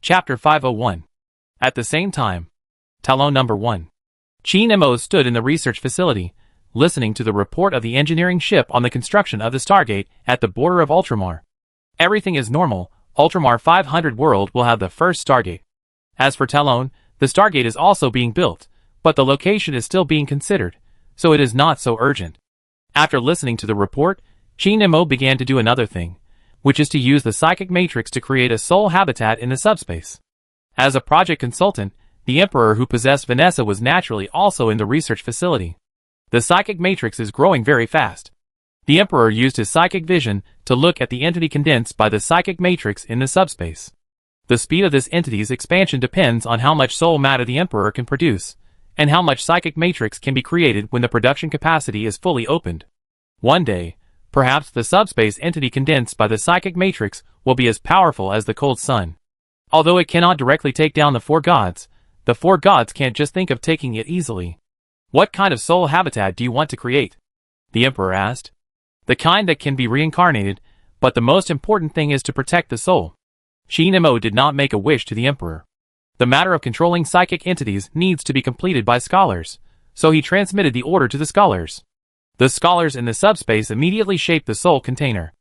Chapter 501. At the same time. Talon number 1. Nemo stood in the research facility, listening to the report of the engineering ship on the construction of the Stargate at the border of Ultramar. Everything is normal. Ultramar 500 world will have the first Stargate. As for Talon, the Stargate is also being built, but the location is still being considered, so it is not so urgent. After listening to the report, Nemo began to do another thing, which is to use the psychic matrix to create a soul habitat in the subspace. As a project consultant, the Emperor who possessed Vanessa was naturally also in the research facility. The psychic matrix is growing very fast. The Emperor used his psychic vision to look at the entity condensed by the psychic matrix in the subspace. The speed of this entity's expansion depends on how much soul matter the Emperor can produce, and how much psychic matrix can be created when the production capacity is fully opened. One day, perhaps the subspace entity condensed by the psychic matrix will be as powerful as the cold sun. Although it cannot directly take down the four gods, the four gods can't just think of taking it easily. What kind of soul habitat do you want to create? The Emperor asked. The kind that can be reincarnated, but the most important thing is to protect the soul. Nemo did not make a wish to the Emperor. The matter of controlling psychic entities needs to be completed by scholars, so he transmitted the order to the scholars. The scholars in the subspace immediately shaped the soul container.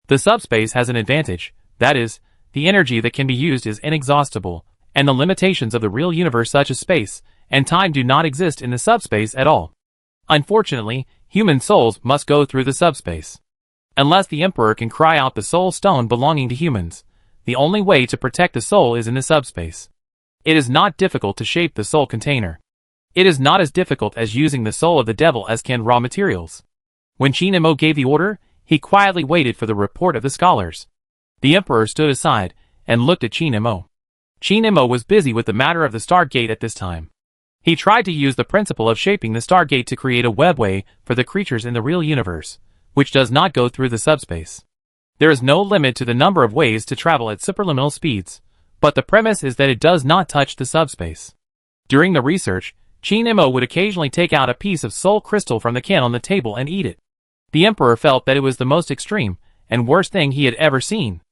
The subspace has an advantage, that is, the energy that can be used is inexhaustible, and the limitations of the real universe such as space and time do not exist in the subspace at all. Unfortunately, human souls must go through the subspace. Unless the Emperor can cry out the soul stone belonging to humans, the only way to protect the soul is in the subspace. It is not difficult to shape the soul container. It is not as difficult as using the soul of the devil as can raw materials. When Nemo gave the order, he quietly waited for the report of the scholars. The Emperor stood aside and looked at Nemo. Nemo was busy with the matter of the Stargate at this time. He tried to use the principle of shaping the Stargate to create a webway for the creatures in the real universe, which does not go through the subspace. There is no limit to the number of ways to travel at superluminal speeds, but the premise is that it does not touch the subspace. During the research, Nemo would occasionally take out a piece of soul crystal from the can on the table and eat it. The Emperor felt that it was the most extreme and worst thing he had ever seen.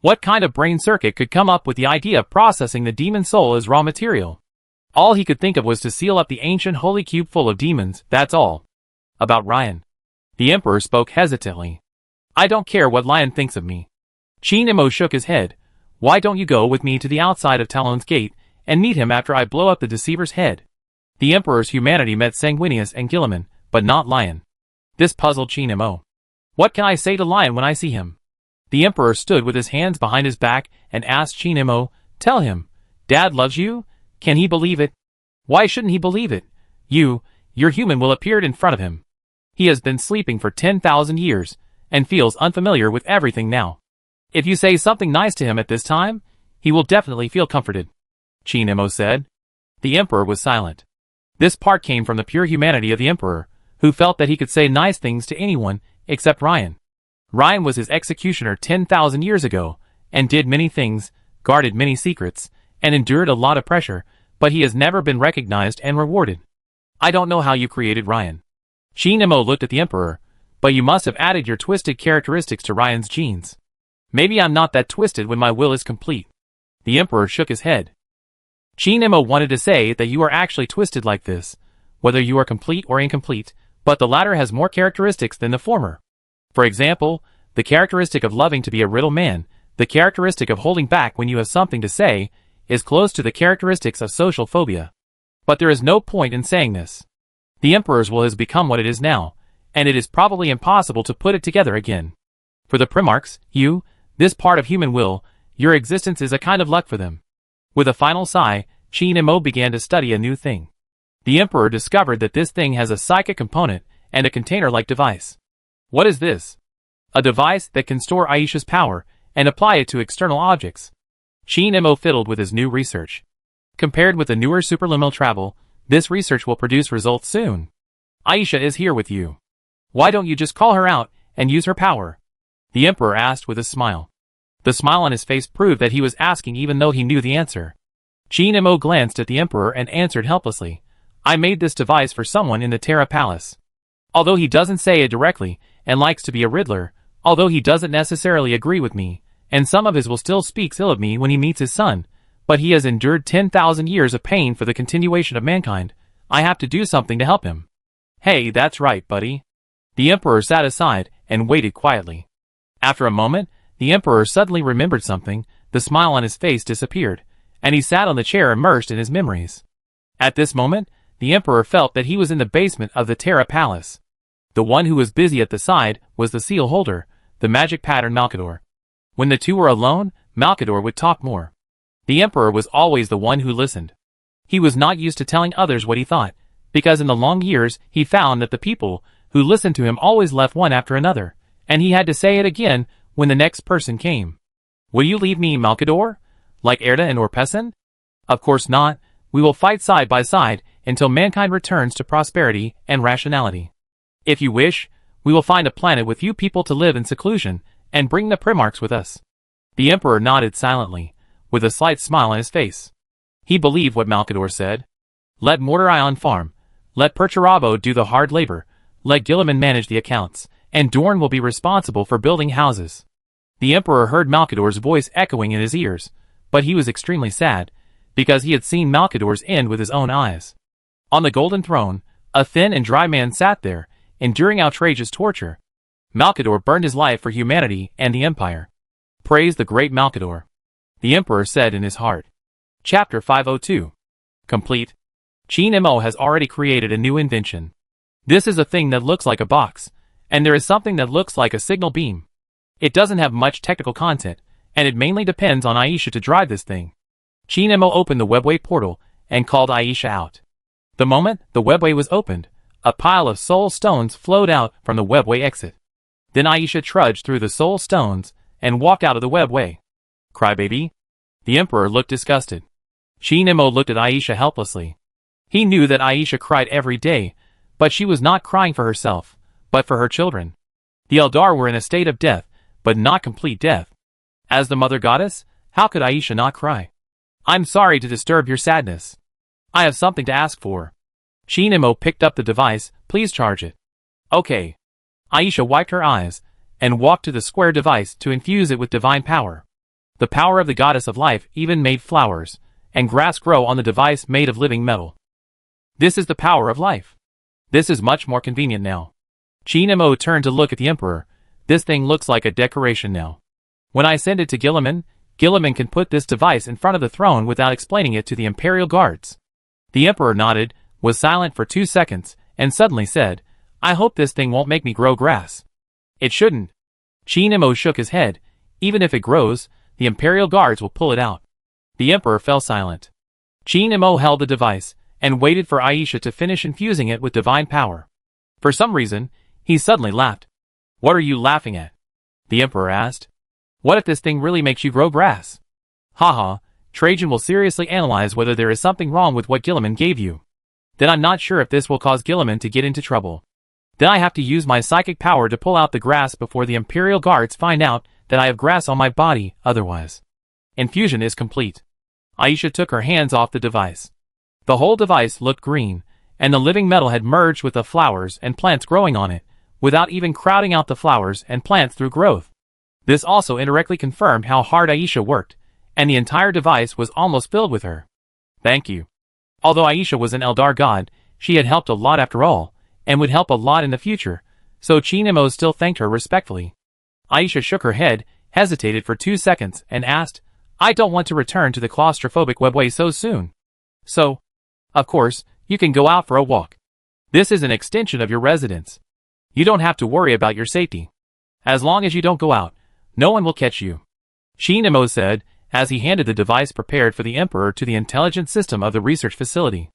What kind of brain circuit could come up with the idea of processing the demon soul as raw material? All he could think of was to seal up the ancient holy cube full of demons, that's all. About Ryan. The Emperor spoke hesitantly. I don't care what Lion thinks of me. Nemo shook his head. Why don't you go with me to the outside of Talon's gate and meet him after I blow up the deceiver's head? The Emperor's humanity met Sanguinius and Gilliman, but not Lion. This puzzled Nemo. What can I say to Lion when I see him? The Emperor stood with his hands behind his back and asked Nemo, tell him, Dad loves you? Can he believe it? Why shouldn't he believe it? Your human will appear in front of him. He has been sleeping for 10,000 years, and feels unfamiliar with everything now. If you say something nice to him at this time, he will definitely feel comforted. Nemo said. The Emperor was silent. This part came from the pure humanity of the Emperor, who felt that he could say nice things to anyone, except Ryan. Ryan was his executioner 10,000 years ago, and did many things, guarded many secrets, and endured a lot of pressure, but he has never been recognized and rewarded. I don't know how you created Ryan. Nemo looked at the Emperor, but you must have added your twisted characteristics to Ryan's genes. Maybe I'm not that twisted when my will is complete. The Emperor shook his head. Nemo wanted to say that you are actually twisted like this, whether you are complete or incomplete, but the latter has more characteristics than the former. For example, the characteristic of loving to be a riddle man, the characteristic of holding back when you have something to say, is close to the characteristics of social phobia. But there is no point in saying this. The Emperor's will has become what it is now, and it is probably impossible to put it together again. For the Primarchs, this part of human will, your existence is a kind of luck for them. With a final sigh, Nemo began to study a new thing. The Emperor discovered that this thing has a psychic component and a container-like device. What is this? A device that can store Aisha's power and apply it to external objects. Nemo fiddled with his new research. Compared with the newer superluminal travel, this research will produce results soon. Aisha is here with you. Why don't you just call her out and use her power? The Emperor asked with a smile. The smile on his face proved that he was asking even though he knew the answer. Nemo glanced at the Emperor and answered helplessly. I made this device for someone in the Terra Palace. Although he doesn't say it directly, and likes to be a riddler, although he doesn't necessarily agree with me, and some of his will still speaks ill of me when he meets his son, But he has endured 10,000 years of pain for the continuation of mankind. I have to do something to help him. Hey, that's right, buddy. The Emperor sat aside and waited quietly. After a moment, the Emperor suddenly remembered something, the smile on his face disappeared, and he sat on the chair immersed in his memories. At this moment, the Emperor felt that he was in the basement of the Terra Palace. The one who was busy at the side was the seal holder, the magic pattern Malkador. When the two were alone, Malkador would talk more. The Emperor was always the one who listened. He was not used to telling others what he thought, because in the long years he found that the people who listened to him always left one after another, and he had to say it again when the next person came. Will you leave me, Malkador? Like Erda and Orpesan? Of course not. We will fight side by side until mankind returns to prosperity and rationality. If you wish, we will find a planet with few people to live in seclusion and bring the Primarchs with us. The Emperor nodded silently, with a slight smile on his face. He believed what Malkador said. Let Mortarion farm. Let Perturabo do the hard labor. Let Guilliman manage the accounts, and Dorn will be responsible for building houses. The Emperor heard Malkador's voice echoing in his ears, but he was extremely sad, because he had seen Malkador's end with his own eyes. On the golden throne, a thin and dry man sat there, enduring outrageous torture. Malkador burned his life for humanity and the Empire. Praise the great Malkador, the Emperor said in his heart. Chapter 502. Complete. Qin Mo has already created a new invention. This is a thing that looks like a box, and there is something that looks like a signal beam. It doesn't have much technical content, and it mainly depends on Aisha to drive this thing. Qin Mo opened the webway portal and called Aisha out. The moment the webway was opened, a pile of soul stones flowed out from the webway exit. Then Aisha trudged through the soul stones and walked out of the webway. Crybaby? The Emperor looked disgusted. Qin Mo looked at Aisha helplessly. He knew that Aisha cried every day, but she was not crying for herself, but for her children. The Eldar were in a state of death, but not complete death. As the mother goddess, how could Aisha not cry? I'm sorry to disturb your sadness. I have something to ask for. Qin Mo picked up the device. Please charge it. Okay. Aisha wiped her eyes and walked to the square device to infuse it with divine power. The power of the goddess of life even made flowers and grass grow on the device made of living metal. This is the power of life. This is much more convenient now. Qin Mo turned to look at the Emperor. This thing looks like a decoration now. When I send it to Guilliman, Guilliman can put this device in front of the throne without explaining it to the Imperial Guards. The Emperor nodded, was silent for 2 seconds, and suddenly said, I hope this thing won't make me grow grass. It shouldn't. Qin Mo shook his head. Even if it grows, the Imperial Guards will pull it out. The Emperor fell silent. Qin Mo held the device and waited for Aisha to finish infusing it with divine power. For some reason, he suddenly laughed. What are you laughing at? The Emperor asked. What if this thing really makes you grow grass? Haha, Trajan will seriously analyze whether there is something wrong with what Guilliman gave you. Then I'm not sure if this will cause Guilliman to get into trouble. Then I have to use my psychic power to pull out the grass before the Imperial Guards find out that I have grass on my body, otherwise. Infusion is complete. Aisha took her hands off the device. The whole device looked green, and the living metal had merged with the flowers and plants growing on it, without even crowding out the flowers and plants through growth. This also indirectly confirmed how hard Aisha worked, and the entire device was almost filled with her. Thank you. Although Aisha was an Eldar god, she had helped a lot after all, and would help a lot in the future, so Qin Mo still thanked her respectfully. Aisha shook her head, hesitated for 2 seconds, and asked, I don't want to return to the claustrophobic webway so soon. So, of course, you can go out for a walk. This is an extension of your residence. You don't have to worry about your safety. As long as you don't go out, no one will catch you. Qin Mo said, as he handed the device prepared for the Emperor to the intelligence system of the research facility.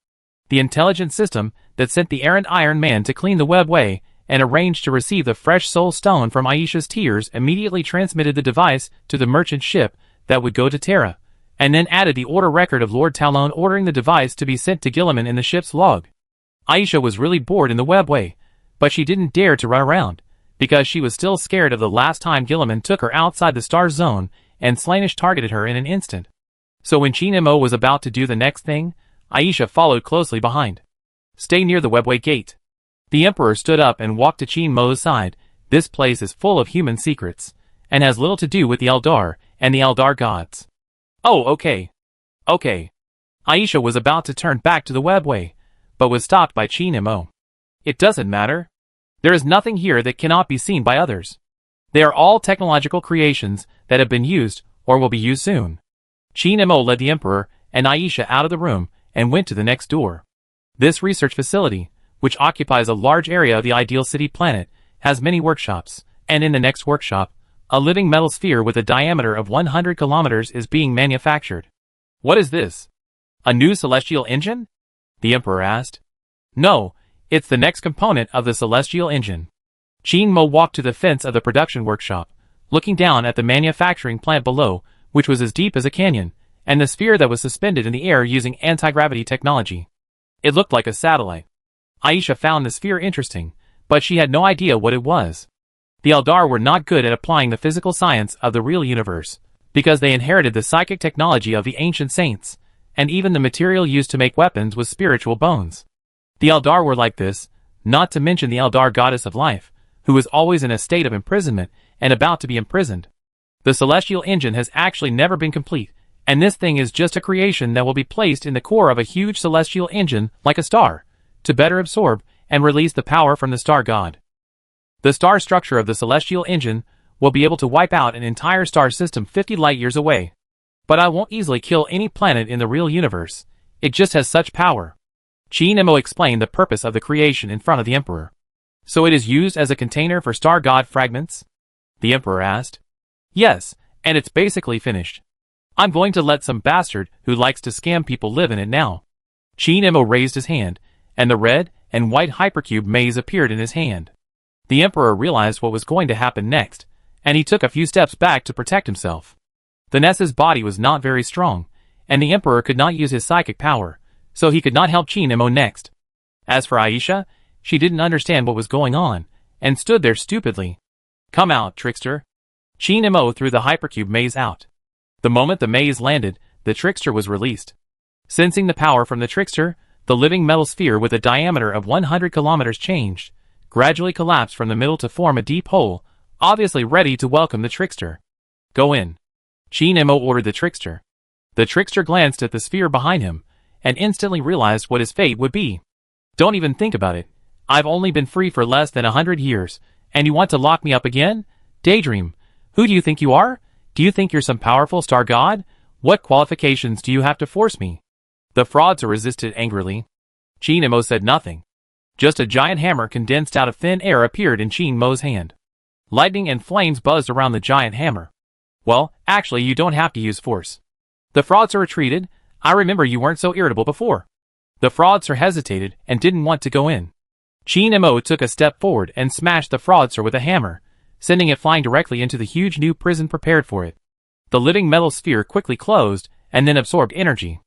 The intelligence system that sent the errant Iron Man to clean the webway and arranged to receive the fresh soul stone from Aisha's tears immediately transmitted the device to the merchant ship that would go to Terra, and then added the order record of Lord Talon ordering the device to be sent to Guilliman in the ship's log. Aisha was really bored in the webway, but she didn't dare to run around, because she was still scared of the last time Guilliman took her outside the star zone and Slaanesh targeted her in an instant. So when Qin Mo was about to do the next thing, Aisha followed closely behind. Stay near the webway gate. The Emperor stood up and walked to Qin Mo's side. This place is full of human secrets, and has little to do with the Eldar and the Eldar gods. Oh, okay. Okay. Aisha was about to turn back to the webway, but was stopped by Chin Mo. It doesn't matter. There is nothing here that cannot be seen by others. They are all technological creations that have been used or will be used soon. Chin Mo led the Emperor and Aisha out of the room and went to the next door. This research facility, which occupies a large area of the ideal city planet, has many workshops, and in the next workshop, a living metal sphere with a diameter of 100 kilometers is being manufactured. What is this? A new celestial engine? The Emperor asked. No, it's the next component of the celestial engine. Chin Mo walked to the fence of the production workshop, looking down at the manufacturing plant below, which was as deep as a canyon, and the sphere that was suspended in the air using anti-gravity technology. It looked like a satellite. Aisha found the sphere interesting, but she had no idea what it was. The Eldar were not good at applying the physical science of the real universe, because they inherited the psychic technology of the ancient saints, and even the material used to make weapons was spiritual bones. The Eldar were like this, not to mention the Eldar goddess of life, who was always in a state of imprisonment and about to be imprisoned. The celestial engine has actually never been complete, and this thing is just a creation that will be placed in the core of a huge celestial engine like a star, to better absorb and release the power from the star god. The star structure of the celestial engine will be able to wipe out an entire star system 50 light-years away. But I won't easily kill any planet in the real universe. It just has such power. Chin Mo explained the purpose of the creation in front of the Emperor. So it is used as a container for star god fragments? The Emperor asked. Yes, and it's basically finished. I'm going to let some bastard who likes to scam people live in it now. Chin Mo raised his hand, and the red and white hypercube maze appeared in his hand. The Emperor realized what was going to happen next, and he took a few steps back to protect himself. The Ness's body was not very strong, and the Emperor could not use his psychic power, so he could not help Chin Mo next. As for Aisha, she didn't understand what was going on, and stood there stupidly. Come out, trickster. Chin Mo threw the hypercube maze out. The moment the maze landed, the trickster was released. Sensing the power from the trickster, the living metal sphere with a diameter of 100 kilometers changed, gradually collapsed from the middle to form a deep hole, obviously ready to welcome the trickster. Go in. Chin Mo ordered the trickster. The trickster glanced at the sphere behind him, and instantly realized what his fate would be. Don't even think about it. I've only been free for less than 100 years, and you want to lock me up again? Daydream. Who do you think you are? Do you think you're some powerful star god? What qualifications do you have to force me? The fraudster resisted angrily. Chin Mo said nothing. Just a giant hammer condensed out of thin air appeared in Chin Mo's hand. Lightning and flames buzzed around the giant hammer. Well, actually you don't have to use force. The fraudster retreated. I remember you weren't so irritable before. The fraudster hesitated and didn't want to go in. Chin Mo took a step forward and smashed the fraudster with a hammer, sending it flying directly into the huge new prison prepared for it. The living metal sphere quickly closed and then absorbed energy.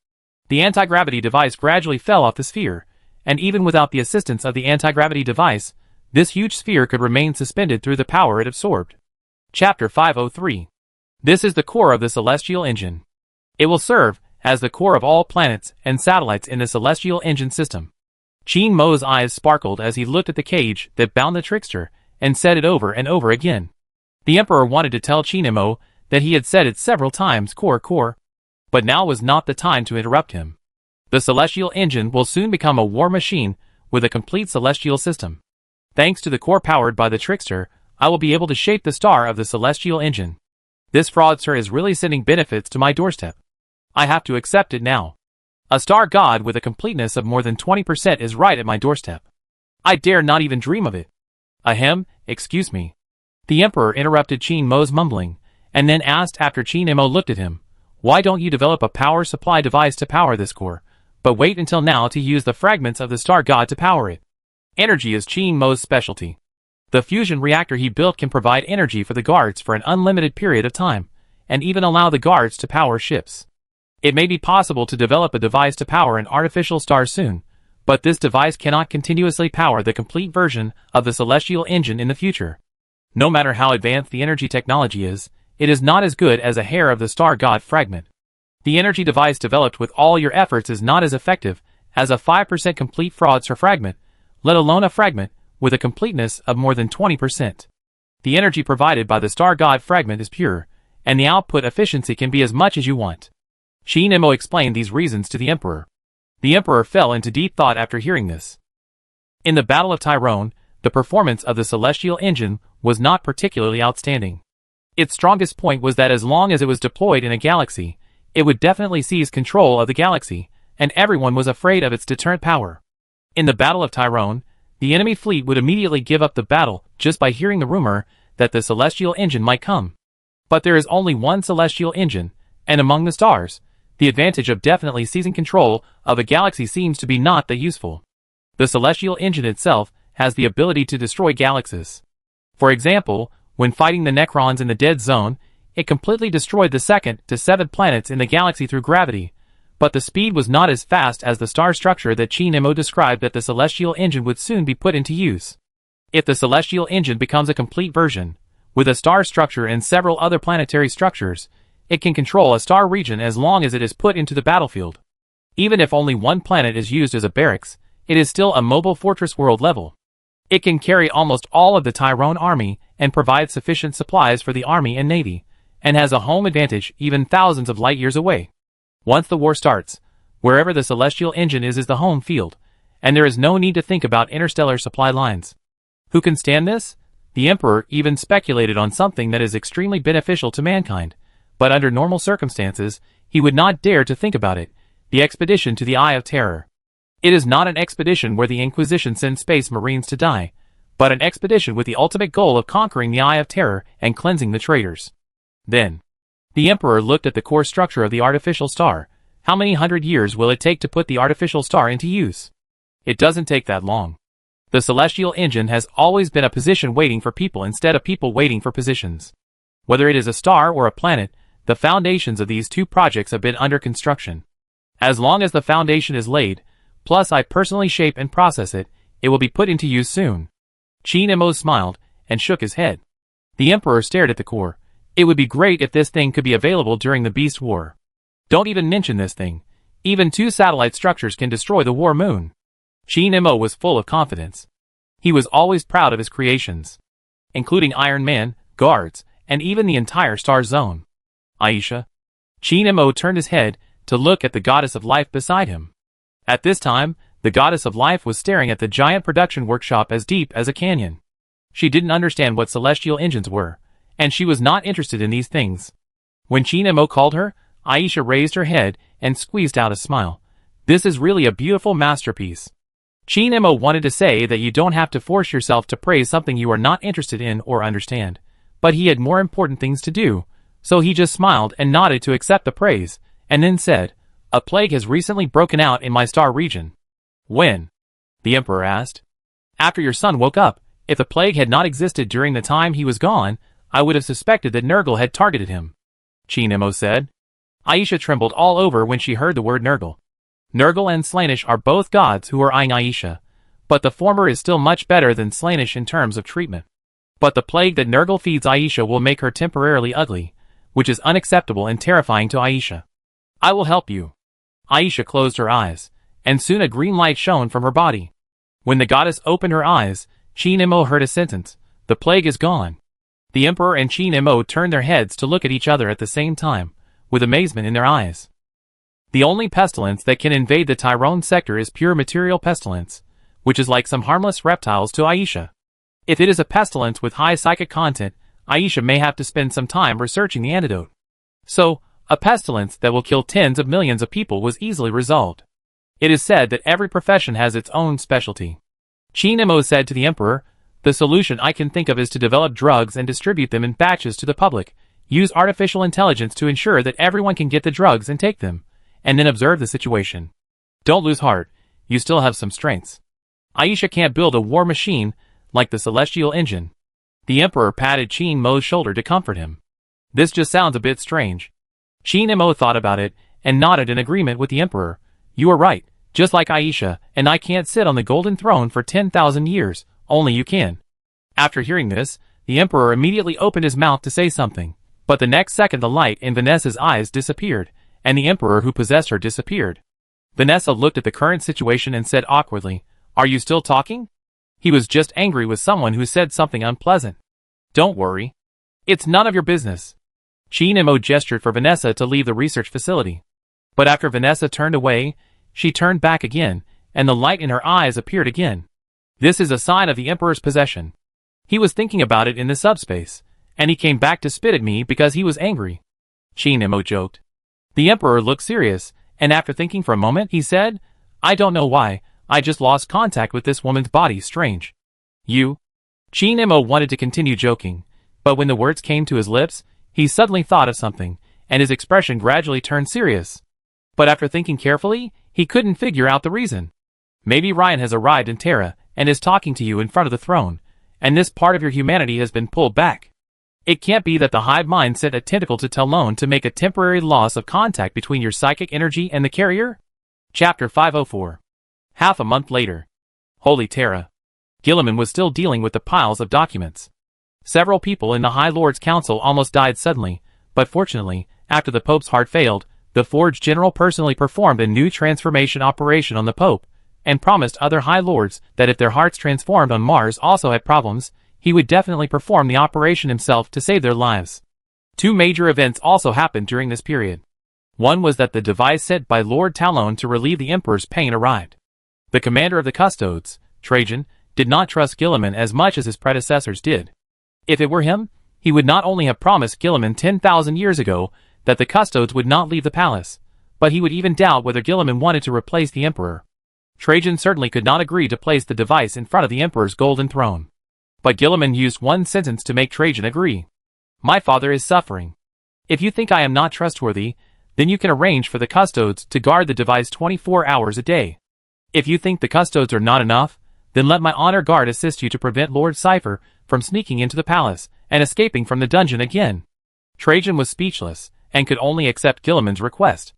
The anti-gravity device gradually fell off the sphere, and even without the assistance of the anti-gravity device, this huge sphere could remain suspended through the power it absorbed. Chapter 503. This is the core of the celestial engine. It will serve as the core of all planets and satellites in the celestial engine system. Chin Mo's eyes sparkled as he looked at the cage that bound the trickster and said it over and over again. The Emperor wanted to tell Chin Mo that he had said it several times, core, but now was not the time to interrupt him. The celestial engine will soon become a war machine with a complete celestial system. Thanks to the core powered by the trickster, I will be able to shape the star of the celestial engine. This fraudster is really sending benefits to my doorstep. I have to accept it now. A star god with a completeness of more than 20% is right at my doorstep. I dare not even dream of it. Ahem, excuse me. The Emperor interrupted Chin Mo's mumbling, and then asked after Chin Mo looked at him, why don't you develop a power supply device to power this core, but wait until now to use the fragments of the star god to power it? Energy is Chin Mo's specialty. The fusion reactor he built can provide energy for the guards for an unlimited period of time, and even allow the guards to power ships. It may be possible to develop a device to power an artificial star soon, but this device cannot continuously power the complete version of the celestial engine in the future. No matter how advanced the energy technology is, it is not as good as a hair of the star god fragment. The energy device developed with all your efforts is not as effective as a 5% complete fraudster fragment, let alone a fragment with a completeness of more than 20%. The energy provided by the star god fragment is pure, and the output efficiency can be as much as you want. Qin Imo explained these reasons to the Emperor. The Emperor fell into deep thought after hearing this. In the Battle of Tyrone, the performance of the celestial engine was not particularly outstanding. Its strongest point was that as long as it was deployed in a galaxy, it would definitely seize control of the galaxy, and everyone was afraid of its deterrent power. In the Battle of Tyrone, the enemy fleet would immediately give up the battle just by hearing the rumor that the celestial engine might come. But there is only one celestial engine, and among the stars, the advantage of definitely seizing control of a galaxy seems to be not that useful. The celestial engine itself has the ability to destroy galaxies. For example, when fighting the Necrons in the Dead Zone, it completely destroyed the 2nd to 7th planets in the galaxy through gravity, but the speed was not as fast as the star structure that Qin Imo described that the celestial engine would soon be put into use. If the celestial engine becomes a complete version, with a star structure and several other planetary structures, it can control a star region as long as it is put into the battlefield. Even if only one planet is used as a barracks, it is still a mobile fortress world level. It can carry almost all of the Tyrone army and provide sufficient supplies for the army and navy, and has a home advantage even thousands of light years away. Once the war starts, wherever the celestial engine is the home field, and there is no need to think about interstellar supply lines. Who can stand this? The Emperor even speculated on something that is extremely beneficial to mankind, but under normal circumstances, he would not dare to think about it: the expedition to the Eye of Terror. It is not an expedition where the Inquisition sends space marines to die, but an expedition with the ultimate goal of conquering the Eye of Terror and cleansing the traitors. Then, the Emperor looked at the core structure of the artificial star. How many hundred years will it take to put the artificial star into use? It doesn't take that long. The celestial engine has always been a position waiting for people instead of people waiting for positions. Whether it is a star or a planet, the foundations of these two projects have been under construction. As long as the foundation is laid, plus I personally shape and process it, it will be put into use soon. Qin Imo smiled and shook his head. The Emperor stared at the core. It would be great if this thing could be available during the Beast War. Don't even mention this thing. Even 2 satellite structures can destroy the war moon. Qin Imo was full of confidence. He was always proud of his creations, including Iron Man, guards, and even the entire star zone. Aisha. Qin Imo turned his head to look at the goddess of life beside him. At this time, the goddess of life was staring at the giant production workshop as deep as a canyon. She didn't understand what celestial engines were, and she was not interested in these things. When Qin Imo called her, Aisha raised her head and squeezed out a smile. This is really a beautiful masterpiece. Qin Imo wanted to say that you don't have to force yourself to praise something you are not interested in or understand, but he had more important things to do, so he just smiled and nodded to accept the praise, and then said, "A plague has recently broken out in my star region." "When?" the Emperor asked. "After your son woke up. If the plague had not existed during the time he was gone, I would have suspected that Nurgle had targeted him," Qin Imo said. Aisha trembled all over when she heard the word Nurgle. Nurgle and Slaanesh are both gods who are eyeing Aisha, but the former is still much better than Slaanesh in terms of treatment. But the plague that Nurgle feeds Aisha will make her temporarily ugly, which is unacceptable and terrifying to Aisha. "I will help you." Aisha closed her eyes, and soon a green light shone from her body. When the goddess opened her eyes, Qin Imo heard a sentence: "The plague is gone." The Emperor and Qin Imo turned their heads to look at each other at the same time, with amazement in their eyes. The only pestilence that can invade the Tyrone sector is pure material pestilence, which is like some harmless reptiles to Aisha. If it is a pestilence with high psychic content, Aisha may have to spend some time researching the antidote. So, a pestilence that will kill tens of millions of people was easily resolved. It is said that every profession has its own specialty. Qin Imo said to the Emperor, "The solution I can think of is to develop drugs and distribute them in batches to the public. Use artificial intelligence to ensure that everyone can get the drugs and take them, and then observe the situation. Don't lose heart, you still have some strengths. Aisha can't build a war machine like the celestial engine." The Emperor patted Qin Mo's shoulder to comfort him. "This just sounds a bit strange." Qin Imo thought about it and nodded in agreement with the Emperor. "You are right, just like Aisha, and I can't sit on the golden throne for 10,000 years, only you can." After hearing this, the Emperor immediately opened his mouth to say something, but the next second the light in Vanessa's eyes disappeared, and the Emperor who possessed her disappeared. Vanessa looked at the current situation and said awkwardly, "Are you still talking?" He was just angry with someone who said something unpleasant. "Don't worry. It's none of your business." Qin Imo gestured for Vanessa to leave the research facility. But after Vanessa turned away, she turned back again, and the light in her eyes appeared again. This is a sign of the Emperor's possession. He was thinking about it in the subspace, and he came back to spit at me because he was angry. Qin Emo joked. The Emperor looked serious, and after thinking for a moment, he said, I don't know why, I just lost contact with this woman's body. Strange. You? Qin Emo wanted to continue joking, but when the words came to his lips, he suddenly thought of something, and his expression gradually turned serious. But after thinking carefully, he couldn't figure out the reason. Maybe Ryan has arrived in Terra, and is talking to you in front of the throne, and this part of your humanity has been pulled back. It can't be that the hive mind sent a tentacle to Talon to make a temporary loss of contact between your psychic energy and the carrier? Chapter 504. Half a month later. Holy Terra. Guilliman was still dealing with the piles of documents. Several people in the High Lords Council almost died suddenly, but fortunately, after the Pope's heart failed, the Forge General personally performed a new transformation operation on the Pope, and promised other High Lords that if their hearts transformed on Mars also had problems, he would definitely perform the operation himself to save their lives. Two major events also happened during this period. One was that the device sent by Lord Talon to relieve the Emperor's pain arrived. The commander of the Custodes, Trajan, did not trust Guilliman as much as his predecessors did. If it were him, he would not only have promised Guilliman 10,000 years ago that the Custodes would not leave the palace, but he would even doubt whether Guilliman wanted to replace the Emperor. Trajan certainly could not agree to place the device in front of the Emperor's golden throne. But Guilliman used one sentence to make Trajan agree. My father is suffering. If you think I am not trustworthy, then you can arrange for the Custodes to guard the device 24 hours a day. If you think the Custodes are not enough, then let my honor guard assist you to prevent Lord Cypher from sneaking into the palace and escaping from the dungeon again. Trajan was speechless, and could only accept Guilliman's request.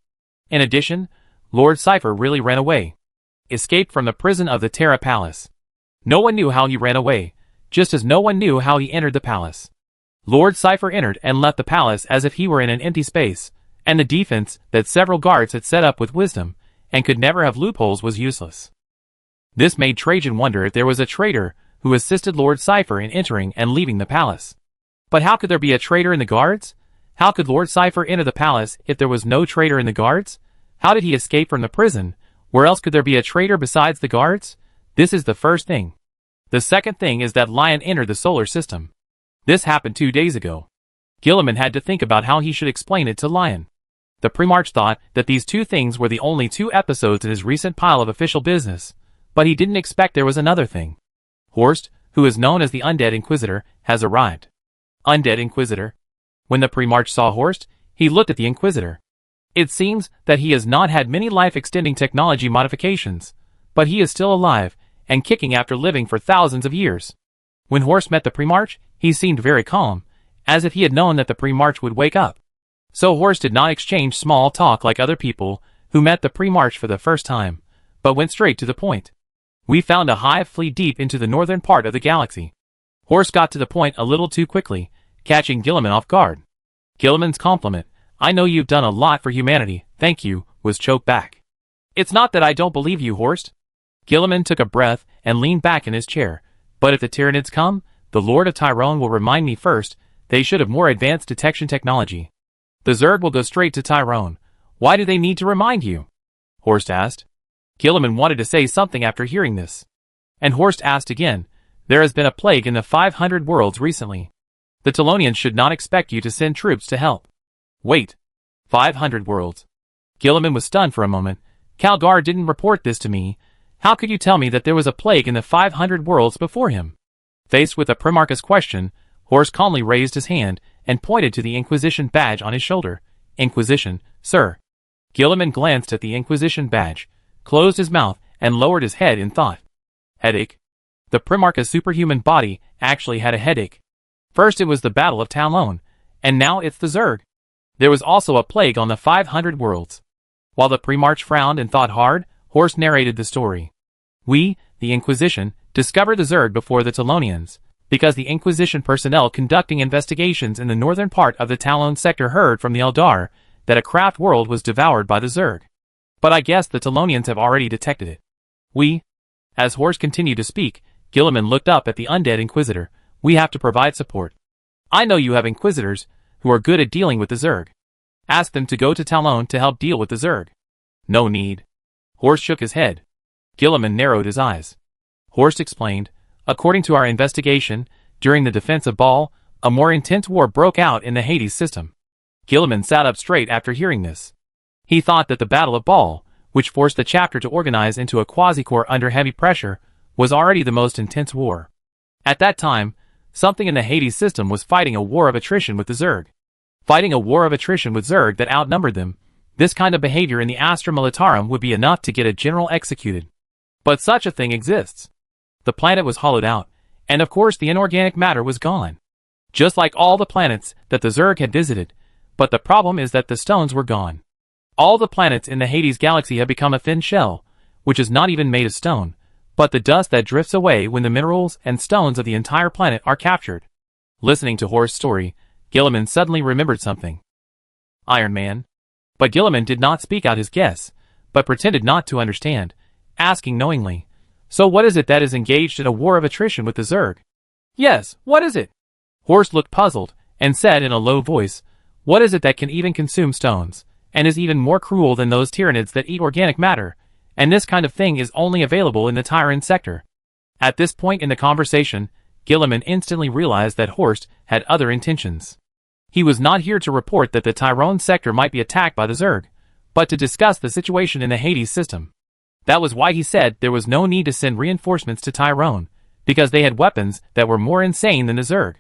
In addition, Lord Cypher really ran away. Escaped from the prison of the Terra Palace. No one knew how he ran away, just as no one knew how he entered the palace. Lord Cypher entered and left the palace as if he were in an empty space, and the defense that several guards had set up with wisdom, and could never have loopholes, was useless. This made Trajan wonder if there was a traitor who assisted Lord Cypher in entering and leaving the palace. But how could there be a traitor in the guards? How could Lord Cypher enter the palace if there was no traitor in the guards? How did he escape from the prison? Where else could there be a traitor besides the guards? This is the first thing. The second thing is that Lion entered the solar system. This happened 2 days ago. Guilliman had to think about how he should explain it to Lion. The Primarch thought that these two things were the only 2 episodes in his recent pile of official business, but he didn't expect there was another thing. Horst, who is known as the Undead Inquisitor, has arrived. Undead Inquisitor. When the Primarch saw Horst, he looked at the Inquisitor. It seems that he has not had many life-extending technology modifications, but he is still alive and kicking after living for thousands of years. When Horst met the Primarch, he seemed very calm, as if he had known that the Primarch would wake up. So Horst did not exchange small talk like other people who met the Primarch for the first time, but went straight to the point. We found a hive flee deep into the northern part of the galaxy. Horst got to the point a little too quickly, catching Guilliman off guard. Guilliman's compliment, I know you've done a lot for humanity, thank you, was choked back. It's not that I don't believe you, Horst. Guilliman took a breath and leaned back in his chair. But if the Tyranids come, the Lord of Tyrone will remind me first, they should have more advanced detection technology. The Zerg will go straight to Tyrone. Why do they need to remind you? Horst asked. Guilliman wanted to say something after hearing this. And Horst asked again, there has been a plague in the 500 worlds recently. The Talonians should not expect you to send troops to help. Wait. 500 worlds. Guilliman was stunned for a moment. Calgar didn't report this to me. How could you tell me that there was a plague in the 500 worlds before him? Faced with a Primarch's question, Horst calmly raised his hand and pointed to the Inquisition badge on his shoulder. Inquisition, sir. Guilliman glanced at the Inquisition badge, closed his mouth, and lowered his head in thought. Headache. The Primarch's superhuman body actually had a headache. First it was the Battle of Talon, and now it's the Zerg. There was also a plague on the 500 worlds. While the Primarch frowned and thought hard, Horst narrated the story. We, the Inquisition, discovered the Zerg before the Talonians, because the Inquisition personnel conducting investigations in the northern part of the Talon sector heard from the Eldar that a craft world was devoured by the Zerg. But I guess the Talonians have already detected it. We. As Horst continued to speak, Guilliman looked up at the Undead Inquisitor. We have to provide support. I know you have Inquisitors who are good at dealing with the Zerg. Ask them to go to Talon to help deal with the Zerg. No need. Horst shook his head. Gilliman narrowed his eyes. Horst explained, according to our investigation, during the defense of Baal, a more intense war broke out in the Hades system. Gilliman sat up straight after hearing this. He thought that the Battle of Baal, which forced the chapter to organize into a quasi-corps under heavy pressure, was already the most intense war. At that time, something in the Hades system was fighting a war of attrition with the Zerg. Fighting a war of attrition with Zerg that outnumbered them, this kind of behavior in the Astra Militarum would be enough to get a general executed. But such a thing exists. The planet was hollowed out, and of course the inorganic matter was gone. Just like all the planets that the Zerg had visited, but the problem is that the stones were gone. All the planets in the Hades galaxy have become a thin shell, which is not even made of stone, but the dust that drifts away when the minerals and stones of the entire planet are captured. Listening to Horst's story, Gilliman suddenly remembered something. Iron Man. But Gilliman did not speak out his guess, but pretended not to understand, asking knowingly, so what is it that is engaged in a war of attrition with the Zerg? Yes, what is it? Horst looked puzzled, and said in a low voice, what is it that can even consume stones, and is even more cruel than those Tyranids that eat organic matter, and this kind of thing is only available in the Tyrant sector? At this point in the conversation, Gilliman instantly realized that Horst had other intentions. He was not here to report that the Tyrone sector might be attacked by the Zerg, but to discuss the situation in the Hades system. That was why he said there was no need to send reinforcements to Tyrone, because they had weapons that were more insane than the Zerg.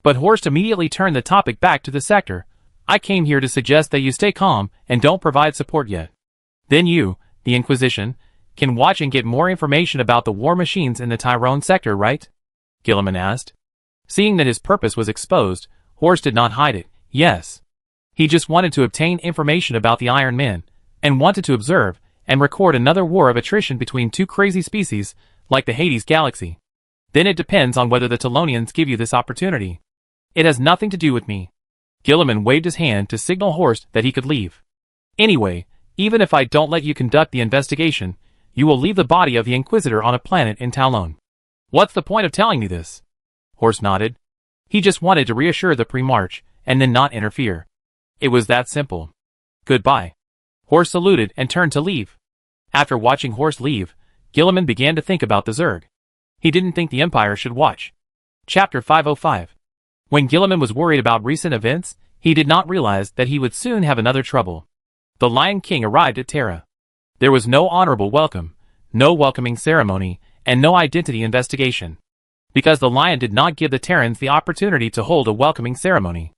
But Horst immediately turned the topic back to the sector. I came here to suggest that you stay calm and don't provide support yet. Then you, the Inquisition, can watch and get more information about the war machines in the Tyrone sector, right? Gilliman asked. Seeing that his purpose was exposed, Horst did not hide it. Yes. He just wanted to obtain information about the Iron Men, and wanted to observe and record another war of attrition between two crazy species, like the Hades galaxy. Then it depends on whether the Talonians give you this opportunity. It has nothing to do with me. Gilliman waved his hand to signal Horst that he could leave. Anyway, even if I don't let you conduct the investigation, you will leave the body of the Inquisitor on a planet in Talon. What's the point of telling me this? Horst nodded. He just wanted to reassure the Primarch, and then not interfere. It was that simple. Goodbye. Horst saluted and turned to leave. After watching Horst leave, Gilliman began to think about the Zerg. He didn't think the Empire should watch. Chapter 505. When Gilliman was worried about recent events, he did not realize that he would soon have another trouble. The Lion King arrived at Terra. There was no honorable welcome, no welcoming ceremony, and no identity investigation. Because the Lion did not give the Terrans the opportunity to hold a welcoming ceremony.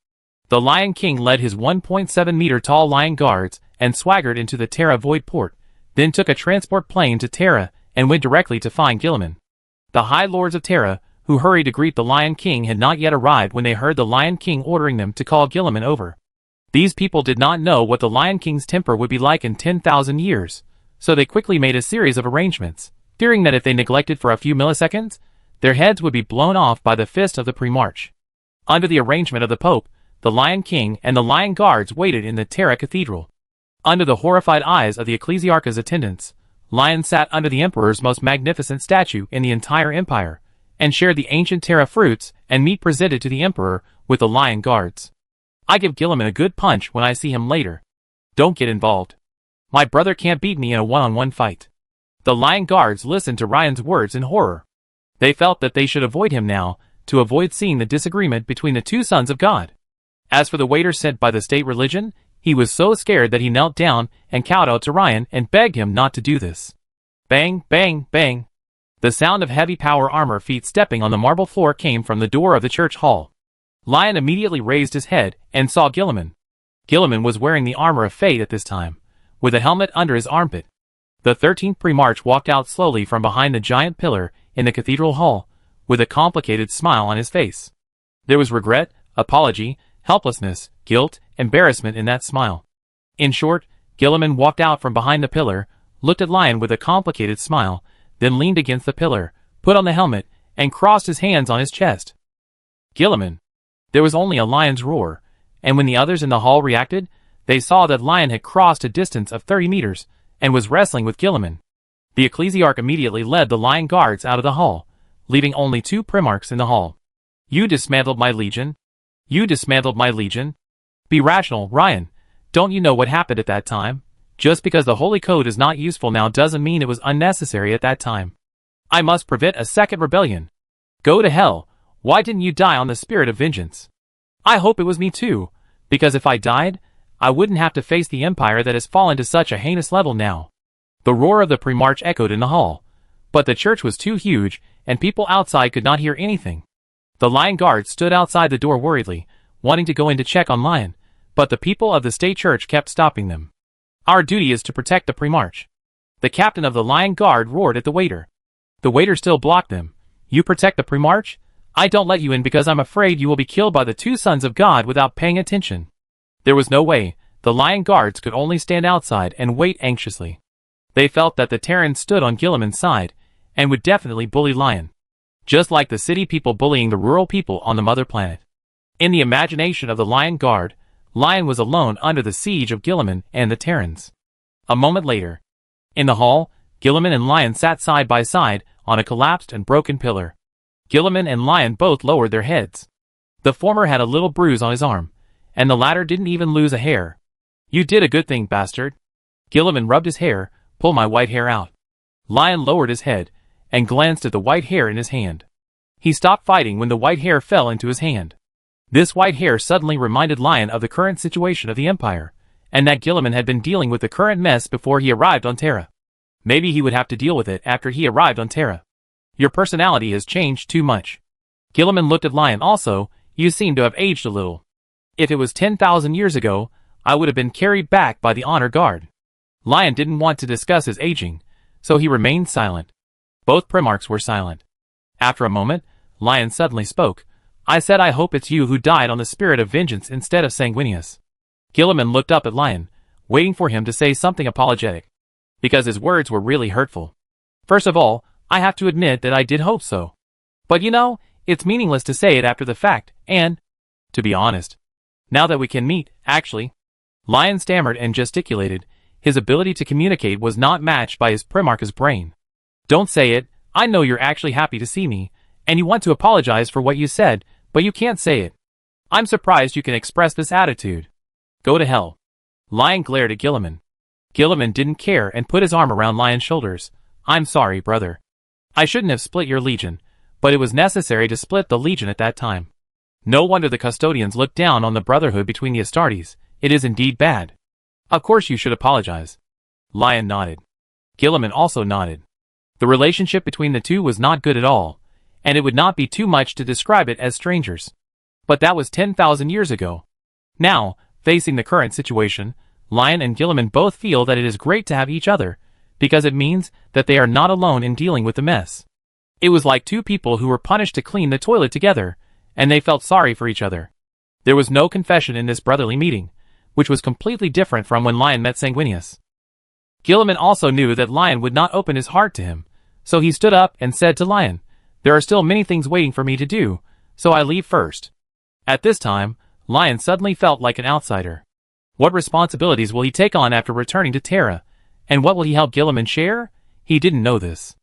The Lion King led his 1.7-meter tall Lion Guards and swaggered into the Terra Void Port, then took a transport plane to Terra and went directly to find Gilliman. The High Lords of Terra, who hurried to greet the Lion King, had not yet arrived when they heard the Lion King ordering them to call Gilliman over. These people did not know what the Lion King's temper would be like in 10,000 years, so they quickly made a series of arrangements, fearing that if they neglected for a few milliseconds, their heads would be blown off by the fist of the Primarch. Under the arrangement of the Pope, the Lion King and the Lion Guards waited in the Terra Cathedral. Under the horrified eyes of the Ecclesiarch's attendants, Lion sat under the Emperor's most magnificent statue in the entire Empire, and shared the ancient Terra fruits and meat presented to the Emperor with the Lion Guards. I give Gilliman a good punch when I see him later. Don't get involved. My brother can't beat me in a one-on-one fight. The Lion Guards listened to Ryan's words in horror. They felt that they should avoid him now, to avoid seeing the disagreement between the two sons of God. As for the waiter sent by the state religion, he was so scared that he knelt down and kowtowed to Ryan and begged him not to do this. Bang, bang, bang. The sound of heavy power armor feet stepping on the marble floor came from the door of the church hall. Lion immediately raised his head and saw Gilliman. Gilliman was wearing the armor of fate at this time, with a helmet under his armpit. The 13th Primarch walked out slowly from behind the giant pillar in the cathedral hall, with a complicated smile on his face. There was regret, apology, helplessness, guilt, embarrassment in that smile. In short, Gilliman walked out from behind the pillar, looked at Lion with a complicated smile, then leaned against the pillar, put on the helmet, and crossed his hands on his chest. Gilliman. There was only a lion's roar, and when the others in the hall reacted, they saw that Lion had crossed a distance of 30 meters, and was wrestling with Gilliman. The Ecclesiarch immediately led the Lion Guards out of the hall, leaving only 2 Primarchs in the hall. You dismantled my legion. You dismantled my legion. Be rational, Ryan. Don't you know what happened at that time? Just because the Holy Code is not useful now doesn't mean it was unnecessary at that time. I must prevent a second rebellion. Go to hell. Why didn't you die on the spirit of vengeance? I hope it was me too, because if I died, I wouldn't have to face the empire that has fallen to such a heinous level now. The roar of the pre-march echoed in the hall, but the church was too huge, and people outside could not hear anything. The Lion Guard stood outside the door worriedly, wanting to go in to check on Lion, but the people of the state church kept stopping them. Our duty is to protect the pre-march. The captain of the Lion Guard roared at the waiter. The waiter still blocked them. You protect the pre-march? I don't let you in because I'm afraid you will be killed by the two sons of God without paying attention. There was no way. The Lion Guards could only stand outside and wait anxiously. They felt that the Terrans stood on Guilliman's side, and would definitely bully Lion. Just like the city people bullying the rural people on the mother planet. In the imagination of the Lion Guard, Lion was alone under the siege of Guilliman and the Terrans. A moment later, in the hall, Guilliman and Lion sat side by side on a collapsed and broken pillar. Guilliman and Lion both lowered their heads. The former had a little bruise on his arm, and the latter didn't even lose a hair. You did a good thing, bastard. Guilliman rubbed his hair. Pull my white hair out. Lion lowered his head, and glanced at the white hair in his hand. He stopped fighting when the white hair fell into his hand. This white hair suddenly reminded Lion of the current situation of the Empire, and that Guilliman had been dealing with the current mess before he arrived on Terra. Maybe he would have to deal with it after he arrived on Terra. Your personality has changed too much. Guilliman looked at Lion also. You seem to have aged a little. If it was 10,000 years ago, I would have been carried back by the honor guard. Lion didn't want to discuss his aging, so he remained silent. Both primarchs were silent. After a moment, Lion suddenly spoke. I said I hope it's you who died on the spirit of vengeance instead of Sanguinius. Guilliman looked up at Lion, waiting for him to say something apologetic, because his words were really hurtful. First of all, I have to admit that I did hope so. But you know, it's meaningless to say it after the fact, and, to be honest, now that we can meet, actually. Lion stammered and gesticulated. His ability to communicate was not matched by his primarch's brain. Don't say it. I know you're actually happy to see me, and you want to apologize for what you said, but you can't say it. I'm surprised you can express this attitude. Go to hell. Lion glared at Guilliman. Guilliman didn't care and put his arm around Lion's shoulders. I'm sorry, brother. I shouldn't have split your legion, but it was necessary to split the legion at that time. No wonder the custodians looked down on the brotherhood between the Astartes. It is indeed bad. Of course you should apologize. Lion nodded. Guilliman also nodded. The relationship between the two was not good at all, and it would not be too much to describe it as strangers. But that was 10,000 years ago. Now, facing the current situation, Lion and Guilliman both feel that it is great to have each other, because it means that they are not alone in dealing with the mess. It was like two people who were punished to clean the toilet together, and they felt sorry for each other. There was no confession in this brotherly meeting, which was completely different from when Lion met Sanguinius. Guilliman also knew that Lion would not open his heart to him, so he stood up and said to Lion, there are still many things waiting for me to do, so I leave first. At this time, Lion suddenly felt like an outsider. What responsibilities will he take on after returning to Terra, and what will he help Guilliman share? He didn't know this.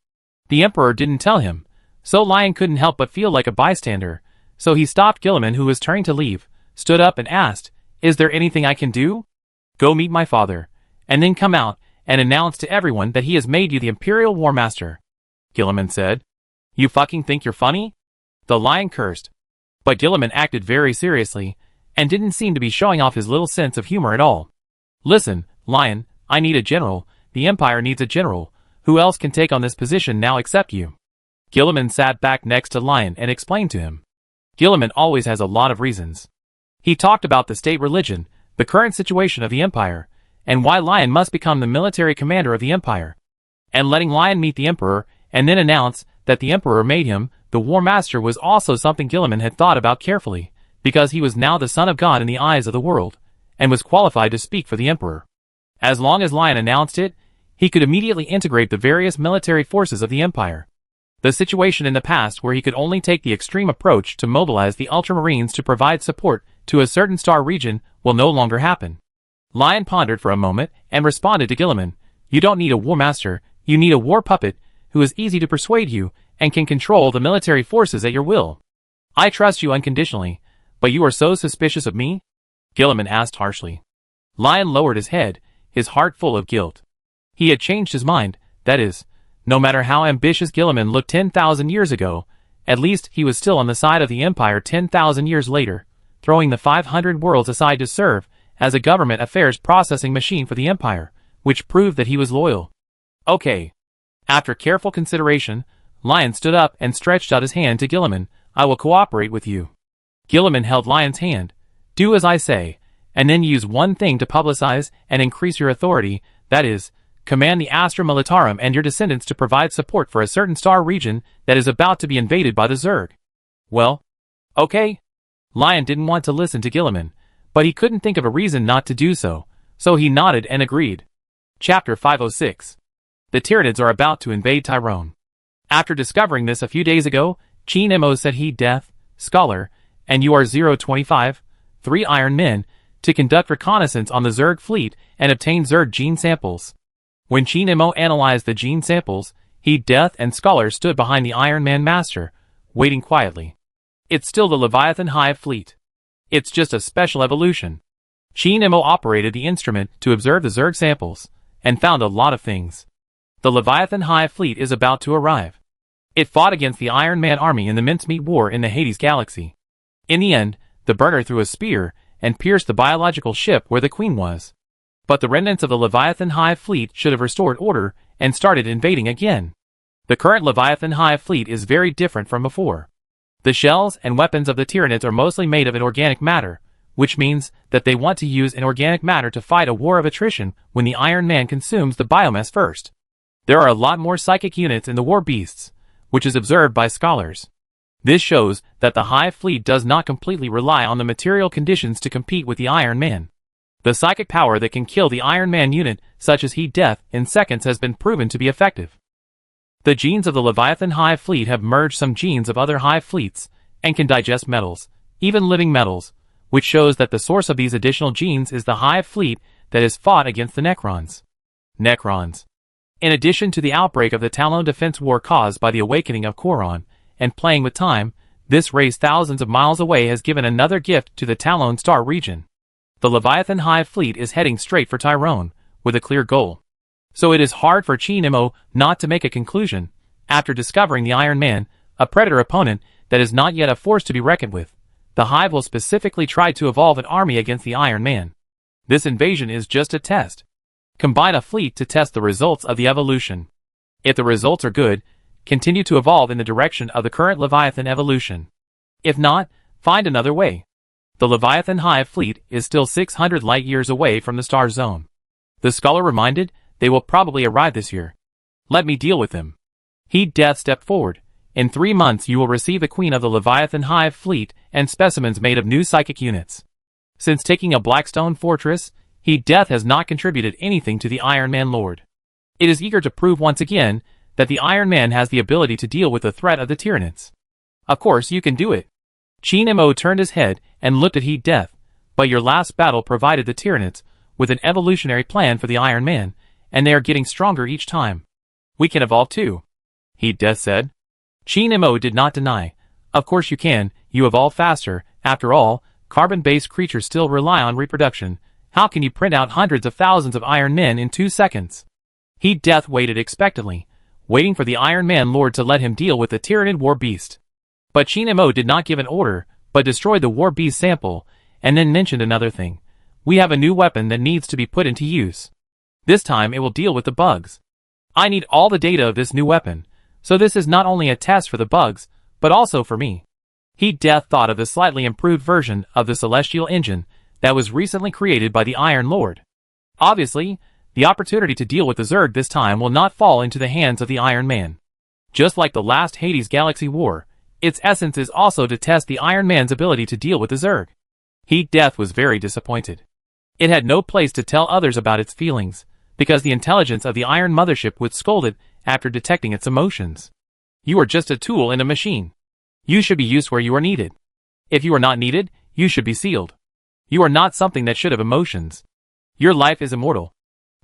The Emperor didn't tell him, so Lion couldn't help but feel like a bystander, so he stopped Guilliman, who was turning to leave, stood up and asked, is there anything I can do? Go meet my father, and then come out and announce to everyone that he has made you the Imperial War Master. Guilliman said. You fucking think you're funny? The Lion cursed. But Guilliman acted very seriously, and didn't seem to be showing off his little sense of humor at all. Listen, Lion, I need a general. The Empire needs a general. Who else can take on this position now except you? Guilliman sat back next to Lion and explained to him. Guilliman always has a lot of reasons. He talked about the state religion, the current situation of the Empire, and why Lion must become the military commander of the Empire. And letting Lion meet the Emperor, and then announce that the Emperor made him the War Master was also something Guilliman had thought about carefully, because he was now the son of God in the eyes of the world, and was qualified to speak for the Emperor. As long as Lion announced it, he could immediately integrate the various military forces of the Empire. The situation in the past where he could only take the extreme approach to mobilize the Ultramarines to provide support to a certain star region will no longer happen. Lion pondered for a moment and responded to Guilliman, you don't need a war master, you need a war puppet, who is easy to persuade you, and can control the military forces at your will. I trust you unconditionally, but you are so suspicious of me? Guilliman asked harshly. Lion lowered his head, his heart full of guilt. He had changed his mind, that is, no matter how ambitious Gilliman looked 10,000 years ago, at least he was still on the side of the Empire 10,000 years later, throwing the 500 worlds aside to serve as a government affairs processing machine for the Empire, which proved that he was loyal. Okay. After careful consideration, Lion stood up and stretched out his hand to Gilliman. I will cooperate with you. Gilliman held Lion's hand. Do as I say, and then use one thing to publicize and increase your authority, that is, command the Astra Militarum and your descendants to provide support for a certain star region that is about to be invaded by the Zerg. Well, okay. Lion didn't want to listen to Gilliman, but he couldn't think of a reason not to do so, so he nodded and agreed. Chapter 506. The Tyranids are about to invade Tyrone. After discovering this a few days ago, Chin Mo said he, Death, Scholar, and you are 025, 3 Iron Men, to conduct reconnaissance on the Zerg fleet and obtain Zerg gene samples. When Chin Mo analyzed the gene samples, he, Death, and Scholar stood behind the Iron Man Master, waiting quietly. It's still the Leviathan Hive fleet. It's just a special evolution. Chin Mo operated the instrument to observe the Zerg samples, and found a lot of things. The Leviathan Hive fleet is about to arrive. It fought against the Iron Man army in the Mincemeat War in the Hades galaxy. In the end, the burner threw a spear and pierced the biological ship where the Queen was. But the remnants of the Leviathan Hive fleet should have restored order and started invading again. The current Leviathan Hive fleet is very different from before. The shells and weapons of the Tyranids are mostly made of inorganic matter, which means that they want to use inorganic matter to fight a war of attrition when the Iron Man consumes the biomass first. There are a lot more psychic units in the war beasts, which is observed by scholars. This shows that the Hive fleet does not completely rely on the material conditions to compete with the Iron Man. The psychic power that can kill the Iron Man unit, such as Heat Death, in seconds has been proven to be effective. The genes of the Leviathan Hive fleet have merged some genes of other Hive fleets, and can digest metals, even living metals, which shows that the source of these additional genes is the Hive fleet that has fought against the Necrons. In addition to the outbreak of the Talon Defense War caused by the awakening of Choron, and playing with time, this race thousands of miles away has given another gift to the Talon Star region. The Leviathan Hive fleet is heading straight for Tyrone, with a clear goal. So it is hard for Chin Mo not to make a conclusion, after discovering the Iron Man, a predator opponent that is not yet a force to be reckoned with. The Hive will specifically try to evolve an army against the Iron Man. This invasion is just a test. Combine a fleet to test the results of the evolution. If the results are good, continue to evolve in the direction of the current Leviathan evolution. If not, find another way. The Leviathan Hive fleet is still 600 light-years away from the star zone. The scholar reminded, they will probably arrive this year. Let me deal with them. Heat Death stepped forward. In 3 months you will receive the Queen of the Leviathan Hive fleet and specimens made of new psychic units. Since taking a Blackstone fortress, Heat Death has not contributed anything to the Iron Man Lord. It is eager to prove once again that the Iron Man has the ability to deal with the threat of the Tyranids. Of course you can do it. Chin Mo turned his head and looked at Heat Death, but your last battle provided the Tyranids with an evolutionary plan for the Iron Man, and they are getting stronger each time. We can evolve too, Heat Death said. Chin Mo did not deny. Of course you can, you evolve faster. After all, carbon-based creatures still rely on reproduction. How can you print out hundreds of thousands of Iron Men in 2 seconds? Heat Death waited expectantly, waiting for the Iron Man Lord to let him deal with the Tyranid War Beast. But Chin Mo did not give an order, but destroyed the War Beast sample, and then mentioned another thing. We have a new weapon that needs to be put into use. This time it will deal with the bugs. I need all the data of this new weapon, so this is not only a test for the bugs, but also for me. Heat Death thought of the slightly improved version of the Celestial Engine that was recently created by the Iron Lord. Obviously, the opportunity to deal with the Zerg this time will not fall into the hands of the Iron Man. Just like the last Hades Galaxy War, its essence is also to test the Iron Man's ability to deal with the Zerg. Heat Death was very disappointed. It had no place to tell others about its feelings, because the intelligence of the Iron Mothership would scold it after detecting its emotions. You are just a tool in a machine. You should be used where you are needed. If you are not needed, you should be sealed. You are not something that should have emotions. Your life is immortal.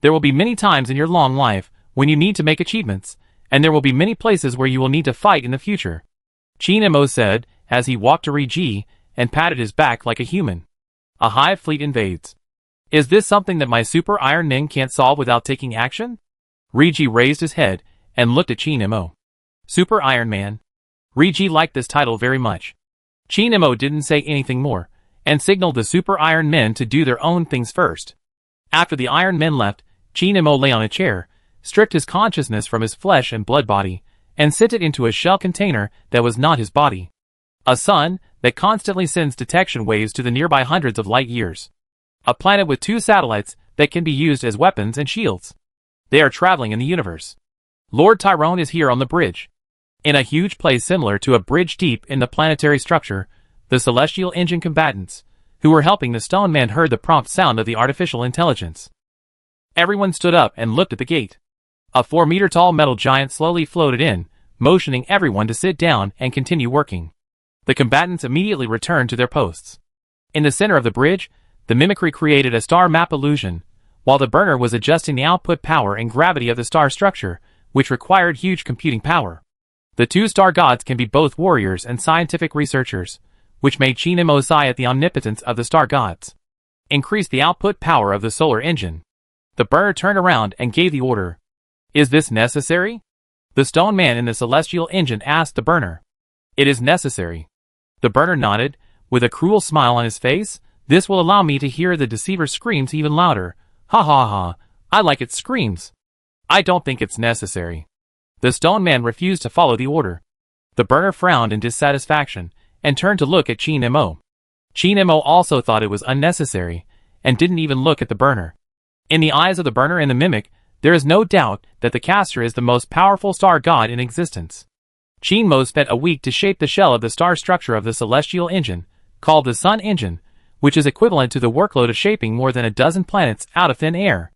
There will be many times in your long life when you need to make achievements, and there will be many places where you will need to fight in the future. Chin Mo said, as he walked to Regi and patted his back like a human. A Hive fleet invades. Is this something that my Super Iron Men can't solve without taking action? Rigi raised his head and looked at Chin Mo. Super Iron Man. Rigi liked this title very much. Chin Mo didn't say anything more, and signaled the Super Iron Men to do their own things first. After the Iron Men left, Chin Mo lay on a chair, stripped his consciousness from his flesh and blood body, and sent it into a shell container that was not his body. A sun that constantly sends detection waves to the nearby hundreds of light years. A planet with 2 satellites that can be used as weapons and shields. They are traveling in the universe. Lord Tyrone is here on the bridge. In a huge place similar to a bridge deep in the planetary structure, the celestial engine combatants, who were helping the Stone Man, heard the prompt sound of the artificial intelligence. Everyone stood up and looked at the gate. A 4-meter-tall metal giant slowly floated in, motioning everyone to sit down and continue working. The combatants immediately returned to their posts. In the center of the bridge, the mimicry created a star map illusion, while the burner was adjusting the output power and gravity of the star structure, which required huge computing power. The 2 star gods can be both warriors and scientific researchers, which made Chin Mo sigh at the omnipotence of the star gods. Increase the output power of the solar engine. The burner turned around and gave the order. Is this necessary? The Stone Man in the celestial engine asked the burner. It is necessary. The burner nodded, with a cruel smile on his face. This will allow me to hear the deceiver's screams even louder. Ha ha ha, I like its screams. I don't think it's necessary. The Stone Man refused to follow the order. The burner frowned in dissatisfaction, and turned to look at Chin Mo. Chin Mo also thought it was unnecessary, and didn't even look at the burner. In the eyes of the burner and the mimic, there is no doubt that the caster is the most powerful star god in existence. Chin Mo spent a week to shape the shell of the star structure of the celestial engine, called the Sun Engine, which is equivalent to the workload of shaping more than a dozen planets out of thin air.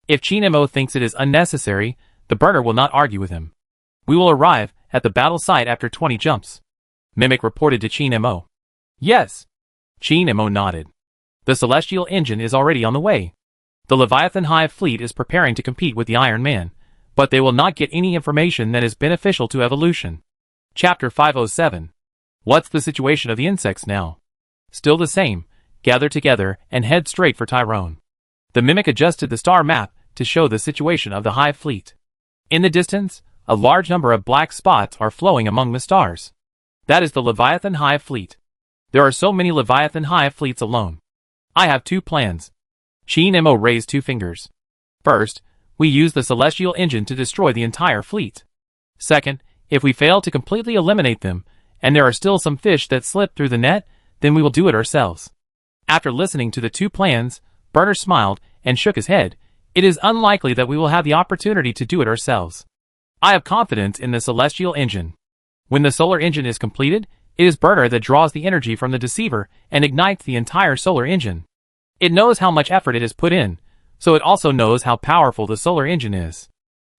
If Chin Mo thinks it is unnecessary, the burner will not argue with him. We will arrive at the battle site after 20 jumps. Mimic reported to Chin Mo. Yes. Chin Mo nodded. The celestial engine is already on the way. The Leviathan Hive fleet is preparing to compete with the Iron Man, but they will not get any information that is beneficial to evolution. Chapter 507. What's the situation of the insects now? Still the same. Gather together and head straight for Tyrone. The mimic adjusted the star map to show the situation of the Hive fleet. In the distance, a large number of black spots are flowing among the stars. That is the Leviathan Hive fleet. There are so many Leviathan Hive fleets alone. I have 2 plans. Chin Mo raised 2 fingers. First, we use the celestial engine to destroy the entire fleet. Second, if we fail to completely eliminate them, and there are still some fish that slip through the net, then we will do it ourselves. After listening to the 2 plans, Burner smiled and shook his head. It is unlikely that we will have the opportunity to do it ourselves. I have confidence in the celestial engine. When the solar engine is completed, it is Burner that draws the energy from the deceiver and ignites the entire solar engine. It knows how much effort it has put in, so it also knows how powerful the solar engine is.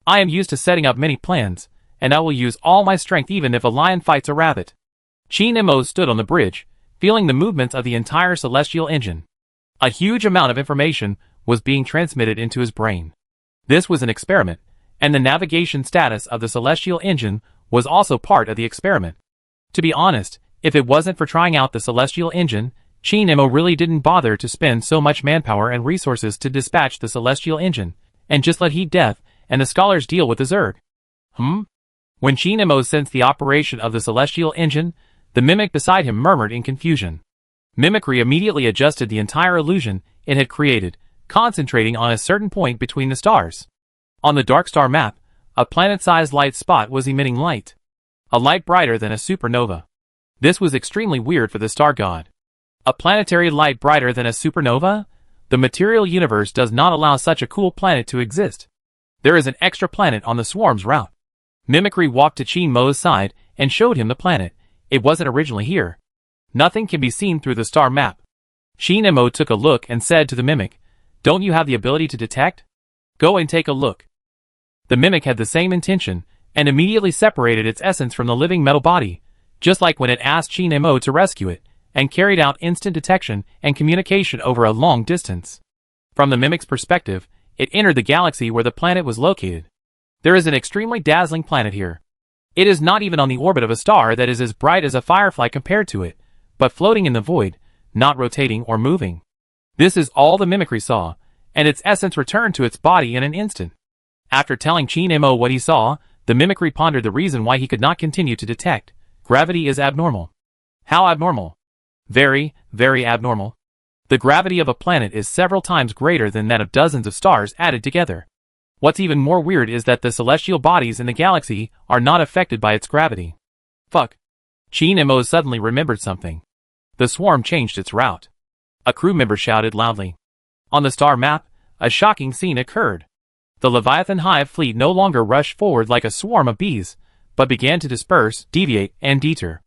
I am used to setting up many plans, and I will use all my strength even if a lion fights a rabbit. Chin Mo stood on the bridge, feeling the movements of the entire celestial engine. A huge amount of information was being transmitted into his brain. This was an experiment, and the navigation status of the celestial engine was also part of the experiment. To be honest, if it wasn't for trying out the celestial engine, Chin Mo really didn't bother to spend so much manpower and resources to dispatch the celestial engine, and just let Heat Death and the scholars deal with the Zerg. When Chin Mo sensed the operation of the celestial engine, the mimic beside him murmured in confusion. Mimicry immediately adjusted the entire illusion it had created, concentrating on a certain point between the stars. On the dark star map, a planet-sized light spot was emitting light. A light brighter than a supernova. This was extremely weird for the star god. A planetary light brighter than a supernova? The material universe does not allow such a cool planet to exist. There is an extra planet on the swarm's route. Mimicry walked to Chin Mo's side and showed him the planet. It wasn't originally here. Nothing can be seen through the star map. Chin Mo took a look and said to the mimic, "Don't you have the ability to detect? Go and take a look." The mimic had the same intention, and immediately separated its essence from the living metal body, just like when it asked Chin Mo to rescue it, and carried out instant detection and communication over a long distance. From the mimic's perspective, it entered the galaxy where the planet was located. There is an extremely dazzling planet here. It is not even on the orbit of a star that is as bright as a firefly compared to it, but floating in the void, not rotating or moving. This is all the mimicry saw, and its essence returned to its body in an instant. After telling Chin Mo what he saw, the mimicry pondered the reason why he could not continue to detect. Gravity is abnormal. How abnormal? Very, very abnormal. The gravity of a planet is several times greater than that of dozens of stars added together. What's even more weird is that the celestial bodies in the galaxy are not affected by its gravity. Fuck. Chin Mo suddenly remembered something. The swarm changed its route. A crew member shouted loudly. On the star map, a shocking scene occurred. The Leviathan Hive fleet no longer rushed forward like a swarm of bees, but began to disperse, deviate, and deter.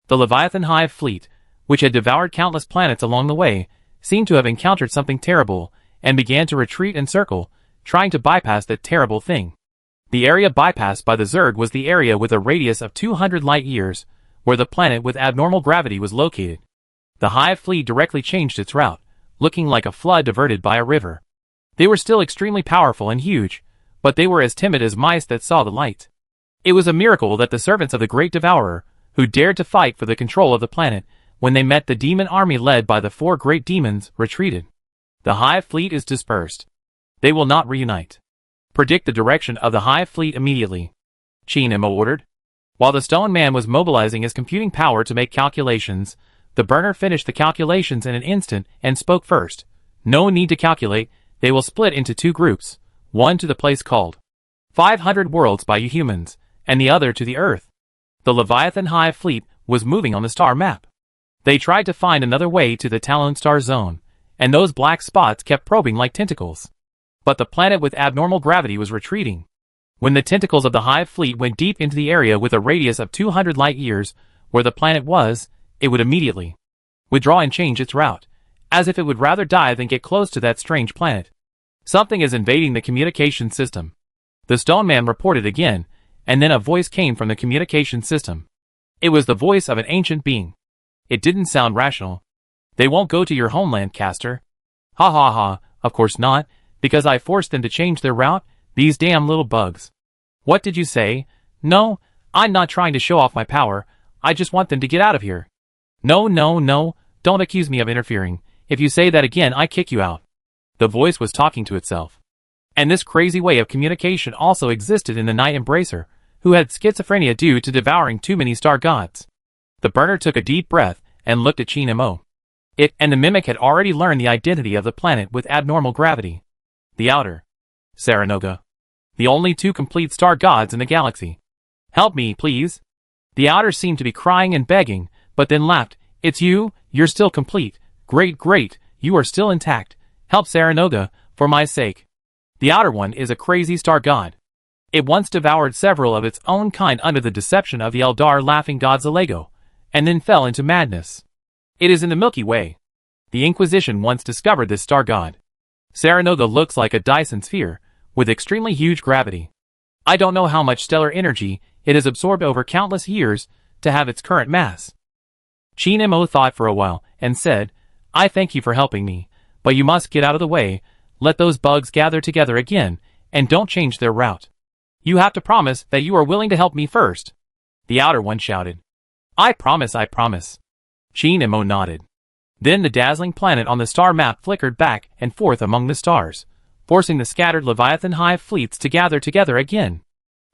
The Leviathan Hive fleet, which had devoured countless planets along the way, seemed to have encountered something terrible, and began to retreat and circle, trying to bypass that terrible thing. The area bypassed by the Zerg was the area with a radius of 200 light-years, where the planet with abnormal gravity was located. The Hive fleet directly changed its route, looking like a flood diverted by a river. They were still extremely powerful and huge, but they were as timid as mice that saw the light. It was a miracle that the servants of the Great Devourer, who dared to fight for the control of the planet, when they met the demon army led by the 4 great demons, retreated. The Hive fleet is dispersed. They will not reunite. Predict the direction of the Hive fleet immediately. Chin Mo ordered. While the Stone Man was mobilizing his computing power to make calculations, the burner finished the calculations in an instant and spoke first. No need to calculate, they will split into 2 groups, one to the place called 500 Worlds by you humans, and the other to the Earth. The Leviathan Hive fleet was moving on the star map. They tried to find another way to the Talon Star Zone, and those black spots kept probing like tentacles. But the planet with abnormal gravity was retreating. When the tentacles of the Hive fleet went deep into the area with a radius of 200 light-years, where the planet was, it would immediately withdraw and change its route, as if it would rather die than get close to that strange planet. Something is invading the communication system. The Stone Man reported again, and then a voice came from the communication system. It was the voice of an ancient being. It didn't sound rational. They won't go to your homeland, Caster. Ha ha ha, of course not, because I forced them to change their route, these damn little bugs. What did you say? No, I'm not trying to show off my power, I just want them to get out of here. No, no, no, don't accuse me of interfering. If you say that again, I kick you out. The voice was talking to itself. And this crazy way of communication also existed in the Night Embracer, who had schizophrenia due to devouring too many star gods. The burner took a deep breath and looked at Chin Mo. It and the mimic had already learned the identity of the planet with abnormal gravity. The Outer. Saranoga. The only 2 complete star gods in the galaxy. Help me, please. The Outer seemed to be crying and begging, but then laughed. It's you, you're still complete. Great, great, you are still intact. Help Saranoga, for my sake. The Outer One is a crazy star god. It once devoured several of its own kind under the deception of the Eldar laughing god Zalago, and then fell into madness. It is in the Milky Way. The Inquisition once discovered this star god. Saranoga looks like a Dyson sphere, with extremely huge gravity. I don't know how much stellar energy it has absorbed over countless years to have its current mass. Chin Mo thought for a while, and said, I thank you for helping me, but you must get out of the way, let those bugs gather together again, and don't change their route. You have to promise that you are willing to help me first. The Outer One shouted. I promise, I promise. Chin Mo nodded. Then the dazzling planet on the star map flickered back and forth among the stars, forcing the scattered Leviathan Hive fleets to gather together again.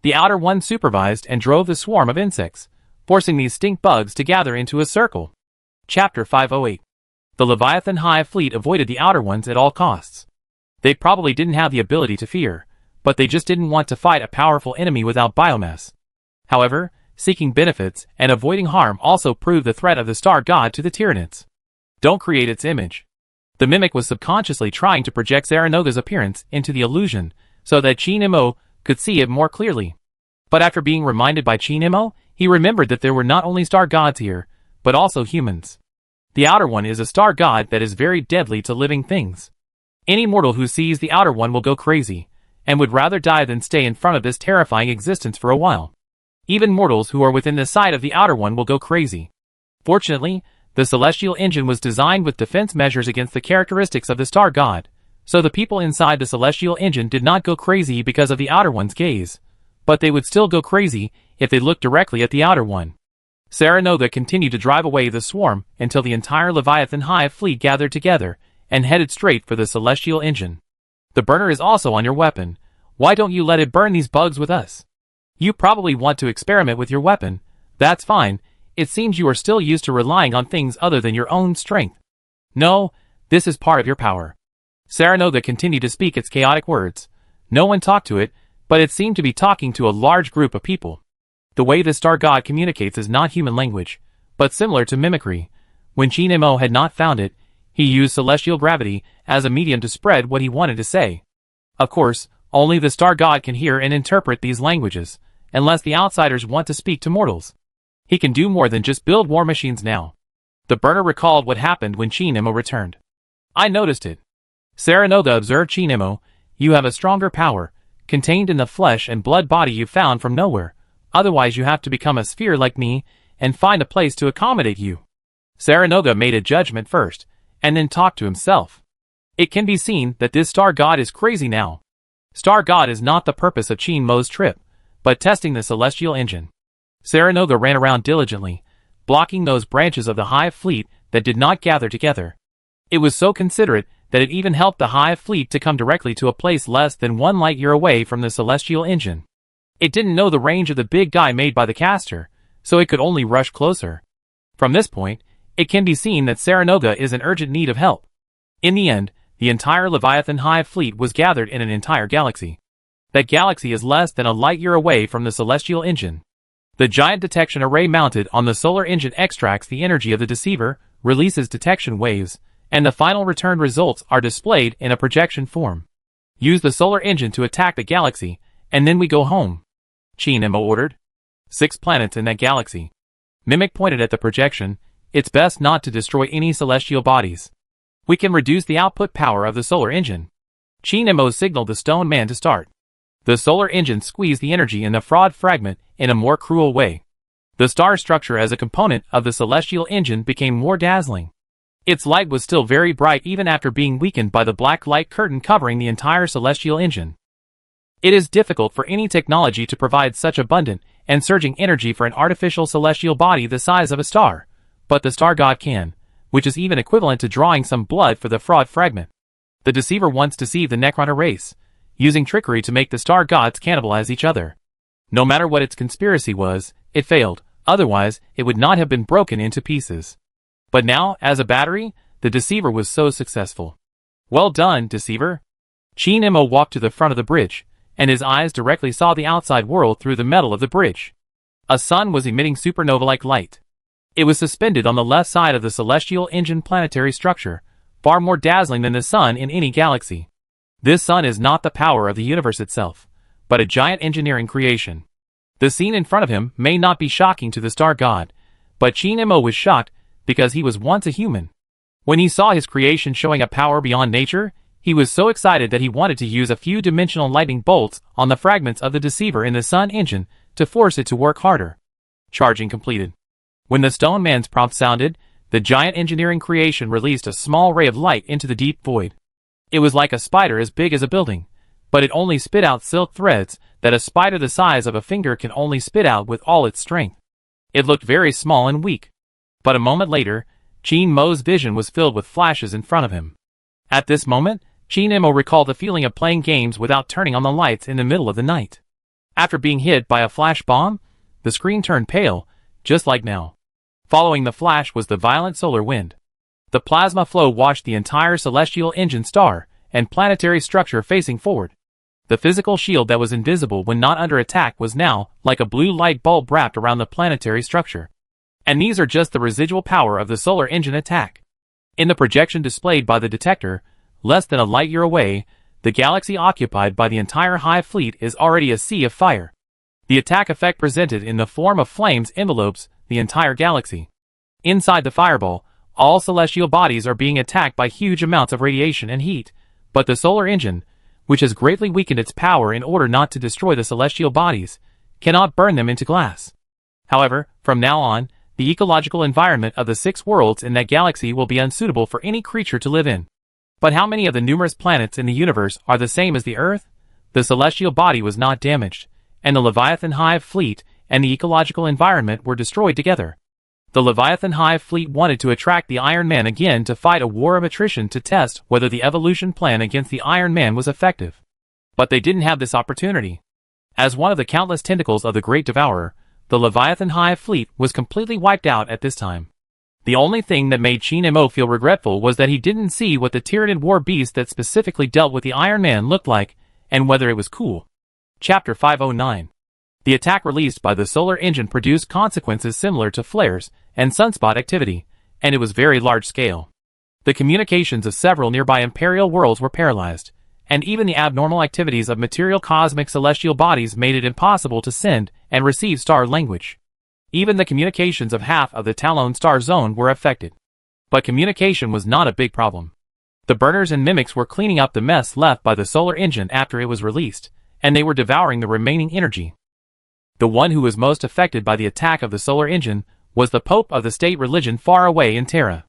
The Outer One supervised and drove the swarm of insects, forcing these stink bugs to gather into a circle. Chapter 508. The Leviathan Hive fleet avoided the Outer Ones at all costs. They probably didn't have the ability to fear, but they just didn't want to fight a powerful enemy without biomass. However, seeking benefits and avoiding harm also proved the threat of the star god to the Tyranids. Don't create its image. The mimic was subconsciously trying to project Saranoga's appearance into the illusion, so that Chin Mo could see it more clearly. But after being reminded by Chin Mo, he remembered that there were not only star gods here, but also humans. The Outer One is a star god that is very deadly to living things. Any mortal who sees the Outer One will go crazy, and would rather die than stay in front of this terrifying existence for a while. Even mortals who are within the sight of the Outer One will go crazy. Fortunately, the celestial engine was designed with defense measures against the characteristics of the star god, so the people inside the celestial engine did not go crazy because of the Outer One's gaze, but they would still go crazy if they looked directly at the Outer One. Saranoga continued to drive away the swarm until the entire Leviathan Hive fleet gathered together, and headed straight for the celestial engine. The burner is also on your weapon. Why don't you let it burn these bugs with us? You probably want to experiment with your weapon. That's fine. It seems you are still used to relying on things other than your own strength. No, this is part of your power. Saranoga continued to speak its chaotic words. No one talked to it, but it seemed to be talking to a large group of people. The way the star god communicates is not human language, but similar to mimicry. When Chin Mo had not found it, he used celestial gravity as a medium to spread what he wanted to say. Of course, only the star god can hear and interpret these languages, unless the outsiders want to speak to mortals. He can do more than just build war machines now. The burner recalled what happened when Chin Mo returned. I noticed it. Saranoga observed Chin Mo. You have a stronger power, contained in the flesh and blood body you found from nowhere. Otherwise you have to become a sphere like me, and find a place to accommodate you. Saranoga made a judgment first, and then talked to himself. It can be seen that this star god is crazy now. Star god is not the purpose of Chin Mo's trip, but testing the celestial engine. Saranoga ran around diligently, blocking those branches of the Hive fleet that did not gather together. It was so considerate that it even helped the Hive fleet to come directly to a place less than 1 light year away from the celestial engine. It didn't know the range of the big guy made by the caster, so it could only rush closer. From this point, it can be seen that Saranoga is in urgent need of help. In the end, the entire Leviathan Hive fleet was gathered in an entire galaxy. That galaxy is less than a light year away from the celestial engine. The giant detection array mounted on the solar engine extracts the energy of the deceiver, releases detection waves, and the final returned results are displayed in a projection form. Use the solar engine to attack the galaxy, and then we go home. Chin Mo ordered. 6 planets in that galaxy. Mimic pointed at the projection. It's best not to destroy any celestial bodies. We can reduce the output power of the solar engine. Chin Mo signaled the stone man to start. The solar engine squeezed the energy in the fraud fragment in a more cruel way. The star structure as a component of the celestial engine became more dazzling. Its light was still very bright even after being weakened by the black light curtain covering the entire celestial engine. It is difficult for any technology to provide such abundant and surging energy for an artificial celestial body the size of a star, but the star god can, which is even equivalent to drawing some blood for the fraud fragment. The deceiver once deceived the Necroner race, using trickery to make the star gods cannibalize each other. No matter what its conspiracy was, it failed, otherwise it would not have been broken into pieces. But now, as a battery, the deceiver was so successful. Well done, deceiver. Chin Mo walked to the front of the bridge, and his eyes directly saw the outside world through the metal of the bridge. A sun was emitting supernova-like light. It was suspended on the left side of the celestial engine planetary structure, far more dazzling than the sun in any galaxy. This sun is not the power of the universe itself, but a giant engineering creation. The scene in front of him may not be shocking to the star god, but Chin Mo was shocked because he was once a human. When he saw his creation showing a power beyond nature, he was so excited that he wanted to use a few dimensional lightning bolts on the fragments of the deceiver in the sun engine to force it to work harder. Charging completed. When the stone man's prompt sounded, the giant engineering creation released a small ray of light into the deep void. It was like a spider as big as a building, but it only spit out silk threads that a spider the size of a finger can only spit out with all its strength. It looked very small and weak. But a moment later, Chin Mo's vision was filled with flashes in front of him. At this moment, Chin Mo recalled the feeling of playing games without turning on the lights in the middle of the night. After being hit by a flash bomb, the screen turned pale, just like now. Following the flash was the violent solar wind. The plasma flow washed the entire celestial engine star and planetary structure facing forward. The physical shield that was invisible when not under attack was now like a blue light bulb wrapped around the planetary structure. And these are just the residual power of the solar engine attack. In the projection displayed by the detector, less than a light year away, the galaxy occupied by the entire Hive fleet is already a sea of fire. The attack effect presented in the form of flames envelopes the entire galaxy. Inside the fireball, all celestial bodies are being attacked by huge amounts of radiation and heat, but the solar engine, which has greatly weakened its power in order not to destroy the celestial bodies, cannot burn them into glass. However, from now on, the ecological environment of the 6 worlds in that galaxy will be unsuitable for any creature to live in. But how many of the numerous planets in the universe are the same as the Earth? The celestial body was not damaged, and the Leviathan Hive fleet and the ecological environment were destroyed together. The Leviathan Hive fleet wanted to attract the Iron Man again to fight a war of attrition to test whether the evolution plan against the Iron Man was effective. But they didn't have this opportunity. As one of the countless tentacles of the Great Devourer, the Leviathan Hive fleet was completely wiped out at this time. The only thing that made Shin Mo feel regretful was that he didn't see what the Tyranid war beast that specifically dealt with the Iron Man looked like, and whether it was cool. Chapter 509. The attack released by the solar engine produced consequences similar to flares and sunspot activity, and it was very large scale. The communications of several nearby Imperial worlds were paralyzed, and even the abnormal activities of material cosmic celestial bodies made it impossible to send and receive star language. Even the communications of half of the Talon star zone were affected. But communication was not a big problem. The burners and mimics were cleaning up the mess left by the solar engine after it was released, and they were devouring the remaining energy. The one who was most affected by the attack of the solar engine was the Pope of the state religion far away in Terra.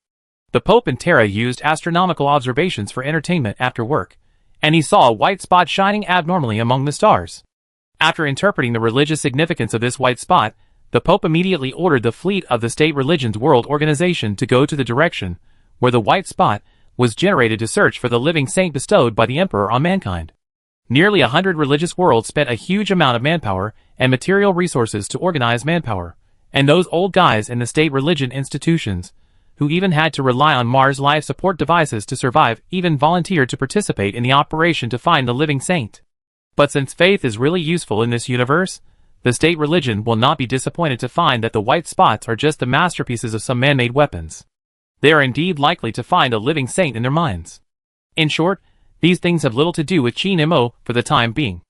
The Pope in Terra used astronomical observations for entertainment after work, and he saw a white spot shining abnormally among the stars. After interpreting the religious significance of this white spot, the Pope immediately ordered the fleet of the State Religion's World Organization to go to the direction where the white spot was generated to search for the living saint bestowed by the Emperor on mankind. Nearly 100 religious worlds spent a huge amount of manpower and material resources to organize manpower, and those old guys in the state religion institutions, who even had to rely on Mars life support devices to survive, even volunteered to participate in the operation to find the living saint. But since faith is really useful in this universe, the state religion will not be disappointed to find that the white spots are just the masterpieces of some man-made weapons. They are indeed likely to find a living saint in their minds. In short, these things have little to do with Shin Mo for the time being.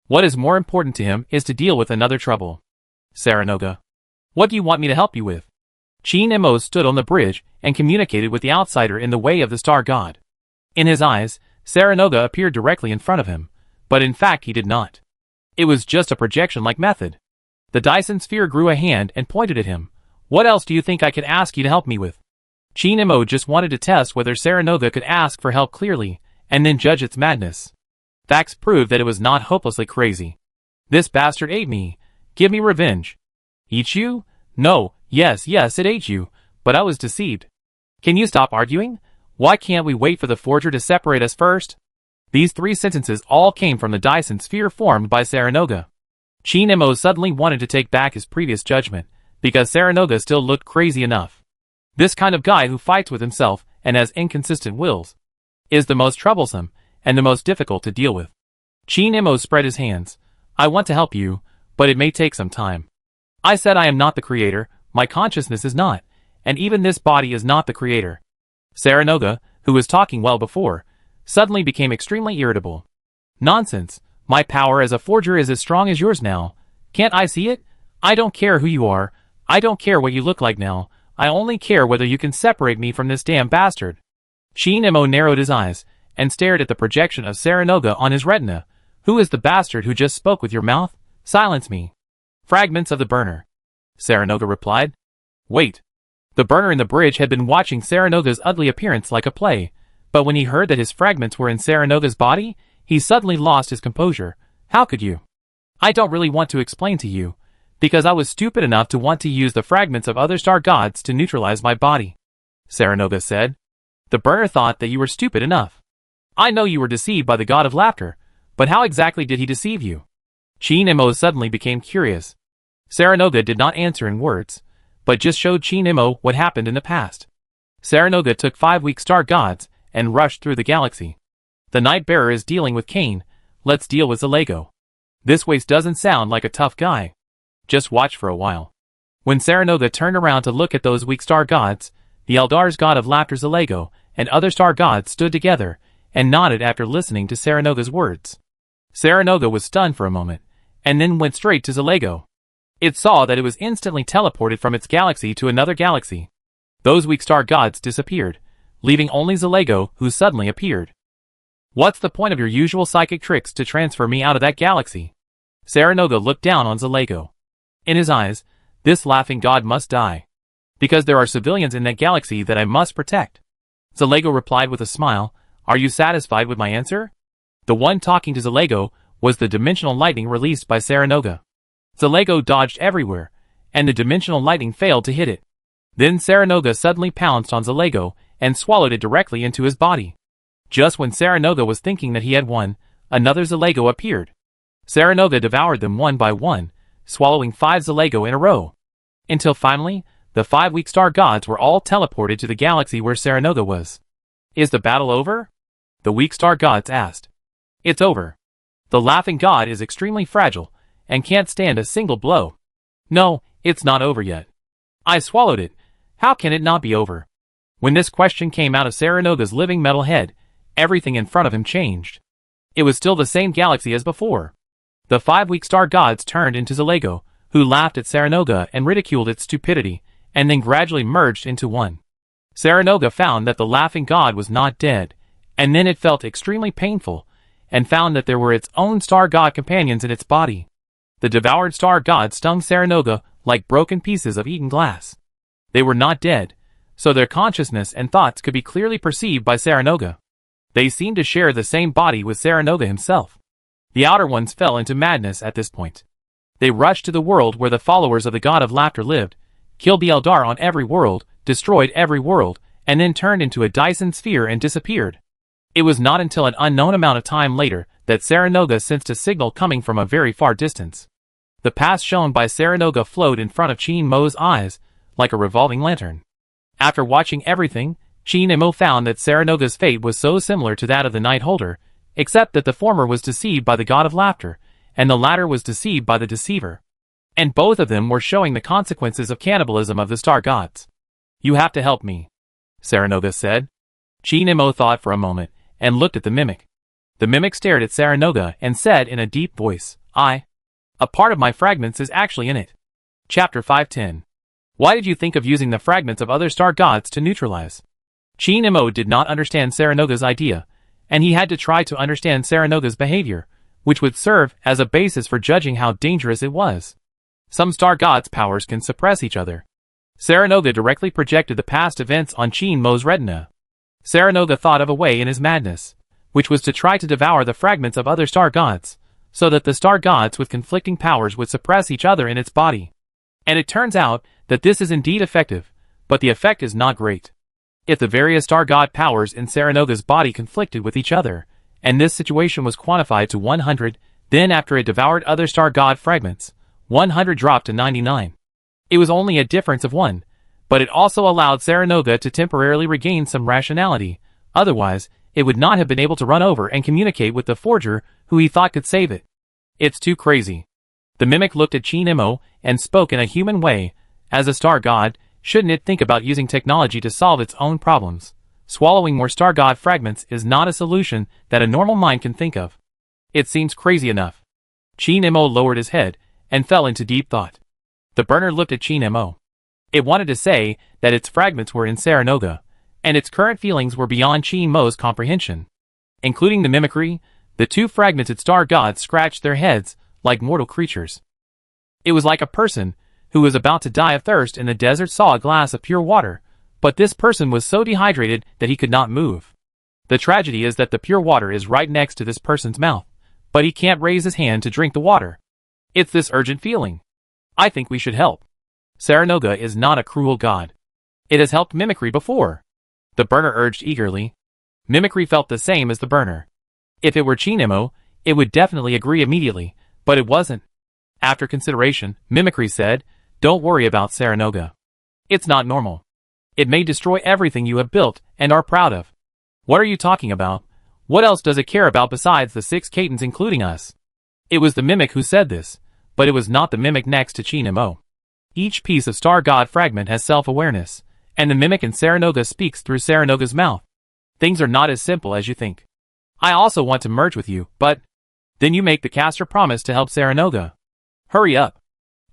What is more important to him is to deal with another trouble. Saranoga. What do you want me to help you with? Shin Mo stood on the bridge and communicated with the outsider in the way of the star god. In his eyes, Saranoga appeared directly in front of him, but in fact he did not. It was just a projection-like method. The Dyson sphere grew a hand and pointed at him. What else do you think I could ask you to help me with? Shin Mo just wanted to test whether Saranoga could ask for help clearly, and then judge its madness. Facts proved that it was not hopelessly crazy. This bastard ate me. Give me revenge. Eat you? No, yes, it ate you, but I was deceived. Can you stop arguing? Why can't we wait for the forger to separate us first? These three sentences all came from the Dyson sphere formed by Saranoga. Shin Mo suddenly wanted to take back his previous judgment, because Saranoga still looked crazy enough. This kind of guy who fights with himself and has inconsistent wills is the most troublesome and the most difficult to deal with. Shin Mo spread his hands. I want to help you, but it may take some time. I said I am not the creator, my consciousness is not, and even this body is not the creator. Saranoga, who was talking well before, suddenly became extremely irritable. Nonsense, my power as a forger is as strong as yours now. Can't I see it? I don't care who you are, I don't care what you look like now, I only care whether you can separate me from this damn bastard. Shin Mo narrowed his eyes, and stared at the projection of Saranoga on his retina. Who is the bastard who just spoke with your mouth? Silence me. Fragments of the burner. Saranoga replied. Wait. The burner in the bridge had been watching Saranoga's ugly appearance like a play, but when he heard that his fragments were in Saranoga's body, he suddenly lost his composure. How could you? I don't really want to explain to you, because I was stupid enough to want to use the fragments of other star gods to neutralize my body. Saranoga said. The burner thought that you were stupid enough. I know you were deceived by the god of laughter, but how exactly did he deceive you? Shin Mo suddenly became curious. Saranoga did not answer in words, but just showed Shin Mo what happened in the past. Saranoga took 5 weak star gods and rushed through the galaxy. The Night Bearer is dealing with Cain, let's deal with Zalago. This waste doesn't sound like a tough guy. Just watch for a while. When Saranoga turned around to look at those weak star gods, the Eldar's god of laughter Zalago and other star gods stood together and nodded after listening to Saranoga's words. Saranoga was stunned for a moment, and then went straight to Zalago. It saw that it was instantly teleported from its galaxy to another galaxy. Those weak star gods disappeared, leaving only Zalago, who suddenly appeared. What's the point of your usual psychic tricks to transfer me out of that galaxy? Saranoga looked down on Zalago. In his eyes, this laughing god must die. Because there are civilians in that galaxy that I must protect. Zalago replied with a smile. Are you satisfied with my answer? The one talking to Zalago was the dimensional lightning released by Saranoga. Zalago dodged everywhere, and the dimensional lightning failed to hit it. Then Saranoga suddenly pounced on Zalago and swallowed it directly into his body. Just when Saranoga was thinking that he had won, another Zalago appeared. Saranoga devoured them one by one, swallowing 5 Zalago in a row. Until finally, the 5 weak star gods were all teleported to the galaxy where Saranoga was. Is the battle over? The weak star gods asked. It's over. The laughing god is extremely fragile and can't stand a single blow. No, it's not over yet. I swallowed it. How can it not be over? When this question came out of Saranoga''s living metal head, everything in front of him changed. It was still the same galaxy as before. The 5 weak star gods turned into Zalago, who laughed at Saranoga and ridiculed its stupidity, and then gradually merged into one. Saranoga found that the laughing god was not dead, and then it felt extremely painful, and found that there were its own star god companions in its body. The devoured star gods stung Saranoga like broken pieces of eaten glass. They were not dead, so their consciousness and thoughts could be clearly perceived by Saranoga. They seemed to share the same body with Saranoga himself. The Outer Ones fell into madness at this point. They rushed to the world where the followers of the god of laughter lived, killed the Eldar on every world, destroyed every world, and then turned into a Dyson sphere and disappeared. It was not until an unknown amount of time later that Saranoga sensed a signal coming from a very far distance. The path shown by Saranoga flowed in front of Chin Mo's eyes, like a revolving lantern. After watching everything, Chin Mo found that Saranoga''s fate was so similar to that of the Night Holder, except that the former was deceived by the god of laughter, and the latter was deceived by the deceiver. And both of them were showing the consequences of cannibalism of the star gods. You have to help me, Saranoga said. Chin Mo thought for a moment, and looked at the mimic. The mimic stared at Saranoga and said in a deep voice, A part of my fragments is actually in it. Chapter 510. Why did you think of using the fragments of other star gods to neutralize? Chin Mo did not understand Saranoga''s idea, and he had to try to understand Saranoga''s behavior, which would serve as a basis for judging how dangerous it was. Some star gods' powers can suppress each other. Saranoga directly projected the past events on Chin Mo's retina. Saranoga thought of a way in his madness, which was to try to devour the fragments of other star gods, so that the star gods with conflicting powers would suppress each other in its body. And it turns out that this is indeed effective, but the effect is not great. If the various star god powers in Saranoga''s body conflicted with each other, and this situation was quantified to 100, then after it devoured other star god fragments, 100 dropped to 99. It was only a difference of 1, but it also allowed Saranoga to temporarily regain some rationality, otherwise, it would not have been able to run over and communicate with the forger who he thought could save it. It's too crazy. The mimic looked at Chin Mo and spoke in a human way. As a star god, shouldn't it think about using technology to solve its own problems? Swallowing more star god fragments is not a solution that a normal mind can think of. It seems crazy enough. Chin Mo lowered his head and fell into deep thought. The burner looked at Chin Mo. It wanted to say that its fragments were in Saranoga, and its current feelings were beyond Chin Mo's comprehension. Including the mimicry, the two fragmented star gods scratched their heads like mortal creatures. It was like a person who was about to die of thirst in the desert saw a glass of pure water, but this person was so dehydrated that he could not move. The tragedy is that the pure water is right next to this person's mouth, but he can't raise his hand to drink the water. It's this urgent feeling. I think we should help. Saranoga is not a cruel god. It has helped mimicry before. The burner urged eagerly. Mimicry felt the same as the burner. If it were Chin Mo, it would definitely agree immediately, but it wasn't. After consideration, Mimicry said, Don't worry about Saranoga. It's not normal. It may destroy everything you have built and are proud of. What are you talking about? What else does it care about besides the 6 Catons including us? It was the mimic who said this, but it was not the mimic next to Chin Mo. Each piece of star god fragment has self-awareness, and the mimic in Saranoga speaks through Saranoga''s mouth. Things are not as simple as you think. I also want to merge with you, but... Then you make the caster promise to help Saranoga. Hurry up.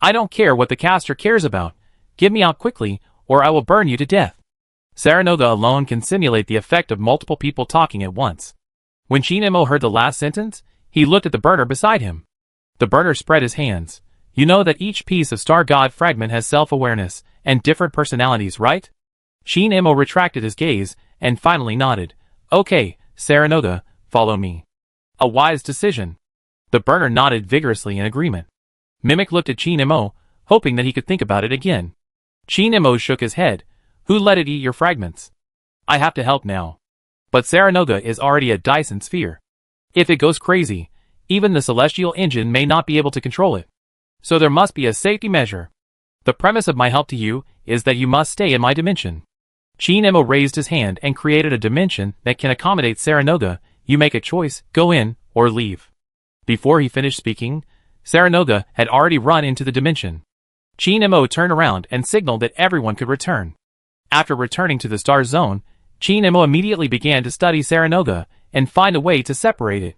I don't care what the caster cares about. Get me out quickly, or I will burn you to death. Saranoga alone can simulate the effect of multiple people talking at once. When Chin Mo heard the last sentence, he looked at the burner beside him. The burner spread his hands. You know that each piece of star god fragment has self-awareness and different personalities, right? Chin Mo retracted his gaze and finally nodded. Okay, Saranoga, follow me. A wise decision. The burner nodded vigorously in agreement. Mimic looked at Chin Mo, hoping that he could think about it again. Chi Nemo shook his head. Who let it eat your fragments? I have to help now. But Saranoga is already a Dyson sphere. If it goes crazy, even the celestial engine may not be able to control it. So there must be a safety measure. The premise of my help to you is that you must stay in my dimension. Chi Nemo raised his hand and created a dimension that can accommodate Saranoga. You make a choice, go in, or leave. Before he finished speaking, Saranoga had already run into the dimension. Chi Nemo turned around and signaled that everyone could return. After returning to the star zone, Chi Nemo immediately began to study Saranoga and find a way to separate it.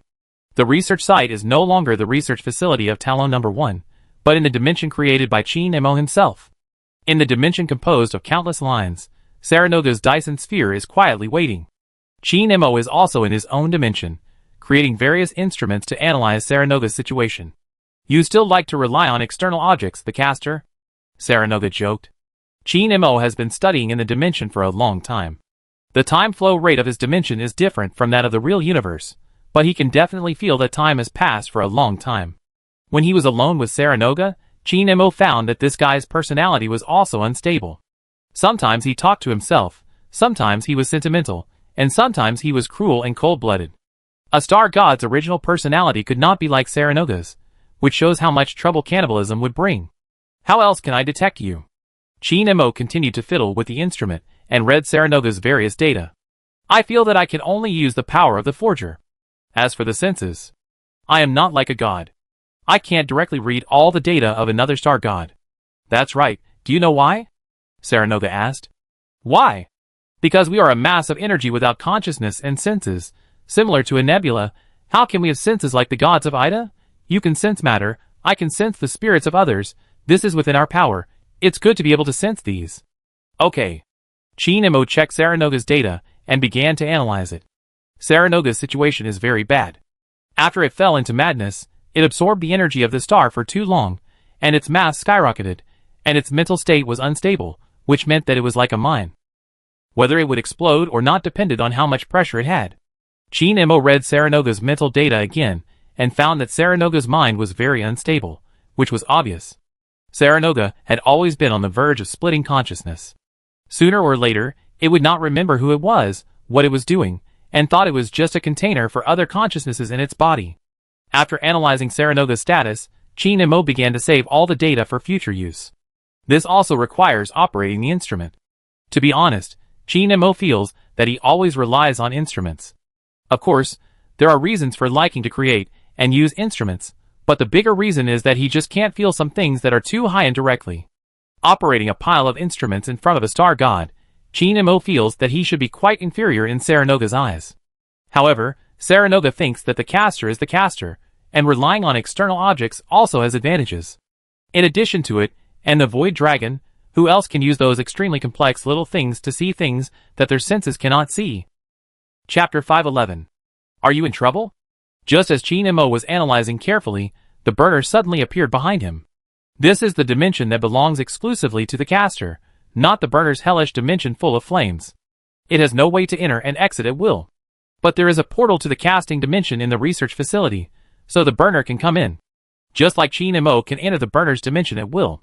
The research site is no longer the research facility of Talon No. 1, but in the dimension created by Chi Nemo himself. In the dimension composed of countless lines, Saranoga's Dyson sphere is quietly waiting. Chi Nemo is also in his own dimension, creating various instruments to analyze Saranoga's situation. You still like to rely on external objects, the caster? Saranoga joked. Chi Nemo has been studying in the dimension for a long time. The time flow rate of his dimension is different from that of the real universe, but he can definitely feel that time has passed for a long time. When he was alone with Saranoga, Chi Nemo found that this guy's personality was also unstable. Sometimes he talked to himself, sometimes he was sentimental, and sometimes he was cruel and cold-blooded. A star god's original personality could not be like Saranaga's, which shows how much trouble cannibalism would bring. How else can I detect you? Chi Nemo continued to fiddle with the instrument and read Saranaga's various data. I feel that I can only use the power of the forger. As for the senses, I am not like a god. I can't directly read all the data of another star god. That's right, do you know why? Saranoga asked. Why? Because we are a mass of energy without consciousness and senses, similar to a nebula. How can we have senses like the gods of Ida? You can sense matter, I can sense the spirits of others. This is within our power. It's good to be able to sense these. Okay. Chi Nemo checked Saranaga's data and began to analyze it. Saranaga's situation is very bad. After it fell into madness, it absorbed the energy of the star for too long, and its mass skyrocketed, and its mental state was unstable, which meant that it was like a mine. Whether it would explode or not depended on how much pressure it had. Chi Nemo read Saranaga's mental data again, and found that Saranaga's mind was very unstable, which was obvious. Saranoga had always been on the verge of splitting consciousness. Sooner or later, it would not remember who it was, what it was doing, and thought it was just a container for other consciousnesses in its body. After analyzing Saranaga's status, Chi Nemo began to save all the data for future use. This also requires operating the instrument. To be honest, Chi Nemo feels that he always relies on instruments. Of course, there are reasons for liking to create and use instruments, but the bigger reason is that he just can't feel some things that are too high indirectly. Operating a pile of instruments in front of a star god, Chi Nemo feels that he should be quite inferior in Saranaga's eyes. However, Saranoga thinks that the caster is the caster, and relying on external objects also has advantages. In addition to it, and the Void Dragon, who else can use those extremely complex little things to see things that their senses cannot see? Chapter 511. Are you in trouble? Just as Chi Nemo was analyzing carefully, the burner suddenly appeared behind him. This is the dimension that belongs exclusively to the caster, not the burner's hellish dimension full of flames. It has no way to enter and exit at will. But there is a portal to the casting dimension in the research facility, so the burner can come in. Just like Chi Nemo can enter the burner's dimension at will.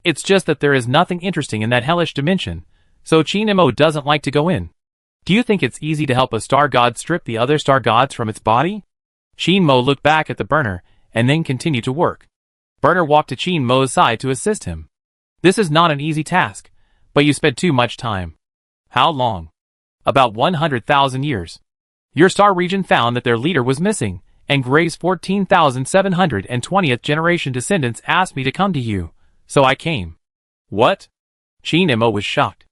It's just that there is nothing interesting in that hellish dimension, so Chi Nemo doesn't like to go in. Do you think it's easy to help a star god strip the other star gods from its body? Chi Nemo looked back at the burner, and then continued to work. Burner walked to Chi Nemo's side to assist him. This is not an easy task, but you spent too much time. How long? About 100,000 years. Your star region found that their leader was missing, and Gray's 14,720th generation descendants asked me to come to you, so I came. What? Chi Nemo was shocked.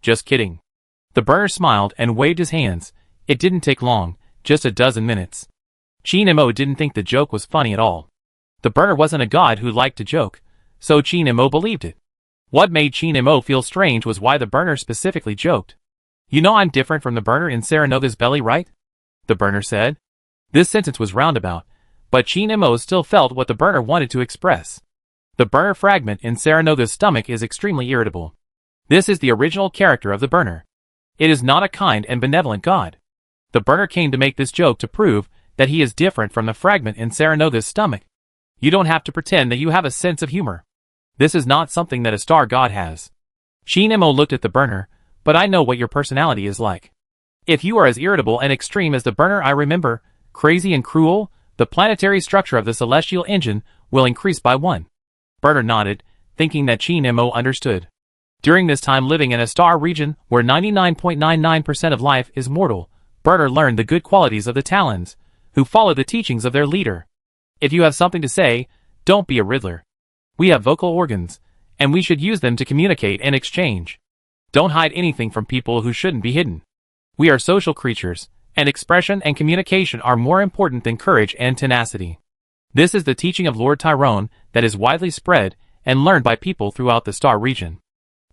Just kidding. The burner smiled and waved his hands. It didn't take long, just a dozen minutes. Chi Nemo didn't think the joke was funny at all. The burner wasn't a god who liked to joke, so Chi Nemo believed it. What made Chi Nemo feel strange was why the burner specifically joked. You know I'm different from the burner in Saranaga's belly, right? The burner said. This sentence was roundabout, but Chi Nemo still felt what the burner wanted to express. The burner fragment in Saranaga's stomach is extremely irritable. This is the original character of the burner. It is not a kind and benevolent god. The burner came to make this joke to prove that he is different from the fragment in Saranaga's stomach. You don't have to pretend that you have a sense of humor. This is not something that a star god has. Shin Mo looked at the burner, but I know what your personality is like. If you are as irritable and extreme as the burner I remember, crazy and cruel, the planetary structure of the celestial engine will increase by 1. Burner nodded, thinking that Shin Mo understood. During this time living in a star region where 99.99% of life is mortal, Burner learned the good qualities of the Talons, who follow the teachings of their leader. If you have something to say, don't be a riddler. We have vocal organs, and we should use them to communicate and exchange. Don't hide anything from people who shouldn't be hidden. We are social creatures, and expression and communication are more important than courage and tenacity. This is the teaching of Lord Tyrone that is widely spread and learned by people throughout the star region.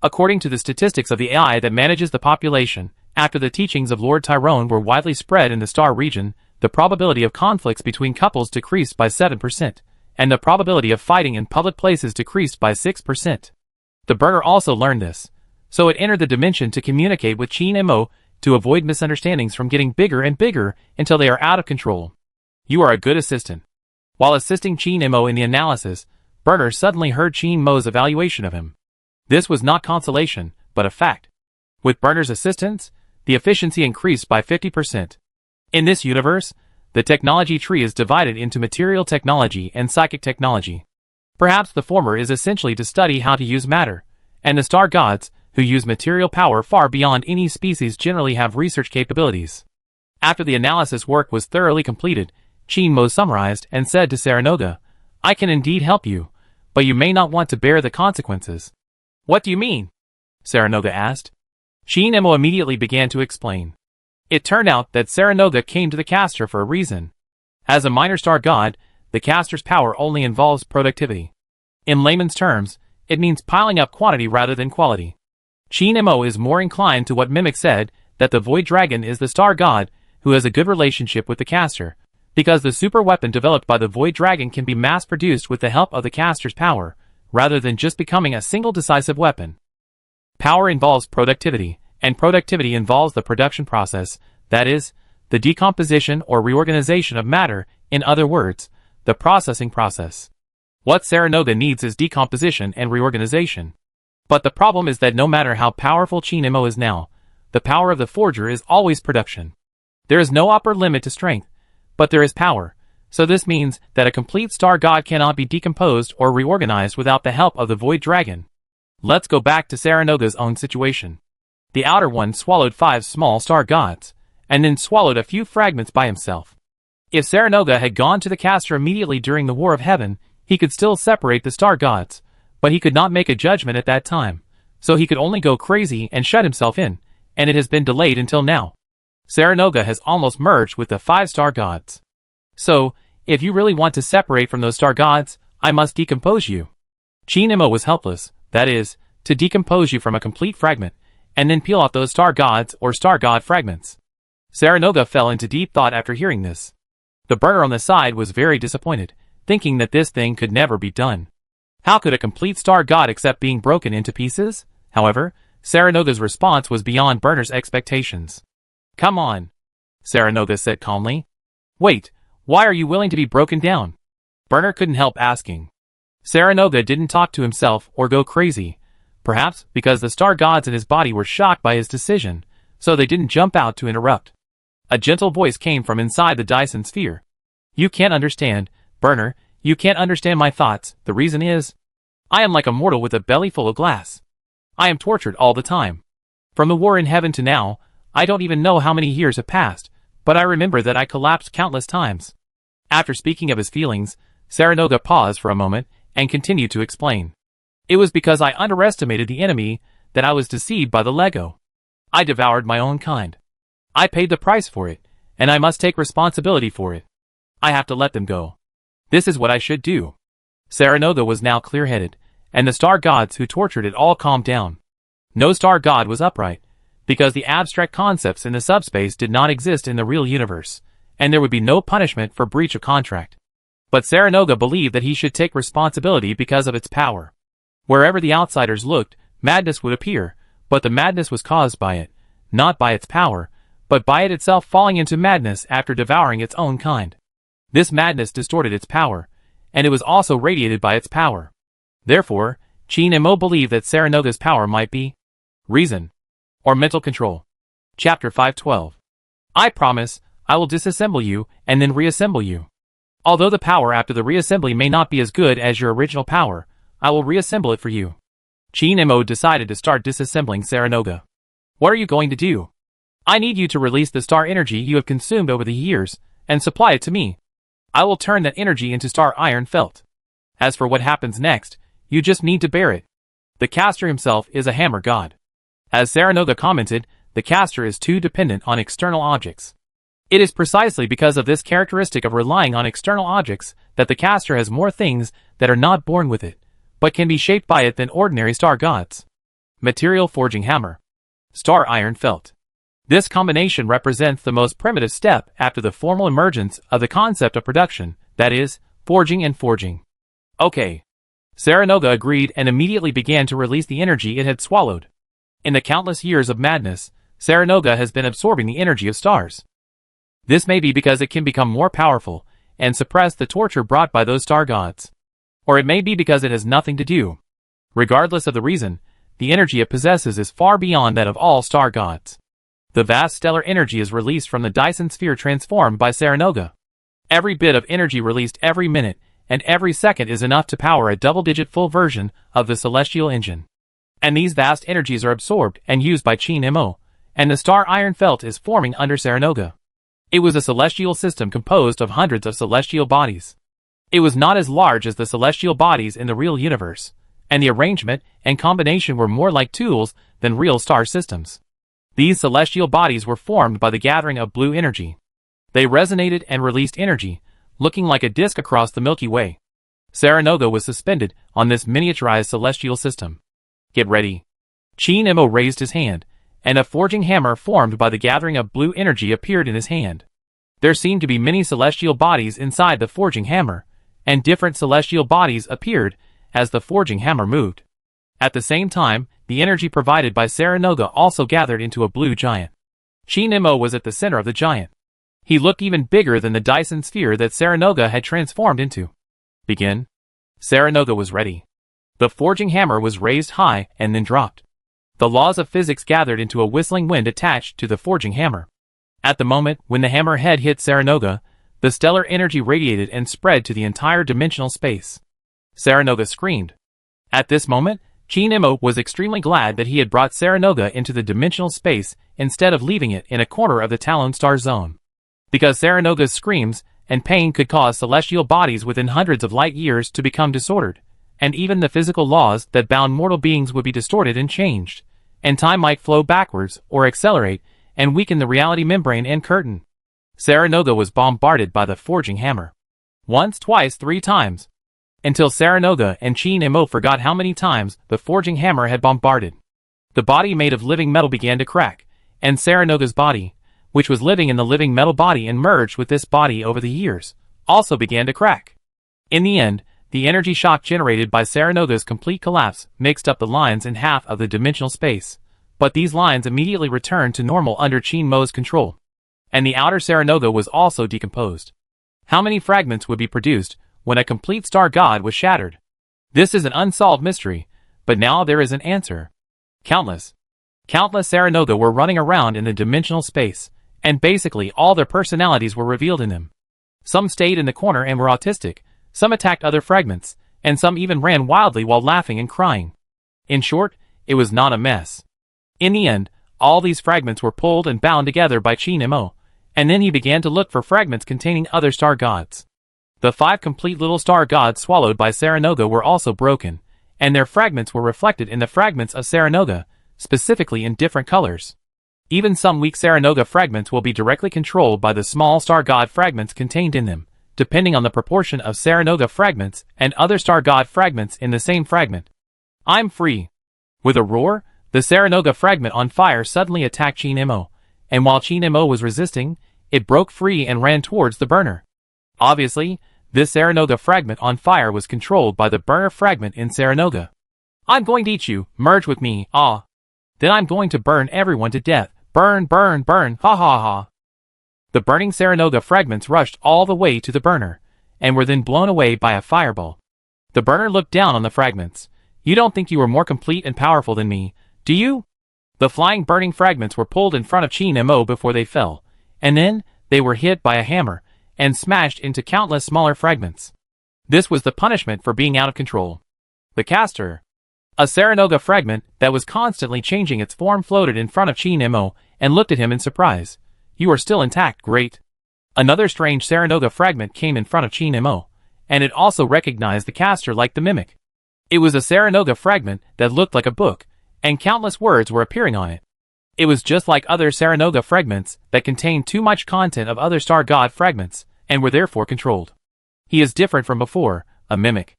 According to the statistics of the AI that manages the population, after the teachings of Lord Tyrone were widely spread in the star region, the probability of conflicts between couples decreased by 7%, and the probability of fighting in public places decreased by 6%. The burner also learned this, so it entered the dimension to communicate with Shin Mo to avoid misunderstandings from getting bigger and bigger until they are out of control. You are a good assistant. While assisting Shin Mo in the analysis, Burner suddenly heard Shin Mo's evaluation of him. This was not consolation, but a fact. With Burner's assistance, the efficiency increased by 50%. In this universe, the technology tree is divided into material technology and psychic technology. Perhaps the former is essentially to study how to use matter, and the star gods, who use material power far beyond any species, generally have research capabilities. After the analysis work was thoroughly completed, Shin Mo summarized and said to Saranoga, I can indeed help you, but you may not want to bear the consequences. What do you mean? Saranoga asked. Shin Mo immediately began to explain. It turned out that Saranoga came to the caster for a reason. As a minor star god, the caster's power only involves productivity. In layman's terms, it means piling up quantity rather than quality. Shin Mo is more inclined to what Mimic said, that the Void Dragon is the star god who has a good relationship with the caster, because the super weapon developed by the Void Dragon can be mass-produced with the help of the caster's power, rather than just becoming a single decisive weapon. Power involves productivity, and productivity involves the production process, that is, the decomposition or reorganization of matter, in other words, the processing process. What Saranoga needs is decomposition and reorganization. But the problem is that no matter how powerful Shin Mo is now, the power of the forger is always production. There is no upper limit to strength, but there is power, so this means that a complete star god cannot be decomposed or reorganized without the help of the Void Dragon. Let's go back to Saranaga's own situation. The outer one swallowed 5 small star gods, and then swallowed a few fragments by himself. If Saranoga had gone to the caster immediately during the War of Heaven, he could still separate the star gods, but he could not make a judgment at that time, so he could only go crazy and shut himself in, and it has been delayed until now. Saranoga has almost merged with the 5 star gods. So, if you really want to separate from those star gods, I must decompose you. Shin Mo was helpless, that is, to decompose you from a complete fragment, and then peel off those star gods or star god fragments. Saranoga fell into deep thought after hearing this. The burner on the side was very disappointed, thinking that this thing could never be done. How could a complete star god accept being broken into pieces? However, Saranaga's response was beyond Burner's expectations. Come on, Saranoga said calmly. Wait, why are you willing to be broken down? Burner couldn't help asking. Saranoga didn't talk to himself or go crazy, perhaps because the star gods in his body were shocked by his decision, so they didn't jump out to interrupt. A gentle voice came from inside the Dyson sphere. You can't understand, Burner, you can't understand my thoughts. The reason is, I am like a mortal with a belly full of glass. I am tortured all the time. From the war in heaven to now, I don't even know how many years have passed, but I remember that I collapsed countless times. After speaking of his feelings, Saranoga paused for a moment and continued to explain. It was because I underestimated the enemy that I was deceived by the Lego. I devoured my own kind. I paid the price for it, and I must take responsibility for it. I have to let them go. This is what I should do. Saranoga was now clear-headed, and the star gods who tortured it all calmed down. No star god was upright, because the abstract concepts in the subspace did not exist in the real universe, and there would be no punishment for breach of contract. But Saranoga believed that he should take responsibility because of its power. Wherever the outsiders looked, madness would appear, but the madness was caused by it, not by its power, but by it itself falling into madness after devouring its own kind. This madness distorted its power, and it was also radiated by its power. Therefore, Shin Mo believed that Saranaga's power might be reason, or mental control. Chapter 512. I promise, I will disassemble you and then reassemble you. Although the power after the reassembly may not be as good as your original power, I will reassemble it for you. Chin-Mo decided to start disassembling Saranoga. What are you going to do? I need you to release the star energy you have consumed over the years, and supply it to me. I will turn that energy into star iron felt. As for what happens next, you just need to bear it. The caster himself is a hammer god. As Saranoga commented, the caster is too dependent on external objects. It is precisely because of this characteristic of relying on external objects that the caster has more things that are not born with it, but can be shaped by it than ordinary star gods. Material forging hammer. Star iron felt. This combination represents the most primitive step after the formal emergence of the concept of production, that is, forging and forging. Okay. Saranoga agreed and immediately began to release the energy it had swallowed. In the countless years of madness, Saranoga has been absorbing the energy of stars. This may be because it can become more powerful and suppress the torture brought by those star gods. Or it may be because it has nothing to do. Regardless of the reason, the energy it possesses is far beyond that of all star gods. The vast stellar energy is released from the Dyson sphere transformed by Saranoga. Every bit of energy released every minute and every second is enough to power a double-digit full version of the celestial engine. And these vast energies are absorbed and used by Chin-Mo, and the star iron felt is forming under Saranoga. It was a celestial system composed of hundreds of celestial bodies. It was not as large as the celestial bodies in the real universe, and the arrangement and combination were more like tools than real star systems. These celestial bodies were formed by the gathering of blue energy. They resonated and released energy, looking like a disk across the Milky Way. Saranoga was suspended on this miniaturized celestial system. Get ready. Chin-Mo raised his hand, and a forging hammer formed by the gathering of blue energy appeared in his hand. There seemed to be many celestial bodies inside the forging hammer, and different celestial bodies appeared as the forging hammer moved. At the same time, the energy provided by Saranoga also gathered into a blue giant. Chin-Mo was at the center of the giant. He looked even bigger than the Dyson sphere that Saranoga had transformed into. Begin. Saranoga was ready. The forging hammer was raised high and then dropped. The laws of physics gathered into a whistling wind attached to the forging hammer. At the moment when the hammer head hit Saranoga, the stellar energy radiated and spread to the entire dimensional space. Saranoga screamed. At this moment, Chin-Mo was extremely glad that he had brought Saranoga into the dimensional space instead of leaving it in a corner of the Talon star zone. Because Saranoga's screams and pain could cause celestial bodies within hundreds of light years to become disordered, and even the physical laws that bound mortal beings would be distorted and changed, and time might flow backwards or accelerate and weaken the reality membrane and curtain. Saranoga was bombarded by the forging hammer. Once, twice, 3 times. Until Saranoga and Chin-Mo forgot how many times the forging hammer had bombarded. The body made of living metal began to crack, and Saranoga's body, which was living in the living metal body and merged with this body over the years, also began to crack. In the end, the energy shock generated by Saranoga's complete collapse mixed up the lines in half of the dimensional space, but these lines immediately returned to normal under Chin-Mo's control. And the outer Saranoga was also decomposed. How many fragments would be produced when a complete star god was shattered? This is an unsolved mystery, but now there is an answer. Countless Saranoga were running around in the dimensional space, and basically all their personalities were revealed in them. Some stayed in the corner and were autistic, some attacked other fragments, and some even ran wildly while laughing and crying. In short, it was not a mess. In the end, all these fragments were pulled and bound together by Chin-Mo, and then he began to look for fragments containing other star gods. The 5 complete little star gods swallowed by Saranoga were also broken, and their fragments were reflected in the fragments of Saranoga, specifically in different colors. Even some weak Saranoga fragments will be directly controlled by the small star god fragments contained in them, depending on the proportion of Saranoga fragments and other star god fragments in the same fragment. I'm free. With a roar, the Saranoga fragment on fire suddenly attacked Chin-Mo, and while Chin-Mo was resisting, it broke free and ran towards the burner. Obviously, this Saranoga fragment on fire was controlled by the burner fragment in Saranoga. I'm going to eat you, merge with me, ah. Then I'm going to burn everyone to death, burn, burn, burn, ha ha ha. The burning Saranoga fragments rushed all the way to the burner, and were then blown away by a fireball. The burner looked down on the fragments. You don't think you are more complete and powerful than me, do you? The flying burning fragments were pulled in front of Chin Mo before they fell, and then they were hit by a hammer and smashed into countless smaller fragments. This was the punishment for being out of control. The caster, a Saranoga fragment that was constantly changing its form, floated in front of Chin Mo and looked at him in surprise. "You are still intact, great." Another strange Saranoga fragment came in front of Chin Mo, and it also recognized the caster like the mimic. It was a Saranoga fragment that looked like a book, and countless words were appearing on it. It was just like other Saranoga fragments that contained too much content of other star god fragments, and were therefore controlled. "He is different from before, a mimic."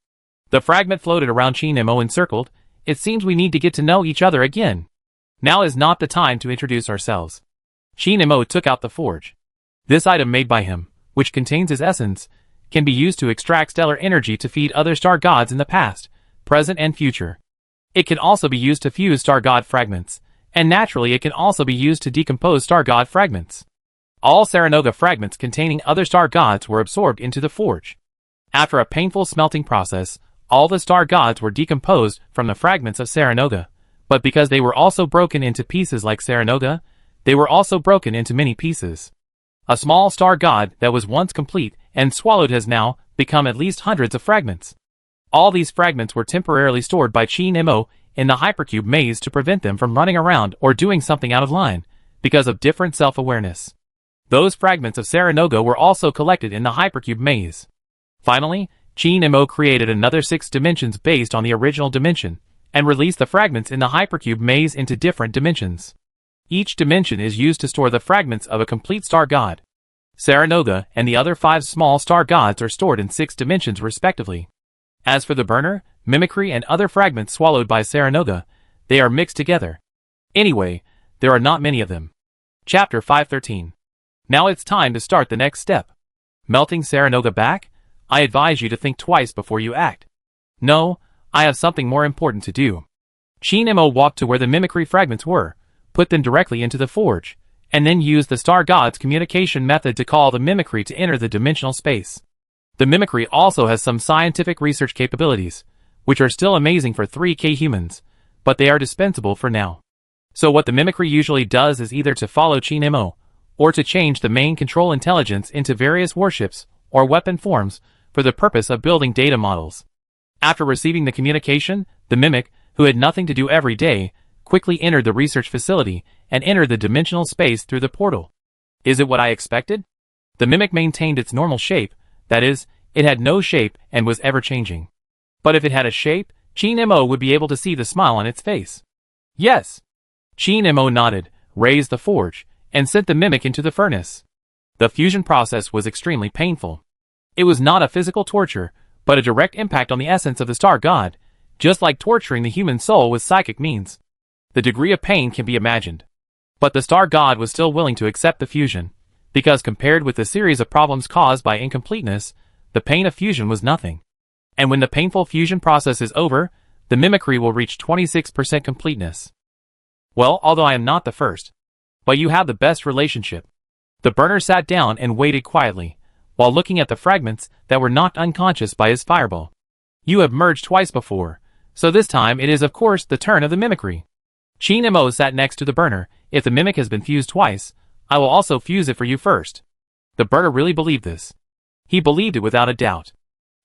The fragment floated around Chin Mo and circled. "It seems we need to get to know each other again. Now is not the time to introduce ourselves." Chin Mo took out the forge. This item made by him, which contains his essence, can be used to extract stellar energy to feed other star gods in the past, present and future. It can also be used to fuse star god fragments, and naturally it can also be used to decompose star god fragments. All Saranoga fragments containing other star gods were absorbed into the forge. After a painful smelting process, all the star gods were decomposed from the fragments of Saranoga, but because they were also broken into pieces like Saranoga, they were also broken into many pieces. A small star god that was once complete and swallowed has now become at least hundreds of fragments. All these fragments were temporarily stored by Chin Mo in the hypercube maze to prevent them from running around or doing something out of line, because of different self-awareness. Those fragments of Saranoga were also collected in the hypercube maze. Finally, Chin Mo created another 6 dimensions based on the original dimension, and released the fragments in the hypercube maze into different dimensions. Each dimension is used to store the fragments of a complete star god. Saranoga and the other 5 small star gods are stored in 6 dimensions respectively. As for the burner, mimicry and other fragments swallowed by Saranoga, they are mixed together. Anyway, there are not many of them. Chapter 513. Now it's time to start the next step. Melting Saranoga back? I advise you to think twice before you act. No, I have something more important to do. Chin Mo walked to where the mimicry fragments were, put them directly into the forge, and then used the star god's communication method to call the mimicry to enter the dimensional space. The mimicry also has some scientific research capabilities, which are still amazing for 3K humans, but they are dispensable for now. So what the mimicry usually does is either to follow Chin Mo, or to change the main control intelligence into various warships or weapon forms for the purpose of building data models. After receiving the communication, the mimic, who had nothing to do every day, quickly entered the research facility and entered the dimensional space through the portal. Is it what I expected? The mimic maintained its normal shape, that is, it had no shape and was ever changing. But if it had a shape, Chin Mo would be able to see the smile on its face. Yes. Chin Mo nodded, raised the forge, and sent the mimic into the furnace. The fusion process was extremely painful. It was not a physical torture, but a direct impact on the essence of the star god, just like torturing the human soul with psychic means. The degree of pain can be imagined. But the star god was still willing to accept the fusion, because compared with the series of problems caused by incompleteness, the pain of fusion was nothing. And when the painful fusion process is over, the mimicry will reach 26% completeness. Well, although I am not the first, but you have the best relationship. The burner sat down and waited quietly, while looking at the fragments that were knocked unconscious by his fireball. You have merged twice before, so this time it is of course the turn of the mimicry. Chin Mo sat next to the burner. If the mimic has been fused twice, I will also fuse it for you first. The burner really believed this. He believed it without a doubt.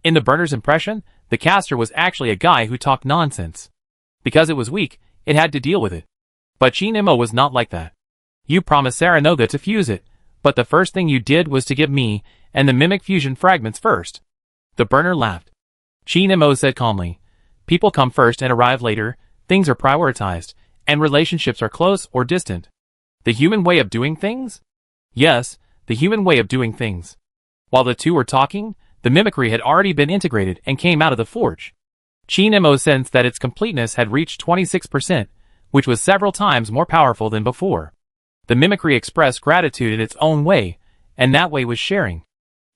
In the burner's impression, the caster was actually a guy who talked nonsense. Because it was weak, it had to deal with it. But Chin Mo was not like that. You promised Saranoga to fuse it, but the first thing you did was to give me and the mimic fusion fragments first. The burner laughed. Chin Mo said calmly, people come first and arrive later, things are prioritized, and relationships are close or distant. The human way of doing things? Yes, the human way of doing things. While the two were talking, the mimicry had already been integrated and came out of the forge. Chin Mo sensed that its completeness had reached 26%, which was several times more powerful than before. The mimicry expressed gratitude in its own way, and that way was sharing.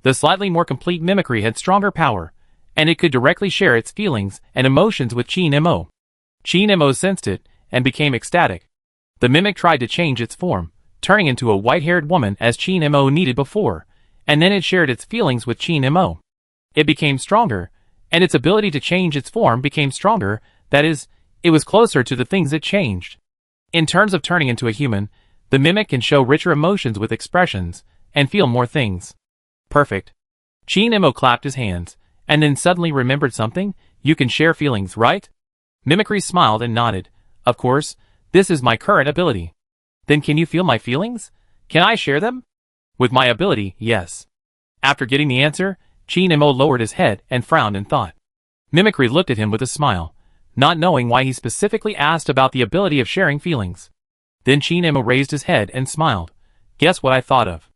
The slightly more complete mimicry had stronger power, and it could directly share its feelings and emotions with Chin Mo. Chin Mo sensed it, and became ecstatic. The mimic tried to change its form, turning into a white-haired woman as Chin Mo needed before, and then it shared its feelings with Chin Mo. It became stronger, and its ability to change its form became stronger, that is, it was closer to the things it changed. In terms of turning into a human, the mimic can show richer emotions with expressions, and feel more things. Perfect. Chi Nemo clapped his hands, and then suddenly remembered something. You can share feelings, right? Mimicry smiled and nodded. Of course, this is my current ability. Then can you feel my feelings? Can I share them? With my ability, yes. After getting the answer, Chi Nemo lowered his head and frowned in thought. Mimicry looked at him with a smile, not knowing why he specifically asked about the ability of sharing feelings. Then Chi Nemo raised his head and smiled. Guess what I thought of?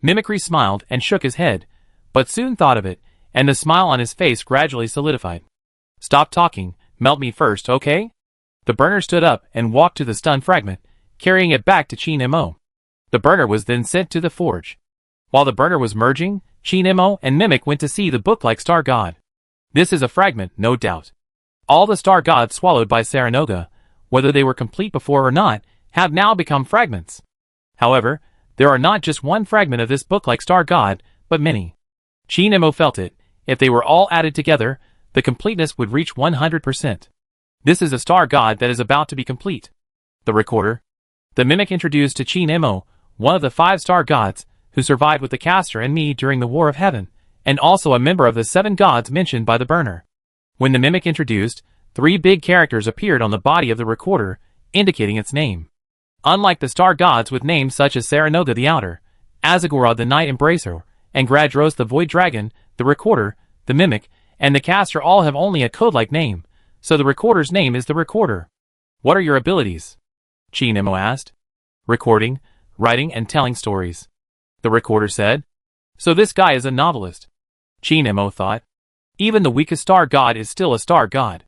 Mimicry smiled and shook his head, but soon thought of it, and the smile on his face gradually solidified. Stop talking, melt me first, okay? The burner stood up and walked to the stun fragment, carrying it back to Chi Nemo. The burner was then sent to the forge. While the burner was merging, Chi Nemo and Mimic went to see the book-like star god. This is a fragment, no doubt. All the star gods swallowed by Saranoga, whether they were complete before or not, have now become fragments. However, there are not just one fragment of this book-like star god, but many. Chi Nemo felt it. If they were all added together, the completeness would reach 100%. This is a star god that is about to be complete. The recorder. The mimic introduced to Chi Nemo, one of the 5 star gods, who survived with the caster and me during the War of Heaven, and also a member of the 7 gods mentioned by the burner. When the mimic introduced, 3 big characters appeared on the body of the recorder, indicating its name. Unlike the star gods with names such as Saranoga the Outer, Azagora the Night Embracer, and Gradros the Void Dragon, the recorder, the mimic, and the caster all have only a code-like name, so the recorder's name is the recorder. What are your abilities? Chi Nemo asked. Recording, writing, and telling stories. The recorder said. So this guy is a novelist. Chi Nemo thought. Even the weakest star god is still a star god.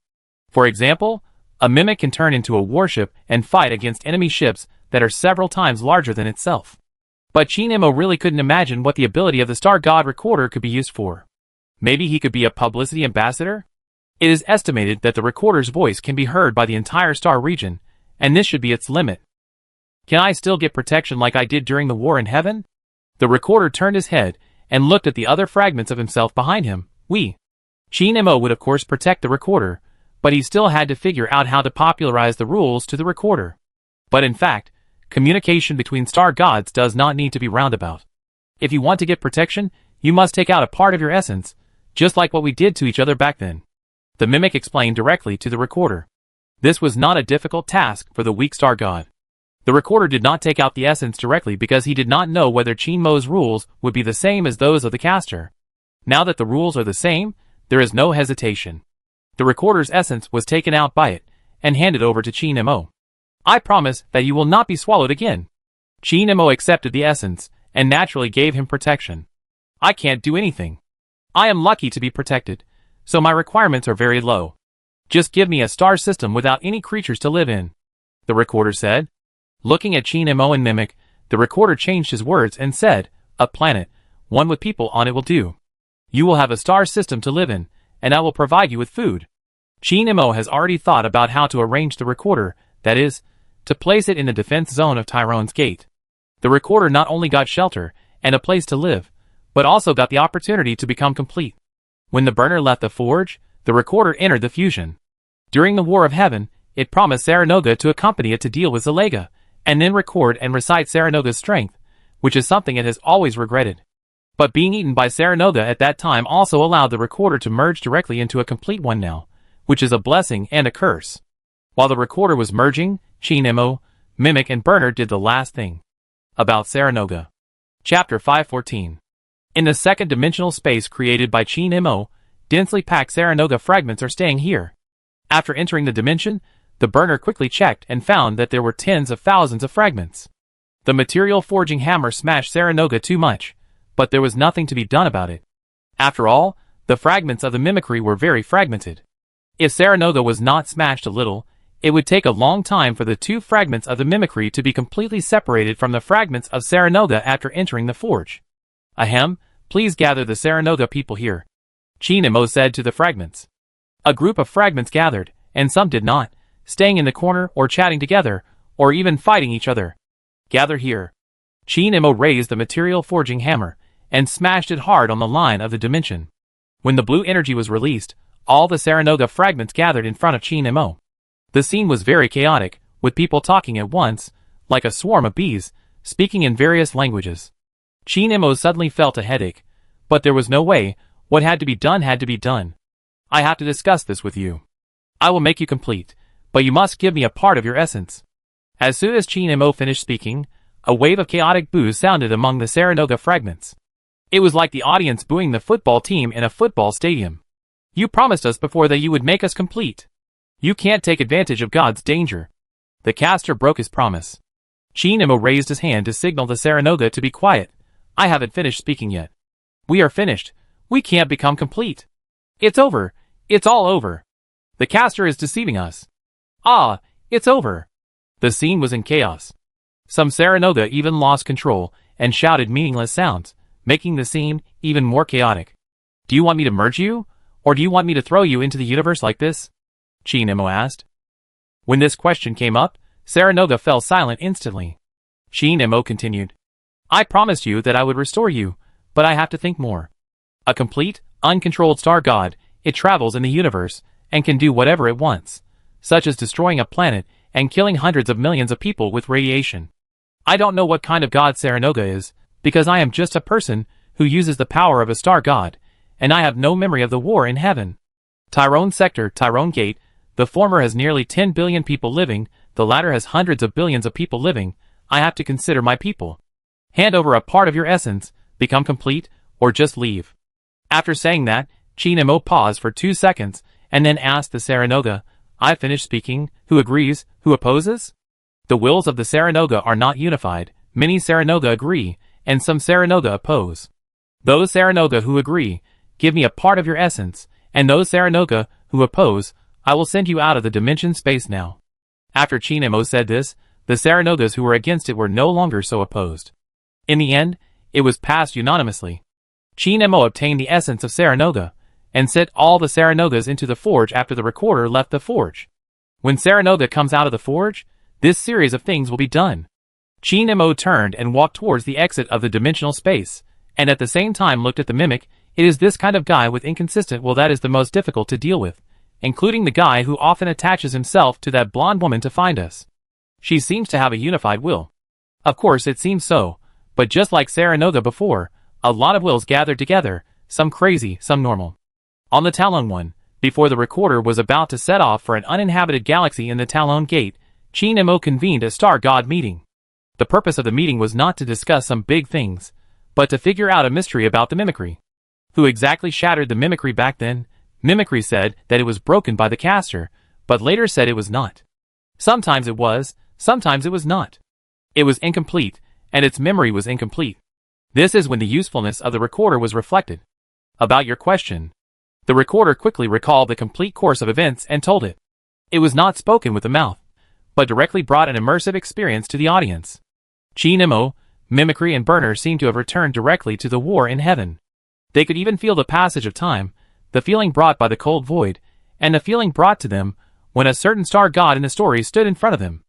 For example, a mimic can turn into a warship and fight against enemy ships that are several times larger than itself. But Chi Nemo really couldn't imagine what the ability of the star god recorder could be used for. Maybe he could be a publicity ambassador? It is estimated that the recorder's voice can be heard by the entire star region, and this should be its limit. Can I still get protection like I did during the war in heaven? The recorder turned his head and looked at the other fragments of himself behind him. Chi Nemo would of course protect the recorder, but he still had to figure out how to popularize the rules to the recorder. But in fact, communication between star gods does not need to be roundabout. If you want to get protection, you must take out a part of your essence, just like what we did to each other back then. The mimic explained directly to the recorder. This was not a difficult task for the weak star god. The recorder did not take out the essence directly because he did not know whether Chi Nemo's rules would be the same as those of the caster. Now that the rules are the same, there is no hesitation. The recorder's essence was taken out by it, and handed over to Chi Nemo. I promise that you will not be swallowed again. Chi Nemo accepted the essence, and naturally gave him protection. I can't do anything. I am lucky to be protected, so my requirements are very low. Just give me a star system without any creatures to live in, the recorder said. Looking at Chi Nemo and Mimic, the recorder changed his words and said, a planet, one with people on it will do. You will have a star system to live in, and I will provide you with food. Chi Nemo has already thought about how to arrange the recorder, that is, to place it in the defense zone of Tyrone's Gate. The recorder not only got shelter and a place to live, but also got the opportunity to become complete. When the burner left the forge, the recorder entered the fusion. During the War of Heaven, it promised Saranoga to accompany it to deal with Zalega, and then record and recite Saranoga's strength, which is something it has always regretted. But being eaten by Saranoga at that time also allowed the recorder to merge directly into a complete one now, which is a blessing and a curse. While the recorder was merging, Chi Nemo, Mimic, and Burner did the last thing. About Saranoga. Chapter 514. In the second-dimensional space created by Chi Nemo, densely packed Saranoga fragments are staying here. After entering the dimension, the burner quickly checked and found that there were tens of thousands of fragments. The material forging hammer smashed Saranoga too much, but there was nothing to be done about it. After all, the fragments of the mimicry were very fragmented. If Saranoga was not smashed a little, it would take a long time for the 2 fragments of the mimicry to be completely separated from the fragments of Saranoga after entering the forge. Ahem, please gather the Saranoga people here, Chi Nemo said to the fragments. A group of fragments gathered, and some did not, staying in the corner or chatting together, or even fighting each other. Gather here. Chi Nemo raised the material forging hammer, and smashed it hard on the line of the dimension. When the blue energy was released, all the Saranoga fragments gathered in front of Chi Nemo. The scene was very chaotic, with people talking at once, like a swarm of bees, speaking in various languages. Chin Imo suddenly felt a headache, but there was no way. What had to be done had to be done. I have to discuss this with you. I will make you complete, but you must give me a part of your essence. As soon as Chin Imo finished speaking, a wave of chaotic boos sounded among the Saranoga fragments. It was like the audience booing the football team in a football stadium. You promised us before that you would make us complete. You can't take advantage of God's danger. The caster broke his promise. Chin Imo raised his hand to signal the Saranoga to be quiet. I haven't finished speaking yet. We are finished. We can't become complete. It's over. It's all over. The caster is deceiving us. Ah, it's over. The scene was in chaos. Some Saranoga even lost control and shouted meaningless sounds, making the scene even more chaotic. Do you want me to merge you? Or do you want me to throw you into the universe like this? Chin Imo asked. When this question came up, Saranoga fell silent instantly. Chin Imo continued. I promised you that I would restore you, but I have to think more. A complete, uncontrolled star god, it travels in the universe and can do whatever it wants, such as destroying a planet and killing hundreds of millions of people with radiation. I don't know what kind of god Saranoga is, because I am just a person who uses the power of a star god, and I have no memory of the war in heaven. Tyrone Sector, Tyrone Gate, the former has nearly 10 billion people living, the latter has hundreds of billions of people living. I have to consider my people. Hand over a part of your essence, become complete, or just leave. After saying that, Chin Imo paused for 2 seconds, and then asked the Saranoga, I finished speaking, who agrees, who opposes? The wills of the Saranoga are not unified, many Saranoga agree, and some Saranoga oppose. Those Saranoga who agree, give me a part of your essence, and those Saranoga who oppose, I will send you out of the dimension space now. After Chin Imo said this, the Saranogas who were against it were no longer so opposed. In the end, it was passed unanimously. Chin Imo obtained the essence of Saranoga, and set all the Saranogas into the forge after the recorder left the forge. When Saranoga comes out of the forge, this series of things will be done. Chin Imo turned and walked towards the exit of the dimensional space, and at the same time looked at the mimic. It is this kind of guy with inconsistent will that is the most difficult to deal with, including the guy who often attaches himself to that blonde woman to find us. She seems to have a unified will. Of course it seems so, but just like Saranoga before, a lot of wills gathered together, some crazy, some normal. On the Talon one, before the recorder was about to set off for an uninhabited galaxy in the Talon Gate, Chin Imo convened a star god meeting. The purpose of the meeting was not to discuss some big things, but to figure out a mystery about the mimicry. Who exactly shattered the mimicry back then? Mimicry said that it was broken by the caster, but later said it was not. Sometimes it was, sometimes it was not. It was incomplete, and its memory was incomplete. This is when the usefulness of the recorder was reflected. About your question. The recorder quickly recalled the complete course of events and told it. It was not spoken with the mouth, but directly brought an immersive experience to the audience. Chin Imo, Mimicry and Burner seemed to have returned directly to the war in heaven. They could even feel the passage of time, the feeling brought by the cold void, and the feeling brought to them when a certain star god in the story stood in front of them.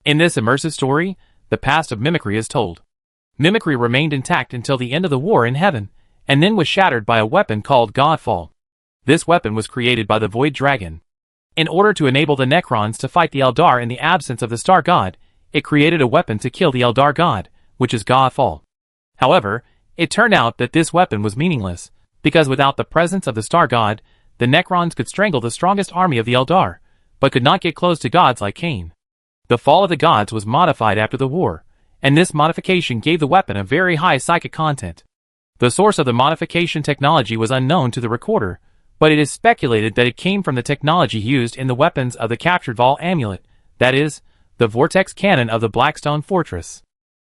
In this immersive story, the past of Mimicry is told. Mimicry remained intact until the end of the war in heaven, and then was shattered by a weapon called Godfall. This weapon was created by the Void Dragon. In order to enable the Necrons to fight the Eldar in the absence of the Star God, it created a weapon to kill the Eldar God, which is Godfall. However, it turned out that this weapon was meaningless, because without the presence of the Star God, the Necrons could strangle the strongest army of the Eldar, but could not get close to gods like Cain. The fall of the gods was modified after the war, and this modification gave the weapon a very high psychic content. The source of the modification technology was unknown to the recorder, but it is speculated that it came from the technology used in the weapons of the captured Vol amulet, that is, the vortex cannon of the Blackstone Fortress.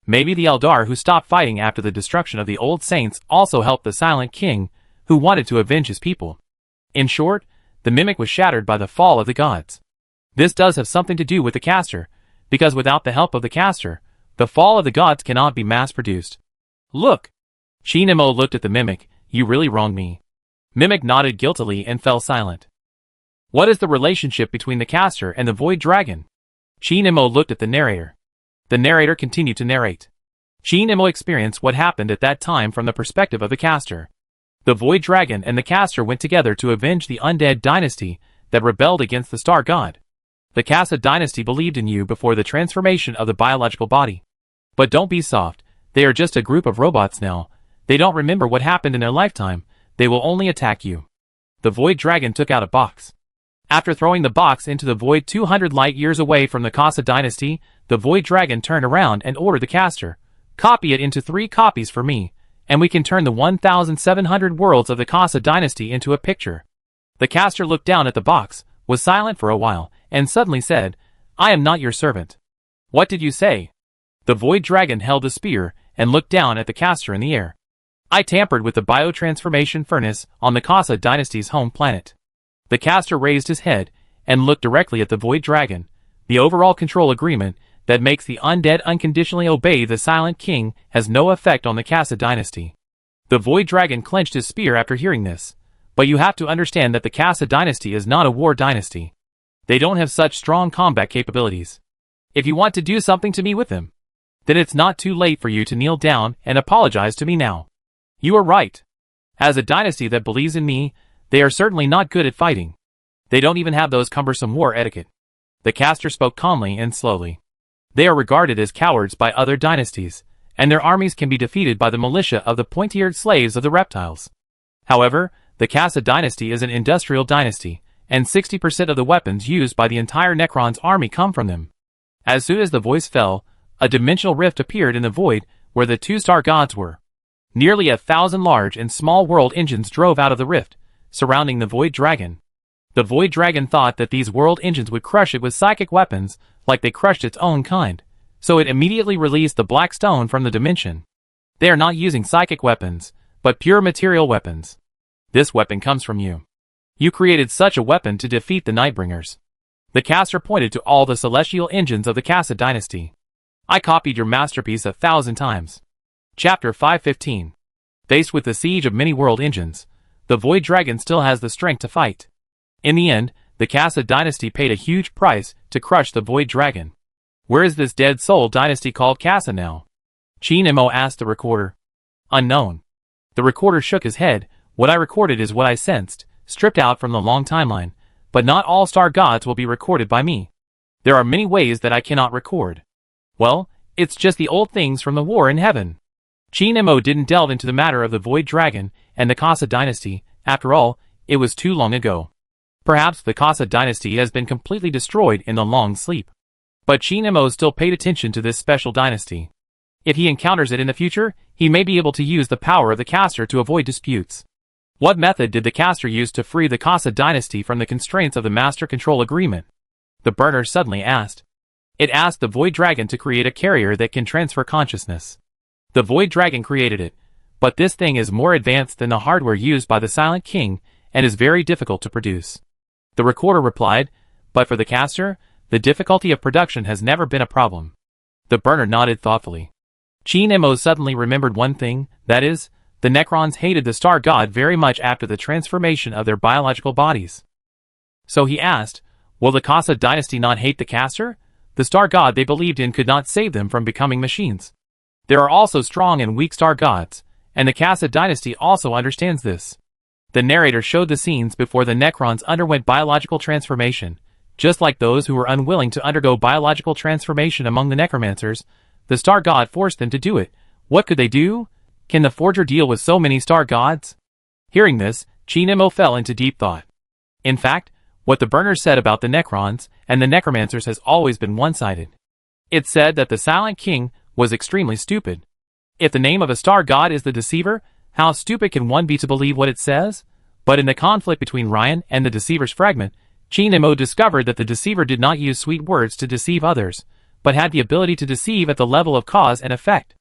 Maybe the Eldar who stopped fighting after the destruction of the Old Saints also helped the Silent King, who wanted to avenge his people. In short, the Mimic was shattered by the fall of the gods. This does have something to do with the caster, because without the help of the caster, the fall of the gods cannot be mass-produced. Look! Chin Imo looked at the Mimic. You really wronged me. Mimic nodded guiltily and fell silent. What is the relationship between the caster and the Void Dragon? Chin Imo looked at the narrator. The narrator continued to narrate. Chin Imo experienced what happened at that time from the perspective of the caster. The Void Dragon and the caster went together to avenge the undead dynasty that rebelled against the Star God. The Casa dynasty believed in you before the transformation of the biological body. But don't be soft, they are just a group of robots now. They don't remember what happened in their lifetime, they will only attack you. The Void Dragon took out a box. After throwing the box into the void 200 light years away from the Casa dynasty, the Void Dragon turned around and ordered the caster, "Copy it into 3 copies for me, and we can turn the 1,700 worlds of the Casa dynasty into a picture." The caster looked down at the box, was silent for a while, and suddenly said, "I am not your servant." "What did you say?" The Void Dragon held a spear and looked down at the caster in the air. "I tampered with the biotransformation furnace on the Casa dynasty's home planet." The caster raised his head and looked directly at the Void Dragon. "The overall control agreement that makes the undead unconditionally obey the Silent King has no effect on the Casa dynasty." The Void Dragon clenched his spear after hearing this. "But you have to understand that the Casa dynasty is not a war dynasty. They don't have such strong combat capabilities. If you want to do something to me with them, then it's not too late for you to kneel down and apologize to me now." "You are right. As a dynasty that believes in me, they are certainly not good at fighting. They don't even have those cumbersome war etiquette." The caster spoke calmly and slowly. "They are regarded as cowards by other dynasties, and their armies can be defeated by the militia of the pointy-eared slaves of the reptiles. However, the Casa dynasty is an industrial dynasty, and 60% of the weapons used by the entire Necron's army come from them." As soon as the voice fell, a dimensional rift appeared in the void where the 2 star gods were. Nearly 1,000 large and small world engines drove out of the rift, surrounding the Void Dragon. The Void Dragon thought that these world engines would crush it with psychic weapons, like they crushed its own kind, so it immediately released the black stone from the dimension. "They are not using psychic weapons, but pure material weapons. This weapon comes from you. You created such a weapon to defeat the Nightbringers." The caster pointed to all the celestial engines of the Casa dynasty. "I copied your masterpiece 1,000 times." Chapter 515. Faced with the siege of many world engines, the Void Dragon still has the strength to fight. In the end, the Casa dynasty paid a huge price to crush the Void Dragon. "Where is this dead soul dynasty called Casa now?" Chinemo asked the recorder. "Unknown." The recorder shook his head. "What I recorded is what I sensed, stripped out from the long timeline, but not all star gods will be recorded by me. There are many ways that I cannot record. Well, it's just the old things from the war in heaven." Chinemo didn't delve into the matter of the Void Dragon and the Casa dynasty. After all, it was too long ago. Perhaps the Casa dynasty has been completely destroyed in the long sleep. But Chinemo still paid attention to this special dynasty. If he encounters it in the future, he may be able to use the power of the caster to avoid disputes. What method did the caster use to free the Casa dynasty from the constraints of the Master Control Agreement? The burner suddenly asked. It asked the Void Dragon to create a carrier that can transfer consciousness. The Void Dragon created it, but this thing is more advanced than the hardware used by the Silent King and is very difficult to produce. The recorder replied, "But for the caster, the difficulty of production has never been a problem." The burner nodded thoughtfully. Chinemo suddenly remembered one thing, that is, the Necrons hated the Star God very much after the transformation of their biological bodies. So he asked, will the Casa dynasty not hate the caster? The Star God they believed in could not save them from becoming machines. There are also strong and weak Star Gods, and the Casa dynasty also understands this. The narrator showed the scenes before the Necrons underwent biological transformation. Just like those who were unwilling to undergo biological transformation among the Necromancers, the Star God forced them to do it. What could they do? Can the Forger deal with so many Star Gods? Hearing this, Chinemo fell into deep thought. In fact, what the burner said about the Necrons and the Necromancers has always been one-sided. It said that the Silent King was extremely stupid. If the name of a Star God is the Deceiver, how stupid can one be to believe what it says? But in the conflict between Ryan and the Deceiver's fragment, Chinemo discovered that the Deceiver did not use sweet words to deceive others, but had the ability to deceive at the level of cause and effect.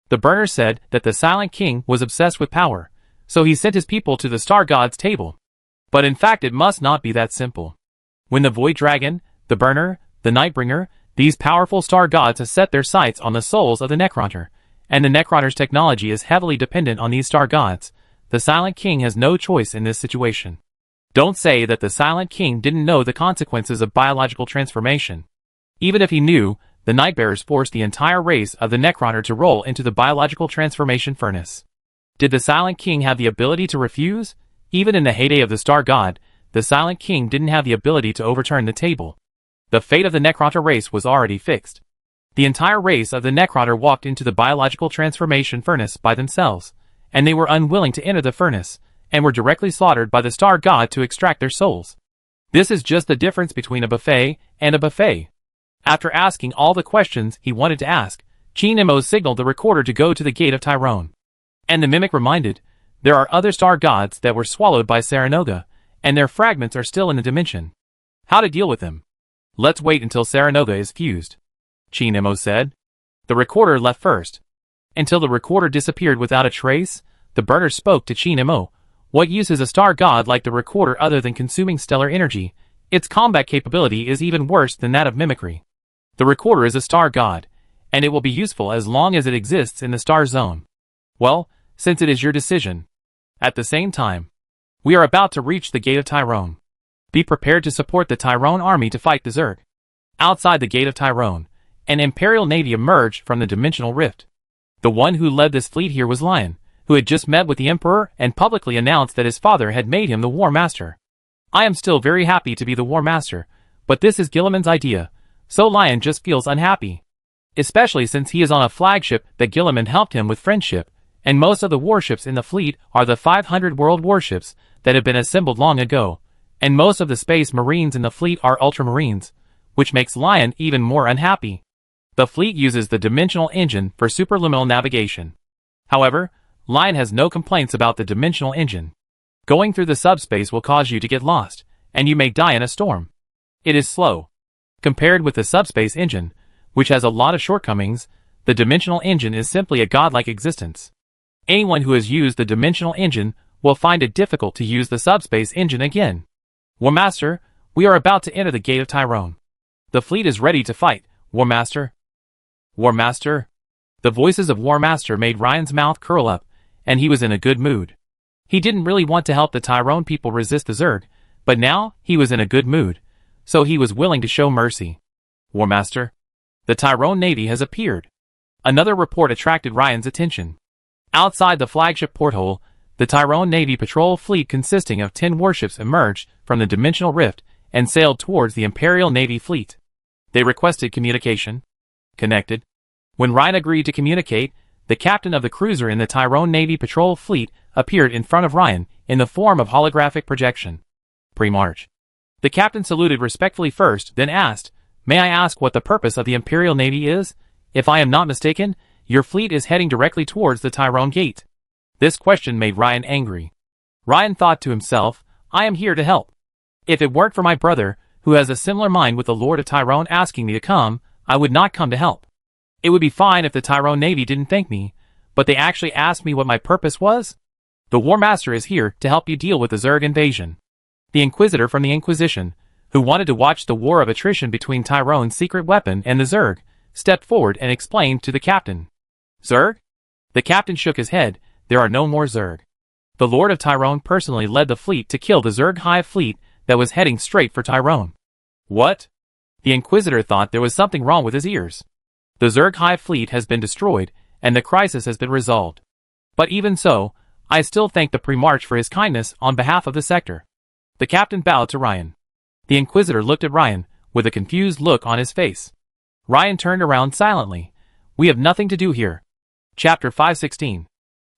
The burner said that the Silent King was obsessed with power, so he sent his people to the Star God's table. But in fact it must not be that simple. When the Void Dragon, the burner, the Nightbringer, these powerful Star Gods have set their sights on the souls of the Necrunner, and the Necrunner's technology is heavily dependent on these Star Gods, the Silent King has no choice in this situation. Don't say that the Silent King didn't know the consequences of biological transformation. Even if he knew, the Nightbearers forced the entire race of the Necrunner to roll into the biological transformation furnace. Did the Silent King have the ability to refuse? Even in the heyday of the Star God, the Silent King didn't have the ability to overturn the table. The fate of the Necronter race was already fixed. The entire race of the Necronter walked into the biological transformation furnace by themselves, and they were unwilling to enter the furnace, and were directly slaughtered by the star god to extract their souls. This is just the difference between a buffet and a buffet. After asking all the questions he wanted to ask, Chinemo signaled the recorder to go to the gate of Tyrone. And the mimic reminded, there are other star gods that were swallowed by Saranoga, and their fragments are still in the dimension. How to deal with them? Let's wait until Saranoga is fused, Chinemo said. The recorder left first. Until the recorder disappeared without a trace, the burner spoke to Chinemo. What use is a star god like the recorder other than consuming stellar energy? Its combat capability is even worse than that of mimicry. The recorder is a star god, and it will be useful as long as it exists in the star zone. Well, since it is your decision. At the same time, we are about to reach the gate of Tyrone. Be prepared to support the Tyrone army to fight the Zerg. Outside the gate of Tyrone, an Imperial navy emerged from the dimensional rift. The one who led this fleet here was Lion, who had just met with the Emperor and publicly announced that his father had made him the War Master. I am still very happy to be the War Master, but this is Gilliman's idea, so Lion just feels unhappy. Especially since he is on a flagship that Gilliman helped him with friendship, and most of the warships in the fleet are the 500 world warships that have been assembled long ago, and most of the space marines in the fleet are ultramarines, which makes Lion even more unhappy. The fleet uses the dimensional engine for superluminal navigation. However, Lion has no complaints about the dimensional engine. Going through the subspace will cause you to get lost, and you may die in a storm. It is slow. Compared with the subspace engine, which has a lot of shortcomings, the dimensional engine is simply a godlike existence. Anyone who has used the dimensional engine will find it difficult to use the subspace engine again. War Master, we are about to enter the gate of Tyrone. The fleet is ready to fight, War Master. War Master? The voices of War Master made Ryan's mouth curl up, and he was in a good mood. He didn't really want to help the Tyrone people resist the Zerg, but now he was in a good mood, so he was willing to show mercy. War Master, the Tyrone Navy has appeared. Another report attracted Ryan's attention. Outside the flagship porthole, the Tyrone Navy patrol fleet consisting of 10 warships emerged from the dimensional rift and sailed towards the Imperial Navy fleet. They requested communication. Connected. When Ryan agreed to communicate, the captain of the cruiser in the Tyrone Navy patrol fleet appeared in front of Ryan in the form of holographic projection. Pre-march. The captain saluted respectfully first, then asked, "May I ask what the purpose of the Imperial Navy is? If I am not mistaken, your fleet is heading directly towards the Tyrone Gate." This question made Ryan angry. Ryan thought to himself, I am here to help. If it weren't for my brother, who has a similar mind with the Lord of Tyrone asking me to come, I would not come to help. It would be fine if the Tyrone Navy didn't thank me, but they actually asked me what my purpose was? The War Master is here to help you deal with the Zerg invasion. The Inquisitor from the Inquisition, who wanted to watch the war of attrition between Tyrone's secret weapon and the Zerg, stepped forward and explained to the captain. Zerg? The captain shook his head. There are no more Zerg. The Lord of Tyrone personally led the fleet to kill the Zerg hive fleet that was heading straight for Tyrone. What? The Inquisitor thought there was something wrong with his ears. The Zerg hive fleet has been destroyed, and the crisis has been resolved. But even so, I still thank the Pre-March for his kindness on behalf of the sector. The captain bowed to Ryan. The Inquisitor looked at Ryan, with a confused look on his face. Ryan turned around silently. We have nothing to do here. Chapter 516.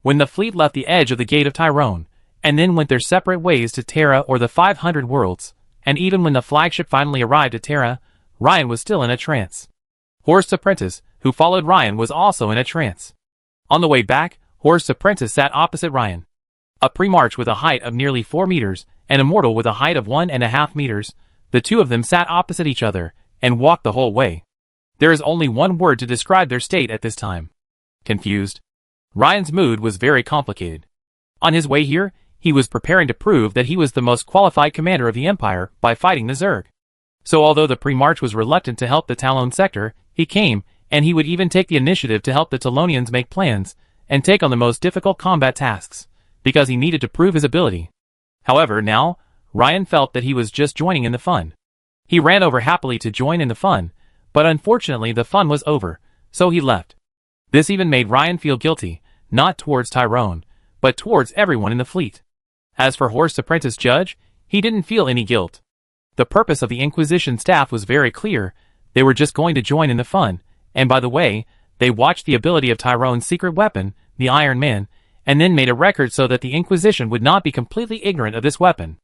When the fleet left the edge of the Gate of Tyrone, and then went their separate ways to Terra or the 500 worlds, and even when the flagship finally arrived at Terra, Ryan was still in a trance. Horst's apprentice, who followed Ryan, was also in a trance. On the way back, Horst's apprentice sat opposite Ryan. A Pre-March with a height of nearly 4 meters, and a mortal with a height of 1.5 meters, the two of them sat opposite each other, and walked the whole way. There is only one word to describe their state at this time. Confused. Ryan's mood was very complicated. On his way here, he was preparing to prove that he was the most qualified commander of the Empire by fighting the Zerg. So although the Pre-March was reluctant to help the Talon sector, he came, and he would even take the initiative to help the Talonians make plans, and take on the most difficult combat tasks, because he needed to prove his ability. However, now, Ryan felt that he was just joining in the fun. He ran over happily to join in the fun, but unfortunately the fun was over, so he left. This even made Ryan feel guilty, not towards Tyrone, but towards everyone in the fleet. As for Horst's apprentice Judge, he didn't feel any guilt. The purpose of the Inquisition staff was very clear. They were just going to join in the fun, and by the way, they watched the ability of Tyrone's secret weapon, the Iron Man, and then made a record so that the Inquisition would not be completely ignorant of this weapon.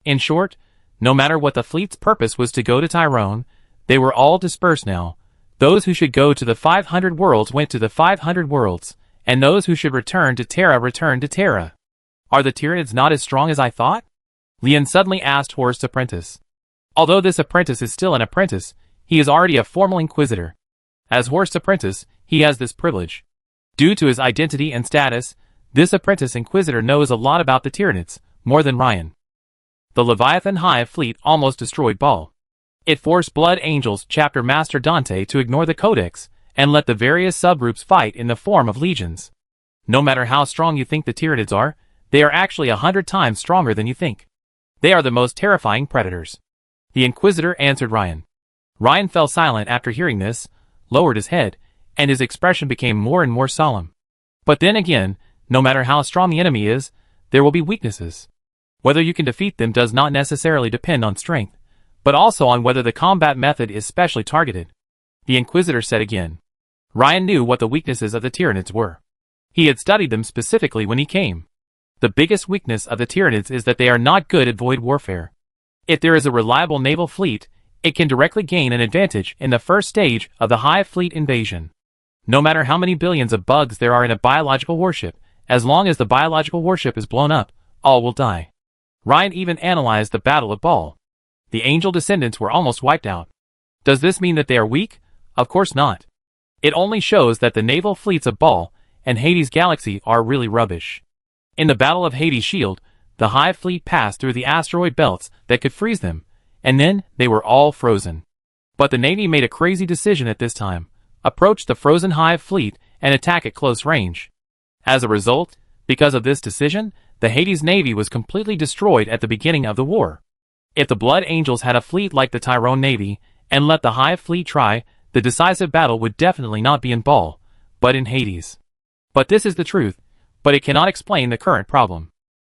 In short, no matter what the fleet's purpose was to go to Tyrone, they were all dispersed now. Those who should go to the 500 worlds went to the 500 worlds, and those who should return to Terra returned to Terra. Are the Tyranids not as strong as I thought? Leon suddenly asked Horst's apprentice. Although this apprentice is still an apprentice, he is already a formal Inquisitor. As Horst's apprentice, he has this privilege. Due to his identity and status, this apprentice Inquisitor knows a lot about the Tyranids, more than Ryan. The Leviathan Hive fleet almost destroyed Baal. It forced Blood Angels Chapter Master Dante to ignore the Codex and let the various subgroups fight in the form of legions. No matter how strong you think the Tyranids are, they are actually 100 times stronger than you think. They are the most terrifying predators. The Inquisitor answered Ryan. Ryan fell silent after hearing this, lowered his head, and his expression became more and more solemn. But then again, no matter how strong the enemy is, there will be weaknesses. Whether you can defeat them does not necessarily depend on strength, but also on whether the combat method is specially targeted. The Inquisitor said again. Ryan knew what the weaknesses of the Tyranids were. He had studied them specifically when he came. The biggest weakness of the Tyranids is that they are not good at void warfare. If there is a reliable naval fleet, it can directly gain an advantage in the first stage of the Hive fleet invasion. No matter how many billions of bugs there are in a biological warship, as long as the biological warship is blown up, all will die. Ryan even analyzed the Battle of Baal. The Angel descendants were almost wiped out. Does this mean that they are weak? Of course not. It only shows that the naval fleets of Baal and Hades' galaxy are really rubbish. In the Battle of Hades' Shield, the Hive fleet passed through the asteroid belts that could freeze them, and then they were all frozen. But the Navy made a crazy decision at this time, approach the frozen Hive fleet and attack at close range. As a result, because of this decision, the Hades Navy was completely destroyed at the beginning of the war. If the Blood Angels had a fleet like the Tyrone Navy, and let the Hive fleet try, the decisive battle would definitely not be in Baal, but in Hades. But this is the truth, but it cannot explain the current problem.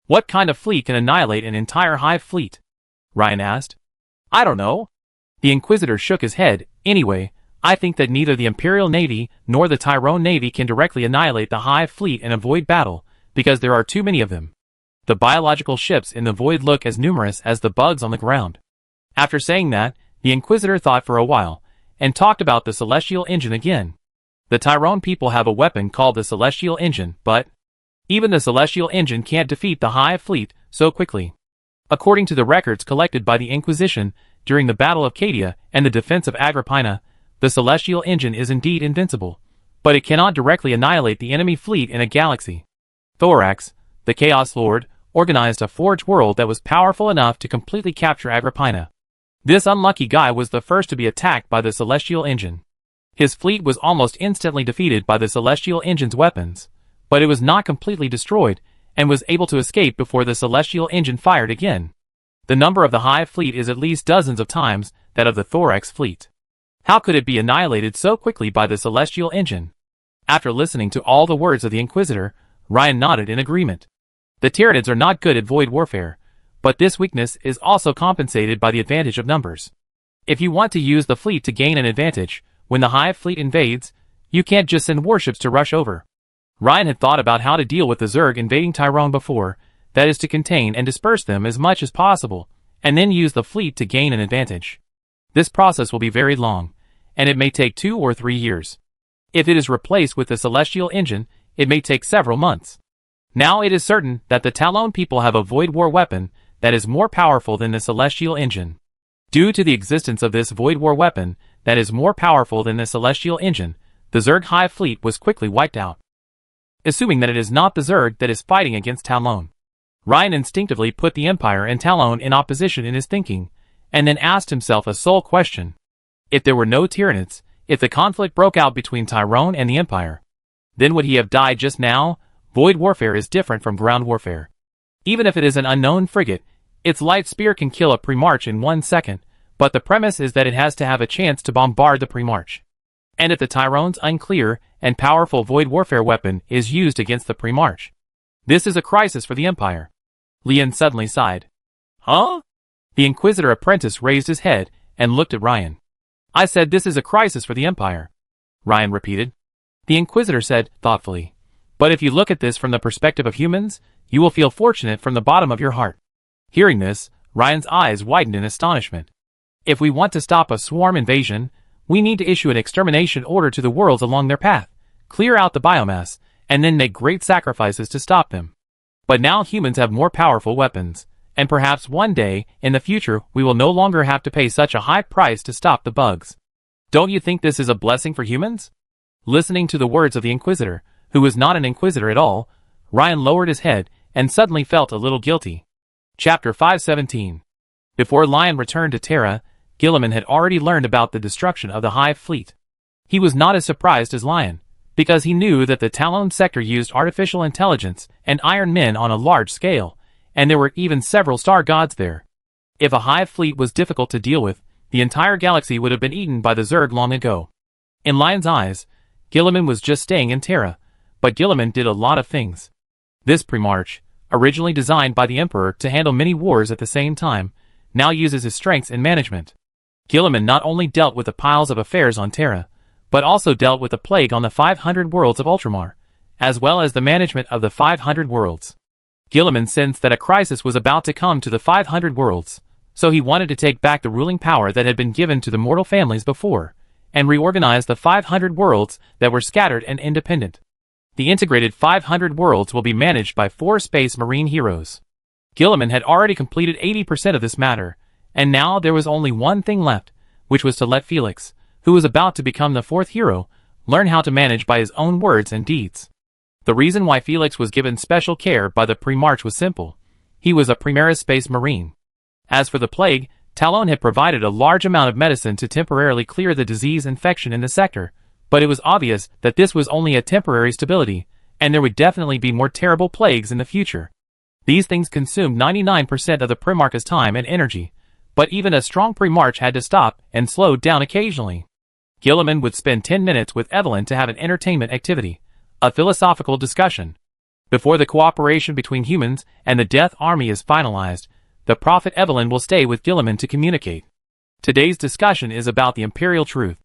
What kind of fleet can annihilate an entire Hive fleet? Ryan asked. I don't know. The Inquisitor shook his head. Anyway, I think that neither the Imperial Navy nor the Tyrone Navy can directly annihilate the Hive fleet in a void battle, because there are too many of them. The biological ships in the void look as numerous as the bugs on the ground. After saying that, the Inquisitor thought for a while, and talked about the Celestial Engine again. The Tyrone people have a weapon called the Celestial Engine, but even the Celestial Engine can't defeat the Hive fleet so quickly. According to the records collected by the Inquisition during the Battle of Cadia and the defense of Agrippina, the Celestial Engine is indeed invincible, but it cannot directly annihilate the enemy fleet in a galaxy. Thorax, the Chaos Lord, organized a forge world that was powerful enough to completely capture Agrippina. This unlucky guy was the first to be attacked by the Celestial Engine. His fleet was almost instantly defeated by the Celestial Engine's weapons, but it was not completely destroyed, and was able to escape before the Celestial Engine fired again. The number of the Hive fleet is at least dozens of times that of the Thorax fleet. How could it be annihilated so quickly by the Celestial Engine? After listening to all the words of the Inquisitor, Ryan nodded in agreement. The Tyranids are not good at void warfare, but this weakness is also compensated by the advantage of numbers. If you want to use the fleet to gain an advantage, when the Hive fleet invades, you can't just send warships to rush over. Ryan had thought about how to deal with the Zerg invading Tyrone before, that is to contain and disperse them as much as possible, and then use the fleet to gain an advantage. This process will be very long, and it may take 2 or 3 years. If it is replaced with the Celestial Engine, it may take several months. Now it is certain that the Talon people have a void war weapon that is more powerful than the Celestial Engine. Due to the existence of this void war weapon that is more powerful than the Celestial Engine, the Zerg Hive fleet was quickly wiped out. Assuming that it is not the Zerg that is fighting against Talon, Ryan instinctively put the Empire and Talon in opposition in his thinking, and then asked himself a sole question. If there were no Tyranids, if the conflict broke out between Tyrone and the Empire, then would he have died just now? Void warfare is different from ground warfare. Even if it is an unknown frigate, its light spear can kill a pre-march in 1 second, but the premise is that it has to have a chance to bombard the pre-march. And if the Tyrone's unclear and powerful void warfare weapon is used against the pre-march, this is a crisis for the Empire. Leon suddenly sighed. Huh? The Inquisitor apprentice raised his head and looked at Ryan. I said this is a crisis for the Empire, Ryan repeated. The Inquisitor said, thoughtfully. But if you look at this from the perspective of humans, you will feel fortunate from the bottom of your heart. Hearing this, Ryan's eyes widened in astonishment. If we want to stop a swarm invasion, we need to issue an extermination order to the worlds along their path, clear out the biomass, and then make great sacrifices to stop them. But now humans have more powerful weapons, and perhaps one day, in the future, we will no longer have to pay such a high price to stop the bugs. Don't you think this is a blessing for humans? Listening to the words of the Inquisitor, who was not an Inquisitor at all, Ryan lowered his head and suddenly felt a little guilty. Chapter 517. Before Lion returned to Terra, Guilliman had already learned about the destruction of the Hive fleet. He was not as surprised as Lion, because he knew that the Talon sector used artificial intelligence and Iron Men on a large scale, and there were even several star gods there. If a Hive fleet was difficult to deal with, the entire galaxy would have been eaten by the Zerg long ago. In Lion's eyes, Guilliman was just staying in Terra, but Guilliman did a lot of things. This Primarch, originally designed by the Emperor to handle many wars at the same time, now uses his strengths in management. Guilliman not only dealt with the piles of affairs on Terra, but also dealt with the plague on the 500 worlds of Ultramar, as well as the management of the 500 worlds. Guilliman sensed that a crisis was about to come to the 500 worlds, so he wanted to take back the ruling power that had been given to the mortal families before, and reorganize the 500 worlds that were scattered and independent. The integrated 500 worlds will be managed by 4 Space Marine heroes. Guilliman had already completed 80% of this matter, and now there was only one thing left, which was to let Felix, who was about to become the 4th hero, learn how to manage by his own words and deeds. The reason why Felix was given special care by the Primarch was simple. He was a Primaris Space Marine. As for the plague, Talon had provided a large amount of medicine to temporarily clear the disease infection in the sector, but it was obvious that this was only a temporary stability, and there would definitely be more terrible plagues in the future. These things consumed 99% of the Primarch's time and energy, but even a strong Primarch had to stop and slow down occasionally. Guilliman would spend 10 minutes with Evelyn to have an entertainment activity, a philosophical discussion. Before the cooperation between humans and the Death Army is finalized, the Prophet Evelyn will stay with Guilliman to communicate. Today's discussion is about the Imperial Truth.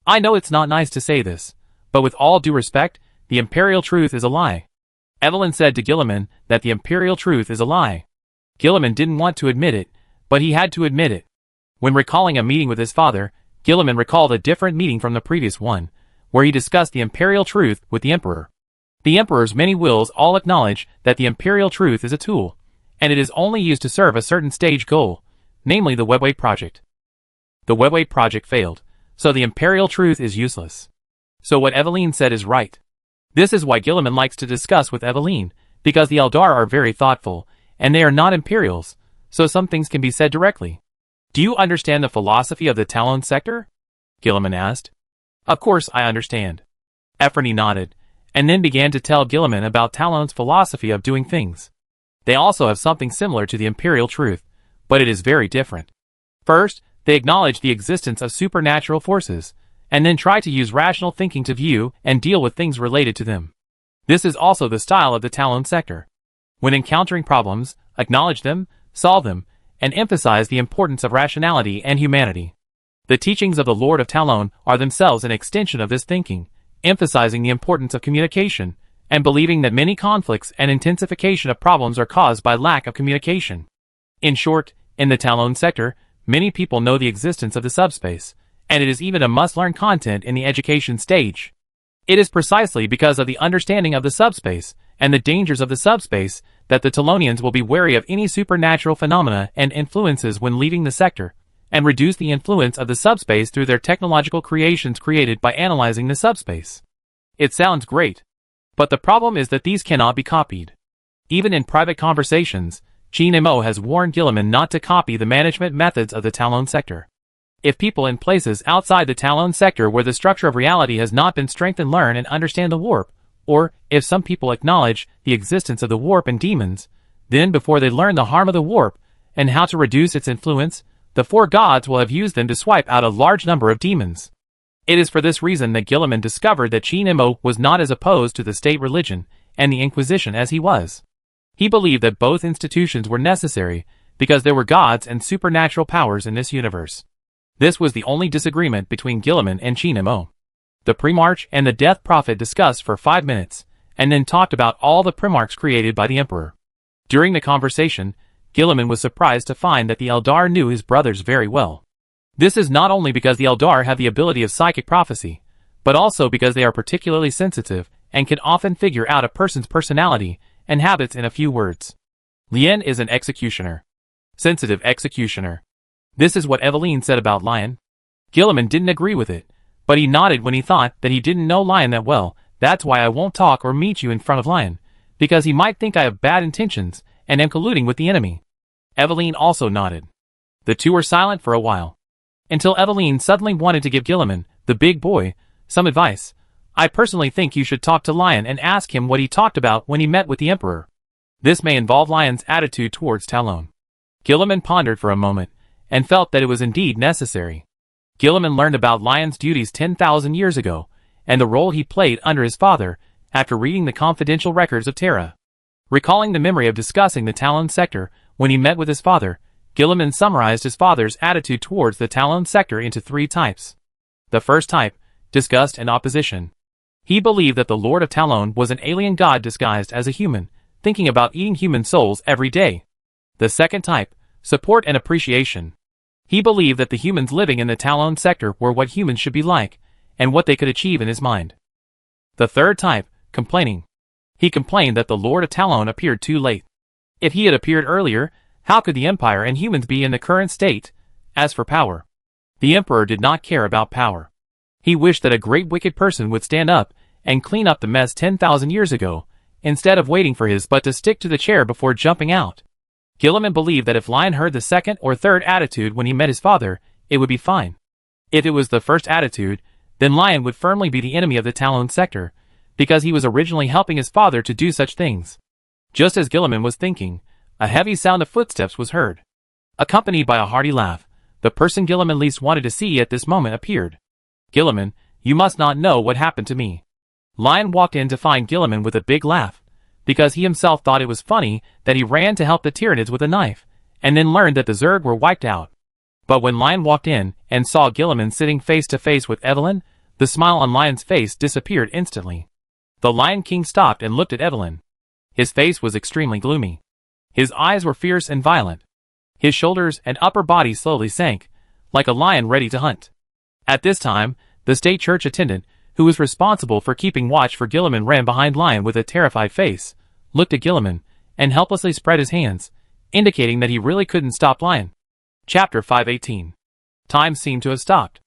I know it's not nice to say this, but with all due respect, the Imperial Truth is a lie. Evelyn said to Guilliman that the Imperial Truth is a lie. Guilliman didn't want to admit it, but he had to admit it. When recalling a meeting with his father, Guilliman recalled a different meeting from the previous one, where he discussed the Imperial Truth with the Emperor. The Emperor's many wills all acknowledge that the Imperial Truth is a tool, and it is only used to serve a certain stage goal, namely the Webway Project. The Webway Project failed, so the Imperial Truth is useless. So what Evelyn said is right. This is why Guilliman likes to discuss with Evelyn, because the Eldar are very thoughtful, and they are not Imperials, so some things can be said directly. Do you understand the philosophy of the Talon sector? Guilliman asked. Of course I understand. Ephraim nodded, and then began to tell Guilliman about Talon's philosophy of doing things. They also have something similar to the Imperial Truth, but it is very different. First, they acknowledge the existence of supernatural forces, and then try to use rational thinking to view and deal with things related to them. This is also the style of the Talon sector. When encountering problems, acknowledge them, solve them, and emphasize the importance of rationality and humanity. The teachings of the Lord of Talon are themselves an extension of this thinking, emphasizing the importance of communication, and believing that many conflicts and intensification of problems are caused by lack of communication. In short, in the Talon sector, many people know the existence of the subspace, and it is even a must-learn content in the education stage. It is precisely because of the understanding of the subspace and the dangers of the subspace that the Talonians will be wary of any supernatural phenomena and influences when leaving the sector, and reduce the influence of the subspace through their technological creations created by analyzing the subspace. It sounds great. But the problem is that these cannot be copied. Even in private conversations, Jean Mo has warned Guilliman not to copy the management methods of the Talon sector. If people in places outside the Talon sector where the structure of reality has not been strengthened learn and understand the warp, or if some people acknowledge the existence of the warp and demons, then before they learn the harm of the warp and how to reduce its influence, the 4 gods will have used them to swipe out a large number of demons. It is for this reason that Guilliman discovered that Jean Mo was not as opposed to the state religion and the Inquisition as he was. He believed that both institutions were necessary because there were gods and supernatural powers in this universe. This was the only disagreement between Gilliman and Chin-mo. The Primarch and the Death Prophet discussed for 5 minutes, and then talked about all the Primarchs created by the Emperor. During the conversation, Gilliman was surprised to find that the Eldar knew his brothers very well. This is not only because the Eldar have the ability of psychic prophecy, but also because they are particularly sensitive and can often figure out a person's personality and habits in a few words. Lien is an executioner. Sensitive executioner. This is what Eveline said about Lion. Gilliman didn't agree with it, but he nodded when he thought that he didn't know Lion that well. That's why I won't talk or meet you in front of Lion, because he might think I have bad intentions and am colluding with the enemy. Eveline also nodded. The two were silent for a while, until Eveline suddenly wanted to give Gilliman, the big boy, some advice. I personally think you should talk to Lion and ask him what he talked about when he met with the Emperor. This may involve Lion's attitude towards Talon. Gilliman pondered for a moment, and felt that it was indeed necessary. Gilliman learned about Lion's duties 10,000 years ago, and the role he played under his father, after reading the confidential records of Terra. Recalling the memory of discussing the Talon sector when he met with his father, Gilliman summarized his father's attitude towards the Talon sector into 3 types. The first type, disgust and opposition. He believed that the Lord of Talon was an alien god disguised as a human, thinking about eating human souls every day. The second type, support and appreciation. He believed that the humans living in the Talon sector were what humans should be like, and what they could achieve in his mind. The third type, complaining. He complained that the Lord of Talon appeared too late. If he had appeared earlier, how could the Empire and humans be in the current state? As for power, the Emperor did not care about power. He wished that a great wicked person would stand up and clean up the mess 10,000 years ago, instead of waiting for his butt to stick to the chair before jumping out. Gilliman believed that if Lion heard the second or third attitude when he met his father, it would be fine. If it was the first attitude, then Lion would firmly be the enemy of the Talon sector, because he was originally helping his father to do such things. Just as Gilliman was thinking, a heavy sound of footsteps was heard. Accompanied by a hearty laugh, the person Gilliman least wanted to see at this moment appeared. Gilliman, you must not know what happened to me. Lion walked in to find Gilliman with a big laugh, because he himself thought it was funny that he ran to help the Tyranids with a knife, and then learned that the Zerg were wiped out. But when Lion walked in and saw Gilliman sitting face to face with Eveline, the smile on Lion's face disappeared instantly. The Lion King stopped and looked at Eveline. His face was extremely gloomy. His eyes were fierce and violent. His shoulders and upper body slowly sank, like a lion ready to hunt. At this time, the state church attendant, who was responsible for keeping watch for Gilliman, ran behind Lion with a terrified face, looked at Gilliman, and helplessly spread his hands, indicating that he really couldn't stop Lion. Chapter 518. Time seemed to have stopped.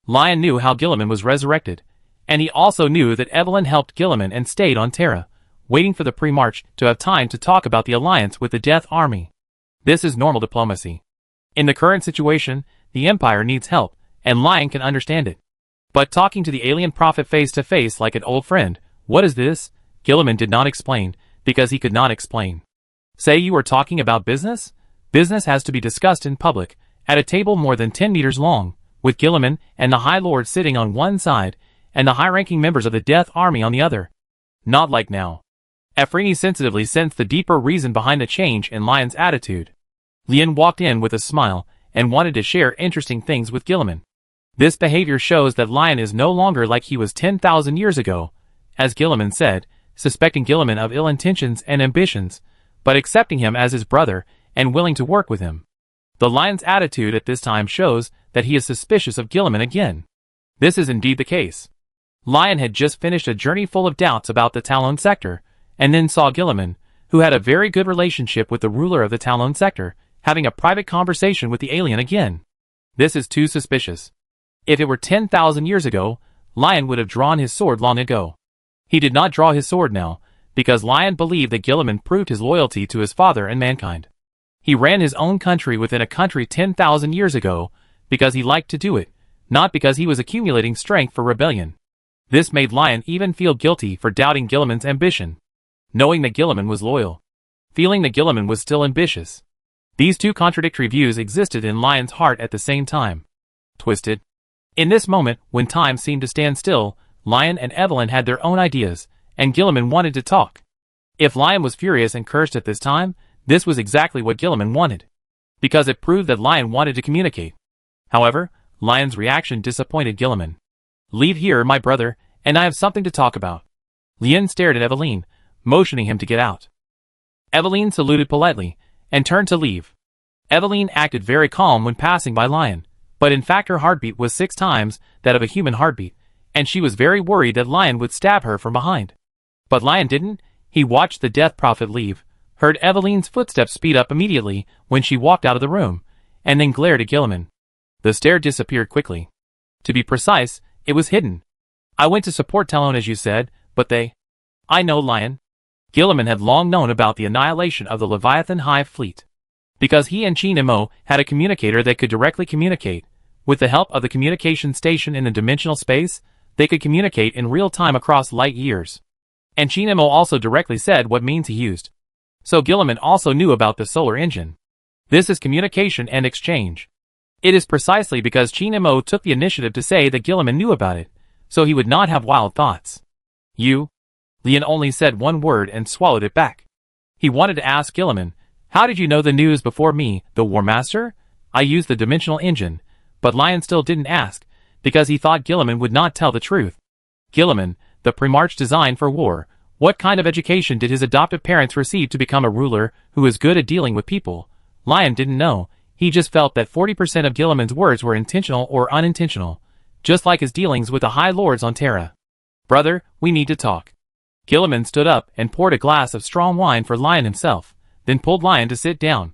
Lion knew how Gilliman was resurrected, and he also knew that Eveline helped Gilliman and stayed on Terra, waiting for the Primarch to have time to talk about the alliance with the Death Army. This is normal diplomacy. In the current situation, the Empire needs help, and Lion can understand it. But talking to the alien prophet face to face like an old friend, what is this? Gilliman did not explain, because he could not explain. Say you are talking about business? Business has to be discussed in public, at a table more than 10 meters long, with Gilliman and the High Lord sitting on one side, and the high-ranking members of the Death Army on the other. Not like now. Ephraim sensitively sensed the deeper reason behind the change in Lion's attitude. Lien walked in with a smile, and wanted to share interesting things with Gilliman. This behavior shows that Lion is no longer like he was 10,000 years ago, as Gilliman said, suspecting Gilliman of ill intentions and ambitions, but accepting him as his brother and willing to work with him. The Lion's attitude at this time shows that he is suspicious of Gilliman again. This is indeed the case. Lion had just finished a journey full of doubts about the Talon sector, and then saw Gilliman, who had a very good relationship with the ruler of the Talon sector, having a private conversation with the alien again. This is too suspicious. If it were 10,000 years ago, Lion would have drawn his sword long ago. He did not draw his sword now, because Lion believed that Gilliman proved his loyalty to his father and mankind. He ran his own country within a country 10,000 years ago, because he liked to do it, not because he was accumulating strength for rebellion. This made Lion even feel guilty for doubting Gilliman's ambition. Knowing that Gilliman was loyal. Feeling that Gilliman was still ambitious. These two contradictory views existed in Lion's heart at the same time. Twisted. In this moment, when time seemed to stand still, Lion and Eveline had their own ideas, and Gilliman wanted to talk. If Lion was furious and cursed at this time, this was exactly what Gilliman wanted. because it proved that Lion wanted to communicate. However, Lion's reaction disappointed Gilliman. "Leave here, my brother, and I have something to talk about." Lian stared at Eveline, motioning him to get out. Eveline saluted politely, and turned to leave. Eveline acted very calm when passing by Lion, but in fact her heartbeat was 6 times that of a human heartbeat, and she was very worried that Lion would stab her from behind. But Lion didn't. He watched the Death Prophet leave, heard Eveline's footsteps speed up immediately when she walked out of the room, and then glared at Gilliman. The stare disappeared quickly. To be precise, it was hidden. "I went to support Talon as you said, but they—" "I know, Lion." Gilliman had long known about the annihilation of the Leviathan Hive fleet. Because he and Chi Nemo had a communicator that could directly communicate, with the help of the communication station in the dimensional space, they could communicate in real time across light years. And Chi Nemo also directly said what means he used. So Gilliman also knew about the solar engine. This is communication and exchange. It is precisely because Chi Nemo took the initiative to say that Gilliman knew about it, so he would not have wild thoughts. "You?" Lian only said one word and swallowed it back. He wanted to ask Gilliman, "How did you know the news before me, the War Master?" "I used the dimensional engine," but Lion still didn't ask, because he thought Gilliman would not tell the truth. Gilliman, the Primarch designed for war, what kind of education did his adoptive parents receive to become a ruler who is good at dealing with people? Lion didn't know. He just felt that 40% of Gilliman's words were intentional or unintentional, just like his dealings with the High Lords on Terra. "Brother, we need to talk." Gilliman stood up and poured a glass of strong wine for Lion himself, then pulled Lion to sit down.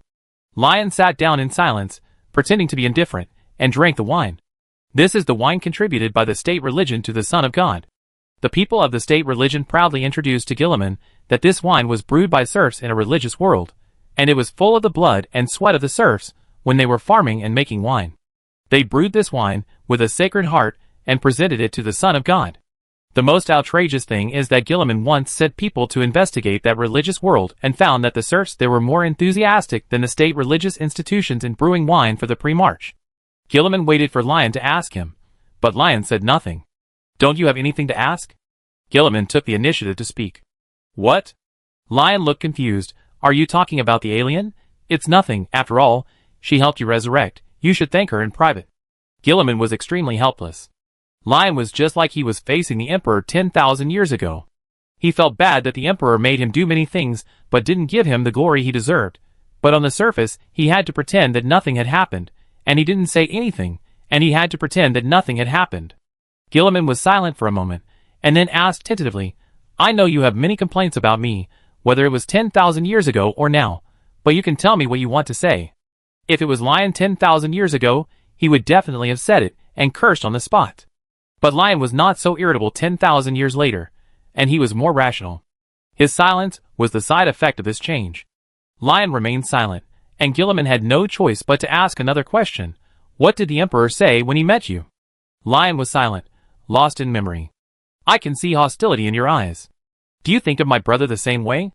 Lion sat down in silence, pretending to be indifferent, and drank the wine. This is the wine contributed by the state religion to the Son of God. The people of the state religion proudly introduced to Gilliman that this wine was brewed by serfs in a religious world, and it was full of the blood and sweat of the serfs when they were farming and making wine. They brewed this wine with a sacred heart and presented it to the Son of God. The most outrageous thing is that Gilliman once sent people to investigate that religious world and found that the serfs there were more enthusiastic than the state religious institutions in brewing wine for the Primarch. Gilliman waited for Lion to ask him, but Lion said nothing. "Don't you have anything to ask?" Gilliman took the initiative to speak. "What?" Lion looked confused. "Are you talking about the alien? It's nothing, after all. She helped you resurrect. You should thank her in private." Gilliman was extremely helpless. Lion was just like he was facing the Emperor 10,000 years ago. He felt bad that the Emperor made him do many things but didn't give him the glory he deserved. But on the surface, he had to pretend that nothing had happened, and he didn't say anything, and he had to pretend that nothing had happened. Gilliman was silent for a moment, and then asked tentatively, "I know you have many complaints about me, whether it was 10,000 years ago or now, but you can tell me what you want to say." If it was Lion 10,000 years ago, he would definitely have said it, and cursed on the spot. But Lion was not so irritable 10,000 years later, and he was more rational. His silence was the side effect of this change. Lion remained silent, and Gilliman had no choice but to ask another question. "What did the Emperor say when he met you?" Lion was silent, lost in memory. "I can see hostility in your eyes. Do you think of my brother the same way?"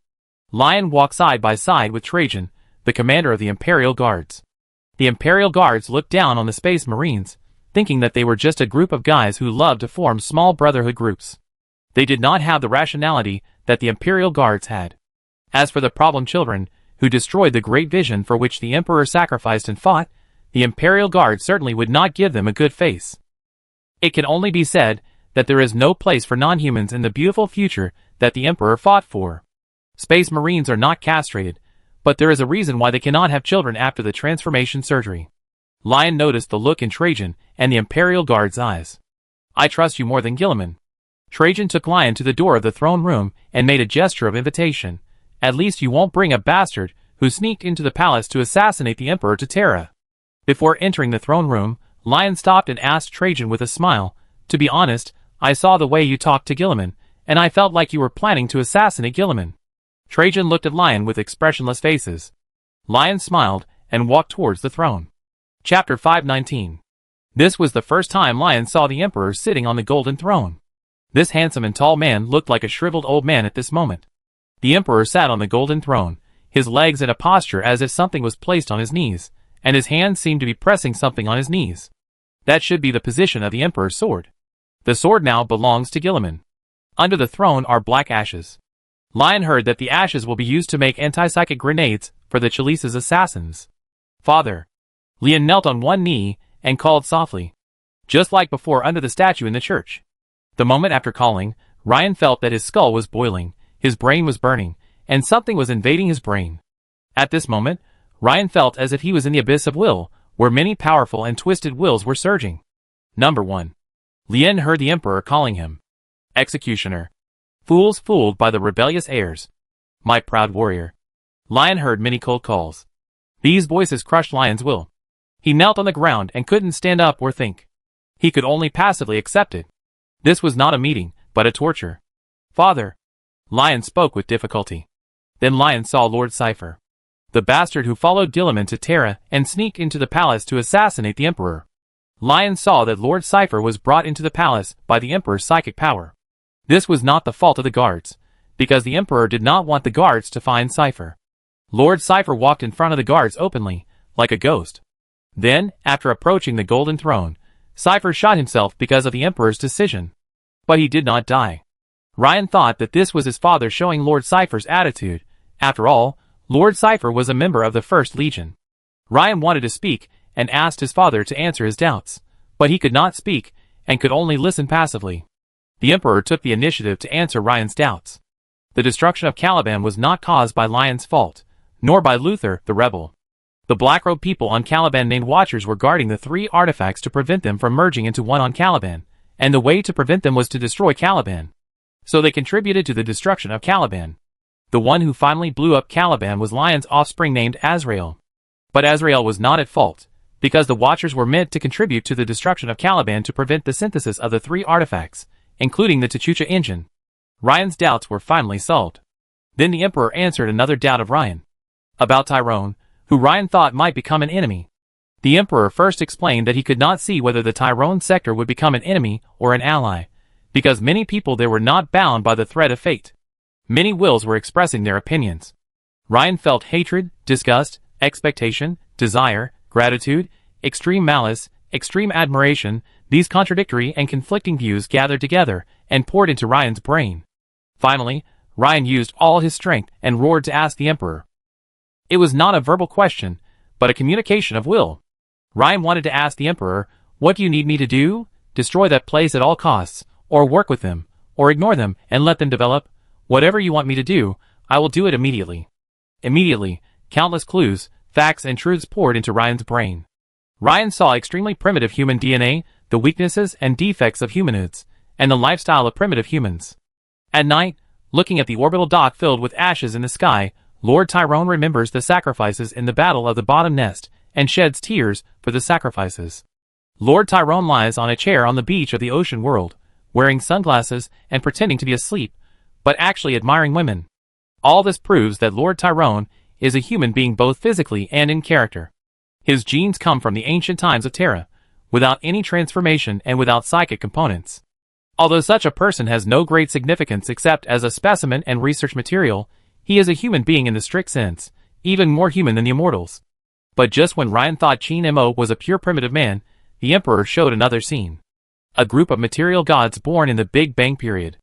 Lion walked side by side with Trajan, the commander of the Imperial Guards. The Imperial Guards looked down on the Space Marines, thinking that they were just a group of guys who loved to form small brotherhood groups. They did not have the rationality that the Imperial Guards had. As for the problem children, who destroyed the great vision for which the Emperor sacrificed and fought, the Imperial Guard certainly would not give them a good face. It can only be said that there is no place for non-humans in the beautiful future that the Emperor fought for. Space Marines are not castrated, but there is a reason why they cannot have children after the transformation surgery. Lion noticed the look in Trajan and the Imperial Guard's eyes. "I trust you more than Gilliman." Trajan took Lion to the door of the throne room and made a gesture of invitation. "At least you won't bring a bastard who sneaked into the palace to assassinate the Emperor to Terra." Before entering the throne room, Lion stopped and asked Trajan with a smile, "To be honest, I saw the way you talked to Gilliman, and I felt like you were planning to assassinate Gilliman." Trajan looked at Lion with expressionless faces. Lion smiled and walked towards the throne. Chapter 519. This was the first time Lion saw the Emperor sitting on the golden throne. This handsome and tall man looked like a shriveled old man at this moment. The Emperor sat on the golden throne, his legs in a posture as if something was placed on his knees, and his hands seemed to be pressing something on his knees. That should be the position of the Emperor's sword. The sword now belongs to Gilliman. Under the throne are black ashes. Lion heard that the ashes will be used to make anti-psychic grenades for the Chalice's assassins. Father. Lian knelt on one knee and called softly. Just like before under the statue in the church. The moment after calling, Ryan felt that his skull was boiling, his brain was burning, and something was invading his brain. At this moment, Ryan felt as if he was in the abyss of will, where many powerful and twisted wills were surging. Number 1. Lian heard the Emperor calling him. Executioner. Fools fooled by the rebellious heirs. My proud warrior. Lian heard many cold calls. These voices crushed Lian's will. He knelt on the ground and couldn't stand up or think. He could only passively accept it. This was not a meeting, but a torture. Father. Lian spoke with difficulty. Then Lian saw Lord Cypher. The bastard who followed Dilliman to Terra and sneaked into the palace to assassinate the Emperor. Lian saw that Lord Cypher was brought into the palace by the Emperor's psychic power. This was not the fault of the guards, because the Emperor did not want the guards to find Cypher. Lord Cypher walked in front of the guards openly, like a ghost. Then, after approaching the golden throne, Cypher shot himself because of the Emperor's decision. But he did not die. Ryan thought that this was his father showing Lord Cypher's attitude. After all, Lord Cypher was a member of the First Legion. Ryan wanted to speak and asked his father to answer his doubts, but he could not speak and could only listen passively. The Emperor took the initiative to answer Ryan's doubts. The destruction of Caliban was not caused by Lion's fault, nor by Luther, the rebel. The black-robed people on Caliban named Watchers were guarding the 3 artifacts to prevent them from merging into one on Caliban, and the way to prevent them was to destroy Caliban. So they contributed to the destruction of Caliban. The one who finally blew up Caliban was Lion's offspring named Azrael. But Azrael was not at fault, because the Watchers were meant to contribute to the destruction of Caliban to prevent the synthesis of the 3 artifacts, including the Tachucha engine. Ryan's doubts were finally solved. Then the Emperor answered another doubt of Ryan. About Tyrone, who Ryan thought might become an enemy. The Emperor first explained that he could not see whether the Tyrone sector would become an enemy or an ally, because many people there were not bound by the threat of fate. Many wills were expressing their opinions. Ryan felt hatred, disgust, expectation, desire, gratitude, extreme malice, extreme admiration. These contradictory and conflicting views gathered together and poured into Ryan's brain. Finally, Ryan used all his strength and roared to ask the Emperor. It was not a verbal question, but a communication of will. Ryan wanted to ask the Emperor, what do you need me to do? Destroy that place at all costs, or work with them, or ignore them and let them develop? Whatever you want me to do, I will do it immediately. Immediately, countless clues, facts and truths poured into Ryan's brain. Ryan saw extremely primitive human DNA, the weaknesses and defects of humanhoods, and the lifestyle of primitive humans. At night, looking at the orbital dock filled with ashes in the sky, Lord Tyrone remembers the sacrifices in the Battle of the Bottom Nest, and sheds tears for the sacrifices. Lord Tyrone lies on a chair on the beach of the ocean world, wearing sunglasses and pretending to be asleep, but actually admiring women. All this proves that Lord Tyrone is a human being both physically and in character. His genes come from the ancient times of Terra, without any transformation and without psychic components. Although such a person has no great significance except as a specimen and research material, he is a human being in the strict sense, even more human than the immortals. But just when Ryan thought Chin Mo was a pure primitive man, the Emperor showed another scene. A group of material gods born in the Big Bang period.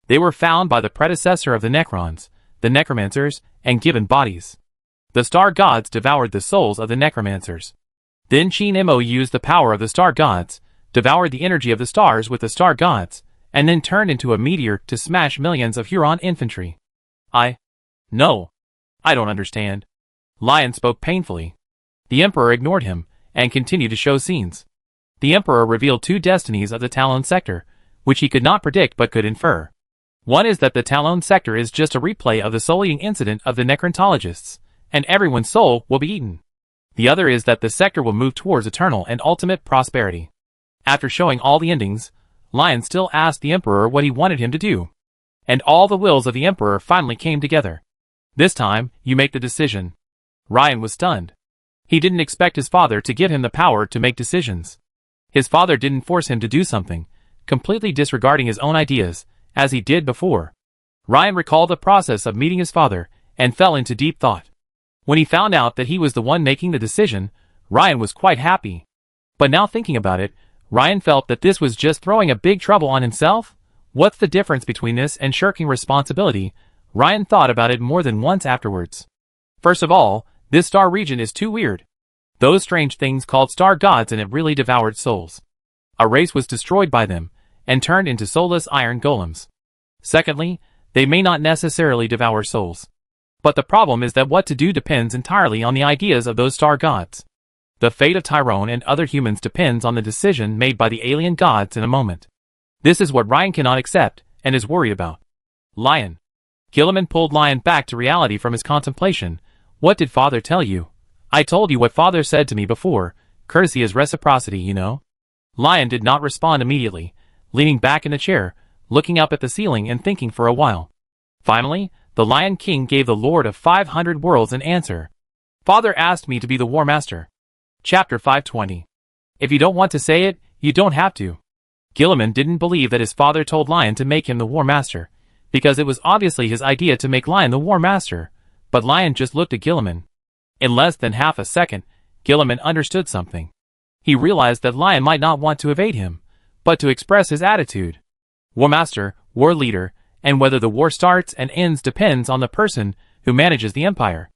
They were found by the predecessor of the Necrons, the Necromancers, and given bodies. The star gods devoured the souls of the Necromancers. Then Chin Mo used the power of the star gods, devoured the energy of the stars with the star gods, and then turned into a meteor to smash millions of Huron infantry. No. I don't understand. Lion spoke painfully. The Emperor ignored him, and continued to show scenes. The Emperor revealed 2 destinies of the Talon sector, which he could not predict but could infer. One is that the Talon sector is just a replay of the soul-eating incident of the Necrontologists, and everyone's soul will be eaten. The other is that the sector will move towards eternal and ultimate prosperity. After showing all the endings, Lion still asked the Emperor what he wanted him to do. And all the wills of the Emperor finally came together. This time, you make the decision. Ryan was stunned. He didn't expect his father to give him the power to make decisions. His father didn't force him to do something, completely disregarding his own ideas, as he did before. Ryan recalled the process of meeting his father, and fell into deep thought. When he found out that he was the one making the decision, Ryan was quite happy. But now thinking about it, Ryan felt that this was just throwing a big trouble on himself. What's the difference between this and shirking responsibility? Ryan thought about it more than once afterwards. First of all, this star region is too weird. Those strange things called star gods, and it really devoured souls. A race was destroyed by them, and turned into soulless iron golems. Secondly, they may not necessarily devour souls. But the problem is that what to do depends entirely on the ideas of those star gods. The fate of Tyrone and other humans depends on the decision made by the alien gods in a moment. This is what Ryan cannot accept, and is worried about. Lion. Gilliman pulled Lion back to reality from his contemplation. What did Father tell you? I told you what Father said to me before. Courtesy is reciprocity, you know. Lion did not respond immediately, leaning back in the chair, looking up at the ceiling and thinking for a while. Finally, the Lion King gave the Lord of 500 Worlds an answer. Father asked me to be the War Master. Chapter 520. If you don't want to say it, you don't have to. Gilliman didn't believe that his father told Lion to make him the War Master, because it was obviously his idea to make Lion the War Master, but Lion just looked at Gilliman. In less than half a second, Gilliman understood something. He realized that Lion might not want to evade him, but to express his attitude. War Master, War Leader, and whether the war starts and ends depends on the person who manages the empire.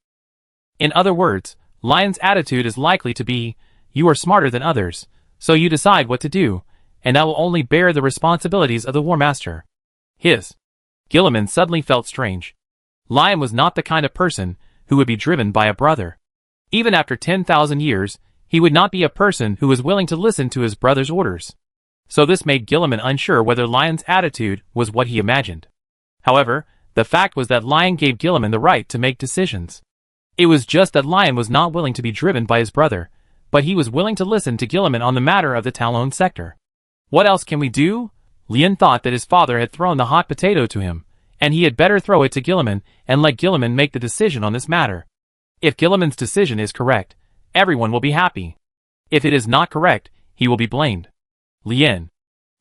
In other words, Lion's attitude is likely to be, you are smarter than others, so you decide what to do, and I will only bear the responsibilities of the War Master. Gilliman suddenly felt strange. Lion was not the kind of person who would be driven by a brother. Even after 10,000 years, he would not be a person who was willing to listen to his brother's orders. So this made Gilliman unsure whether Lion's attitude was what he imagined. However, the fact was that Lion gave Gilliman the right to make decisions. It was just that Lion was not willing to be driven by his brother, but he was willing to listen to Gilliman on the matter of the Talon sector. What else can we do? Lian thought that his father had thrown the hot potato to him, and he had better throw it to Gilliman and let Gilliman make the decision on this matter. If Gilliman's decision is correct, everyone will be happy. If it is not correct, he will be blamed. Lian.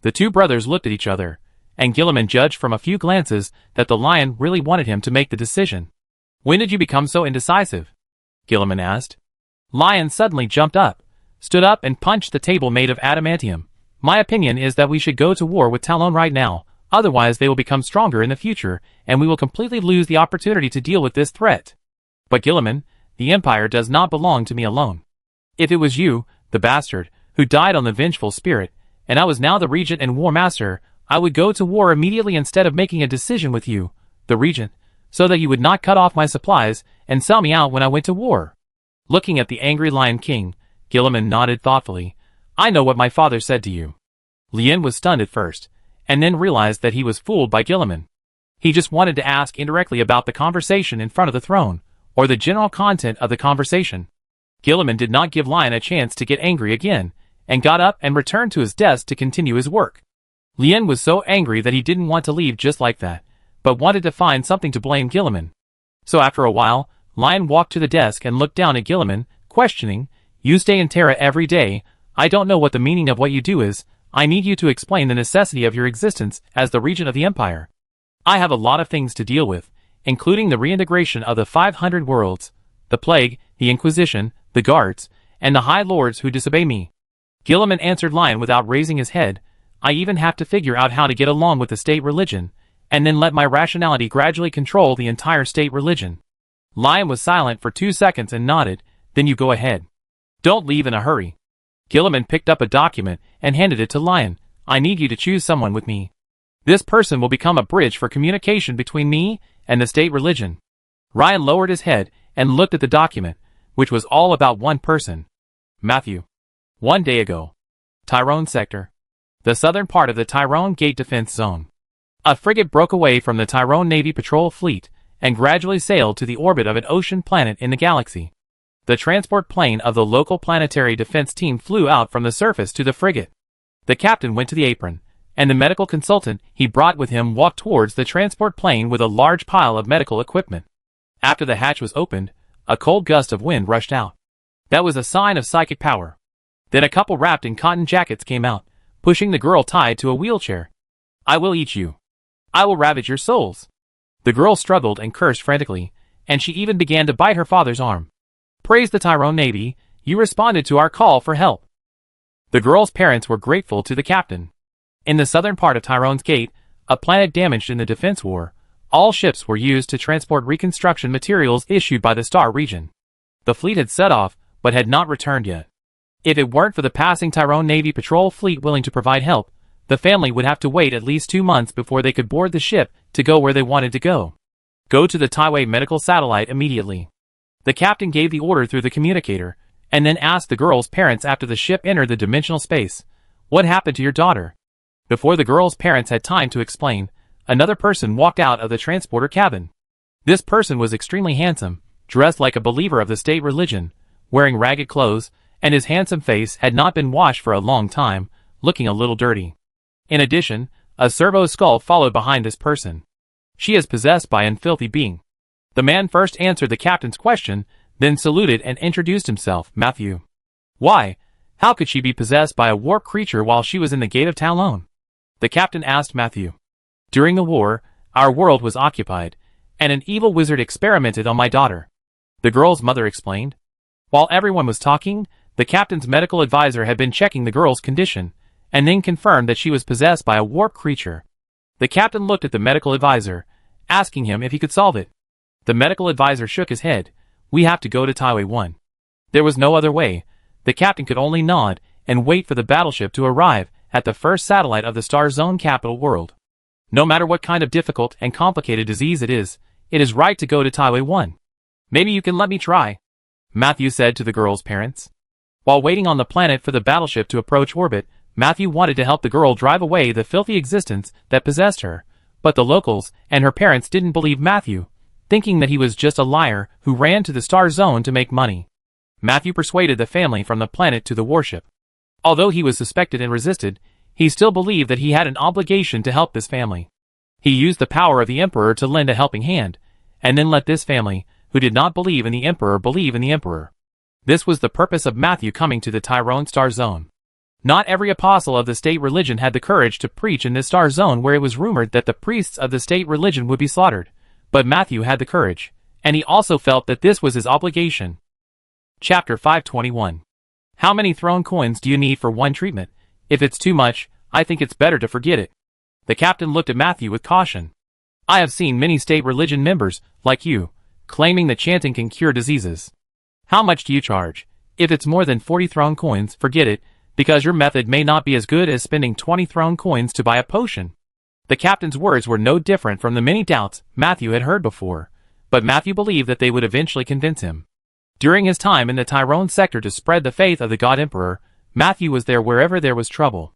The two brothers looked at each other, and Gilliman judged from a few glances that the Lion really wanted him to make the decision. When did you become so indecisive? Gilliman asked. Lion suddenly jumped up, stood up and punched the table made of adamantium. My opinion is that we should go to war with Talon right now, otherwise they will become stronger in the future, and we will completely lose the opportunity to deal with this threat. But Gilliman, the Empire does not belong to me alone. If it was you, the bastard, who died on the vengeful spirit, and I was now the Regent and War Master, I would go to war immediately instead of making a decision with you, the Regent, so that you would not cut off my supplies and sell me out when I went to war. Looking at the angry Lion King, Gilliman nodded thoughtfully. I know what my father said to you. Lian was stunned at first, and then realized that he was fooled by Gilliman. He just wanted to ask indirectly about the conversation in front of the throne, or the general content of the conversation. Gilliman did not give Lion a chance to get angry again, and got up and returned to his desk to continue his work. Lian was so angry that he didn't want to leave just like that, but wanted to find something to blame Gilliman. So after a while, Lion walked to the desk and looked down at Gilliman, questioning, You stay in Terra every day. I don't know what the meaning of what you do is. I need you to explain the necessity of your existence as the Regent of the Empire. I have a lot of things to deal with, including the reintegration of the 500 worlds, the plague, the Inquisition, the guards, and the High Lords who disobey me. Gilliman answered Lion without raising his head. I even have to figure out how to get along with the state religion, and then let my rationality gradually control the entire state religion. Lion was silent for 2 seconds and nodded. Then you go ahead. Don't leave in a hurry. Gilliman picked up a document and handed it to Lion. I need you to choose someone with me. This person will become a bridge for communication between me and the state religion. Ryan lowered his head and looked at the document, which was all about one person. Matthew. 1 day ago. Tyrone Sector. The southern part of the Tyrone Gate Defense Zone. A frigate broke away from the Tyrone Navy Patrol Fleet and gradually sailed to the orbit of an ocean planet in the galaxy. The transport plane of the local planetary defense team flew out from the surface to the frigate. The captain went to the apron, and the medical consultant he brought with him walked towards the transport plane with a large pile of medical equipment. After the hatch was opened, a cold gust of wind rushed out. That was a sign of psychic power. Then a couple wrapped in cotton jackets came out, pushing the girl tied to a wheelchair. I will eat you. I will ravage your souls. The girl struggled and cursed frantically, and she even began to bite her father's arm. Praise the Tyrone Navy, you responded to our call for help. The girl's parents were grateful to the captain. In the southern part of Tyrone's Gate, a planet damaged in the defense war, all ships were used to transport reconstruction materials issued by the Star region. The fleet had set off, but had not returned yet. If it weren't for the passing Tyrone Navy patrol fleet willing to provide help, the family would have to wait at least 2 months before they could board the ship to go where they wanted to go. Go to the Taiwei medical satellite immediately. The captain gave the order through the communicator, and then asked the girl's parents after the ship entered the dimensional space, "What happened to your daughter?" Before the girl's parents had time to explain, another person walked out of the transporter cabin. This person was extremely handsome, dressed like a believer of the state religion, wearing ragged clothes, and his handsome face had not been washed for a long time, looking a little dirty. In addition, a servo skull followed behind this person. "She is possessed by an filthy being." The man first answered the captain's question, then saluted and introduced himself, Matthew. "Why? How could she be possessed by a warp creature while she was in the gate of Talon?" The captain asked Matthew. "During the war, our world was occupied, and an evil wizard experimented on my daughter," the girl's mother explained. While everyone was talking, the captain's medical advisor had been checking the girl's condition, and then confirmed that she was possessed by a warp creature. The captain looked at the medical advisor, asking him if he could solve it. The medical advisor shook his head. "We have to go to Taiwei 1. There was no other way. The captain could only nod and wait for the battleship to arrive at the first satellite of the Star Zone capital world. No matter what kind of difficult and complicated disease it is right to go to Taiwei 1. "Maybe you can let me try," Matthew said to the girl's parents. While waiting on the planet for the battleship to approach orbit, Matthew wanted to help the girl drive away the filthy existence that possessed her, but the locals and her parents didn't believe Matthew, thinking that he was just a liar who ran to the Star Zone to make money. Matthew persuaded the family from the planet to the warship. Although he was suspected and resisted, he still believed that he had an obligation to help this family. He used the power of the Emperor to lend a helping hand, and then let this family, who did not believe in the Emperor, believe in the Emperor. This was the purpose of Matthew coming to the Tyrone Star Zone. Not every apostle of the state religion had the courage to preach in this star zone where it was rumored that the priests of the state religion would be slaughtered, but Matthew had the courage, and he also felt that this was his obligation. Chapter 521. How many throne coins do you need for one treatment? If it's too much, I think it's better to forget it. The captain looked at Matthew with caution. I have seen many state religion members, like you, claiming that chanting can cure diseases. How much do you charge? If it's more than 40 throne coins, forget it, because your method may not be as good as spending 20 throne coins to buy a potion. The captain's words were no different from the many doubts Matthew had heard before, but Matthew believed that they would eventually convince him. During his time in the Tyrone sector to spread the faith of the God Emperor, Matthew was there wherever there was trouble.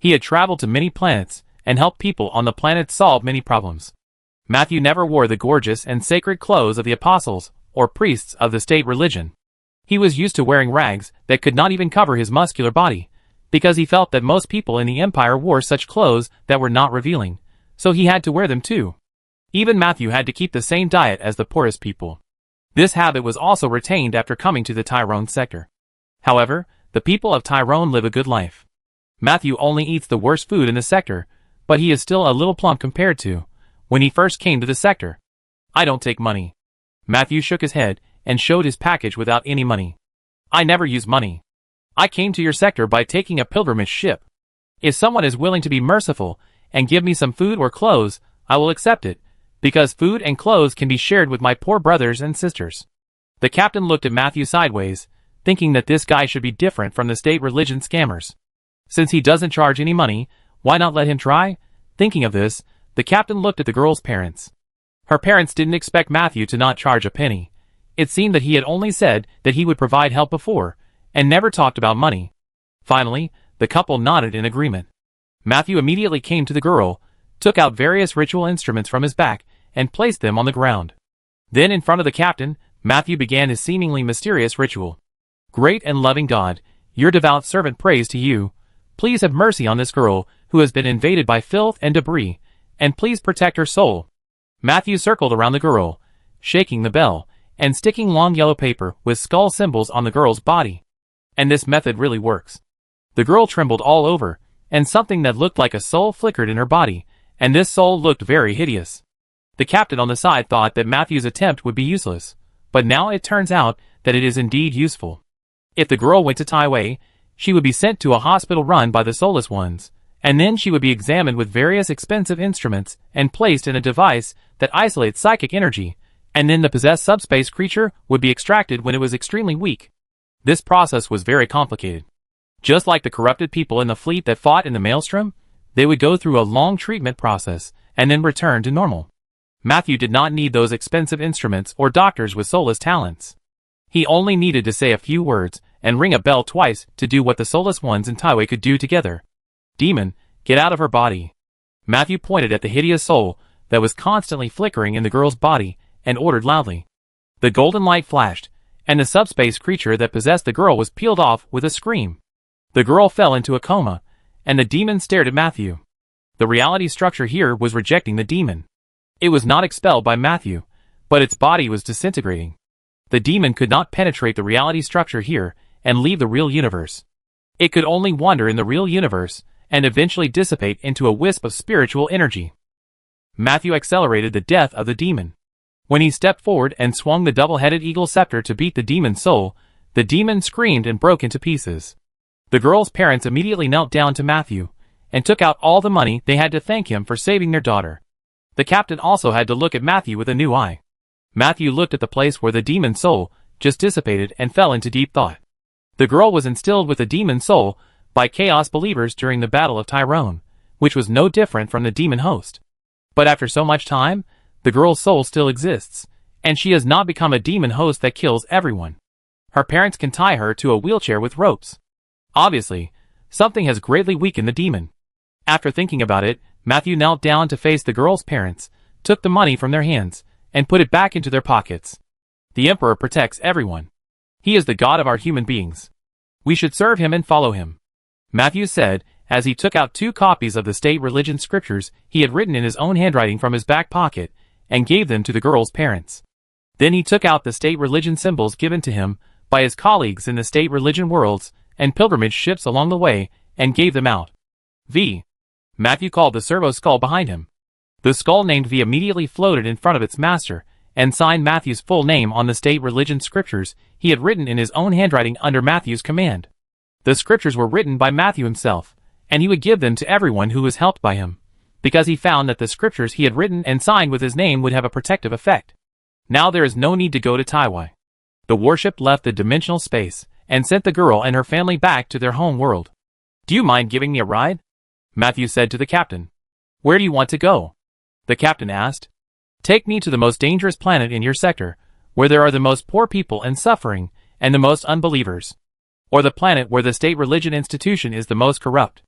He had traveled to many planets and helped people on the planet solve many problems. Matthew never wore the gorgeous and sacred clothes of the apostles or priests of the state religion. He was used to wearing rags that could not even cover his muscular body, because he felt that most people in the empire wore such clothes that were not revealing, so he had to wear them too. Even Matthew had to keep the same diet as the poorest people. This habit was also retained after coming to the Tyrone sector. However, the people of Tyrone live a good life. Matthew only eats the worst food in the sector, but he is still a little plump compared to when he first came to the sector. I don't take money. Matthew shook his head and showed his package without any money. I never use money. I came to your sector by taking a pilgrimage ship. If someone is willing to be merciful and give me some food or clothes, I will accept it, because food and clothes can be shared with my poor brothers and sisters. The captain looked at Matthew sideways, thinking that this guy should be different from the state religion scammers. Since he doesn't charge any money, why not let him try? Thinking of this, the captain looked at the girl's parents. Her parents didn't expect Matthew to not charge a penny. It seemed that he had only said that he would provide help before, and never talked about money. Finally, the couple nodded in agreement. Matthew immediately came to the girl, took out various ritual instruments from his back, and placed them on the ground. Then in front of the captain, Matthew began his seemingly mysterious ritual. Great and loving God, your devout servant prays to you. Please have mercy on this girl, who has been invaded by filth and debris, and please protect her soul. Matthew circled around the girl, shaking the bell, and sticking long yellow paper with skull symbols on the girl's body. And this method really works. The girl trembled all over, and something that looked like a soul flickered in her body, and this soul looked very hideous. The captain on the side thought that Matthew's attempt would be useless, but now it turns out that it is indeed useful. If the girl went to Taiwei, she would be sent to a hospital run by the soulless ones, and then she would be examined with various expensive instruments and placed in a device that isolates psychic energy, and then the possessed subspace creature would be extracted when it was extremely weak. This process was very complicated. Just like the corrupted people in the fleet that fought in the Maelstrom, they would go through a long treatment process and then return to normal. Matthew did not need those expensive instruments or doctors with soulless talents. He only needed to say a few words and ring a bell twice to do what the soulless ones in Taiwei could do together. Demon, get out of her body. Matthew pointed at the hideous soul that was constantly flickering in the girl's body and ordered loudly. The golden light flashed, and the subspace creature that possessed the girl was peeled off with a scream. The girl fell into a coma, and the demon stared at Matthew. The reality structure here was rejecting the demon. It was not expelled by Matthew, but its body was disintegrating. The demon could not penetrate the reality structure here and leave the real universe. It could only wander in the real universe and eventually dissipate into a wisp of spiritual energy. Matthew accelerated the death of the demon. When he stepped forward and swung the double-headed eagle scepter to beat the demon's soul, the demon screamed and broke into pieces. The girl's parents immediately knelt down to Matthew and took out all the money they had to thank him for saving their daughter. The captain also had to look at Matthew with a new eye. Matthew looked at the place where the demon's soul just dissipated and fell into deep thought. The girl was instilled with the demon's soul by Chaos believers during the Battle of Tyrone, which was no different from the demon host. But after so much time, the girl's soul still exists, and she has not become a demon host that kills everyone. Her parents can tie her to a wheelchair with ropes. Obviously, something has greatly weakened the demon. After thinking about it, Matthew knelt down to face the girl's parents, took the money from their hands, and put it back into their pockets. The Emperor protects everyone. He is the god of our human beings. We should serve him and follow him, Matthew said, as he took out 2 copies of the state religion scriptures he had written in his own handwriting from his back pocket, and gave them to the girl's parents. Then he took out the state religion symbols given to him by his colleagues in the state religion worlds and pilgrimage ships along the way, and gave them out. V. Matthew called the servo skull behind him. The skull named V immediately floated in front of its master, and signed Matthew's full name on the state religion scriptures he had written in his own handwriting under Matthew's command. The scriptures were written by Matthew himself, and he would give them to everyone who was helped by him, because he found that the scriptures he had written and signed with his name would have a protective effect. Now there is no need to go to Taiwai. The warship left the dimensional space, and sent the girl and her family back to their home world. Do you mind giving me a ride? Matthew said to the captain. Where do you want to go? The captain asked. Take me to the most dangerous planet in your sector, where there are the most poor people and suffering, and the most unbelievers. Or the planet where the state religion institution is the most corrupt.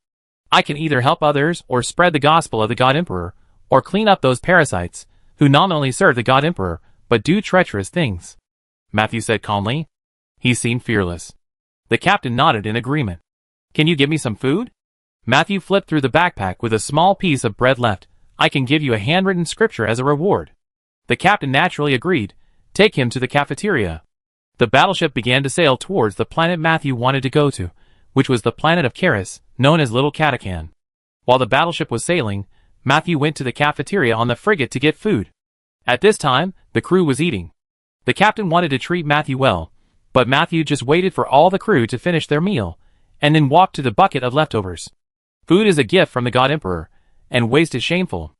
I can either help others or spread the gospel of the God Emperor, or clean up those parasites, who not only serve the God Emperor, but do treacherous things. Matthew said calmly. He seemed fearless. The captain nodded in agreement. Can you give me some food? Matthew flipped through the backpack with a small piece of bread left. I can give you a handwritten scripture as a reward. The captain naturally agreed. Take him to the cafeteria. The battleship began to sail towards the planet Matthew wanted to go to, which was the planet of Karis, known as Little Catacan. While the battleship was sailing, Matthew went to the cafeteria on the frigate to get food. At this time, the crew was eating. The captain wanted to treat Matthew well, but Matthew just waited for all the crew to finish their meal, and then walked to the bucket of leftovers. Food is a gift from the God Emperor, and waste is shameful.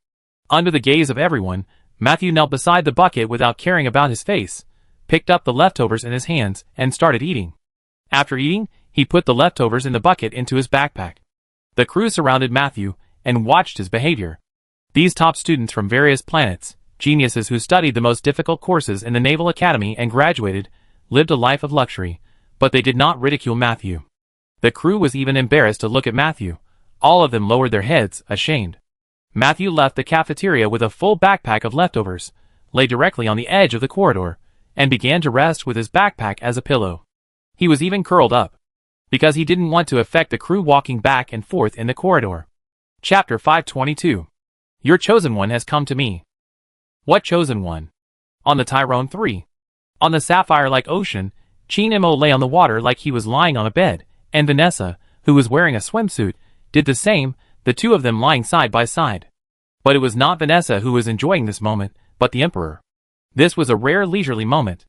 Under the gaze of everyone, Matthew knelt beside the bucket without caring about his face, picked up the leftovers in his hands, and started eating. After eating, he put the leftovers in the bucket into his backpack. The crew surrounded Matthew and watched his behavior. These top students from various planets, geniuses who studied the most difficult courses in the Naval Academy and graduated, lived a life of luxury, but they did not ridicule Matthew. The crew was even embarrassed to look at Matthew. All of them lowered their heads, ashamed. Matthew left the cafeteria with a full backpack of leftovers, lay directly on the edge of the corridor, and began to rest with his backpack as a pillow. He was even curled up, because he didn't want to affect the crew walking back and forth in the corridor. Chapter 522. Your chosen one has come to me. What chosen one? On the Tyrone 3. On the sapphire-like ocean, Chin Mo lay on the water like he was lying on a bed, and Vanessa, who was wearing a swimsuit, did the same, the two of them lying side by side. But it was not Vanessa who was enjoying this moment, but the Emperor. This was a rare leisurely moment.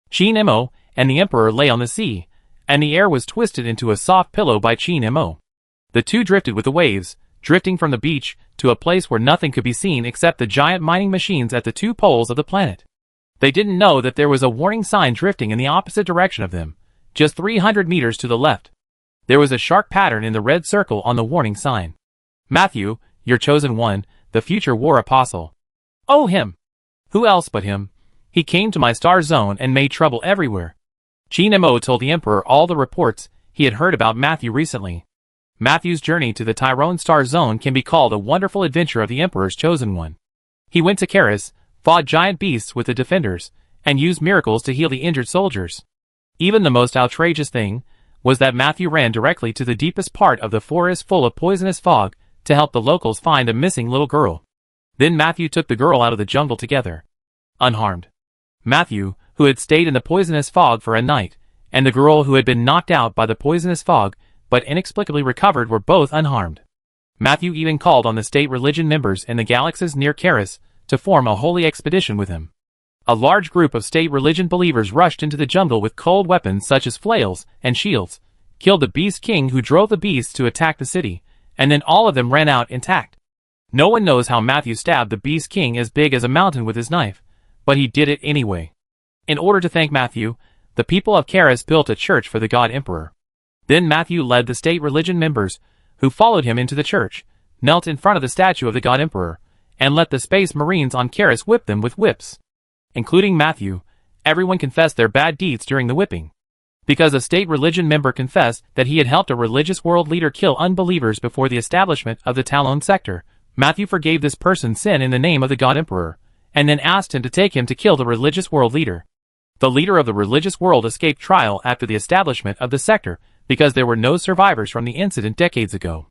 Chin Mo and the Emperor lay on the sea, and the air was twisted into a soft pillow by Chin Mo. The two drifted with the waves, drifting from the beach to a place where nothing could be seen except the giant mining machines at the 2 poles of the planet. They didn't know that there was a warning sign drifting in the opposite direction of them. Just 300 meters to the left, there was a shark pattern in the red circle on the warning sign. Matthew, your chosen one, the future war apostle. Oh, him! Who else but him? He came to my star zone and made trouble everywhere. Qin Mo told the Emperor all the reports he had heard about Matthew recently. Matthew's journey to the Tyrone star zone can be called a wonderful adventure of the Emperor's chosen one. He went to Karis, fought giant beasts with the defenders, and used miracles to heal the injured soldiers. Even the most outrageous thing was that Matthew ran directly to the deepest part of the forest full of poisonous fog to help the locals find a missing little girl. Then Matthew took the girl out of the jungle together, unharmed. Matthew, who had stayed in the poisonous fog for a night, and the girl who had been knocked out by the poisonous fog but inexplicably recovered were both unharmed. Matthew even called on the state religion members in the galaxies near Karis to form a holy expedition with him. A large group of state religion believers rushed into the jungle with cold weapons such as flails and shields, killed the beast king who drove the beasts to attack the city, and then all of them ran out intact. No one knows how Matthew stabbed the beast king as big as a mountain with his knife, but he did it anyway. In order to thank Matthew, the people of Karis built a church for the god emperor. Then Matthew led the state religion members, who followed him into the church, knelt in front of the statue of the god emperor, and let the space marines on Karis whip them with whips. Including Matthew, everyone confessed their bad deeds during the whipping. Because a state religion member confessed that he had helped a religious world leader kill unbelievers before the establishment of the Talon sector, Matthew forgave this person's sin in the name of the god emperor, and then asked him to take him to kill the religious world leader. The leader of the religious world escaped trial after the establishment of the sector because there were no survivors from the incident decades ago.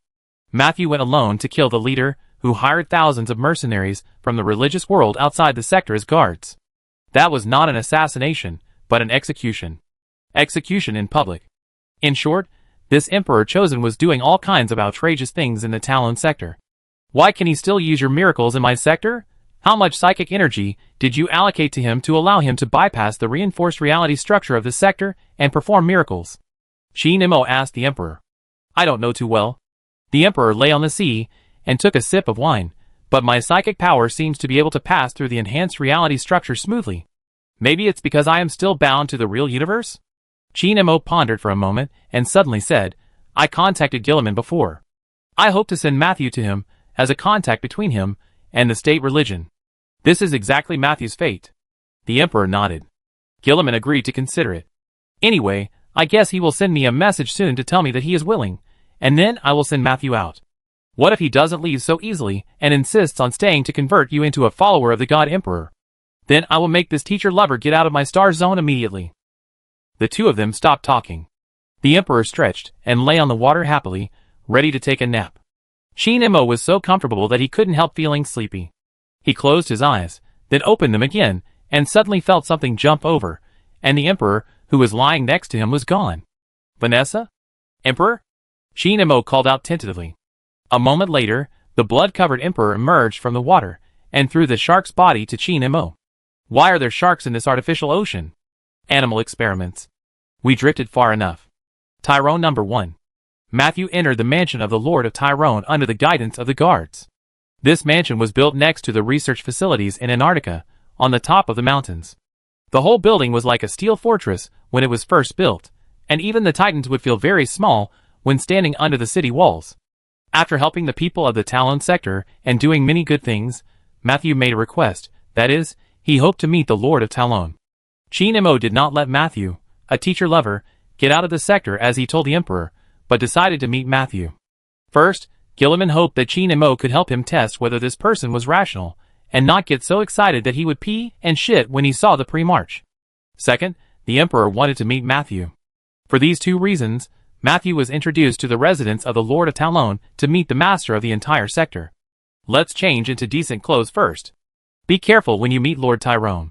Matthew went alone to kill the leader, who hired thousands of mercenaries from the religious world outside the sector as guards. That was not an assassination, but an execution. Execution in public. In short, this emperor chosen was doing all kinds of outrageous things in the Talon sector. Why can he still use your miracles in my sector? How much psychic energy did you allocate to him to allow him to bypass the reinforced reality structure of the sector and perform miracles? Qin Mo asked the emperor. I don't know too well. The emperor lay on the sea and took a sip of wine, but my psychic power seems to be able to pass through the enhanced reality structure smoothly. Maybe it's because I am still bound to the real universe? Qin Mo pondered for a moment and suddenly said, I contacted Gilliman before. I hope to send Matthew to him as a contact between him and the state religion. This is exactly Matthew's fate. The emperor nodded. Gilliman agreed to consider it. Anyway, I guess he will send me a message soon to tell me that he is willing, and then I will send Matthew out. What if he doesn't leave so easily and insists on staying to convert you into a follower of the god emperor? Then I will make this teacher lover get out of my star zone immediately. The two of them stopped talking. The emperor stretched and lay on the water happily, ready to take a nap. Qin Mo was so comfortable that he couldn't help feeling sleepy. He closed his eyes, then opened them again, and suddenly felt something jump over, and the emperor, who was lying next to him, was gone. Vanessa? Emperor? Qin Mo called out tentatively. A moment later, the blood-covered emperor emerged from the water, and threw the shark's body to Qin Mo. Why are there sharks in this artificial ocean? Animal experiments. We drifted far enough. Tyrone number 1. Matthew entered the mansion of the Lord of Tyrone under the guidance of the guards. This mansion was built next to the research facilities in Antarctica, on the top of the mountains. The whole building was like a steel fortress when it was first built, and even the Titans would feel very small when standing under the city walls. After helping the people of the Talon sector and doing many good things, Matthew made a request, that is, he hoped to meet the Lord of Talon. Qin Mo did not let Matthew, a teacher lover, get out of the sector as he told the emperor, but decided to meet Matthew. First, Gilliman hoped that Qin Mo could help him test whether this person was rational, and not get so excited that he would pee and shit when he saw the pre-march. Second, the emperor wanted to meet Matthew. For these two reasons, Matthew was introduced to the residents of the Lord of Talon to meet the master of the entire sector. Let's change into decent clothes first. Be careful when you meet Lord Tyrone.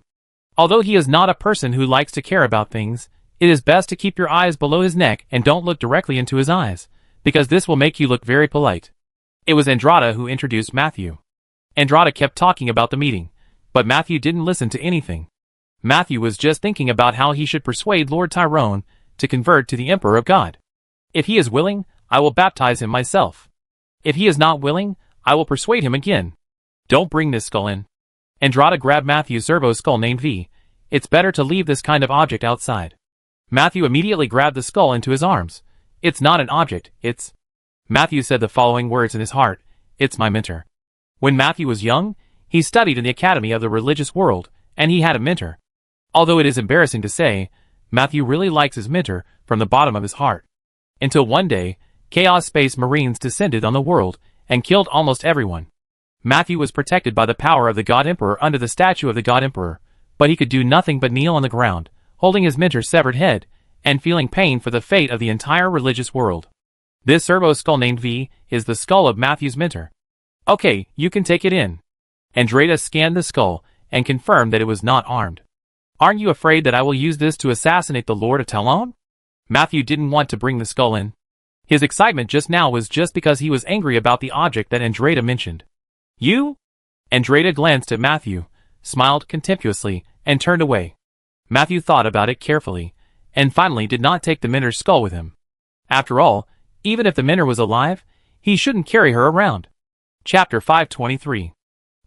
Although he is not a person who likes to care about things, it is best to keep your eyes below his neck and don't look directly into his eyes, because this will make you look very polite. It was Andrada who introduced Matthew. Andrada kept talking about the meeting, but Matthew didn't listen to anything. Matthew was just thinking about how he should persuade Lord Tyrone to convert to the Emperor of God. If he is willing, I will baptize him myself. If he is not willing, I will persuade him again. Don't bring this skull in. Andrada grabbed Matthew's servo skull named V. It's better to leave this kind of object outside. Matthew immediately grabbed the skull into his arms. It's not an object, it's... Matthew said the following words in his heart. It's my mentor. When Matthew was young, he studied in the Academy of the Religious World, and he had a mentor. Although it is embarrassing to say, Matthew really likes his mentor from the bottom of his heart. Until one day, Chaos Space Marines descended on the world and killed almost everyone. Matthew was protected by the power of the God Emperor under the statue of the God Emperor, but he could do nothing but kneel on the ground, holding his mentor's severed head, and feeling pain for the fate of the entire religious world. This servo skull named V is the skull of Matthew's mentor. Okay, you can take it in. Andreta scanned the skull and confirmed that it was not armed. Aren't you afraid that I will use this to assassinate the Lord of Talon? Matthew didn't want to bring the skull in. His excitement just now was just because he was angry about the object that Andreta mentioned. You? Andreta glanced at Matthew, smiled contemptuously, and turned away. Matthew thought about it carefully, and finally did not take the mentor's skull with him. After all, even if the mentor was alive, he shouldn't carry her around. Chapter 523.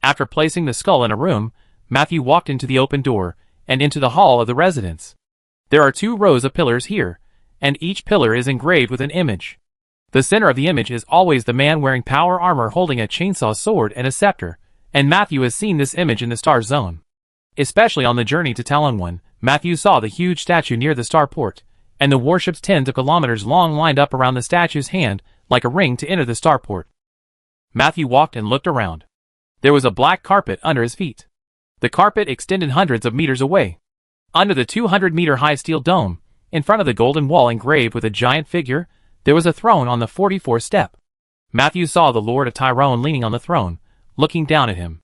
After placing the skull in a room, Matthew walked into the open door, and into the hall of the residence. There are 2 rows of pillars here, and each pillar is engraved with an image. The center of the image is always the man wearing power armor holding a chainsaw sword and a scepter, and Matthew has seen this image in the Star Zone. Especially on the journey to Talon 1, Matthew saw the huge statue near the starport, and the warships tens of kilometers long lined up around the statue's hand like a ring to enter the starport. Matthew walked and looked around. There was a black carpet under his feet. The carpet extended hundreds of meters away. Under the 200-meter-high steel dome, in front of the golden wall engraved with a giant figure, there was a throne on the 44th step. Matthew saw the Lord of Tyrone leaning on the throne, looking down at him.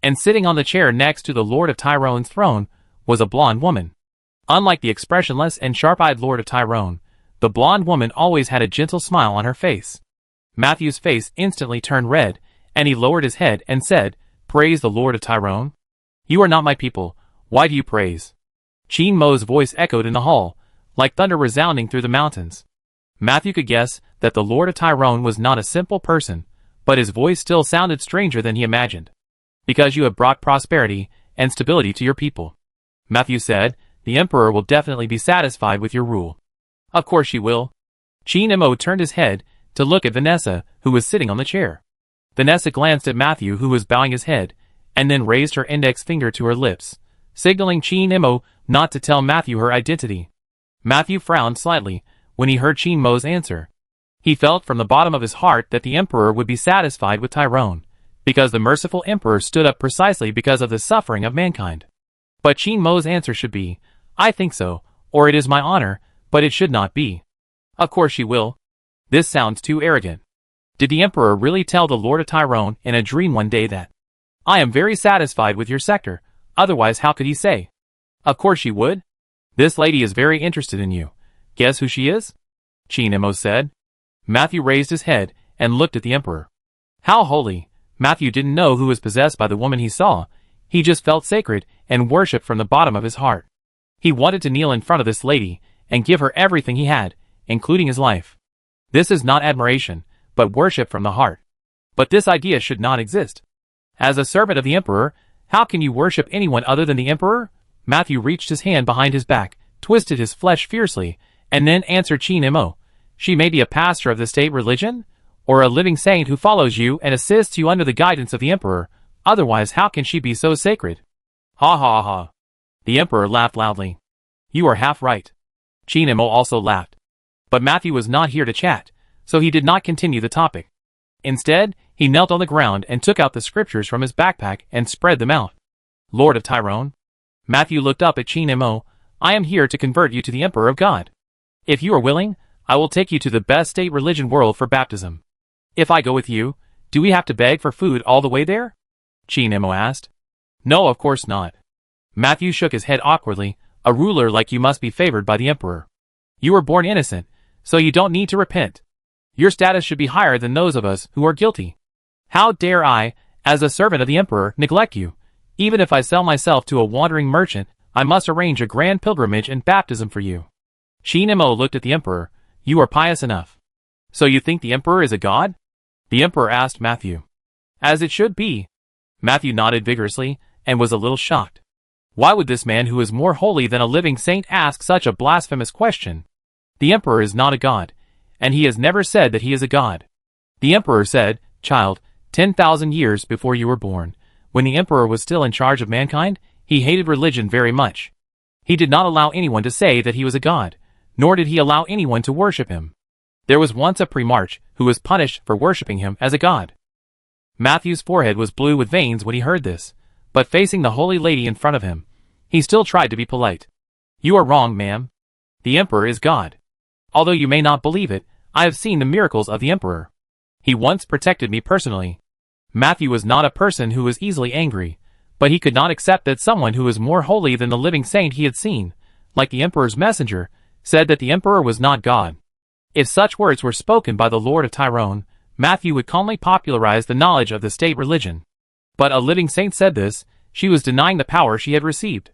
And sitting on the chair next to the Lord of Tyrone's throne was a blonde woman. Unlike the expressionless and sharp-eyed Lord of Tyrone, the blonde woman always had a gentle smile on her face. Matthew's face instantly turned red, and he lowered his head and said, "Praise the Lord of Tyrone? You are not my people. Why do you praise?" Qin Mo's voice echoed in the hall, like thunder resounding through the mountains. Matthew could guess that the Lord of Tyrone was not a simple person, but his voice still sounded stranger than he imagined. "Because you have brought prosperity and stability to your people," Matthew said. "The Emperor will definitely be satisfied with your rule." "Of course she will." Qin Mo turned his head to look at Vanessa, who was sitting on the chair. Vanessa glanced at Matthew, who was bowing his head, and then raised her index finger to her lips, signaling Qin Mo not to tell Matthew her identity. Matthew frowned slightly when he heard Qin Mo's answer. He felt from the bottom of his heart that the Emperor would be satisfied with Tyrone, because the merciful Emperor stood up precisely because of the suffering of mankind. But Qin Mo's answer should be, "I think so," or "It is my honor," but it should not be, "Of course she will." This sounds too arrogant. Did the Emperor really tell the Lord of Tyrone in a dream one day that, "I am very satisfied with your sector"? Otherwise how could he say, "Of course she would"? This lady is very interested in you. Guess who she is? Qin Mo said. Matthew raised his head and looked at the Emperor. How holy! Matthew didn't know who was possessed by the woman he saw. He just felt sacred and worshipped from the bottom of his heart. He wanted to kneel in front of this lady and give her everything he had, including his life. This is not admiration, but worship from the heart. But this idea should not exist. As a servant of the Emperor, how can you worship anyone other than the Emperor? Matthew reached his hand behind his back, twisted his flesh fiercely, and then answered Qin Mo. She may be a pastor of the state religion, or a living saint who follows you and assists you under the guidance of the Emperor. Otherwise how can she be so sacred? Ha ha ha. The Emperor laughed loudly. You are half right. Qin Mo also laughed. But Matthew was not here to chat, so he did not continue the topic. Instead, he knelt on the ground and took out the scriptures from his backpack and spread them out. Lord of Tyrone. Matthew looked up at Qin Mo. I am here to convert you to the Emperor of God. If you are willing, I will take you to the best state religion world for baptism. If I go with you, do we have to beg for food all the way there? Qin Mo asked. No, of course not. Matthew shook his head awkwardly. A ruler like you must be favored by the Emperor. You were born innocent, so you don't need to repent. Your status should be higher than those of us who are guilty. How dare I, as a servant of the Emperor, neglect you? Even if I sell myself to a wandering merchant, I must arrange a grand pilgrimage and baptism for you. Qin Mo looked at the Emperor. You are pious enough. So you think the Emperor is a god? The Emperor asked Matthew. As it should be. Matthew nodded vigorously, and was a little shocked. Why would this man who is more holy than a living saint ask such a blasphemous question? The emperor is not a god, and he has never said that he is a god. The emperor said, "Child, 10,000 years before you were born, when the emperor was still in charge of mankind, he hated religion very much. He did not allow anyone to say that he was a god, nor did he allow anyone to worship him. There was once a primarch who was punished for worshipping him as a god." Matthew's forehead was blue with veins when he heard this, but facing the holy lady in front of him, he still tried to be polite. "You are wrong, ma'am. The emperor is God. Although you may not believe it, I have seen the miracles of the emperor. He once protected me personally." Matthew was not a person who was easily angry, but he could not accept that someone who was more holy than the living saint he had seen, like the emperor's messenger, said that the emperor was not God. If such words were spoken by the Lord of Tyrone, Matthew would calmly popularize the knowledge of the state religion. But a living saint said this, she was denying the power she had received.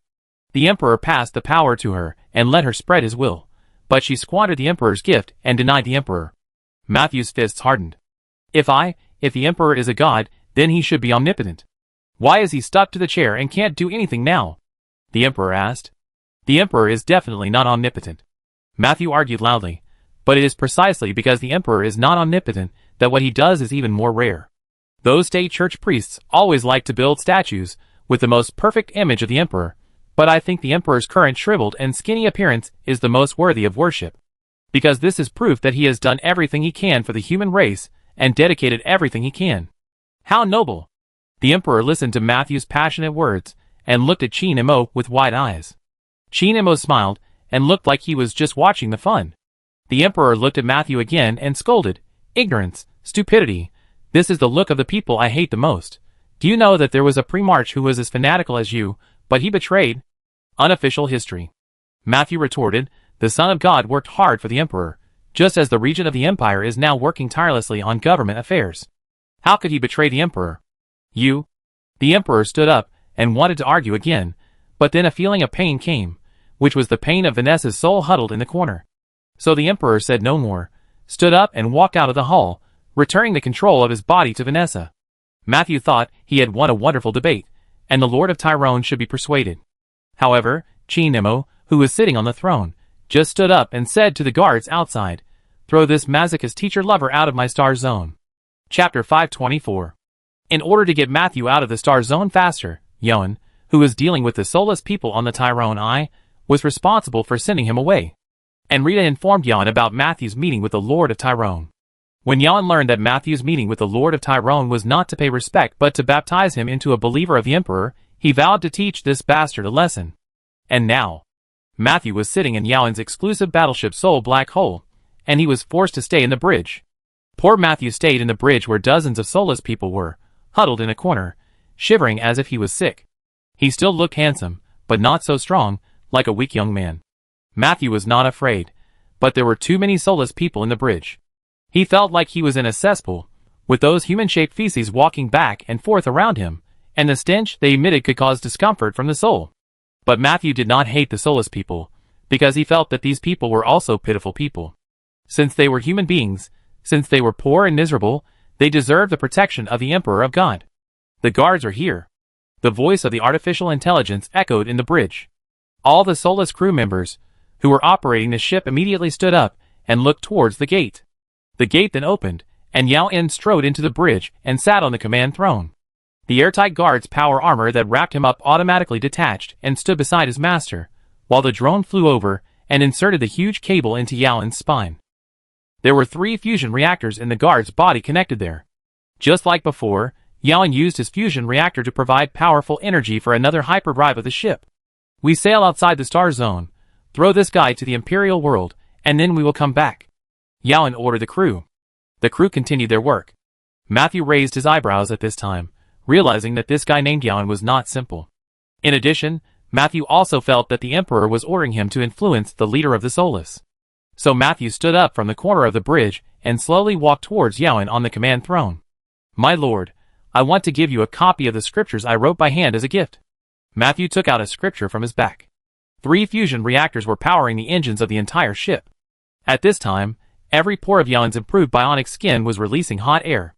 The emperor passed the power to her and let her spread his will, but she squandered the emperor's gift and denied the emperor. Matthew's fists hardened. If the emperor is a god, then he should be omnipotent. Why is he stuck to the chair and can't do anything now? The emperor asked. The emperor is definitely not omnipotent. Matthew argued loudly, but it is precisely because the emperor is not omnipotent that what he does is even more rare. Those state church priests always like to build statues with the most perfect image of the emperor, but I think the emperor's current shriveled and skinny appearance is the most worthy of worship. Because this is proof that he has done everything he can for the human race and dedicated everything he can. How noble! The emperor listened to Matthew's passionate words and looked at Chin Imo with wide eyes. Chin Imo smiled and looked like he was just watching the fun. The emperor looked at Matthew again and scolded, "Ignorance, stupidity, this is the look of the people I hate the most. Do you know that there was a primarch who was as fanatical as you, but he betrayed?" Unofficial history. Matthew retorted, "The Son of God worked hard for the emperor, just as the regent of the empire is now working tirelessly on government affairs. How could he betray the emperor?" "You?" The emperor stood up and wanted to argue again, but then a feeling of pain came, which was the pain of Vanessa's soul huddled in the corner. So the emperor said no more, stood up and walked out of the hall, returning the control of his body to Vanessa. Matthew thought he had won a wonderful debate, and the Lord of Tyrone should be persuaded. However, Chin Imo, who was sitting on the throne, just stood up and said to the guards outside, "Throw this masochist teacher-lover out of my star zone." Chapter 524. In order to get Matthew out of the star zone faster, Yoan, who was dealing with the soulless people on the Tyrone Eye, was responsible for sending him away. And Rita informed Yoan about Matthew's meeting with the Lord of Tyrone. When Yoan learned that Matthew's meeting with the Lord of Tyrone was not to pay respect but to baptize him into a believer of the emperor, he vowed to teach this bastard a lesson. And now, Matthew was sitting in Yoan's exclusive battleship Soul Black Hole, and he was forced to stay in the bridge. Poor Matthew stayed in the bridge where dozens of soulless people were, huddled in a corner, shivering as if he was sick. He still looked handsome, but not so strong, like a weak young man. Matthew was not afraid, but there were too many soulless people in the bridge. He felt like he was in a cesspool, with those human-shaped feces walking back and forth around him, and the stench they emitted could cause discomfort from the soul. But Matthew did not hate the soulless people, because he felt that these people were also pitiful people. Since they were human beings, since they were poor and miserable, they deserved the protection of the Emperor of God. "The guards are here." The voice of the artificial intelligence echoed in the bridge. All the soulless crew members, who were operating the ship, immediately stood up and looked towards the gate. The gate then opened, and Yao En strode into the bridge and sat on the command throne. The airtight guard's power armor that wrapped him up automatically detached and stood beside his master, while the drone flew over and inserted the huge cable into Yao En's spine. There were 3 fusion reactors in the guard's body connected there. Just like before, Yao En used his fusion reactor to provide powerful energy for another hyperdrive of the ship. "We sail outside the star zone, throw this guy to the Imperial world, and then we will come back," Yao En ordered the crew. The crew continued their work. Matthew raised his eyebrows at this time, realizing that this guy named Yao En was not simple. In addition, Matthew also felt that the Emperor was ordering him to influence the leader of the Soulless. So Matthew stood up from the corner of the bridge and slowly walked towards Yao En on the command throne. "My lord, I want to give you a copy of the scriptures I wrote by hand as a gift." Matthew took out a scripture from his back. 3 fusion reactors were powering the engines of the entire ship. At this time, every pore of Yao En's improved bionic skin was releasing hot air.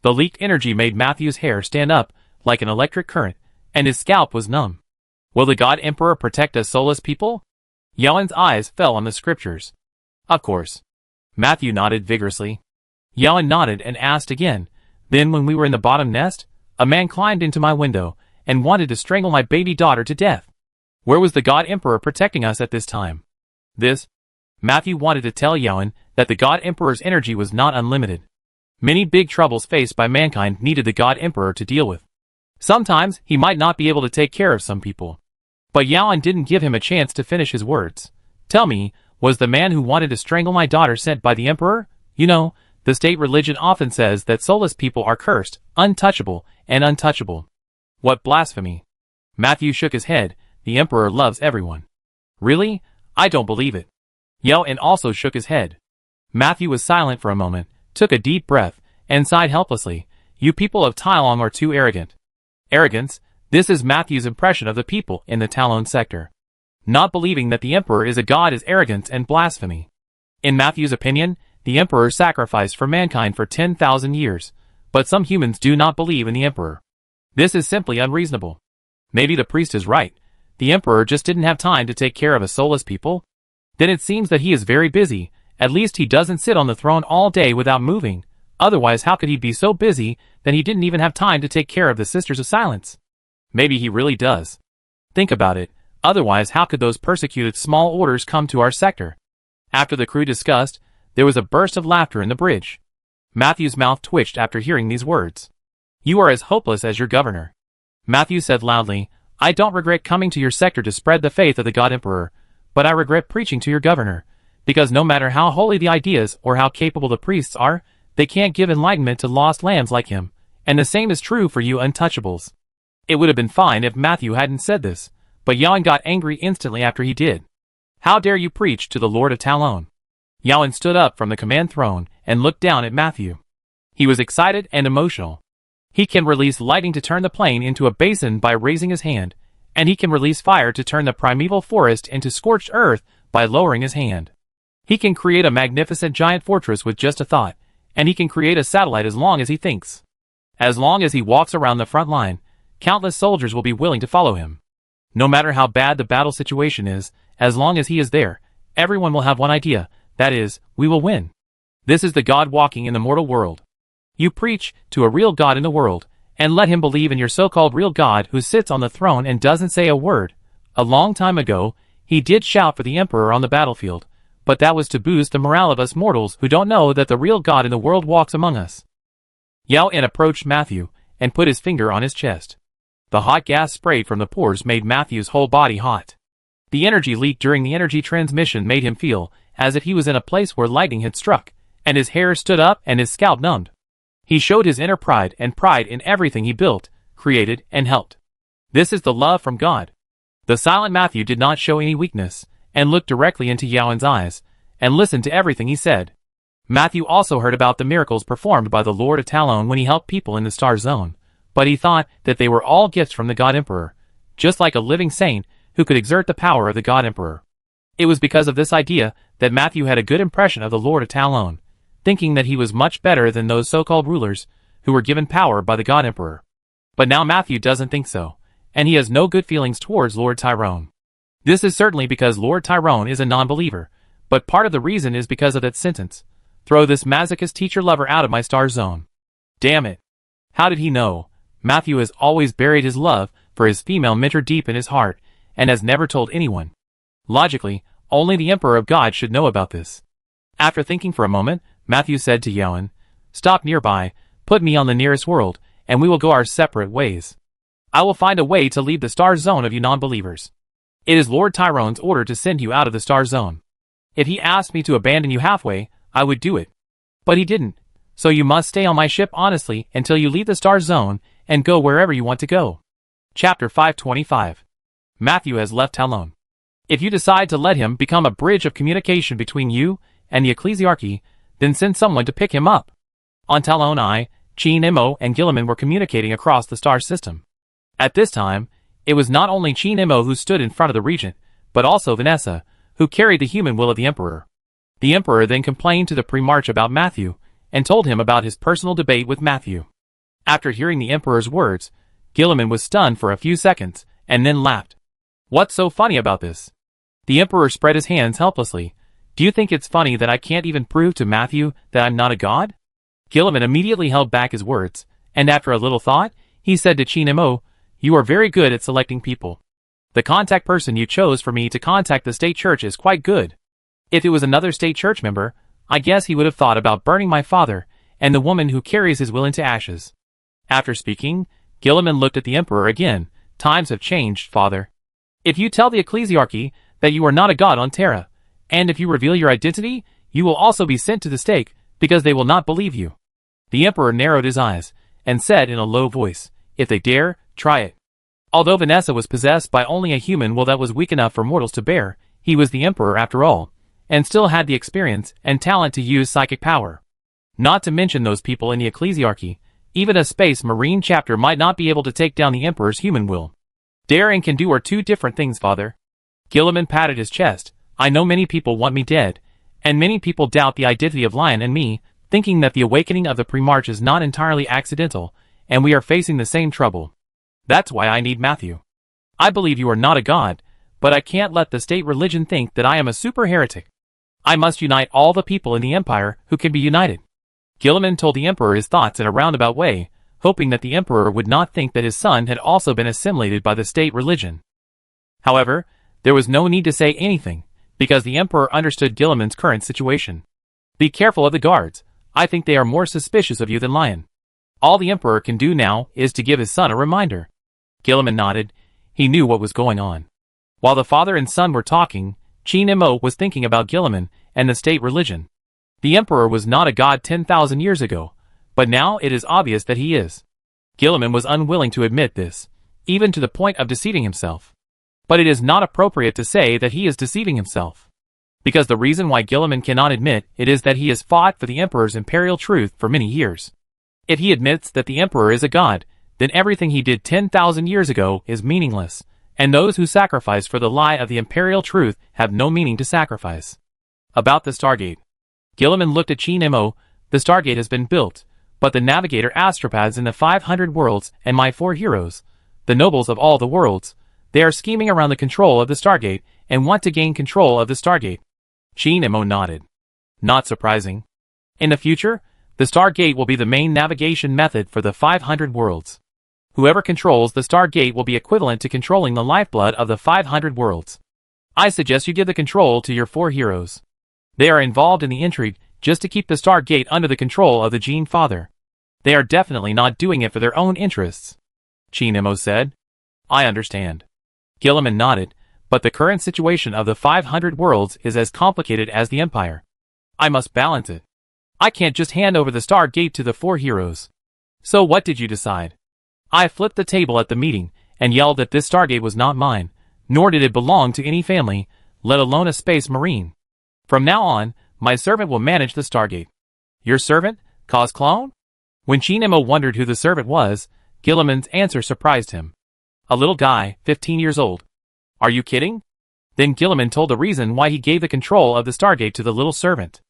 The leaked energy made Matthew's hair stand up like an electric current, and his scalp was numb. Will the God Emperor protect us soulless people? Yaoan's eyes fell on the scriptures. Of course. Matthew nodded vigorously. Yaoan nodded and asked again, then when we were in the bottom nest, a man climbed into my window and wanted to strangle my baby daughter to death. Where was the God Emperor protecting us at this time? Matthew wanted to tell Yaoan that the God Emperor's energy was not unlimited. Many big troubles faced by mankind needed the God Emperor to deal with. Sometimes he might not be able to take care of some people. But Yaoan didn't give him a chance to finish his words. Tell me, was the man who wanted to strangle my daughter sent by the Emperor? You know, the state religion often says that soulless people are cursed, untouchable, and untouchable. What blasphemy. Matthew shook his head. The Emperor loves everyone. Really? I don't believe it. Yaoan also shook his head. Matthew was silent for a moment, took a deep breath, and sighed helplessly. You people of Tylong are too arrogant. Arrogance? This is Matthew's impression of the people in the Talon sector. Not believing that the Emperor is a god is arrogance and blasphemy. In Matthew's opinion, the Emperor sacrificed for mankind for 10,000 years, but some humans do not believe in the Emperor. This is simply unreasonable. Maybe the priest is right. The Emperor just didn't have time to take care of a soulless people? Then it seems that he is very busy. At least he doesn't sit on the throne all day without moving. Otherwise, how could he be so busy that he didn't even have time to take care of the Sisters of Silence? Maybe he really does. Think about it. Otherwise, how could those persecuted small orders come to our sector? After the crew discussed, there was a burst of laughter in the bridge. Matthew's mouth twitched after hearing these words. You are as hopeless as your governor. Matthew said loudly, I don't regret coming to your sector to spread the faith of the God Emperor, but I regret preaching to your governor, because no matter how holy the ideas or how capable the priests are, they can't give enlightenment to lost lambs like him, and the same is true for you untouchables. It would have been fine if Matthew hadn't said this, but Yaoan got angry instantly after he did. How dare you preach to the Lord of Talon? Yaoan stood up from the command throne and looked down at Matthew. He was excited and emotional. He can release lightning to turn the plain into a basin by raising his hand, and he can release fire to turn the primeval forest into scorched earth by lowering his hand. He can create a magnificent giant fortress with just a thought, and he can create a satellite as long as he thinks. As long as he walks around the front line, countless soldiers will be willing to follow him. No matter how bad the battle situation is, as long as he is there, everyone will have one idea, that is, we will win. This is the God walking in the mortal world. You preach to a real God in the world, and let him believe in your so-called real God who sits on the throne and doesn't say a word. A long time ago, he did shout for the Emperor on the battlefield, but that was to boost the morale of us mortals who don't know that the real God in the world walks among us. Yaoan approached Matthew and put his finger on his chest. The hot gas sprayed from the pores made Matthew's whole body hot. The energy leak during the energy transmission made him feel as if he was in a place where lightning had struck, and his hair stood up and his scalp numbed. He showed his inner pride and pride in everything he built, created, and helped. This is the love from God. The silent Matthew did not show any weakness, and looked directly into Yaoan's eyes, and listened to everything he said. Matthew also heard about the miracles performed by the Lord of Talon when he helped people in the Star Zone, but he thought that they were all gifts from the God Emperor, just like a living saint who could exert the power of the God Emperor. It was because of this idea that Matthew had a good impression of the Lord of Talon, thinking that he was much better than those so-called rulers who were given power by the God Emperor. But now Matthew doesn't think so, and he has no good feelings towards Lord Tyrone. This is certainly because Lord Tyrone is a non-believer, but part of the reason is because of that sentence. Throw this masochist teacher lover out of my Star Zone. Damn it. How did he know? Matthew has always buried his love for his female mentor deep in his heart, and has never told anyone. Logically, only the Emperor of God should know about this. After thinking for a moment, Matthew said to Yaoan, Stop nearby, put me on the nearest world, and we will go our separate ways. I will find a way to leave the Star Zone of you non-believers. It is Lord Tyrone's order to send you out of the Star Zone. If he asked me to abandon you halfway, I would do it. But he didn't. So you must stay on my ship honestly until you leave the Star Zone and go wherever you want to go. Chapter 525. Matthew has left Talon. If you decide to let him become a bridge of communication between you and the ecclesiarchy, then send someone to pick him up. On Talon I, Chin Mo and Gilliman were communicating across the star system. At this time, it was not only Chin Mo who stood in front of the regent, but also Vanessa, who carried the human will of the Emperor. The Emperor then complained to the Primarch about Matthew, and told him about his personal debate with Matthew. After hearing the Emperor's words, Gilliman was stunned for a few seconds, and then laughed. What's so funny about this? The Emperor spread his hands helplessly. Do you think it's funny that I can't even prove to Matthew that I'm not a god? Gilliman immediately held back his words, and after a little thought, he said to Chinemo, "You are very good at selecting people. The contact person you chose for me to contact the state church is quite good. If it was another state church member, I guess he would have thought about burning my father and the woman who carries his will into ashes." After speaking, Gilliman looked at the Emperor again. "Times have changed, father. If you tell the ecclesiarchy that you are not a god on Terra, and if you reveal your identity, you will also be sent to the stake, because they will not believe you." The Emperor narrowed his eyes, and said in a low voice, "If they dare, try it." Although Vanessa was possessed by only a human will that was weak enough for mortals to bear, he was the Emperor after all, and still had the experience and talent to use psychic power. Not to mention those people in the ecclesiarchy, even a space marine chapter might not be able to take down the Emperor's human will. Dare and can do are two different things, father. Gilliman patted his chest. "I know many people want me dead, and many people doubt the identity of Lion and me, thinking that the awakening of the Primarch is not entirely accidental, and we are facing the same trouble. That's why I need Matthew. I believe you are not a god, but I can't let the state religion think that I am a super heretic. I must unite all the people in the Empire who can be united." Gilliman told the Emperor his thoughts in a roundabout way, hoping that the Emperor would not think that his son had also been assimilated by the state religion. However, there was no need to say anything, because the Emperor understood Gilliman's current situation. "Be careful of the guards. I think they are more suspicious of you than Lion." All the Emperor can do now is to give his son a reminder. Gilliman nodded. He knew what was going on. While the father and son were talking, Chinemo was thinking about Gilliman and the state religion. The Emperor was not a god 10,000 years ago, but now it is obvious that he is. Gilliman was unwilling to admit this, even to the point of deceiving himself. But it is not appropriate to say that he is deceiving himself, because the reason why Gilliman cannot admit it is that he has fought for the Emperor's imperial truth for many years. If he admits that the Emperor is a god, then everything he did 10,000 years ago is meaningless, and those who sacrifice for the lie of the imperial truth have no meaning to sacrifice. About the Stargate. Gilliman looked at Chinemo. "The Stargate has been built, but the navigator astropaths in the 500 worlds and my 4 heroes, the nobles of all the worlds, they are scheming around the control of the Stargate and want to gain control of the Stargate." Chinemo nodded. "Not surprising. In the future, the Stargate will be the main navigation method for the 500 worlds. Whoever controls the Stargate will be equivalent to controlling the lifeblood of the 500 worlds. I suggest you give the control to your 4 heroes. They are involved in the intrigue just to keep the Stargate under the control of the Gene Father. They are definitely not doing it for their own interests," Chinemo said. "I understand." Gilliman nodded, "But the current situation of the 500 worlds is as complicated as the Empire. I must balance it. I can't just hand over the Stargate to the 4 heroes. So what did you decide?" "I flipped the table at the meeting and yelled that this Stargate was not mine, nor did it belong to any family, let alone a space marine. From now on, my servant will manage the Stargate." "Your servant? Cause Clone?" When Chinemo wondered who the servant was, Gilliman's answer surprised him. "A little guy, 15 years old." "Are you kidding?" Then Gilliman told the reason why he gave the control of the Stargate to the little servant.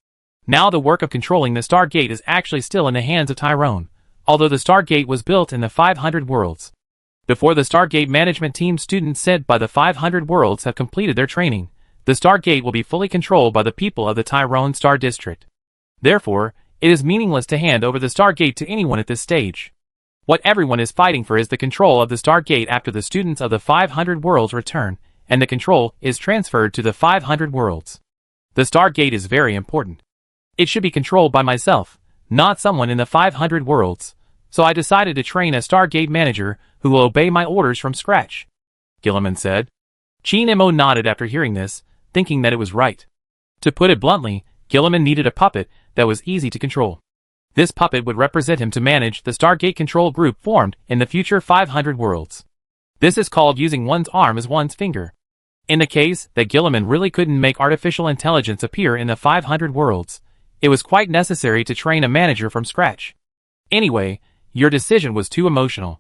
Now the work of controlling the Stargate is actually still in the hands of Tyrone, although the Stargate was built in the 500 worlds. Before the Stargate management team, students sent by the 500 worlds have completed their training, the Stargate will be fully controlled by the people of the Tyrone Star District. Therefore, it is meaningless to hand over the Stargate to anyone at this stage. What everyone is fighting for is the control of the Stargate after the students of the 500 worlds return, and the control is transferred to the 500 worlds. The Stargate is very important. It should be controlled by myself, not someone in the 500 worlds, so I decided to train a Stargate manager who will obey my orders from scratch," Gilliman said. Chinemo nodded after hearing this, thinking that it was right. To put it bluntly, Gilliman needed a puppet that was easy to control. This puppet would represent him to manage the Stargate control group formed in the future 500 worlds. This is called using one's arm as one's finger. In the case that Gilliman really couldn't make artificial intelligence appear in the 500 worlds, it was quite necessary to train a manager from scratch. "Anyway, your decision was too emotional."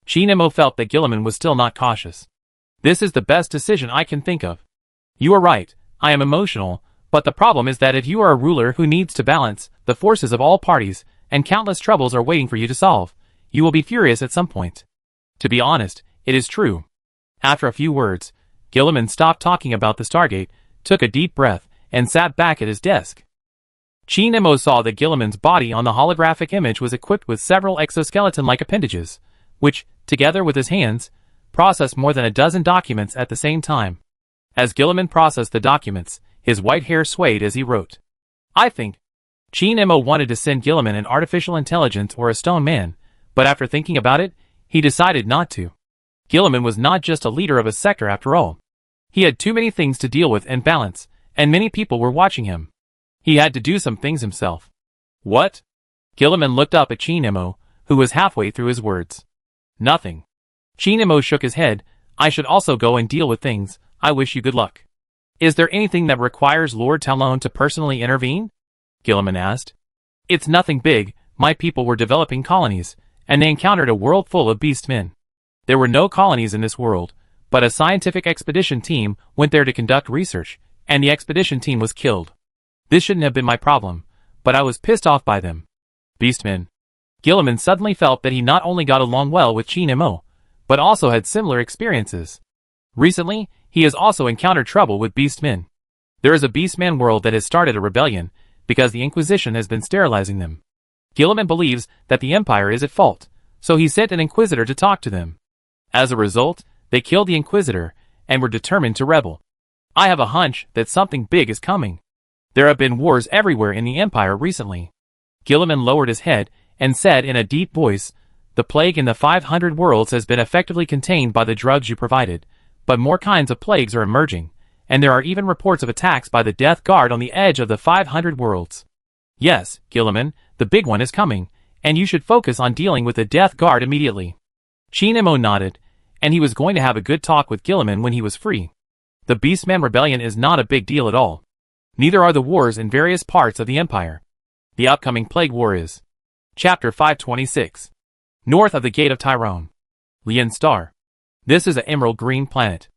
Chinemo felt that Gilliman was still not cautious. "This is the best decision I can think of." "You are right, I am emotional, but the problem is that if you are a ruler who needs to balance the forces of all parties, and countless troubles are waiting for you to solve, you will be furious at some point. To be honest, it is true." After a few words, Gilliman stopped talking about the Stargate, took a deep breath, and sat back at his desk. Chi Nemo saw that Gilliman's body on the holographic image was equipped with several exoskeleton-like appendages, which, together with his hands, processed more than a dozen documents at the same time. As Gilliman processed the documents, his white hair swayed as he wrote. I think. Chi Nemo wanted to send Gilliman an artificial intelligence or a stone man, but after thinking about it, he decided not to. Gilliman was not just a leader of a sector after all. He had too many things to deal with and balance, and many people were watching him. He had to do some things himself. What? Gilliman looked up at Chi Nemo, who was halfway through his words. Nothing. Chi Nemo shook his head. I should also go and deal with things. I wish you good luck. Is there anything that requires Lord Talon to personally intervene? Gilliman asked. It's nothing big. My people were developing colonies, and they encountered a world full of beast men. There were no colonies in this world, but a scientific expedition team went there to conduct research, and the expedition team was killed. This shouldn't have been my problem, but I was pissed off by them. Beastmen. Gilliman suddenly felt that he not only got along well with Chi Nemo, but also had similar experiences. Recently, he has also encountered trouble with beastmen. There is a beastman world that has started a rebellion, because the Inquisition has been sterilizing them. Gilliman believes that the Empire is at fault, so he sent an Inquisitor to talk to them. As a result, they killed the Inquisitor, and were determined to rebel. I have a hunch that something big is coming. There have been wars everywhere in the Empire recently. Gilliman lowered his head, and said in a deep voice, The plague in the 500 worlds has been effectively contained by the drugs you provided, but more kinds of plagues are emerging, and there are even reports of attacks by the Death Guard on the edge of the 500 worlds. Yes, Gilliman, the big one is coming, and you should focus on dealing with the Death Guard immediately. Chi Nemo nodded, and he was going to have a good talk with Gilliman when he was free. The Beastman Rebellion is not a big deal at all. Neither are the wars in various parts of the Empire. The upcoming Plague War is. Chapter 526. North of the Gate of Tyrone. Lian Star. This is an emerald green planet.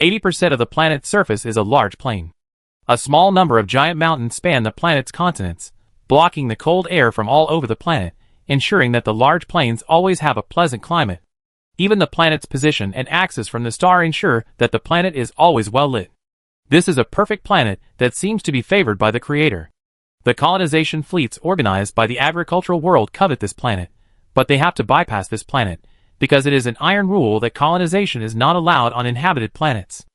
80% of the planet's surface is a large plain. A small number of giant mountains span the planet's continents, blocking the cold air from all over the planet, ensuring that the large plains always have a pleasant climate. Even the planet's position and axis from the star ensure that the planet is always well lit. This is a perfect planet that seems to be favored by the Creator. The colonization fleets organized by the agricultural world covet this planet, but they have to bypass this planet, because it is an iron rule that colonization is not allowed on inhabited planets.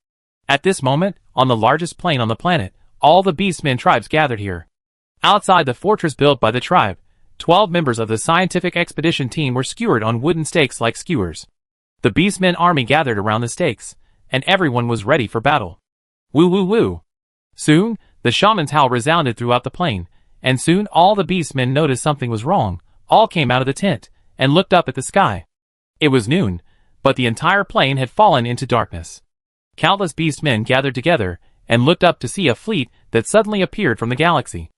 At this moment, on the largest plain on the planet, all the Beastmen tribes gathered here. Outside the fortress built by the tribe, 12 members of the scientific expedition team were skewered on wooden stakes like skewers. The Beastmen army gathered around the stakes, and everyone was ready for battle. Woo woo woo. Soon, the shaman's howl resounded throughout the plain, and soon all the Beastmen noticed something was wrong, all came out of the tent, and looked up at the sky. It was noon, but the entire plain had fallen into darkness. Countless Beastmen gathered together, and looked up to see a fleet that suddenly appeared from the galaxy.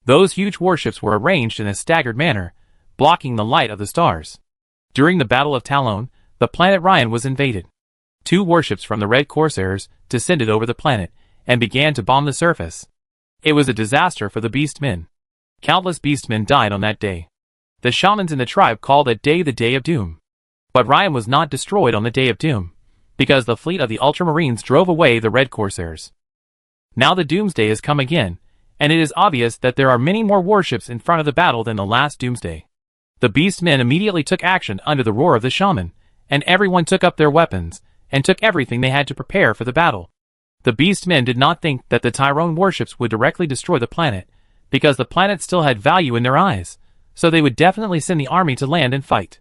Those huge warships were arranged in a staggered manner, blocking the light of the stars. During the Battle of Talon, the planet Ryan was invaded. 2 warships from the Red Corsairs descended over the planet, and began to bomb the surface. It was a disaster for the Beastmen. Countless Beastmen died on that day. The shamans in the tribe called that day the Day of Doom. But Ryan was not destroyed on the Day of Doom, because the fleet of the Ultramarines drove away the Red Corsairs. Now the Doomsday has come again, and it is obvious that there are many more warships in front of the battle than the last Doomsday. The Beastmen immediately took action under the roar of the shaman, and everyone took up their weapons, and took everything they had to prepare for the battle. The Beastmen did not think that the Tyrone warships would directly destroy the planet, because the planet still had value in their eyes, so they would definitely send the army to land and fight.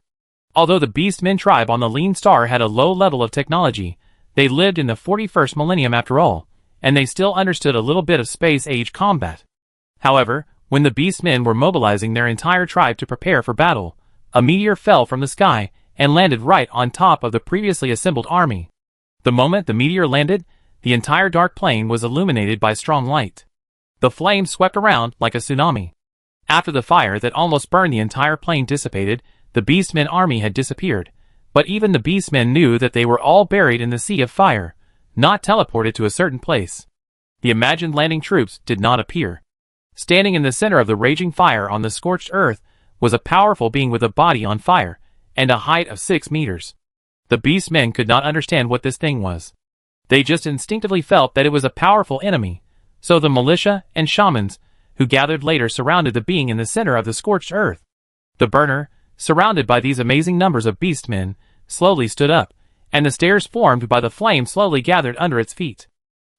Although the Beastmen tribe on the Lean Star had a low level of technology, they lived in the 41st millennium after all, and they still understood a little bit of space-age combat. However, when the Beastmen were mobilizing their entire tribe to prepare for battle, a meteor fell from the sky and landed right on top of the previously assembled army. The moment the meteor landed, the entire dark plain was illuminated by strong light. The flames swept around like a tsunami. After the fire that almost burned the entire plain dissipated, the Beastmen army had disappeared, but even the Beastmen knew that they were all buried in the sea of fire, not teleported to a certain place. The imagined landing troops did not appear. Standing in the center of the raging fire on the scorched earth was a powerful being with a body on fire, and a height of 6 meters. The Beastmen could not understand what this thing was. They just instinctively felt that it was a powerful enemy, so the militia and shamans, who gathered later, surrounded the being in the center of the scorched earth. The burner, surrounded by these amazing numbers of beastmen, slowly stood up, and the stairs formed by the flame slowly gathered under its feet.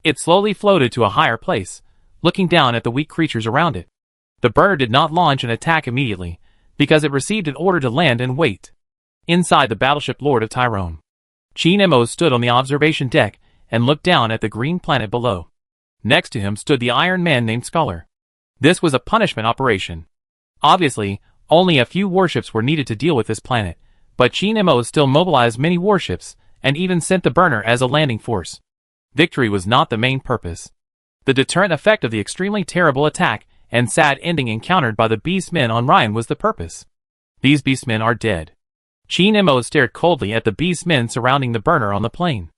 It slowly floated to a higher place, looking down at the weak creatures around it. The burner did not launch an attack immediately, because it received an order to land and wait. Inside the battleship Lord of Tyrone, Chi Nemo stood on the observation deck and looked down at the green planet below. Next to him stood the Iron Man named Scholar. This was a punishment operation. Obviously, only a few warships were needed to deal with this planet, but Chi Nemo still mobilized many warships, and even sent the burner as a landing force. Victory was not the main purpose. The deterrent effect of the extremely terrible attack and sad ending encountered by the beastmen on Ryan was the purpose. These beastmen are dead. Chi Nemo stared coldly at the beastmen surrounding the burner on the plane.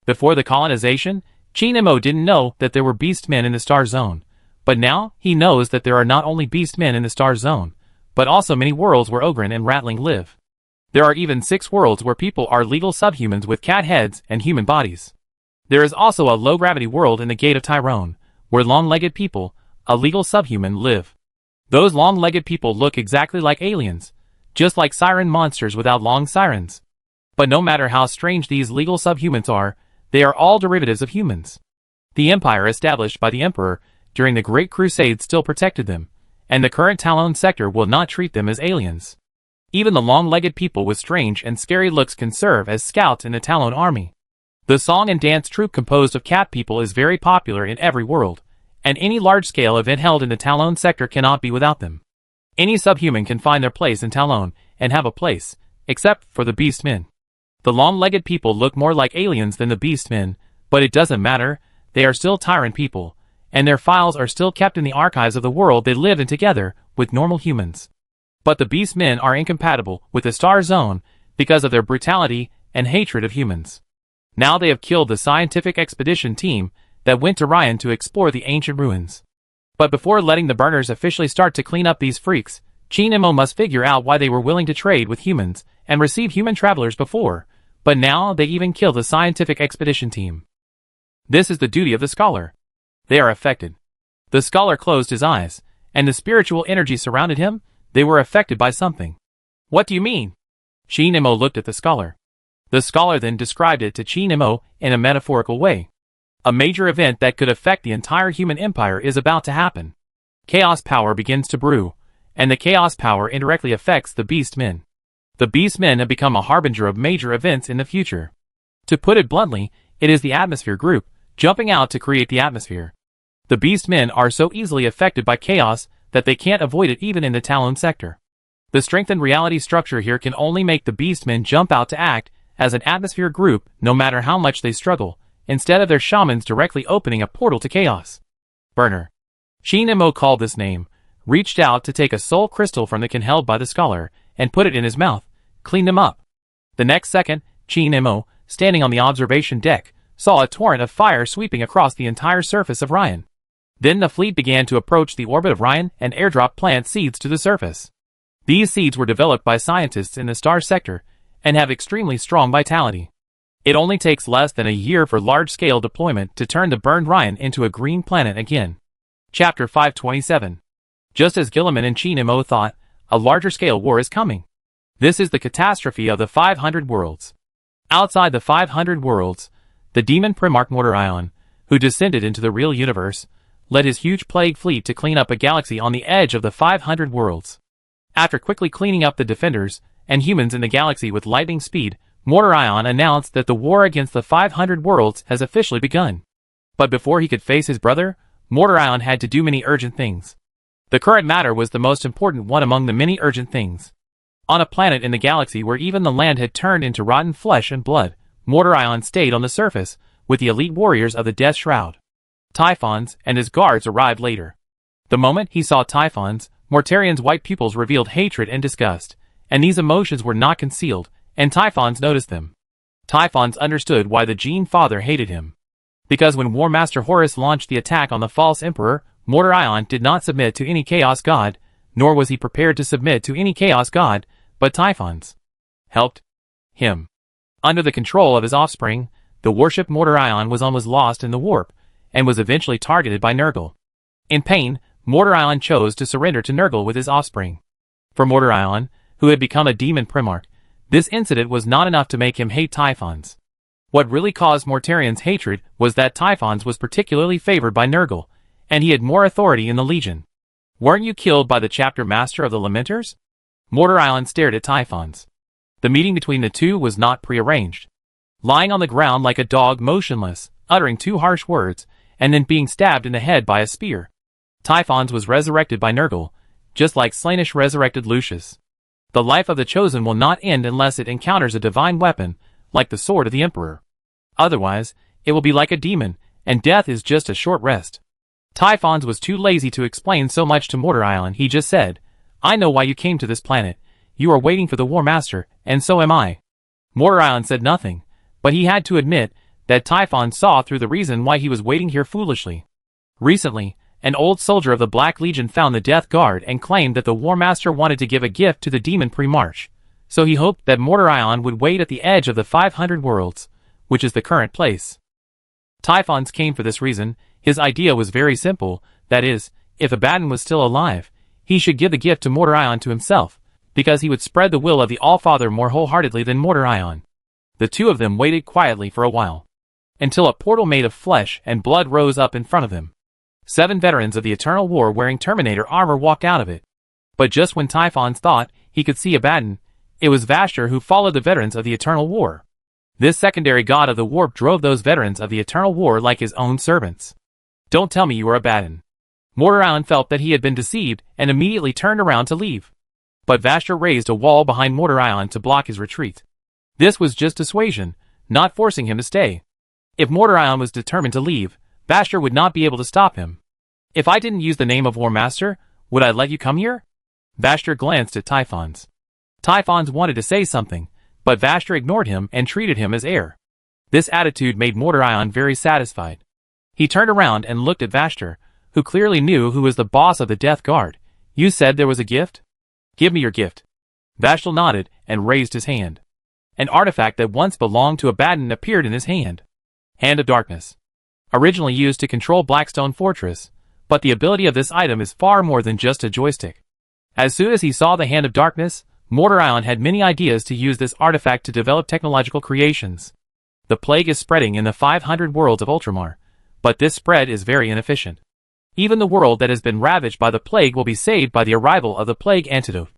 Before the colonization, Chi Nemo didn't know that there were beastmen in the Star Zone, but now he knows that there are not only beastmen in the Star Zone, but also many worlds where Ogren and Ratling live. There are even 6 worlds where people are legal subhumans with cat heads and human bodies. There is also a low-gravity world in the Gate of Tyrone, where long-legged people, a legal subhuman, live. Those long-legged people look exactly like aliens, just like siren monsters without long sirens. But no matter how strange these legal subhumans are, they are all derivatives of humans. The empire established by the Emperor during the Great Crusade still protected them, and the current Talon sector will not treat them as aliens. Even the long-legged people with strange and scary looks can serve as scouts in the Talon army. The song and dance troupe composed of cat people is very popular in every world, and any large-scale event held in the Talon sector cannot be without them. Any subhuman can find their place in Talon and have a place, except for the beastmen. The long-legged people look more like aliens than the beastmen, but it doesn't matter, they are still tyrant people, and their files are still kept in the archives of the world they live in together with normal humans. But the beastmen are incompatible with the Star Zone because of their brutality and hatred of humans. Now they have killed the scientific expedition team that went to Ryan to explore the ancient ruins. But before letting the burners officially start to clean up these freaks, Chi Nemo must figure out why they were willing to trade with humans and receive human travelers before, but now they even killed the scientific expedition team. This is the duty of the scholar. They are affected. The scholar closed his eyes, and the spiritual energy surrounded him. They were affected by something. What do you mean? Chi Nemo looked at the scholar. The scholar then described it to Chi Nemo in a metaphorical way. A major event that could affect the entire human empire is about to happen. Chaos power begins to brew, and the chaos power indirectly affects the beastmen. The beastmen have become a harbinger of major events in the future. To put it bluntly, it is the atmosphere group, jumping out to create the atmosphere. The beastmen are so easily affected by chaos that they can't avoid it even in the Talon sector. The strengthened reality structure here can only make the beastmen jump out to act as an atmosphere group no matter how much they struggle, instead of their shamans directly opening a portal to chaos. Burner. Chi Nemo called this name, reached out to take a soul crystal from the can held by the scholar, and put it in his mouth, cleaned him up. The next second, Chi Nemo, standing on the observation deck, saw a torrent of fire sweeping across the entire surface of Ryan. Then the fleet began to approach the orbit of Ryan and airdrop plant seeds to the surface. These seeds were developed by scientists in the star sector, and have extremely strong vitality. It only takes less than a year for large-scale deployment to turn the burned Ryan into a green planet again. Chapter 527. Just as Gilliman and Chi Nemo thought, a larger-scale war is coming. This is the catastrophe of the 500 worlds. Outside the 500 worlds, the demon Primarch Mordorion, who descended into the real universe, led his huge plague fleet to clean up a galaxy on the edge of the 500 worlds. After quickly cleaning up the defenders and humans in the galaxy with lightning speed, Mordorion announced that the war against the 500 worlds has officially begun. But before he could face his brother, Mordorion had to do many urgent things. The current matter was the most important one among the many urgent things. On a planet in the galaxy where even the land had turned into rotten flesh and blood, Mordorion stayed on the surface with the elite warriors of the Death Shroud. Typhons and his guards arrived later. The moment he saw Typhons, Mortarion's white pupils revealed hatred and disgust, and these emotions were not concealed, and Typhons noticed them. Typhons understood why the Gene Father hated him. Because when War Master Horus launched the attack on the false Emperor, Mordorion did not submit to any Chaos God, nor was he prepared to submit to any Chaos God, but Typhons helped him. Under the control of his offspring, The warship Mortar-Ion was almost lost in the warp, and was eventually targeted by Nurgle. In pain, Mortar-Ion chose to surrender to Nurgle with his offspring. For Mortar-Ion, who had become a demon Primarch, this incident was not enough to make him hate Typhons. What really caused Mortarion's hatred was that Typhons was particularly favored by Nurgle, and he had more authority in the Legion. Weren't you killed by the chapter master of the Lamenters? Mortar-Ion stared at Typhons. The meeting between the two was not prearranged. Lying on the ground like a dog motionless, uttering 2 harsh words, and then being stabbed in the head by a spear, Typhons was resurrected by Nurgle, just like Slaanesh resurrected Lucius. The life of the Chosen will not end unless it encounters a divine weapon, like the sword of the Emperor. Otherwise, it will be like a demon, and death is just a short rest. Typhons was too lazy to explain so much to Mortar-Ion. He just said, "I know why you came to this planet. You are waiting for the War Master, and so am I." Mortar-Ion said nothing, but he had to admit that Typhon saw through the reason why he was waiting here foolishly. Recently, an old soldier of the Black Legion found the Death Guard and claimed that the War Master wanted to give a gift to the demon Primarch, so he hoped that Mortar-Ion would wait at the edge of the 500 worlds, which is the current place. Typhons came for this reason. His idea was very simple, that is, if Abaddon was still alive, he should give the gift to Mortar-Ion to himself, because he would spread the will of the All-Father more wholeheartedly than Mortar-Ion. The two of them waited quietly for a while, until a portal made of flesh and blood rose up in front of them. 7 veterans of the Eternal War wearing Terminator armor walked out of it. But just when Typhons thought he could see Abaddon, it was Vashtor who followed the veterans of the Eternal War. This secondary god of the warp drove those veterans of the Eternal War like his own servants. Don't tell me you are Abaddon. Mortar-Ion felt that he had been deceived and immediately turned around to leave. But Vashtor raised a wall behind Mortar-Ion to block his retreat. This was just dissuasion, not forcing him to stay. If Mortar-Ion was determined to leave, Vashtor would not be able to stop him. "If I didn't use the name of War Master, would I let you come here?" Vashtor glanced at Typhons. Typhons wanted to say something, but Vashtor ignored him and treated him as air. This attitude made Mortar-Ion very satisfied. He turned around and looked at Vashtor, who clearly knew who was the boss of the Death Guard. "You said there was a gift? Give me your gift." Vashtor nodded and raised his hand. An artifact that once belonged to Abaddon appeared in his hand. Hand of Darkness. Originally used to control Blackstone Fortress, but the ability of this item is far more than just a joystick. As soon as he saw the Hand of Darkness, Mortar-Ion had many ideas to use this artifact to develop technological creations. The plague is spreading in the 500 worlds of Ultramar, but this spread is very inefficient. Even the world that has been ravaged by the plague will be saved by the arrival of the plague antidote.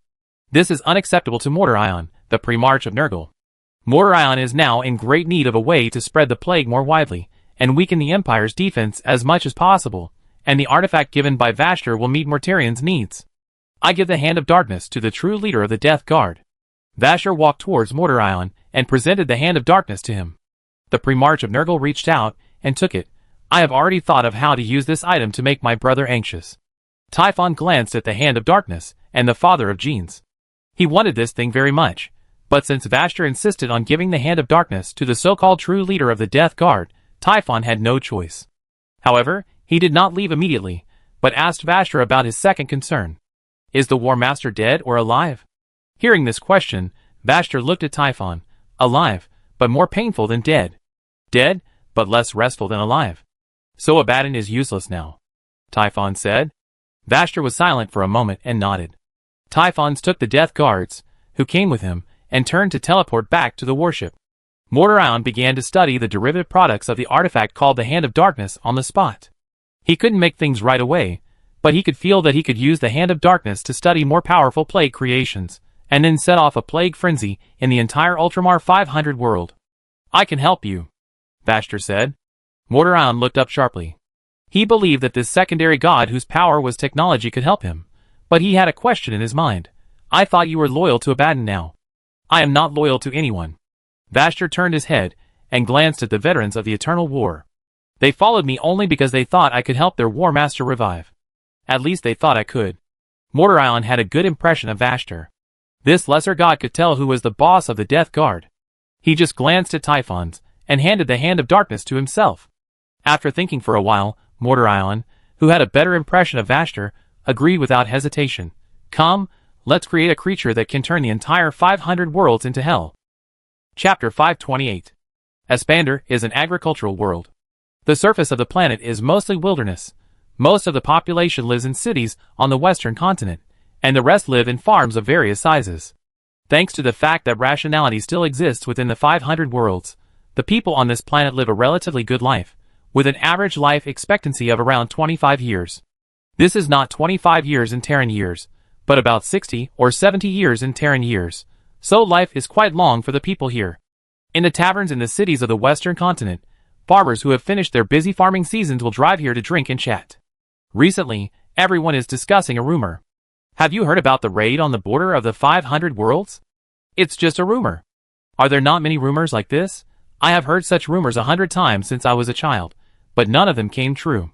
This is unacceptable to Mortar-Ion, the Primarch of Nurgle. Mortar-Ion is now in great need of a way to spread the plague more widely, and weaken the Empire's defense as much as possible, and the artifact given by Vashtor will meet Mortarion's needs. "I give the Hand of Darkness to the true leader of the Death Guard." Vashtor walked towards Mortar-Ion and presented the Hand of Darkness to him. The Primarch of Nurgle reached out and took it. "I have already thought of how to use this item to make my brother anxious." Typhon glanced at the Hand of Darkness and the father of Genes. He wanted this thing very much, but since Vashtor insisted on giving the Hand of Darkness to the so-called true leader of the Death Guard, Typhon had no choice. However, he did not leave immediately, but asked Vashtor about his second concern. "Is the War Master dead or alive?" Hearing this question, Vashtor looked at Typhon. "Alive, but more painful than dead. Dead, but less restful than alive. So Abaddon is useless now," Typhon said. Vashtor was silent for a moment and nodded. Typhons took the Death Guards, who came with him, and turned to teleport back to the warship. Mortar-Ion began to study the derivative products of the artifact called the Hand of Darkness on the spot. He couldn't make things right away, but he could feel that he could use the Hand of Darkness to study more powerful plague creations, and then set off a plague frenzy in the entire Ultramar 500 world. "I can help you," Vashtor said. Mortar-Ion looked up sharply. He believed that this secondary god whose power was technology could help him, but he had a question in his mind. "I thought you were loyal to Abaddon now." "I am not loyal to anyone." Vashtor turned his head and glanced at the veterans of the Eternal War. "They followed me only because they thought I could help their War Master revive. At least they thought I could." Mortar-Ion had a good impression of Vashtor. This lesser god could tell who was the boss of the Death Guard. He just glanced at Typhons and handed the Hand of Darkness to himself. After thinking for a while, Mortar-Ion, who had a better impression of Vashtor, agreed without hesitation. "Come, let's create a creature that can turn the entire 500 worlds into hell." Chapter 528. Espander is an agricultural world. The surface of the planet is mostly wilderness. Most of the population lives in cities on the western continent, and the rest live in farms of various sizes. Thanks to the fact that rationality still exists within the 500 worlds, the people on this planet live a relatively good life, with an average life expectancy of around 25 years. This is not 25 years in Terran years, but about 60 or 70 years in Terran years, so life is quite long for the people here. In the taverns in the cities of the western continent, farmers who have finished their busy farming seasons will drive here to drink and chat. Recently, everyone is discussing a rumor. Have you heard about the raid on the border of the 500 worlds? It's just a rumor. Are there not many rumors like this? I have heard such rumors 100 times since I was a child, but none of them came true.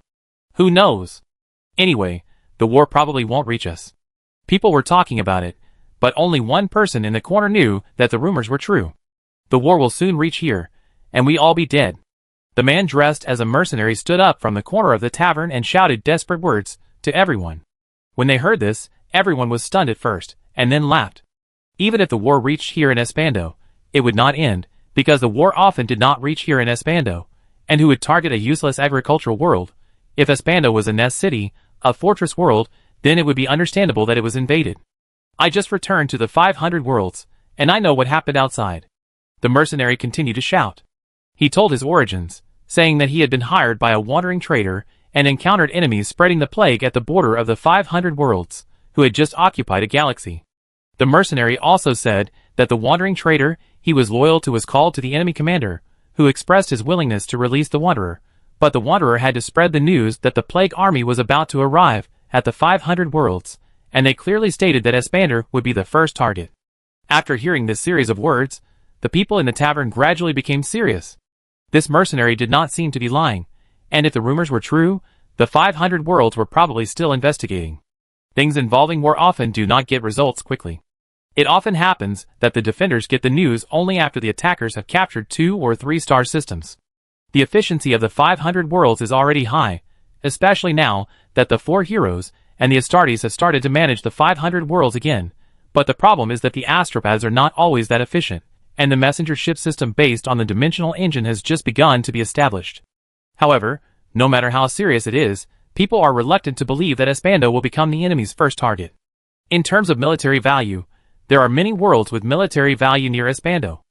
Who knows? Anyway, the war probably won't reach us. People were talking about it, but only one person in the corner knew that the rumors were true. The war will soon reach here, and we all be dead. The man dressed as a mercenary stood up from the corner of the tavern and shouted desperate words to everyone. When they heard this, everyone was stunned at first, and then laughed. Even if the war reached here in Espando, it would not end, because the war often did not reach here in Espando, and who would target a useless agricultural world? If Espando was a nest city, a fortress world, then it would be understandable that it was invaded. I just returned to the 500 worlds, and I know what happened outside. The mercenary continued to shout. He told his origins, saying that he had been hired by a wandering trader and encountered enemies spreading the plague at the border of the 500 worlds, who had just occupied a galaxy. The mercenary also said that the wandering trader, he was loyal to his call to the enemy commander, who expressed his willingness to release the wanderer, but the wanderer had to spread the news that the plague army was about to arrive at the 500 worlds, and they clearly stated that Espander would be the first target. After hearing this series of words, the people in the tavern gradually became serious. This mercenary did not seem to be lying, and if the rumors were true, the 500 worlds were probably still investigating. Things involving war often do not get results quickly. It often happens that the defenders get the news only after the attackers have captured 2 or 3 star systems. The efficiency of the 500 worlds is already high, especially now that the 4 heroes and the Astartes have started to manage the 500 worlds again, but the problem is that the astropaths are not always that efficient, and the messenger ship system based on the dimensional engine has just begun to be established. However, no matter how serious it is, people are reluctant to believe that Espando will become the enemy's first target. In terms of military value, there are many worlds with military value near Espando.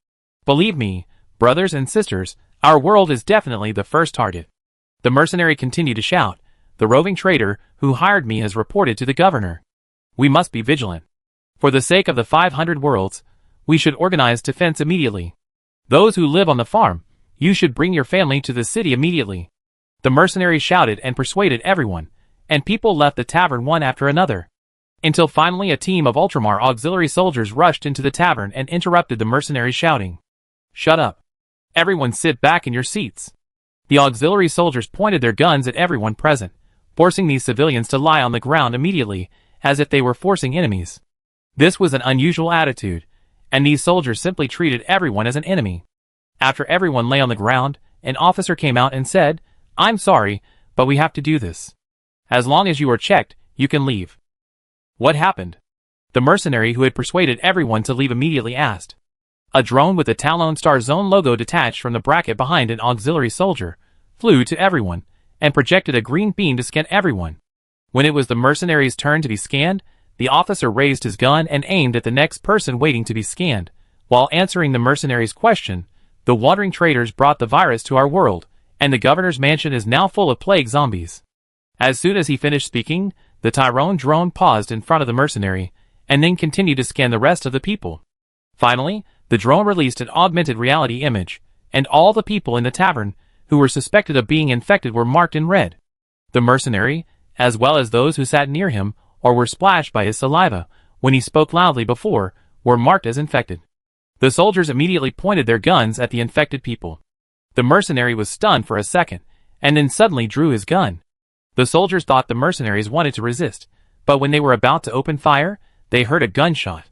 Believe me, brothers and sisters, our world is definitely the first target. The mercenary continued to shout. The roving trader who hired me has reported to the governor. We must be vigilant. For the sake of the 500 worlds, we should organize defense immediately. Those who live on the farm, you should bring your family to the city immediately. The mercenary shouted and persuaded everyone, and people left the tavern one after another. Until finally a team of Ultramar auxiliary soldiers rushed into the tavern and interrupted the mercenary shouting. Shut up. Everyone sit back in your seats. The auxiliary soldiers pointed their guns at everyone present, forcing these civilians to lie on the ground immediately, as if they were forcing enemies. This was an unusual attitude, and these soldiers simply treated everyone as an enemy. After everyone lay on the ground, an officer came out and said, I'm sorry, but we have to do this. As long as you are checked, you can leave. What happened? The mercenary who had persuaded everyone to leave immediately asked. A drone with the Talon Star Zone logo detached from the bracket behind an auxiliary soldier flew to everyone and projected a green beam to scan everyone. When it was the mercenary's turn to be scanned, the officer raised his gun and aimed at the next person waiting to be scanned. While answering the mercenary's question, the wandering traders brought the virus to our world, and the governor's mansion is now full of plague zombies. As soon as he finished speaking, the Tyrone drone paused in front of the mercenary, and then continued to scan the rest of the people. Finally, the drone released an augmented reality image, and all the people in the tavern who were suspected of being infected were marked in red. The mercenary, as well as those who sat near him or were splashed by his saliva when he spoke loudly before, were marked as infected. The soldiers immediately pointed their guns at the infected people. The mercenary was stunned for a second, and then suddenly drew his gun. The soldiers thought the mercenaries wanted to resist, but when they were about to open fire, they heard a gunshot.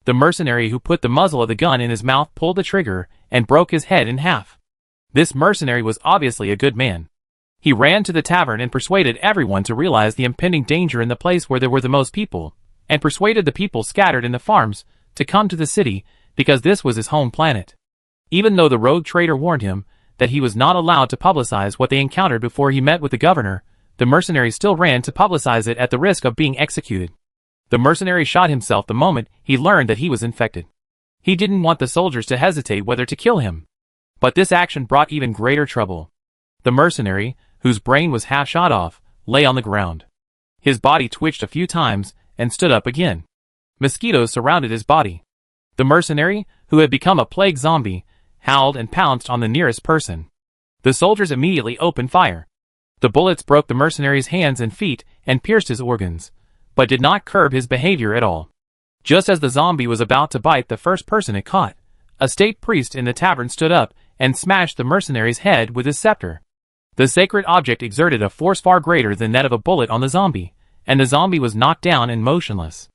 The mercenary who put the muzzle of the gun in his mouth pulled the trigger and broke his head in half. This mercenary was obviously a good man. He ran to the tavern and persuaded everyone to realize the impending danger in the place where there were the most people, and persuaded the people scattered in the farms to come to the city because this was his home planet. Even though the rogue trader warned him that he was not allowed to publicize what they encountered before he met with the governor, the mercenary still ran to publicize it at the risk of being executed. The mercenary shot himself the moment he learned that he was infected. He didn't want the soldiers to hesitate whether to kill him. But this action brought even greater trouble. The mercenary, whose brain was half shot off, lay on the ground. His body twitched a few times and stood up again. Mosquitoes surrounded his body. The mercenary, who had become a plague zombie, howled and pounced on the nearest person. The soldiers immediately opened fire. The bullets broke the mercenary's hands and feet and pierced his organs, but did not curb his behavior at all. Just as the zombie was about to bite the first person it caught, a state priest in the tavern stood up and smashed the mercenary's head with his scepter. The sacred object exerted a force far greater than that of a bullet on the zombie, and the zombie was knocked down and motionless.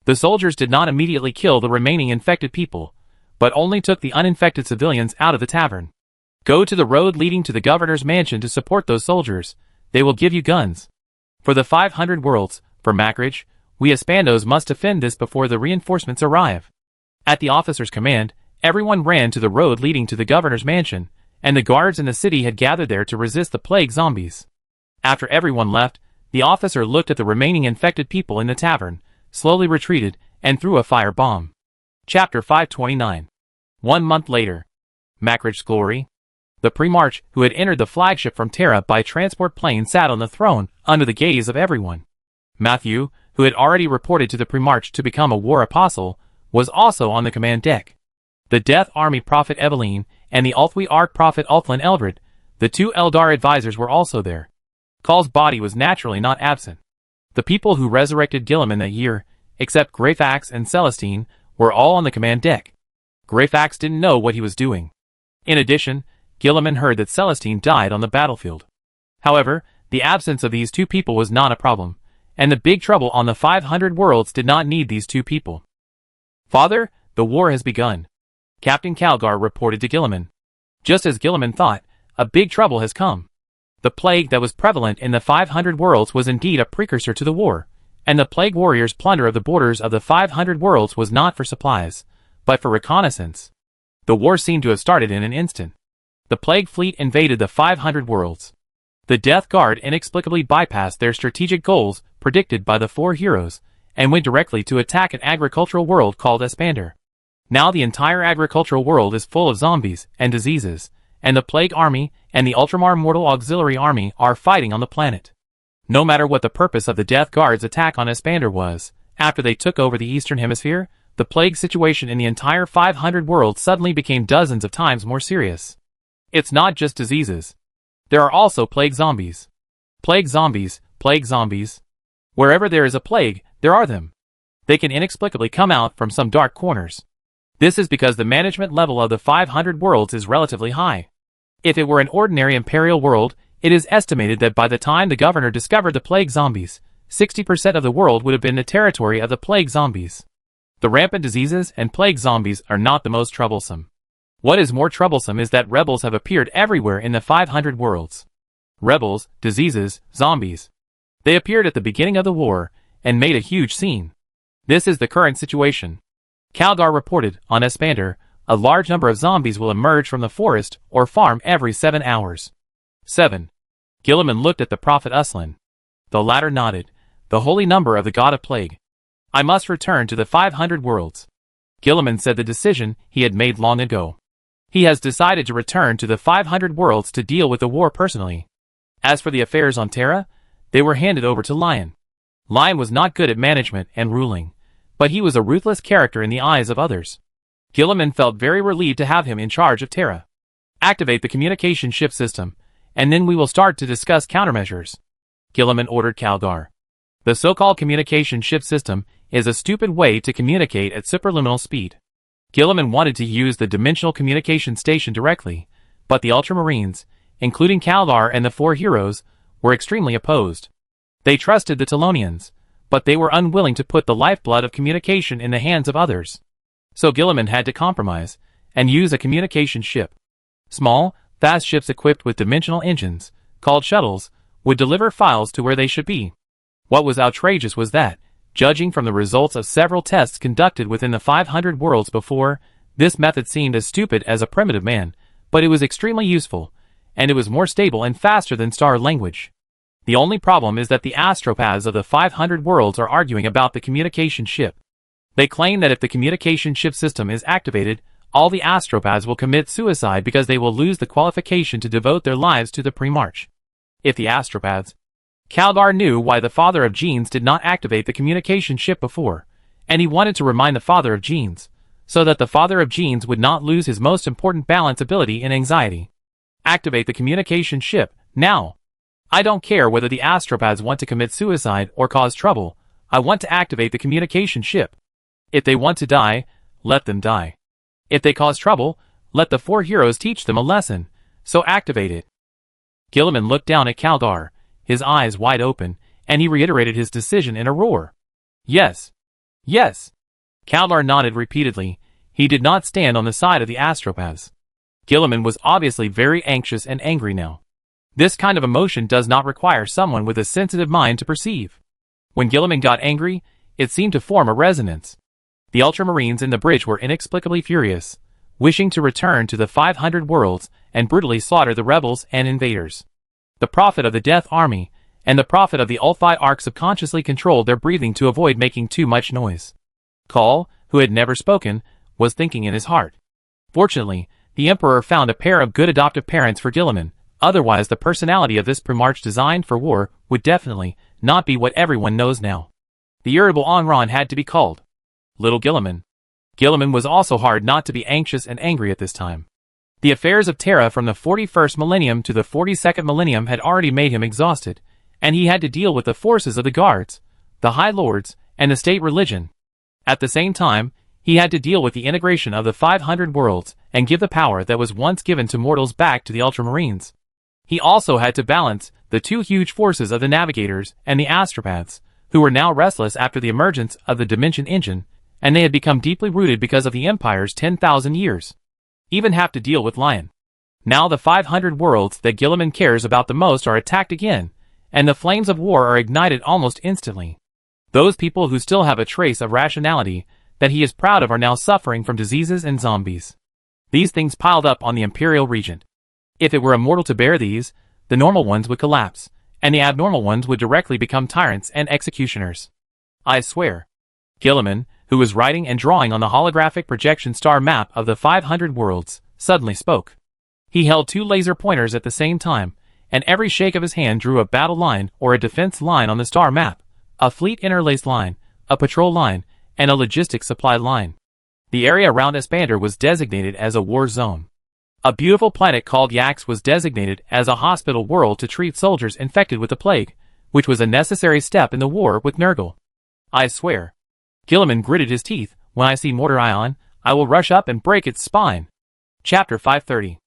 The soldiers did not immediately kill the remaining infected people, but only took the uninfected civilians out of the tavern. Go to the road leading to the governor's mansion to support those soldiers. They will give you guns. For the 500 worlds, for Macridge, we Espandos must defend this before the reinforcements arrive. At the officer's command, everyone ran to the road leading to the governor's mansion, and the guards in the city had gathered there to resist the plague zombies. After everyone left, the officer looked at the remaining infected people in the tavern, slowly retreated, and threw a fire bomb. Chapter 529. 1 month later. Macridge's glory. The Primarch, who had entered the flagship from Terra by transport plane, sat on the throne, under the gaze of everyone. Matthew, who had already reported to the Primarch to become a war apostle, was also on the command deck. The Death Army Prophet Eveline and the Ulthwi Ark Prophet Ulthlin Eldred, the two Eldar advisors, were also there. Call's body was naturally not absent. The people who resurrected Guilliman that year, except Greyfax and Celestine, were all on the command deck. Greyfax didn't know what he was doing. In addition, Guilliman heard that Celestine died on the battlefield. However, the absence of these two people was not a problem, and the big trouble on the 500 worlds did not need these two people. "Father, the war has begun," Captain Calgar reported to Guilliman. Just as Guilliman thought, a big trouble has come. The plague that was prevalent in the 500 worlds was indeed a precursor to the war, and the plague warriors' plunder of the borders of the 500 worlds was not for supplies, but for reconnaissance. The war seemed to have started in an instant. The plague fleet invaded the 500 worlds. The Death Guard inexplicably bypassed their strategic goals predicted by the four heroes, and went directly to attack an agricultural world called Espander. Now the entire agricultural world is full of zombies and diseases, and the Plague Army and the Ultramar Mortal Auxiliary Army are fighting on the planet. No matter what the purpose of the Death Guard's attack on Espander was, after they took over the Eastern Hemisphere, the plague situation in the entire 500 worlds suddenly became dozens of times more serious. It's not just diseases. There are also plague zombies. Plague zombies, plague zombies. Wherever there is a plague, there are them. They can inexplicably come out from some dark corners. This is because the management level of the 500 worlds is relatively high. If it were an ordinary imperial world, it is estimated that by the time the governor discovered the plague zombies, 60% of the world would have been the territory of the plague zombies. The rampant diseases and plague zombies are not the most troublesome. What is more troublesome is that rebels have appeared everywhere in the 500 worlds. Rebels, diseases, zombies. They appeared at the beginning of the war, and made a huge scene. This is the current situation. Calgar reported, on Espander, a large number of zombies will emerge from the forest or farm every 7 hours. 7. Guilliman looked at the Prophet Ulthlin. The latter nodded, the holy number of the god of plague. I must return to the 500 worlds. Guilliman said the decision he had made long ago. He has decided to return to the 500 worlds to deal with the war personally. As for the affairs on Terra, they were handed over to Lion. Lion was not good at management and ruling, but he was a ruthless character in the eyes of others. Guilliman felt very relieved to have him in charge of Terra. Activate the communication ship system, and then we will start to discuss countermeasures, Guilliman ordered Calgar. The so-called communication ship system is a stupid way to communicate at superluminal speed. Guilliman wanted to use the dimensional communication station directly, but the Ultramarines, including Calgar and the four heroes, were extremely opposed. They trusted the Telonians, but they were unwilling to put the lifeblood of communication in the hands of others. So Guilliman had to compromise, and use a communication ship. Small, fast ships equipped with dimensional engines, called shuttles, would deliver files to where they should be. What was outrageous was that, judging from the results of several tests conducted within the 500 worlds before, This method seemed as stupid as a primitive man, but it was extremely useful, and it was more stable and faster than star language. The only problem is that the astropaths of the 500 worlds are arguing about the communication ship. They claim that if the communication ship system is activated, all the astropaths will commit suicide because they will lose the qualification to devote their lives to the pre-march. If the astropaths... Kaldar knew why the father of Genes did not activate the communication ship before, and he wanted to remind the father of Genes, so that the father of Genes would not lose his most important balance ability in anxiety. Activate the communication ship, now! I don't care whether the astropaths want to commit suicide or cause trouble, I want to activate the communication ship. If they want to die, let them die. If they cause trouble, let the 4 heroes teach them a lesson, so activate it. Gilliman looked down at Kaldar, his eyes wide open, and he reiterated his decision in a roar. Yes. Yes. Kaldar nodded repeatedly. He did not stand on the side of the astropaths. Gilliman was obviously very anxious and angry now. This kind of emotion does not require someone with a sensitive mind to perceive. When Gilliman got angry, it seemed to form a resonance. The Ultramarines in the bridge were inexplicably furious, wishing to return to the 500 worlds and brutally slaughter the rebels and invaders. The Prophet of the Death Army and the Prophet of the Ulthi Ark subconsciously controlled their breathing to avoid making too much noise. Kal, who had never spoken, was thinking in his heart. Fortunately, the Emperor found a pair of good adoptive parents for Gilliman, otherwise the personality of this pre-march designed for war would definitely not be what everyone knows now. The irritable Onron had to be called. Little Gilliman. Gilliman was also hard not to be anxious and angry at this time. The affairs of Terra from the 41st millennium to the 42nd millennium had already made him exhausted, and he had to deal with the forces of the guards, the High Lords, and the state religion. At the same time, he had to deal with the integration of the 500 worlds and give the power that was once given to mortals back to the Ultramarines. He also had to balance the 2 huge forces of the Navigators and the Astropaths, who were now restless after the emergence of the Dimension Engine, and they had become deeply rooted because of the Empire's 10,000 years. Even have to deal with Lion. Now the 500 worlds that Gilliman cares about the most are attacked again, and the flames of war are ignited almost instantly. Those people who still have a trace of rationality that he is proud of are now suffering from diseases and zombies. These things piled up on the Imperial Regent. If it were immortal to bear these, the normal ones would collapse, and the abnormal ones would directly become tyrants and executioners. I swear. Gilliman, who was writing and drawing on the holographic projection star map of the 500 worlds, suddenly spoke. He held 2 laser pointers at the same time, and every shake of his hand drew a battle line or a defense line on the star map, a fleet interlace line, a patrol line, and a logistics supply line. The area around Espander was designated as a war zone. A beautiful planet called Yax was designated as a hospital world to treat soldiers infected with the plague, which was a necessary step in the war with Nurgle. I swear. Gilliman gritted his teeth. When I see Mortar Ion, I will rush up and break its spine. Chapter 530.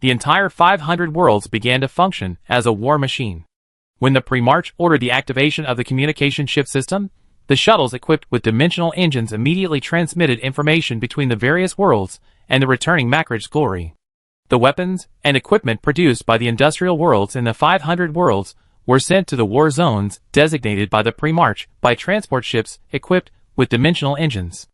The entire 500 worlds began to function as a war machine. When the pre-march ordered the activation of the communication ship system, the shuttles equipped with dimensional engines immediately transmitted information between the various worlds and the returning Macridge's glory. The weapons and equipment produced by the industrial worlds in the 500 worlds were sent to the war zones designated by the pre-march by transport ships equipped with dimensional engines.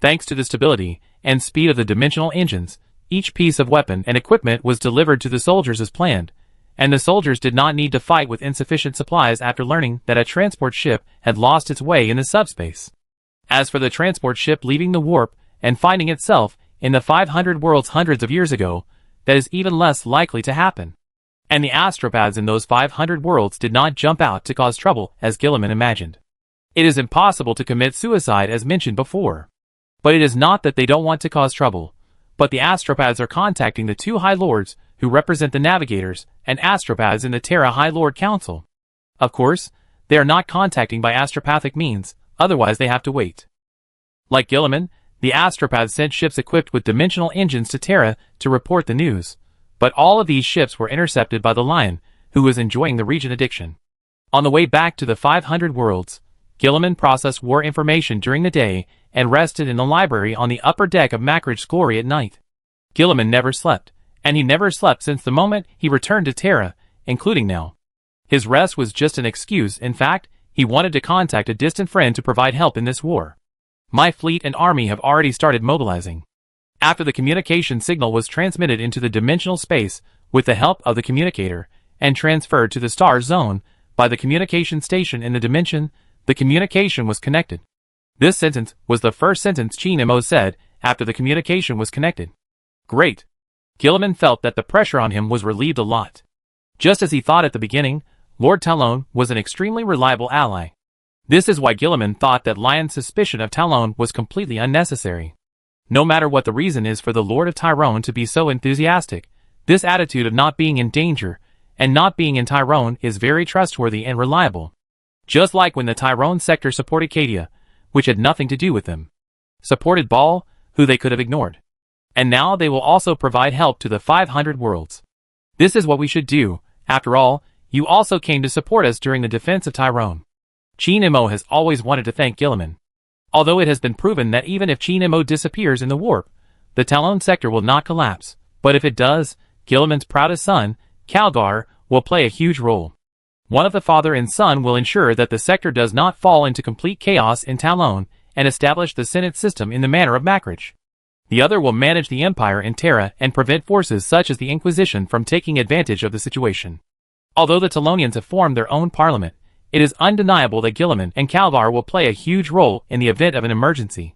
Thanks to the stability and speed of the dimensional engines, each piece of weapon and equipment was delivered to the soldiers as planned, and the soldiers did not need to fight with insufficient supplies after learning that a transport ship had lost its way in the subspace. As for the transport ship leaving the warp and finding itself in the 500 worlds hundreds of years ago, that is even less likely to happen. And the astropaths in those 500 worlds did not jump out to cause trouble as Gilliman imagined. It is impossible to commit suicide as mentioned before. But it is not that they don't want to cause trouble, but the astropaths are contacting the 2 High Lords who represent the Navigators and astropaths in the Terra High Lord Council. Of course, they are not contacting by astropathic means, otherwise they have to wait. Like Gilliman, the astropaths sent ships equipped with dimensional engines to Terra to report the news, but all of these ships were intercepted by the Lion, who was enjoying the region addiction. On the way back to the 500 worlds, Gilliman processed war information during the day and rested in the library on the upper deck of Macridge's glory at night. Gilliman never slept, and he never slept since the moment he returned to Terra, including now. His rest was just an excuse. In fact, he wanted to contact a distant friend to provide help in this war. My fleet and army have already started mobilizing. After the communication signal was transmitted into the dimensional space with the help of the communicator and transferred to the star zone by the communication station in the dimension, the communication was connected. This sentence was the first sentence Chin Mo said after the communication was connected. Great. Gilliman felt that the pressure on him was relieved a lot. Just as he thought at the beginning, Lord Talon was an extremely reliable ally. This is why Gilliman thought that Lion's suspicion of Talon was completely unnecessary. No matter what the reason is for the Lord of Tyrone to be so enthusiastic, this attitude of not being in danger and not being in Tyrone is very trustworthy and reliable. Just like when the Tyrone sector supported Cadia, which had nothing to do with them. Supported Baal, who they could have ignored. And now they will also provide help to the 500 worlds. This is what we should do. After all, you also came to support us during the defense of Tyrone. Chin Mo has always wanted to thank Gilliman. Although it has been proven that even if Chin Mo disappears in the warp, the Talon sector will not collapse, but if it does, Gilliman's proudest son, Calgar, will play a huge role. One of the father and son will ensure that the sector does not fall into complete chaos in Talon and establish the Senate system in the manner of Macrage. The other will manage the Empire in Terra and prevent forces such as the Inquisition from taking advantage of the situation. Although the Talonians have formed their own parliament, it is undeniable that Gilliman and Calvar will play a huge role in the event of an emergency.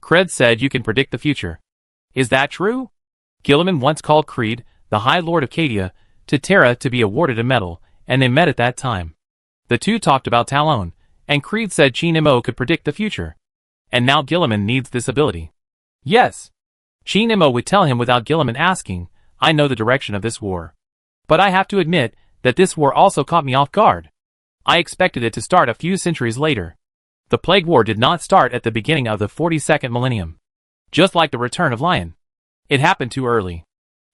Cred said you can predict the future. Is that true? Gilliman once called Creed, the High Lord of Cadia, to Terra to be awarded a medal, and they met at that time. The two talked about Talon, and Creed said Chin Mo could predict the future. And now Gilliman needs this ability. Yes. Chin Mo would tell him without Gilliman asking, I know the direction of this war. But I have to admit that this war also caught me off guard. I expected it to start a few centuries later. The Plague War did not start at the beginning of the 42nd millennium. Just like the return of Lion. It happened too early.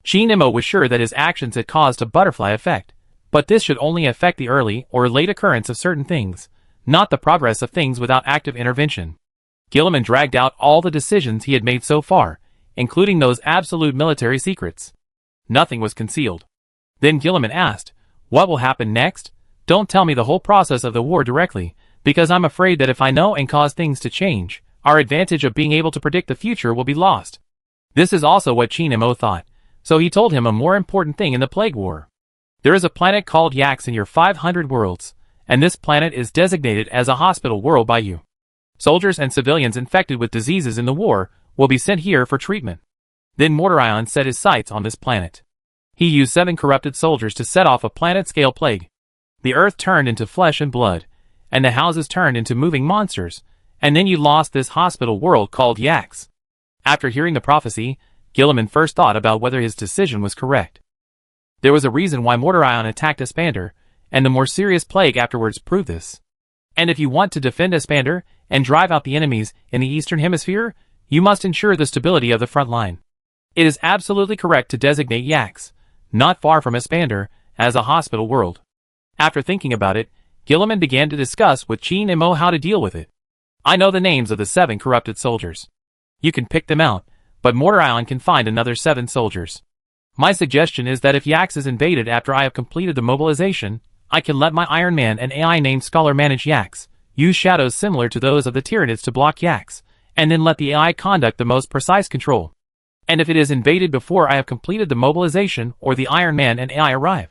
Chin Mo was sure that his actions had caused a butterfly effect, but this should only affect the early or late occurrence of certain things, not the progress of things without active intervention. Gilliman dragged out all the decisions he had made so far, including those absolute military secrets. Nothing was concealed. Then Gilliman asked, what will happen next? Don't tell me the whole process of the war directly, because I'm afraid that if I know and cause things to change, our advantage of being able to predict the future will be lost. This is also what Chin Mo thought, so he told him a more important thing in the Plague War. There is a planet called Yax in your 500 worlds, and this planet is designated as a hospital world by you. Soldiers and civilians infected with diseases in the war will be sent here for treatment. Then Mortarion set his sights on this planet. He used 7 corrupted soldiers to set off a planet-scale plague. The earth turned into flesh and blood, and the houses turned into moving monsters, and then you lost this hospital world called Yax. After hearing the prophecy, Gilliman first thought about whether his decision was correct. There was a reason why Mortarion attacked Espander, and the more serious plague afterwards proved this. And if you want to defend Espander and drive out the enemies in the Eastern Hemisphere, you must ensure the stability of the front line. It is absolutely correct to designate Yax, not far from Espander, as a hospital world. After thinking about it, Gilliman began to discuss with Chin Mo how to deal with it. I know the names of the 7 corrupted soldiers. You can pick them out, but Mortarion can find another 7 soldiers. My suggestion is that if Yax is invaded after I have completed the mobilization, I can let my Iron Man and AI named Scholar manage Yax, use shadows similar to those of the Tyranids to block Yax, and then let the AI conduct the most precise control. And if it is invaded before I have completed the mobilization or the Iron Man and AI arrive,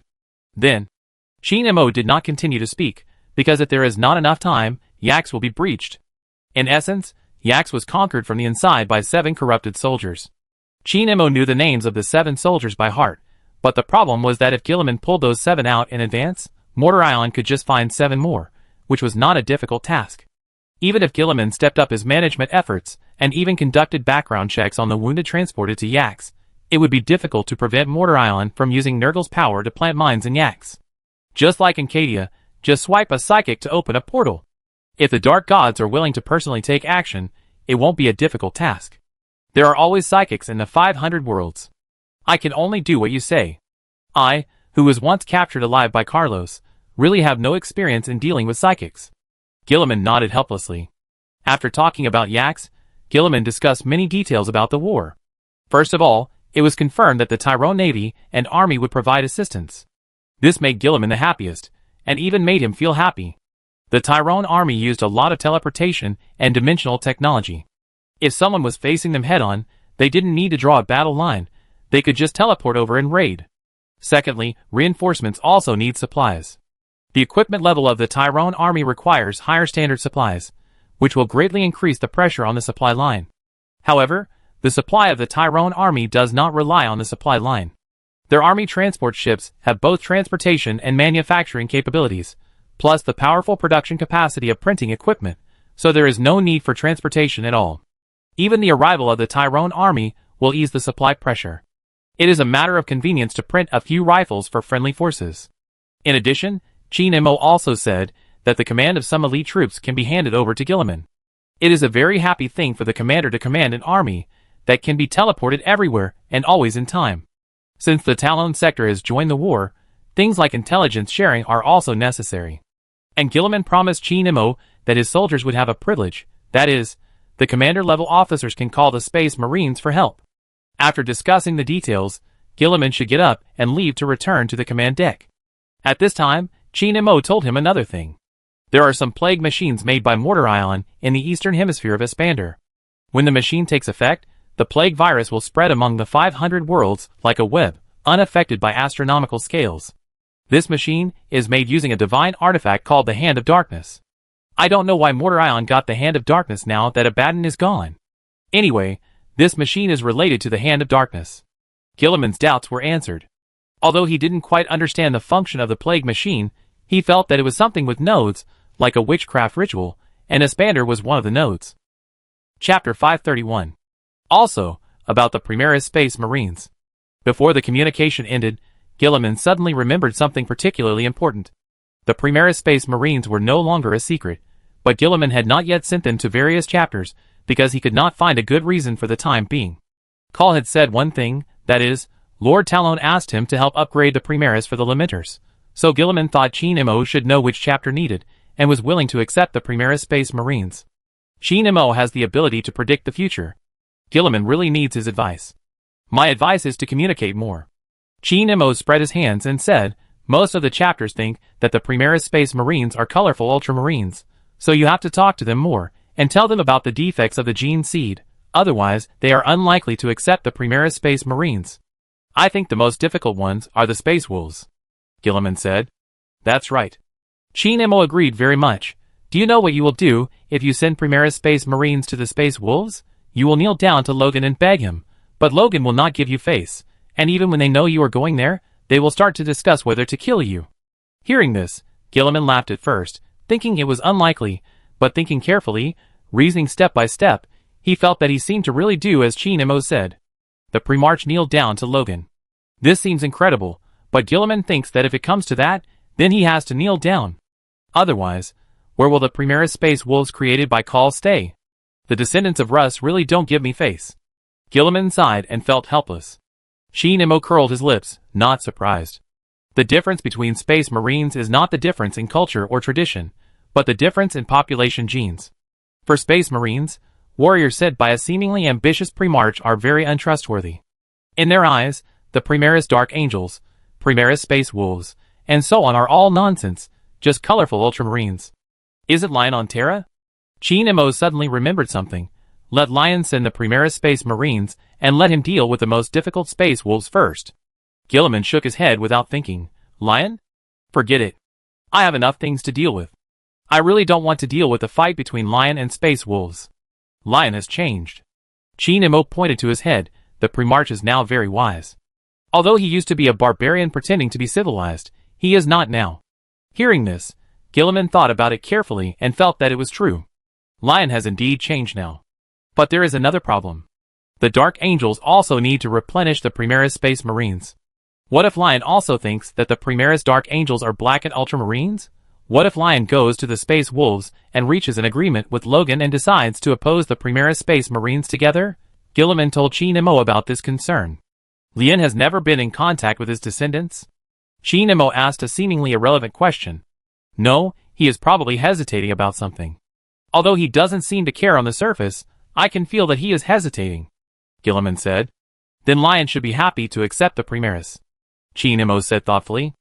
then Chin Mo did not continue to speak, because if there is not enough time, Yax will be breached. In essence, Yax was conquered from the inside by 7 corrupted soldiers. Chin Mo knew the names of the 7 soldiers by heart, but the problem was that if Gilliman pulled those 7 out in advance, Mortarion could just find 7 more, which was not a difficult task. Even if Gilliman stepped up his management efforts and even conducted background checks on the wounded transported to Yax, it would be difficult to prevent Mortarion from using Nurgle's power to plant mines in Yax. Just like in Cadia, just swipe a psychic to open a portal. If the Dark Gods are willing to personally take action, it won't be a difficult task. There are always psychics in the 500 worlds. I can only do what you say. I, who was once captured alive by Carlos, really have no experience in dealing with psychics. Gilliman nodded helplessly. After talking about Yax, Gilliman discussed many details about the war. First of all, it was confirmed that the Tyrone Navy and Army would provide assistance. This made Gilliman the happiest, and even made him feel happy. The Tyrone Army used a lot of teleportation and dimensional technology. If someone was facing them head-on, They didn't need to draw a battle line, they could just teleport over and raid. Secondly, reinforcements also need supplies. The equipment level of the Tyrone army requires higher standard supplies, which will greatly increase the pressure on the supply line. However, the supply of the Tyrone army does not rely on the supply line. Their army transport ships have both transportation and manufacturing capabilities, plus the powerful production capacity of printing equipment, so there is no need for transportation at all. Even the arrival of the Tyrone army will ease the supply pressure. It is a matter of convenience to print a few rifles for friendly forces. In addition, Chin Mo also said that the command of some elite troops can be handed over to Gilliman. It is a very happy thing for the commander to command an army that can be teleported everywhere and always in time. Since the Talon sector has joined the war, things like intelligence sharing are also necessary. And Gilliman promised Chin Mo that his soldiers would have a privilege, that is, the commander-level officers can call the Space Marines for help. After discussing the details, Gilliman should get up and leave to return to the command deck. At this time, Chin Mo told him another thing. There are some plague machines made by Mortar Ion in the eastern hemisphere of Espander. When the machine takes effect, the plague virus will spread among the 500 worlds like a web, unaffected by astronomical scales. This machine is made using a divine artifact called the Hand of Darkness. I don't know why Mortar Ion got the Hand of Darkness now that Abaddon is gone. Anyway, this machine is related to the Hand of Darkness. Gilliman's doubts were answered. Although he didn't quite understand the function of the plague machine, he felt that it was something with nodes, like a witchcraft ritual, and Espander was one of the nodes. Chapter 531. Also, about the Primaris Space Marines. Before the communication ended, Gilliman suddenly remembered something particularly important. The Primaris Space Marines were no longer a secret, but Gilliman had not yet sent them to various chapters because he could not find a good reason for the time being. Call had said one thing, that is, Lord Talon asked him to help upgrade the Primaris for the Lamenters, so Gilliman thought Chin Mo should know which chapter needed, and was willing to accept the Primaris Space Marines. Chin Mo has the ability to predict the future. Gilliman really needs his advice. My advice is to communicate more. Chin Mo spread his hands and said, most of the chapters think that the Primaris Space Marines are colorful Ultramarines, so you have to talk to them more, and tell them about the defects of the gene seed, otherwise they are unlikely to accept the Primaris Space Marines. I think the most difficult ones are the Space Wolves. Gilliman said. That's right. Chin Mo agreed very much. Do you know what you will do if you send Primaris Space Marines to the Space Wolves? You will kneel down to Logan and beg him, but Logan will not give you face, and even when they know you are going there, they will start to discuss whether to kill you. Hearing this, Gilliman laughed at first, thinking it was unlikely, but thinking carefully, reasoning step by step, he felt that he seemed to really do as Chin Mo said. The Primarch kneeled down to Logan. This seems incredible, but Gilliman thinks that if it comes to that, then he has to kneel down. Otherwise, where will the Primaris Space Wolves created by Call stay? The descendants of Russ really don't give me face. Gilliman sighed and felt helpless. Chin Mo curled his lips, not surprised. The difference between Space Marines is not the difference in culture or tradition, but the difference in population genes. For Space Marines, warriors sent by a seemingly ambitious Primarch are very untrustworthy. In their eyes, the Primaris Dark Angels, Primaris Space Wolves, and so on are all nonsense, just colorful Ultramarines. Isn't Lion on Terra? Chin Mo suddenly remembered something. Let Lion send the Primaris Space Marines, and let him deal with the most difficult Space Wolves first. Gilliman shook his head without thinking. Lion? Forget it. I have enough things to deal with. I really don't want to deal with the fight between Lion and Space Wolves. Lion has changed. Chin Mo pointed to his head. The Primarch is now very wise. Although he used to be a barbarian pretending to be civilized, he is not now. Hearing this, Gilliman thought about it carefully and felt that it was true. Lion has indeed changed now. But there is another problem. The Dark Angels also need to replenish the Primaris Space Marines. What if Lion also thinks that the Primaris Dark Angels are blackened Ultramarines? What if Lion goes to the Space Wolves and reaches an agreement with Logan and decides to oppose the Primaris Space Marines together? Gilliman told Chin Mo about this concern. Lian has never been in contact with his descendants? Chin Mo asked a seemingly irrelevant question. No, he is probably hesitating about something. Although he doesn't seem to care on the surface, I can feel that he is hesitating, Gilliman said. Then Lion should be happy to accept the Primaris, Chin Mo said thoughtfully.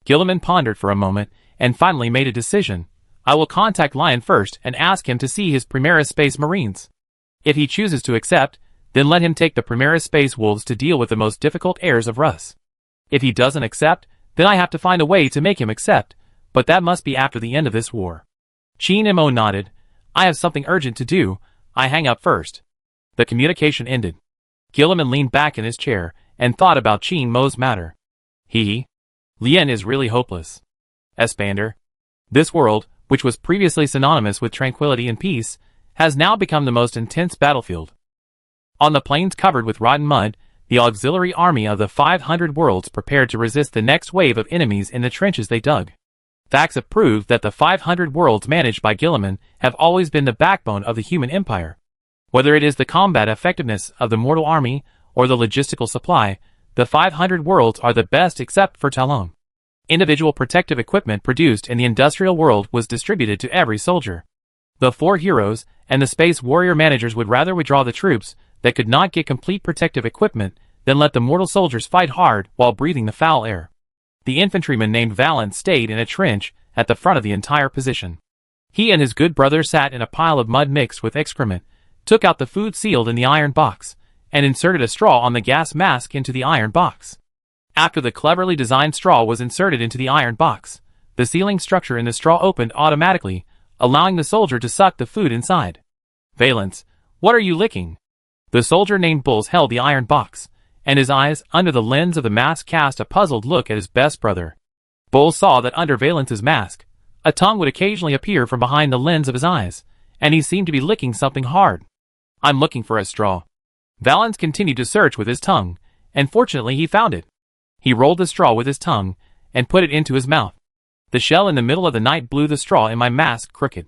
Gilliman pondered for a moment, and finally made a decision. I will contact Lion first and ask him to see his Primaris Space Marines. If he chooses to accept, Then let him take the Primaris Space Wolves to deal with the most difficult heirs of Rus. If he doesn't accept, then I have to find a way to make him accept, but that must be after the end of this war. Qin Mo nodded. I have something urgent to do, I hang up first. The communication ended. Guilliman leaned back in his chair and thought about Qin Mo's matter. Lien is really hopeless. Espander. This world, which was previously synonymous with tranquility and peace, has now become the most intense battlefield. On the plains covered with rotten mud, the auxiliary army of the 500 worlds prepared to resist the next wave of enemies in the trenches they dug. Facts have proved that the 500 worlds managed by Guilliman have always been the backbone of the human empire. Whether it is the combat effectiveness of the mortal army or the logistical supply, the 500 worlds are the best except for Talon. Individual protective equipment produced in the industrial world was distributed to every soldier. The 4 heroes and the space warrior managers would rather withdraw the troops that could not get complete protective equipment than let the mortal soldiers fight hard while breathing the foul air. The infantryman named Valance stayed in a trench at the front of the entire position. He and his good brother sat in a pile of mud mixed with excrement, took out the food sealed in the iron box, and inserted a straw on the gas mask into the iron box. After the cleverly designed straw was inserted into the iron box, the sealing structure in the straw opened automatically, allowing the soldier to suck the food inside. Valance, what are you licking? The soldier named Bulls held the iron box, and his eyes, under the lens of the mask, cast a puzzled look at his best brother. Bulls saw that under Valance's mask, a tongue would occasionally appear from behind the lens of his eyes, and he seemed to be licking something hard. I'm looking for a straw. Valance continued to search with his tongue, and fortunately he found it. He rolled the straw with his tongue, and put it into his mouth. The shell in the middle of the night blew the straw in my mask crooked.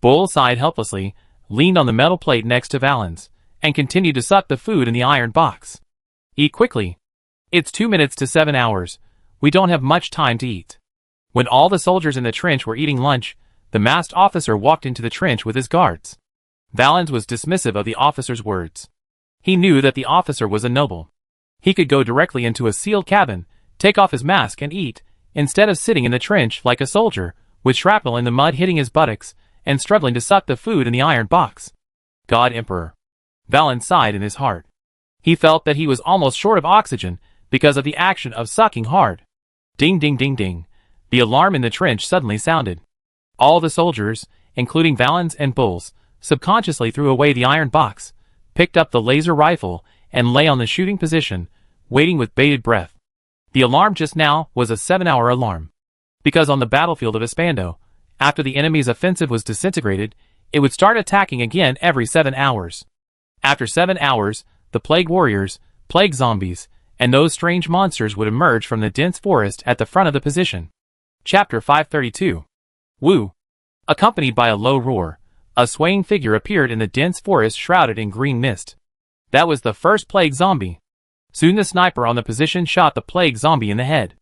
Bull sighed helplessly, leaned on the metal plate next to Valance, and continued to suck the food in the iron box. Eat quickly. It's 2 minutes to 7 hours. We don't have much time to eat. When all the soldiers in the trench were eating lunch, the masked officer walked into the trench with his guards. Valance was dismissive of the officer's words. He knew that the officer was a noble. He could go directly into a sealed cabin, take off his mask and eat, instead of sitting in the trench like a soldier, with shrapnel in the mud hitting his buttocks, and struggling to suck the food in the iron box. God Emperor. Valance sighed in his heart. He felt that he was almost short of oxygen because of the action of sucking hard. Ding ding ding ding. The alarm in the trench suddenly sounded. All the soldiers, including Valance and Bulls, subconsciously threw away the iron box, picked up the laser rifle, and lay on the shooting position, waiting with bated breath. The alarm just now was a 7-hour alarm. Because on the battlefield of Espando, after the enemy's offensive was disintegrated, it would start attacking again every 7 hours. After 7 hours, the plague warriors, plague zombies, and those strange monsters would emerge from the dense forest at the front of the position. Chapter 532. Woo! Accompanied by a low roar, a swaying figure appeared in the dense forest shrouded in green mist. That was the first plague zombie. Soon the sniper on the position shot the plague zombie in the head.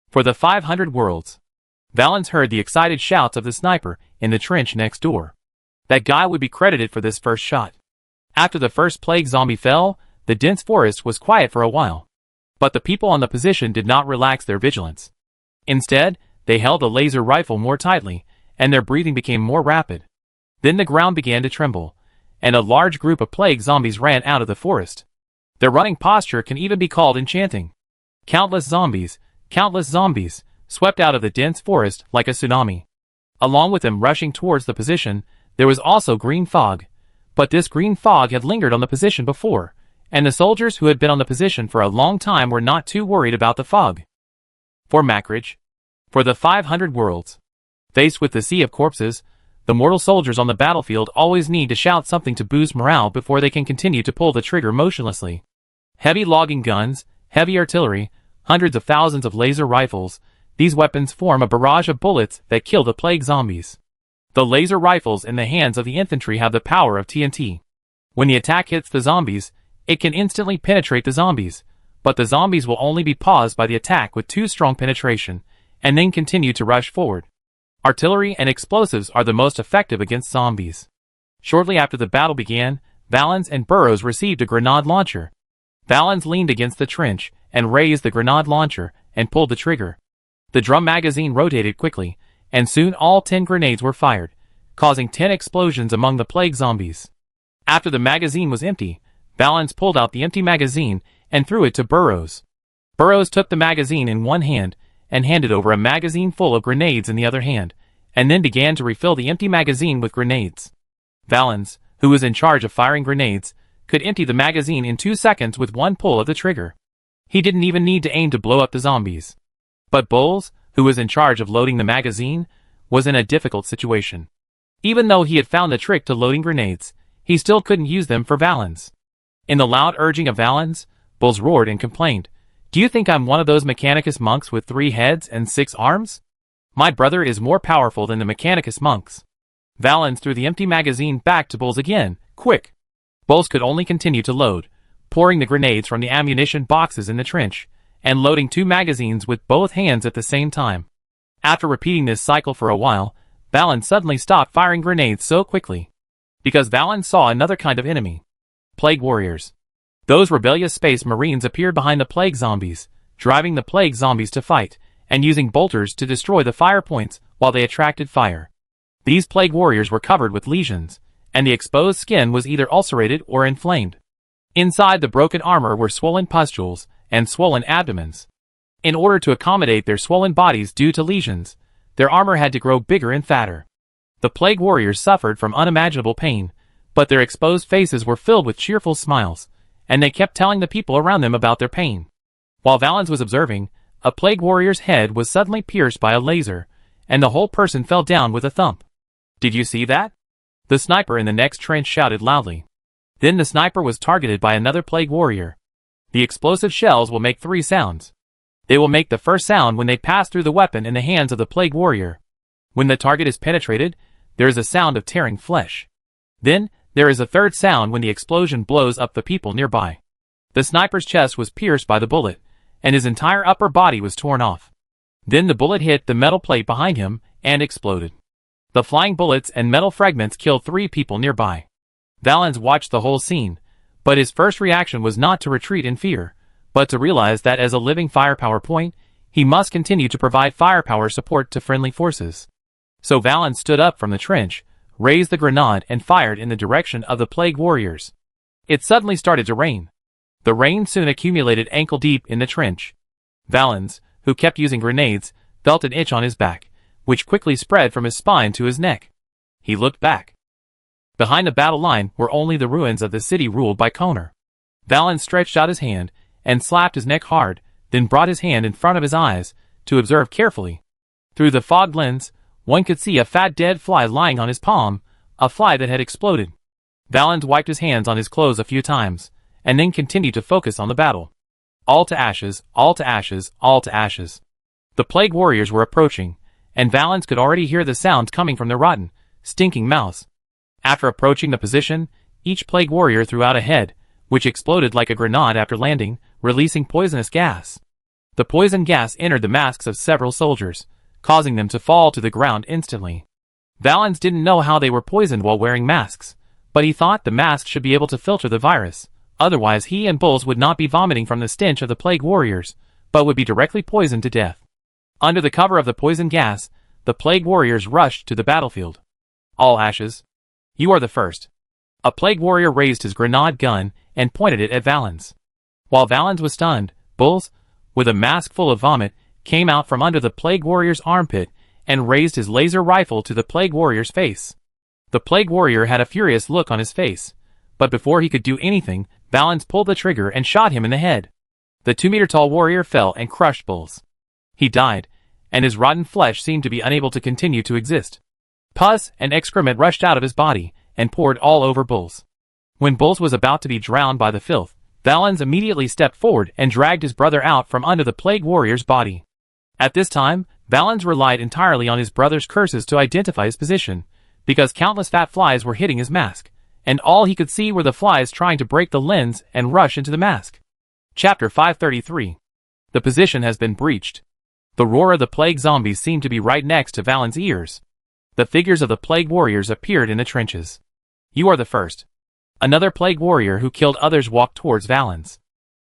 For the 500 worlds. Valance heard the excited shouts of the sniper in the trench next door. That guy would be credited for this first shot. After the first plague zombie fell, the dense forest was quiet for a while. But the people on the position did not relax their vigilance. Instead, they held the laser rifle more tightly, and their breathing became more rapid. Then the ground began to tremble, and a large group of plague zombies ran out of the forest. Their running posture can even be called enchanting. Countless zombies, swept out of the dense forest like a tsunami. Along with them rushing towards the position, there was also green fog. But this green fog had lingered on the position before, and the soldiers who had been on the position for a long time were not too worried about the fog. For Macridge. For the 500 worlds. Faced with the sea of corpses, the mortal soldiers on the battlefield always need to shout something to boost morale before they can continue to pull the trigger motionlessly. Heavy logging guns, heavy artillery, hundreds of thousands of laser rifles, these weapons form a barrage of bullets that kill the plague zombies. The laser rifles in the hands of the infantry have the power of TNT. When the attack hits the zombies, it can instantly penetrate the zombies, but the zombies will only be paused by the attack with too strong penetration, and then continue to rush forward. Artillery and explosives are the most effective against zombies. Shortly after the battle began, Valance and Burroughs received a grenade launcher. Valance leaned against the trench and raised the grenade launcher and pulled the trigger. The drum magazine rotated quickly, and soon all 10 grenades were fired, causing 10 explosions among the plague zombies. After the magazine was empty, Valens pulled out the empty magazine and threw it to Burrows. Burrows took the magazine in one hand and handed over a magazine full of grenades in the other hand, and then began to refill the empty magazine with grenades. Valens, who was in charge of firing grenades, could empty the magazine in 2 seconds with one pull of the trigger. He didn't even need to aim to blow up the zombies. But Bulls, who was in charge of loading the magazine, was in a difficult situation. Even though he had found the trick to loading grenades, he still couldn't use them for Valens. In the loud urging of Valens, Bulls roared and complained, "Do you think I'm one of those Mechanicus monks with 3 heads and 6 arms? My brother is more powerful than the Mechanicus monks." Valens threw the empty magazine back to Bulls again, quick. Bulls could only continue to load, pouring the grenades from the ammunition boxes in the trench, and loading 2 magazines with both hands at the same time. After repeating this cycle for a while, Valens suddenly stopped firing grenades so quickly. Because Valens saw another kind of enemy. Plague warriors. Those rebellious space marines appeared behind the plague zombies, driving the plague zombies to fight, and using bolters to destroy the fire points while they attracted fire. These plague warriors were covered with lesions, and the exposed skin was either ulcerated or inflamed. Inside the broken armor were swollen pustules and swollen abdomens. In order to accommodate their swollen bodies due to lesions, their armor had to grow bigger and fatter. The plague warriors suffered from unimaginable pain, but their exposed faces were filled with cheerful smiles, and they kept telling the people around them about their pain. While Valens was observing, a plague warrior's head was suddenly pierced by a laser, and the whole person fell down with a thump. "Did you see that?" The sniper in the next trench shouted loudly. Then the sniper was targeted by another plague warrior. The explosive shells will make 3 sounds. They will make the first sound when they pass through the weapon in the hands of the plague warrior. When the target is penetrated, there is a sound of tearing flesh. Then, there is a third sound when the explosion blows up the people nearby. The sniper's chest was pierced by the bullet, and his entire upper body was torn off. Then the bullet hit the metal plate behind him and exploded. The flying bullets and metal fragments killed 3 people nearby. Valens watched the whole scene, but his first reaction was not to retreat in fear, but to realize that as a living firepower point, he must continue to provide firepower support to friendly forces. So Valens stood up from the trench, raised the grenade and fired in the direction of the plague warriors. It suddenly started to rain. The rain soon accumulated ankle deep in the trench. Valens, who kept using grenades, felt an itch on his back, which quickly spread from his spine to his neck. He looked back. Behind the battle line were only the ruins of the city ruled by Connor. Valens stretched out his hand and slapped his neck hard, then brought his hand in front of his eyes to observe carefully. Through the fog lens, one could see a fat dead fly lying on his palm, a fly that had exploded. Valens wiped his hands on his clothes a few times, and then continued to focus on the battle. All to ashes, all to ashes, all to ashes. The plague warriors were approaching, and Valens could already hear the sounds coming from their rotten, stinking mouths. After approaching the position, each plague warrior threw out a head, which exploded like a grenade after landing, releasing poisonous gas. The poison gas entered the masks of several soldiers, causing them to fall to the ground instantly. Valens didn't know how they were poisoned while wearing masks, but he thought the masks should be able to filter the virus, otherwise he and Bulls would not be vomiting from the stench of the plague warriors, but would be directly poisoned to death. Under the cover of the poison gas, the plague warriors rushed to the battlefield. All ashes. You are the first. A plague warrior raised his grenade gun and pointed it at Valens. While Valens was stunned, Bulls, with a mask full of vomit, came out from under the plague warrior's armpit and raised his laser rifle to the plague warrior's face. The plague warrior had a furious look on his face, but before he could do anything, Valens pulled the trigger and shot him in the head. The 2-meter-tall warrior fell and crushed Bulls. He died, and his rotten flesh seemed to be unable to continue to exist. Pus and excrement rushed out of his body and poured all over Bulls. When Bulls was about to be drowned by the filth, Valens immediately stepped forward and dragged his brother out from under the plague warrior's body. At this time, Valens relied entirely on his brother's curses to identify his position, because countless fat flies were hitting his mask, and all he could see were the flies trying to break the lens and rush into the mask. Chapter 533. The position has been breached. The roar of the plague zombies seemed to be right next to Valens' ears. The figures of the plague warriors appeared in the trenches. You are the first. Another plague warrior who killed others walked towards Valens.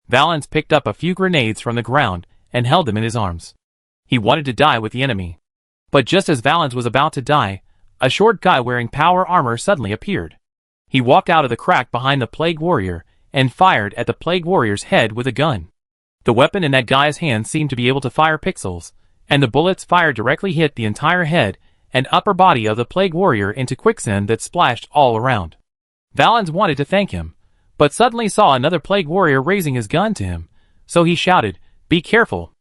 Valens picked up a few grenades from the ground and held them in his arms. He wanted to die with the enemy. But just as Valens was about to die, a short guy wearing power armor suddenly appeared. He walked out of the crack behind the plague warrior and fired at the plague warrior's head with a gun. The weapon in that guy's hand seemed to be able to fire pixels, and the bullets fired directly hit the entire head and upper body of the plague warrior into quicksand that splashed all around. Valens wanted to thank him, but suddenly saw another plague warrior raising his gun to him, so he shouted, "Be careful!"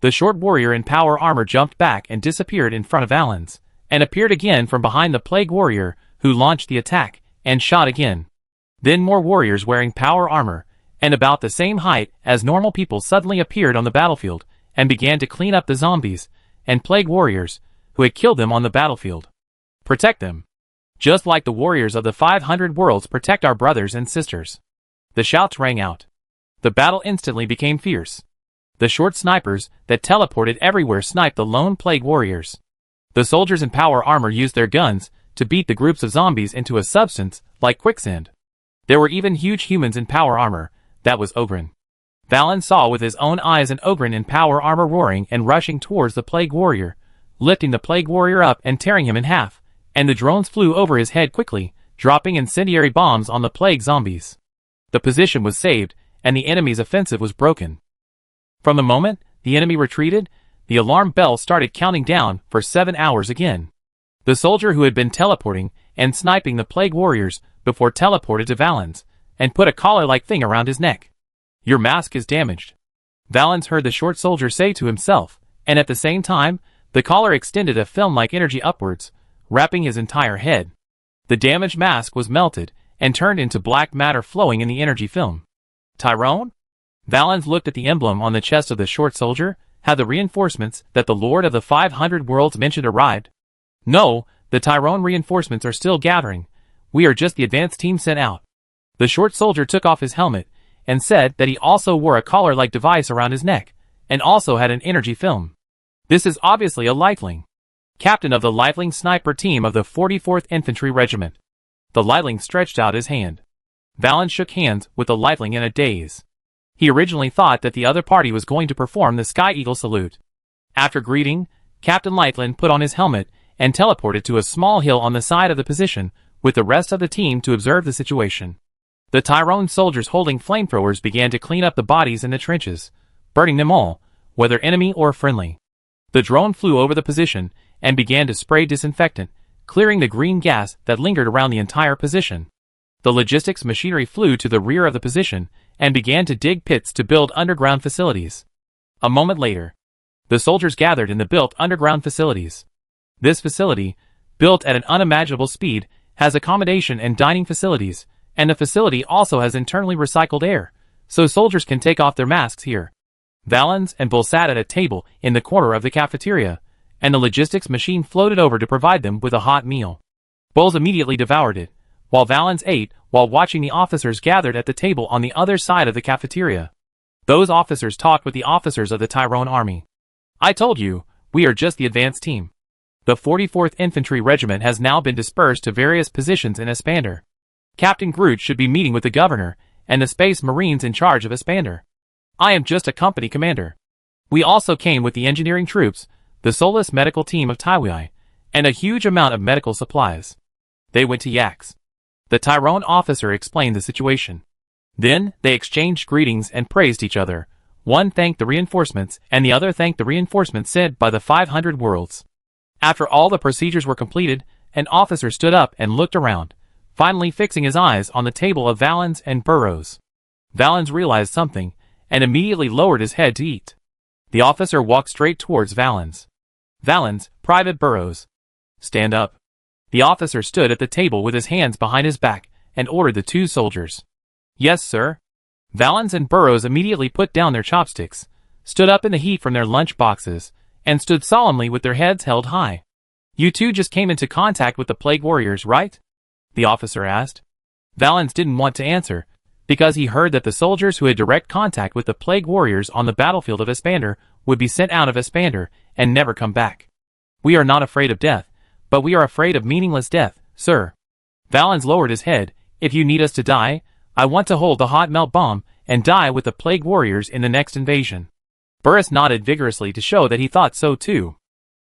The short warrior in power armor jumped back and disappeared in front of Valens, and appeared again from behind the plague warrior, who launched the attack, and shot again. Then more warriors wearing power armor, and about the same height as normal people suddenly appeared on the battlefield, and began to clean up the zombies and plague warriors, who had killed them on the battlefield. Protect them. Just like the warriors of the 500 worlds protect our brothers and sisters. The shouts rang out. The battle instantly became fierce. The short snipers that teleported everywhere sniped the lone plague warriors. The soldiers in power armor used their guns to beat the groups of zombies into a substance like quicksand. There were even huge humans in power armor. That was Ogren. Valens saw with his own eyes an Ogren in power armor roaring and rushing towards the plague warrior, lifting the plague warrior up and tearing him in half, and the drones flew over his head quickly, dropping incendiary bombs on the plague zombies. The position was saved, and the enemy's offensive was broken. From the moment the enemy retreated, the alarm bell started counting down for 7 hours again. The soldier who had been teleporting and sniping the plague warriors before teleported to Valens, and put a collar-like thing around his neck. "Your mask is damaged," Valens heard the short soldier say to himself, and at the same time, the collar extended a film-like energy upwards, wrapping his entire head. The damaged mask was melted, and turned into black matter flowing in the energy film. Tyrone? Valens looked at the emblem on the chest of the short soldier. Had the reinforcements that the Lord of the 500 Worlds mentioned arrived? No, the Tyrone reinforcements are still gathering. We are just the advanced team sent out. The short soldier took off his helmet, and said that he also wore a collar-like device around his neck, and also had an energy film. This is obviously a lifeling. Captain of the lifeling sniper team of the 44th Infantry Regiment. The lifeling stretched out his hand. Valens shook hands with the lifeling in a daze. He originally thought that the other party was going to perform the Sky Eagle salute. After greeting, Captain Lifelin put on his helmet and teleported to a small hill on the side of the position with the rest of the team to observe the situation. The Tyrone soldiers holding flamethrowers began to clean up the bodies in the trenches, burning them all, whether enemy or friendly. The drone flew over the position and began to spray disinfectant, clearing the green gas that lingered around the entire position. The logistics machinery flew to the rear of the position and began to dig pits to build underground facilities. A moment later, the soldiers gathered in the built underground facilities. This facility, built at an unimaginable speed, has accommodation and dining facilities, and the facility also has internally recycled air, so soldiers can take off their masks here. Valens and Bull sat at a table in the corner of the cafeteria, and the logistics machine floated over to provide them with a hot meal. Bulls immediately devoured it, while Valens ate while watching the officers gathered at the table on the other side of the cafeteria. Those officers talked with the officers of the Tyrone army. "I told you, we are just the advanced team. The 44th Infantry Regiment has now been dispersed to various positions in Espander. Captain Groot should be meeting with the governor and the Space Marines in charge of Espander. I am just a company commander. We also came with the engineering troops, the Solus medical team of Taiwai, and a huge amount of medical supplies." They went to Yax. The Tyrone officer explained the situation. Then, they exchanged greetings and praised each other. One thanked the reinforcements, and the other thanked the reinforcements sent by the 500 Worlds. After all the procedures were completed, an officer stood up and looked around, finally fixing his eyes on the table of Valens and Burroughs. Valens realized something, and immediately lowered his head to eat. The officer walked straight towards Valens. "Valens, Private Burroughs. Stand up." The officer stood at the table with his hands behind his back, and ordered the two soldiers. "Yes, sir." Valens and Burroughs immediately put down their chopsticks, stood up in the heat from their lunch boxes, and stood solemnly with their heads held high. "You two just came into contact with the plague warriors, right?" the officer asked. Valens didn't want to answer, because he heard that the soldiers who had direct contact with the plague warriors on the battlefield of Espander would be sent out of Espander and never come back. "We are not afraid of death, but we are afraid of meaningless death, sir." Valens lowered his head. "If you need us to die, I want to hold the hot melt bomb and die with the plague warriors in the next invasion." Burris nodded vigorously to show that he thought so too.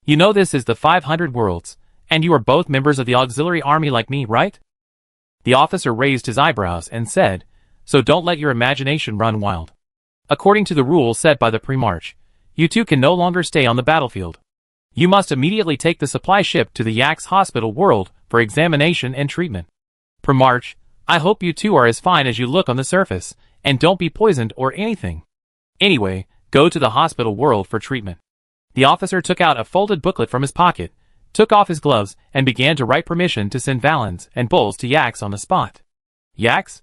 "You know this is the 500 Worlds, and you are both members of the auxiliary army like me, right?" The officer raised his eyebrows and said, so don't let your imagination run wild. According to the rules set by the Primarch, you two can no longer stay on the battlefield. You must immediately take the supply ship to the Yax Hospital World for examination and treatment. Primarch, I hope you two are as fine as you look on the surface, and don't be poisoned or anything. Anyway, go to the hospital world for treatment. The officer took out a folded booklet from his pocket, took off his gloves, and began to write permission to send Valens and Bulls to Yax on the spot. Yax?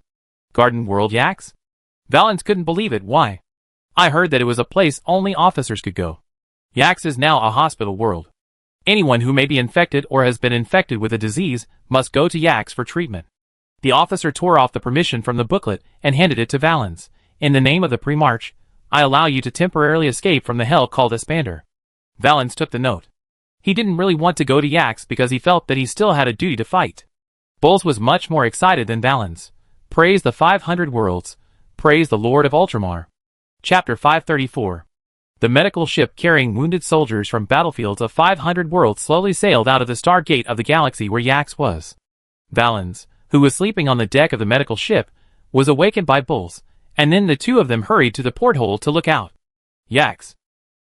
Garden World Yax? Valens couldn't believe it. Why? I heard that it was a place only officers could go. Yax is now a hospital world. Anyone who may be infected or has been infected with a disease must go to Yax for treatment. The officer tore off the permission from the booklet and handed it to Valens. In the name of the Primarch, I allow you to temporarily escape from the hell called Espander. Valens took the note. He didn't really want to go to Yax because he felt that he still had a duty to fight. Bulls was much more excited than Valens. Praise the 500 worlds. Praise the Lord of Ultramar. Chapter 534. The medical ship carrying wounded soldiers from battlefields of 500 worlds slowly sailed out of the stargate of the galaxy where Yax was. Valens, who was sleeping on the deck of the medical ship, was awakened by Bulls, and then the two of them hurried to the porthole to look out. Yax.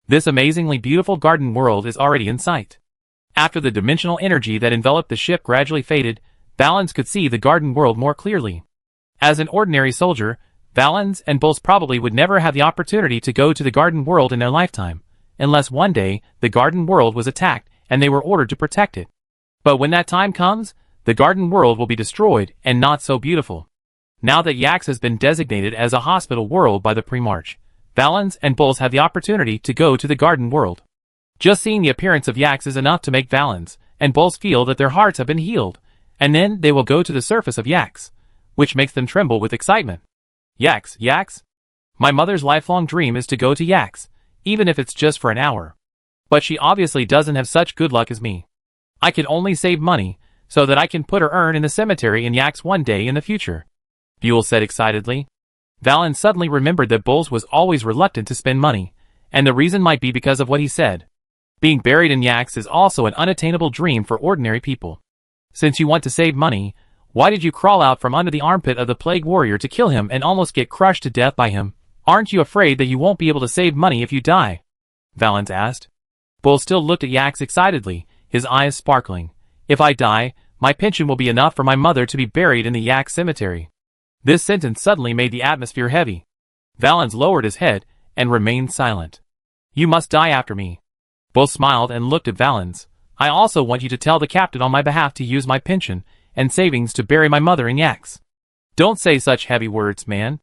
This amazingly beautiful garden world is already in sight. After the dimensional energy that enveloped the ship gradually faded, Valens could see the garden world more clearly. As an ordinary soldier, Valens and Bulls probably would never have the opportunity to go to the garden world in their lifetime, unless one day the garden world was attacked and they were ordered to protect it. But when that time comes, the garden world will be destroyed and not so beautiful. Now that Yax has been designated as a hospital world by the Primarch, Valens and Bulls have the opportunity to go to the garden world. Just seeing the appearance of Yax is enough to make Valens and Bulls feel that their hearts have been healed, and then they will go to the surface of Yax, which makes them tremble with excitement. Yax, Yax? My mother's lifelong dream is to go to Yax, even if it's just for an hour. But she obviously doesn't have such good luck as me. I can only save money, so that I can put her urn in the cemetery in Yax one day in the future. Buell said excitedly. Valens suddenly remembered that Bulls was always reluctant to spend money, and the reason might be because of what he said. Being buried in Yax is also an unattainable dream for ordinary people. Since you want to save money, why did you crawl out from under the armpit of the Plague Warrior to kill him and almost get crushed to death by him? Aren't you afraid that you won't be able to save money if you die? Valens asked. Bull still looked at Yax excitedly, his eyes sparkling. If I die, my pension will be enough for my mother to be buried in the Yax cemetery. This sentence suddenly made the atmosphere heavy. Valens lowered his head and remained silent. You must die after me. Bull smiled and looked at Valens. I also want you to tell the captain on my behalf to use my pension and savings to bury my mother in Yax. Don't say such heavy words, man.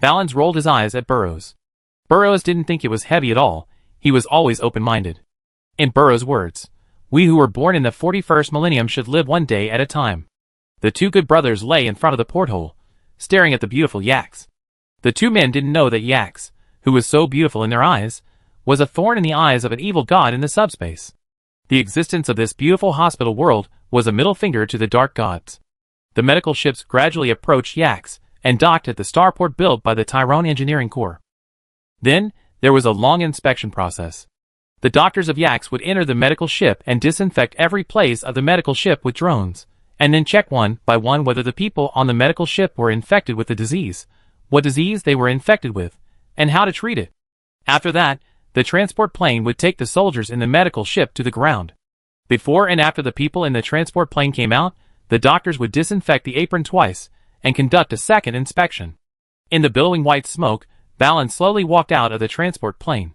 Valens rolled his eyes at Burroughs. Burroughs didn't think it was heavy at all. He was always open-minded. In Burroughs' words, we who were born in the 41st millennium should live one day at a time. The two good brothers lay in front of the porthole, staring at the beautiful Yax. The two men didn't know that Yax, who was so beautiful in their eyes, was a thorn in the eyes of an evil god in the subspace. The existence of this beautiful hospital world was a middle finger to the dark gods. The medical ships gradually approached Yax and docked at the starport built by the Tyrone Engineering Corps. Then, there was a long inspection process. The doctors of Yax would enter the medical ship and disinfect every place of the medical ship with drones, and then check one by one whether the people on the medical ship were infected with the disease, what disease they were infected with, and how to treat it. After that, the transport plane would take the soldiers in the medical ship to the ground. Before and after the people in the transport plane came out, the doctors would disinfect the apron twice and conduct a second inspection. In the billowing white smoke, Valens slowly walked out of the transport plane.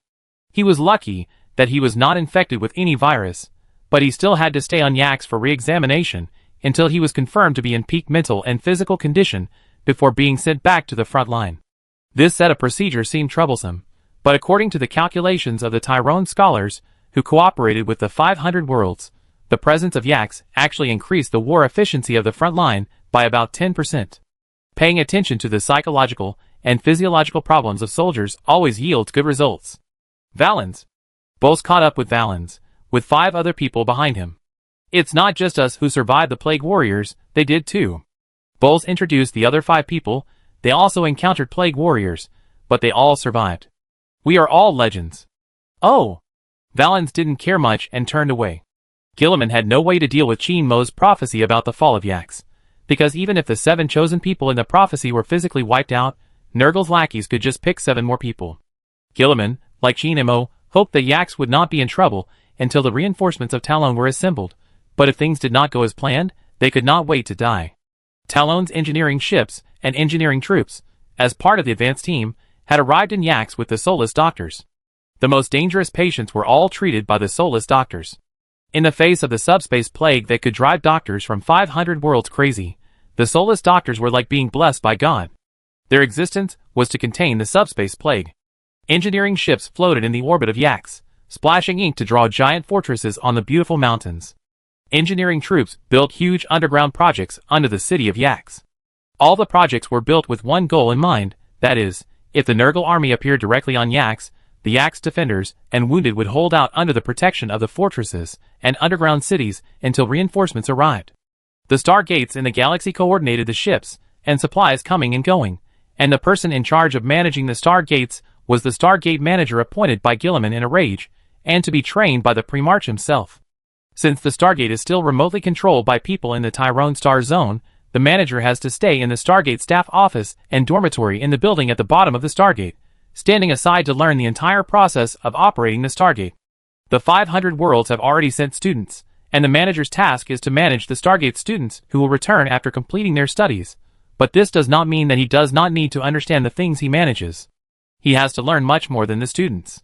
He was lucky that he was not infected with any virus, but he still had to stay on Yax for re-examination until he was confirmed to be in peak mental and physical condition before being sent back to the front line. This set of procedures seemed troublesome, but according to the calculations of the Tyrone scholars who cooperated with the 500 worlds, the presence of Yax actually increased the war efficiency of the front line by about 10%. Paying attention to the psychological and physiological problems of soldiers always yields good results. Valens. Bulls caught up with Valens, with 5 other people behind him. It's not just us who survived the Plague Warriors, they did too. Bulls introduced the other 5 people. They also encountered Plague Warriors, but they all survived. We are all legends. Oh! Valens didn't care much and turned away. Gilliman had no way to deal with Cheen Mo's prophecy about the fall of Yax. Because even if the 7 chosen people in the prophecy were physically wiped out, Nurgle's lackeys could just pick 7 more people. Gilliman, like Jean Mo, hoped that Yax would not be in trouble until the reinforcements of Talon were assembled, but if things did not go as planned, they could not wait to die. Talon's engineering ships and engineering troops, as part of the advance team, had arrived in Yax with the soulless doctors. The most dangerous patients were all treated by the soulless doctors. In the face of the subspace plague that could drive doctors from 500 worlds crazy, the soulless doctors were like being blessed by God. Their existence was to contain the subspace plague. Engineering ships floated in the orbit of Yax, splashing ink to draw giant fortresses on the beautiful mountains. Engineering troops built huge underground projects under the city of Yax. All the projects were built with one goal in mind, that is, if the Nurgle army appeared directly on Yax, the Yax defenders and wounded would hold out under the protection of the fortresses and underground cities until reinforcements arrived. The stargates in the galaxy coordinated the ships and supplies coming and going, and the person in charge of managing the stargates was the Stargate manager appointed by Gilliman in a rage, and to be trained by the Primarch himself. Since the Stargate is still remotely controlled by people in the Tyrone Star Zone, the manager has to stay in the Stargate staff office and dormitory in the building at the bottom of the Stargate, standing aside to learn the entire process of operating the Stargate. The 500 worlds have already sent students, and the manager's task is to manage the Stargate students who will return after completing their studies, but this does not mean that he does not need to understand the things he manages. He has to learn much more than the students.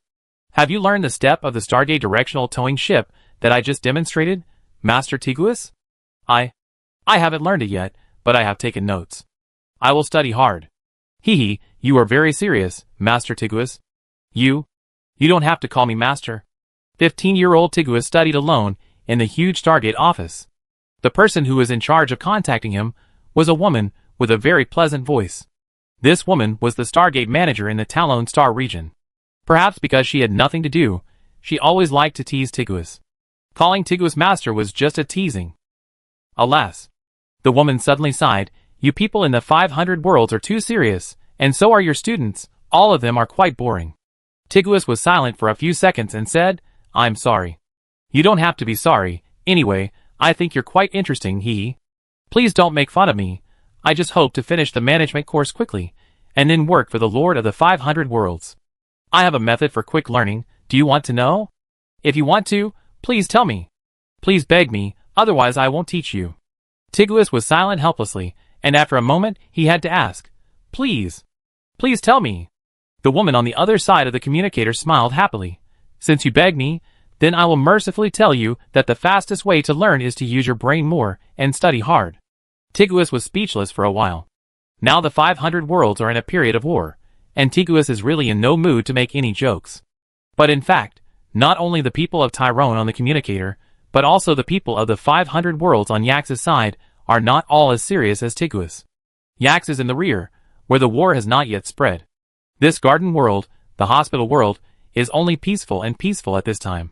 Have you learned the step of the Stargate directional towing ship that I just demonstrated, Master Tiguus? I haven't learned it yet, but I have taken notes. I will study hard. Hee, you are very serious, Master Tiguus. You don't have to call me Master. 15-year-old Tiguus studied alone in the huge Stargate office. The person who was in charge of contacting him was a woman with a very pleasant voice. This woman was the Stargate manager in the Talon Star region. Perhaps because she had nothing to do, she always liked to tease Tiguus. Calling Tiguus Master was just a teasing. Alas. The woman suddenly sighed, you people in the 500 worlds are too serious, and so are your students, all of them are quite boring. Tiguus was silent for a few seconds and said, I'm sorry. You don't have to be sorry, anyway, I think you're quite interesting, Please don't make fun of me. I just hope to finish the management course quickly, and then work for the Lord of the 500 worlds. I have a method for quick learning, do you want to know? If you want to, please tell me. Please beg me, otherwise I won't teach you. Tiguus was silent helplessly, and after a moment he had to ask, Please tell me. The woman on the other side of the communicator smiled happily. Since you beg me, then I will mercifully tell you that the fastest way to learn is to use your brain more and study hard. Tiguus was speechless for a while. Now the 500 worlds are in a period of war, and Tiguus is really in no mood to make any jokes. But in fact, not only the people of Tyrone on the communicator, but also the people of the 500 worlds on Yax's side are not all as serious as Tiguus. Yax is in the rear, where the war has not yet spread. This garden world, the hospital world, is only peaceful at this time.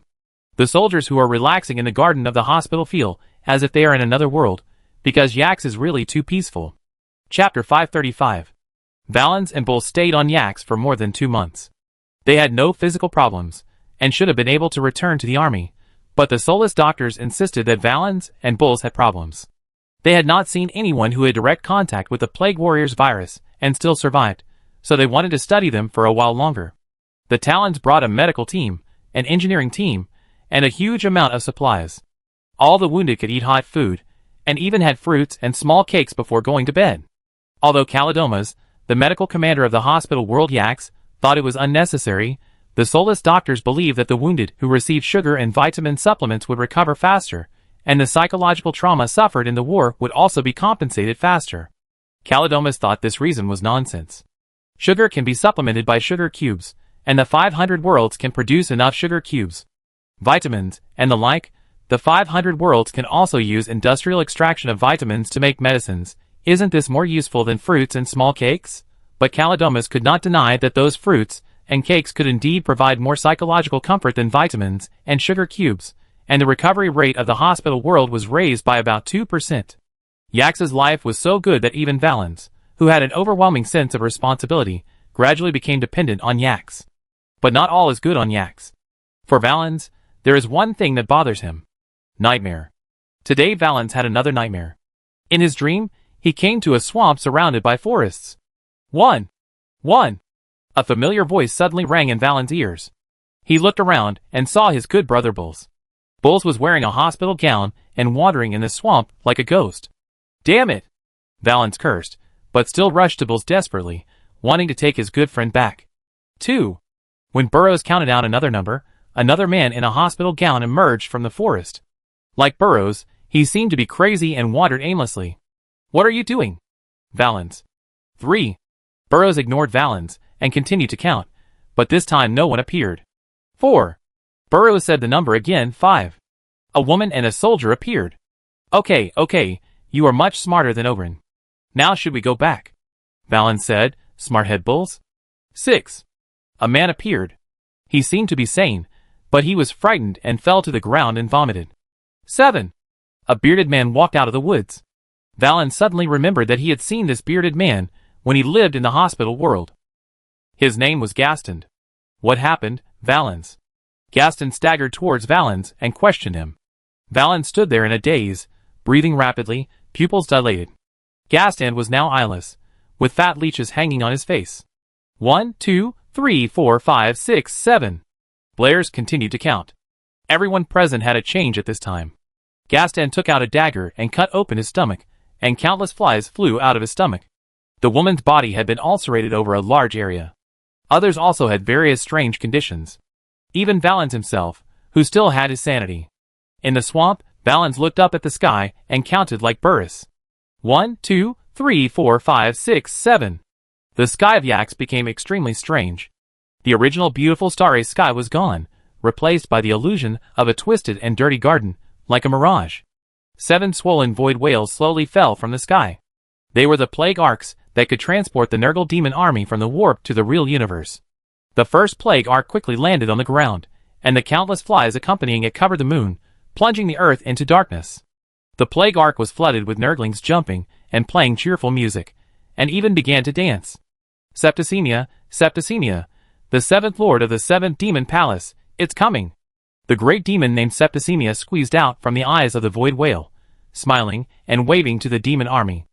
The soldiers who are relaxing in the garden of the hospital feel as if they are in another world, because Yax is really too peaceful. Chapter 535. Valens and Bull stayed on Yax for more than 2 months. They had no physical problems, and should have been able to return to the army, but the soulless doctors insisted that Valens and Bulls had problems. They had not seen anyone who had direct contact with the Plague Warriors virus and still survived, so they wanted to study them for a while longer. The Talons brought a medical team, an engineering team, and a huge amount of supplies. All the wounded could eat hot food, and even had fruits and small cakes before going to bed. Although Calidomas, the medical commander of the hospital world Yax, thought it was unnecessary, the soulless doctors believed that the wounded who received sugar and vitamin supplements would recover faster, and the psychological trauma suffered in the war would also be compensated faster. Calidomas thought this reason was nonsense. Sugar can be supplemented by sugar cubes, and the 500 worlds can produce enough sugar cubes. Vitamins, and the like, the 500 worlds can also use industrial extraction of vitamins to make medicines. Isn't this more useful than fruits and small cakes? But Calidomas could not deny that those fruits and cakes could indeed provide more psychological comfort than vitamins and sugar cubes, and the recovery rate of the hospital world was raised by about 2%. Yax's life was so good that even Valens, who had an overwhelming sense of responsibility, gradually became dependent on Yax. But not all is good on Yax. For Valens, there is one thing that bothers him. Nightmare. Today Valens had another nightmare. In his dream, He came to a swamp surrounded by forests. One! A familiar voice suddenly rang in Valen's ears. He looked around and saw his good brother Bulls. Bulls was wearing a hospital gown and wandering in the swamp like a ghost. Damn it! Valens cursed, but still rushed to Bulls desperately, wanting to take his good friend back. 2. When Burroughs counted out another number, another man in a hospital gown emerged from the forest. Like Burroughs, he seemed to be crazy and wandered aimlessly. What are you doing? Valens. 3. Burroughs ignored Valens and continued to count, but this time no one appeared. 4. Burroughs said the number again. 5. A woman and a soldier appeared. Okay, you are much smarter than Oberon. Now should we go back? Valens said, Smarthead Bulls. 6. A man appeared. He seemed to be sane, but he was frightened and fell to the ground and vomited. 7. A bearded man walked out of the woods. Valens suddenly remembered that he had seen this bearded man when he lived in the hospital world. His name was Gaston. What happened, Valens? Gaston staggered towards Valens and questioned him. Valens stood there in a daze, breathing rapidly, pupils dilated. Gaston was now eyeless, with fat leeches hanging on his face. 1, 2, 3, 4, 5, 6, 7. Blair's continued to count. Everyone present had a change at this time. Gaston took out a dagger and cut open his stomach, and countless flies flew out of his stomach. The woman's body had been ulcerated over a large area. Others also had various strange conditions. Even Valens himself, who still had his sanity. In the swamp, Valens looked up at the sky and counted like Burroughs. 1, 2, 3, 4, 5, 6, 7. The sky of Yax became extremely strange. The original beautiful starry sky was gone, replaced by the illusion of a twisted and dirty garden, like a mirage. 7 swollen void whales slowly fell from the sky. They were the plague arcs that could transport the Nurgle demon army from the warp to the real universe. The first plague arc quickly landed on the ground, and the countless flies accompanying it covered the moon, plunging the earth into darkness. The plague arc was flooded with Nurglings jumping and playing cheerful music, and even began to dance. Septicemia, the 7th lord of the 7th demon palace, it's coming. The great demon named Septicemia squeezed out from the eyes of the void whale, smiling and waving to the demon army.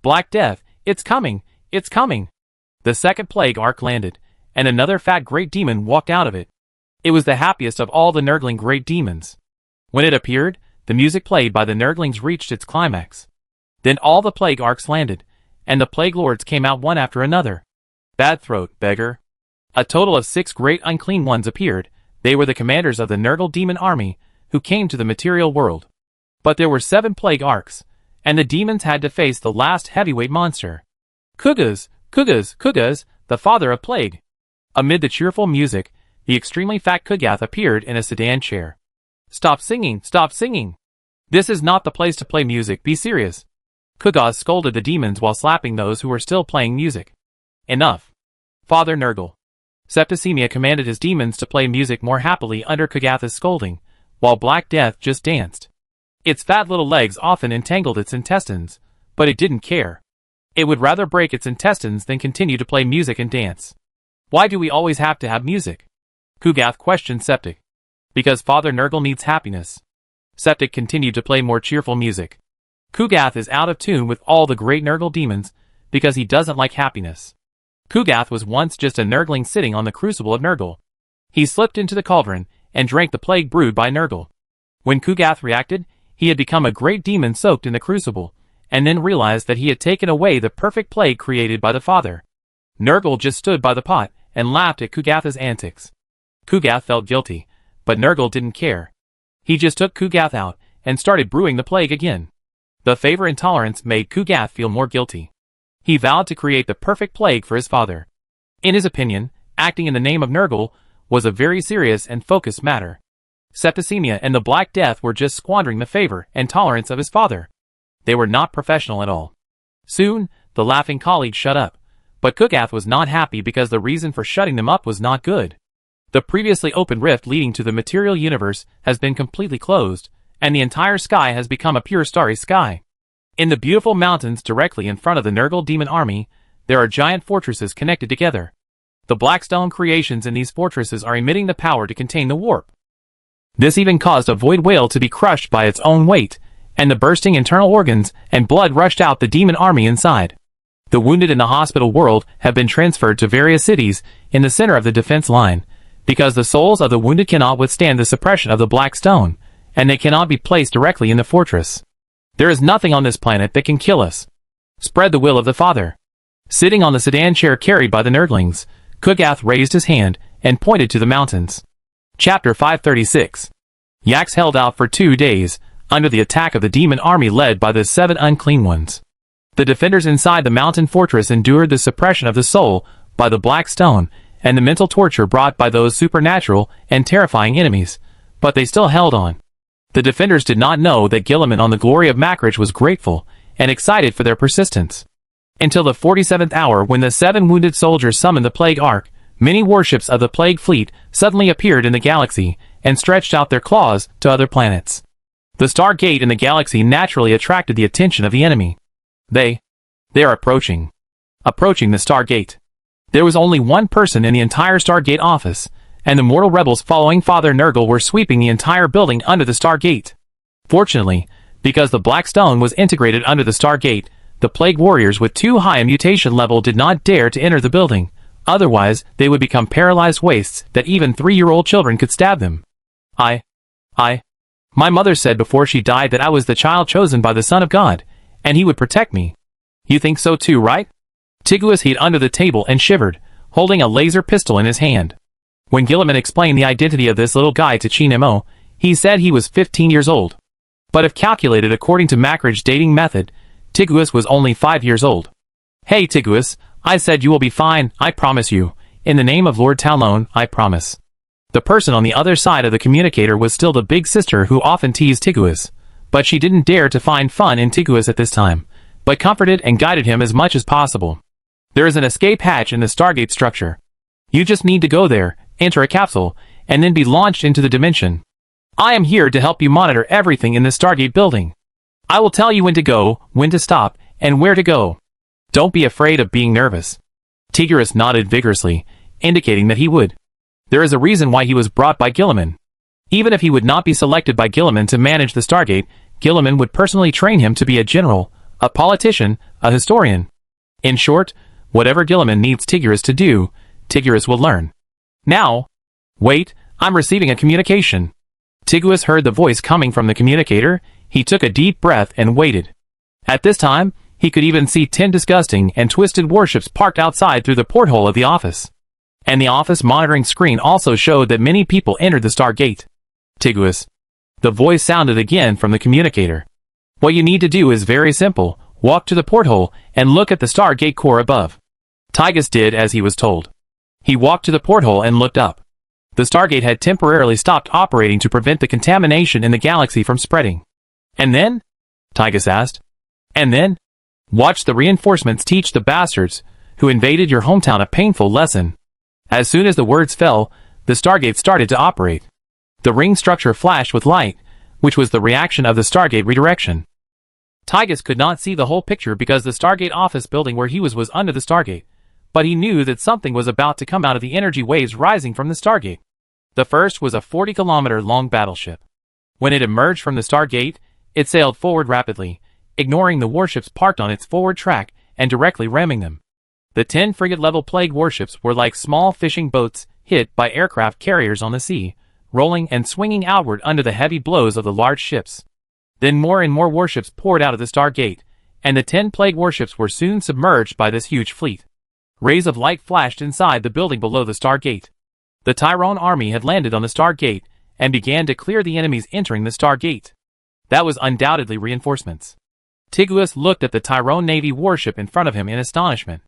Black Death, it's coming, it's coming. The second plague arc landed, and another fat great demon walked out of it. It was the happiest of all the Nurgling great demons. When it appeared, the music played by the Nurglings reached its climax. Then all the plague arcs landed, and the plague lords came out one after another. Bad throat, beggar. A total of 6 great unclean ones appeared. They were the commanders of the Nurgle demon army, who came to the material world. But there were 7 plague arcs, and the demons had to face the last heavyweight monster. Kugas, the father of plague. Amid the cheerful music, the extremely fat Kugath appeared in a sedan chair. Stop singing! This is not the place to play music, be serious. Kugas scolded the demons while slapping those who were still playing music. Enough. Father Nurgle. Septicemia commanded his demons to play music more happily under Kugath's scolding, while Black Death just danced. Its fat little legs often entangled its intestines, but it didn't care. It would rather break its intestines than continue to play music and dance. Why do we always have to have music? Kugath questioned Septic. Because Father Nurgle needs happiness. Septic continued to play more cheerful music. Kugath is out of tune with all the great Nurgle demons because he doesn't like happiness. Kugath was once just a Nurgling sitting on the crucible of Nurgle. He slipped into the cauldron and drank the plague brewed by Nurgle. When Kugath reacted, he had become a great demon soaked in the crucible, and then realized that he had taken away the perfect plague created by the father. Nurgle just stood by the pot and laughed at Kugath's antics. Kugath felt guilty, but Nurgle didn't care. He just took Kugath out and started brewing the plague again. The favor intolerance made Kugath feel more guilty. He vowed to create the perfect plague for his father. In his opinion, acting in the name of Nurgle was a very serious and focused matter. Septicemia and the Black Death were just squandering the favor and tolerance of his father. They were not professional at all. Soon, the laughing colleagues shut up, but Kugath was not happy because the reason for shutting them up was not good. The previously open rift leading to the material universe has been completely closed, and the entire sky has become a pure starry sky. In the beautiful mountains directly in front of the Nurgle demon army, there are giant fortresses connected together. The blackstone creations in these fortresses are emitting the power to contain the warp. This even caused a void whale to be crushed by its own weight, and the bursting internal organs and blood rushed out the demon army inside. The wounded in the hospital world have been transferred to various cities in the center of the defense line, because the souls of the wounded cannot withstand the suppression of the Black Stone, and they cannot be placed directly in the fortress. There is nothing on this planet that can kill us. Spread the will of the Father. Sitting on the sedan chair carried by the nerdlings, Kugath raised his hand and pointed to the mountains. Chapter 536. Yax held out for 2 days, under the attack of the demon army led by the 7 unclean ones. The defenders inside the mountain fortress endured the suppression of the soul by the Black Stone and the mental torture brought by those supernatural and terrifying enemies, but they still held on. The defenders did not know that Gilliman on the glory of Macrich was grateful and excited for their persistence. Until the 47th hour, when the 7 wounded soldiers summoned the Plague Ark, many warships of the Plague Fleet suddenly appeared in the galaxy and stretched out their claws to other planets. The Stargate in the galaxy naturally attracted the attention of the enemy. They are approaching the Stargate. There was only one person in the entire Stargate office, and the mortal rebels following Father Nurgle were sweeping the entire building under the Stargate. Fortunately, because the Black Stone was integrated under the Stargate, the Plague Warriors with too high a mutation level did not dare to enter the building, otherwise they would become paralyzed wastes that even 3-year-old children could stab them. My mother said before she died that I was the child chosen by the Son of God, and he would protect me. You think so too, right? Tiguus hid under the table and shivered, holding a laser pistol in his hand. When Gilliman explained the identity of this little guy to Chinemo, he said he was 15 years old. But if calculated according to Macrich's dating method, Tiguus was only 5 years old. Hey Tiguus, I said you will be fine, I promise you. In the name of Lord Talon, I promise. The person on the other side of the communicator was still the big sister who often teased Tiguus, but she didn't dare to find fun in Tiguus at this time, but comforted and guided him as much as possible. There is an escape hatch in the Stargate structure. You just need to go there, enter a capsule, and then be launched into the dimension. I am here to help you monitor everything in the Stargate building. I will tell you when to go, when to stop, and where to go. Don't be afraid of being nervous. Tigris nodded vigorously, indicating that he would. There is a reason why he was brought by Gilliman. Even if he would not be selected by Gilliman to manage the Stargate, Gilliman would personally train him to be a general, a politician, a historian. In short, whatever Gilliman needs Tigris to do, Tigris will learn. Now, wait, I'm receiving a communication. Tigris heard the voice coming from the communicator. He took a deep breath and waited. At this time, he could even see 10 disgusting and twisted warships parked outside through the porthole of the office. And the office monitoring screen also showed that many people entered the Stargate. Tigris. The voice sounded again from the communicator. What you need to do is very simple. Walk to the porthole and look at the Stargate core above. Tigris did as he was told. He walked to the porthole and looked up. The Stargate had temporarily stopped operating to prevent the contamination in the galaxy from spreading. And then? Tigris asked. And then? Watch the reinforcements teach the bastards who invaded your hometown a painful lesson. As soon as the words fell, the Stargate started to operate. The ring structure flashed with light, which was the reaction of the Stargate redirection. Tigris could not see the whole picture because the Stargate office building where he was under the Stargate, but he knew that something was about to come out of the energy waves rising from the Stargate. The first was a 40-kilometer-long battleship. When it emerged from the Stargate, it sailed forward rapidly, ignoring the warships parked on its forward track and directly ramming them. The 10 frigate-level plague warships were like small fishing boats hit by aircraft carriers on the sea, rolling and swinging outward under the heavy blows of the large ships. Then more and more warships poured out of the Stargate, and the 10 plague warships were soon submerged by this huge fleet. Rays of light flashed inside the building below the Stargate. The Tyrone army had landed on the Stargate and began to clear the enemies entering the Stargate. That was undoubtedly reinforcements. Tiguus looked at the Tyrone Navy warship in front of him in astonishment.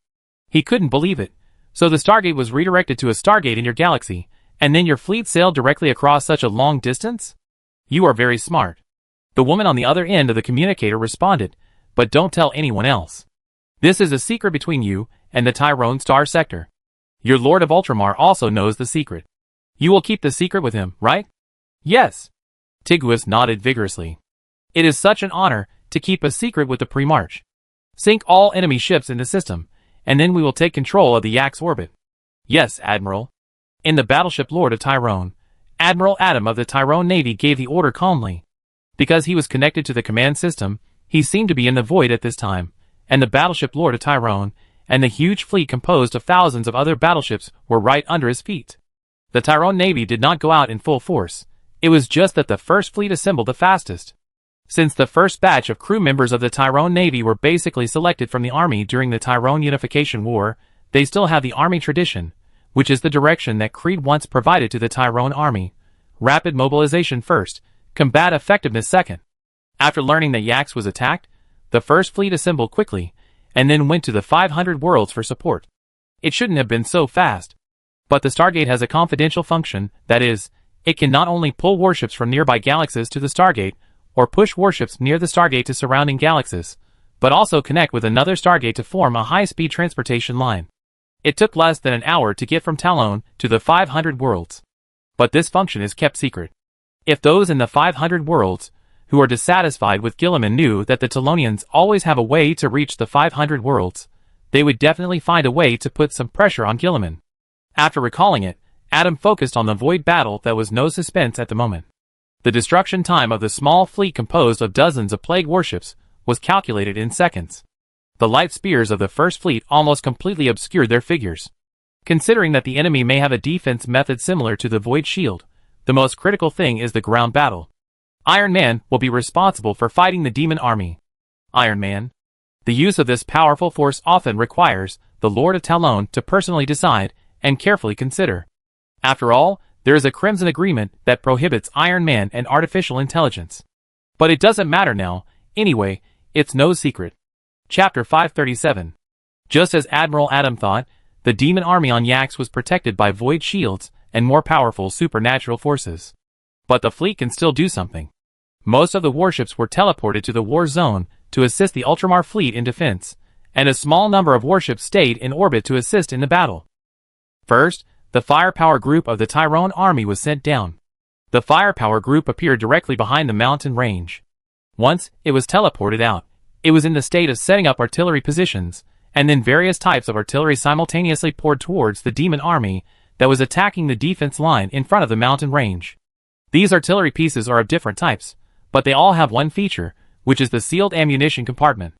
He couldn't believe it. So the Stargate was redirected to a Stargate in your galaxy, and then your fleet sailed directly across such a long distance? You are very smart. The woman on the other end of the communicator responded, but don't tell anyone else. This is a secret between you and the Tyrone Star Sector. Your Lord of Ultramar also knows the secret. You will keep the secret with him, right? Yes. Tiguus nodded vigorously. It is such an honor to keep a secret with the Primarch. Sink all enemy ships in the system, and then we will take control of the Yax orbit. Yes, Admiral. In the battleship Lord of Tyrone, Admiral Adam of the Tyrone Navy gave the order calmly. Because he was connected to the command system, he seemed to be in the void at this time, and the battleship Lord of Tyrone, and the huge fleet composed of thousands of other battleships were right under his feet. The Tyrone Navy did not go out in full force. It was just that the first fleet assembled the fastest. Since the first batch of crew members of the Tyrone Navy were basically selected from the army during the Tyrone Unification War, they still have the army tradition, which is the direction that Creed once provided to the Tyrone army. Rapid mobilization first, combat effectiveness second. After learning that Yax was attacked, the first fleet assembled quickly, and then went to the 500 worlds for support. It shouldn't have been so fast. But the Stargate has a confidential function, that is, it can not only pull warships from nearby galaxies to the Stargate, or push warships near the Stargate to surrounding galaxies, but also connect with another Stargate to form a high-speed transportation line. It took less than an hour to get from Talon to the 500 worlds. But this function is kept secret. If those in the 500 worlds, who are dissatisfied with Gilliman knew that the Talonians always have a way to reach the 500 worlds, they would definitely find a way to put some pressure on Gilliman. After recalling it, Adam focused on the void battle that was no suspense at the moment. The destruction time of the small fleet composed of dozens of plague warships was calculated in seconds. The light spears of the first fleet almost completely obscured their figures. Considering that the enemy may have a defense method similar to the Void Shield, the most critical thing is the ground battle. Iron Man will be responsible for fighting the demon army. Iron Man. The use of this powerful force often requires the Lord of Talon to personally decide and carefully consider. After all, there is a Crimson Agreement that prohibits Iron Man and artificial intelligence. But it doesn't matter now, anyway, it's no secret. Chapter 537. Just as Admiral Adam thought, the demon army on Yax was protected by void shields and more powerful supernatural forces. But the fleet can still do something. Most of the warships were teleported to the war zone to assist the Ultramar fleet in defense, and a small number of warships stayed in orbit to assist in the battle. First, the firepower group of the Tyrone army was sent down. The firepower group appeared directly behind the mountain range. Once it was teleported out, it was in the state of setting up artillery positions, and then various types of artillery simultaneously poured towards the demon army that was attacking the defense line in front of the mountain range. These artillery pieces are of different types, but they all have one feature, which is the sealed ammunition compartment.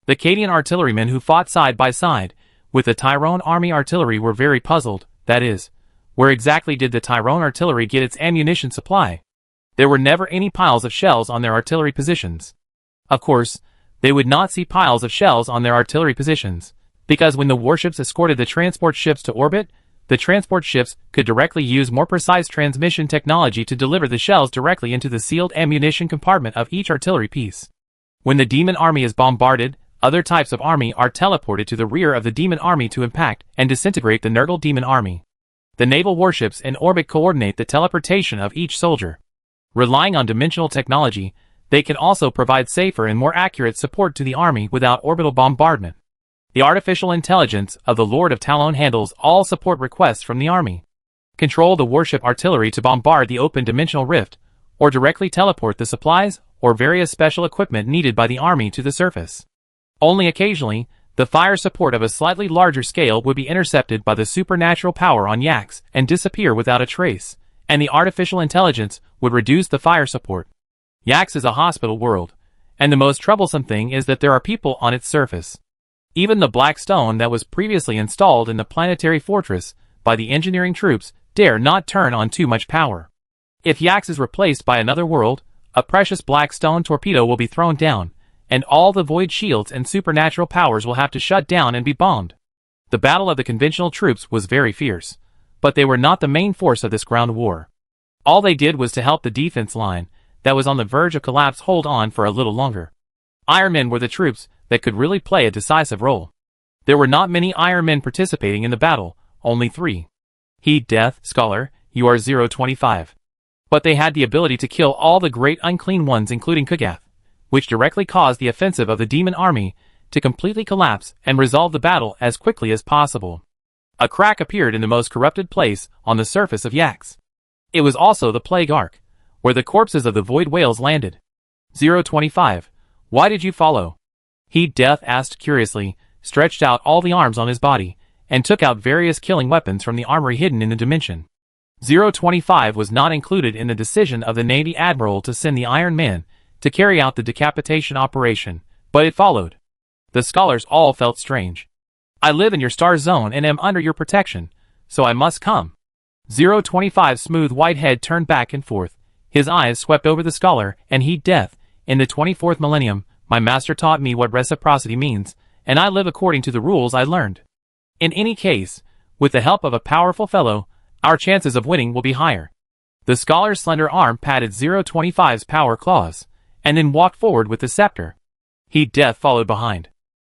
The Cadian artillerymen who fought side by side with the Tyrone army artillery were very puzzled. That is, where exactly did the Tyrone artillery get its ammunition supply? There were never any piles of shells on their artillery positions. Of course, they would not see piles of shells on their artillery positions, because when the warships escorted the transport ships to orbit, the transport ships could directly use more precise transmission technology to deliver the shells directly into the sealed ammunition compartment of each artillery piece. When the demon army is bombarded, other types of army are teleported to the rear of the demon army to impact and disintegrate the Nurgle demon army. The naval warships in orbit coordinate the teleportation of each soldier. Relying on dimensional technology, they can also provide safer and more accurate support to the army without orbital bombardment. The artificial intelligence of the Lord of Talon handles all support requests from the army. Control the warship artillery to bombard the open dimensional rift, or directly teleport the supplies or various special equipment needed by the army to the surface. Only occasionally, the fire support of a slightly larger scale would be intercepted by the supernatural power on Yax and disappear without a trace, and the artificial intelligence would reduce the fire support. Yax is a hospital world, and the most troublesome thing is that there are people on its surface. Even the black stone that was previously installed in the planetary fortress by the engineering troops dare not turn on too much power. If Yax is replaced by another world, a precious black stone torpedo will be thrown down, and all the void shields and supernatural powers will have to shut down and be bombed. The battle of the conventional troops was very fierce, but they were not the main force of this ground war. All they did was to help the defense line that was on the verge of collapse hold on for a little longer. Iron Men were the troops that could really play a decisive role. There were not many Iron Men participating in the battle, only 3. Heat, Death, Scholar, you are 025. But they had the ability to kill all the great unclean ones including Kugath, which directly caused the offensive of the demon army to completely collapse and resolve the battle as quickly as possible. A crack appeared in the most corrupted place on the surface of Yax. It was also the Plague Ark, where the corpses of the Void Whales landed. 025. Why did you follow? Heat Death asked curiously, stretched out all the arms on his body, and took out various killing weapons from the armory hidden in the dimension. 025 was not included in the decision of the Navy Admiral to send the Iron Man to carry out the decapitation operation, but it followed. The scholars all felt strange. I live in your star zone and am under your protection, so I must come. 025's smooth white head turned back and forth. His eyes swept over the scholar and heat death. In the 24th millennium, my master taught me what reciprocity means, and I live according to the rules I learned. In any case, with the help of a powerful fellow, our chances of winning will be higher. The scholar's slender arm patted 025's power claws, and then walked forward with the scepter. Heat death followed behind.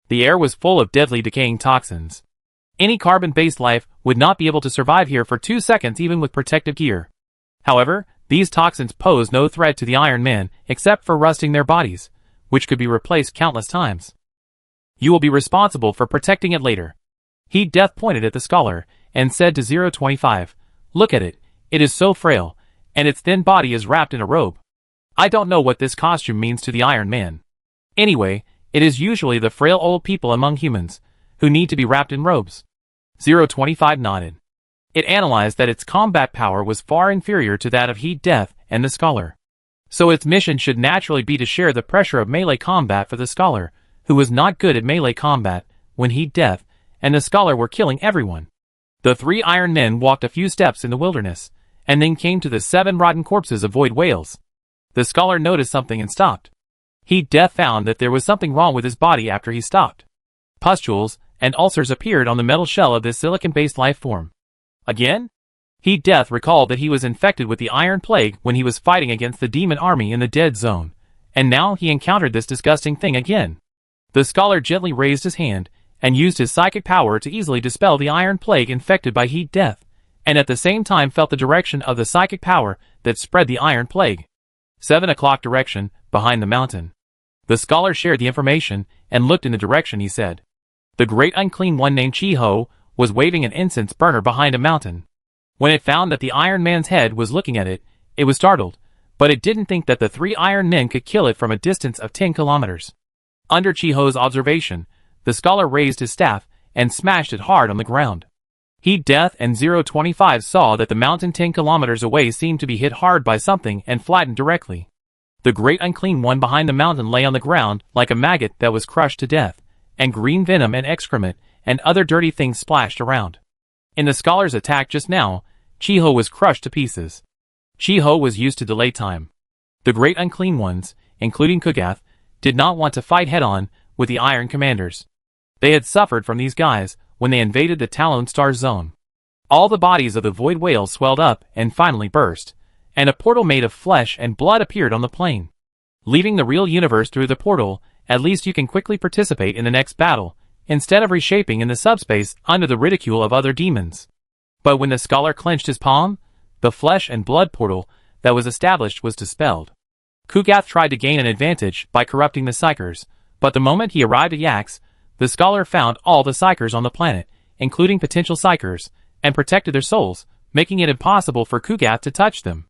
The air was full of deadly decaying toxins. Any carbon-based life would not be able to survive here for 2 seconds even with protective gear. However, these toxins posed no threat to the Iron Men except for rusting their bodies, which could be replaced countless times. You will be responsible for protecting it later. Heat death pointed at the scholar and said to 025, "Look at it, it is so frail, and its thin body is wrapped in a robe. I don't know what this costume means to the Iron Man. Anyway, it is usually the frail old people among humans who need to be wrapped in robes." 025 nodded. It analyzed that its combat power was far inferior to that of Heat Death and the scholar. So its mission should naturally be to share the pressure of melee combat for the scholar, who was not good at melee combat when Heat Death and the scholar were killing everyone. The 3 Iron Men walked a few steps in the wilderness, and then came to the 7 rotten corpses of void whales. The scholar noticed something and stopped. Heat Death found that there was something wrong with his body after he stopped. Pustules and ulcers appeared on the metal shell of this silicon-based life form. Again? Heat Death recalled that he was infected with the Iron Plague when he was fighting against the demon army in the Dead Zone, and now he encountered this disgusting thing again. The scholar gently raised his hand and used his psychic power to easily dispel the Iron Plague infected by Heat Death, and at the same time felt the direction of the psychic power that spread the Iron Plague. 7 o'clock direction, behind the mountain. The scholar shared the information and looked in the direction he said. The great unclean one named Chi-Ho was waving an incense burner behind a mountain. When it found that the Iron Man's head was looking at it, it was startled, but it didn't think that the 3 Iron Men could kill it from a distance of 10 kilometers. Under Chi-Ho's observation, the scholar raised his staff and smashed it hard on the ground. Heat Death and 025 saw that the mountain 10 kilometers away seemed to be hit hard by something and flattened directly. The great unclean one behind the mountain lay on the ground like a maggot that was crushed to death, and green venom and excrement and other dirty things splashed around. In the scholar's attack just now, Chi-Ho was crushed to pieces. Chi-Ho was used to delay time. The great unclean ones, including Kugath, did not want to fight head-on with the Iron Commanders. They had suffered from these guys when they invaded the Talon Star Zone. All the bodies of the void whales swelled up and finally burst, and a portal made of flesh and blood appeared on the plain. Leaving the real universe through the portal, at least you can quickly participate in the next battle, instead of reshaping in the subspace under the ridicule of other demons. But when the scholar clenched his palm, the flesh and blood portal that was established was dispelled. Kugath tried to gain an advantage by corrupting the Psychers, but the moment he arrived at Yax, the scholar found all the Psychers on the planet, including potential Psychers, and protected their souls, making it impossible for Kugath to touch them.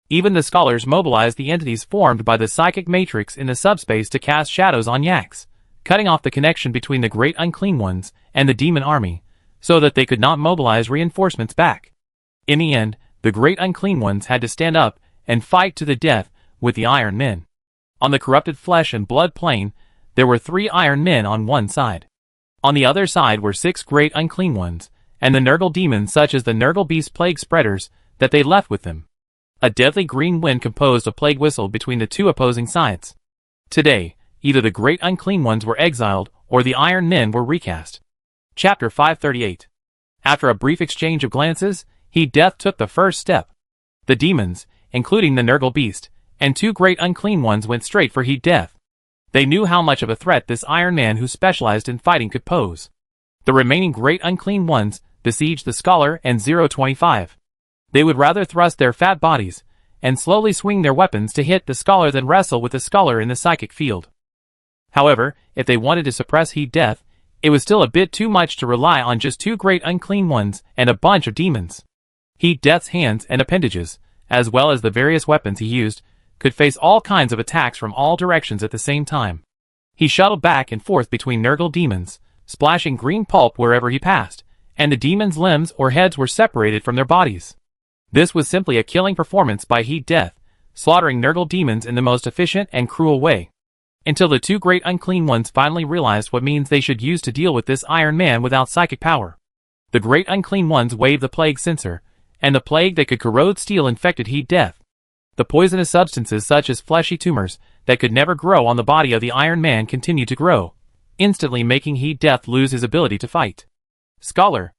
Even the scholars mobilized the entities formed by the psychic matrix in the subspace to cast shadows on Yax, cutting off the connection between the great unclean ones and the demon army, so that they could not mobilize reinforcements back. In the end, the great unclean ones had to stand up and fight to the death with the Iron Men. On the corrupted flesh and blood plane, there were 3 Iron Men on one side. On the other side were 6 great unclean ones, and the Nurgle demons such as the Nurgle beast plague spreaders that they left with them. A deadly green wind composed a plague whistle between the 2 opposing sides. Today, either the great unclean ones were exiled or the Iron Men were recast. Chapter 538. After a brief exchange of glances, Heat Death took the first step. The demons, including the Nurgle beast, and 2 great unclean ones went straight for Heat Death. They knew how much of a threat this Iron Man who specialized in fighting could pose. The remaining great unclean ones besieged the scholar and 025. They would rather thrust their fat bodies and slowly swing their weapons to hit the scholar than wrestle with the scholar in the psychic field. However, if they wanted to suppress Heat Death, it was still a bit too much to rely on just 2 great unclean ones and a bunch of demons. Heat Death's hands and appendages, as well as the various weapons he used, could face all kinds of attacks from all directions at the same time. He shuttled back and forth between Nurgle demons, splashing green pulp wherever he passed, and the demons' limbs or heads were separated from their bodies. This was simply a killing performance by Heat Death, slaughtering Nurgle demons in the most efficient and cruel way. Until the two great unclean ones finally realized what means they should use to deal with this Iron Man without psychic power. The great unclean ones waved the plague censer, and the plague that could corrode steel infected heat death. The poisonous substances such as fleshy tumors that could never grow on the body of the Iron Man continued to grow, instantly making heat death lose his ability to fight. Scholar.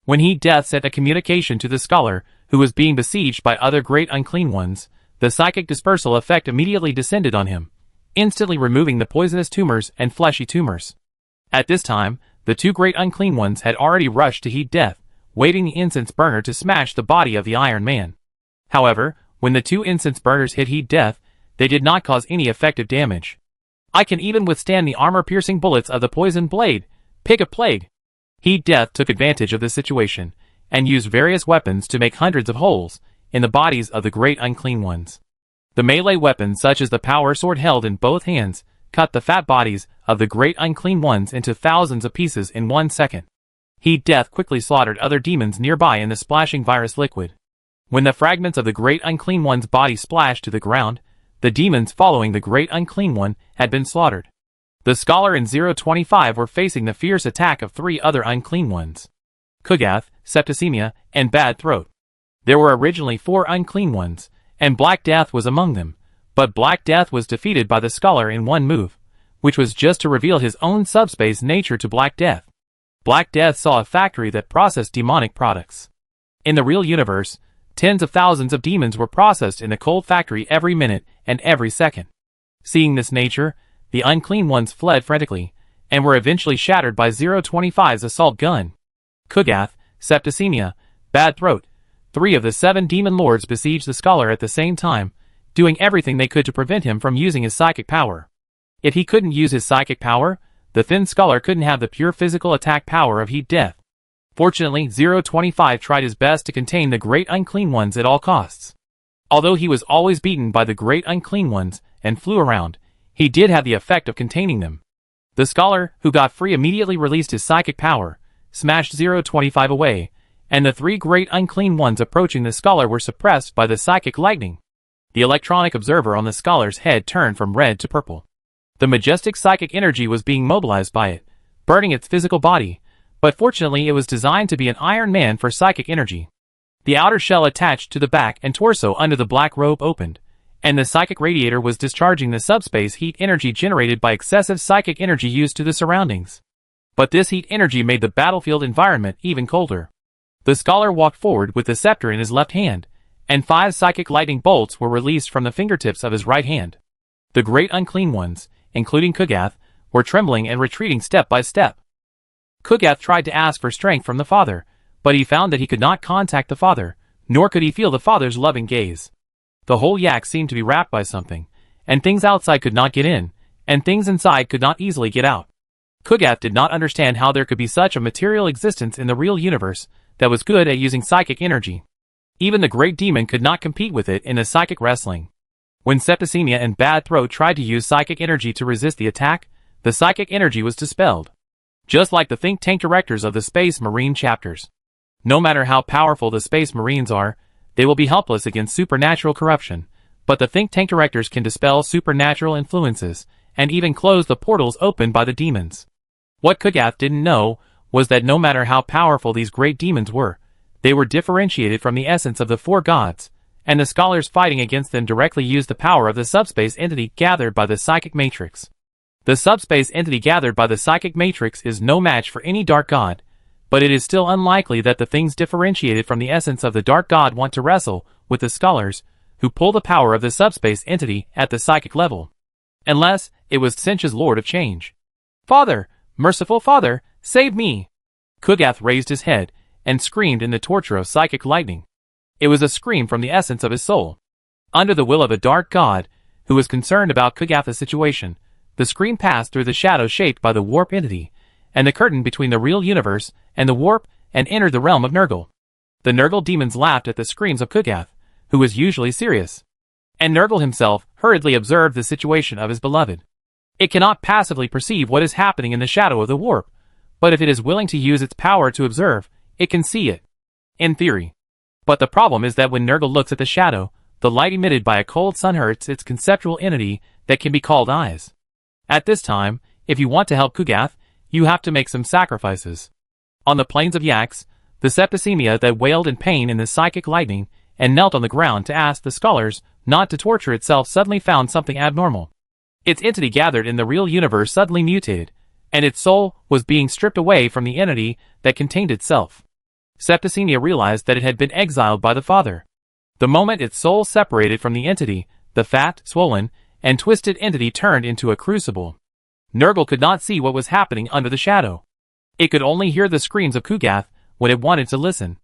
When heat death sent a communication to the scholar, who was being besieged by other great unclean ones, the psychic dispersal effect immediately descended on him, instantly removing the poisonous tumors and fleshy tumors. At this time, the two great unclean ones had already rushed to heat death, waving the incense burner to smash the body of the Iron Man. However, when the two incense burners hit heat death, they did not cause any effective damage. I can even withstand the armor-piercing bullets of the poison blade, pick a plague. Heat death took advantage of this situation, and used various weapons to make hundreds of holes in the bodies of the great unclean ones. The melee weapons such as the power sword held in both hands cut the fat bodies of the great unclean ones into thousands of pieces in 1 second. Heat death quickly slaughtered other demons nearby in the splashing virus liquid. When the fragments of the great unclean one's body splashed to the ground, the demons following the great unclean one had been slaughtered. The scholar and 025 were facing the fierce attack of 3 other unclean ones: Kugath, Septicemia, and Bad Throat. There were originally 4 unclean ones, and Black Death was among them, but Black Death was defeated by the scholar in one move, which was just to reveal his own subspace nature to Black Death. Black Death saw a factory that processed demonic products. In the real universe, tens of thousands of demons were processed in the cold factory every minute and every second. Seeing this nature, the unclean ones fled frantically, and were eventually shattered by 025's assault gun. Kugath, Septicemia, Bad Throat, 3 of the 7 demon lords besieged the scholar at the same time, doing everything they could to prevent him from using his psychic power. If he couldn't use his psychic power, the thin scholar couldn't have the pure physical attack power of heat death. Fortunately, 025 tried his best to contain the great unclean ones at all costs. Although he was always beaten by the great unclean ones and flew around, he did have the effect of containing them. The scholar, who got free, immediately released his psychic power, smashed 025 away, and the 3 great unclean ones approaching the scholar were suppressed by the psychic lightning. The electronic observer on the scholar's head turned from red to purple. The majestic psychic energy was being mobilized by it, burning its physical body, but fortunately it was designed to be an Iron Man for psychic energy. The outer shell attached to the back and torso under the black robe opened, and the psychic radiator was discharging the subspace heat energy generated by excessive psychic energy used to the surroundings. But this heat energy made the battlefield environment even colder. The scholar walked forward with the scepter in his left hand, and 5 psychic lightning bolts were released from the fingertips of his right hand. The great unclean ones, including Kugath, were trembling and retreating step by step. Kugath tried to ask for strength from the father, but he found that he could not contact the father, nor could he feel the father's loving gaze. The whole yak seemed to be wrapped by something, and things outside could not get in, and things inside could not easily get out. Kugath did not understand how there could be such a material existence in the real universe that was good at using psychic energy. Even the great demon could not compete with it in the psychic wrestling. When Septicemia and Bad Throat tried to use psychic energy to resist the attack, the psychic energy was dispelled. Just like the think tank directors of the Space Marine chapters. No matter how powerful the Space Marines are, they will be helpless against supernatural corruption, but the think tank directors can dispel supernatural influences, and even close the portals opened by the demons. What Kugath didn't know was that no matter how powerful these great demons were, they were differentiated from the essence of the 4 gods, and the scholars fighting against them directly used the power of the subspace entity gathered by the psychic matrix. The subspace entity gathered by the psychic matrix is no match for any dark god, but it is still unlikely that the things differentiated from the essence of the dark god want to wrestle with the scholars, who pull the power of the subspace entity at the psychic level. Unless it was Tsench's Lord of Change. "Father, merciful Father, save me!" Kugath raised his head and screamed in the torture of psychic lightning. It was a scream from the essence of his soul. Under the will of a dark god, who was concerned about Kugath's situation, the scream passed through the shadow shaped by the warp entity, and the curtain between the real universe and the warp, and entered the realm of Nurgle. The Nurgle demons laughed at the screams of Kugath, who was usually serious. And Nurgle himself hurriedly observed the situation of his beloved. It cannot passively perceive what is happening in the shadow of the warp, but if it is willing to use its power to observe, it can see it. In theory. But the problem is that when Nurgle looks at the shadow, the light emitted by a cold sun hurts its conceptual entity that can be called eyes. At this time, if you want to help Kugath, you have to make some sacrifices. On the plains of Yax, the septicemia that wailed in pain in the psychic lightning and knelt on the ground to ask the scholars not to torture itself suddenly found something abnormal. Its entity gathered in the real universe suddenly mutated, and its soul was being stripped away from the entity that contained itself. Septicemia realized that it had been exiled by the Father. The moment its soul separated from the entity, the fat, swollen, and twisted entity turned into a crucible. Nurgle could not see what was happening under the shadow. It could only hear the screams of Kugath when it wanted to listen.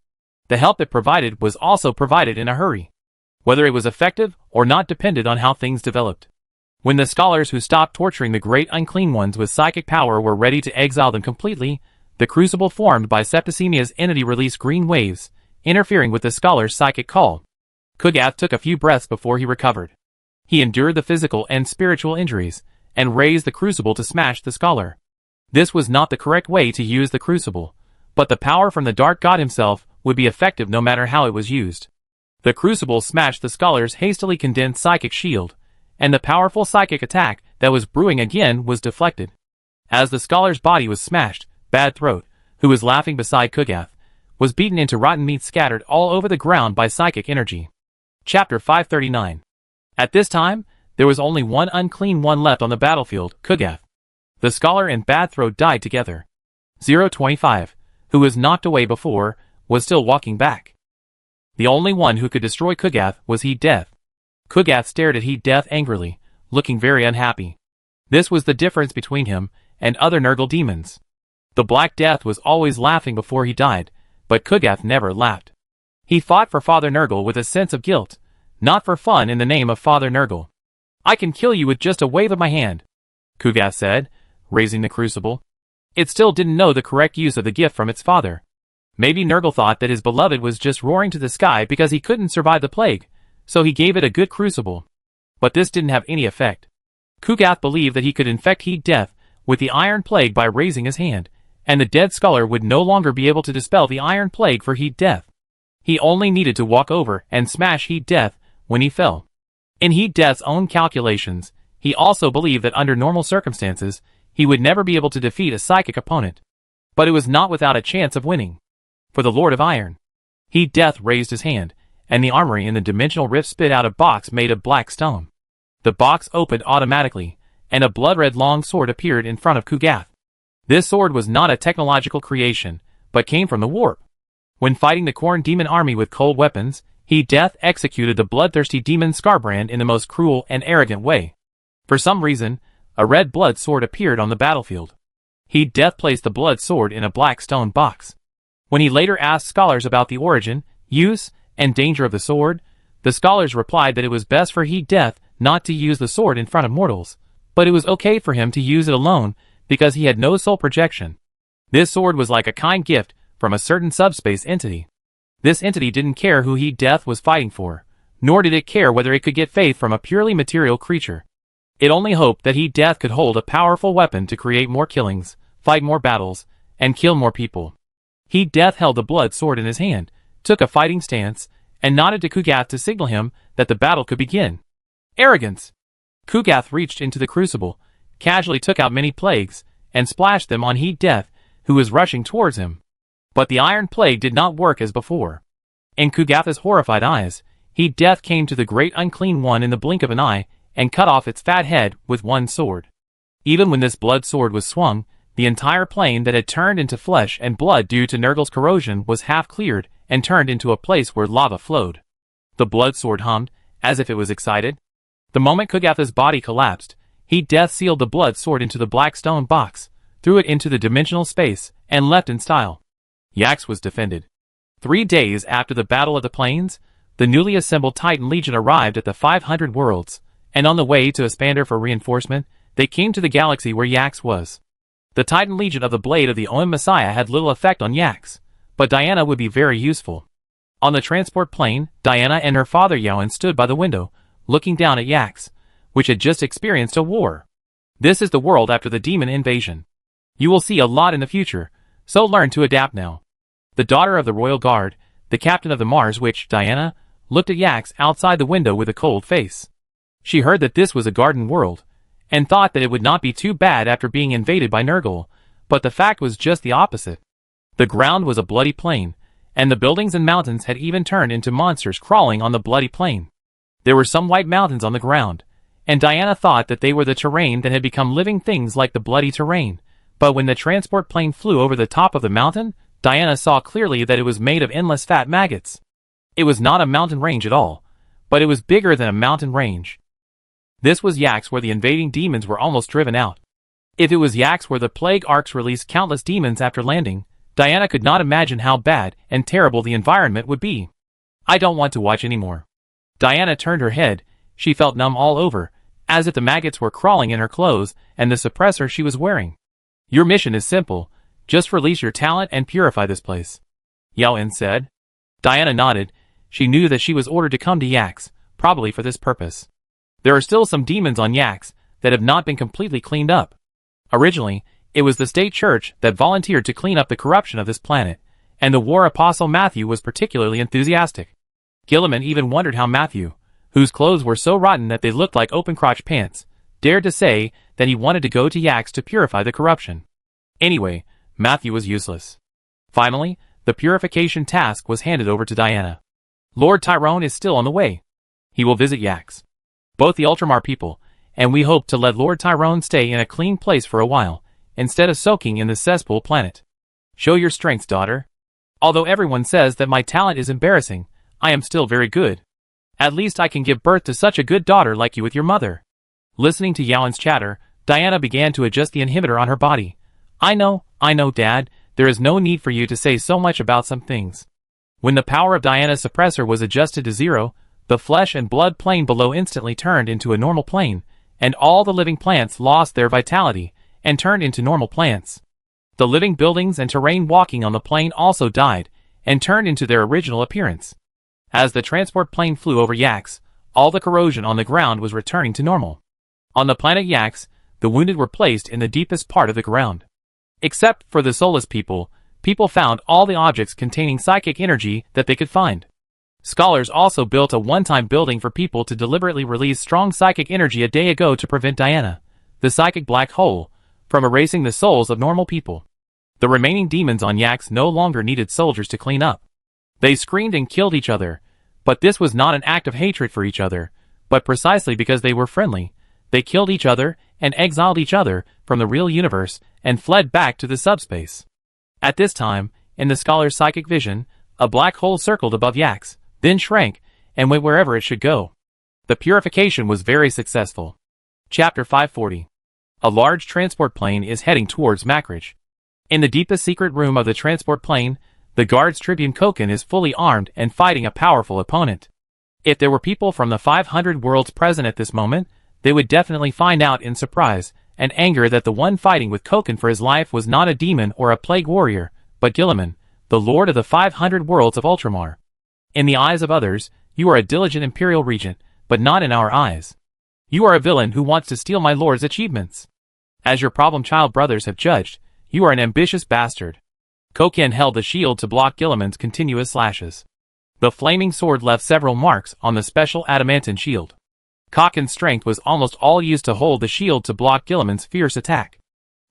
The help it provided was also provided in a hurry. Whether it was effective or not depended on how things developed. When the scholars who stopped torturing the great unclean ones with psychic power were ready to exile them completely, the crucible formed by Septicemia's entity released green waves, interfering with the scholars' psychic call. Kugath took a few breaths before he recovered. He endured the physical and spiritual injuries, and raised the crucible to smash the scholar. This was not the correct way to use the crucible, but the power from the Dark God himself would be effective no matter how it was used. The crucible smashed the scholar's hastily condensed psychic shield, and the powerful psychic attack that was brewing again was deflected. As the scholar's body was smashed, Bad Throat, who was laughing beside Kugath, was beaten into rotten meat scattered all over the ground by psychic energy. Chapter 539. At this time, there was only one unclean one left on the battlefield, Kugath. The scholar and Bad Throat died together. 025, who was knocked away before, was still walking back. The only one who could destroy Kugath was Heat Death. Kugath stared at Heat Death angrily, looking very unhappy. This was the difference between him and other Nurgle demons. The Black Death was always laughing before he died, but Kugath never laughed. He fought for Father Nurgle with a sense of guilt, not for fun in the name of Father Nurgle. I can kill you with just a wave of my hand, Kugath said, raising the crucible. It still didn't know the correct use of the gift from its father. Maybe Nurgle thought that his beloved was just roaring to the sky because he couldn't survive the plague, so he gave it a good crucible. But this didn't have any effect. Kugath believed that he could infect Heat Death with the Iron Plague by raising his hand, and the dead scholar would no longer be able to dispel the Iron Plague for Heat Death. He only needed to walk over and smash Heat Death when he fell. In Heat Death's own calculations, he also believed that under normal circumstances, he would never be able to defeat a psychic opponent. But it was not without a chance of winning. For the Lord of Iron. Heat Death raised his hand, and the armory in the dimensional rift spit out a box made of black stone. The box opened automatically, and a blood-red long sword appeared in front of Kugath. This sword was not a technological creation, but came from the warp. When fighting the Khorne demon army with cold weapons, Heat Death executed the bloodthirsty demon Scarbrand in the most cruel and arrogant way. For some reason, a red blood sword appeared on the battlefield. Heat Death placed the blood sword in a black stone box. When he later asked scholars about the origin, use, and danger of the sword, the scholars replied that it was best for Heat Death not to use the sword in front of mortals, but it was okay for him to use it alone because he had no soul projection. This sword was like a kind gift from a certain subspace entity. This entity didn't care who Heat Death was fighting for, nor did it care whether it could get faith from a purely material creature. It only hoped that Heat Death could hold a powerful weapon to create more killings, fight more battles, and kill more people. Heat Death held the blood sword in his hand, took a fighting stance, and nodded to Kugath to signal him that the battle could begin. Arrogance! Kugath reached into the crucible, casually took out many plagues, and splashed them on Heat Death, who was rushing towards him. But the Iron Plague did not work as before. In Kugath's horrified eyes, Heat Death came to the great unclean one in the blink of an eye, and cut off its fat head with one sword. Even when this blood sword was swung, the entire plain that had turned into flesh and blood due to Nurgle's corrosion was half cleared and turned into a place where lava flowed. The blood sword hummed, as if it was excited. The moment Kugath's body collapsed, Heat Death sealed the blood sword into the black stone box, threw it into the dimensional space, and left in style. Yax was defended. 3 days after the Battle of the Plains, the newly assembled Titan Legion arrived at the 500 worlds, and on the way to Espander for reinforcement, they came to the galaxy where Yax was. The Titan Legion of the Blade of the Oem Messiah had little effect on Yax, but Diana would be very useful. On the transport plane, Diana and her father Yowen stood by the window, looking down at Yax, which had just experienced a war. This is the world after the demon invasion. You will see a lot in the future, so learn to adapt now. The daughter of the Royal Guard, the captain of the Mars which, Diana, looked at Yax outside the window with a cold face. She heard that this was a garden world, and thought that it would not be too bad after being invaded by Nurgle, but the fact was just the opposite. The ground was a bloody plain, and the buildings and mountains had even turned into monsters crawling on the bloody plain. There were some white mountains on the ground, and Diana thought that they were the terrain that had become living things like the bloody terrain, but when the transport plane flew over the top of the mountain, Diana saw clearly that it was made of endless fat maggots. It was not a mountain range at all, but it was bigger than a mountain range. This was Yax where the invading demons were almost driven out. If it was Yax where the plague arcs released countless demons after landing, Diana could not imagine how bad and terrible the environment would be. I don't want to watch anymore. Diana turned her head. She felt numb all over, as if the maggots were crawling in her clothes and the suppressor she was wearing. Your mission is simple. Just release your talent and purify this place, Yaoen said. Diana nodded. She knew that she was ordered to come to Yax, probably for this purpose. There are still some demons on Yax that have not been completely cleaned up. Originally, it was the state church that volunteered to clean up the corruption of this planet, and the war apostle Matthew was particularly enthusiastic. Gilliman even wondered how Matthew, whose clothes were so rotten that they looked like open-crotch pants, dared to say that he wanted to go to Yax to purify the corruption. Anyway, Matthew was useless. Finally, the purification task was handed over to Diana. Lord Tyrone is still on the way. He will visit Yax. Both the Ultramar people, and we hope to let Lord Tyrone stay in a clean place for a while, instead of soaking in the cesspool planet. Show your strengths, daughter. Although everyone says that my talent is embarrassing, I am still very good. At least I can give birth to such a good daughter like you with your mother. Listening to Yaoen's chatter, Diana began to adjust the inhibitor on her body. I know, Dad, there is no need for you to say so much about some things. When the power of Diana's suppressor was adjusted to 0, the flesh and blood plane below instantly turned into a normal plane, and all the living plants lost their vitality and turned into normal plants. The living buildings and terrain walking on the plane also died and turned into their original appearance. As the transport plane flew over Yax, all the corrosion on the ground was returning to normal. On the planet Yax, the wounded were placed in the deepest part of the ground. Except for the soulless people, people found all the objects containing psychic energy that they could find. Scholars also built a one-time building for people to deliberately release strong psychic energy a day ago to prevent Diana, the psychic black hole, from erasing the souls of normal people. The remaining demons on Yax no longer needed soldiers to clean up. They screamed and killed each other, but this was not an act of hatred for each other, but precisely because they were friendly. They killed each other and exiled each other from the real universe and fled back to the subspace. At this time, in the scholar's psychic vision, a black hole circled above Yax, then shrank, and went wherever it should go. The purification was very successful. Chapter 540. A large transport plane is heading towards Makridge. In the deepest secret room of the transport plane, the guard's tribune Koken is fully armed and fighting a powerful opponent. If there were people from the 500 worlds present at this moment, they would definitely find out in surprise and anger that the one fighting with Koken for his life was not a demon or a plague warrior, but Gilliman, the lord of the 500 worlds of Ultramar. In the eyes of others, you are a diligent imperial regent, but not in our eyes. You are a villain who wants to steal my lord's achievements. As your problem child brothers have judged, you are an ambitious bastard. Koken held the shield to block Gilliman's continuous slashes. The flaming sword left several marks on the special adamantine shield. Koken's strength was almost all used to hold the shield to block Gilliman's fierce attack.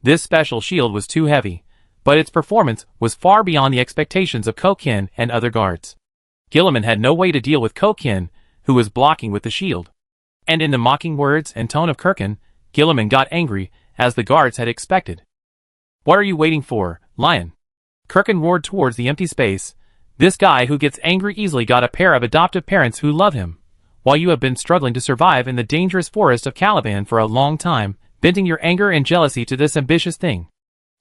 This special shield was too heavy, but its performance was far beyond the expectations of Koken and other guards. Gilliman had no way to deal with Koken, who was blocking with the shield. And in the mocking words and tone of Kirkin, Gilliman got angry, as the guards had expected. What are you waiting for, lion? Kirkin roared towards the empty space. This guy who gets angry easily got a pair of adoptive parents who love him, while you have been struggling to survive in the dangerous forest of Caliban for a long time, venting your anger and jealousy to this ambitious thing.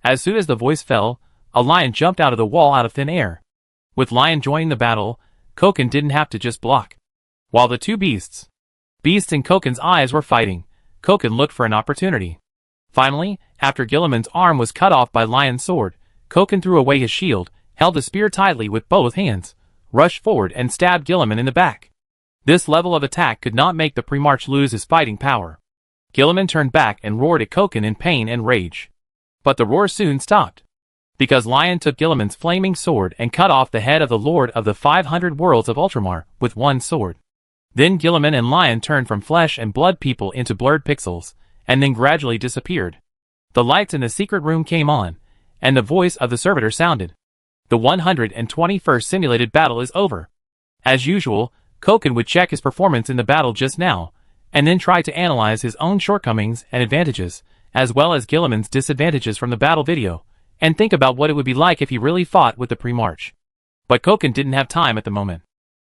As soon as the voice fell, a lion jumped out of the wall out of thin air. With Lion joining the battle, Koken didn't have to just block. While the two beasts in Koken's eyes were fighting, Koken looked for an opportunity. Finally, after Gilliman's arm was cut off by Lion's sword, Koken threw away his shield, held the spear tightly with both hands, rushed forward and stabbed Gilliman in the back. This level of attack could not make the Primarch lose his fighting power. Gilliman turned back and roared at Koken in pain and rage. But the roar soon stopped. because Lion took Gilliman's flaming sword and cut off the head of the Lord of the 500 Worlds of Ultramar with one sword. Then Gilliman and Lion turned from flesh and blood people into blurred pixels, and then gradually disappeared. The lights in the secret room came on, and the voice of the servitor sounded. The 121st simulated battle is over. As usual, Koken would check his performance in the battle just now, and then try to analyze his own shortcomings and advantages, as well as Gilliman's disadvantages from the battle video, and think about what it would be like if he really fought with the pre-march. But Koken didn't have time at the moment.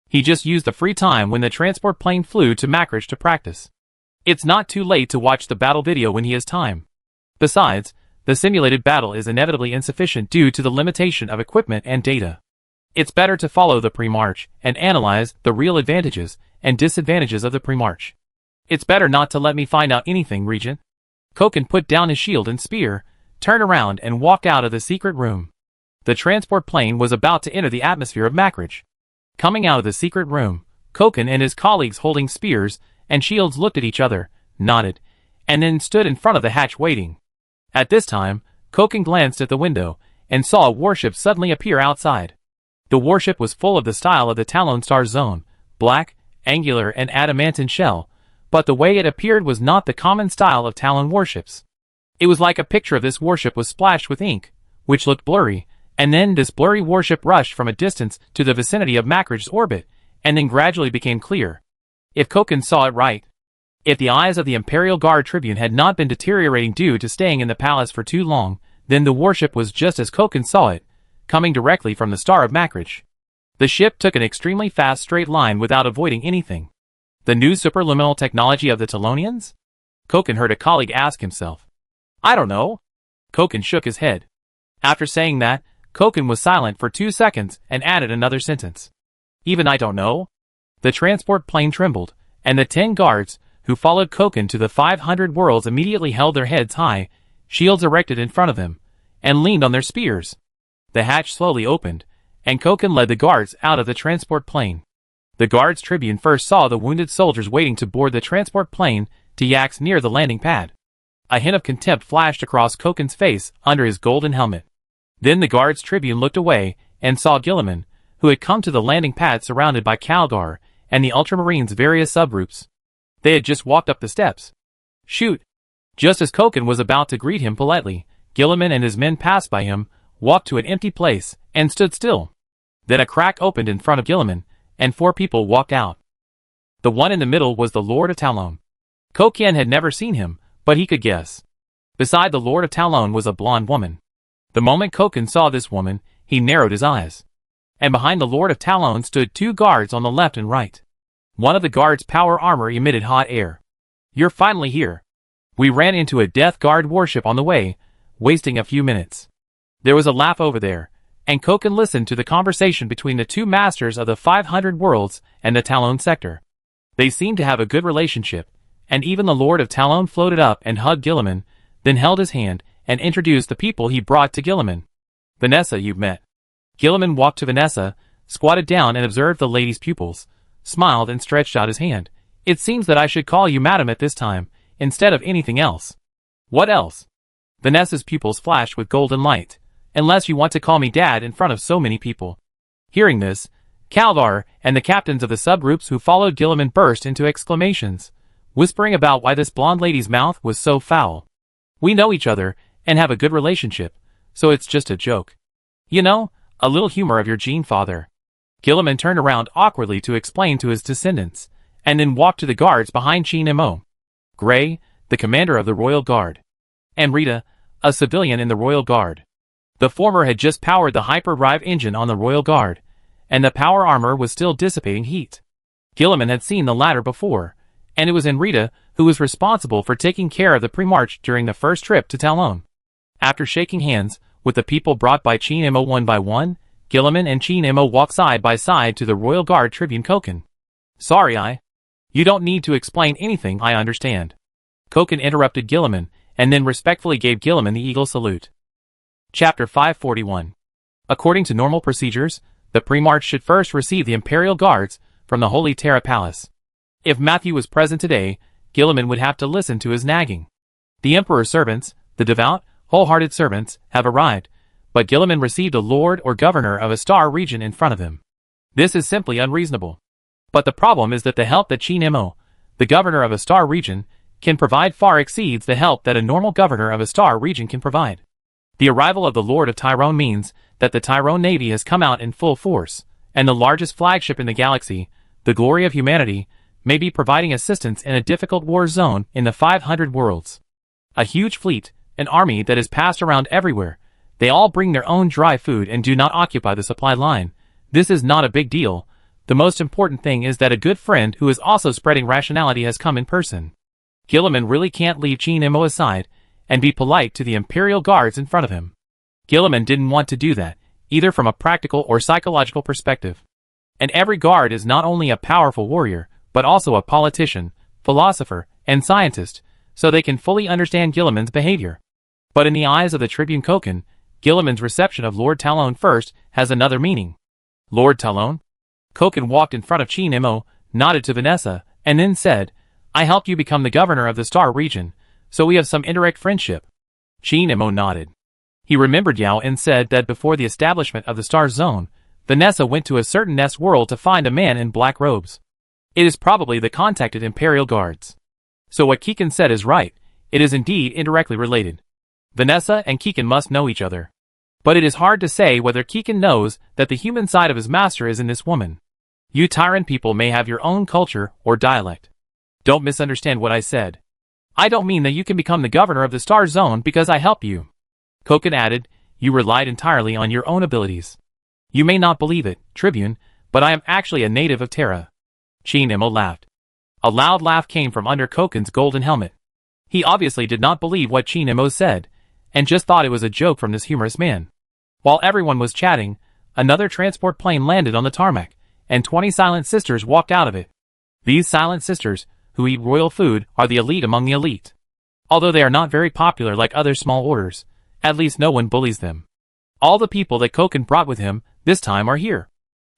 He just used the free time when the transport plane flew to Makridge to practice. It's not too late to watch the battle video when he has time. Besides, the simulated battle is inevitably insufficient due to the limitation of equipment and data. It's better to follow the pre-march and analyze the real advantages and disadvantages of the pre-march. It's better not to let me find out anything, Regent. Koken put down his shield and spear, turned around and walked out of the secret room. The transport plane was about to enter the atmosphere of Makridge. Coming out of the secret room, Koken and his colleagues holding spears and shields looked at each other, nodded, and then stood in front of the hatch waiting. At this time, Koken glanced at the window and saw a warship suddenly appear outside. The warship was full of the style of the Talon Star Zone, black, angular and adamantine shell, but the way it appeared was not the common style of Talon warships. It was like a picture of this warship was splashed with ink, which looked blurry, and then this blurry warship rushed from a distance to the vicinity of Makridge's orbit, and then gradually became clear. If Koken saw it right, if the eyes of the Imperial Guard Tribune had not been deteriorating due to staying in the palace for too long, then the warship was just as Koken saw it, coming directly from the star of Makridge. The ship took an extremely fast straight line without avoiding anything. The new superluminal technology of the Talonians? Koken heard a colleague ask himself. I don't know. Koken shook his head. After saying that, Koken was silent for 2 seconds and added another sentence. Even I don't know? The transport plane trembled, and the 10 guards, who followed Koken to the 500 worlds immediately held their heads high, shields erected in front of them, and leaned on their spears. The hatch slowly opened, and Koken led the guards out of the transport plane. The guards tribune first saw the wounded soldiers waiting to board the transport plane to yaks near the landing pad. A hint of contempt flashed across Koken's face under his golden helmet. Then the guards tribune looked away and saw Gilliman, who had come to the landing pad surrounded by Calgar and the Ultramarines' various subgroups. They had just walked up the steps. Shoot! Just as Koken was about to greet him politely, Gilliman and his men passed by him, walked to an empty place, and stood still. Then a crack opened in front of Gilliman, and 4 people walked out. The one in the middle was the Lord of Talon. Koken had never seen him, but he could guess. Beside the Lord of Talon was a blonde woman. The moment Koken saw this woman, he narrowed his eyes. And behind the Lord of Talon stood 2 guards on the left and right. One of the guards' power armor emitted hot air. You're finally here. We ran into a Death Guard warship on the way, wasting a few minutes. There was a laugh over there, and Koken listened to the conversation between the 2 masters of the 500 worlds and the Talon sector. They seemed to have a good relationship, and even the Lord of Talon floated up and hugged Gilliman, then held his hand and introduced the people he brought to Gilliman. Vanessa, you've met. Gilliman walked to Vanessa, squatted down and observed the lady's pupils, smiled and stretched out his hand. It seems that I should call you madam at this time, instead of anything else. What else? Vanessa's pupils flashed with golden light. Unless you want to call me dad in front of so many people. Hearing this, Calvar and the captains of the subgroups who followed Gilliman burst into exclamations, whispering about why this blonde lady's mouth was so foul. We know each other and have a good relationship, so it's just a joke. You know, a little humor of your gene father. Gilliman turned around awkwardly to explain to his descendants, and then walked to the guards behind Chin Mo. Gray, the commander of the Royal Guard, and Rita, a civilian in the Royal Guard. The former had just powered the hyperdrive engine on the Royal Guard, and the power armor was still dissipating heat. Gilliman had seen the latter before, and it was Rita who was responsible for taking care of the pre-march during the first trip to Talon. After shaking hands with the people brought by Chin Mo one by one, Gilliman and Chin Mo walked side by side to the Royal Guard Tribune Koken. Sorry, You don't need to explain anything, I understand. Koken interrupted Gilliman, and then respectfully gave Gilliman the eagle salute. Chapter 541. According to normal procedures, the pre-march should first receive the Imperial Guards from the Holy Terra Palace. If Matthew was present today, Gilliman would have to listen to his nagging. The Emperor's servants, the devout, wholehearted servants, have arrived, but Gilliman received a lord or governor of a star region in front of him. This is simply unreasonable. But the problem is that the help that Chi Nemo, the governor of a star region, can provide far exceeds the help that a normal governor of a star region can provide. The arrival of the Lord of Tyrone means that the Tyrone Navy has come out in full force, and the largest flagship in the galaxy, the glory of humanity, may be providing assistance in a difficult war zone in the 500 worlds. A huge fleet, an army that is passed around everywhere. They all bring their own dry food and do not occupy the supply line. This is not a big deal. The most important thing is that a good friend who is also spreading rationality has come in person. Gilliman really can't leave Chi Nemo aside and be polite to the Imperial guards in front of him. Gilliman didn't want to do that, either from a practical or psychological perspective. And every guard is not only a powerful warrior, but also a politician, philosopher, and scientist, so they can fully understand Gilliman's behavior. But in the eyes of the Tribune Koken, Gilliman's reception of Lord Talon first has another meaning. Lord Talon? Koken walked in front of Chi Nemo, nodded to Vanessa, and then said, I helped you become the governor of the star region, so we have some indirect friendship. Chi Nemo nodded. He remembered Yao and said that before the establishment of the star zone, Vanessa went to a certain nest world to find a man in black robes. It is probably the contacted Imperial guards. So what Keegan said is right, it is indeed indirectly related. Vanessa and Keegan must know each other. But it is hard to say whether Keegan knows that the human side of his master is in this woman. You Tyrant people may have your own culture or dialect. Don't misunderstand what I said. I don't mean that you can become the governor of the star zone because I help you. Koken added, you relied entirely on your own abilities. You may not believe it, Tribune, but I am actually a native of Terra. Chi Nemo laughed. A loud laugh came from under Koken's golden helmet. He obviously did not believe what Chi Nemo said, and just thought it was a joke from this humorous man. While everyone was chatting, another transport plane landed on the tarmac, and 20 Silent Sisters walked out of it. These Silent Sisters, who eat royal food, are the elite among the elite. Although they are not very popular like other small orders, at least no one bullies them. All the people that Koken brought with him, this time are here.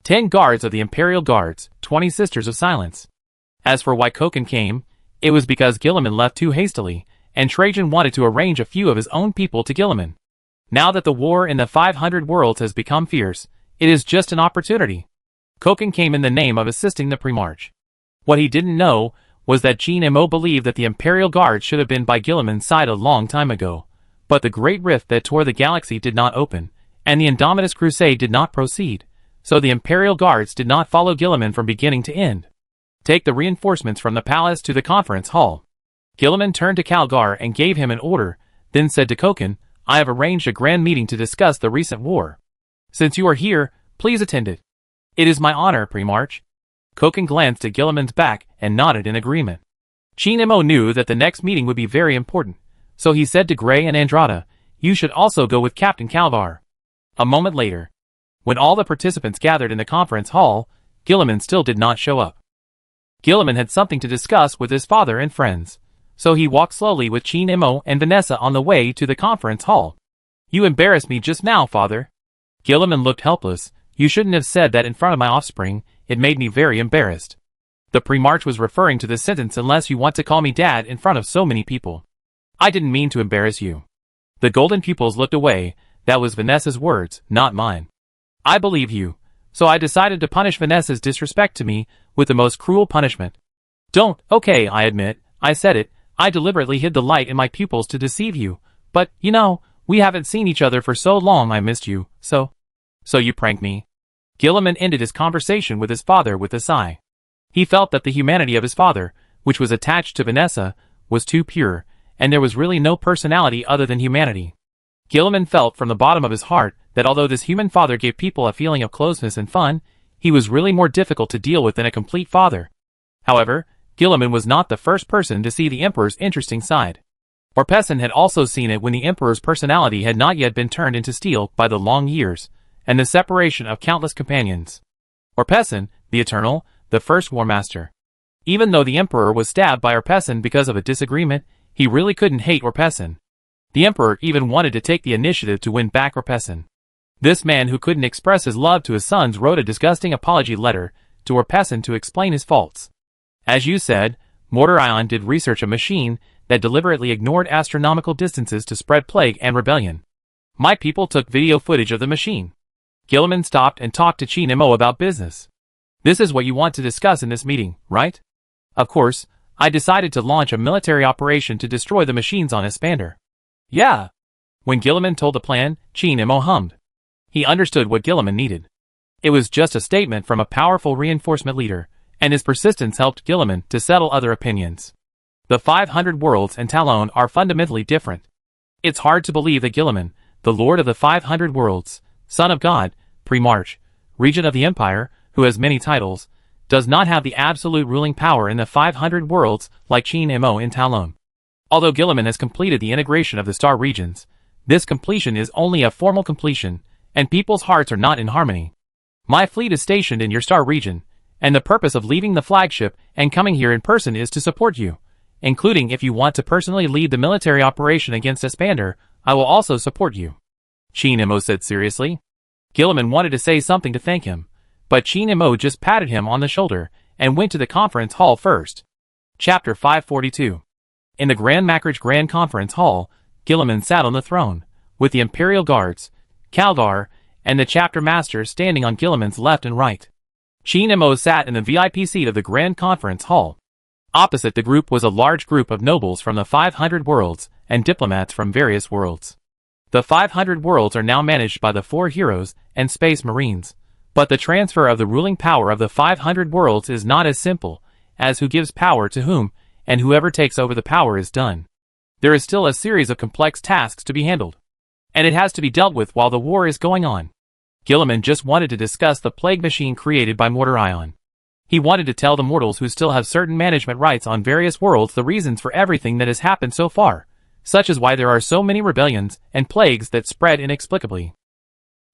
10 guards of the Imperial Guards, 20 Sisters of Silence. As for why Koken came, it was because Gilliman left too hastily, and Trajan wanted to arrange a few of his own people to Gilliman. Now that the war in the 500 worlds has become fierce, it is just an opportunity. Koken came in the name of assisting the Primarch. What he didn't know was that Chi Nemo believed that the Imperial Guards should have been by Gilliman's side a long time ago, but the great rift that tore the galaxy did not open, and the Indomitus Crusade did not proceed, so the Imperial Guards did not follow Gilliman from beginning to end. Take the reinforcements from the palace to the conference hall. Gilliman turned to Calgar and gave him an order, then said to Koken, I have arranged a grand meeting to discuss the recent war. Since you are here, please attend it. It is my honor, Primarch. Koken glanced at Gilliman's back and nodded in agreement. Chi Nemo knew that the next meeting would be very important, so he said to Gray and Andrada, you should also go with Captain Calvar. A moment later, when all the participants gathered in the conference hall, Gilliman still did not show up. Gilliman had something to discuss with his father and friends, so he walked slowly with Chi Nemo and Vanessa on the way to the conference hall. You embarrassed me just now, father. Gilliman looked helpless. You shouldn't have said that in front of my offspring, it made me very embarrassed. The Primarch was referring to this sentence unless you want to call me dad in front of so many people. I didn't mean to embarrass you. The golden pupils looked away. That was Vanessa's words, not mine. I believe you, so I decided to punish Vanessa's disrespect to me with the most cruel punishment. Don't, okay, I admit, I said it, I deliberately hid the light in my pupils to deceive you, but, you know, we haven't seen each other for so long I missed you, so you pranked me. Gilliman ended his conversation with his father with a sigh. He felt that the humanity of his father, which was attached to Vanessa, was too pure, and there was really no personality other than humanity. Gilliman felt from the bottom of his heart that although this human father gave people a feeling of closeness and fun, he was really more difficult to deal with than a complete father. However, Gilliman was not the first person to see the Emperor's interesting side. Orpesan had also seen it when the Emperor's personality had not yet been turned into steel by the long years, and the separation of countless companions. Orpesan, the Eternal, the first War Master. Even though the Emperor was stabbed by Orpesan because of a disagreement, he really couldn't hate Orpesan. The Emperor even wanted to take the initiative to win back Orpesan. This man who couldn't express his love to his sons wrote a disgusting apology letter to Orpesan to explain his faults. As you said, Mortar Ion did research a machine that deliberately ignored astronomical distances to spread plague and rebellion. My people took video footage of the machine. Gilliman stopped and talked to Chin Mo about business. This is what you want to discuss in this meeting, right? Of course, I decided to launch a military operation to destroy the machines on Espander. Yeah. When Gilliman told the plan, Chin Mo hummed. He understood what Gilliman needed. It was just a statement from a powerful reinforcement leader, and his persistence helped Gilliman to settle other opinions. The 500 worlds and Talon are fundamentally different. It's hard to believe that Gilliman, the Lord of the 500 worlds, Son of God, Primarch, Regent of the Empire, who has many titles, does not have the absolute ruling power in the 500 worlds like Chin Mo in Talon. Although Gilliman has completed the integration of the star regions, this completion is only a formal completion, and people's hearts are not in harmony. My fleet is stationed in your star region, and the purpose of leaving the flagship and coming here in person is to support you, including if you want to personally lead the military operation against Espander. I will also support you. Chin Mo said seriously. Gilliman wanted to say something to thank him, but Chin Mo just patted him on the shoulder and went to the conference hall first. Chapter 542. In the Grand Macrage Grand Conference Hall, Gilliman sat on the throne, with the Imperial Guards, Kaldar, and the chapter masters standing on Gilliman's left and right. Chin Mo sat in the VIP seat of the Grand Conference Hall. Opposite the group was a large group of nobles from the 500 worlds and diplomats from various worlds. The 500 worlds are now managed by the 4 heroes and Space Marines, but the transfer of the ruling power of the 500 worlds is not as simple as who gives power to whom, and whoever takes over the power is done. There is still a series of complex tasks to be handled, and it has to be dealt with while the war is going on. Gilliman just wanted to discuss the plague machine created by Mortar Ion. He wanted to tell the mortals who still have certain management rights on various worlds the reasons for everything that has happened so far, such as why there are so many rebellions and plagues that spread inexplicably.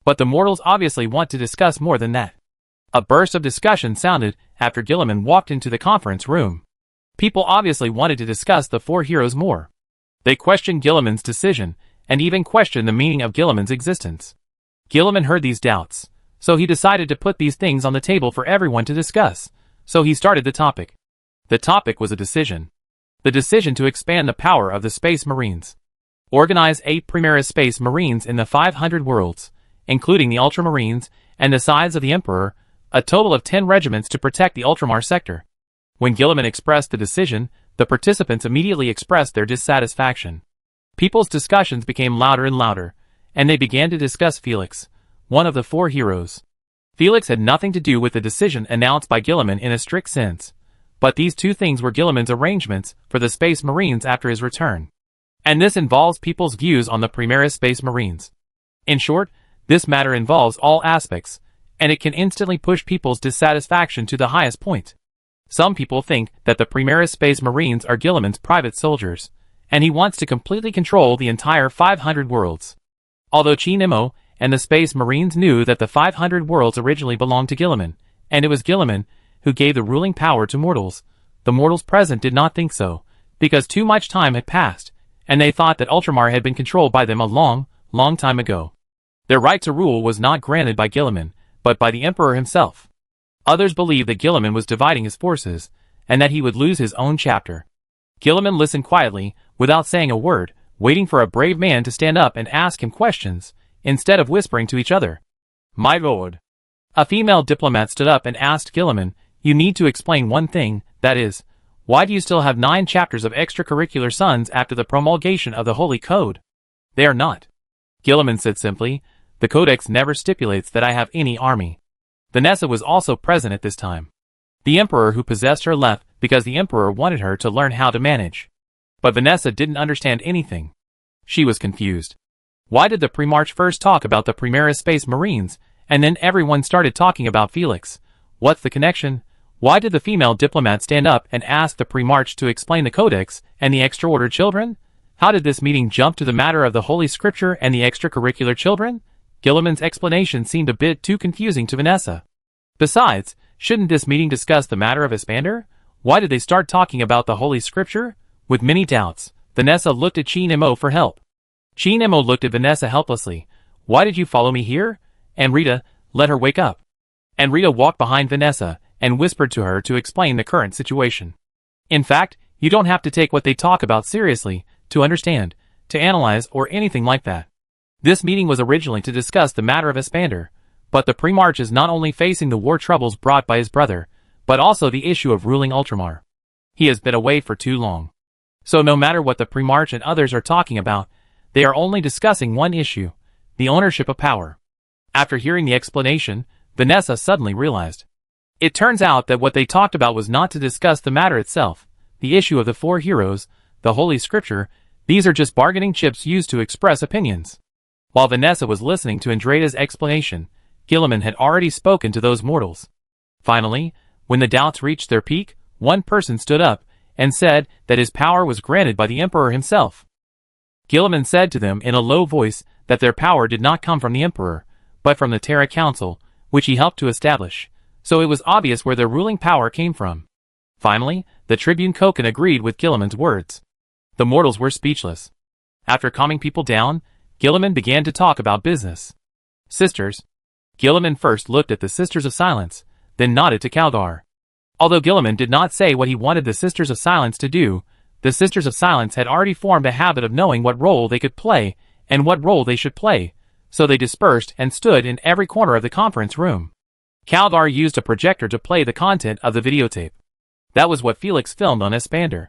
But the mortals obviously want to discuss more than that. A burst of discussion sounded after Gilliman walked into the conference room. People obviously wanted to discuss the 4 heroes more. They questioned Gilliman's decision, and even questioned the meaning of Gilliman's existence. Gilliman heard these doubts, so he decided to put these things on the table for everyone to discuss, so he started the topic. The topic was a decision. The decision to expand the power of the Space Marines. Organize 8 Primaris Space Marines in the 500 worlds, including the Ultramarines and the sides of the Emperor, a total of 10 regiments to protect the Ultramar sector. When Gilliman expressed the decision, the participants immediately expressed their dissatisfaction. People's discussions became louder and louder, and they began to discuss Felix, one of the 4 heroes. Felix had nothing to do with the decision announced by Gilliman in a strict sense, but these 2 things were Gilliman's arrangements for the Space Marines after his return. And this involves people's views on the Primaris Space Marines. In short, this matter involves all aspects, and it can instantly push people's dissatisfaction to the highest point. Some people think that the Primaris Space Marines are Gilliman's private soldiers, and he wants to completely control the entire 500 worlds. Although Chin Mo and the Space Marines knew that the 500 worlds originally belonged to Gilliman, and it was Gilliman who gave the ruling power to mortals, the mortals present did not think so, because too much time had passed, and they thought that Ultramar had been controlled by them a long, long time ago. Their right to rule was not granted by Gilliman, but by the Emperor himself. Others believed that Gilliman was dividing his forces, and that he would lose his own chapter. Gilliman listened quietly, without saying a word, waiting for a brave man to stand up and ask him questions, instead of whispering to each other. My lord. A female diplomat stood up and asked Gilliman, you need to explain one thing, that is, why do you still have 9 chapters of extracurricular sons after the promulgation of the Holy Code? They are not. Gilliman said simply, the Codex never stipulates that I have any army. Vanessa was also present at this time. The Emperor who possessed her left because the Emperor wanted her to learn how to manage. But Vanessa didn't understand anything. She was confused. Why did the Primarch first talk about the Primaris Space Marines, and then everyone started talking about Felix? What's the connection? Why did the female diplomat stand up and ask the Primarch to explain the Codex and the extra-order children? How did this meeting jump to the matter of the Holy Scripture and the extracurricular children? Gilliman's explanation seemed a bit too confusing to Vanessa. Besides, shouldn't this meeting discuss the matter of Espander? Why did they start talking about the Holy Scripture? With many doubts, Vanessa looked at Chin Mo for help. Chin Mo looked at Vanessa helplessly. Why did you follow me here? And Rita, let her wake up. And Rita walked behind Vanessa and whispered to her to explain the current situation. In fact, you don't have to take what they talk about seriously, to understand, to analyze, or anything like that. This meeting was originally to discuss the matter of Espander, but the Primarch is not only facing the war troubles brought by his brother, but also the issue of ruling Ultramar. He has been away for too long. So no matter what the Primarch and others are talking about, they are only discussing one issue, the ownership of power. After hearing the explanation, Vanessa suddenly realized. It turns out that what they talked about was not to discuss the matter itself, the issue of the four heroes, the Holy Scripture. These are just bargaining chips used to express opinions. While Vanessa was listening to Andrea's explanation, Guilliman had already spoken to those mortals. Finally, when the doubts reached their peak, one person stood up and said that his power was granted by the Emperor himself. Guilliman said to them in a low voice that their power did not come from the Emperor, but from the Terra Council, which he helped to establish, so it was obvious where their ruling power came from. Finally, the Tribune Koken agreed with Guilliman's words. The mortals were speechless. After calming people down, Guilliman began to talk about business. Sisters. Guilliman first looked at the Sisters of Silence, then nodded to Kaldar. Although Guilliman did not say what he wanted the Sisters of Silence to do, the Sisters of Silence had already formed a habit of knowing what role they could play and what role they should play, so they dispersed and stood in every corner of the conference room. Kaldar used a projector to play the content of the videotape. That was what Felix filmed on Espander.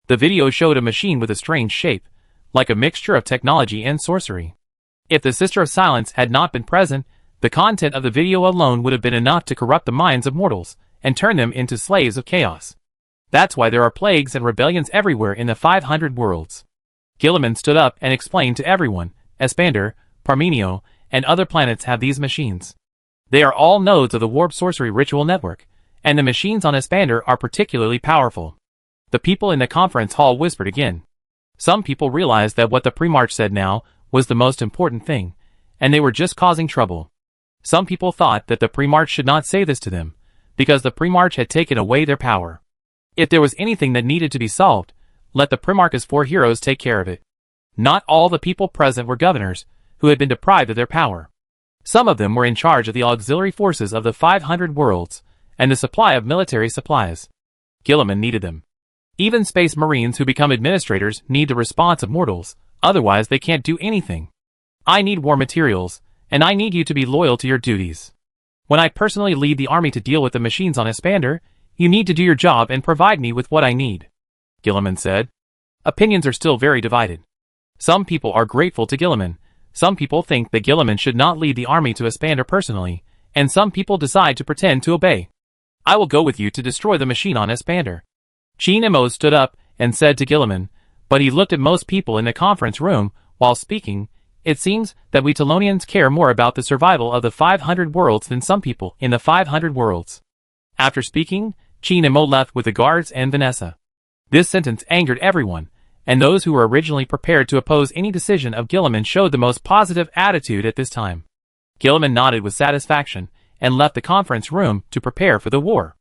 The video showed a machine with a strange shape, like a mixture of technology and sorcery. If the Sister of Silence had not been present, the content of the video alone would have been enough to corrupt the minds of mortals and turn them into slaves of chaos. That's why there are plagues and rebellions everywhere in the 500 worlds. Guilliman stood up and explained to everyone, Espander, Parmenio, and other planets have these machines. They are all nodes of the Warp Sorcery Ritual Network, and the machines on Espander are particularly powerful. The people in the conference hall whispered again. Some people realized that what the Primarch said now was the most important thing, and they were just causing trouble. Some people thought that the Primarch should not say this to them, because the Primarch had taken away their power. If there was anything that needed to be solved, let the Primarch's four heroes take care of it. Not all the people present were governors, who had been deprived of their power. Some of them were in charge of the auxiliary forces of the 500 worlds, and the supply of military supplies. Guilliman needed them. Even space marines who become administrators need the response of mortals, otherwise they can't do anything. I need war materials, and I need you to be loyal to your duties. When I personally lead the army to deal with the machines on Espander, you need to do your job and provide me with what I need. Guilliman said. Opinions are still very divided. Some people are grateful to Guilliman, some people think that Guilliman should not lead the army to Espander personally, and some people decide to pretend to obey. I will go with you to destroy the machine on Espander. Chin Emo stood up and said to Guilliman, but he looked at most people in the conference room while speaking. It seems that we Telonians care more about the survival of the 500 worlds than some people in the 500 worlds. After speaking, Chin Emo left with the guards and Vanessa. This sentence angered everyone, and those who were originally prepared to oppose any decision of Guilliman showed the most positive attitude at this time. Guilliman nodded with satisfaction and left the conference room to prepare for the war.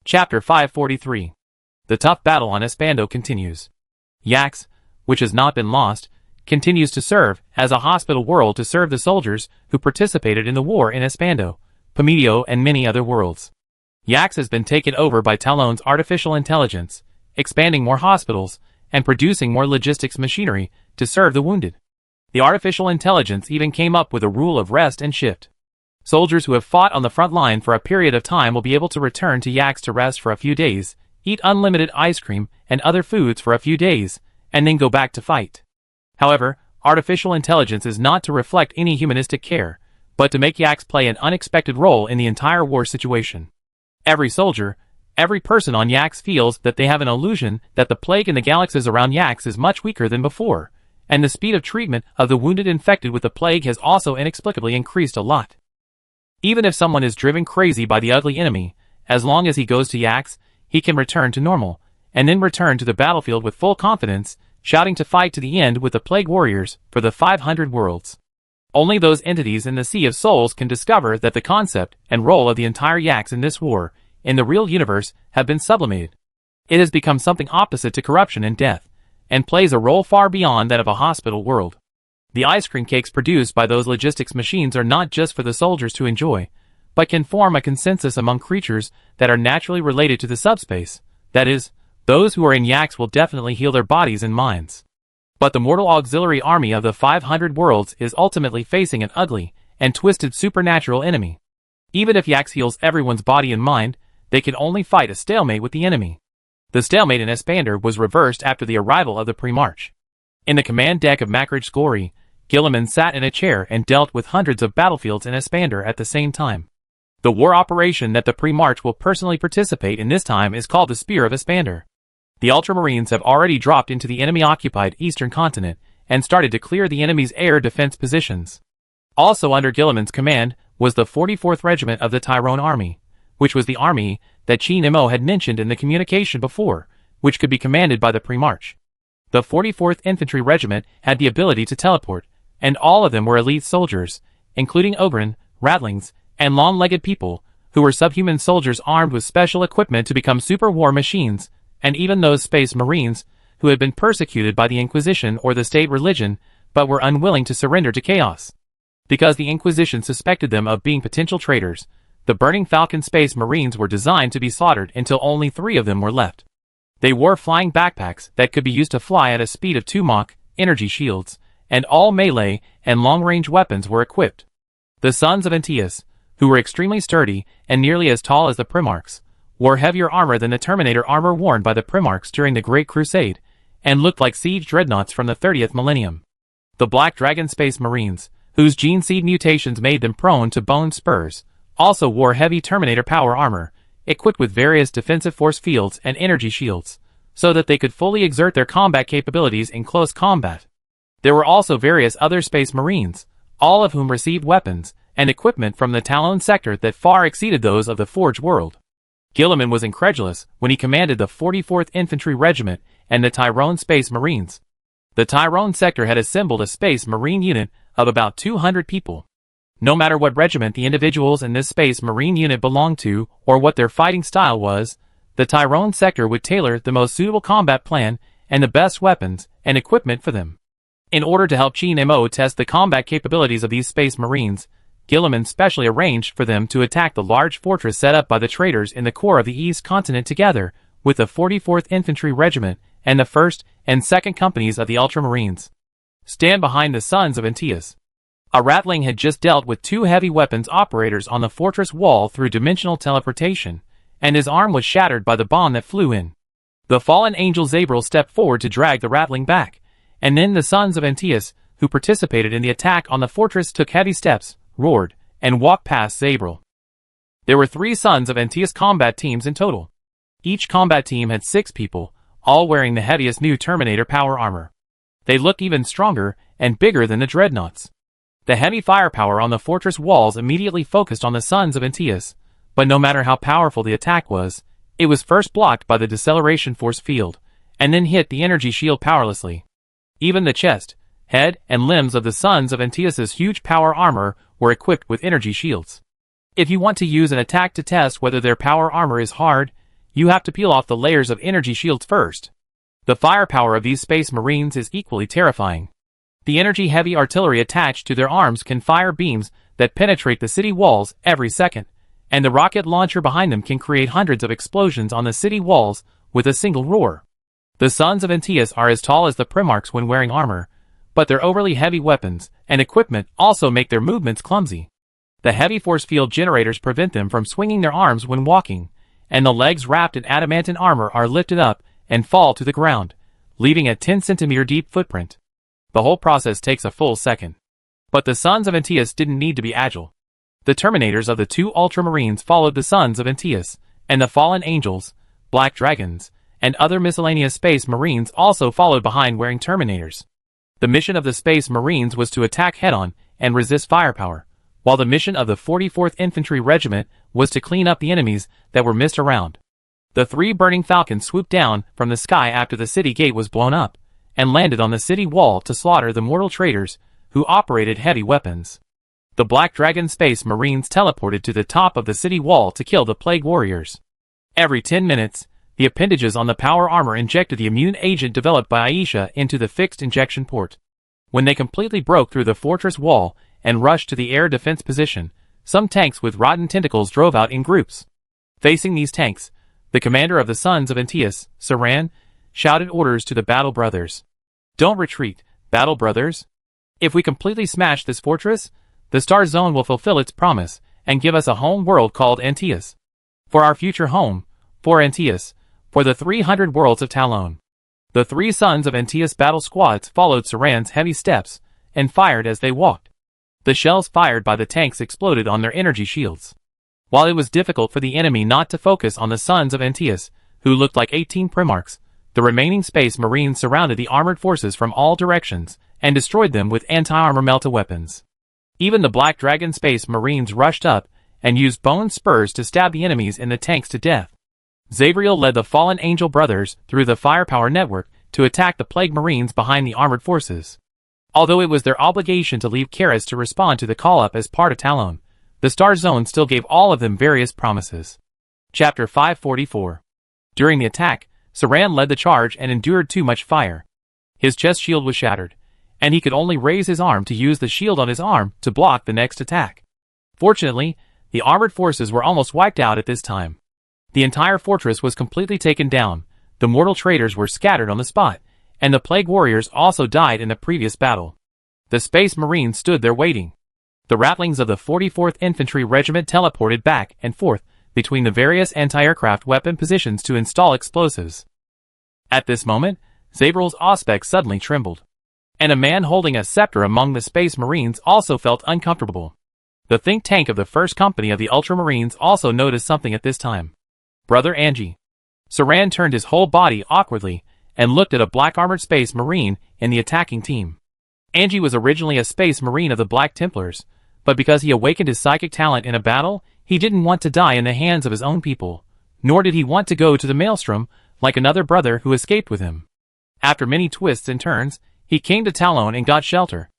Chapter 543. The tough battle on Espando continues. Yax, which has not been lost, continues to serve as a hospital world to serve the soldiers who participated in the war in Espando, Pomedio, and many other worlds. Yax has been taken over by Talon's artificial intelligence, expanding more hospitals, and producing more logistics machinery to serve the wounded. The artificial intelligence even came up with a rule of rest and shift. Soldiers who have fought on the front line for a period of time will be able to return to Yax to rest for a few days, eat unlimited ice cream and other foods for a few days, and then go back to fight. However, artificial intelligence is not to reflect any humanistic care, but to make Yax play an unexpected role in the entire war situation. Every soldier, every person on Yax feels that they have an illusion that the plague in the galaxies around Yax is much weaker than before, and the speed of treatment of the wounded infected with the plague has also inexplicably increased a lot. Even if someone is driven crazy by the ugly enemy, as long as he goes to Yax, he can return to normal, and then return to the battlefield with full confidence, shouting to fight to the end with the plague warriors for the 500 worlds. Only those entities in the Sea of Souls can discover that the concept and role of the entire Yax in this war, in the real universe, have been sublimated. It has become something opposite to corruption and death, and plays a role far beyond that of a hospital world. The ice cream cakes produced by those logistics machines are not just for the soldiers to enjoy, but can form a consensus among creatures that are naturally related to the subspace. That is, those who are in Yax will definitely heal their bodies and minds. But the mortal auxiliary army of the 500 worlds is ultimately facing an ugly and twisted supernatural enemy. Even if Yax heals everyone's body and mind, they can only fight a stalemate with the enemy. The stalemate in Espander was reversed after the arrival of the pre-march. In the command deck of Macridge's Glory, Gilliman sat in a chair and dealt with hundreds of battlefields in Espander at the same time. The war operation that the pre-march will personally participate in this time is called the Spear of Espander. The Ultramarines have already dropped into the enemy-occupied eastern continent and started to clear the enemy's air defense positions. Also under Gilliman's command was the 44th Regiment of the Tyrone Army, which was the army that Chi Nemo had mentioned in the communication before, which could be commanded by the pre-march. The 44th Infantry Regiment had the ability to teleport, and all of them were elite soldiers, including Ogren, Ratlings, and long-legged people, who were subhuman soldiers armed with special equipment to become super war machines, and even those Space Marines, who had been persecuted by the Inquisition or the state religion, but were unwilling to surrender to chaos. Because the Inquisition suspected them of being potential traitors, the Burning Falcon Space Marines were designed to be slaughtered until only 3 of them were left. They wore flying backpacks that could be used to fly at a speed of 2 Mach, energy shields, and all melee and long-range weapons were equipped. The sons of Antaeus, who were extremely sturdy and nearly as tall as the Primarchs, wore heavier armor than the Terminator armor worn by the Primarchs during the Great Crusade, and looked like siege dreadnoughts from the 30th millennium. The Black Dragon Space Marines, whose gene seed mutations made them prone to bone spurs, also wore heavy Terminator power armor, equipped with various defensive force fields and energy shields, so that they could fully exert their combat capabilities in close combat. There were also various other Space Marines, all of whom received weapons and equipment from the Talon sector that far exceeded those of the Forge world. Gilliman was incredulous when he commanded the 44th Infantry Regiment and the Tyrone Space Marines. The Tyrone sector had assembled a Space Marine unit of about 200 people. No matter what regiment the individuals in this Space Marine unit belonged to or what their fighting style was, the Tyrone sector would tailor the most suitable combat plan and the best weapons and equipment for them. In order to help Chi Nemo test the combat capabilities of these Space Marines, Gilliman specially arranged for them to attack the large fortress set up by the traitors in the core of the East Continent together with the 44th Infantry Regiment and the 1st and 2nd Companies of the Ultramarines. Stand behind the sons of Antaeus. A Ratling had just dealt with 2 heavy weapons operators on the fortress wall through dimensional teleportation, and his arm was shattered by the bomb that flew in. The fallen angel Zabril stepped forward to drag the Ratling back, and then the sons of Antaeus, who participated in the attack on the fortress, took heavy steps, roared, and walked past Zabril. There were 3 sons of Antaeus combat teams in total. Each combat team had 6 people, all wearing the heaviest new Terminator power armor. They looked even stronger and bigger than the dreadnoughts. The heavy firepower on the fortress walls immediately focused on the sons of Antaeus, but no matter how powerful the attack was, it was first blocked by the deceleration force field, and then hit the energy shield powerlessly. Even the chest, head, and limbs of the sons of Antaeus' huge power armor were equipped with energy shields. If you want to use an attack to test whether their power armor is hard, you have to peel off the layers of energy shields first. The firepower of these Space Marines is equally terrifying. The energy-heavy artillery attached to their arms can fire beams that penetrate the city walls every second, and the rocket launcher behind them can create hundreds of explosions on the city walls with a single roar. The sons of Antaeus are as tall as the Primarchs when wearing armor, but their overly heavy weapons and equipment also make their movements clumsy. The heavy force field generators prevent them from swinging their arms when walking, and the legs wrapped in adamantine armor are lifted up and fall to the ground, leaving a 10-centimeter deep footprint. The whole process takes a full second. But the sons of Antaeus didn't need to be agile. The Terminators of the 2 Ultramarines followed the sons of Antaeus, and the fallen angels, Black Dragons, and other miscellaneous Space Marines also followed behind wearing Terminators. The mission of the Space Marines was to attack head-on and resist firepower, while the mission of the 44th Infantry Regiment was to clean up the enemies that were missed around. The 3 burning falcons swooped down from the sky after the city gate was blown up, and landed on the city wall to slaughter the mortal traitors who operated heavy weapons. The Black Dragon Space Marines teleported to the top of the city wall to kill the Plague Warriors. Every 10 minutes, the appendages on the power armor injected the immune agent developed by Aisha into the fixed injection port. When they completely broke through the fortress wall and rushed to the air defense position, some tanks with rotten tentacles drove out in groups. Facing these tanks, the commander of the sons of Antaeus, Saran, shouted orders to the battle brothers. Don't retreat, battle brothers. If we completely smash this fortress, the Star Zone will fulfill its promise and give us a home world called Antaeus. For our future home, for Antaeus, for the 300 worlds of Talon. The 3 sons of Antaeus battle squads followed Saran's heavy steps and fired as they walked. The shells fired by the tanks exploded on their energy shields. While it was difficult for the enemy not to focus on the sons of Antaeus, who looked like 18 Primarchs, the remaining Space Marines surrounded the armored forces from all directions and destroyed them with anti-armor melta-weapons. Even the Black Dragon Space Marines rushed up and used bone spurs to stab the enemies in the tanks to death. Zavriel led the fallen Angel Brothers through the firepower network to attack the Plague Marines behind the armored forces. Although it was their obligation to leave Karis to respond to the call-up as part of Talon, the Star Zone still gave all of them various promises. Chapter 544. During the attack, Saran led the charge and endured too much fire. His chest shield was shattered, and he could only raise his arm to use the shield on his arm to block the next attack. Fortunately, the armored forces were almost wiped out at this time. The entire fortress was completely taken down, the mortal traitors were scattered on the spot, and the Plague Warriors also died in the previous battle. The Space Marines stood there waiting. The rattlings of the 44th Infantry Regiment teleported back and forth between the various anti-aircraft weapon positions to install explosives. At this moment, Zavriel's aspect suddenly trembled. And a man holding a scepter among the Space Marines also felt uncomfortable. The think tank of the first company of the Ultramarines also noticed something at this time. Brother Angie. Saran turned his whole body awkwardly and looked at a black-armored Space Marine in the attacking team. Angie was originally a Space Marine of the Black Templars, but because he awakened his psychic talent in a battle, he didn't want to die in the hands of his own people, nor did he want to go to the Maelstrom like another brother who escaped with him. After many twists and turns, he came to Talon and got shelter.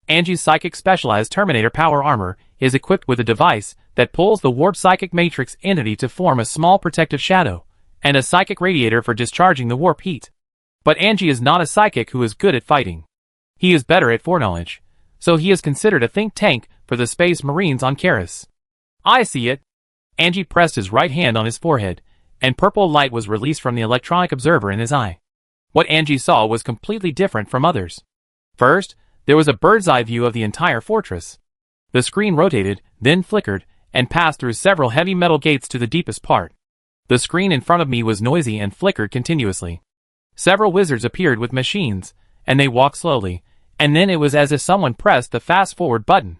Angie's psychic specialized Terminator power armor is equipped with a device that pulls the warp psychic matrix entity to form a small protective shadow, and a psychic radiator for discharging the warp heat. But Angie is not a psychic who is good at fighting. He is better at foreknowledge, so he is considered a think tank for the Space Marines on Karis. I see it. Angie pressed his right hand on his forehead, and purple light was released from the electronic observer in his eye. What Angie saw was completely different from others. First, there was a bird's-eye view of the entire fortress. The screen rotated, then flickered, and passed through several heavy metal gates to the deepest part. The screen in front of me was noisy and flickered continuously. Several wizards appeared with machines, and they walked slowly, and then it was as if someone pressed the fast-forward button.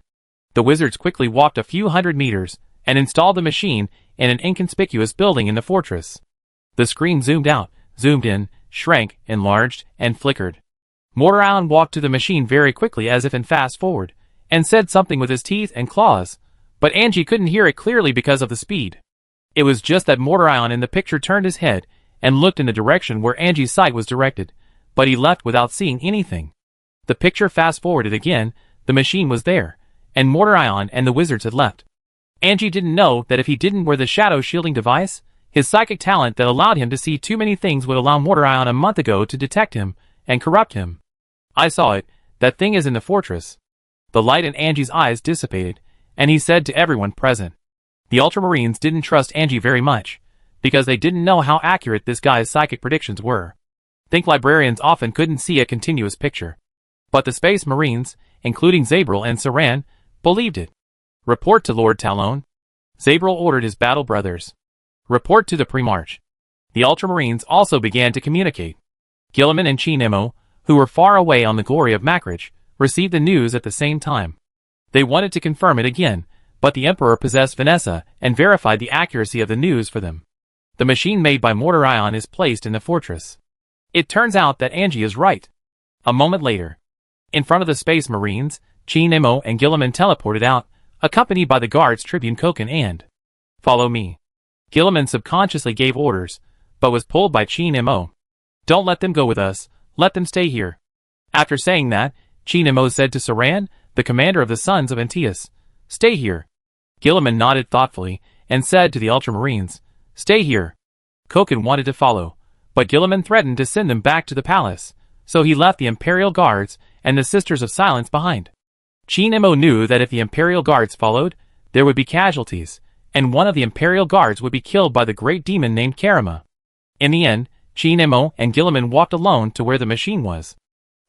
The wizards quickly walked a few hundred meters, and installed the machine in an inconspicuous building in the fortress. The screen zoomed out, zoomed in, shrank, enlarged, and flickered. Mortarion walked to the machine very quickly as if in fast-forward, and said something with his teeth and claws, but Angie couldn't hear it clearly because of the speed. It was just that Mortarion in the picture turned his head and looked in the direction where Angie's sight was directed, but he left without seeing anything. The picture fast-forwarded again, the machine was there, and Mortarion and the wizards had left. Angie didn't know that if he didn't wear the shadow shielding device, his psychic talent that allowed him to see too many things would allow Mortarion a month ago to detect him and corrupt him. I saw it, that thing is in the fortress. The light in Angie's eyes dissipated, and he said to everyone present. The Ultramarines didn't trust Angie very much, because they didn't know how accurate this guy's psychic predictions were. Think librarians often couldn't see a continuous picture. But the Space Marines, including Zavriel and Saran, believed it. Report to Lord Talon. Zavriel ordered his battle brothers. Report to the Primarch. The Ultramarines also began to communicate. Guilliman and Chinemo, who were far away on the glory of Macrich, received the news at the same time. They wanted to confirm it again, but the Emperor possessed Vanessa and verified the accuracy of the news for them. The machine made by Mortarion is placed in the fortress. It turns out that Angie is right. A moment later, in front of the Space Marines, Chinemo and Guilliman teleported out, accompanied by the guards Tribune Koken and "Follow me." Guilliman subconsciously gave orders, but was pulled by Chinemo. "Don't let them go with us, let them stay here." After saying that, Chinemo said to Saran, the commander of the Sons of Antaeus, "Stay here." Guilliman nodded thoughtfully, and said to the Ultramarines, "Stay here." Koken wanted to follow, but Guilliman threatened to send them back to the palace, so he left the Imperial Guards and the Sisters of Silence behind. Chinemo knew that if the Imperial Guards followed, there would be casualties, and one of the Imperial Guards would be killed by the great demon named Karima. In the end, Chinemo and Guilliman walked alone to where the machine was.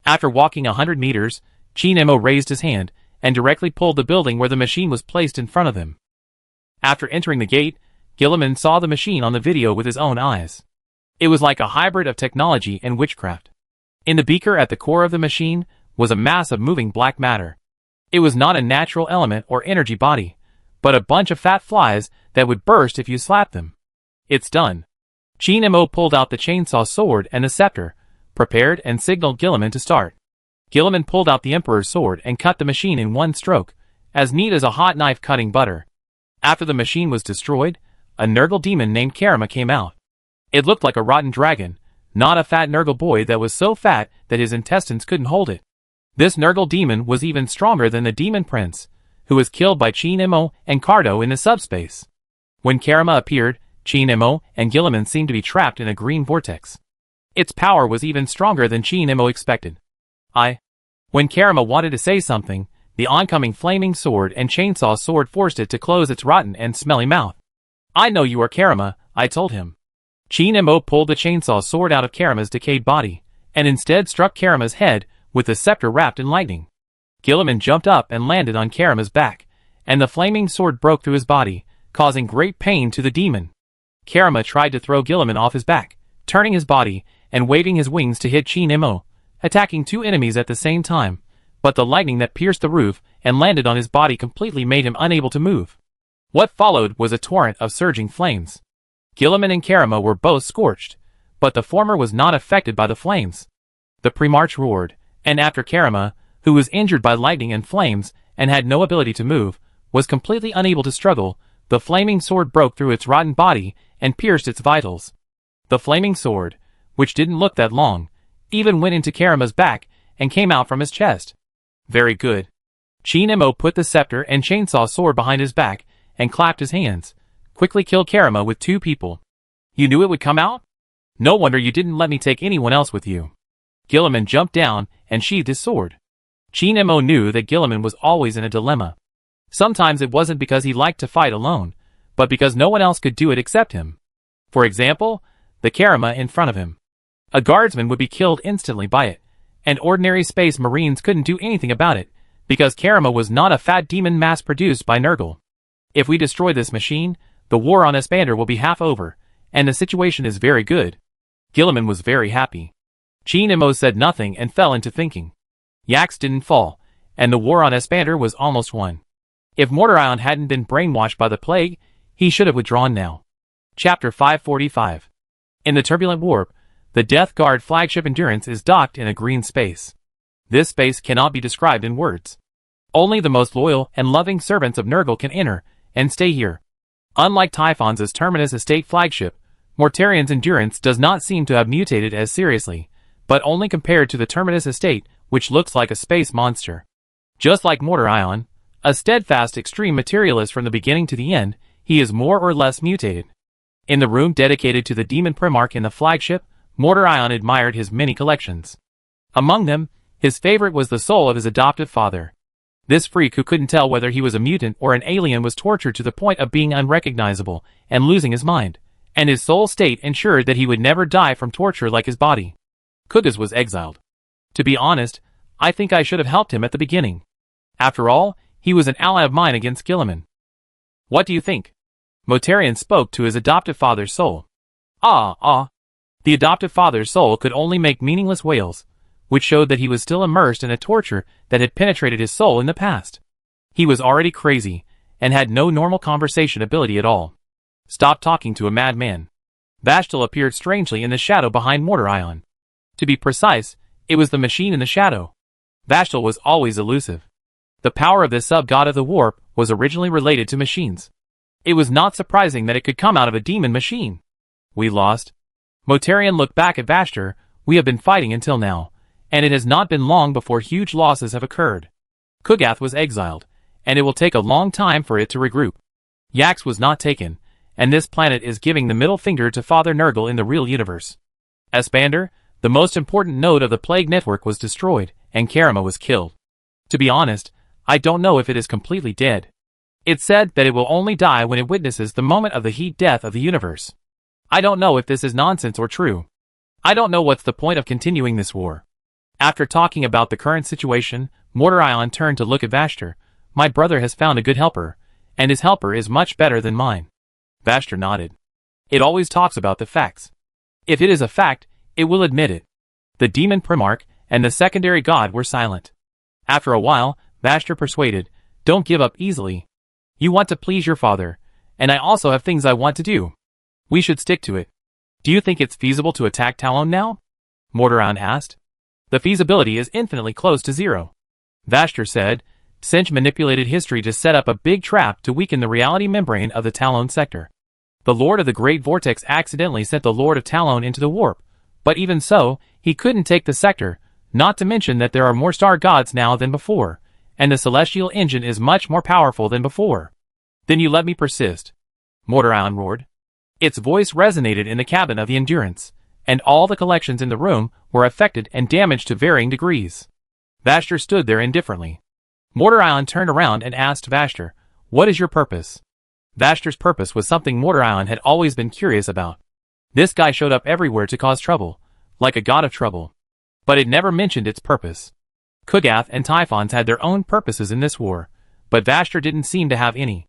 After walking 100 meters, Chi Nemo raised his hand and directly pulled the building where the machine was placed in front of him. After entering the gate, Gilliman saw the machine on the video with his own eyes. It was like a hybrid of technology and witchcraft. In the beaker at the core of the machine was a mass of moving black matter. It was not a natural element or energy body, but a bunch of fat flies that would burst if you slapped them. It's done. Chi Nemo pulled out the chainsaw sword and the scepter, prepared and signaled Gilliman to start. Gilliman pulled out the Emperor's sword and cut the machine in one stroke, as neat as a hot knife cutting butter. After the machine was destroyed, a Nurgle demon named Karama came out. It looked like a rotten dragon, not a fat Nurgle boy that was so fat that his intestines couldn't hold it. This Nurgle demon was even stronger than the Demon Prince, who was killed by Chi Nemo and Cardo in the subspace. When Karama appeared, Chi Nemo and Gilliman seemed to be trapped in a green vortex. Its power was even stronger than Chi Nemo expected. When Karama wanted to say something, the oncoming flaming sword and chainsaw sword forced it to close its rotten and smelly mouth. I know you are Karama, I told him. Chi Nemo pulled the chainsaw sword out of Karama's decayed body, and instead struck Karama's head with the scepter wrapped in lightning. Gilliman jumped up and landed on Karama's back, and the flaming sword broke through his body, causing great pain to the demon. Karama tried to throw Gilliman off his back, turning his body and waving his wings to hit Chi Nemo, attacking two enemies at the same time, but the lightning that pierced the roof and landed on his body completely made him unable to move. What followed was a torrent of surging flames. Gilliman and Karama were both scorched, but the former was not affected by the flames. The Primarch roared, and after Karama, who was injured by lightning and flames and had no ability to move, was completely unable to struggle, the flaming sword broke through its rotten body and pierced its vitals. The flaming sword, which didn't look that long, even went into Karama's back and came out from his chest. Very good. Chi Nemo put the scepter and chainsaw sword behind his back and clapped his hands, quickly killed Karama with two people. You knew it would come out? No wonder you didn't let me take anyone else with you. Gilliman jumped down and sheathed his sword. Chi Nemo knew that Gilliman was always in a dilemma. Sometimes it wasn't because he liked to fight alone, but because no one else could do it except him. For example, the Karama in front of him. A guardsman would be killed instantly by it, and ordinary space marines couldn't do anything about it, because Karama was not a fat demon mass-produced by Nurgle. If we destroy this machine, the war on Espander will be half over, and the situation is very good. Gilliman was very happy. Chi Nemo said nothing and fell into thinking. Yax didn't fall, and the war on Espander was almost won. If Mortarion hadn't been brainwashed by the plague, he should have withdrawn now. Chapter 545. In the turbulent warp, the Death Guard flagship Endurance is docked in a green space. This space cannot be described in words. Only the most loyal and loving servants of Nurgle can enter and stay here. Unlike Typhon's Terminus Estate flagship, Mortarion's Endurance does not seem to have mutated as seriously, but only compared to the Terminus Estate, which looks like a space monster. Just like Mortarion, a steadfast extreme materialist from the beginning to the end, he is more or less mutated. In the room dedicated to the Demon Primarch in the flagship, Mortarion admired his many collections. Among them, his favorite was the soul of his adoptive father. This freak who couldn't tell whether he was a mutant or an alien was tortured to the point of being unrecognizable and losing his mind, and his soul state ensured that he would never die from torture like his body. Kugas was exiled. To be honest, I think I should have helped him at the beginning. After all, he was an ally of mine against Gilliman. What do you think? Mortarion spoke to his adoptive father's soul. The adoptive father's soul could only make meaningless wails, which showed that he was still immersed in a torture that had penetrated his soul in the past. He was already crazy, and had no normal conversation ability at all. Stop talking to a madman. Vashtil appeared strangely in the shadow behind Mortarion. To be precise, it was the machine in the shadow. Vashtil was always elusive. The power of this sub-god of the warp was originally related to machines. It was not surprising that it could come out of a demon machine. We lost. Mortarion looked back at Vashtir. We have been fighting until now, and it has not been long before huge losses have occurred. Kugath was exiled, and it will take a long time for it to regroup. Yax was not taken, and this planet is giving the middle finger to Father Nurgle in the real universe. Espander, the most important node of the Plague Network, was destroyed, and Karama was killed. To be honest, I don't know if it is completely dead. It's said that it will only die when it witnesses the moment of the heat death of the universe. I don't know if this is nonsense or true. I don't know what's the point of continuing this war. After talking about the current situation, Mortarion turned to look at Vashtor. My brother has found a good helper, and his helper is much better than mine. Vashtor nodded. It always talks about the facts. If it is a fact, it will admit it. The demon Primarch and the secondary god were silent. After a while, Vashtor persuaded, don't give up easily. You want to please your father, and I also have things I want to do. We should stick to it. Do you think it's feasible to attack Talon now? Mortarion asked. The feasibility is infinitely close to zero. Vashtor said, Sinch manipulated history to set up a big trap to weaken the reality membrane of the Talon sector. The Lord of the Great Vortex accidentally sent the Lord of Talon into the warp, but even so, he couldn't take the sector, not to mention that there are more star gods now than before, and the celestial engine is much more powerful than before. Then you let me persist. Mortarion roared. Its voice resonated in the cabin of the Endurance, and all the collections in the room were affected and damaged to varying degrees. Vashtor stood there indifferently. Mortarion turned around and asked Vashtor, what is your purpose? Vashtor's purpose was something Mortarion had always been curious about. This guy showed up everywhere to cause trouble, like a god of trouble. But it never mentioned its purpose. Kugath and Typhons had their own purposes in this war, but Vashtor didn't seem to have any.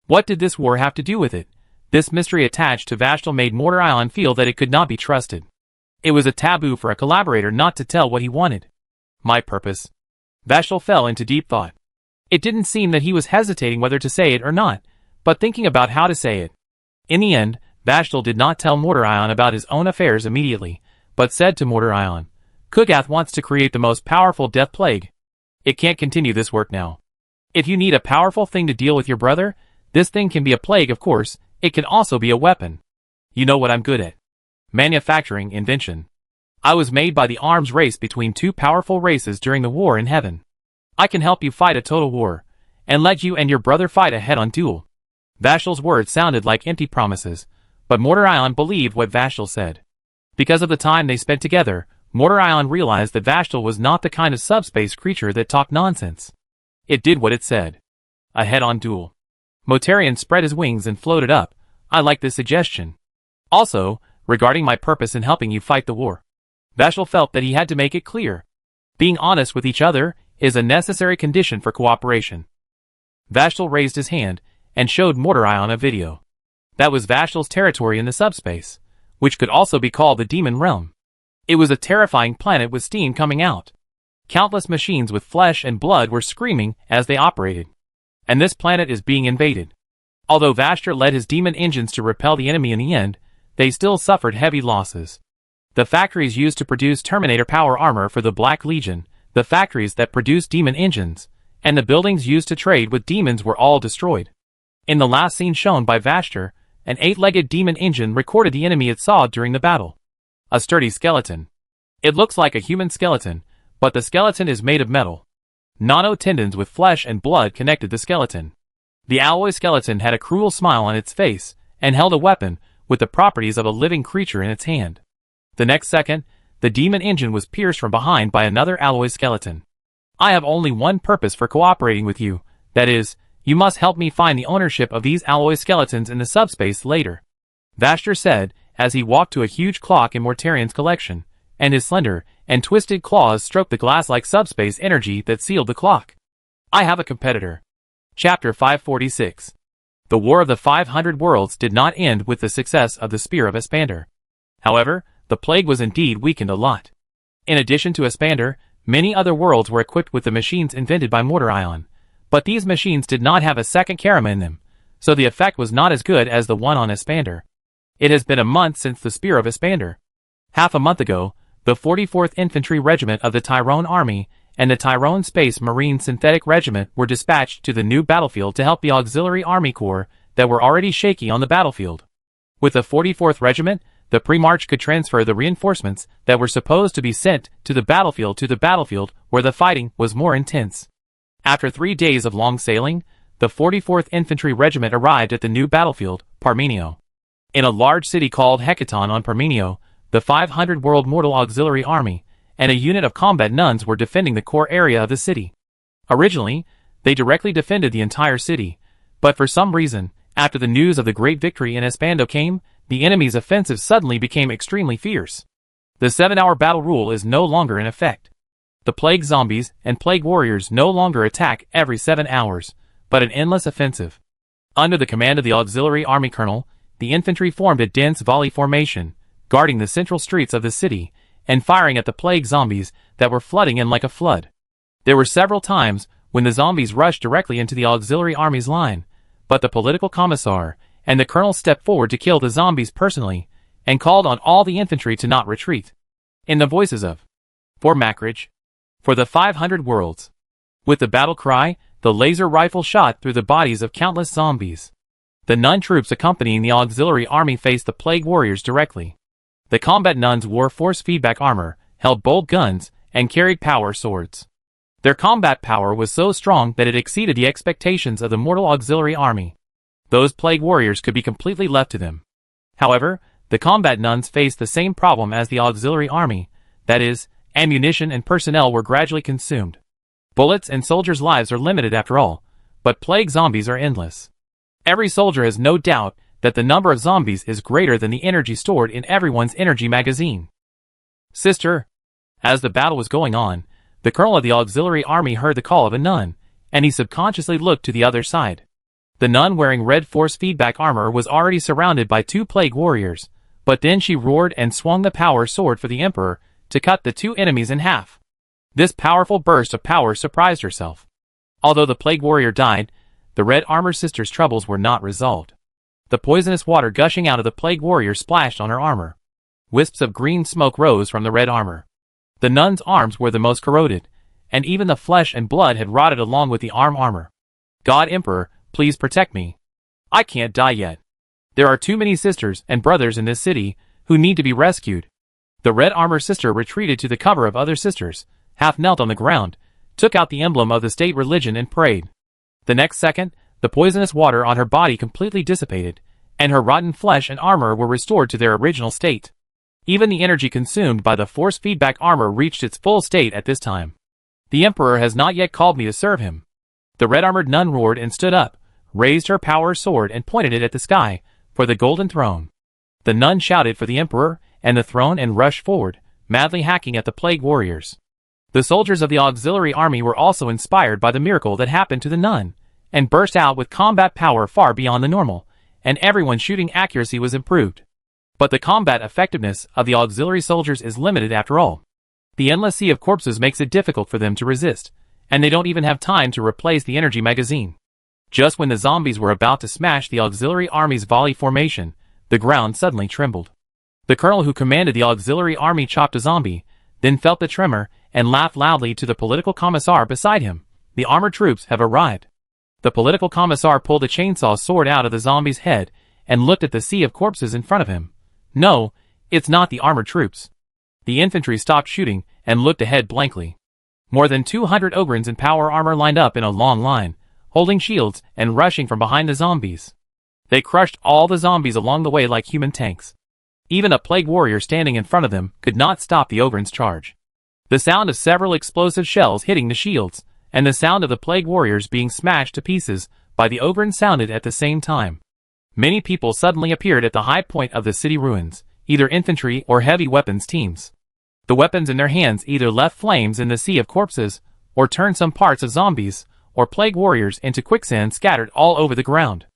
What did this war have to do with it? This mystery attached to Vashtor made Mortarion feel that it could not be trusted. It was a taboo for a collaborator not to tell what he wanted. My purpose. Vashtor fell into deep thought. It didn't seem that he was hesitating whether to say it or not, but thinking about how to say it. In the end, Vashtor did not tell Mortarion about his own affairs immediately, but said to Mortarion, Kugath wants to create the most powerful death plague. It can't continue this work now. If you need a powerful thing to deal with your brother, this thing can be a plague, of course. It can also be a weapon. You know what I'm good at. Manufacturing invention. I was made by the arms race between two powerful races during the war in heaven. I can help you fight a total war, and let you and your brother fight a head-on duel. Vashtor's words sounded like empty promises, but Mortarion believed what Vashtor said. Because of the time they spent together, Mortarion realized that Vashtor was not the kind of subspace creature that talked nonsense. It did what it said. A head-on duel. Mortarion spread his wings and floated up. I like this suggestion. Also, regarding my purpose in helping you fight the war. Vashtor felt that he had to make it clear. Being honest with each other is a necessary condition for cooperation. Vashtor raised his hand and showed Mortarion a video. That was Vashtor's territory in the subspace, which could also be called the Demon Realm. It was a terrifying planet with steam coming out. Countless machines with flesh and blood were screaming as they operated. And this planet is being invaded. Although Vashtor led his demon engines to repel the enemy in the end, they still suffered heavy losses. The factories used to produce Terminator power armor for the Black Legion, the factories that produced demon engines, and the buildings used to trade with demons were all destroyed. In the last scene shown by Vashtor, an 8-legged demon engine recorded the enemy it saw during the battle. A sturdy skeleton. It looks like a human skeleton, but the skeleton is made of metal. Nano-tendons with flesh and blood connected the skeleton. The alloy skeleton had a cruel smile on its face, and held a weapon, with the properties of a living creature in its hand. The next second, the demon engine was pierced from behind by another alloy skeleton. I have only one purpose for cooperating with you, that is, you must help me find the ownership of these alloy skeletons in the subspace later. Vashtor said, as he walked to a huge clock in Mortarion's collection, and his slender and twisted claws stroked the glass-like subspace energy that sealed the clock. I have a competitor. Chapter 546. The War of the 500 Worlds did not end with the success of the Spear of Espander. However, the plague was indeed weakened a lot. In addition to Espander, many other worlds were equipped with the machines invented by Mortarion, but these machines did not have a second Karama in them, so the effect was not as good as the one on Espander. It has been a month since the Spear of Espander. Half a month ago, the 44th Infantry Regiment of the Tyrone Army and the Tyrone Space Marine Synthetic Regiment were dispatched to the new battlefield to help the Auxiliary Army Corps that were already shaky on the battlefield. With the 44th Regiment, the pre-march could transfer the reinforcements that were supposed to be sent to the battlefield where the fighting was more intense. After 3 days of long sailing, the 44th Infantry Regiment arrived at the new battlefield, Parmenio. In a large city called Hecaton on Parmenio, the 500 World Mortal Auxiliary Army and a unit of combat nuns were defending the core area of the city. Originally, they directly defended the entire city, but for some reason, after the news of the great victory in Espando came, the enemy's offensive suddenly became extremely fierce. The 7-hour battle rule is no longer in effect. The plague zombies and plague warriors no longer attack every 7 hours, but an endless offensive. Under the command of the auxiliary army colonel, the infantry formed a dense volley formation, guarding the central streets of the city, and firing at the plague zombies that were flooding in like a flood. There were several times when the zombies rushed directly into the auxiliary army's line, but the political commissar and the colonel stepped forward to kill the zombies personally, and called on all the infantry to not retreat. In the voices of For Macridge, for the 500 worlds. With the battle cry, the laser rifle shot through the bodies of countless zombies. The nun troops accompanying the auxiliary army faced the plague warriors directly. The combat nuns wore force feedback armor, held bold guns, and carried power swords. Their combat power was so strong that it exceeded the expectations of the mortal auxiliary army. Those plague warriors could be completely left to them. However, the combat nuns faced the same problem as the auxiliary army, that is, ammunition and personnel were gradually consumed. Bullets and soldiers' lives are limited after all, but plague zombies are endless. Every soldier has no doubt that the number of zombies is greater than the energy stored in everyone's energy magazine. Sister. As the battle was going on, the colonel of the auxiliary army heard the call of a nun, and he subconsciously looked to the other side. The nun wearing red force feedback armor was already surrounded by 2 plague warriors, but then she roared and swung the power sword for the emperor to cut the 2 enemies in half. This powerful burst of power surprised herself. Although the plague warrior died, the red armor sister's troubles were not resolved. The poisonous water gushing out of the plague warrior splashed on her armor. Wisps of green smoke rose from the red armor. The nun's arms were the most corroded, and even the flesh and blood had rotted along with the armor. God Emperor, please protect me. I can't die yet. There are too many sisters and brothers in this city who need to be rescued. The red armor sister retreated to the cover of other sisters, half knelt on the ground, took out the emblem of the state religion and prayed. The next second, the poisonous water on her body completely dissipated, and her rotten flesh and armor were restored to their original state. Even the energy consumed by the force feedback armor reached its full state at this time. The emperor has not yet called me to serve him. The red-armored nun roared and stood up, raised her power sword and pointed it at the sky, for the golden throne. The nun shouted for the emperor and the throne and rushed forward, madly hacking at the plague warriors. The soldiers of the auxiliary army were also inspired by the miracle that happened to the nun, and burst out with combat power far beyond the normal, and everyone's shooting accuracy was improved. But the combat effectiveness of the auxiliary soldiers is limited after all. The endless sea of corpses makes it difficult for them to resist, and they don't even have time to replace the energy magazine. Just when the zombies were about to smash the auxiliary army's volley formation, the ground suddenly trembled. The colonel who commanded the auxiliary army chopped a zombie, then felt the tremor, and laughed loudly to the political commissar beside him. The armored troops have arrived. The political commissar pulled a chainsaw sword out of the zombie's head, and looked at the sea of corpses in front of him. No, it's not the armored troops. The infantry stopped shooting, and looked ahead blankly. More than 200 ogrins in power armor lined up in a long line, holding shields and rushing from behind the zombies. They crushed all the zombies along the way like human tanks. Even a plague warrior standing in front of them could not stop the ogrins' charge. The sound of several explosive shells hitting the shields, and the sound of the plague warriors being smashed to pieces by the ogrins sounded at the same time. Many people suddenly appeared at the high point of the city ruins, either infantry or heavy weapons teams. The weapons in their hands either left flames in the sea of corpses, or turned some parts of zombies, or plague warriors into quicksand scattered all over the ground.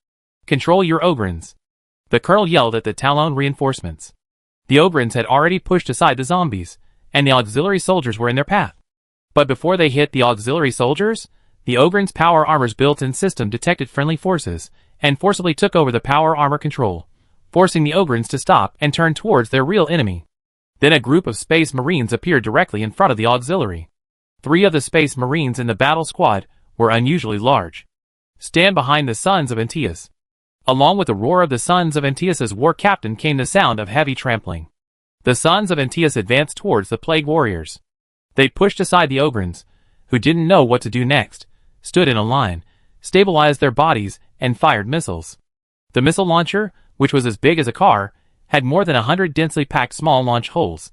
Control your ogrins. The colonel yelled at the Talon reinforcements. The ogrins had already pushed aside the zombies, and the auxiliary soldiers were in their path. But before they hit the auxiliary soldiers, the ogrins' power armor's built-in system detected friendly forces, and forcibly took over the power armor control, forcing the ogrins to stop and turn towards their real enemy. Then a group of space marines appeared directly in front of the auxiliary. 3 of the space marines in the battle squad were unusually large. Stand behind the sons of Antaeus. Along with the roar of the sons of Antaeus' war captain came the sound of heavy trampling. The sons of Antaeus advanced towards the plague warriors. They pushed aside the ogrins, who didn't know what to do next, stood in a line, stabilized their bodies, and fired missiles. The missile launcher, which was as big as a car, had more than 100 densely packed small launch holes.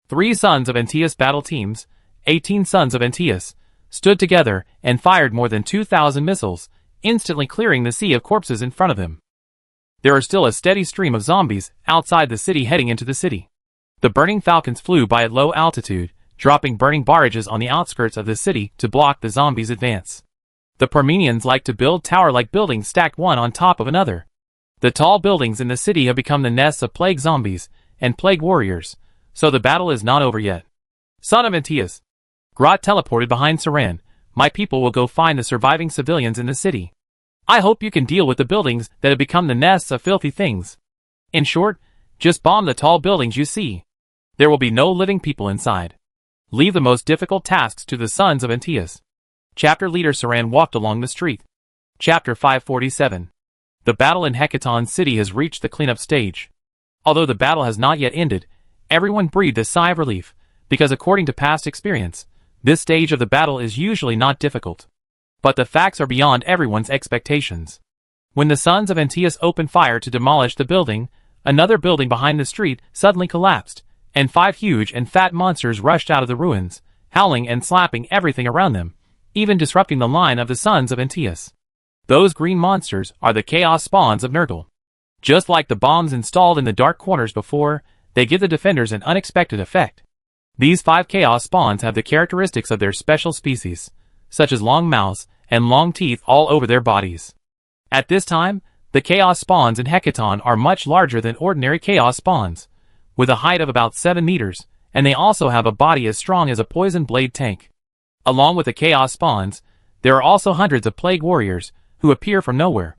3 sons of Antaeus battle teams, 18 sons of Antaeus, stood together and fired more than 2,000 missiles, instantly clearing the sea of corpses in front of them. There are still a steady stream of zombies outside the city heading into the city. The burning falcons flew by at low altitude, dropping burning barrages on the outskirts of the city to block the zombies' advance. The Parmenians like to build tower-like buildings stacked one on top of another. The tall buildings in the city have become the nests of plague zombies and plague warriors, so the battle is not over yet. Son of Antiochus, Grot teleported behind Saran. My people will go find the surviving civilians in the city. I hope you can deal with the buildings that have become the nests of filthy things. In short, just bomb the tall buildings you see. There will be no living people inside. Leave the most difficult tasks to the sons of Antiochus. Chapter Leader Saran walked along the street. Chapter 547. The battle in Hecaton City has reached the cleanup stage. Although the battle has not yet ended, everyone breathed a sigh of relief, because according to past experience, this stage of the battle is usually not difficult. But the facts are beyond everyone's expectations. When the sons of Antiochus opened fire to demolish the building, another building behind the street suddenly collapsed, and 5 huge and fat monsters rushed out of the ruins, howling and slapping everything around them, even disrupting the line of the sons of Antiochus. Those green monsters are the chaos spawns of Nurgle. Just like the bombs installed in the dark corners before, they give the defenders an unexpected effect. These 5 chaos spawns have the characteristics of their special species, such as long mouths and long teeth all over their bodies. At this time, the chaos spawns in Hecaton are much larger than ordinary chaos spawns, with a height of about 7 meters, and they also have a body as strong as a poison blade tank. Along with the chaos spawns, there are also hundreds of plague warriors who appear from nowhere.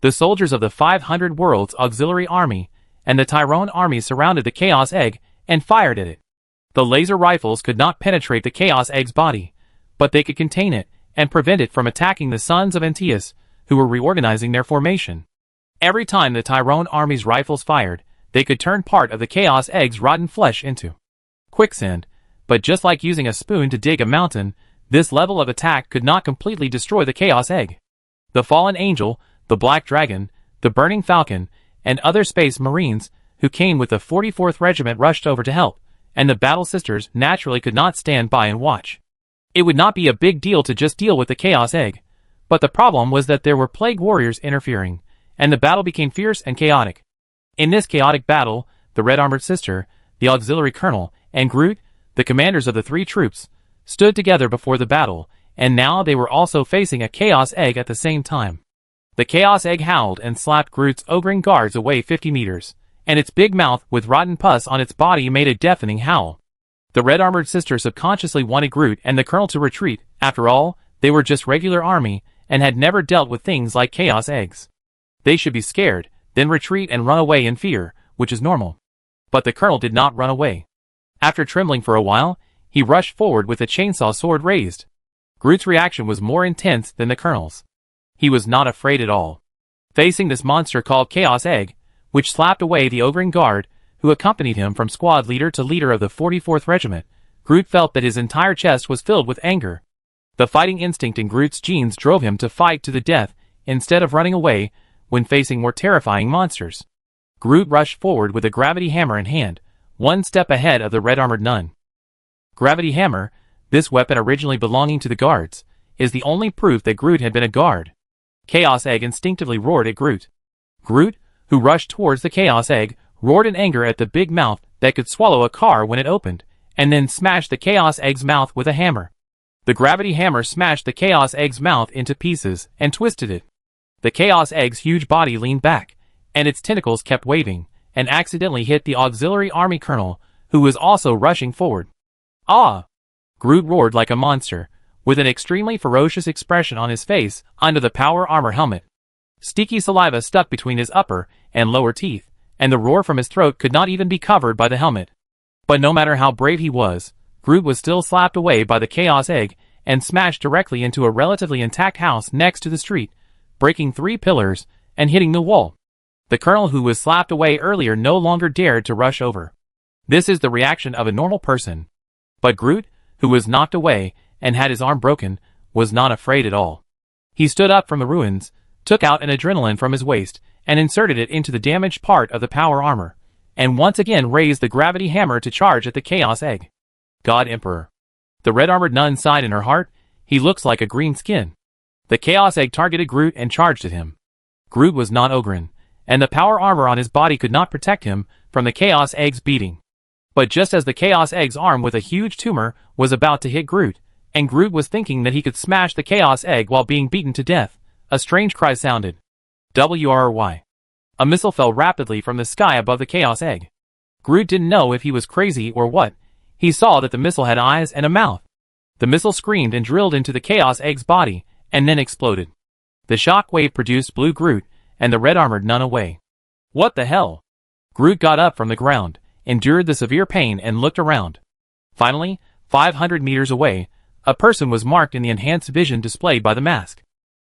The soldiers of the 500 Worlds Auxiliary Army and the Tyrone Army surrounded the Chaos Egg and fired at it. The laser rifles could not penetrate the Chaos Egg's body, but they could contain it and prevent it from attacking the sons of Antiochus, who were reorganizing their formation. Every time the Tyrone Army's rifles fired, they could turn part of the Chaos Egg's rotten flesh into quicksand, but just like using a spoon to dig a mountain, this level of attack could not completely destroy the Chaos Egg. The Fallen Angel, the Black Dragon, the Burning Falcon, and other Space Marines who came with the 44th Regiment rushed over to help, and the Battle Sisters naturally could not stand by and watch. It would not be a big deal to just deal with the Chaos Egg, but the problem was that there were Plague Warriors interfering, and the battle became fierce and chaotic. In this chaotic battle, the Red Armored Sister, the Auxiliary Colonel, and Groot, the commanders of the 3 troops, stood together before the battle, and now they were also facing a Chaos Egg at the same time. The Chaos Egg howled and slapped Groot's ogring guards away 50 meters, and its big mouth with rotten pus on its body made a deafening howl. The Red Armored Sister subconsciously wanted Groot and the Colonel to retreat. After all, they were just regular army, and had never dealt with things like Chaos Eggs. They should be scared, then retreat and run away in fear, which is normal. But the Colonel did not run away. After trembling for a while, he rushed forward with a chainsaw sword raised. Groot's reaction was more intense than the Colonel's. He was not afraid at all. Facing this monster called Chaos Egg, which slapped away the ogring guard, who accompanied him from squad leader to leader of the 44th Regiment, Groot felt that his entire chest was filled with anger. The fighting instinct in Groot's genes drove him to fight to the death, instead of running away, when facing more terrifying monsters. Groot rushed forward with a gravity hammer in hand, 1 step ahead of the red-armored nun. Gravity hammer, this weapon originally belonging to the guards, is the only proof that Groot had been a guard. Chaos Egg instinctively roared at Groot. Groot, who rushed towards the Chaos Egg, roared in anger at the big mouth that could swallow a car when it opened, and then smashed the Chaos Egg's mouth with a hammer. The gravity hammer smashed the Chaos Egg's mouth into pieces and twisted it. The Chaos Egg's huge body leaned back, and its tentacles kept waving, and accidentally hit the Auxiliary Army Colonel, who was also rushing forward. Ah! Groot roared like a monster, with an extremely ferocious expression on his face under the power armor helmet. Sticky saliva stuck between his upper and lower teeth, and the roar from his throat could not even be covered by the helmet. But no matter how brave he was, Groot was still slapped away by the Chaos Egg and smashed directly into a relatively intact house next to the street, breaking 3 pillars and hitting the wall. The Colonel who was slapped away earlier no longer dared to rush over. This is the reaction of a normal person. But Groot, who was knocked away and had his arm broken, was not afraid at all. He stood up from the ruins, took out an adrenaline from his waist, and inserted it into the damaged part of the power armor, and once again raised the gravity hammer to charge at the Chaos Egg. God Emperor. The red-armored nun sighed in her heart. He looks like a green skin. The Chaos Egg targeted Groot and charged at him. Groot was not Ogryn, and the power armor on his body could not protect him from the Chaos Egg's beating. But just as the Chaos Egg's arm with a huge tumor was about to hit Groot, and Groot was thinking that he could smash the Chaos Egg while being beaten to death, a strange cry sounded. WRY. A missile fell rapidly from the sky above the Chaos Egg. Groot didn't know if he was crazy or what. He saw that the missile had eyes and a mouth. The missile screamed and drilled into the Chaos Egg's body, and then exploded. The shock wave produced blew Groot and the red-armored nun away. What the hell? Groot got up from the ground, endured the severe pain and looked around. Finally, 500 meters away, a person was marked in the enhanced vision displayed by the mask.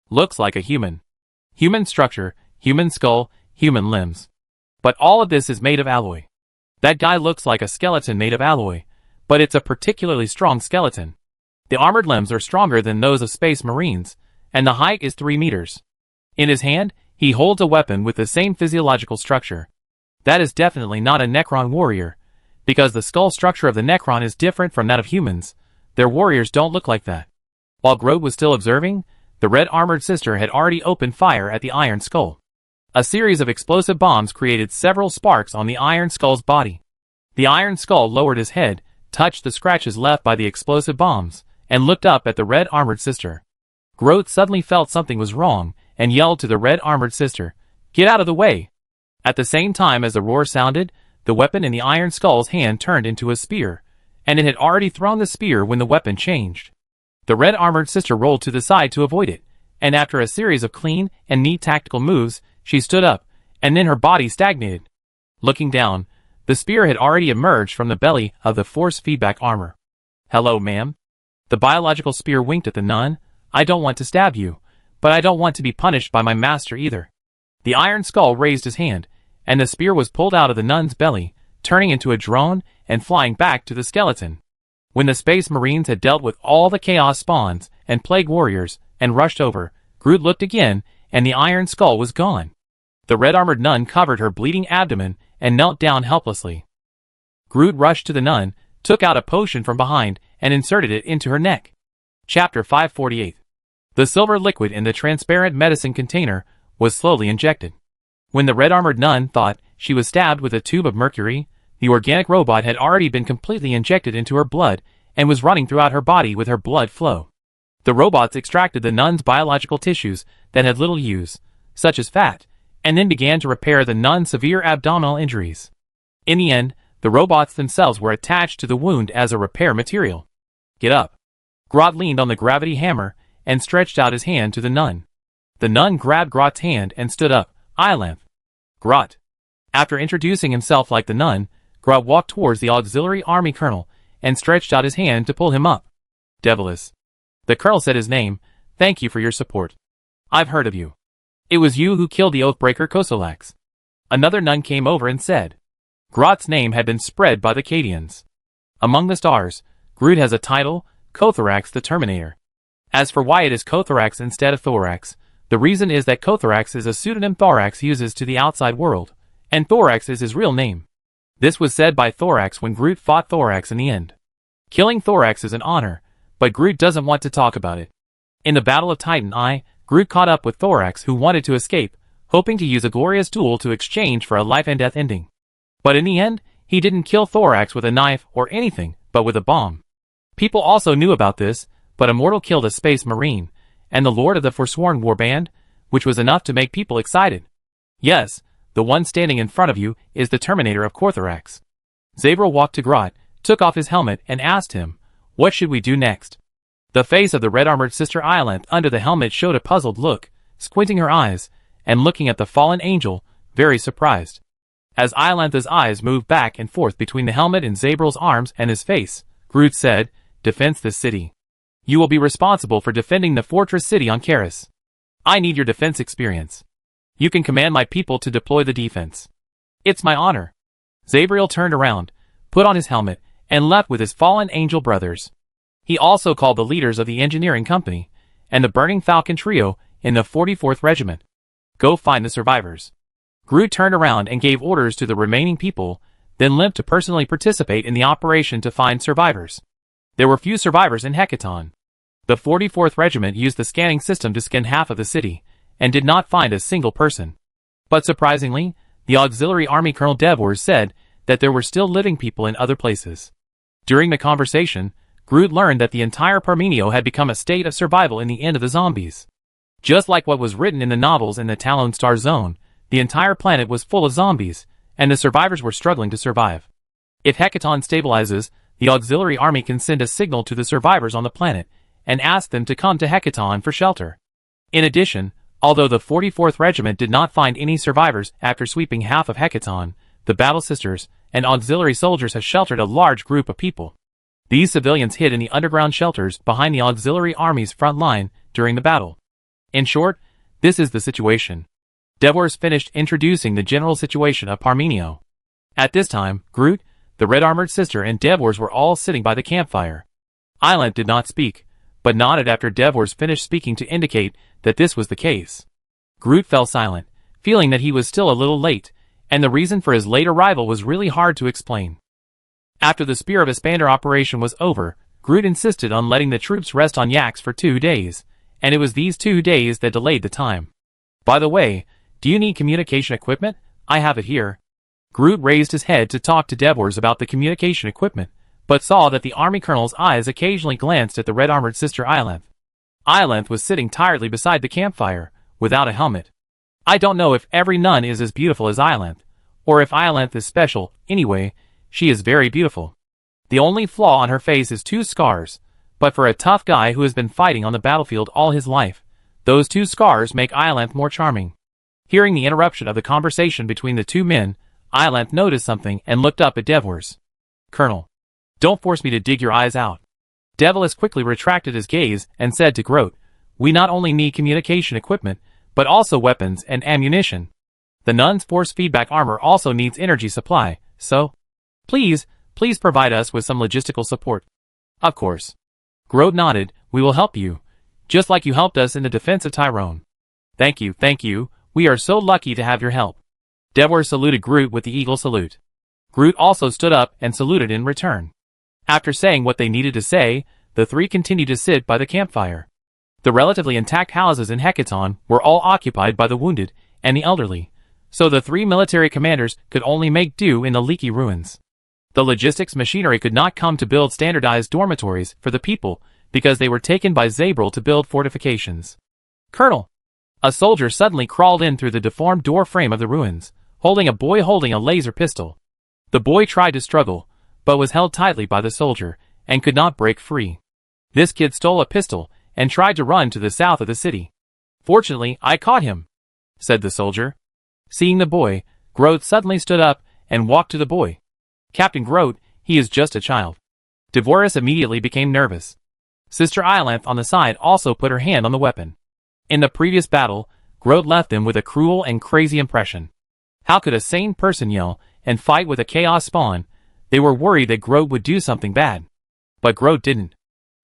Looks like a human. Human structure, human skull, human limbs. But all of this is made of alloy. That guy looks like a skeleton made of alloy, but it's a particularly strong skeleton. The armored limbs are stronger than those of Space Marines, and the height is 3 meters. In his hand, he holds a weapon with the same physiological structure. That is definitely not a Necron warrior, because the skull structure of the Necron is different from that of humans. Their warriors don't look like that. While Groot was still observing, the red-armored sister had already opened fire at the Iron Skull. A series of explosive bombs created several sparks on the Iron Skull's body. The Iron Skull lowered his head, touched the scratches left by the explosive bombs, and looked up at the red-armored sister. Groot suddenly felt something was wrong, and yelled to the red-armored sister, "Get out of the way!" At the same time as the roar sounded, the weapon in the Iron Skull's hand turned into a spear, and it had already thrown the spear when the weapon changed. The red-armored sister rolled to the side to avoid it, and after a series of clean and neat tactical moves, she stood up, and then her body stagnated. Looking down, the spear had already emerged from the belly of the force feedback armor. "Hello, ma'am." The biological spear winked at the nun. "I don't want to stab you, but I don't want to be punished by my master either." The Iron Skull raised his hand, and the spear was pulled out of the nun's belly, turning into a drone and flying back to the skeleton. When the Space Marines had dealt with all the Chaos Spawns and Plague Warriors and rushed over, Groot looked again, and the Iron Skull was gone. The red-armored nun covered her bleeding abdomen and knelt down helplessly. Groot rushed to the nun, took out a potion from behind, and inserted it into her neck. Chapter 548. The silver liquid in the transparent medicine container was slowly injected. When the red-armored nun thought she was stabbed with a tube of mercury, the organic robot had already been completely injected into her blood and was running throughout her body with her blood flow. The robots extracted the nun's biological tissues that had little use, such as fat, and then began to repair the nun's severe abdominal injuries. In the end, the robots themselves were attached to the wound as a repair material. "Get up." Groot leaned on the gravity hammer and stretched out his hand to the nun. The nun grabbed Groot's hand and stood up. "Ilanth." "Groot." After introducing himself like the nun, Groot walked towards the auxiliary army colonel and stretched out his hand to pull him up. "Devilish." The colonel said his name. "Thank you for your support. I've heard of you. It was you who killed the Oathbreaker Kosolax." Another nun came over and said. Groot's name had been spread by the Cadians. Among the stars, Groot has a title, Kothorax the Terminator. As for why it is Kothorax instead of Thorax, the reason is that Kothorax is a pseudonym Thorax uses to the outside world, and Thorax is his real name. This was said by Thorax when Groot fought Thorax in the end. Killing Thorax is an honor, but Groot doesn't want to talk about it. In the Battle of Titan I, Groot caught up with Thorax who wanted to escape, hoping to use a glorious duel to exchange for a life-and-death ending. But in the end, he didn't kill Thorax with a knife or anything, but with a bomb. People also knew about this, but Immortal killed a Space Marine, and the Lord of the Forsworn warband, which was enough to make people excited. Yes, the one standing in front of you is the Terminator of Kothorax. Zabril walked to Groot, took off his helmet, and asked him, "What should we do next?" The face of the red-armored sister Ilanth under the helmet showed a puzzled look, squinting her eyes, and looking at the fallen angel, very surprised. As Ilanth's eyes moved back and forth between the helmet and Zabril's arms and his face, Groot said, "Defense this city. You will be responsible for defending the fortress city on Karis. I need your defense experience. You can command my people to deploy the defense." "It's my honor." Zabril turned around, put on his helmet, and left with his fallen angel brothers. He also called the leaders of the engineering company and the Burning Falcon trio in the 44th Regiment. "Go find the survivors." Groot turned around and gave orders to the remaining people, then limped to personally participate in the operation to find survivors. There were few survivors in Hecaton. The 44th Regiment used the scanning system to scan half of the city, and did not find a single person. But surprisingly, the auxiliary army Colonel Devors said that there were still living people in other places. During the conversation, Groot learned that the entire Parmenio had become a state of survival in the end of the zombies. Just like what was written in the novels in the Talon Star Zone, the entire planet was full of zombies, and the survivors were struggling to survive. If Hecaton stabilizes, the auxiliary army can send a signal to the survivors on the planet, and ask them to come to Hecaton for shelter. In addition, although the 44th Regiment did not find any survivors after sweeping half of Hecaton, the Battle Sisters and auxiliary soldiers have sheltered a large group of people. These civilians hid in the underground shelters behind the auxiliary army's front line during the battle. In short, this is the situation. Devors finished introducing the general situation of Parmenio. At this time, Groot, the red-armored sister, and Devors were all sitting by the campfire. Islanth did not speak, but nodded after Devors finished speaking to indicate that this was the case. Groot fell silent, feeling that he was still a little late, and the reason for his late arrival was really hard to explain. After the Spear of Espander operation was over, Groot insisted on letting the troops rest on Yax for 2 days, and it was these 2 days that delayed the time. By the way, do you need communication equipment? I have it here. Groot raised his head to talk to Devors about the communication equipment, but saw that the army colonel's eyes occasionally glanced at the red-armored sister Islanth. Islanth was sitting tiredly beside the campfire, without a helmet. I don't know if every nun is as beautiful as Islanth, or if Islanth is special. Anyway, she is very beautiful. The only flaw on her face is 2 scars, but for a tough guy who has been fighting on the battlefield all his life, those 2 scars make Islanth more charming. Hearing the interruption of the conversation between the 2 men, Islanth noticed something and looked up at Devors. Colonel, don't force me to dig your eyes out. Devils quickly retracted his gaze and said to Groot, we not only need communication equipment, but also weapons and ammunition. The nun's force feedback armor also needs energy supply, so please provide us with some logistical support. Of course. Groot nodded, we will help you, just like you helped us in the defense of Tyrone. Thank you, we are so lucky to have your help. Devors saluted Groot with the eagle salute. Groot also stood up and saluted in return. After saying what they needed to say, the 3 continued to sit by the campfire. The relatively intact houses in Hecaton were all occupied by the wounded and the elderly, so the 3 military commanders could only make do in the leaky ruins. The logistics machinery could not come to build standardized dormitories for the people because they were taken by Zabril to build fortifications. Colonel! A soldier suddenly crawled in through the deformed door frame of the ruins, holding a boy holding a laser pistol. The boy tried to struggle, but was held tightly by the soldier, and could not break free. This kid stole a pistol, and tried to run to the south of the city. Fortunately, I caught him, said the soldier. Seeing the boy, Groot suddenly stood up, and walked to the boy. Captain Groot, he is just a child. Devors immediately became nervous. Sister Islanth on the side also put her hand on the weapon. In the previous battle, Groot left them with a cruel and crazy impression. How could a sane person yell and fight with a chaos spawn? They were worried that Groot would do something bad. But Groot didn't.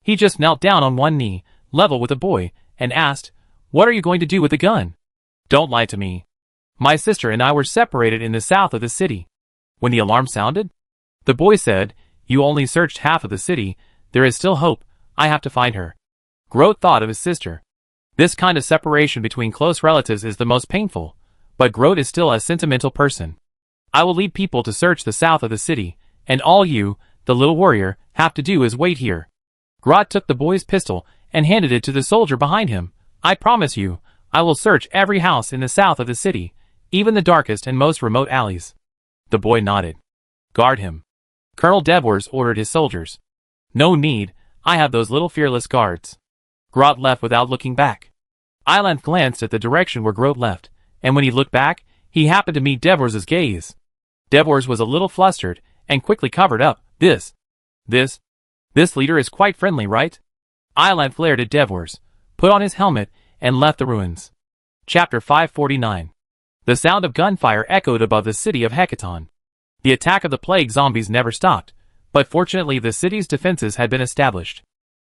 He just knelt down on one knee, level with the boy, and asked, what are you going to do with the gun? Don't lie to me. My sister and I were separated in the south of the city. When the alarm sounded? The boy said, you only searched half of the city, there is still hope, I have to find her. Groot thought of his sister. This kind of separation between close relatives is the most painful, but Groot is still a sentimental person. I will lead people to search the south of the city, and all you, the little warrior, have to do is wait here. Groot took the boy's pistol and handed it to the soldier behind him. I promise you, I will search every house in the south of the city, even the darkest and most remote alleys. The boy nodded. Guard him. Colonel Devors ordered his soldiers. No need, I have those little fearless guards. Groot left without looking back. Islanth glanced at the direction where Groot left, and when he looked back, he happened to meet Devors' gaze. Devors was a little flustered, and quickly covered up. This leader is quite friendly, right? Islanth glared at Devors, put on his helmet, and left the ruins. Chapter 549. The sound of gunfire echoed above the city of Hecaton. The attack of the plague zombies never stopped, but fortunately the city's defenses had been established.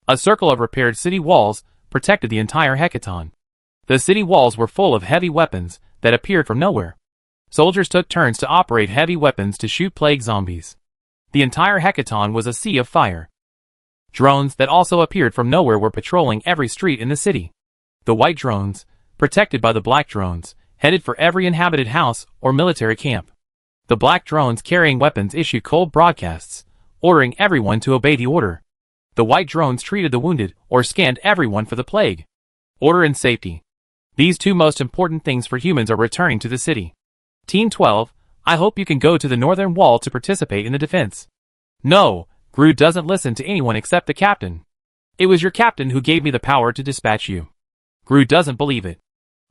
A circle of repaired city walls protected the entire Hecaton. The city walls were full of heavy weapons that appeared from nowhere. Soldiers took turns to operate heavy weapons to shoot plague zombies. The entire Hecaton was a sea of fire. Drones that also appeared from nowhere were patrolling every street in the city. The white drones, protected by the black drones, headed for every inhabited house or military camp. The black drones carrying weapons issue cold broadcasts, ordering everyone to obey the order. The white drones treated the wounded or scanned everyone for the plague. Order and safety. These two most important things for humans are returning to the city. Team 12, I hope you can go to the northern wall to participate in the defense. No, Gru doesn't listen to anyone except the captain. It was your captain who gave me the power to dispatch you. Gru doesn't believe it.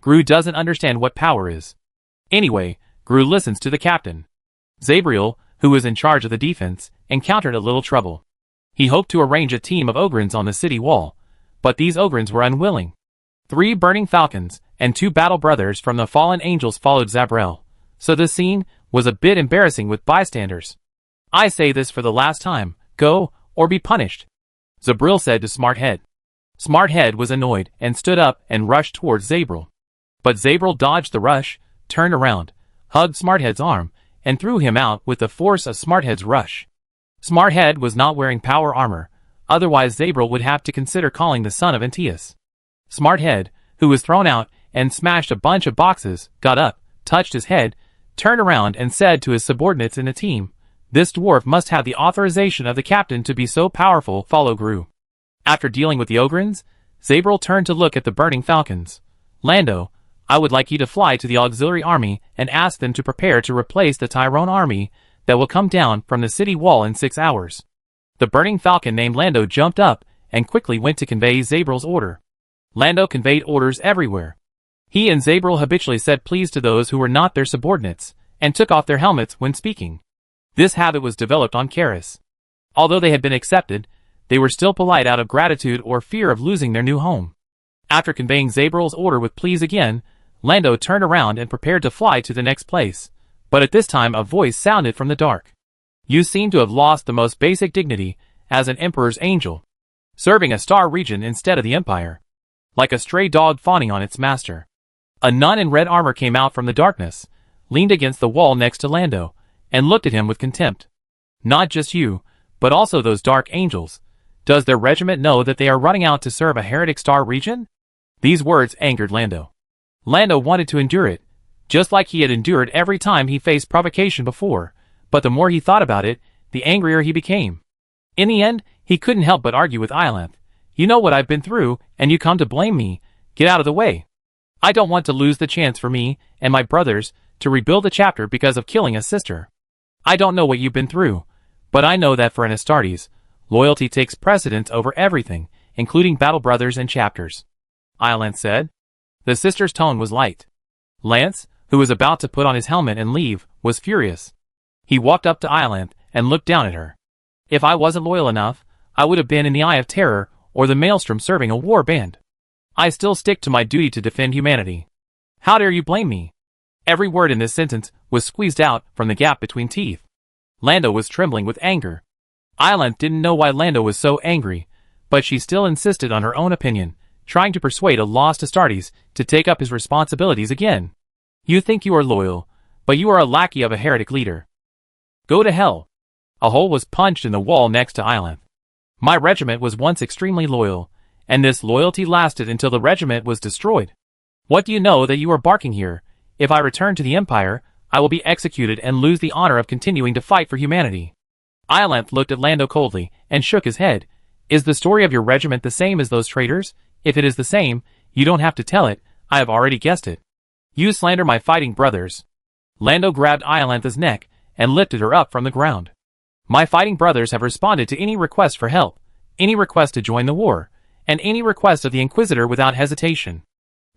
Gru doesn't understand what power is. Anyway, Gru listens to the captain. Zabriel, who was in charge of the defense, encountered a little trouble. He hoped to arrange a team of Ogrins on the city wall, but these Ogrins were unwilling. 3 burning falcons and 2 battle brothers from the fallen angels followed Zabriel, so the scene was a bit embarrassing with bystanders. I say this for the last time, go, or be punished, Zabriel said to Smarthead. Smarthead was annoyed and stood up and rushed towards Zabriel. But Zabriel dodged the rush, turned around, hugged Smarthead's arm, and threw him out with the force of Smarthead's rush. Smarthead was not wearing power armor, otherwise Zabriel would have to consider calling the son of Antaeus. Smarthead, who was thrown out and smashed a bunch of boxes, got up, touched his head, turned around and said to his subordinates in the team, "This dwarf must have the authorization of the captain to be so powerful." Follow Gru. After dealing with the Ogrins, Zabriel turned to look at the burning falcons. Lando, I would like you to fly to the auxiliary army and ask them to prepare to replace the Tyrone army that will come down from the city wall in 6 hours. The burning falcon named Lando jumped up and quickly went to convey Zabriel's order. Lando conveyed orders everywhere. He and Zabriel habitually said please to those who were not their subordinates, and took off their helmets when speaking. This habit was developed on Karis. Although they had been accepted, they were still polite out of gratitude or fear of losing their new home. After conveying Zabriel's order with please again, Lando turned around and prepared to fly to the next place, but at this time a voice sounded from the dark. You seem to have lost the most basic dignity as an Emperor's angel, serving a star region instead of the Empire. Like a stray dog fawning on its master. A nun in red armor came out from the darkness, leaned against the wall next to Lando, and looked at him with contempt. Not just you, but also those dark angels. Does their regiment know that they are running out to serve a heretic star region? These words angered Lando. Lando wanted to endure it, just like he had endured every time he faced provocation before, but the more he thought about it, the angrier he became. In the end, he couldn't help but argue with Ilanth. You know what I've been through, and you come to blame me. Get out of the way. I don't want to lose the chance for me and my brothers to rebuild the chapter because of killing a sister. I don't know what you've been through, but I know that for an Astartes, loyalty takes precedence over everything, including battle brothers and chapters. Ilanth said. The sister's tone was light. Lance, who was about to put on his helmet and leave, was furious. He walked up to Ilanth and looked down at her. If I wasn't loyal enough, I would have been in the Eye of Terror or the Maelstrom serving a war band. I still stick to my duty to defend humanity. How dare you blame me? Every word in this sentence was squeezed out from the gap between teeth. Lando was trembling with anger. Ilanth didn't know why Lando was so angry, but she still insisted on her own opinion, trying to persuade a lost Astartes to take up his responsibilities again. You think you are loyal, but you are a lackey of a heretic leader. Go to hell. A hole was punched in the wall next to Ilanth. My regiment was once extremely loyal, and this loyalty lasted until the regiment was destroyed. What do you know that you are barking here? If I return to the Empire, I will be executed and lose the honor of continuing to fight for humanity. Ilanth looked at Lando coldly and shook his head. Is the story of your regiment the same as those traitors? If it is the same, you don't have to tell it, I have already guessed it. You slander my fighting brothers. Lando grabbed Ilanth's neck and lifted her up from the ground. My fighting brothers have responded to any request for help, any request to join the war, and any request of the Inquisitor without hesitation.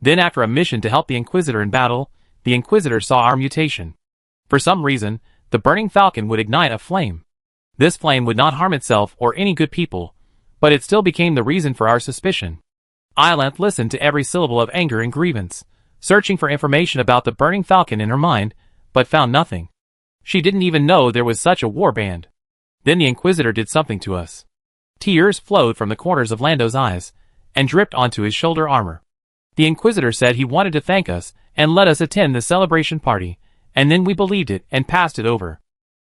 Then after a mission to help the Inquisitor in battle, the Inquisitor saw our mutation. For some reason, the burning falcon would ignite a flame. This flame would not harm itself or any good people, but it still became the reason for our suspicion. Ilanth listened to every syllable of anger and grievance, searching for information about the burning falcon in her mind, but found nothing. She didn't even know there was such a war band. Then the Inquisitor did something to us. Tears flowed from the corners of Lando's eyes, and dripped onto his shoulder armor. The Inquisitor said he wanted to thank us, and let us attend the celebration party, and then we believed it and passed it over.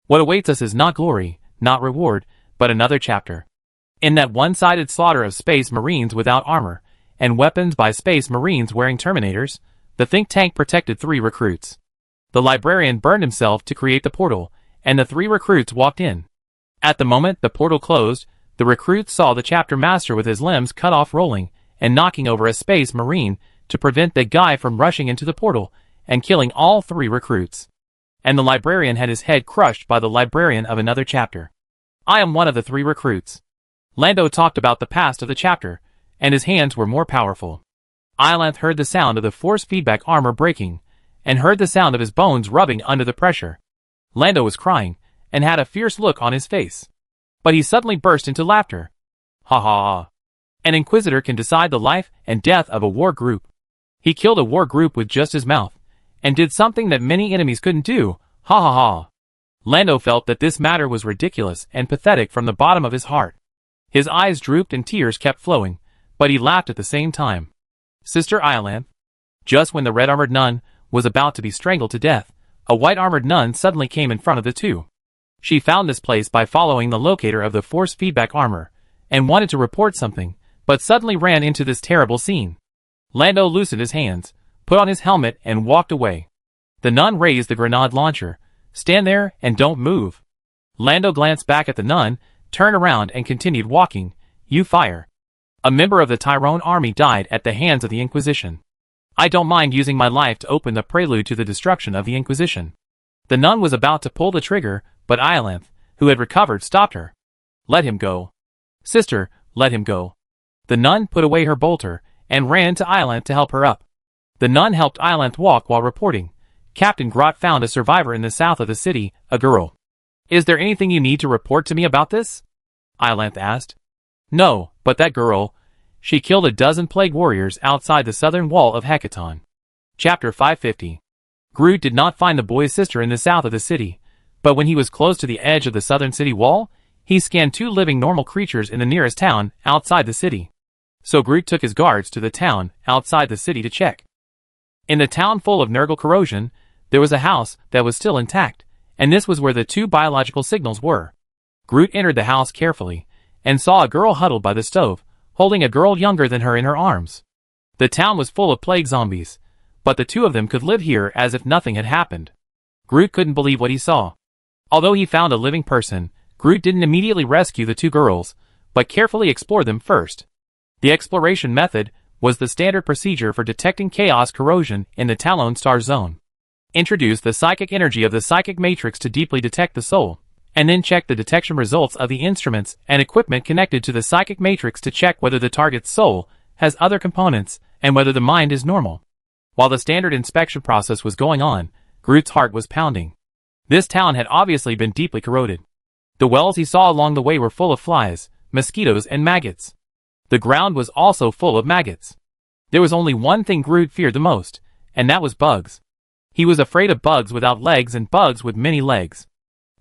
What awaits us is not glory, not reward, but another chapter. In that one-sided slaughter of space marines without armor, and weapons by space marines wearing Terminators, the think tank protected 3 recruits. The librarian burned himself to create the portal, and the 3 recruits walked in. At the moment the portal closed, the recruits saw the chapter master with his limbs cut off rolling and knocking over a space marine to prevent the guy from rushing into the portal and killing all 3 recruits. And the librarian had his head crushed by the librarian of another chapter. I am one of the 3 recruits. Lando talked about the past of the chapter, and his hands were more powerful. Ilanth heard the sound of the force feedback armor breaking, and heard the sound of his bones rubbing under the pressure. Lando was crying, and had a fierce look on his face. But he suddenly burst into laughter. Ha ha ha. An Inquisitor can decide the life and death of a war group. He killed a war group with just his mouth, and did something that many enemies couldn't do. Ha ha ha. Lando felt that this matter was ridiculous and pathetic from the bottom of his heart. His eyes drooped and tears kept flowing, but he laughed at the same time. Sister Ilanth. Just when the red-armored nun was about to be strangled to death, a white-armored nun suddenly came in front of the two. She found this place by following the locator of the force feedback armor, and wanted to report something, but suddenly ran into this terrible scene. Lando loosened his hands, put on his helmet and walked away. The nun raised the grenade launcher. Stand there and don't move. Lando glanced back at the nun, turned around and continued walking. You fire. A member of the Tyrone army died at the hands of the Inquisition. I don't mind using my life to open the prelude to the destruction of the Inquisition. The nun was about to pull the trigger, but Ilanth, who had recovered, stopped her. Let him go. Sister, let him go. The nun put away her bolter, and ran to Ilanth to help her up. The nun helped Ilanth walk while reporting. Captain Grot found a survivor in the south of the city, a girl. Is there anything you need to report to me about this? Ilanth asked. No, but that girl. She killed a dozen plague warriors outside the southern wall of Hecaton. Chapter 550. Groot did not find the boy's sister in the south of the city, but when he was close to the edge of the southern city wall, he scanned 2 living normal creatures in the nearest town outside the city. So Groot took his guards to the town outside the city to check. In the town full of Nurgle corrosion, there was a house that was still intact, and this was where the 2 biological signals were. Groot entered the house carefully, and saw a girl huddled by the stove, holding a girl younger than her in her arms. The town was full of plague zombies, but the 2 of them could live here as if nothing had happened. Groot couldn't believe what he saw. Although he found a living person, Groot didn't immediately rescue the 2 girls, but carefully explored them first. The exploration method was the standard procedure for detecting chaos corrosion in the Talon Star Zone. Introduce the psychic energy of the psychic matrix to deeply detect the soul, and then check the detection results of the instruments and equipment connected to the psychic matrix to check whether the target's soul has other components and whether the mind is normal. While the standard inspection process was going on, Groot's heart was pounding. This town had obviously been deeply corroded. The wells he saw along the way were full of flies, mosquitoes and maggots. The ground was also full of maggots. There was only one thing Groot feared the most, and that was bugs. He was afraid of bugs without legs and bugs with many legs.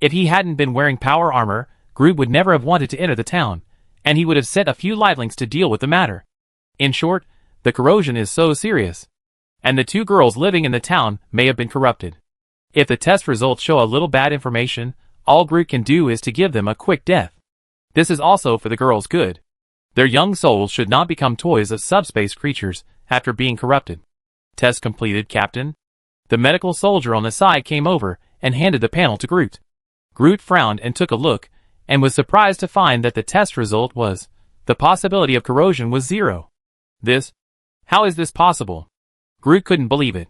If he hadn't been wearing power armor, Groot would never have wanted to enter the town, and he would have sent a few livelings to deal with the matter. In short, the corrosion is so serious. And the 2 girls living in the town may have been corrupted. If the test results show a little bad information, all Groot can do is to give them a quick death. This is also for the girls' good. Their young souls should not become toys of subspace creatures after being corrupted. Test completed, Captain. The medical soldier on the side came over and handed the panel to Groot. Groot frowned and took a look, and was surprised to find that the test result was, the possibility of corrosion was 0. How is this possible? Groot couldn't believe it.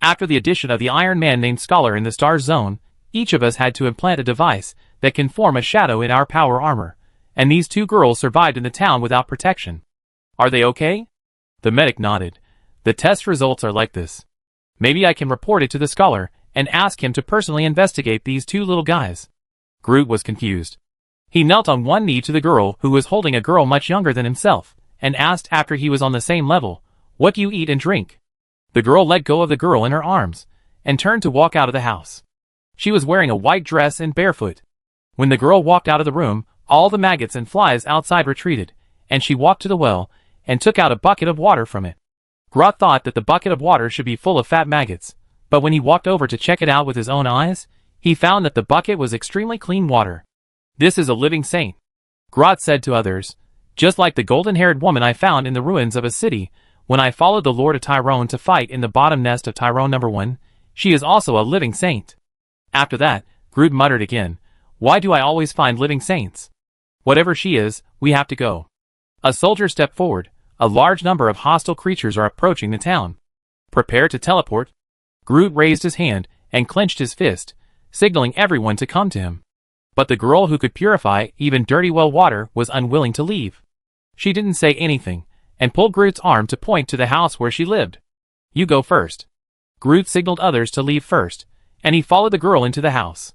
After the addition of the Iron Man named Scholar in the Star Zone, each of us had to implant a device that can form a shadow in our power armor, and these 2 girls survived in the town without protection. Are they okay? The medic nodded. The test results are like this. Maybe I can report it to the Scholar, and ask him to personally investigate these 2 little guys. Groot was confused. He knelt on one knee to the girl who was holding a girl much younger than himself, and asked after he was on the same level, "What do you eat and drink?" The girl let go of the girl in her arms, and turned to walk out of the house. She was wearing a white dress and barefoot. When the girl walked out of the room, all the maggots and flies outside retreated, and she walked to the well, and took out a bucket of water from it. Grot thought that the bucket of water should be full of fat maggots, but when he walked over to check it out with his own eyes, he found that the bucket was extremely clean water. This is a living saint. Grot said to others, just like the golden-haired woman I found in the ruins of a city when I followed the Lord of Tyrone to fight in the bottom nest of Tyrone No. 1, She is also a living saint. After that, Groot muttered again, "Why do I always find living saints? Whatever she is, we have to go." A soldier stepped forward. A large number of hostile creatures are approaching the town. Prepare to teleport. Groot raised his hand and clenched his fist, signaling everyone to come to him. But the girl who could purify even dirty well water was unwilling to leave. She didn't say anything, and pulled Groot's arm to point to the house where she lived. "You go first." Groot signaled others to leave first, and he followed the girl into the house.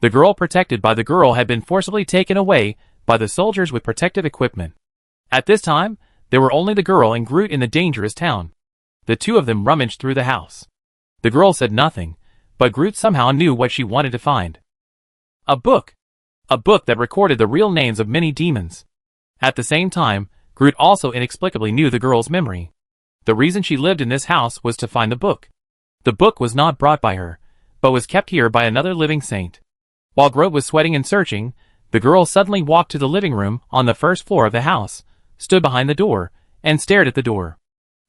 The girl protected by the girl had been forcibly taken away by the soldiers with protective equipment. At this time, there were only the girl and Groot in the dangerous town. The two of them rummaged through the house. The girl said nothing, but Groot somehow knew what she wanted to find. A book. A book that recorded the real names of many demons. At the same time, Groot also inexplicably knew the girl's memory. The reason she lived in this house was to find the book. The book was not brought by her, but was kept here by another living saint. While Groot was sweating and searching, the girl suddenly walked to the living room on the first floor of the house, stood behind the door, and stared at the door.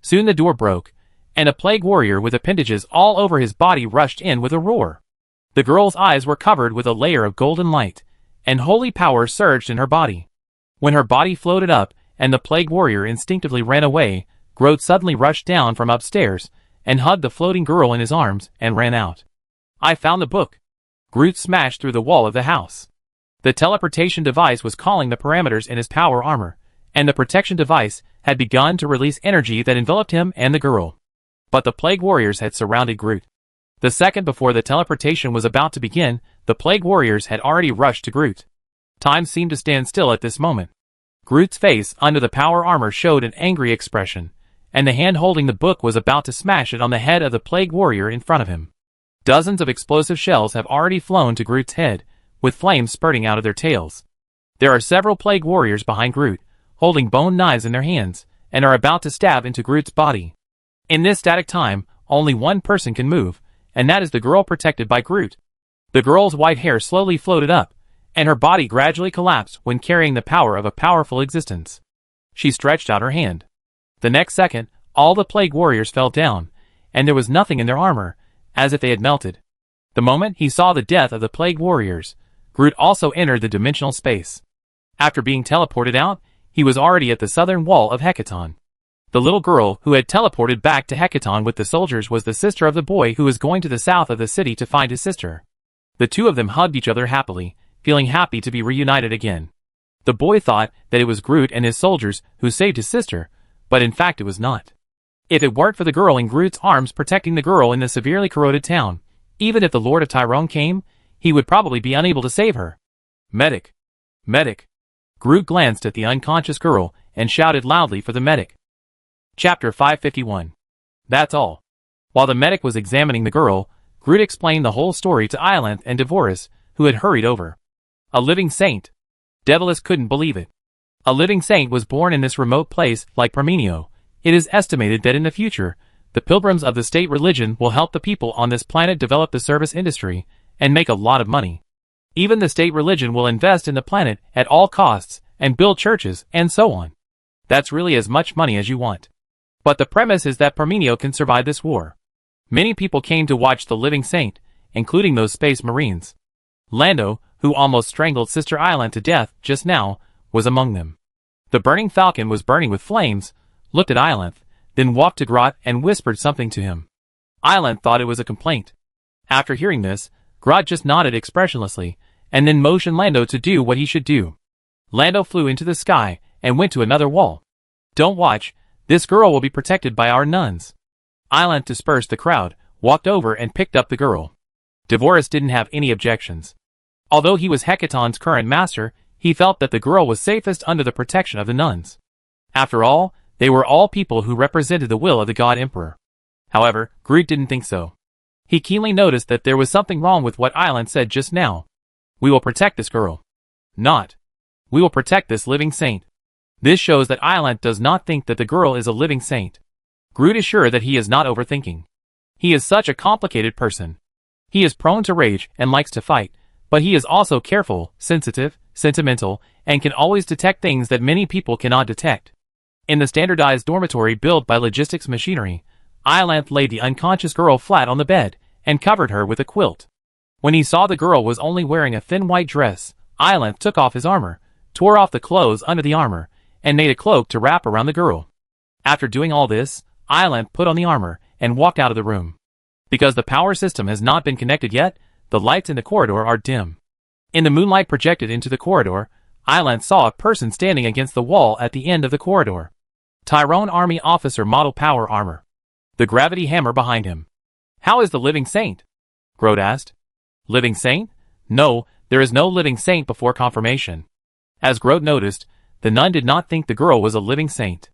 Soon the door broke, and a plague warrior with appendages all over his body rushed in with a roar. The girl's eyes were covered with a layer of golden light, and holy power surged in her body. When her body floated up, and the plague warrior instinctively ran away, Groot suddenly rushed down from upstairs, and hugged the floating girl in his arms, and ran out. "I found the book." Groot smashed through the wall of the house. The teleportation device was calling the parameters in his power armor, and the protection device had begun to release energy that enveloped him and the girl. But the plague warriors had surrounded Groot. The second before the teleportation was about to begin, the plague warriors had already rushed to Groot. Time seemed to stand still at this moment. Groot's face under the power armor showed an angry expression, and the hand holding the book was about to smash it on the head of the plague warrior in front of him. Dozens of explosive shells have already flown to Groot's head, with flames spurting out of their tails. There are several plague warriors behind Groot, holding bone knives in their hands, and are about to stab into Groot's body. In this static time, only one person can move, and that is the girl protected by Groot. The girl's white hair slowly floated up, and her body gradually collapsed when carrying the power of a powerful existence. She stretched out her hand. The next second, all the plague warriors fell down, and there was nothing in their armor, as if they had melted. The moment he saw the death of the plague warriors, Groot also entered the dimensional space. After being teleported out, he was already at the southern wall of Hekaton. The little girl who had teleported back to Hekaton with the soldiers was the sister of the boy who was going to the south of the city to find his sister. The two of them hugged each other happily, feeling happy to be reunited again. The boy thought that it was Groot and his soldiers who saved his sister, but in fact it was not. If it weren't for the girl in Groot's arms protecting the girl in the severely corroded town, even if the Lord of Tyrone came, he would probably be unable to save her. "Medic! Medic!" Groot glanced at the unconscious girl and shouted loudly for the medic. Chapter 551. That's all. While the medic was examining the girl, Groot explained the whole story to Ilanth and Devoris, who had hurried over. A living saint. Devilis couldn't believe it. A living saint was born in this remote place like Parmenio. It is estimated that in the future, the pilgrims of the state religion will help the people on this planet develop the service industry and make a lot of money. Even the state religion will invest in the planet at all costs and build churches and so on. That's really as much money as you want. But the premise is that Parmenio can survive this war. Many people came to watch the living saint, including those space marines. Lando, who almost strangled Sister Ilanth to death just now, was among them. The burning falcon was burning with flames, looked at Ilanth, then walked to Groot and whispered something to him. Ilanth thought it was a complaint. After hearing this, Groot just nodded expressionlessly, and then motioned Lando to do what he should do. Lando flew into the sky and went to another wall. "Don't watch, this girl will be protected by our nuns." Ilanth dispersed the crowd, walked over and picked up the girl. Devoris didn't have any objections. Although he was Hekaton's current master, he felt that the girl was safest under the protection of the nuns. After all, they were all people who represented the will of the God Emperor. However, Groot didn't think so. He keenly noticed that there was something wrong with what Ilanth said just now. "We will protect this girl." Not, "We will protect this living saint." This shows that Ilanth does not think that the girl is a living saint. Groot is sure that he is not overthinking. He is such a complicated person. He is prone to rage and likes to fight, but he is also careful, sensitive, sentimental, and can always detect things that many people cannot detect. In the standardized dormitory built by logistics machinery, Ilanth laid the unconscious girl flat on the bed and covered her with a quilt. When he saw the girl was only wearing a thin white dress, Ilanth took off his armor, tore off the clothes under the armor, and made a cloak to wrap around the girl. After doing all this, Ilanth put on the armor and walked out of the room. Because the power system has not been connected yet, the lights in the corridor are dim. In the moonlight projected into the corridor, Ilanth saw a person standing against the wall at the end of the corridor. Tyrone Army Officer Model Power Armor. The gravity hammer behind him. "How is the living saint?" Grodd asked. "Living saint? No, there is no living saint before confirmation." As Grodd noticed, the nun did not think the girl was a living saint.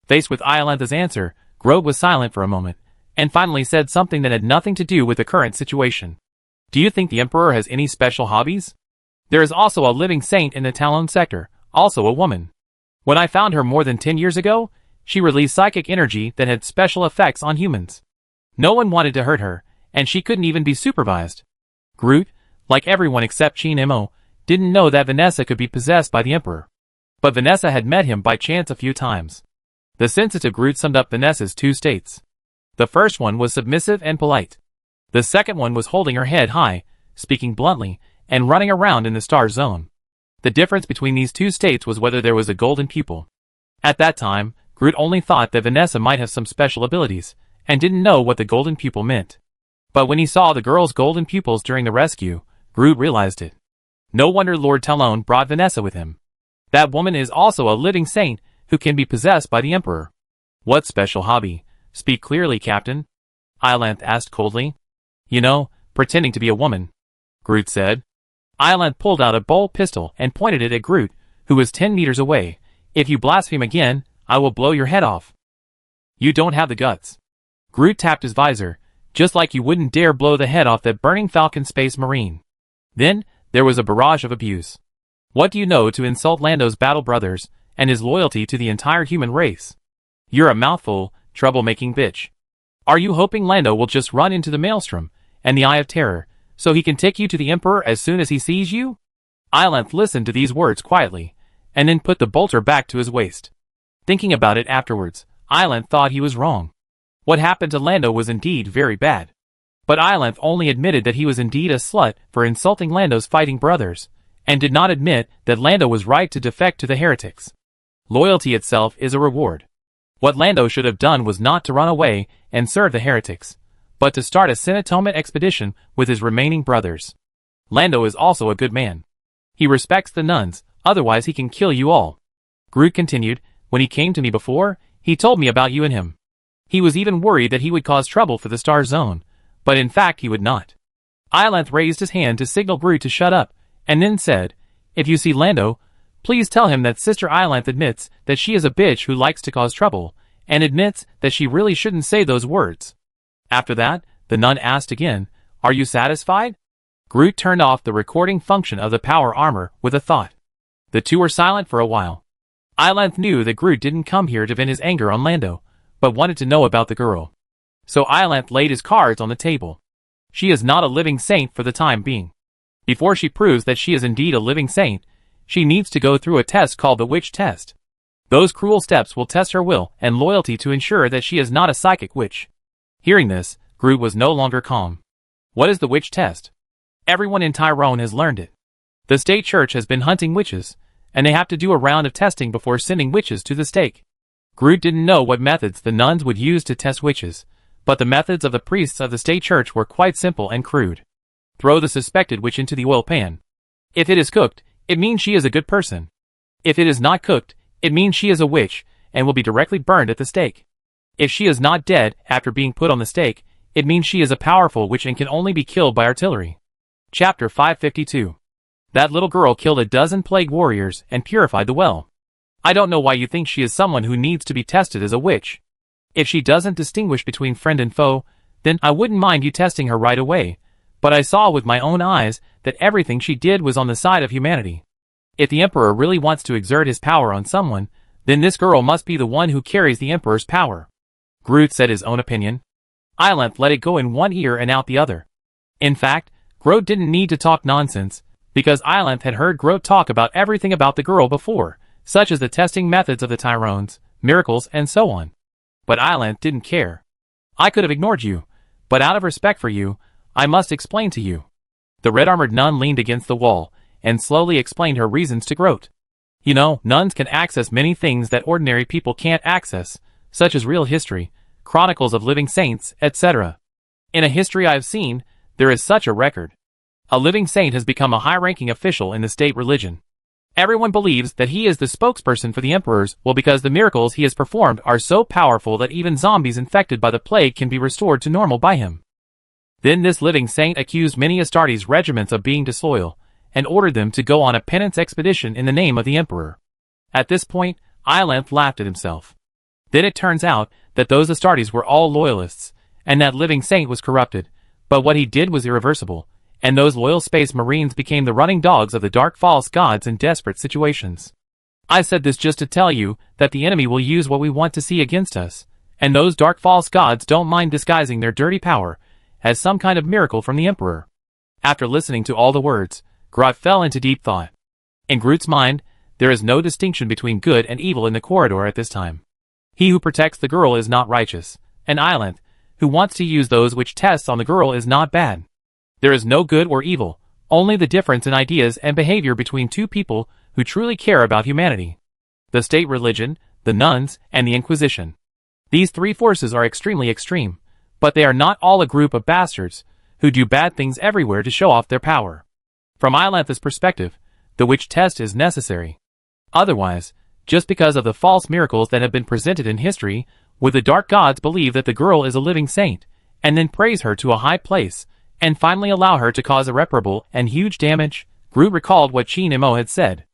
Faced with Ilanth's answer, Grodd was silent for a moment, and finally said something that had nothing to do with the current situation. "Do you think the Emperor has any special hobbies? There is also a living saint in the Talon sector, also a woman. When I found her more than 10 years ago, she released psychic energy that had special effects on humans. No one wanted to hurt her, and she couldn't even be supervised." Groot, like everyone except Chin Mo, didn't know that Vanessa could be possessed by the Emperor. But Vanessa had met him by chance a few times. The sensitive Groot summed up Vanessa's two states. The first one was submissive and polite. The second one was holding her head high, speaking bluntly, and running around in the star zone. The difference between these two states was whether there was a golden pupil. At that time, Groot only thought that Vanessa might have some special abilities, and didn't know what the golden pupil meant. But when he saw the girl's golden pupils during the rescue, Groot realized it. No wonder Lord Talon brought Vanessa with him. That woman is also a living saint who can be possessed by the Emperor. "What special hobby? Speak clearly, Captain," Ilanth asked coldly. "You know, pretending to be a woman," Groot said. Ilanth pulled out a bolt pistol and pointed it at Groot, who was 10 meters away. "If you blaspheme again, I will blow your head off." "You don't have the guts." Groot tapped his visor, "just like you wouldn't dare blow the head off that burning Falcon Space Marine." Then, there was a barrage of abuse. "What do you know to insult Lando's battle brothers, and his loyalty to the entire human race? You're a mouthful, troublemaking bitch. Are you hoping Lando will just run into the Maelstrom, and the Eye of Terror, so he can take you to the Emperor as soon as he sees you?" Ilanth listened to these words quietly, and then put the bolter back to his waist. Thinking about it afterwards, Ilanth thought he was wrong. What happened to Lando was indeed very bad. But Ilanth only admitted that he was indeed a slut for insulting Lando's fighting brothers, and did not admit that Lando was right to defect to the heretics. Loyalty itself is a reward. What Lando should have done was not to run away and serve the heretics, but to start a Sinatomet expedition with his remaining brothers. Lando is also a good man. He respects the nuns, otherwise he can kill you all. Groot continued, "When he came to me before, he told me about you and him. He was even worried that he would cause trouble for the Star Zone, but in fact he would not." Ilanth raised his hand to signal Groot to shut up, and then said, "If you see Lando, please tell him that Sister Ilanth admits that she is a bitch who likes to cause trouble, and admits that she really shouldn't say those words." After that, the nun asked again, "Are you satisfied?" Groot turned off the recording function of the power armor with a thought. The two were silent for a while. Ilanth knew that Groot didn't come here to vent his anger on Lando, but wanted to know about the girl. So Ilanth laid his cards on the table. She is not a living saint for the time being. Before she proves that she is indeed a living saint, she needs to go through a test called the witch test. Those cruel steps will test her will and loyalty to ensure that she is not a psychic witch. Hearing this, Groot was no longer calm. What is the witch test? Everyone in Tyrone has learned it. The state church has been hunting witches, and they have to do a round of testing before sending witches to the stake. Groot didn't know what methods the nuns would use to test witches, but the methods of the priests of the state church were quite simple and crude. Throw the suspected witch into the oil pan. If it is cooked, it means she is a good person. If it is not cooked, it means she is a witch, and will be directly burned at the stake. If she is not dead after being put on the stake, it means she is a powerful witch and can only be killed by artillery. Chapter 552. That little girl killed a dozen plague warriors and purified the well. I don't know why you think she is someone who needs to be tested as a witch. If she doesn't distinguish between friend and foe, then I wouldn't mind you testing her right away, but I saw with my own eyes that everything she did was on the side of humanity. If the Emperor really wants to exert his power on someone, then this girl must be the one who carries the Emperor's power. Groot said his own opinion. Ilanth let it go in one ear and out the other. In fact, Groot didn't need to talk nonsense, because Ilanth had heard Groot talk about everything about the girl before, such as the testing methods of the Tyrones, miracles, and so on. But Ilanth didn't care. I could have ignored you, but out of respect for you, I must explain to you. The red-armored nun leaned against the wall, and slowly explained her reasons to Groot. You know, nuns can access many things that ordinary people can't access, such as real history, chronicles of living saints, etc. In a history I've seen, there is such a record. A living saint has become a high-ranking official in the state religion. Everyone believes that he is the spokesperson for the emperors, well, because the miracles he has performed are so powerful that even zombies infected by the plague can be restored to normal by him. Then this living saint accused many Astartes regiments of being disloyal, and ordered them to go on a penance expedition in the name of the emperor. At this point, Ilanth laughed at himself. Then it turns out that those Astartes were all loyalists, and that living saint was corrupted, but what he did was irreversible, and those loyal space marines became the running dogs of the dark false gods in desperate situations. I said this just to tell you that the enemy will use what we want to see against us, and those dark false gods don't mind disguising their dirty power as some kind of miracle from the emperor. After listening to all the words, Groot fell into deep thought. In Groot's mind, there is no distinction between good and evil in the corridor at this time. He who protects the girl is not righteous, and Ilanth, who wants to use those which tests on the girl, is not bad. There is no good or evil, only the difference in ideas and behavior between two people who truly care about humanity. The state religion, the nuns, and the Inquisition. These three forces are extremely extreme, but they are not all a group of bastards who do bad things everywhere to show off their power. From Ilanth's perspective, the witch test is necessary. Otherwise, just because of the false miracles that have been presented in history, would the dark gods believe that the girl is a living saint, and then praise her to a high place, and finally allow her to cause irreparable and huge damage? Groot recalled what Chi Nemo had said.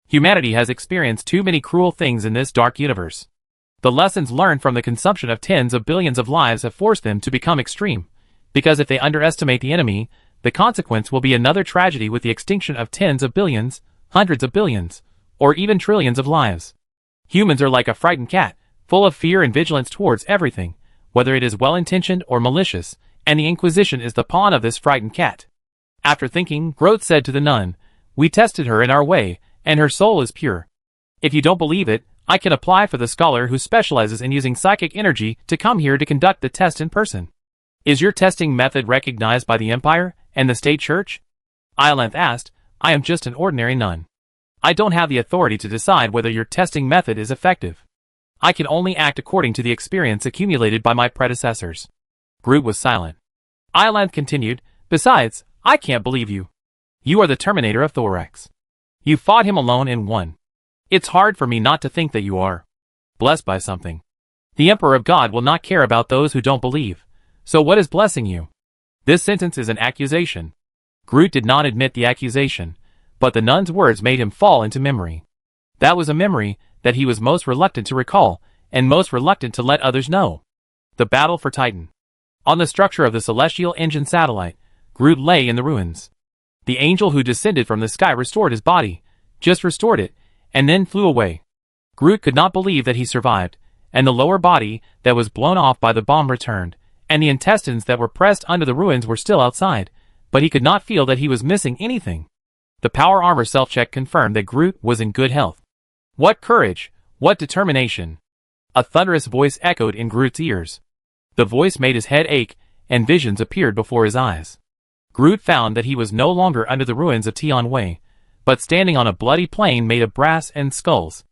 Humanity has experienced too many cruel things in this dark universe. The lessons learned from the consumption of tens of billions of lives have forced them to become extreme, because if they underestimate the enemy, the consequence will be another tragedy with the extinction of tens of billions, hundreds of billions, or even trillions of lives. Humans are like a frightened cat, full of fear and vigilance towards everything, whether it is well-intentioned or malicious, and the Inquisition is the pawn of this frightened cat. After thinking, Groot said to the nun, "We tested her in our way, and her soul is pure. If you don't believe it, I can apply for the scholar who specializes in using psychic energy to come here to conduct the test in person. Is your testing method recognized by the Empire and the State Church?" Ilanth asked. "I am just an ordinary nun. I don't have the authority to decide whether your testing method is effective. I can only act according to the experience accumulated by my predecessors." Groot was silent. Ilanth continued, "Besides, I can't believe you. You are the Terminator of Thorax. You fought him alone and won. It's hard for me not to think that you are blessed by something. The Emperor of God will not care about those who don't believe. So what is blessing you?" This sentence is an accusation. Groot did not admit the accusation, but the nun's words made him fall into memory. That was a memory that he was most reluctant to recall, and most reluctant to let others know. The battle for Titan. On the structure of the celestial engine satellite, Groot lay in the ruins. The angel who descended from the sky restored his body, just restored it, and then flew away. Groot could not believe that he survived, and the lower body that was blown off by the bomb returned, and the intestines that were pressed under the ruins were still outside, but he could not feel that he was missing anything. The power armor self-check confirmed that Groot was in good health. What courage! What determination! A thunderous voice echoed in Groot's ears. The voice made his head ache, and visions appeared before his eyes. Groot found that he was no longer under the ruins of Tian Wei, but standing on a bloody plain made of brass and skulls.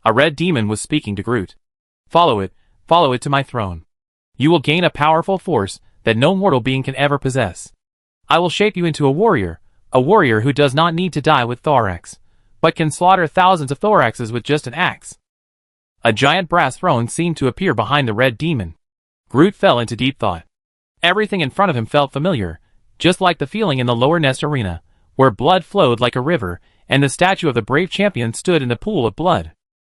A red demon was speaking to Groot. Follow it to my throne. You will gain a powerful force that no mortal being can ever possess. I will shape you into a warrior who does not need to die with thorax, but can slaughter thousands of thoraxes with just an axe." A giant brass throne seemed to appear behind the red demon. Groot fell into deep thought. Everything in front of him felt familiar, just like the feeling in the lower nest arena, where blood flowed like a river, and the statue of the brave champion stood in the pool of blood.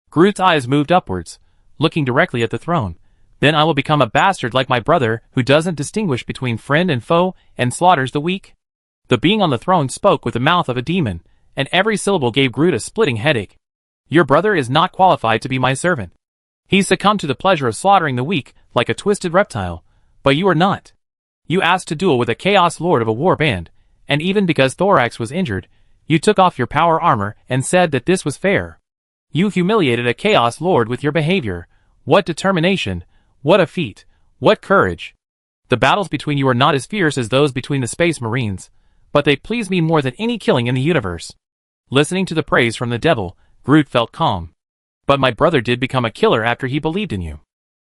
Groot's eyes moved upwards, looking directly at the throne. Then I will become a bastard like my brother, who doesn't distinguish between friend and foe, and slaughters the weak. The being on the throne spoke with the mouth of a demon, and every syllable gave Groot a splitting headache. Your brother is not qualified to be my servant. He succumbed to the pleasure of slaughtering the weak, like a twisted reptile, but you are not. You asked to duel with a Chaos Lord of a war band, and even because Thorax was injured, you took off your power armor and said that this was fair. You humiliated a Chaos Lord with your behavior. What determination, what a feat, what courage. The battles between you are not as fierce as those between the Space Marines, but they please me more than any killing in the universe. Listening to the praise from the devil, Groot felt calm. But my brother did become a killer after he believed in you.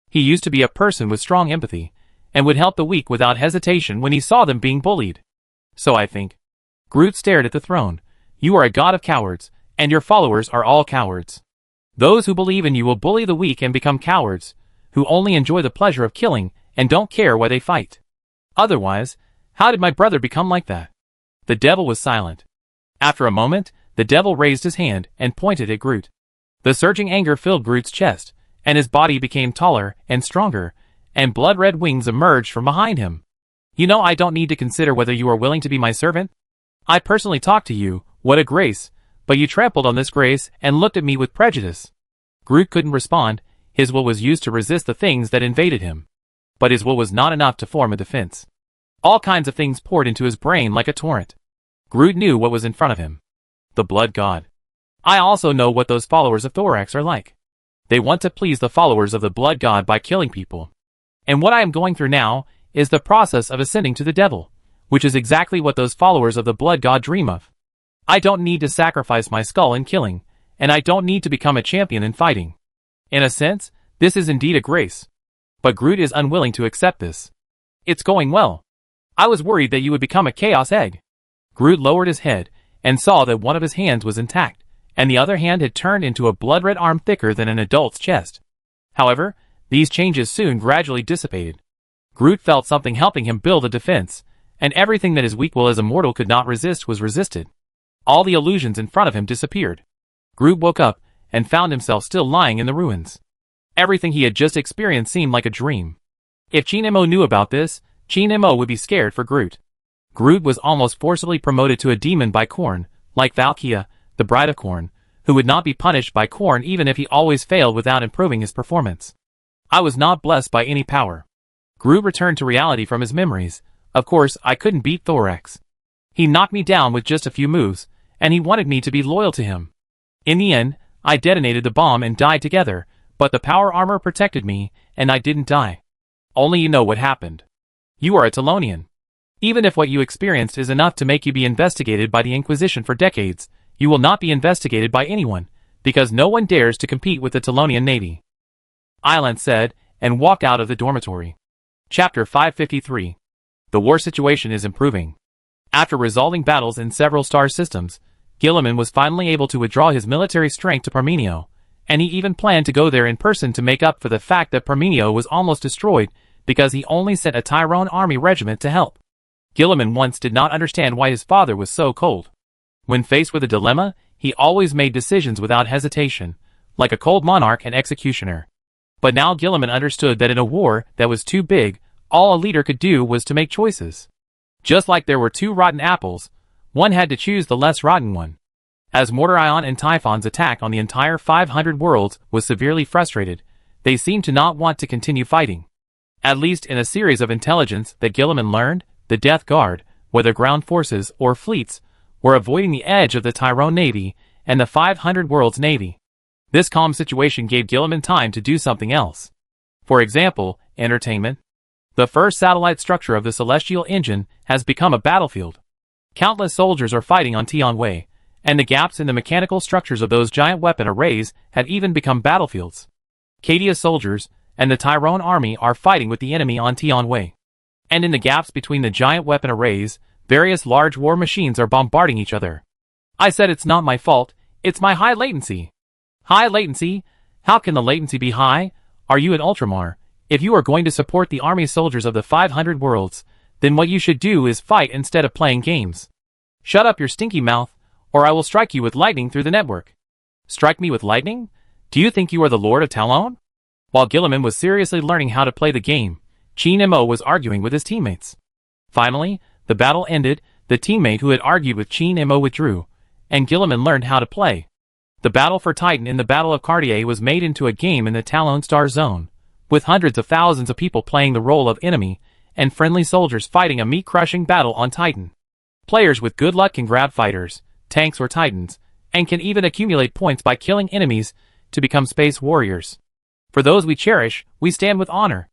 He used to be a person with strong empathy, and would help the weak without hesitation when he saw them being bullied. So I think. Groot stared at the throne. You are a god of cowards, and your followers are all cowards. Those who believe in you will bully the weak and become cowards, who only enjoy the pleasure of killing and don't care why they fight. Otherwise, how did my brother become like that? The devil was silent. After a moment, the devil raised his hand and pointed at Groot. The surging anger filled Groot's chest, and his body became taller and stronger, and blood-red wings emerged from behind him. You know, I don't need to consider whether you are willing to be my servant. I personally talked to you, what a grace, but you trampled on this grace and looked at me with prejudice. Groot couldn't respond. His will was used to resist the things that invaded him. But his will was not enough to form a defense. All kinds of things poured into his brain like a torrent. Groot knew what was in front of him. The blood god. I also know what those followers of Thorax are like. They want to please the followers of the blood god by killing people. And what I am going through now is the process of ascending to the devil, which is exactly what those followers of the blood god dream of. I don't need to sacrifice my skull in killing, and I don't need to become a champion in fighting. In a sense, this is indeed a grace. But Groot is unwilling to accept this. It's going well. I was worried that you would become a chaos egg. Groot lowered his head and saw that one of his hands was intact, and the other hand had turned into a blood-red arm thicker than an adult's chest. However, these changes soon gradually dissipated. Groot felt something helping him build a defense, and everything that his weak will as a mortal could not resist was resisted. All the illusions in front of him disappeared. Groot woke up and found himself still lying in the ruins. Everything he had just experienced seemed like a dream. If Chin Mo knew about this, Chin Mo would be scared for Groot. Groot was almost forcibly promoted to a demon by Korn, like Valkia, the bride of Korn, who would not be punished by Korn even if he always failed without improving his performance. I was not blessed by any power. Groot returned to reality from his memories. Of course, I couldn't beat Thorax. He knocked me down with just a few moves, and he wanted me to be loyal to him. In the end, I detonated the bomb and died together, but the power armor protected me, and I didn't die. Only you know what happened. You are a Talonian. Even if what you experienced is enough to make you be investigated by the Inquisition for decades, you will not be investigated by anyone, because no one dares to compete with the Talonian Navy. Island said, and walked out of the dormitory. Chapter 553. The war situation is improving. After resolving battles in several star systems, Gilliman was finally able to withdraw his military strength to Parmenio, and he even planned to go there in person to make up for the fact that Parmenio was almost destroyed because he only sent a Tyrone army regiment to help. Gilliman once did not understand why his father was so cold. When faced with a dilemma, he always made decisions without hesitation, like a cold monarch and executioner. But now Gilliman understood that in a war that was too big, all a leader could do was to make choices. Just like there were two rotten apples, one had to choose the less rotten one. As Mortar Ion and Typhon's attack on the entire 500 worlds was severely frustrated, they seemed to not want to continue fighting. At least in a series of intelligence that Gilliman learned, the Death Guard, whether ground forces or fleets, were avoiding the edge of the Tyrone Navy and the 500 worlds Navy. This calm situation gave Gilliman time to do something else. For example, entertainment. The first satellite structure of the Celestial Engine has become a battlefield. Countless soldiers are fighting on Tianwei, and the gaps in the mechanical structures of those giant weapon arrays have even become battlefields. Cadia's soldiers and the Tyrone army are fighting with the enemy on Tianwei. And in the gaps between the giant weapon arrays, various large war machines are bombarding each other. I said it's not my fault, it's my high latency. High latency? How can the latency be high? Are you an Ultramar? If you are going to support the army soldiers of the 500 worlds, then what you should do is fight instead of playing games. Shut up your stinky mouth, or I will strike you with lightning through the network. Strike me with lightning? Do you think you are the Lord of Talon? While Gilliman was seriously learning how to play the game, Chin Mo was arguing with his teammates. Finally, the battle ended, the teammate who had argued with Chin Mo withdrew, and Gilliman learned how to play. The battle for Titan in the Battle of Cartier was made into a game in the Talon Star Zone, with hundreds of thousands of people playing the role of enemy, and friendly soldiers fighting a meat-crushing battle on Titan. Players with good luck can grab fighters, tanks or titans, and can even accumulate points by killing enemies to become space warriors. For those we cherish, we stand with honor.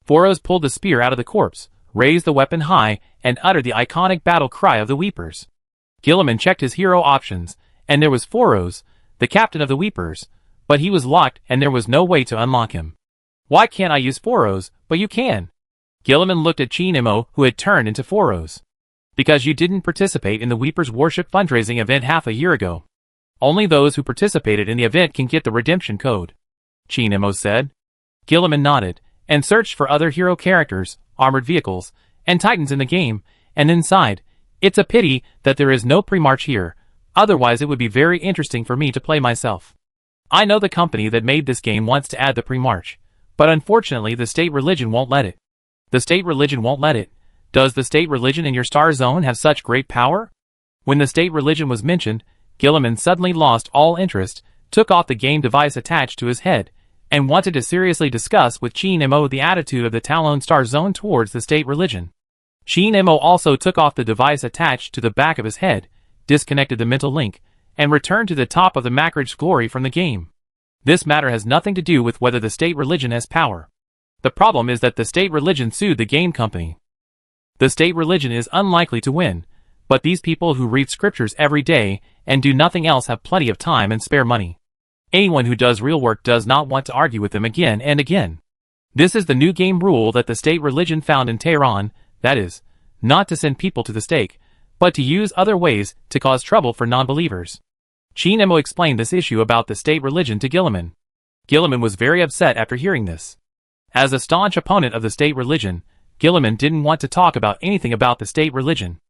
Foros pulled the spear out of the corpse, raised the weapon high, and uttered the iconic battle cry of the Weepers. Gilliman checked his hero options, and there was Foros, the captain of the Weepers, but he was locked and there was no way to unlock him. Why can't I use Foros, but you can? Gilliman looked at Chinemo, who had turned into Foros. Because you didn't participate in the Weepers Worship fundraising event half a year ago. Only those who participated in the event can get the redemption code, Chinemo said. Gilliman nodded, and searched for other hero characters, armored vehicles, and titans in the game, and then sighed. It's a pity that there is no pre-march here, otherwise it would be very interesting for me to play myself. I know the company that made this game wants to add the pre-march, but unfortunately the state religion won't let it. The state religion won't let it. Does the state religion in your star zone have such great power? When the state religion was mentioned, Gilliman suddenly lost all interest, took off the game device attached to his head, and wanted to seriously discuss with Chinemo the attitude of the Talon star zone towards the state religion. Chinemo also took off the device attached to the back of his head, disconnected the mental link, and returned to the top of the Macridge's glory from the game. This matter has nothing to do with whether the state religion has power. The problem is that the state religion sued the game company. The state religion is unlikely to win, but these people who read scriptures every day and do nothing else have plenty of time and spare money. Anyone who does real work does not want to argue with them again and again. This is the new game rule that the state religion found in Tehran, that is, not to send people to the stake, but to use other ways to cause trouble for non-believers. Chinemo explained this issue about the state religion to Gilliman. Gilliman was very upset after hearing this. As a staunch opponent of the state religion, Gilliman didn't want to talk about anything about the state religion.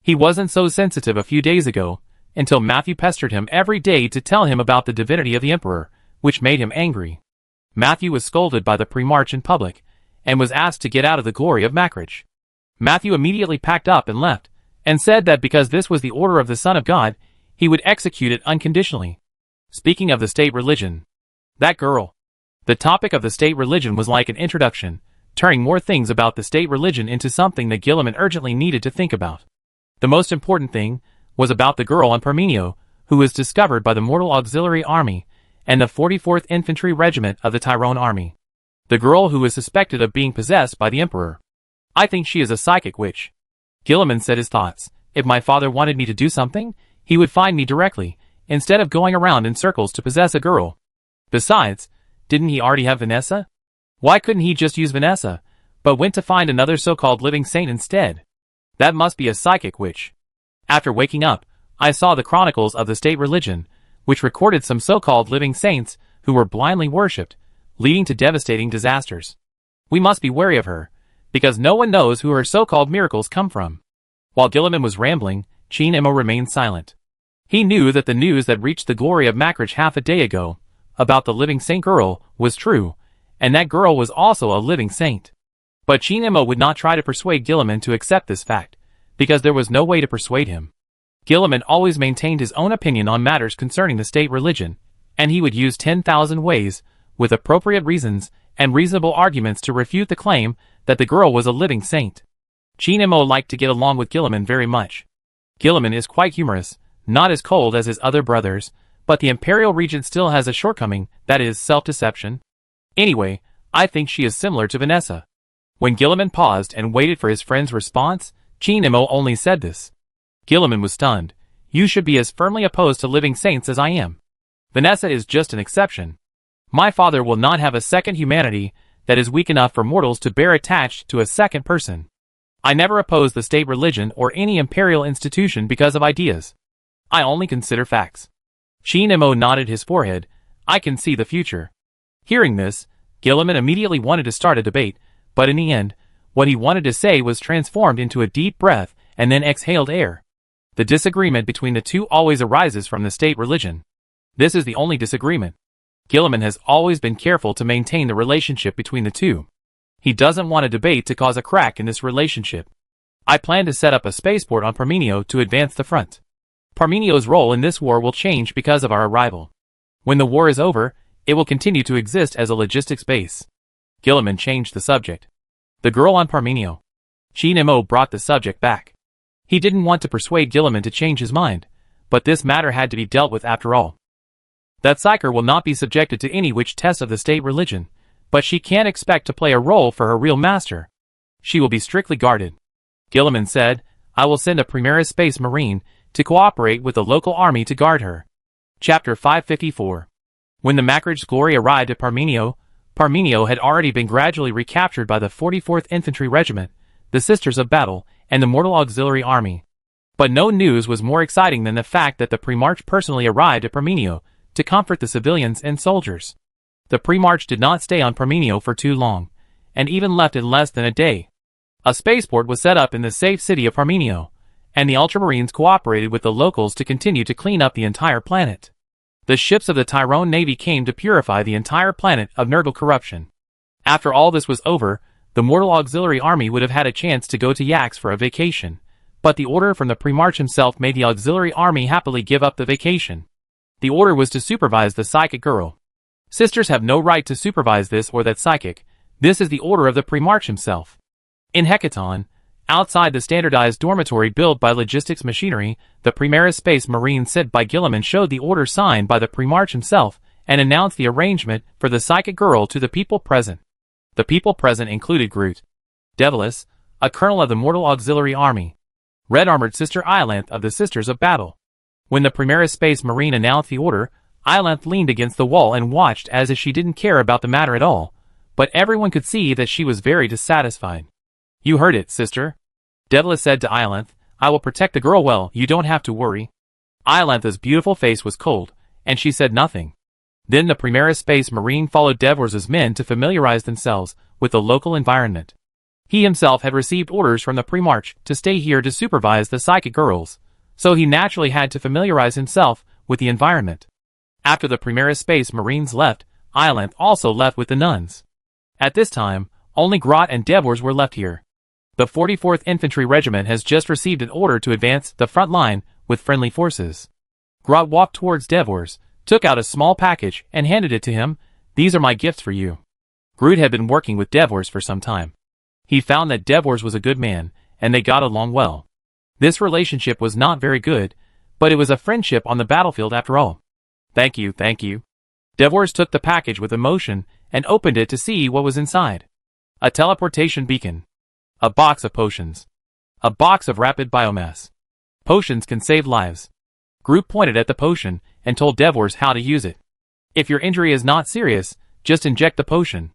He wasn't so sensitive a few days ago, until Matthew pestered him every day to tell him about the divinity of the Emperor, which made him angry. Matthew was scolded by the pre-march in public, and was asked to get out of the glory of Macridge. Matthew immediately packed up and left, and said that because this was the order of the Son of God, he would execute it unconditionally. Speaking of the state religion, that girl. The topic of the state religion was like an introduction, turning more things about the state religion into something that Gilliman urgently needed to think about. The most important thing was about the girl on Parmenio, who was discovered by the Mortal Auxiliary Army and the 44th Infantry Regiment of the Tyrone Army. The girl who was suspected of being possessed by the Emperor. I think she is a psychic witch. Gilliman said his thoughts. If my father wanted me to do something, he would find me directly, instead of going around in circles to possess a girl. Besides, didn't he already have Vanessa? Why couldn't he just use Vanessa, but went to find another so-called living saint instead? That must be a psychic witch. After waking up, I saw the chronicles of the state religion, which recorded some so-called living saints who were blindly worshipped, leading to devastating disasters. We must be wary of her, because no one knows who her so-called miracles come from. While Gilliman was rambling, Chinemo remained silent. He knew that the news that reached the glory of Macridge half a day ago, about the living saint girl, was true, and that girl was also a living saint. But Chinemo would not try to persuade Gilliman to accept this fact, because there was no way to persuade him. Gilliman always maintained his own opinion on matters concerning the state religion, and he would use 10,000 ways, with appropriate reasons and reasonable arguments to refute the claim that the girl was a living saint. Chinemo liked to get along with Gilliman very much. Gilliman is quite humorous, not as cold as his other brothers, but the Imperial Regent still has a shortcoming, that is, self-deception. Anyway, I think she is similar to Vanessa. When Gilliman paused and waited for his friend's response, Chinemo only said this. Gilliman was stunned. You should be as firmly opposed to living saints as I am. Vanessa is just an exception. My father will not have a second humanity that is weak enough for mortals to bear attached to a second person. I never oppose the state religion or any imperial institution because of ideas. I only consider facts. Chinemo nodded his forehead. I can see the future. Hearing this, Gilliman immediately wanted to start a debate, but in the end, what he wanted to say was transformed into a deep breath and then exhaled air. The disagreement between the two always arises from the state religion. This is the only disagreement. Gilliman has always been careful to maintain the relationship between the two. He doesn't want a debate to cause a crack in this relationship. I plan to set up a spaceport on Parmenio to advance the front. Parmenio's role in this war will change because of our arrival. When the war is over, it will continue to exist as a logistics base. Gilliman changed the subject. The girl on Parmenio. Chinemo brought the subject back. He didn't want to persuade Gilliman to change his mind, but this matter had to be dealt with after all. That psyker will not be subjected to any witch test of the state religion, but she can't expect to play a role for her real master. She will be strictly guarded. Gilliman said, I will send a Primaris Space Marine to cooperate with the local army to guard her. Chapter 554. When the Macridge's glory arrived at Parmenio, Parmenio had already been gradually recaptured by the 44th Infantry Regiment, the Sisters of Battle, and the Mortal Auxiliary Army. But no news was more exciting than the fact that the Primarch personally arrived at Parmenio to comfort the civilians and soldiers. The Primarch did not stay on Parmenio for too long, and even left in less than a day. A spaceport was set up in the safe city of Parmenio, and the Ultramarines cooperated with the locals to continue to clean up the entire planet. The ships of the Tyrone Navy came to purify the entire planet of Nurgle corruption. After all this was over, the Mortal Auxiliary Army would have had a chance to go to Yax for a vacation, but the order from the Primarch himself made the Auxiliary Army happily give up the vacation. The order was to supervise the psychic girl. Sisters have no right to supervise this or that psychic. This is the order of the Primarch himself. In Hecaton, outside the standardized dormitory built by Logistics Machinery, the Primaris Space Marine sent by Gilliman showed the order signed by the Primarch himself and announced the arrangement for the psychic girl to the people present. The people present included Groot, Devilis, a colonel of the Mortal Auxiliary Army, red-armored Sister Ilanth of the Sisters of Battle. When the Primaris Space Marine announced the order, Ilanth leaned against the wall and watched as if she didn't care about the matter at all, but everyone could see that she was very dissatisfied. You heard it, sister. Devilis said to Ilanth, I will protect the girl well, you don't have to worry. Ilanth's beautiful face was cold, and she said nothing. Then the Primaris Space Marine followed Devors's men to familiarize themselves with the local environment. He himself had received orders from the Primarch to stay here to supervise the psychic girls, so he naturally had to familiarize himself with the environment. After the Primaris Space Marines left, Ilanth also left with the nuns. At this time, only Grot and Devors were left here. The 44th Infantry Regiment has just received an order to advance the front line with friendly forces. Grot walked towards Devors, took out a small package, and handed it to him. These are my gifts for you. Groot had been working with Devors for some time. He found that Devors was a good man, and they got along well. This relationship was not very good, but it was a friendship on the battlefield after all. Thank you, thank you. Devors took the package with emotion and opened it to see what was inside. A teleportation beacon. A box of potions. A box of rapid biomass. Potions can save lives. Groot pointed at the potion and told Devors how to use it. If your injury is not serious, just inject the potion.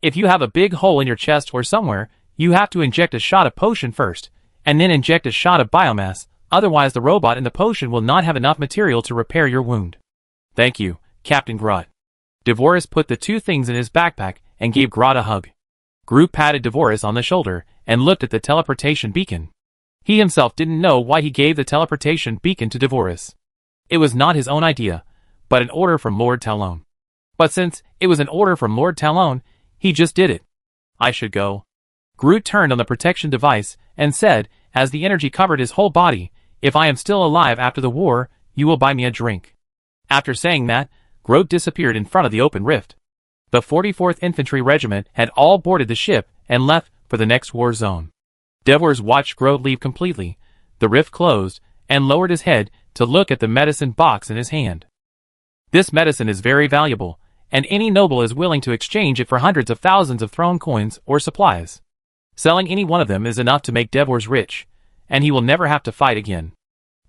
If you have a big hole in your chest or somewhere, you have to inject a shot of potion first, and then inject a shot of biomass, otherwise the robot in the potion will not have enough material to repair your wound. Thank you, Captain Grot. Devoris put the two things in his backpack and gave Grot a hug. Groot patted Devoris on the shoulder and looked at the teleportation beacon. He himself didn't know why he gave the teleportation beacon to Devoris. It was not his own idea, but an order from Lord Talon. But since it was an order from Lord Talon, he just did it. I should go. Groot turned on the protection device and said, as the energy covered his whole body, if I am still alive after the war, you will buy me a drink. After saying that, Groot disappeared in front of the open rift. The 44th Infantry Regiment had all boarded the ship and left for the next war zone. Devors watched Groot leave completely. The rift closed, and lowered his head to look at the medicine box in his hand. This medicine is very valuable, and any noble is willing to exchange it for hundreds of thousands of throne coins or supplies. Selling any one of them is enough to make Devors rich, and he will never have to fight again.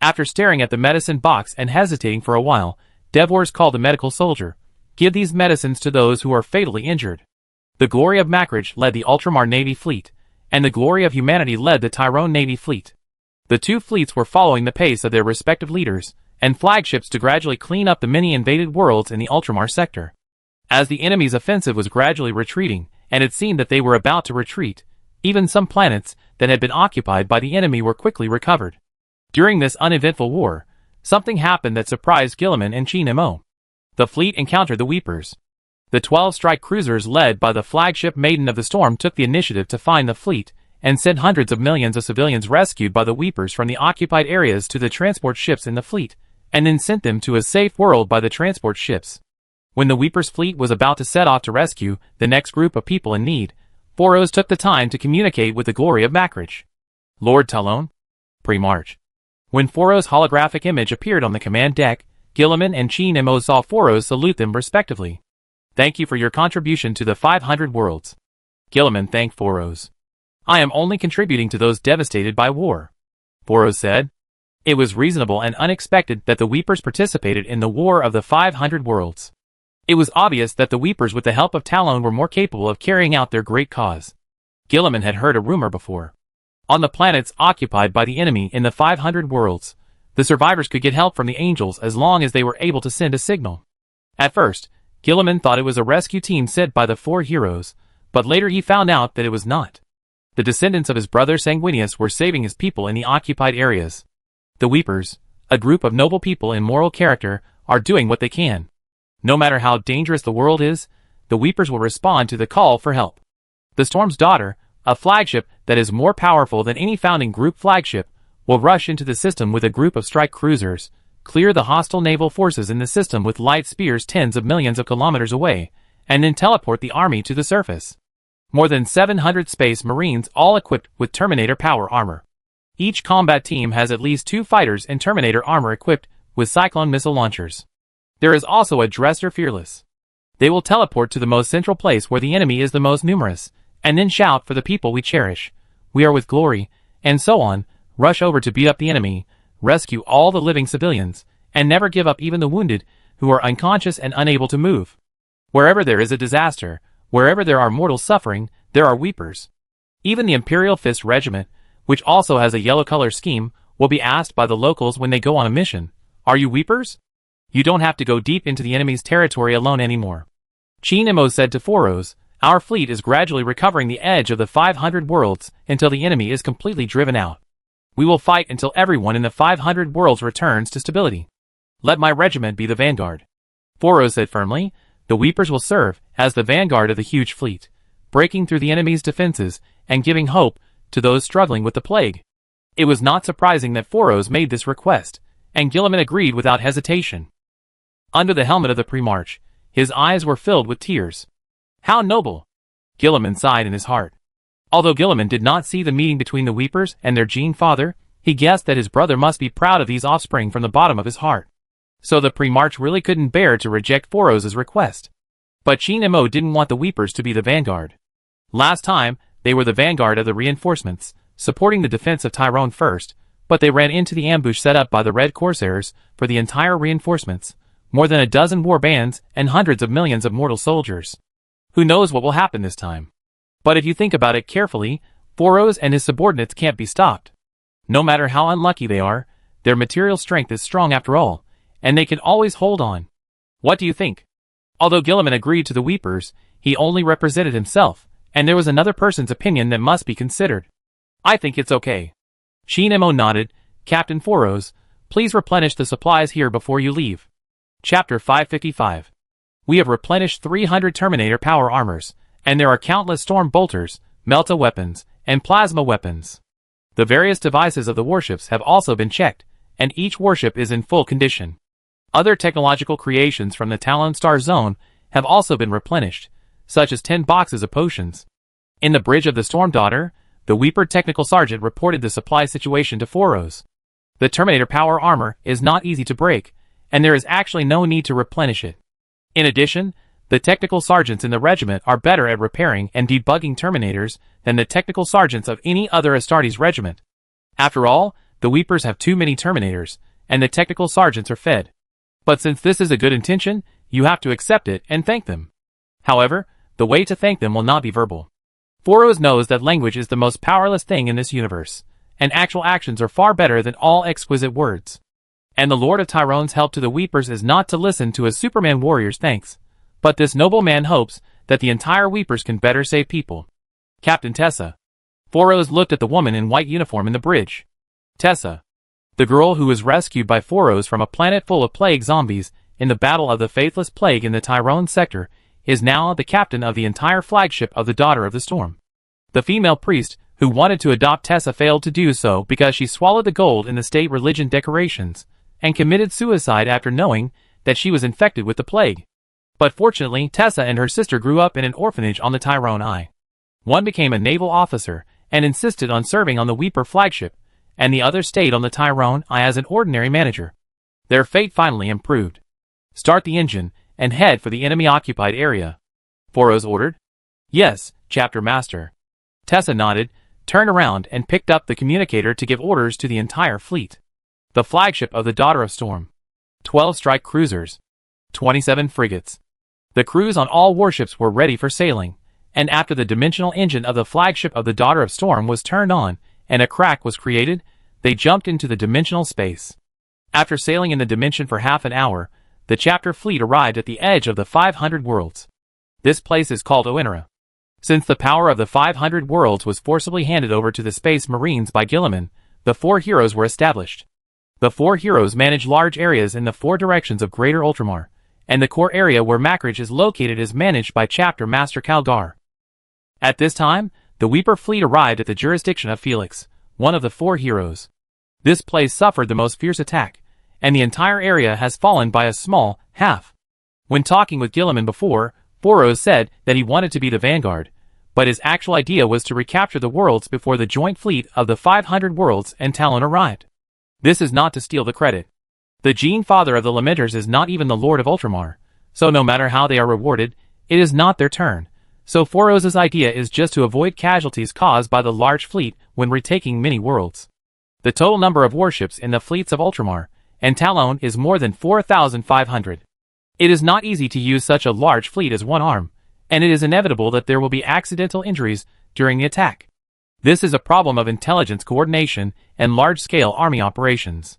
After staring at the medicine box and hesitating for a while, Devors called a medical soldier. Give these medicines to those who are fatally injured. The glory of Macridge led the Ultramar Navy fleet, and the glory of humanity led the Tyrone Navy fleet. The two fleets were following the pace of their respective leaders, and flagships to gradually clean up the many invaded worlds in the Ultramar sector. As the enemy's offensive was gradually retreating, and it seemed that they were about to retreat, even some planets that had been occupied by the enemy were quickly recovered. During this uneventful war, something happened that surprised Gilliman and Chi Nemo. The fleet encountered the Weepers. The 12 strike cruisers led by the flagship Maiden of the Storm took the initiative to find the fleet, and sent hundreds of millions of civilians rescued by the Weepers from the occupied areas to the transport ships in the fleet, and then sent them to a safe world by the transport ships. When the Weepers' fleet was about to set off to rescue the next group of people in need, Foros took the time to communicate with the glory of Macridge. Lord Talon? Pre-March. When Foros' holographic image appeared on the command deck, Gilliman and Chi Nemo saw Foros salute them respectively. Thank you for your contribution to the 500 worlds. Gilliman thanked Foros. I am only contributing to those devastated by war, Boros said. It was reasonable and unexpected that the Weepers participated in the War of the 500 Worlds. It was obvious that the Weepers with the help of Talon were more capable of carrying out their great cause. Gilliman had heard a rumor before. On the planets occupied by the enemy in the 500 Worlds, the survivors could get help from the angels as long as they were able to send a signal. At first, Gilliman thought it was a rescue team sent by the 4 heroes, but later he found out that it was not. The descendants of his brother Sanguinius were saving his people in the occupied areas. The Weepers, a group of noble people in moral character, are doing what they can. No matter how dangerous the world is, the Weepers will respond to the call for help. The Storm's Daughter, a flagship that is more powerful than any founding group flagship, will rush into the system with a group of strike cruisers, clear the hostile naval forces in the system with light spears tens of millions of kilometers away, and then teleport the army to the surface. More than 700 Space Marines all equipped with Terminator power armor. Each combat team has at least 2 fighters in Terminator armor equipped with Cyclone missile launchers. There is also a Dresser Fearless. They will teleport to the most central place where the enemy is the most numerous, and then shout for the people we cherish, we are with glory, and so on, rush over to beat up the enemy, rescue all the living civilians, and never give up even the wounded, who are unconscious and unable to move. Wherever there is a disaster, wherever there are mortals suffering, there are Weepers. Even the Imperial Fist Regiment, which also has a yellow color scheme, will be asked by the locals when they go on a mission, are you Weepers? You don't have to go deep into the enemy's territory alone anymore. Chinemo said to Foros, our fleet is gradually recovering the edge of the 500 worlds until the enemy is completely driven out. We will fight until everyone in the 500 worlds returns to stability. Let my regiment be the vanguard. Foros said firmly, the Weepers will serve as the vanguard of the huge fleet, breaking through the enemy's defenses and giving hope to those struggling with the plague. It was not surprising that Foros made this request, and Gilliman agreed without hesitation. Under the helmet of the Primarch, his eyes were filled with tears. How noble! Gilliman sighed in his heart. Although Gilliman did not see the meeting between the Weepers and their Gene father, he guessed that his brother must be proud of these offspring from the bottom of his heart. So the Primarch really couldn't bear to reject Foros' request. But Chinemo didn't want the Weepers to be the vanguard. Last time, they were the vanguard of the reinforcements, supporting the defense of Tyrone first, but they ran into the ambush set up by the Red Corsairs for the entire reinforcements, more than a dozen war bands and hundreds of millions of mortal soldiers. Who knows what will happen this time? But if you think about it carefully, Foros and his subordinates can't be stopped. No matter how unlucky they are, their material strength is strong after all, and they can always hold on. What do you think? Although Gilliman agreed to the Weepers, he only represented himself, and there was another person's opinion that must be considered. I think it's okay. Chinemo nodded. Captain Foros, please replenish the supplies here before you leave. Chapter 555. We have replenished 300 Terminator power armors, and there are countless storm bolters, melta weapons, and plasma weapons. The various devices of the warships have also been checked, and each warship is in full condition. Other technological creations from the Talon Star Zone have also been replenished, such as 10 boxes of potions. In the bridge of the Storm Daughter, the Weeper Technical Sergeant reported the supply situation to Foros. The Terminator power armor is not easy to break, and there is actually no need to replenish it. In addition, the technical sergeants in the regiment are better at repairing and debugging Terminators than the technical sergeants of any other Astartes regiment. After all, the Weepers have too many Terminators, and the technical sergeants are fed. But since this is a good intention, you have to accept it and thank them. However, the way to thank them will not be verbal. Foros knows that language is the most powerless thing in this universe, and actual actions are far better than all exquisite words. And the Lord of Tyrone's help to the Weepers is not to listen to a Superman warrior's thanks, but this noble man hopes that the entire Weepers can better save people. Captain Tessa. Foros looked at the woman in white uniform in the bridge. Tessa. The girl who was rescued by Foros from a planet full of plague zombies in the Battle of the Faithless Plague in the Tyrone sector, is now the captain of the entire flagship of the Daughter of the Storm. The female priest who wanted to adopt Tessa failed to do so because she swallowed the gold in the state religion decorations and committed suicide after knowing that she was infected with the plague. But fortunately, Tessa and her sister grew up in an orphanage on the Tyrone I. One became a naval officer and insisted on serving on the Weeper flagship, and the other stayed on the Tyrone I as an ordinary manager. Their fate finally improved. Start the engine and head for the enemy-occupied area. Foros ordered. Yes, Chapter Master. Tessa nodded. turned around and picked up the communicator to give orders to the entire fleet. The flagship of the Daughter of Storm. 12 strike cruisers. 27 frigates. The crews on all warships were ready for sailing, and after the dimensional engine of the flagship of the Daughter of Storm was turned on, and a crack was created, they jumped into the dimensional space. After sailing in the dimension for half an hour, the chapter fleet arrived at the edge of the 500 worlds. This place is called Oenera. Since the power of the 500 worlds was forcibly handed over to the Space Marines by Guilliman, the 4 heroes were established. The 4 heroes manage large areas in the 4 directions of Greater Ultramar, and the core area where Macridge is located is managed by Chapter Master Calgar. At this time, the Weeper fleet arrived at the jurisdiction of Felix, one of the 4 heroes. This place suffered the most fierce attack, and the entire area has fallen by a small half. When talking with Guilliman before, Boros said that he wanted to be the vanguard, but his actual idea was to recapture the worlds before the joint fleet of the 500 worlds and Talon arrived. This is not to steal the credit. The Gene Father of the Lamenters is not even the Lord of Ultramar, so no matter how they are rewarded, it is not their turn. So Foros's idea is just to avoid casualties caused by the large fleet when retaking many worlds. The total number of warships in the fleets of Ultramar and Talon is more than 4,500. It is not easy to use such a large fleet as one arm, and it is inevitable that there will be accidental injuries during the attack. This is a problem of intelligence coordination and large-scale army operations.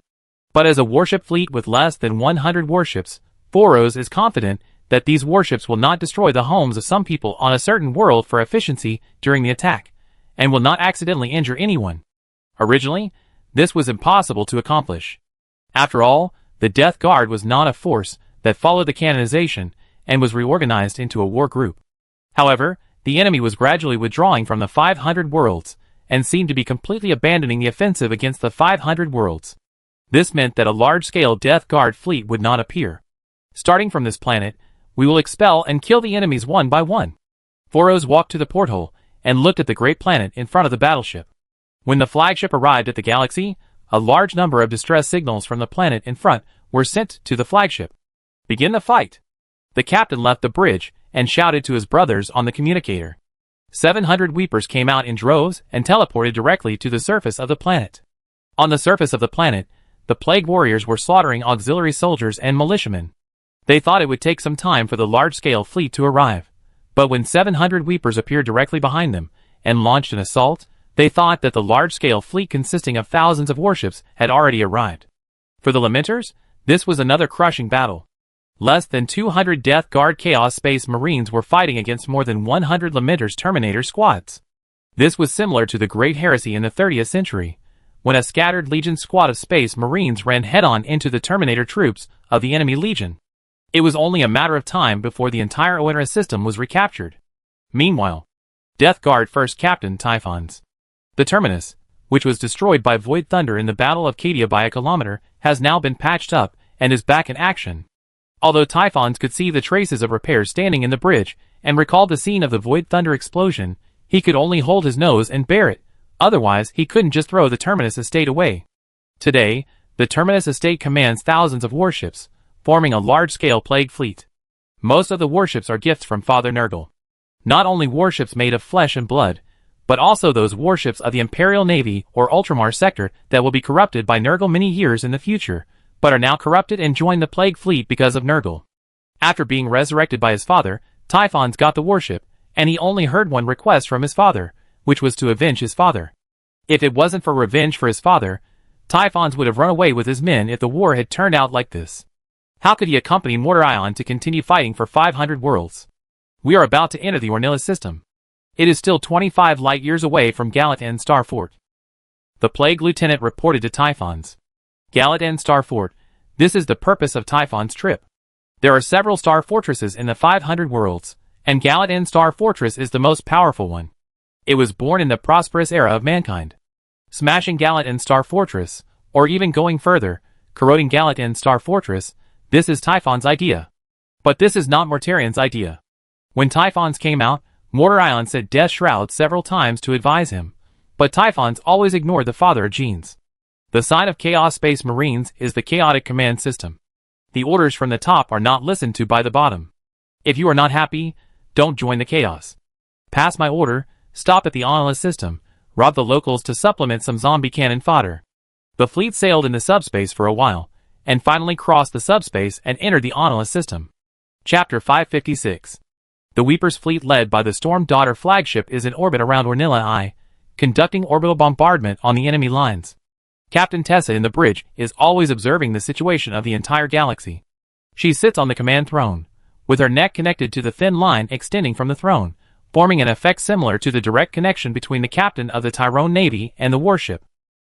But as a warship fleet with less than 100 warships, Foros is confident that these warships will not destroy the homes of some people on a certain world for efficiency during the attack, and will not accidentally injure anyone. Originally, this was impossible to accomplish. After all, the Death Guard was not a force that followed the canonization and was reorganized into a war group. However, the enemy was gradually withdrawing from the 500 worlds and seemed to be completely abandoning the offensive against the 500 worlds. This meant that a large-scale Death Guard fleet would not appear. Starting from this planet, we will expel and kill the enemies one by one. Foros walked to the porthole and looked at the great planet in front of the battleship. When the flagship arrived at the galaxy, a large number of distress signals from the planet in front were sent to the flagship. Begin the fight. The captain left the bridge and shouted to his brothers on the communicator. 700 Weepers came out in droves and teleported directly to the surface of the planet. On the surface of the planet, the Plague Warriors were slaughtering auxiliary soldiers and militiamen. They thought it would take some time for the large-scale fleet to arrive, but when 700 Weepers appeared directly behind them and launched an assault, they thought that the large-scale fleet consisting of thousands of warships had already arrived. For the Lamenters, this was another crushing battle. Less than 200 Death Guard Chaos Space Marines were fighting against more than 100 Lamenters Terminator squads. This was similar to the Great Heresy in the 30th century, when a scattered Legion squad of Space Marines ran head-on into the Terminator troops of the enemy Legion. It was only a matter of time before the entire Oenera system was recaptured. Meanwhile, Death Guard First Captain Typhons. The Terminus, which was destroyed by Void Thunder in the Battle of Cadia by a kilometer, has now been patched up and is back in action. Although Typhons could see the traces of repairs standing in the bridge and recalled the scene of the Void Thunder explosion, he could only hold his nose and bear it, otherwise he couldn't just throw the Terminus estate away. Today, the Terminus estate commands thousands of warships, forming a large-scale plague fleet. Most of the warships are gifts from Father Nurgle. Not only warships made of flesh and blood, but also those warships of the Imperial Navy or Ultramar sector that will be corrupted by Nurgle many years in the future, but are now corrupted and joined the Plague Fleet because of Nurgle. After being resurrected by his father, Typhons got the warship, and he only heard one request from his father, which was to avenge his father. If it wasn't for revenge for his father, Typhons would have run away with his men if the war had turned out like this. How could he accompany Mortarion to continue fighting for 500 worlds? We are about to enter the Ornillus system. It is still 25 light-years away from Gallatin Star Fort. The Plague Lieutenant reported to Typhons. Gallatin Star Fort, this is the purpose of Typhon's trip. There are several star fortresses in the 500 worlds, and Gallatin Star Fortress is the most powerful one. It was born in the prosperous era of mankind. Smashing Gallatin Star Fortress, or even going further, corroding Gallatin Star Fortress, this is Typhon's idea. But this is not Mortarion's idea. When Typhons came out, Mortarion said Death Shroud several times to advise him, but Typhons always ignored the father of genes. The sign of Chaos Space Marines is the chaotic command system. The orders from the top are not listened to by the bottom. If you are not happy, don't join the chaos. Pass my order, stop at the Ornillus system, robbed the locals to supplement some zombie cannon fodder. The fleet sailed into subspace for a while, and finally crossed the subspace and entered the Nautilus system. Chapter 556. The Weeper's fleet led by the Storm Daughter flagship is in orbit around Ornilla I, conducting orbital bombardment on the enemy lines. Captain Tessa in the bridge is always observing the situation of the entire galaxy. She sits on the command throne, with her neck connected to the thin line extending from the throne, forming an effect similar to the direct connection between the captain of the Tyrone Navy and the warship.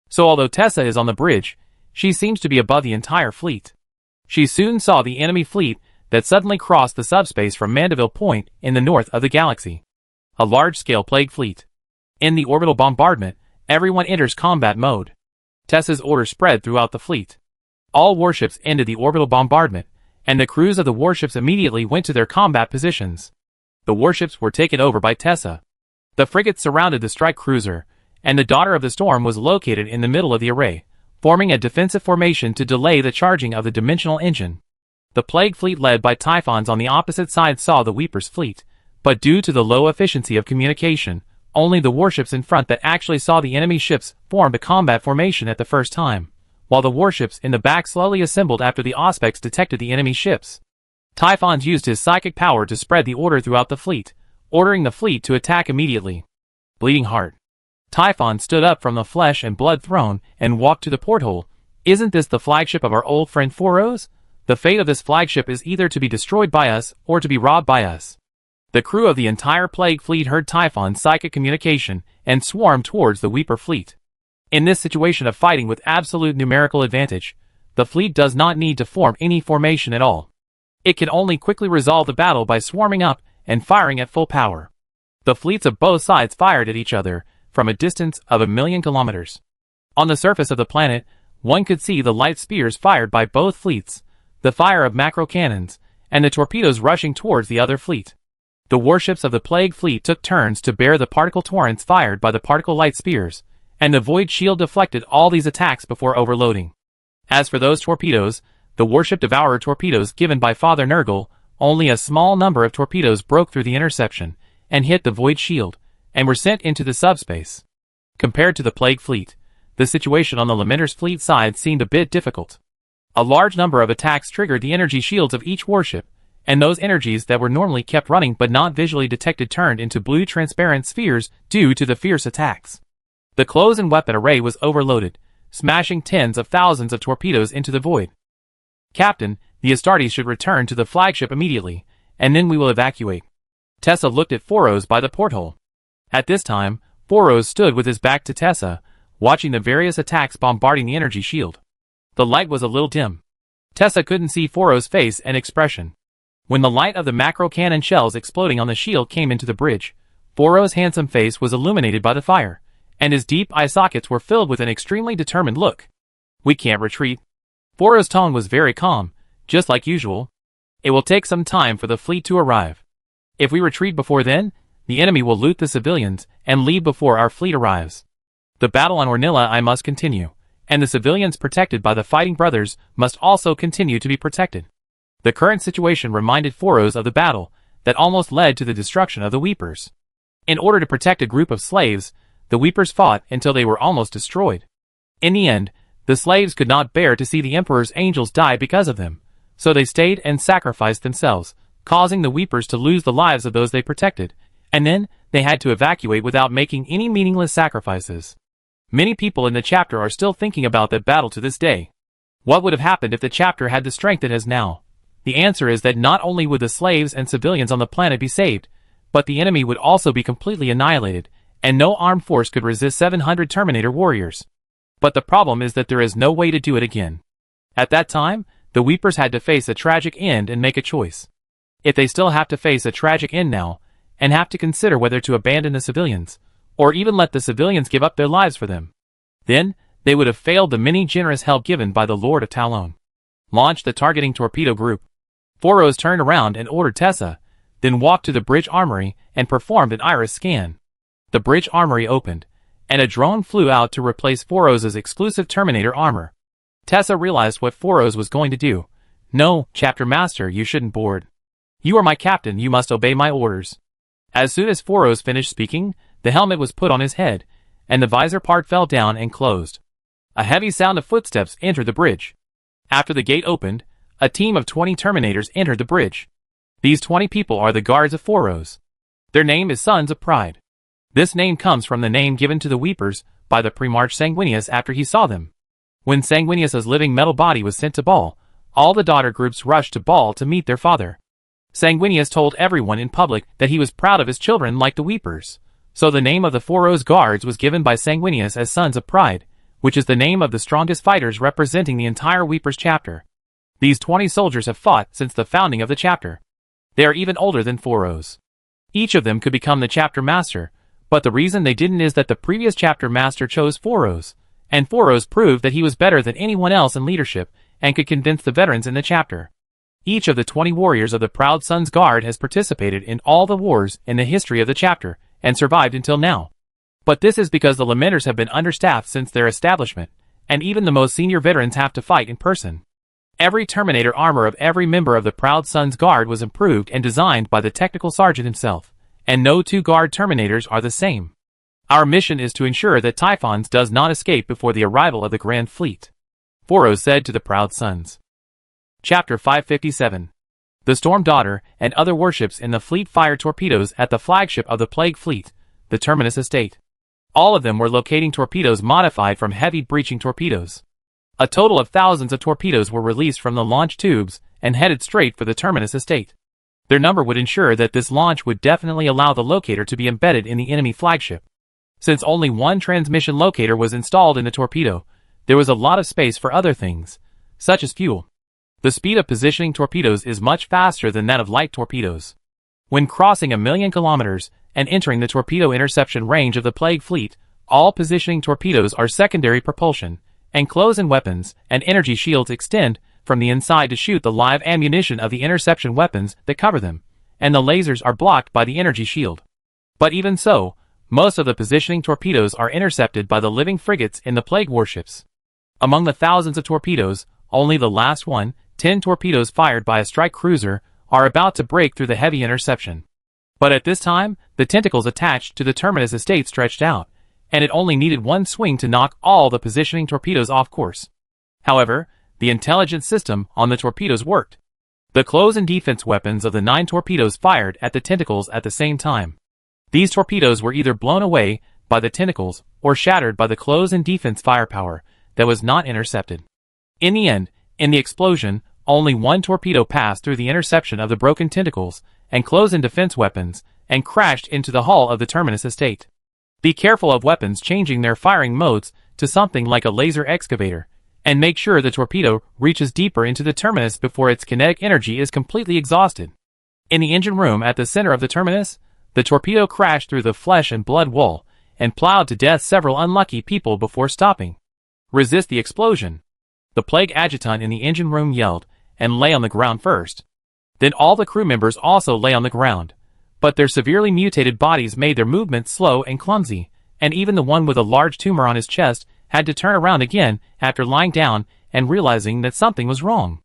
So although Tessa is on the bridge, she seems to be above the entire fleet. She soon saw the enemy fleet that suddenly crossed the subspace from Mandeville Point in the north of the galaxy. A large-scale plague fleet. In the orbital bombardment, everyone enters combat mode. Tessa's order spread throughout the fleet. All warships ended the orbital bombardment, and the crews of the warships immediately went to their combat positions. The warships were taken over by Tessa. The frigates surrounded the strike cruiser, and the Daughter of the Storm was located in the middle of the array, forming a defensive formation to delay the charging of the dimensional engine. The plague fleet led by Typhons on the opposite side saw the Weeper's fleet, but due to the low efficiency of communication, only the warships in front that actually saw the enemy ships formed a combat formation at the first time, while the warships in the back slowly assembled after the Auspex detected the enemy ships. Typhons used his psychic power to spread the order throughout the fleet, ordering the fleet to attack immediately. Bleeding heart. Typhon stood up from the flesh and blood throne and walked to the porthole. Isn't this the flagship of our old friend Foros? The fate of this flagship is either to be destroyed by us or to be robbed by us. The crew of the entire plague fleet heard Typhon's psychic communication and swarmed towards the Weeper fleet. In this situation of fighting with absolute numerical advantage, the fleet does not need to form any formation at all. It can only quickly resolve the battle by swarming up and firing at full power. The fleets of both sides fired at each other from a distance of 1,000,000 kilometers. On the surface of the planet, one could see the light spears fired by both fleets, the fire of macro cannons, and the torpedoes rushing towards the other fleet. The warships of the plague fleet took turns to bear the particle torrents fired by the particle light spears, and the void shield deflected all these attacks before overloading. As for those torpedoes, the warship Devourer torpedoes given by Father Nurgle, only a small number of torpedoes broke through the interception and hit the void shield, and were sent into the subspace. Compared to the plague fleet, the situation on the Lamenter's fleet side seemed a bit difficult. A large number of attacks triggered the energy shields of each warship, and those energies that were normally kept running but not visually detected turned into blue transparent spheres due to the fierce attacks. The close and weapon array was overloaded, smashing tens of thousands of torpedoes into the void. Captain, the Astartes should return to the flagship immediately, and then we will evacuate. Tessa looked at Foros by the porthole. At this time, Foros stood with his back to Tessa, watching the various attacks bombarding the energy shield. The light was a little dim. Tessa couldn't see Foros' face and expression. When the light of the macro cannon shells exploding on the shield came into the bridge, Foros' handsome face was illuminated by the fire, and his deep eye sockets were filled with an extremely determined look. We can't retreat. Foros' tone was very calm, just like usual. It will take some time for the fleet to arrive. If we retreat before then, the enemy will loot the civilians and leave before our fleet arrives. The battle on Ornilla I must continue, and the civilians protected by the Fighting Brothers must also continue to be protected. The current situation reminded Foros of the battle that almost led to the destruction of the Weepers. In order to protect a group of slaves, the Weepers fought until they were almost destroyed. In the end, the slaves could not bear to see the Emperor's angels die because of them, so they stayed and sacrificed themselves, causing the Weepers to lose the lives of those they protected, and then they had to evacuate without making any meaningless sacrifices. Many people in the chapter are still thinking about that battle to this day. What would have happened if the chapter had the strength it has now? The answer is that not only would the slaves and civilians on the planet be saved, but the enemy would also be completely annihilated, and no armed force could resist 700 Terminator warriors. But the problem is that there is no way to do it again. At that time, the Weepers had to face a tragic end and make a choice. If they still have to face a tragic end now, and have to consider whether to abandon the civilians, or even let the civilians give up their lives for them, then they would have failed the many generous help given by the Lord of Talon. Launch the targeting torpedo group. Foros turned around and ordered Tessa, then walked to the bridge armory and performed an iris scan. The bridge armory opened, and a drone flew out to replace Foros' exclusive Terminator armor. Tessa realized what Foros was going to do. No, Chapter Master, you shouldn't board. You are my captain, you must obey my orders. As soon as Foros finished speaking, the helmet was put on his head, and the visor part fell down and closed. A heavy sound of footsteps entered the bridge. After the gate opened, a team of 20 Terminators entered the bridge. These 20 people are the guards of Foros. Their name is Sons of Pride. This name comes from the name given to the Weepers by the Primarch Sanguinius after he saw them. When Sanguinius's living metal body was sent to Baal, all the daughter groups rushed to Baal to meet their father. Sanguinius told everyone in public that he was proud of his children like the Weepers. So the name of the Foros guards was given by Sanguinius as Sons of Pride, which is the name of the strongest fighters representing the entire Weepers chapter. These 20 soldiers have fought since the founding of the chapter. They are even older than Foros. Each of them could become the chapter master, but the reason they didn't is that the previous chapter master chose Foros, and Foros proved that he was better than anyone else in leadership and could convince the veterans in the chapter. Each of the 20 warriors of the Proud Sons Guard has participated in all the wars in the history of the chapter and survived until now. But this is because the Lamenters have been understaffed since their establishment, and even the most senior veterans have to fight in person. Every Terminator armor of every member of the Proud Sons Guard was improved and designed by the technical sergeant himself, and no two Guard Terminators are the same. Our mission is to ensure that Typhons does not escape before the arrival of the Grand Fleet, Foros said to the Proud Sons. Chapter 557. The Storm Daughter and other warships in the fleet fired torpedoes at the flagship of the Plague Fleet, the Terminus Estate. All of them were locating torpedoes modified from heavy breaching torpedoes. A total of thousands of torpedoes were released from the launch tubes and headed straight for the Terminus Estate. Their number would ensure that this launch would definitely allow the locator to be embedded in the enemy flagship. Since only one transmission locator was installed in the torpedo, there was a lot of space for other things, such as fuel. The speed of positioning torpedoes is much faster than that of light torpedoes. When crossing 1,000,000 kilometers and entering the torpedo interception range of the Plague Fleet, all positioning torpedoes are secondary propulsion, and close-in weapons and energy shields extend from the inside to shoot the live ammunition of the interception weapons that cover them, and the lasers are blocked by the energy shield. But even so, most of the positioning torpedoes are intercepted by the living frigates in the Plague warships. Among the thousands of torpedoes, only the last 10 torpedoes fired by a strike cruiser are about to break through the heavy interception. But at this time, the tentacles attached to the Terminus Estate stretched out, and it only needed one swing to knock all the positioning torpedoes off course. However, the intelligence system on the torpedoes worked. The close-in defense weapons of the 9 torpedoes fired at the tentacles at the same time. These torpedoes were either blown away by the tentacles or shattered by the close-in defense firepower that was not intercepted. In the end, in the explosion, only one torpedo passed through the interception of the broken tentacles and close-in defense weapons and crashed into the hull of the Terminus Estate. Be careful of weapons changing their firing modes to something like a laser excavator, and make sure the torpedo reaches deeper into the Terminus before its kinetic energy is completely exhausted. In the engine room at the center of the Terminus, the torpedo crashed through the flesh and blood wall and plowed to death several unlucky people before stopping. Resist the explosion. The Plague Adjutant in the engine room yelled and lay on the ground first. Then all the crew members also lay on the ground, but their severely mutated bodies made their movements slow and clumsy, and even the one with a large tumor on his chest had to turn around again after lying down and realizing that something was wrong.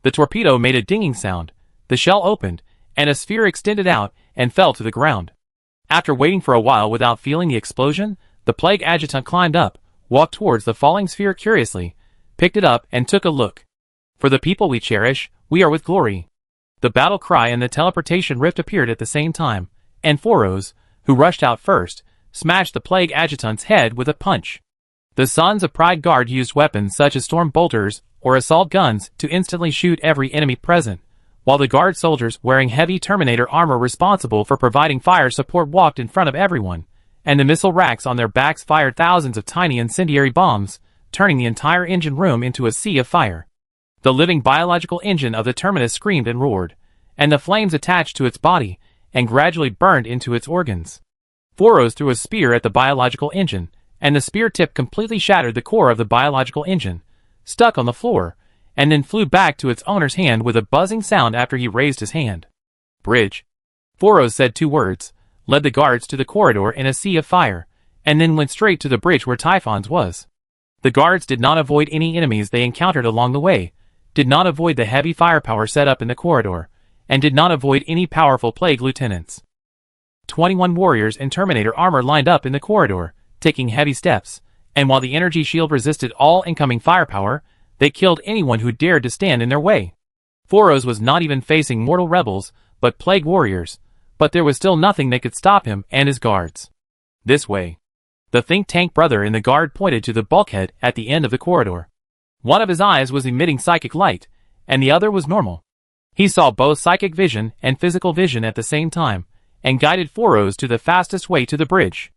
The torpedo made a dinging sound, the shell opened, and a sphere extended out and fell to the ground. After waiting for a while without feeling the explosion, the Plague Adjutant climbed up, walked towards the falling sphere curiously, picked it up and took a look. For the people we cherish, we are with glory. The battle cry and the teleportation rift appeared at the same time, and Foros, who rushed out first, smashed the Plague Adjutant's head with a punch. The Sons of Pride Guard used weapons such as storm bolters or assault guns to instantly shoot every enemy present, while the Guard soldiers wearing heavy Terminator armor responsible for providing fire support walked in front of everyone, and the missile racks on their backs fired thousands of tiny incendiary bombs, turning the entire engine room into a sea of fire. The living biological engine of the Terminus screamed and roared, and the flames attached to its body and gradually burned into its organs. Foros threw a spear at the biological engine, and the spear tip completely shattered the core of the biological engine, stuck on the floor, and then flew back to its owner's hand with a buzzing sound after he raised his hand. Bridge. Foros said 2 words, led the guards to the corridor in a sea of fire, and then went straight to the bridge where Typhons was. The guards did not avoid any enemies they encountered along the way, did not avoid the heavy firepower set up in the corridor, and did not avoid any powerful plague lieutenants. 21 warriors in Terminator armor lined up in the corridor, taking heavy steps, and while the energy shield resisted all incoming firepower, they killed anyone who dared to stand in their way. Foros was not even facing mortal rebels, but plague warriors, but there was still nothing that could stop him and his guards. This way. The think tank brother in the guard pointed to the bulkhead at the end of the corridor. One of his eyes was emitting psychic light, and the other was normal. He saw both psychic vision and physical vision at the same time, and guided Foros to the fastest way to the bridge.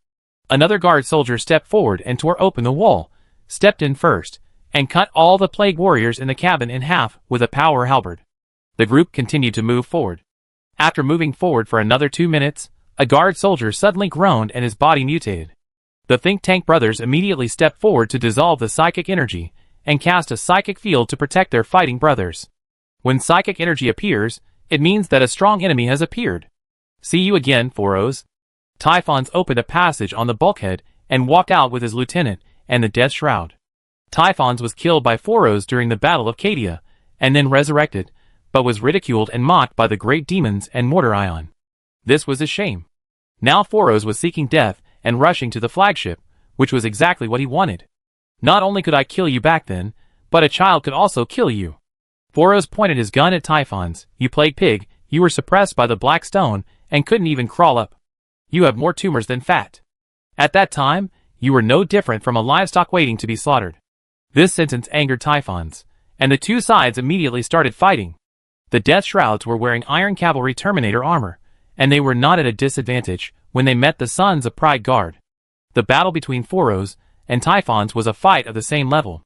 Another guard soldier stepped forward and tore open the wall, stepped in first, and cut all the plague warriors in the cabin in half with a power halberd. The group continued to move forward. After moving forward for another 2 minutes, a guard soldier suddenly groaned and his body mutated. The think tank brothers immediately stepped forward to dissolve the psychic energy and cast a psychic field to protect their fighting brothers. When psychic energy appears, it means that a strong enemy has appeared. See you again, Foros. Typhons opened a passage on the bulkhead and walked out with his lieutenant and the Death Shroud. Typhons was killed by Foros during the Battle of Cadia, and then resurrected, but was ridiculed and mocked by the great demons and Mortar Ion. This was a shame. Now Foros was seeking death and rushing to the flagship, which was exactly what he wanted. Not only could I kill you back then, but a child could also kill you. Foros pointed his gun at Typhons. You plague pig, you were suppressed by the black stone and couldn't even crawl up. You have more tumors than fat. At that time, you were no different from a livestock waiting to be slaughtered. This sentence angered Typhons, and the two sides immediately started fighting. The Death Shrouds were wearing Iron Cavalry Terminator armor, and they were not at a disadvantage when they met the Sons of Pride Guard. The battle between Foros and Typhons was a fight of the same level.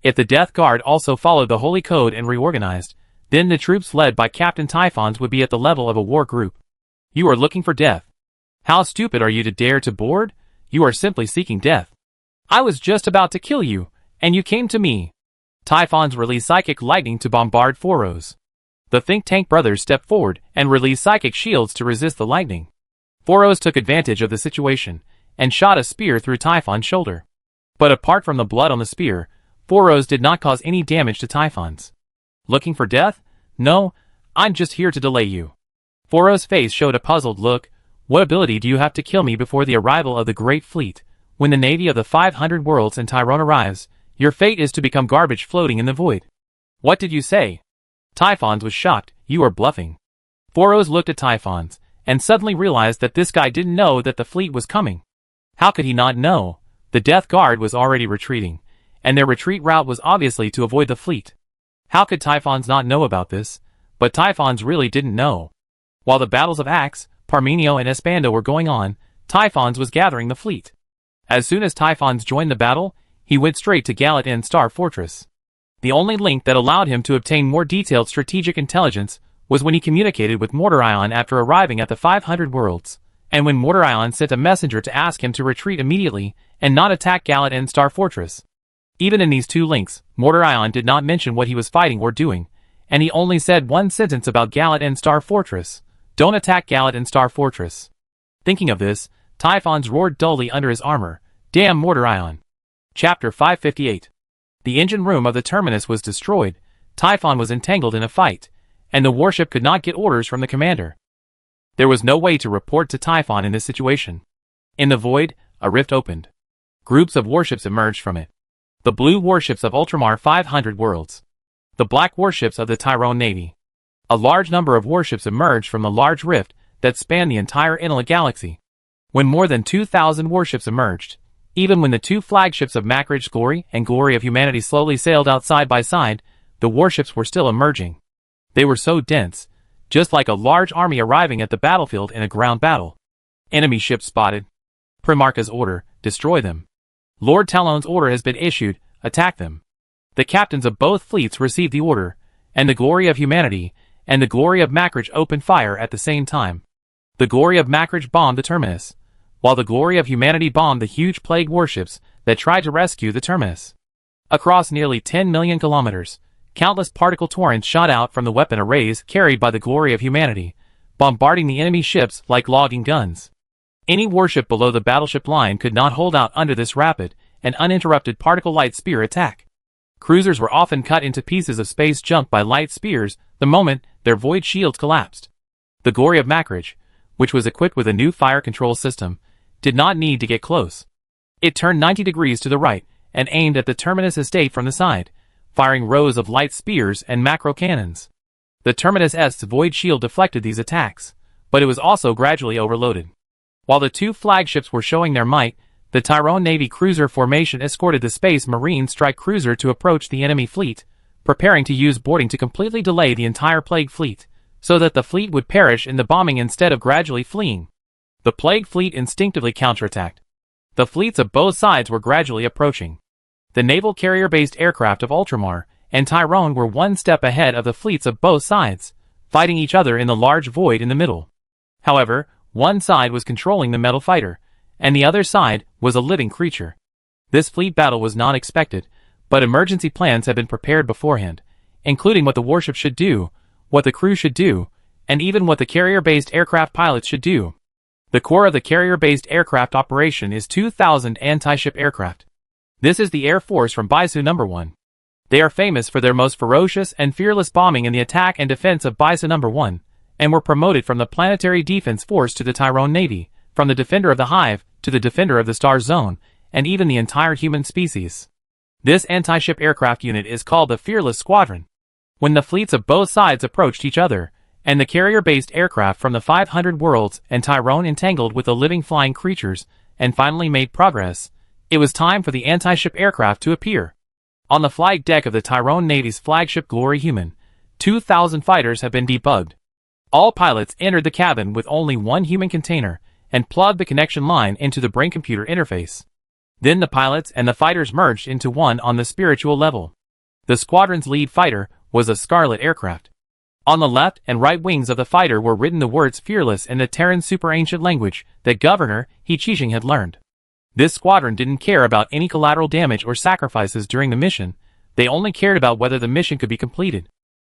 If the Death Guard also followed the Holy Code and reorganized, then the troops led by Captain Typhons would be at the level of a war group. You are looking for death. How stupid are you to dare to board? You are simply seeking death. I was just about to kill you, and you came to me. Typhons released psychic lightning to bombard Foros. The think tank brothers stepped forward and released psychic shields to resist the lightning. Foros took advantage of the situation and shot a spear through Typhon's shoulder. But apart from the blood on the spear, Foros did not cause any damage to Typhons. Looking for death? No, I'm just here to delay you. Foros' face showed a puzzled look. What ability do you have to kill me before the arrival of the Great Fleet? When the navy of the 500 worlds in Tyrone arrives, your fate is to become garbage floating in the void. What did you say? Typhons was shocked. You are bluffing. Foros looked at Typhons, and suddenly realized that this guy didn't know that the fleet was coming. How could he not know? The Death Guard was already retreating, and their retreat route was obviously to avoid the fleet. How could Typhons not know about this? But Typhons really didn't know. While the battles of Axe, Parmenio and Espando were going on, Typhons was gathering the fleet. As soon as Typhons joined the battle, he went straight to Gallatin Star Fortress. The only link that allowed him to obtain more detailed strategic intelligence was when he communicated with Mortar Ion after arriving at the 500 worlds, and when Mortar Ion sent a messenger to ask him to retreat immediately and not attack Gallatin Star Fortress. Even in these two links, Mortar Ion did not mention what he was fighting or doing, and he only said one sentence about Gallatin Star Fortress. Don't attack Gallatin Star Fortress. Thinking of this, Typhons roared dully under his armor. Damn Mortar Ion. Chapter 558. The engine room of the terminus was destroyed. Typhon was entangled in a fight, and the warship could not get orders from the commander. There was no way to report to Typhon in this situation. In the void, a rift opened. Groups of warships emerged from it. The blue warships of Ultramar 500 worlds. The black warships of the Tyrone Navy. A large number of warships emerged from the large rift that spanned the entire Inala galaxy. When more than 2,000 warships emerged, even when the two flagships of Macridge's Glory and Glory of Humanity slowly sailed out side by side, the warships were still emerging. They were so dense, just like a large army arriving at the battlefield in a ground battle. Enemy ships spotted. Primarch's order, destroy them. Lord Talon's order has been issued, attack them. The captains of both fleets received the order, and the Glory of Humanity and the Glory of Macridge opened fire at the same time. The Glory of Macridge bombed the terminus, while the Glory of Humanity bombed the huge plague warships that tried to rescue the terminus. Across nearly 10 million kilometers, countless particle torrents shot out from the weapon arrays carried by the Glory of Humanity, bombarding the enemy ships like logging guns. Any warship below the battleship line could not hold out under this rapid and uninterrupted particle light spear attack. Cruisers were often cut into pieces of space junk by light spears the moment their void shields collapsed. The Glory of Macridge, which was equipped with a new fire control system, did not need to get close. It turned 90 degrees to the right and aimed at the Terminus estate from the side, firing rows of light spears and macro cannons. The Terminus' void shield deflected these attacks, but it was also gradually overloaded. While the two flagships were showing their might, the Tyrone Navy cruiser formation escorted the Space Marine strike cruiser to approach the enemy fleet, preparing to use boarding to completely delay the entire Plague fleet, so that the fleet would perish in the bombing instead of gradually fleeing. The Plague fleet instinctively counterattacked. The fleets of both sides were gradually approaching. The naval carrier-based aircraft of Ultramar and Tyrone were one step ahead of the fleets of both sides, fighting each other in the large void in the middle. However, one side was controlling the metal fighter, and the other side was a living creature. This fleet battle was not expected, but emergency plans had been prepared beforehand, including what the warship should do, what the crew should do, and even what the carrier-based aircraft pilots should do. The core of the carrier-based aircraft operation is 2,000 anti-ship aircraft. This is the Air Force from Baisu No. 1. They are famous for their most ferocious and fearless bombing in the attack and defense of Baisu No. 1, and were promoted from the Planetary Defense Force to the Tyrone Navy, from the Defender of the Hive to the Defender of the Star Zone, and even the entire human species. This anti-ship aircraft unit is called the Fearless Squadron. When the fleets of both sides approached each other, and the carrier-based aircraft from the 500 worlds and Tyrone entangled with the living flying creatures, and finally made progress, it was time for the anti-ship aircraft to appear. On the flight deck of the Tyrone Navy's flagship Glory Human, 2,000 fighters have been debugged. All pilots entered the cabin with only one human container, and plugged the connection line into the brain-computer interface. Then the pilots and the fighters merged into one on the spiritual level. The squadron's lead fighter was a Scarlet aircraft. On the left and right wings of the fighter were written the words Fearless in the Terran super-ancient language that Governor He Qixing had learned. This squadron didn't care about any collateral damage or sacrifices during the mission, they only cared about whether the mission could be completed.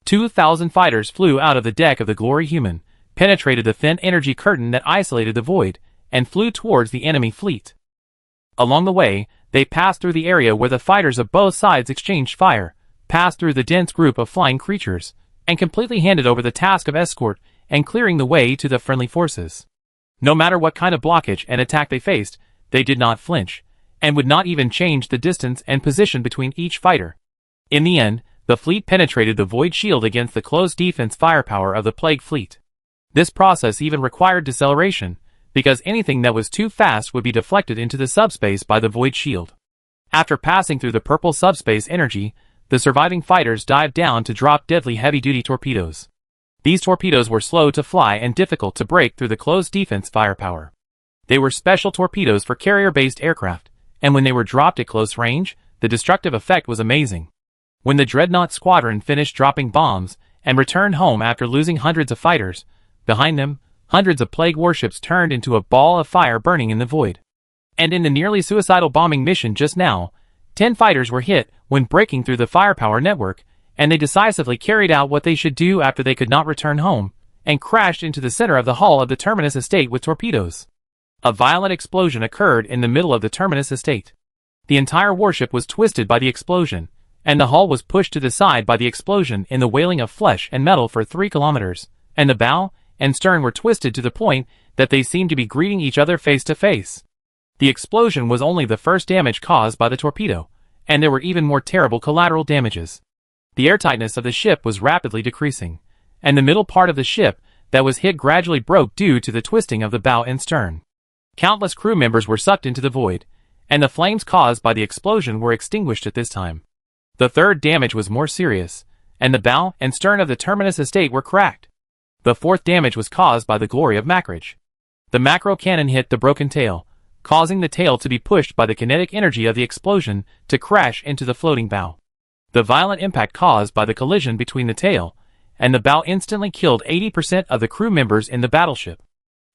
2,000 fighters flew out of the deck of the Glory Human, penetrated the thin energy curtain that isolated the void, and flew towards the enemy fleet. Along the way, they passed through the area where the fighters of both sides exchanged fire, passed through the dense group of flying creatures, and completely handed over the task of escort and clearing the way to the friendly forces. No matter what kind of blockage and attack they faced, they did not flinch, and would not even change the distance and position between each fighter. In the end, the fleet penetrated the void shield against the close defense firepower of the Plague fleet. This process even required deceleration, because anything that was too fast would be deflected into the subspace by the void shield. After passing through the purple subspace energy, the surviving fighters dived down to drop deadly heavy-duty torpedoes. These torpedoes were slow to fly and difficult to break through the closed defense firepower. They were special torpedoes for carrier-based aircraft, and when they were dropped at close range, the destructive effect was amazing. When the Dreadnought Squadron finished dropping bombs and returned home after losing hundreds of fighters, behind them, hundreds of Plague warships turned into a ball of fire burning in the void. And in the nearly suicidal bombing mission just now, 10 fighters were hit when breaking through the firepower network, and they decisively carried out what they should do after they could not return home, and crashed into the center of the hull of the Terminus estate with torpedoes. A violent explosion occurred in the middle of the Terminus estate. The entire warship was twisted by the explosion, and the hull was pushed to the side by the explosion in the wailing of flesh and metal for 3 kilometers, and the bow and stern were twisted to the point that they seemed to be greeting each other face to face. The explosion was only the first damage caused by the torpedo, and there were even more terrible collateral damages. The airtightness of the ship was rapidly decreasing, and the middle part of the ship that was hit gradually broke due to the twisting of the bow and stern. Countless crew members were sucked into the void, and the flames caused by the explosion were extinguished at this time. The third damage was more serious, and the bow and stern of the Terminus estate were cracked. The fourth damage was caused by the glory of Macrage. The macro cannon hit the broken tail, causing the tail to be pushed by the kinetic energy of the explosion to crash into the floating bow. The violent impact caused by the collision between the tail and the bow instantly killed 80% of the crew members in the battleship.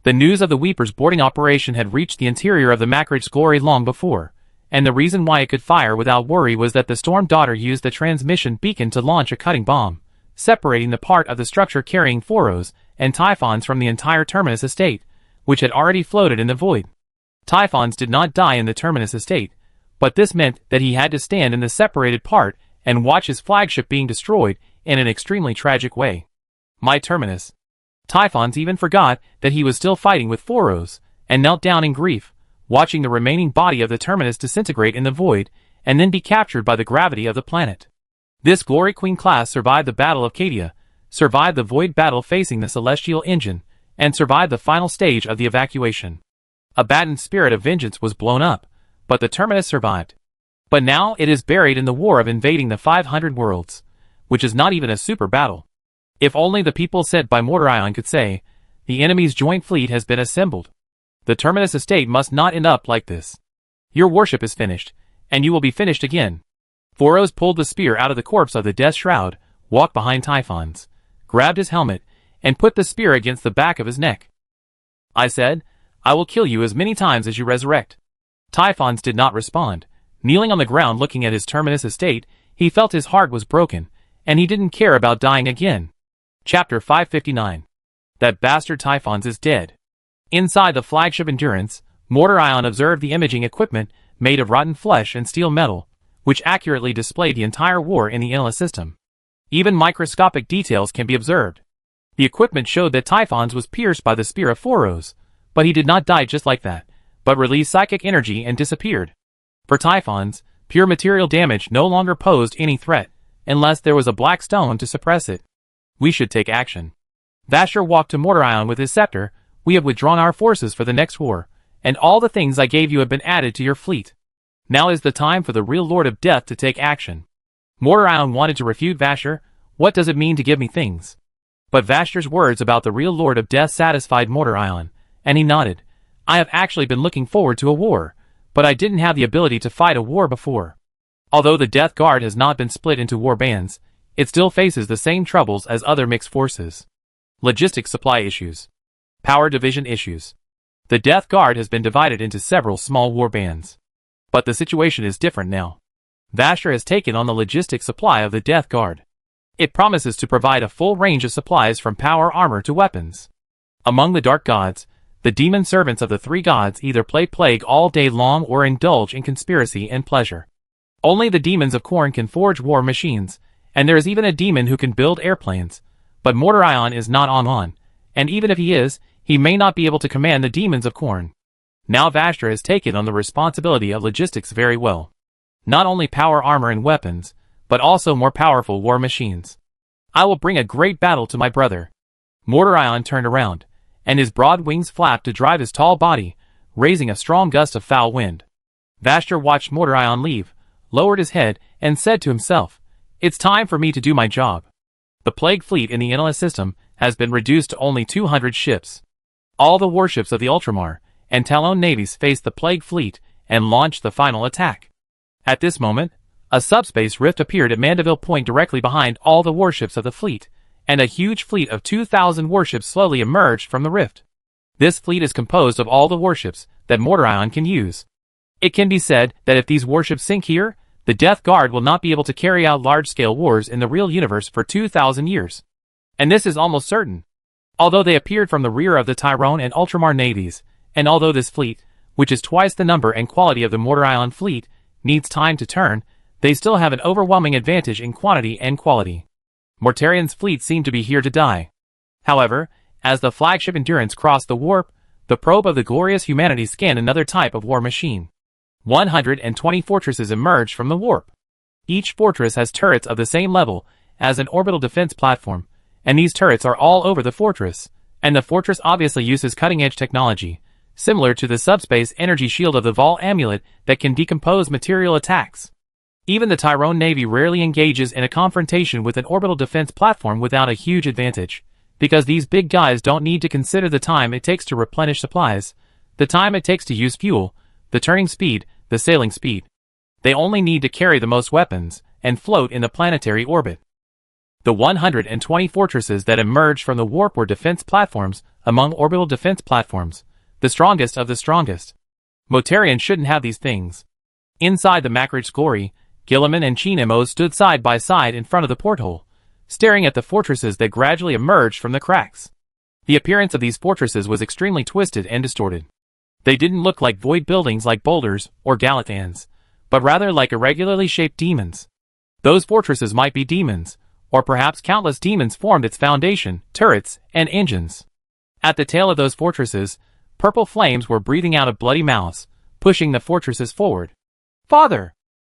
The news of the Weeper's boarding operation had reached the interior of the Macrage's glory long before, and the reason why it could fire without worry was that the Storm Daughter used the transmission beacon to launch a cutting bomb, separating the part of the structure carrying Phoros and Typhons from the entire Terminus estate, which had already floated in the void. Typhons did not die in the Terminus estate, but this meant that he had to stand in the separated part and watch his flagship being destroyed in an extremely tragic way. My Terminus. Typhons even forgot that he was still fighting with Phoros, and knelt down in grief, watching the remaining body of the Terminus disintegrate in the void and then be captured by the gravity of the planet. This Glory Queen class survived the Battle of Cadia, survived the void battle facing the Celestial Engine, and survived the final stage of the evacuation. A battened spirit of vengeance was blown up, but the Terminus survived. But now it is buried in the war of invading the 500 worlds, which is not even a super battle. If only the people sent by Mortarion could say, the enemy's joint fleet has been assembled. The Terminus estate must not end up like this. Your worship is finished, and you will be finished again. Phoros pulled the spear out of the corpse of the Death Shroud, walked behind Typhons, grabbed his helmet, and put the spear against the back of his neck. I said, I will kill you as many times as you resurrect. Typhons did not respond. Kneeling on the ground looking at his Terminus estate, he felt his heart was broken, and he didn't care about dying again. Chapter 559. That bastard Typhons is dead. Inside the flagship Endurance, Mortarion observed the imaging equipment made of rotten flesh and steel metal, which accurately displayed the entire war in the Inla system. Even microscopic details can be observed. The equipment showed that Typhons was pierced by the spear of Phoros, but he did not die just like that, but released psychic energy and disappeared. For Typhons, pure material damage no longer posed any threat, unless there was a black stone to suppress it. We should take action. Vasher walked to Mortarion with his scepter. We have withdrawn our forces for the next war, and all the things I gave you have been added to your fleet. Now is the time for the real Lord of Death to take action. Mortarion wanted to refute Vasher. What does it mean to give me things? But Vasher's words about the real Lord of Death satisfied Mortarion, and he nodded. I have actually been looking forward to a war, but I didn't have the ability to fight a war before. Although the Death Guard has not been split into war bands, it still faces the same troubles as other mixed forces. Logistics supply issues. Power division issues. The Death Guard has been divided into several small war bands. But the situation is different now. Vasher has taken on the logistics supply of the Death Guard. It promises to provide a full range of supplies from power armor to weapons. Among the Dark Gods, the demon servants of the three gods either play plague all day long or indulge in conspiracy and pleasure. Only the demons of Khorne can forge war machines, and there is even a demon who can build airplanes, but Mortarion is not on, and even if he is, he may not be able to command the demons of Khorne. Now Vasher has taken on the responsibility of logistics very well. Not only power armor and weapons, but also more powerful war machines. I will bring a great battle to my brother. Mortarion turned around, and his broad wings flapped to drive his tall body, raising a strong gust of foul wind. Vasher watched Mortarion leave, lowered his head, and said to himself, It's time for me to do my job. The plague fleet in the Inla system has been reduced to only 200 ships. All the warships of the Ultramar and Talon navies faced the plague fleet and launched the final attack. At this moment, a subspace rift appeared at Mandeville Point directly behind all the warships of the fleet, and a huge fleet of 2,000 warships slowly emerged from the rift. This fleet is composed of all the warships that Mortarion can use. It can be said that if these warships sink here, the Death Guard will not be able to carry out large-scale wars in the real universe for 2,000 years. And this is almost certain. Although they appeared from the rear of the Tyrone and Ultramar navies, and although this fleet, which is twice the number and quality of the Mortarion fleet, needs time to turn, they still have an overwhelming advantage in quantity and quality. Mortarion's fleet seemed to be here to die. However, as the flagship Endurance crossed the warp, the probe of the glorious humanity scanned another type of war machine. 120 fortresses emerged from the warp. Each fortress has turrets of the same level as an orbital defense platform, and these turrets are all over the fortress, and the fortress obviously uses cutting-edge technology, similar to the subspace energy shield of the Vol amulet that can decompose material attacks. Even the Tyrone Navy rarely engages in a confrontation with an orbital defense platform without a huge advantage, because these big guys don't need to consider the time it takes to replenish supplies, the time it takes to use fuel, the turning speed, the sailing speed. They only need to carry the most weapons and float in the planetary orbit. The 120 fortresses that emerged from the warp were defense platforms among orbital defense platforms, the strongest of the strongest. Mortarion shouldn't have these things. Inside the Macridge's glory, Gilliman and Chinemo stood side by side in front of the porthole, staring at the fortresses that gradually emerged from the cracks. The appearance of these fortresses was extremely twisted and distorted. They didn't look like void buildings like boulders or Galathans, but rather like irregularly shaped demons. Those fortresses might be demons, or perhaps countless demons formed its foundation, turrets, and engines. At the tail of those fortresses, purple flames were breathing out of bloody mouths, pushing the fortresses forward. "Father!"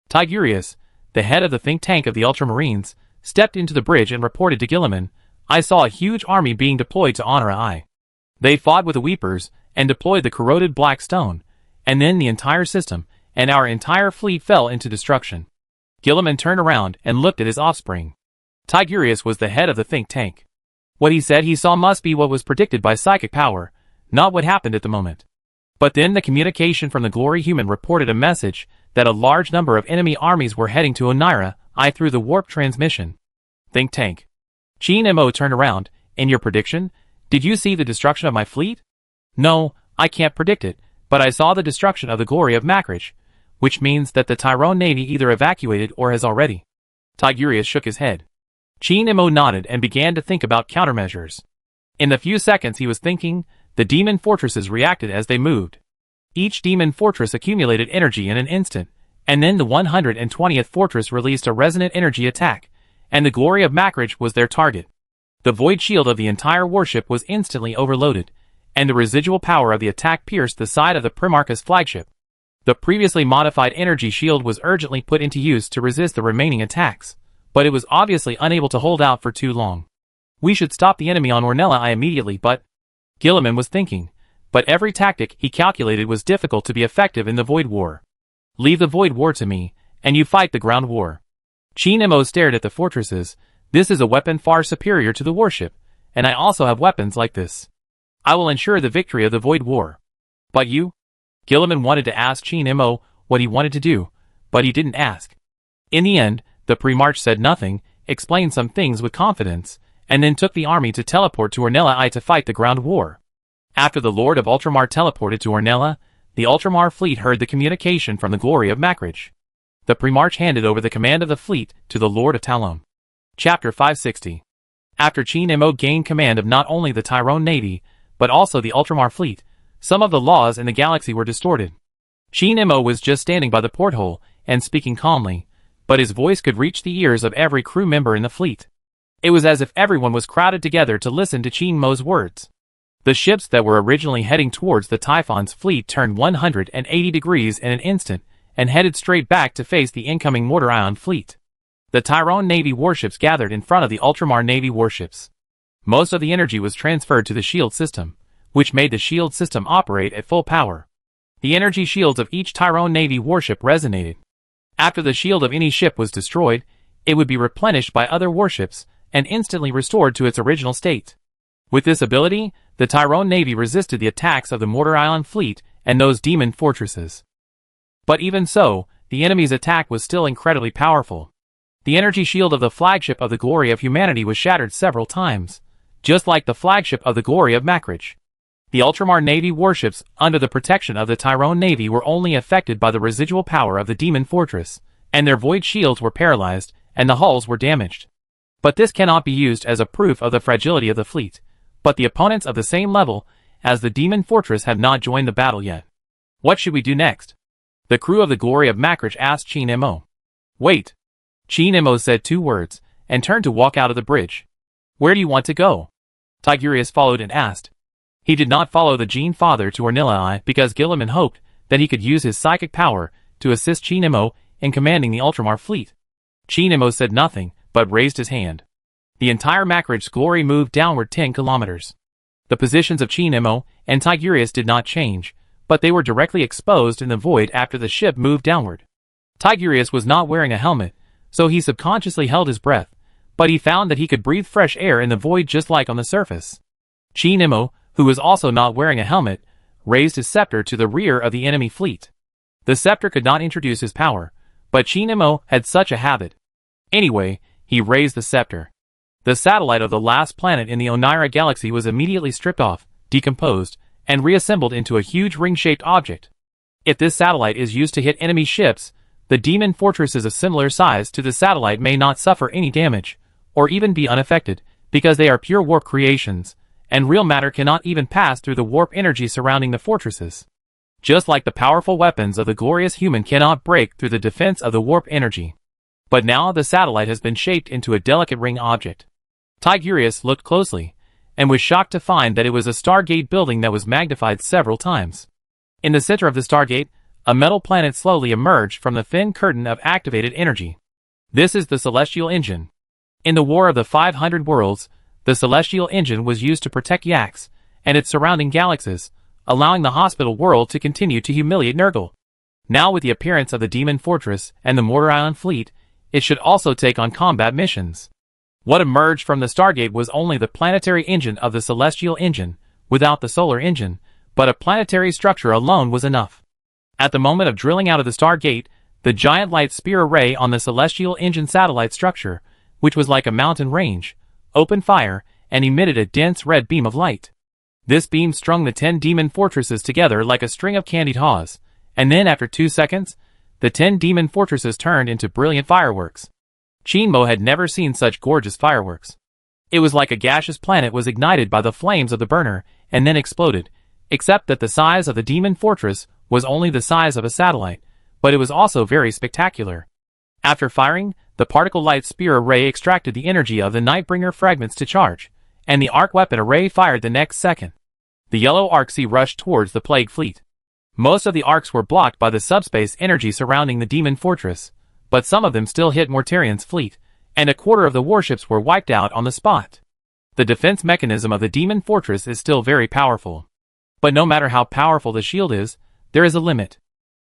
Tigurius, the head of the think tank of the Ultramarines, stepped into the bridge and reported to Gilliman, "I saw a huge army being deployed to Onara. They fought with the Weepers and deployed the corroded black stone, and then the entire system and our entire fleet fell into destruction." Gilliman turned around and looked at his offspring. Tigurius was the head of the think tank. What he said he saw must be what was predicted by psychic power, not what happened at the moment. But then the communication from the Glory Human reported a message that a large number of enemy armies were heading to Onira through the warp transmission. Think tank. Chin Mo turned around. "In your prediction, did you see the destruction of my fleet?" "No, I can't predict it, but I saw the destruction of the Glory of Macridge, which means that the Tyrone Navy either evacuated or has already." Tigurius shook his head. Chin Mo nodded and began to think about countermeasures. In the few seconds he was thinking, the demon fortresses reacted as they moved. Each demon fortress accumulated energy in an instant, and then the 120th fortress released a resonant energy attack, and the Glory of Macridge was their target. The void shield of the entire warship was instantly overloaded, and the residual power of the attack pierced the side of the Primarchus flagship. The previously modified energy shield was urgently put into use to resist the remaining attacks, but it was obviously unable to hold out for too long. "We should stop the enemy on Ornella immediately, but..." Gilliman was thinking. But every tactic he calculated was difficult to be effective in the Void War. "Leave the Void War to me, and you fight the ground war." Chin Mo stared at the fortresses. "This is a weapon far superior to the warship, and I also have weapons like this. I will ensure the victory of the Void War." "But you?" Gilliman wanted to ask Chin Mo what he wanted to do, but he didn't ask. In the end, the Primarch said nothing, explained some things with confidence, and then took the army to teleport to Ornella to fight the ground war. After the Lord of Ultramar teleported to Ornella, the Ultramar fleet heard the communication from the Glory of Macridge. The Primarch handed over the command of the fleet to the Lord of Talon. Chapter 560. After Chin Mo gained command of not only the Tyrone Navy, but also the Ultramar fleet, some of the laws in the galaxy were distorted. Chin Mo was just standing by the porthole and speaking calmly, but his voice could reach the ears of every crew member in the fleet. It was as if everyone was crowded together to listen to Chin Mo's words. The ships that were originally heading towards the Typhon's fleet turned 180 degrees in an instant and headed straight back to face the incoming Mortar Ion fleet. The Tyrone Navy warships gathered in front of the Ultramar Navy warships. Most of the energy was transferred to the shield system, which made the shield system operate at full power. The energy shields of each Tyrone Navy warship resonated. After the shield of any ship was destroyed, it would be replenished by other warships and instantly restored to its original state. With this ability, the Tyrone Navy resisted the attacks of the Mortar Ion fleet and those demon fortresses. But even so, the enemy's attack was still incredibly powerful. The energy shield of the flagship of the Glory of Humanity was shattered several times, just like the flagship of the Glory of Macridge. The Ultramar Navy warships, under the protection of the Tyrone Navy, were only affected by the residual power of the demon fortress, and their void shields were paralyzed, and the hulls were damaged. But this cannot be used as a proof of the fragility of the fleet. But the opponents of the same level as the demon fortress have not joined the battle yet. "What should we do next?" the crew of the Glory of Macridge asked Chin Mo. "Wait." Chin Mo said 2 words, and turned to walk out of the bridge. "Where do you want to go?" Tigurius followed and asked. He did not follow the Gene Father to Ornilla because Gilliman hoped that he could use his psychic power to assist Chin Mo in commanding the Ultramar fleet. Chin Mo said nothing, but raised his hand. The entire Macridge's glory moved downward 10 kilometers. The positions of Chin Mo and Tigurius did not change, but they were directly exposed in the void after the ship moved downward. Tigurius was not wearing a helmet, so he subconsciously held his breath, but he found that he could breathe fresh air in the void just like on the surface. Chin Mo, who was also not wearing a helmet, raised his scepter to the rear of the enemy fleet. The scepter could not introduce his power, but Chin Mo had such a habit. Anyway, he raised the scepter. The satellite of the last planet in the Onira galaxy was immediately stripped off, decomposed, and reassembled into a huge ring-shaped object. If this satellite is used to hit enemy ships, the demon fortresses of similar size to the satellite may not suffer any damage, or even be unaffected, because they are pure warp creations, and real matter cannot even pass through the warp energy surrounding the fortresses. Just like the powerful weapons of the glorious human cannot break through the defense of the warp energy. But now the satellite has been shaped into a delicate ring object. Tigurius looked closely, and was shocked to find that it was a Stargate building that was magnified several times. In the center of the Stargate, a metal planet slowly emerged from the thin curtain of activated energy. This is the Celestial Engine. In the War of the 500 Worlds, the Celestial Engine was used to protect Yax and its surrounding galaxies, allowing the hospital world to continue to humiliate Nurgle. Now with the appearance of the Demon Fortress and the Mortar Ion fleet, it should also take on combat missions. What emerged from the Stargate was only the planetary engine of the Celestial Engine, without the solar engine, but a planetary structure alone was enough. At the moment of drilling out of the Stargate, the giant light spear array on the Celestial Engine satellite structure, which was like a mountain range, opened fire and emitted a dense red beam of light. This beam strung the 10 demon fortresses together like a string of candied haws, and then after 2 seconds, the 10 demon fortresses turned into brilliant fireworks. Chinmo had never seen such gorgeous fireworks. It was like a gaseous planet was ignited by the flames of the burner and then exploded, except that the size of the demon fortress was only the size of a satellite, but it was also very spectacular. After firing, the particle light spear array extracted the energy of the Nightbringer fragments to charge, and the arc weapon array fired the next second. The yellow arc sea rushed towards the Plague Fleet. Most of the arcs were blocked by the subspace energy surrounding the demon fortress, but some of them still hit Mortarian's fleet, and a quarter of the warships were wiped out on the spot. The defense mechanism of the demon fortress is still very powerful. But no matter how powerful the shield is, there is a limit.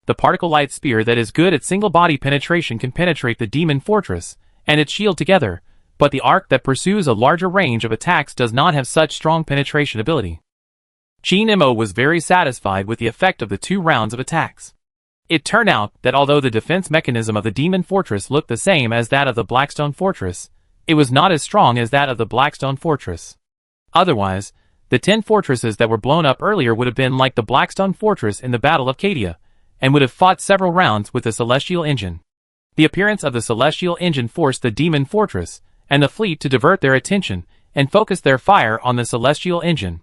The particle light spear that is good at single body penetration can penetrate the demon fortress and its shield together, but the arc that pursues a larger range of attacks does not have such strong penetration ability. Chinmo was very satisfied with the effect of the 2 rounds of attacks. It turned out that although the defense mechanism of the demon fortress looked the same as that of the Blackstone Fortress, it was not as strong as that of the Blackstone Fortress. Otherwise, the 10 fortresses that were blown up earlier would have been like the Blackstone Fortress in the Battle of Cadia, and would have fought several rounds with the Celestial Engine. The appearance of the Celestial Engine forced the Demon Fortress and the fleet to divert their attention and focus their fire on the Celestial Engine.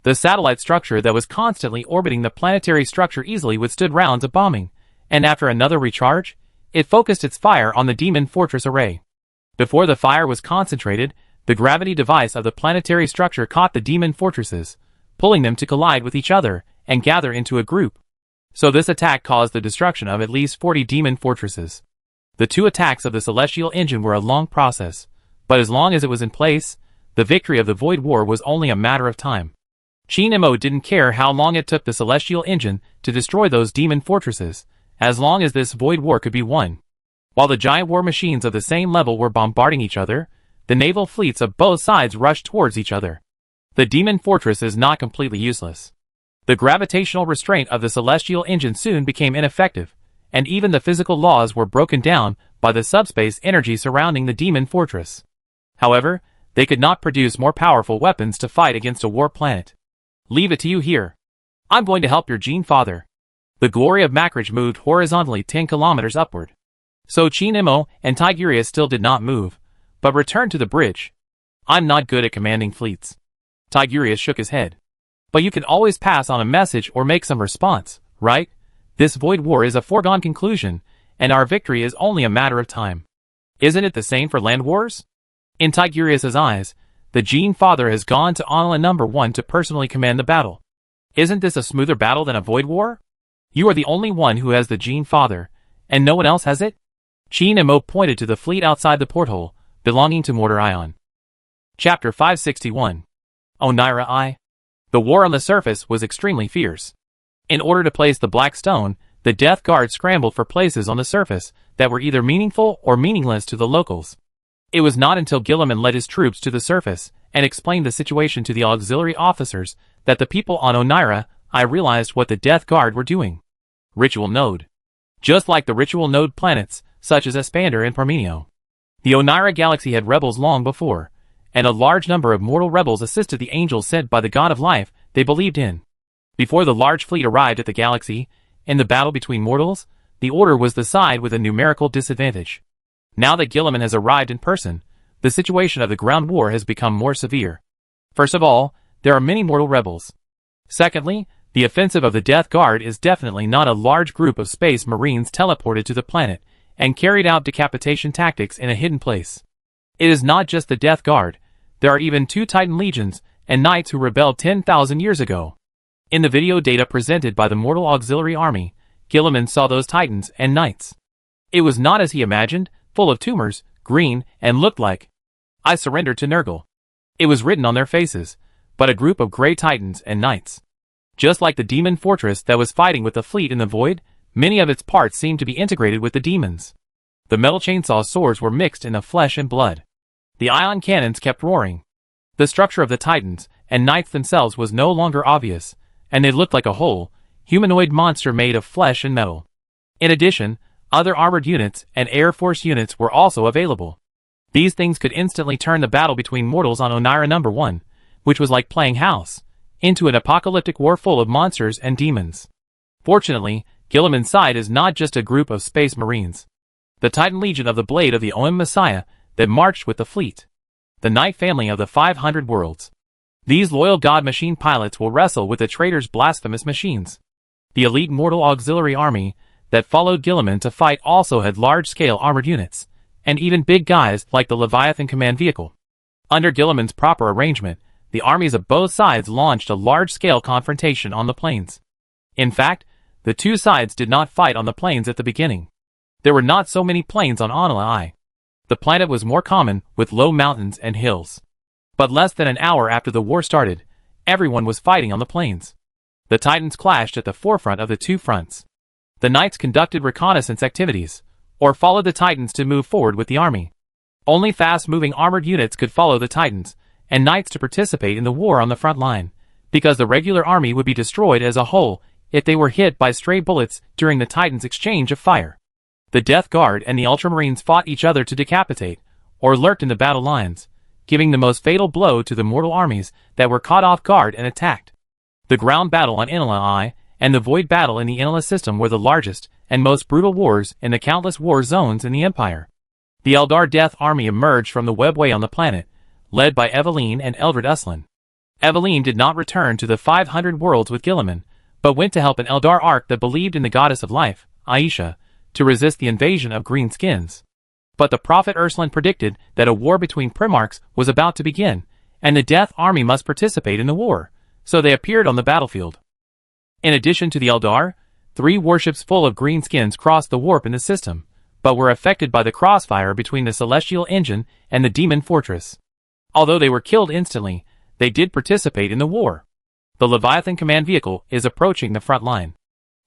The satellite structure that was constantly orbiting the planetary structure easily withstood rounds of bombing, and after another recharge, it focused its fire on the Demon Fortress array. Before the fire was concentrated, the gravity device of the planetary structure caught the demon fortresses, pulling them to collide with each other and gather into a group. So this attack caused the destruction of at least 40 demon fortresses. The 2 attacks of the Celestial Engine were a long process, but as long as it was in place, the victory of the Void War was only a matter of time. Chinmo didn't care how long it took the Celestial Engine to destroy those demon fortresses, as long as this Void War could be won. While the giant war machines of the same level were bombarding each other, the naval fleets of both sides rushed towards each other. The demon fortress is not completely useless. The gravitational restraint of the Celestial Engine soon became ineffective, and even the physical laws were broken down by the subspace energy surrounding the demon fortress. However, they could not produce more powerful weapons to fight against a war planet. Leave it to you here. I'm going to help your Gene Father. The glory of Macridge moved horizontally 10 kilometers upward. So Chinmo and Tigurius still did not move, but returned to the bridge. I'm not good at commanding fleets. Tigurius shook his head. But you can always pass on a message or make some response, right? This Void War is a foregone conclusion, and our victory is only a matter of time. Isn't it the same for land wars? In Tigurius's eyes, the Gene Father has gone to Onla No. 1 to personally command the battle. Isn't this a smoother battle than a Void War? You are the only one who has the Gene Father, and no one else has it? Chinmo pointed to the fleet outside the porthole, belonging to Mortar Ion. Chapter 561. Onira I. The war on the surface was extremely fierce. In order to place the Black Stone, the Death Guard scrambled for places on the surface that were either meaningful or meaningless to the locals. It was not until Gilliman led his troops to the surface and explained the situation to the auxiliary officers that the people on Onira I realized what the Death Guard were doing. Ritual Node. Just like the Ritual Node planets, such as Espander and Parmenio. The Onira galaxy had rebels long before, and a large number of mortal rebels assisted the angels sent by the God of Life they believed in. Before the large fleet arrived at the galaxy, in the battle between mortals, the Order was the side with a numerical disadvantage. Now that Gilliman has arrived in person, the situation of the ground war has become more severe. First of all, there are many mortal rebels. Secondly, the offensive of the Death Guard is definitely not a large group of space marines teleported to the planet and carried out decapitation tactics in a hidden place. It is not just the Death Guard, there are even 2 Titan legions and knights who rebelled 10,000 years ago. In the video data presented by the Mortal Auxiliary Army, Gilliman saw those titans and knights. It was not as he imagined, full of tumors, green, and looked like, "I surrender to Nurgle." It was written on their faces, but a group of grey titans and knights. Just like the demon fortress that was fighting with the fleet in the void, many of its parts seemed to be integrated with the demons. The metal chainsaw swords were mixed in the flesh and blood. The ion cannons kept roaring. The structure of the titans and knights themselves was no longer obvious, and they looked like a whole, humanoid monster made of flesh and metal. In addition, other armored units and Air Force units were also available. These things could instantly turn the battle between mortals on Onira No. 1, which was like playing house, into an apocalyptic war full of monsters and demons. Fortunately, Gilliman's side is not just a group of space marines. The Titan Legion of the Blade of the Oem Messiah that marched with the fleet. The Knight family of the 500 worlds. These loyal god machine pilots will wrestle with the traitor's blasphemous machines. The elite mortal auxiliary army that followed Gilliman to fight also had large-scale armored units, and even big guys like the Leviathan command vehicle. Under Gilliman's proper arrangement, the armies of both sides launched a large-scale confrontation on the plains. In fact, the two sides did not fight on the plains at the beginning. There were not so many plains on Onila I. The planet was more common, with low mountains and hills. But less than an hour after the war started, everyone was fighting on the plains. The Titans clashed at the forefront of the two fronts. The Knights conducted reconnaissance activities, or followed the Titans to move forward with the army. Only fast-moving armored units could follow the Titans, and Knights to participate in the war on the front line, because the regular army would be destroyed as a whole if they were hit by stray bullets during the Titans' exchange of fire. The Death Guard and the Ultramarines fought each other to decapitate, or lurked in the battle lines, giving the most fatal blow to the mortal armies that were caught off guard and attacked. The ground battle on Inala I and the void battle in the Inala system were the largest and most brutal wars in the countless war zones in the Empire. The Eldar Death Army emerged from the webway on the planet, led by Eveline and Eldred Uslan. Eveline did not return to the 500 worlds with Gilliman, but went to help an Eldar Ark that believed in the goddess of life, Aisha, to resist the invasion of greenskins. But the Prophet Urslan predicted that a war between Primarchs was about to begin, and the Death Army must participate in the war, so they appeared on the battlefield. In addition to the Eldar, 3 warships full of greenskins crossed the warp in the system, but were affected by the crossfire between the Celestial Engine and the Demon Fortress. Although they were killed instantly, they did participate in the war. The Leviathan command vehicle is approaching the front line.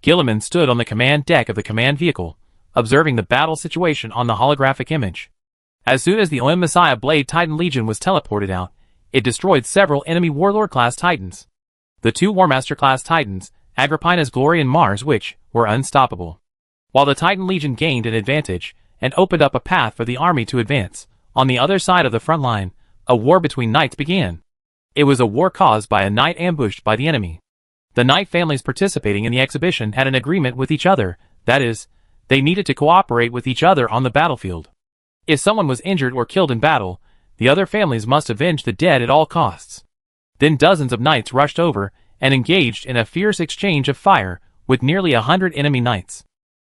Gilliman stood on the command deck of the command vehicle, observing the battle situation on the holographic image. As soon as the Oem Messiah Blade Titan Legion was teleported out, it destroyed several enemy Warlord-class Titans. The 2 Warmaster-class Titans, Agrippina's Glory and Mars, which were unstoppable. While the Titan Legion gained an advantage and opened up a path for the army to advance, on the other side of the front line, a war between knights began. It was a war caused by a knight ambushed by the enemy. The knight families participating in the exhibition had an agreement with each other, that is, they needed to cooperate with each other on the battlefield. If someone was injured or killed in battle, the other families must avenge the dead at all costs. Then dozens of knights rushed over and engaged in a fierce exchange of fire with nearly 100 enemy knights.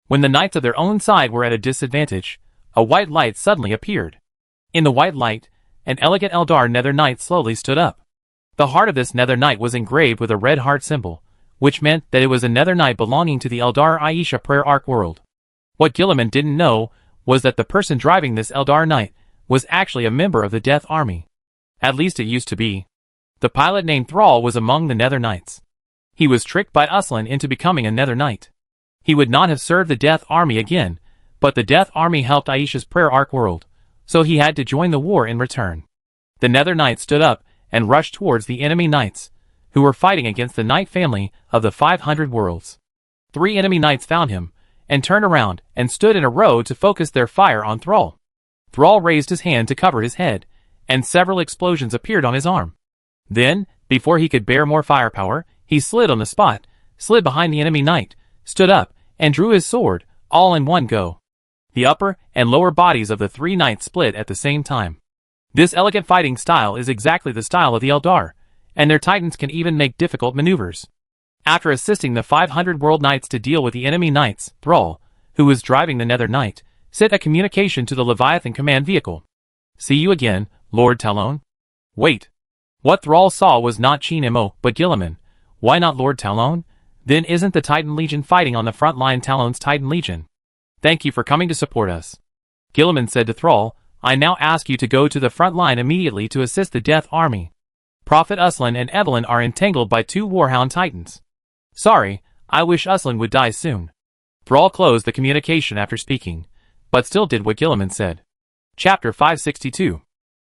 When the knights of their own side were at a disadvantage, a white light suddenly appeared. In the white light, an elegant Eldar Nether Knight slowly stood up. The heart of this Nether Knight was engraved with a red heart symbol, which meant that it was a Nether Knight belonging to the Eldar Aisha Prayer Arc world. What Gilliman didn't know was that the person driving this Eldar Knight was actually a member of the Death Army. At least it used to be. The pilot named Thrall was among the Nether Knights. He was tricked by Uslan into becoming a Nether Knight. He would not have served the Death Army again, but the Death Army helped Aisha's Prayer Arc world, so he had to join the war in return. The Nether Knight stood up and rushed towards the enemy knights, who were fighting against the knight family of the 500 worlds. 3 enemy knights found him, and turned around and stood in a row to focus their fire on Thrall. Thrall raised his hand to cover his head, and several explosions appeared on his arm. Then, before he could bear more firepower, he slid on the spot, slid behind the enemy knight, stood up, and drew his sword, all in one go. The upper and lower bodies of the 3 knights split at the same time. This elegant fighting style is exactly the style of the Eldar, and their Titans can even make difficult maneuvers. After assisting the 500 World Knights to deal with the enemy knights, Thrall, who was driving the Nether Knight, sent a communication to the Leviathan command vehicle. "See you again, Lord Talon." Wait. What Thrall saw was not Chin Mo, but Gilliman. Why not Lord Talon? Then isn't the Titan Legion fighting on the front line Talon's Titan Legion? Thank you for coming to support us. Guilliman said to Thrall, I now ask you to go to the front line immediately to assist the Death Army. Prophet Uslan and Evelyn are entangled by 2 Warhound Titans. Sorry, I wish Uslan would die soon. Thrall closed the communication after speaking, but still did what Guilliman said. Chapter 562.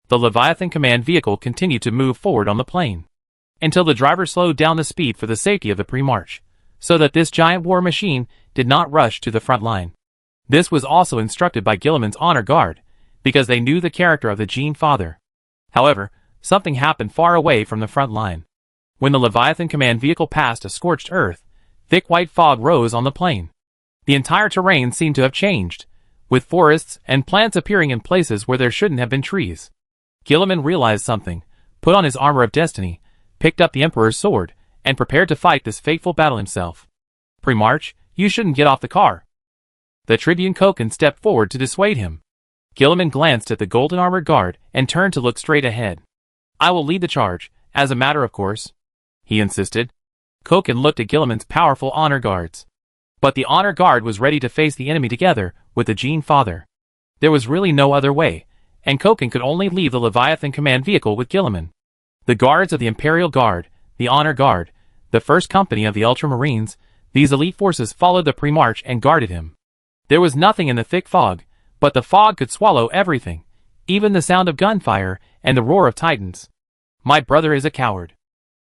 The Leviathan command vehicle continued to move forward on the plain, until the driver slowed down the speed for the safety of the pre-march, so that this giant war machine did not rush to the front line. This was also instructed by Guilliman's honor guard, because they knew the character of the Gene Father. However, something happened far away from the front line. When the Leviathan command vehicle passed a scorched earth, thick white fog rose on the plain. The entire terrain seemed to have changed, with forests and plants appearing in places where there shouldn't have been trees. Guilliman realized something, put on his armor of destiny, picked up the Emperor's sword, and prepared to fight this fateful battle himself. Pre-march, you shouldn't get off the car. The Tribune Koken stepped forward to dissuade him. Guilliman glanced at the golden armored guard and turned to look straight ahead. I will lead the charge, as a matter of course, he insisted. Koken looked at Guilliman's powerful honor guards. But the honor guard was ready to face the enemy together with the Gene Father. There was really no other way, and Koken could only leave the Leviathan command vehicle with Guilliman. The guards of the Imperial Guard, the Honor Guard, the first company of the Ultramarines, these elite forces followed the pre-march and guarded him. There was nothing in the thick fog, but the fog could swallow everything, even the sound of gunfire and the roar of Titans. My brother is a coward.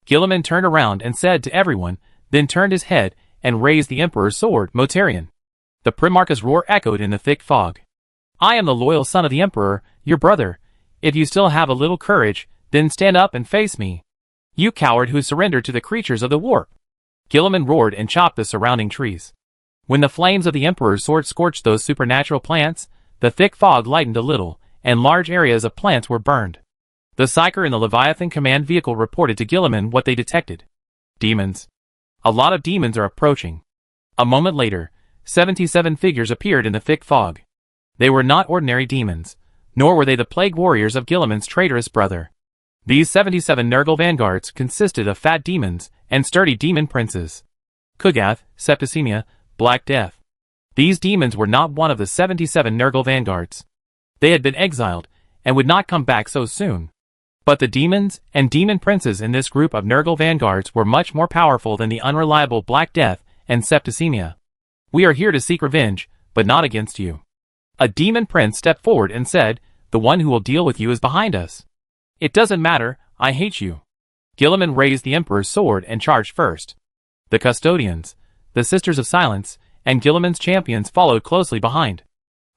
Guilliman turned around and said to everyone, then turned his head and raised the Emperor's sword, Motarian. The Primarch's roar echoed in the thick fog. I am the loyal son of the Emperor, your brother. If you still have a little courage, then stand up and face me. You coward who surrendered to the creatures of the warp. Guilliman roared and chopped the surrounding trees. When the flames of the Emperor's sword scorched those supernatural plants, the thick fog lightened a little, and large areas of plants were burned. The Psyker in the Leviathan command vehicle reported to Guilliman what they detected. Demons. A lot of demons are approaching. A moment later, 77 figures appeared in the thick fog. They were not ordinary demons, nor were they the plague warriors of Guilliman's traitorous brother. These 77 Nurgle vanguards consisted of fat demons and sturdy demon princes. Kugath, Septicemia, Black Death. These demons were not one of the 77 Nurgle vanguards. They had been exiled, and would not come back so soon. But the demons and demon princes in this group of Nurgle vanguards were much more powerful than the unreliable Black Death and Septicemia. We are here to seek revenge, but not against you. A demon prince stepped forward and said, the one who will deal with you is behind us. It doesn't matter, I hate you. Guilliman raised the Emperor's sword and charged first. The Custodians, the Sisters of Silence, and Guilliman's champions followed closely behind.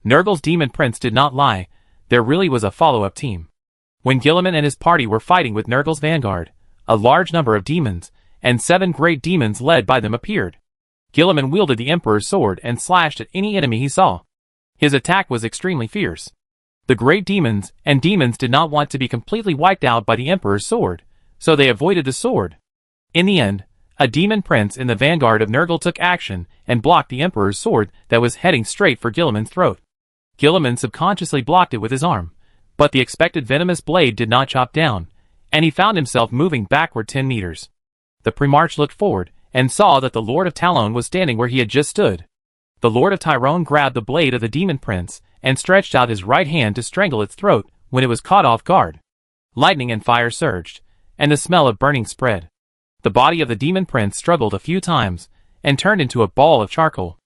Nurgle's demon prince did not lie, there really was a follow-up team. When Guilliman and his party were fighting with Nurgle's vanguard, a large number of demons, and 7 great demons led by them appeared. Guilliman wielded the Emperor's sword and slashed at any enemy he saw. His attack was extremely fierce. The great demons and demons did not want to be completely wiped out by the Emperor's sword, so they avoided the sword. In the end, a demon prince in the vanguard of Nurgle took action and blocked the Emperor's sword that was heading straight for Guilliman's throat. Guilliman subconsciously blocked it with his arm, but the expected venomous blade did not chop down, and he found himself moving backward 10 meters. The Primarch looked forward and saw that the Lord of Talon was standing where he had just stood. The Lord of Tyrone grabbed the blade of the demon prince and stretched out his right hand to strangle its throat when it was caught off guard. Lightning and fire surged, and the smell of burning spread. The body of the demon prince struggled a few times and turned into a ball of charcoal.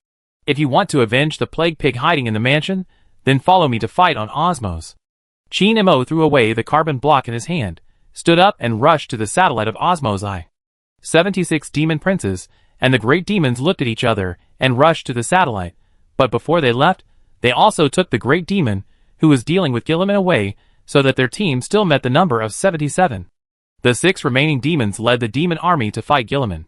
If you want to avenge the plague pig hiding in the mansion, then follow me to fight on Osmos. Chin Mo threw away the carbon block in his hand, stood up and rushed to the satellite of Osmos I. 76 demon princes and the great demons looked at each other and rushed to the satellite, but before they left, they also took the great demon, who was dealing with Guilliman, away, so that their team still met the number of 77. The 6 remaining demons led the demon army to fight Guilliman.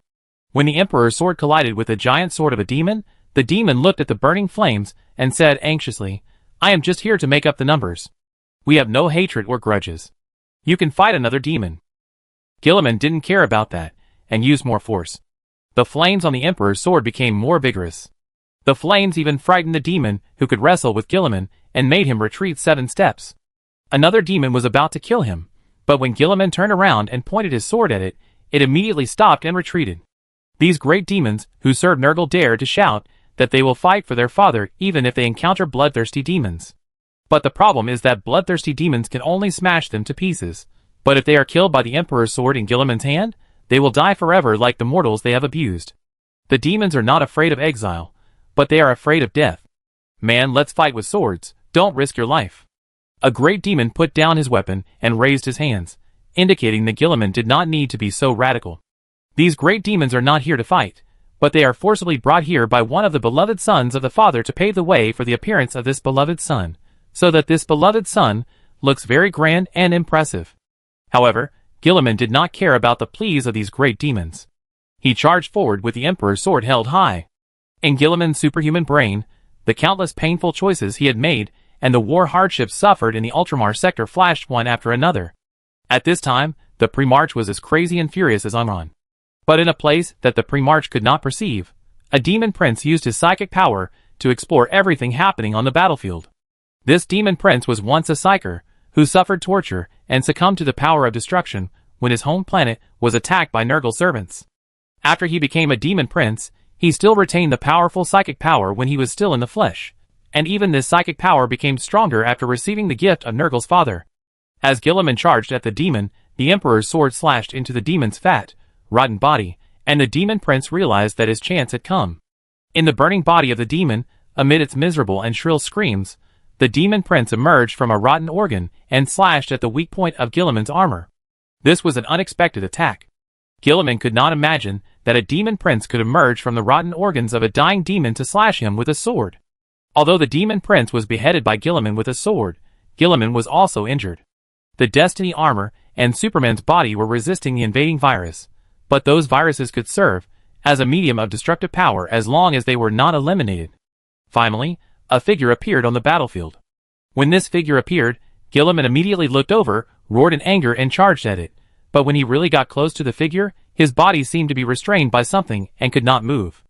When the Emperor's sword collided with the giant sword of a demon, the demon looked at the burning flames and said anxiously, I am just here to make up the numbers. We have no hatred or grudges. You can fight another demon. Guilliman didn't care about that, and used more force. The flames on the Emperor's sword became more vigorous. The flames even frightened the demon who could wrestle with Guilliman and made him retreat 7 steps. Another demon was about to kill him, but when Guilliman turned around and pointed his sword at it, it immediately stopped and retreated. These great demons who serve Nurgle dare to shout that they will fight for their father even if they encounter bloodthirsty demons. But the problem is that bloodthirsty demons can only smash them to pieces. But if they are killed by the Emperor's sword in Guilliman's hand, they will die forever like the mortals they have abused. The demons are not afraid of exile, but they are afraid of death. Man, let's fight with swords, don't risk your life. A great demon put down his weapon and raised his hands, indicating that Guilliman did not need to be so radical. These great demons are not here to fight, but they are forcibly brought here by one of the beloved sons of the Father to pave the way for the appearance of this beloved son, so that this beloved son looks very grand and impressive. However, Guilliman did not care about the pleas of these great demons. He charged forward with the Emperor's sword held high. In Guilliman's superhuman brain, the countless painful choices he had made and the war hardships suffered in the Ultramar sector flashed one after another. At this time, the Primarch was as crazy and furious as Amron. But in a place that the Primarch could not perceive, a demon prince used his psychic power to explore everything happening on the battlefield. This demon prince was once a psyker, who suffered torture and succumbed to the power of destruction when his home planet was attacked by Nurgle servants. After he became a demon prince, he still retained the powerful psychic power when he was still in the flesh, and even this psychic power became stronger after receiving the gift of Nurgle's father. As Guilliman charged at the demon, the Emperor's sword slashed into the demon's fat, rotten body, and the demon prince realized that his chance had come. In the burning body of the demon, amid its miserable and shrill screams, the demon prince emerged from a rotten organ and slashed at the weak point of Guilliman's armor. This was an unexpected attack. Guilliman could not imagine that a demon prince could emerge from the rotten organs of a dying demon to slash him with a sword. Although the demon prince was beheaded by Guilliman with a sword, Guilliman was also injured. The Destiny armor and Superman's body were resisting the invading virus, but those viruses could serve as a medium of destructive power as long as they were not eliminated. Finally, a figure appeared on the battlefield. When this figure appeared, Guilliman immediately looked over, roared in anger and charged at it, but when he really got close to the figure, his body seemed to be restrained by something and could not move.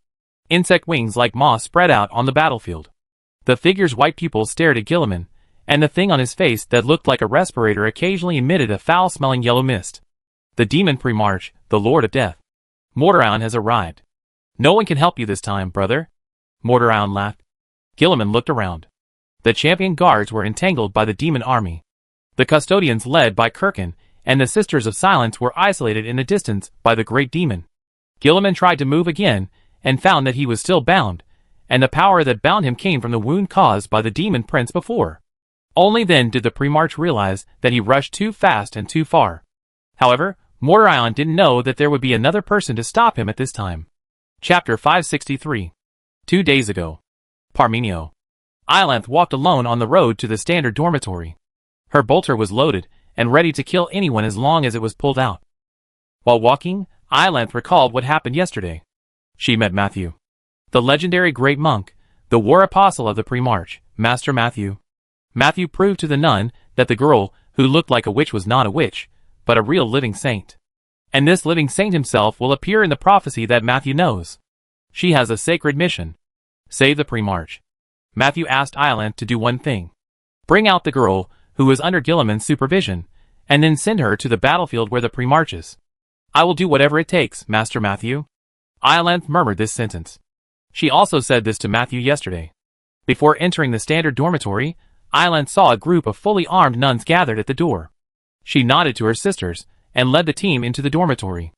Insect wings like moss spread out on the battlefield. The figure's white pupils stared at Guilliman, and the thing on his face that looked like a respirator occasionally emitted a foul-smelling yellow mist. The demon Primarch, the Lord of Death. Mortarion has arrived. No one can help you this time, brother. Mortarion laughed. Guilliman looked around. The champion guards were entangled by the demon army. The custodians led by Kirkin, and the Sisters of Silence were isolated in the distance by the great demon. Guilliman tried to move again, and found that he was still bound, and the power that bound him came from the wound caused by the demon prince before. Only then did the Primarch realize that he rushed too fast and too far. However, Mortarion didn't know that there would be another person to stop him at this time. Chapter 563. 2 days ago. Parmenio. Ilanth walked alone on the road to the standard dormitory. Her bolter was loaded, and ready to kill anyone as long as it was pulled out. While walking, Ilanth recalled what happened yesterday. She met Matthew. The legendary great monk, the war apostle of the Primarch, Master Matthew. Matthew proved to the nun that the girl who looked like a witch was not a witch, but a real living saint. And this living saint himself will appear in the prophecy that Matthew knows. She has a sacred mission. Save the Primarch. Matthew asked Ilanth to do one thing. Bring out the girl who was under Guilliman's supervision, and then send her to the battlefield where the Primarch is. I will do whatever it takes, Master Matthew. Ilanth murmured this sentence. She also said this to Matthew yesterday. Before entering the standard dormitory, Ilanth saw a group of fully armed nuns gathered at the door. She nodded to her sisters, and led the team into the dormitory.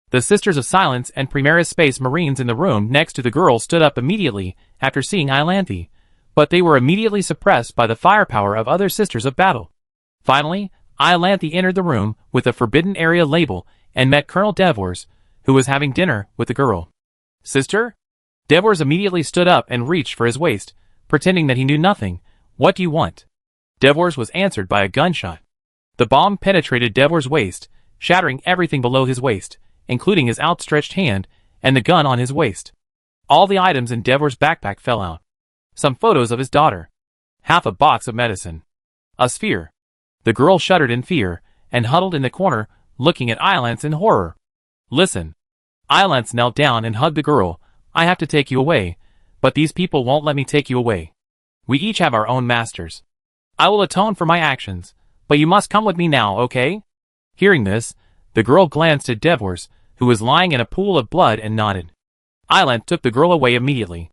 The Sisters of Silence and Primaris Space Marines in the room next to the girl stood up immediately after seeing Ilanthi, but they were immediately suppressed by the firepower of other Sisters of Battle. Finally, Ilanthi entered the room with a Forbidden Area label and met Colonel Devors, who was having dinner with the girl. Sister? Devors immediately stood up and reached for his waist, pretending that he knew nothing. What do you want? Devors was answered by a gunshot. The bomb penetrated Devors' waist, shattering everything below his waist, including his outstretched hand and the gun on his waist. All the items in Devors' backpack fell out. Some photos of his daughter. Half a box of medicine. A sphere. The girl shuddered in fear and huddled in the corner, looking at Ilanth in horror. Listen. Ilanth knelt down and hugged the girl. I have to take you away, but these people won't let me take you away. We each have our own masters. I will atone for my actions, but you must come with me now, okay? Hearing this, the girl glanced at Devors, who was lying in a pool of blood, and nodded. Islanth took the girl away immediately.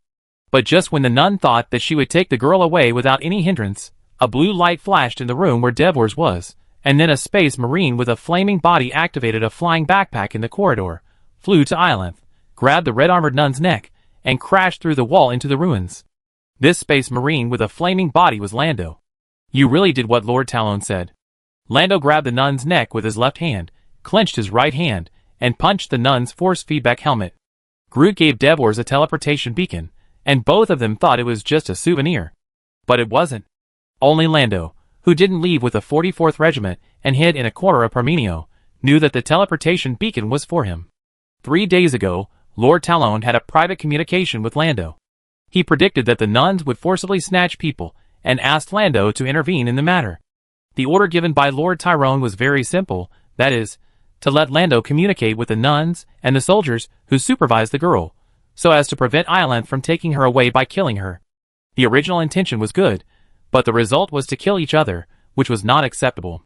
But just when the nun thought that she would take the girl away without any hindrance, a blue light flashed in the room where Devors was, and then a space marine with a flaming body activated a flying backpack in the corridor, flew to Islanth, grabbed the red-armored nun's neck, and crashed through the wall into the ruins. This space marine with a flaming body was Lando. You really did what Lord Talon said. Lando grabbed the nun's neck with his left hand, clenched his right hand, and punched the nun's force feedback helmet. Groot gave Devors a teleportation beacon, and both of them thought it was just a souvenir. But it wasn't. Only Lando, who didn't leave with the 44th Regiment and hid in a corner of Parmenio, knew that the teleportation beacon was for him. 3 days ago, Lord Talon had a private communication with Lando. He predicted that the nuns would forcibly snatch people, and asked Lando to intervene in the matter. The order given by Lord Tyrone was very simple, that is, to let Lando communicate with the nuns and the soldiers who supervised the girl, so as to prevent Islanth from taking her away by killing her. The original intention was good, but the result was to kill each other, which was not acceptable.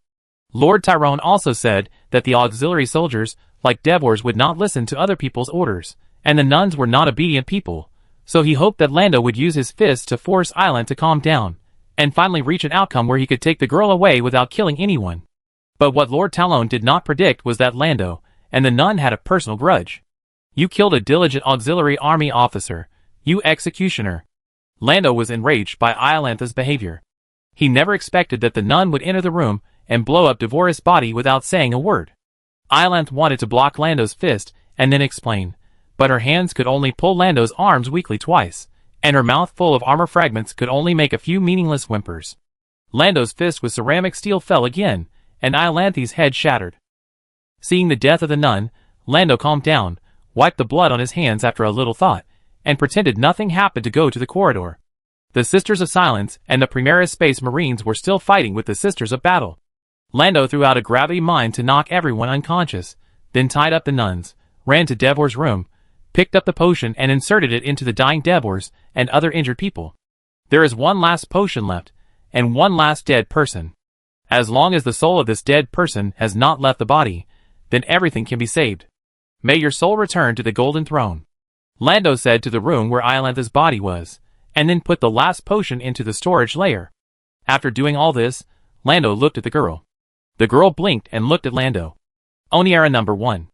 Lord Tyrone also said that the auxiliary soldiers, like Devors, would not listen to other people's orders, and the nuns were not obedient people, so he hoped that Lando would use his fists to force Islanth to calm down, and finally reach an outcome where he could take the girl away without killing anyone. But what Lord Talon did not predict was that Lando and the nun had a personal grudge. You killed a diligent auxiliary army officer, you executioner. Lando was enraged by Iolantha's behavior. He never expected that the nun would enter the room and blow up Devores' body without saying a word. Iolantha wanted to block Lando's fist and then explain, but her hands could only pull Lando's arms weakly twice, and her mouth full of armor fragments could only make a few meaningless whimpers. Lando's fist with ceramic steel fell again, and Iolantha's head shattered. Seeing the death of the nun, Lando calmed down, wiped the blood on his hands after a little thought, and pretended nothing happened to go to the corridor. The Sisters of Silence and the Primaris Space Marines were still fighting with the Sisters of Battle. Lando threw out a gravity mine to knock everyone unconscious, then tied up the nuns, ran to Devors' room, picked up the potion and inserted it into the dying Devors and other injured people. There is one last potion left, and one last dead person. As long as the soul of this dead person has not left the body, then everything can be saved. May your soul return to the Golden Throne. Lando said to the room where Iolantha's body was, and then put the last potion into the storage layer. After doing all this, Lando looked at the girl. The girl blinked and looked at Lando. Oniara number 1.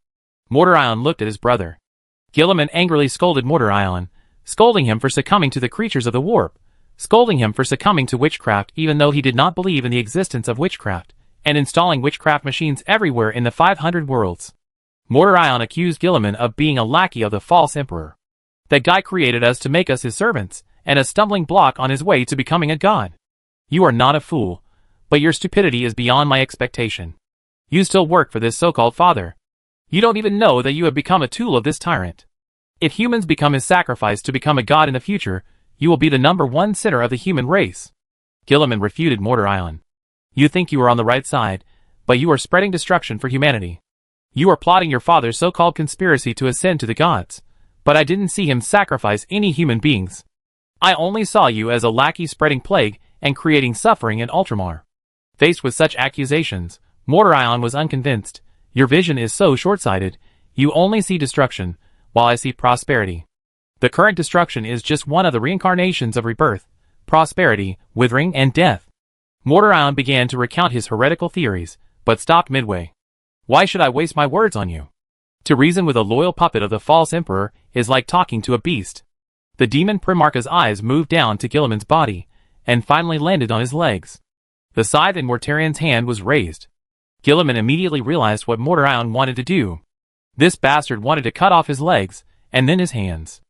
Mortarion looked at his brother. Guilliman angrily scolded Mortarion, scolding him for succumbing to the creatures of the warp, scolding him for succumbing to witchcraft even though he did not believe in the existence of witchcraft, and installing witchcraft machines everywhere in the 500 worlds. Mortarion accused Guilliman of being a lackey of the false emperor. That guy created us to make us his servants, and a stumbling block on his way to becoming a god. You are not a fool, but your stupidity is beyond my expectation. You still work for this so-called father. You don't even know that you have become a tool of this tyrant. If humans become his sacrifice to become a god in the future, you will be the number 1 sinner of the human race. Guilliman refuted Mortarion. You think you are on the right side, but you are spreading destruction for humanity. You are plotting your father's so-called conspiracy to ascend to the gods, but I didn't see him sacrifice any human beings. I only saw you as a lackey spreading plague and creating suffering in Ultramar. Faced with such accusations, Mortarion was unconvinced. Your vision is so short-sighted, you only see destruction, while I see prosperity. The current destruction is just one of the reincarnations of rebirth, prosperity, withering, and death. Mortarion began to recount his heretical theories, but stopped midway. Why should I waste my words on you? To reason with a loyal puppet of the false emperor is like talking to a beast. The demon Primarch's eyes moved down to Guilliman's body, and finally landed on his legs. The scythe in Mortarion's hand was raised. Guilliman immediately realized what Mortarion wanted to do. This bastard wanted to cut off his legs, and then his hands.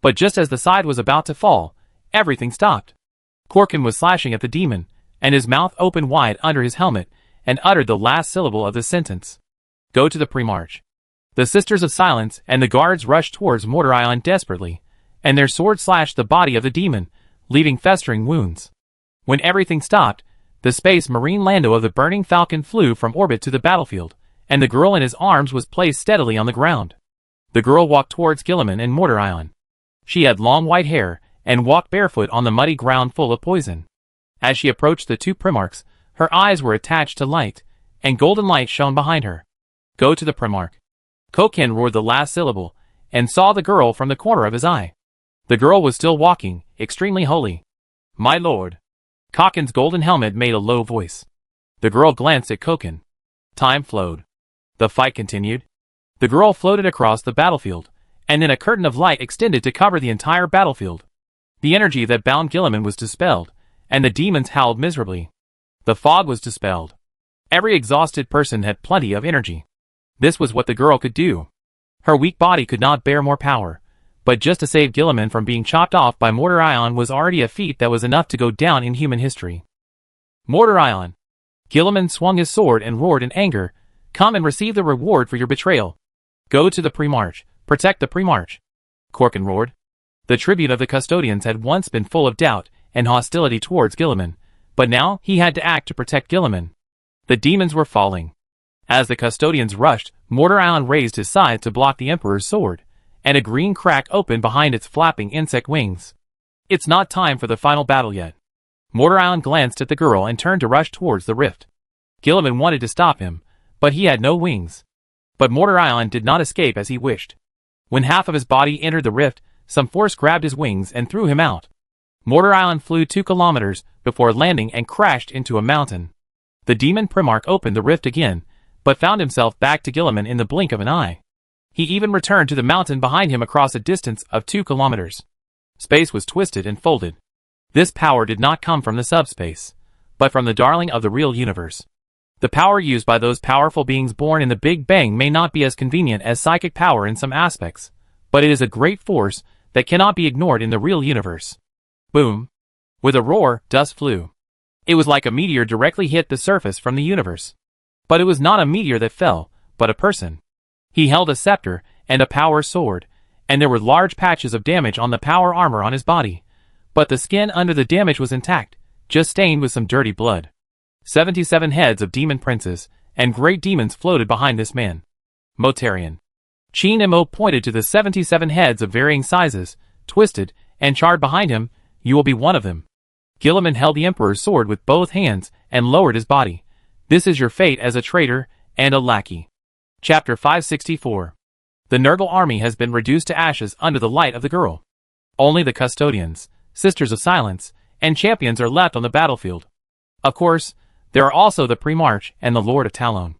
But just as the scythe was about to fall, everything stopped. Korkin was slashing at the demon, and his mouth opened wide under his helmet, and uttered the last syllable of the sentence. Go to the Primarch. The Sisters of Silence and the guards rushed towards Mortarion desperately, and their swords slashed the body of the demon, leaving festering wounds. When everything stopped, the Space Marine Lando of the Burning Falcon flew from orbit to the battlefield, and the girl in his arms was placed steadily on the ground. The girl walked towards Guilliman and Mortarion. She had long white hair, and walked barefoot on the muddy ground full of poison. As she approached the 2 Primarchs, her eyes were attached to light, and golden light shone behind her. Go to the Primarch. Koken roared the last syllable, and saw the girl from the corner of his eye. The girl was still walking, extremely holy. My lord. Koken's golden helmet made a low voice. The girl glanced at Koken. Time flowed. The fight continued. The girl floated across the battlefield, and then a curtain of light extended to cover the entire battlefield. The energy that bound Gilliman was dispelled, and the demons howled miserably. The fog was dispelled. Every exhausted person had plenty of energy. This was what the girl could do. Her weak body could not bear more power, but just to save Gilliman from being chopped off by Mortar Ion was already a feat that was enough to go down in human history. Mortar Ion. Gilliman swung his sword and roared in anger. Come and receive the reward for your betrayal. Go to the Pre-March. Protect the Pre-March. Koken roared. The tribune of the custodians had once been full of doubt and hostility towards Gilliman, but now he had to act to protect Gilliman. The demons were falling. As the custodians rushed, Mortar Ion raised his side to block the Emperor's sword, and a green crack opened behind its flapping insect wings. It's not time for the final battle yet. Mortar Ion glanced at the girl and turned to rush towards the rift. Gilliman wanted to stop him, but he had no wings. But Mortar Ion did not escape as he wished. When half of his body entered the rift, some force grabbed his wings and threw him out. Mortar Ion flew 2 kilometers before landing and crashed into a mountain. The demon Primarch opened the rift again, but found himself back to Gilliman in the blink of an eye. He even returned to the mountain behind him across a distance of 2 kilometers. Space was twisted and folded. This power did not come from the subspace, but from the darling of the real universe. The power used by those powerful beings born in the Big Bang may not be as convenient as psychic power in some aspects, but it is a great force that cannot be ignored in the real universe. Boom. With a roar, dust flew. It was like a meteor directly hit the surface from the universe. But it was not a meteor that fell, but a person. He held a scepter and a power sword, and there were large patches of damage on the power armor on his body. But the skin under the damage was intact, just stained with some dirty blood. 77 heads of demon princes and great demons floated behind this man. Motarian. Chin Mo pointed to the 77 heads of varying sizes, twisted, and charred behind him. You will be one of them. Gilliman held the Emperor's sword with both hands and lowered his body. This is your fate as a traitor and a lackey. Chapter 564. The Nurgle army has been reduced to ashes under the light of the girl. Only the custodians, Sisters of Silence, and champions are left on the battlefield. Of course, there are also the Pre-March and the Lord of Talon.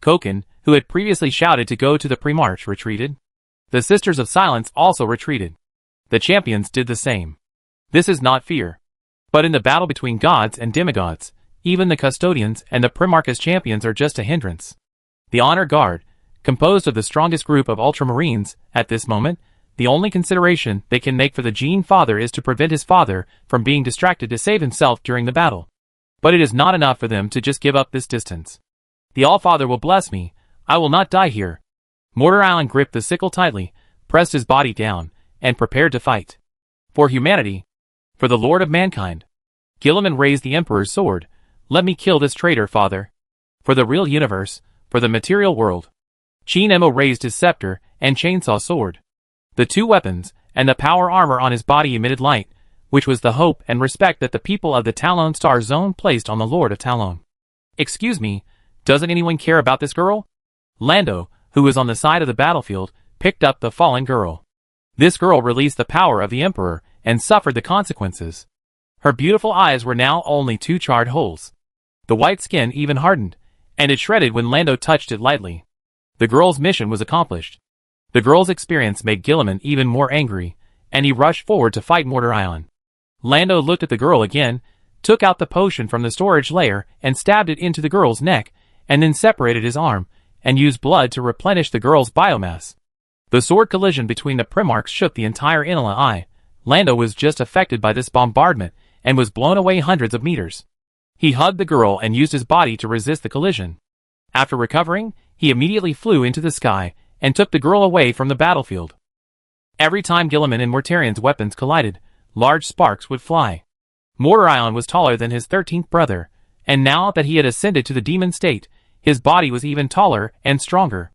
Koken, who had previously shouted to go to the Pre-March, retreated. The Sisters of Silence also retreated. The champions did the same. This is not fear. But in the battle between gods and demigods, even the custodians and the Primarch as champions are just a hindrance. The Honor Guard, composed of the strongest group of Ultramarines, at this moment, the only consideration they can make for the Gene Father is to prevent his father from being distracted to save himself during the battle. But it is not enough for them to just give up this distance. The All-Father will bless me, I will not die here. Mortar Ion gripped the sickle tightly, pressed his body down, and prepared to fight. For humanity. For the Lord of Mankind. Gilliman raised the Emperor's sword. Let me kill this traitor, father. For the real universe, for the material world. Chin Mo raised his scepter and chainsaw sword. The 2 weapons, and the power armor on his body emitted light, which was the hope and respect that the people of the Talon Star Zone placed on the Lord of Talon. Excuse me, doesn't anyone care about this girl? Lando, who was on the side of the battlefield, picked up the fallen girl. This girl released the power of the Emperor and suffered the consequences. Her beautiful eyes were now only 2 charred holes. The white skin even hardened, and it shredded when Lando touched it lightly. The girl's mission was accomplished. The girl's experience made Gilliman even more angry, and he rushed forward to fight Mortar Ion. Lando looked at the girl again, took out the potion from the storage layer and stabbed it into the girl's neck, and then separated his arm, and used blood to replenish the girl's biomass. The sword collision between the Primarchs shook the entire Inala Eye. Lando was just affected by this bombardment, and was blown away hundreds of meters. He hugged the girl and used his body to resist the collision. After recovering, he immediately flew into the sky, and took the girl away from the battlefield. Every time Gilliman and Mortarian's weapons collided, large sparks would fly. Mortar Ion was taller than his 13th brother, and now that he had ascended to the demon state, his body was even taller and stronger.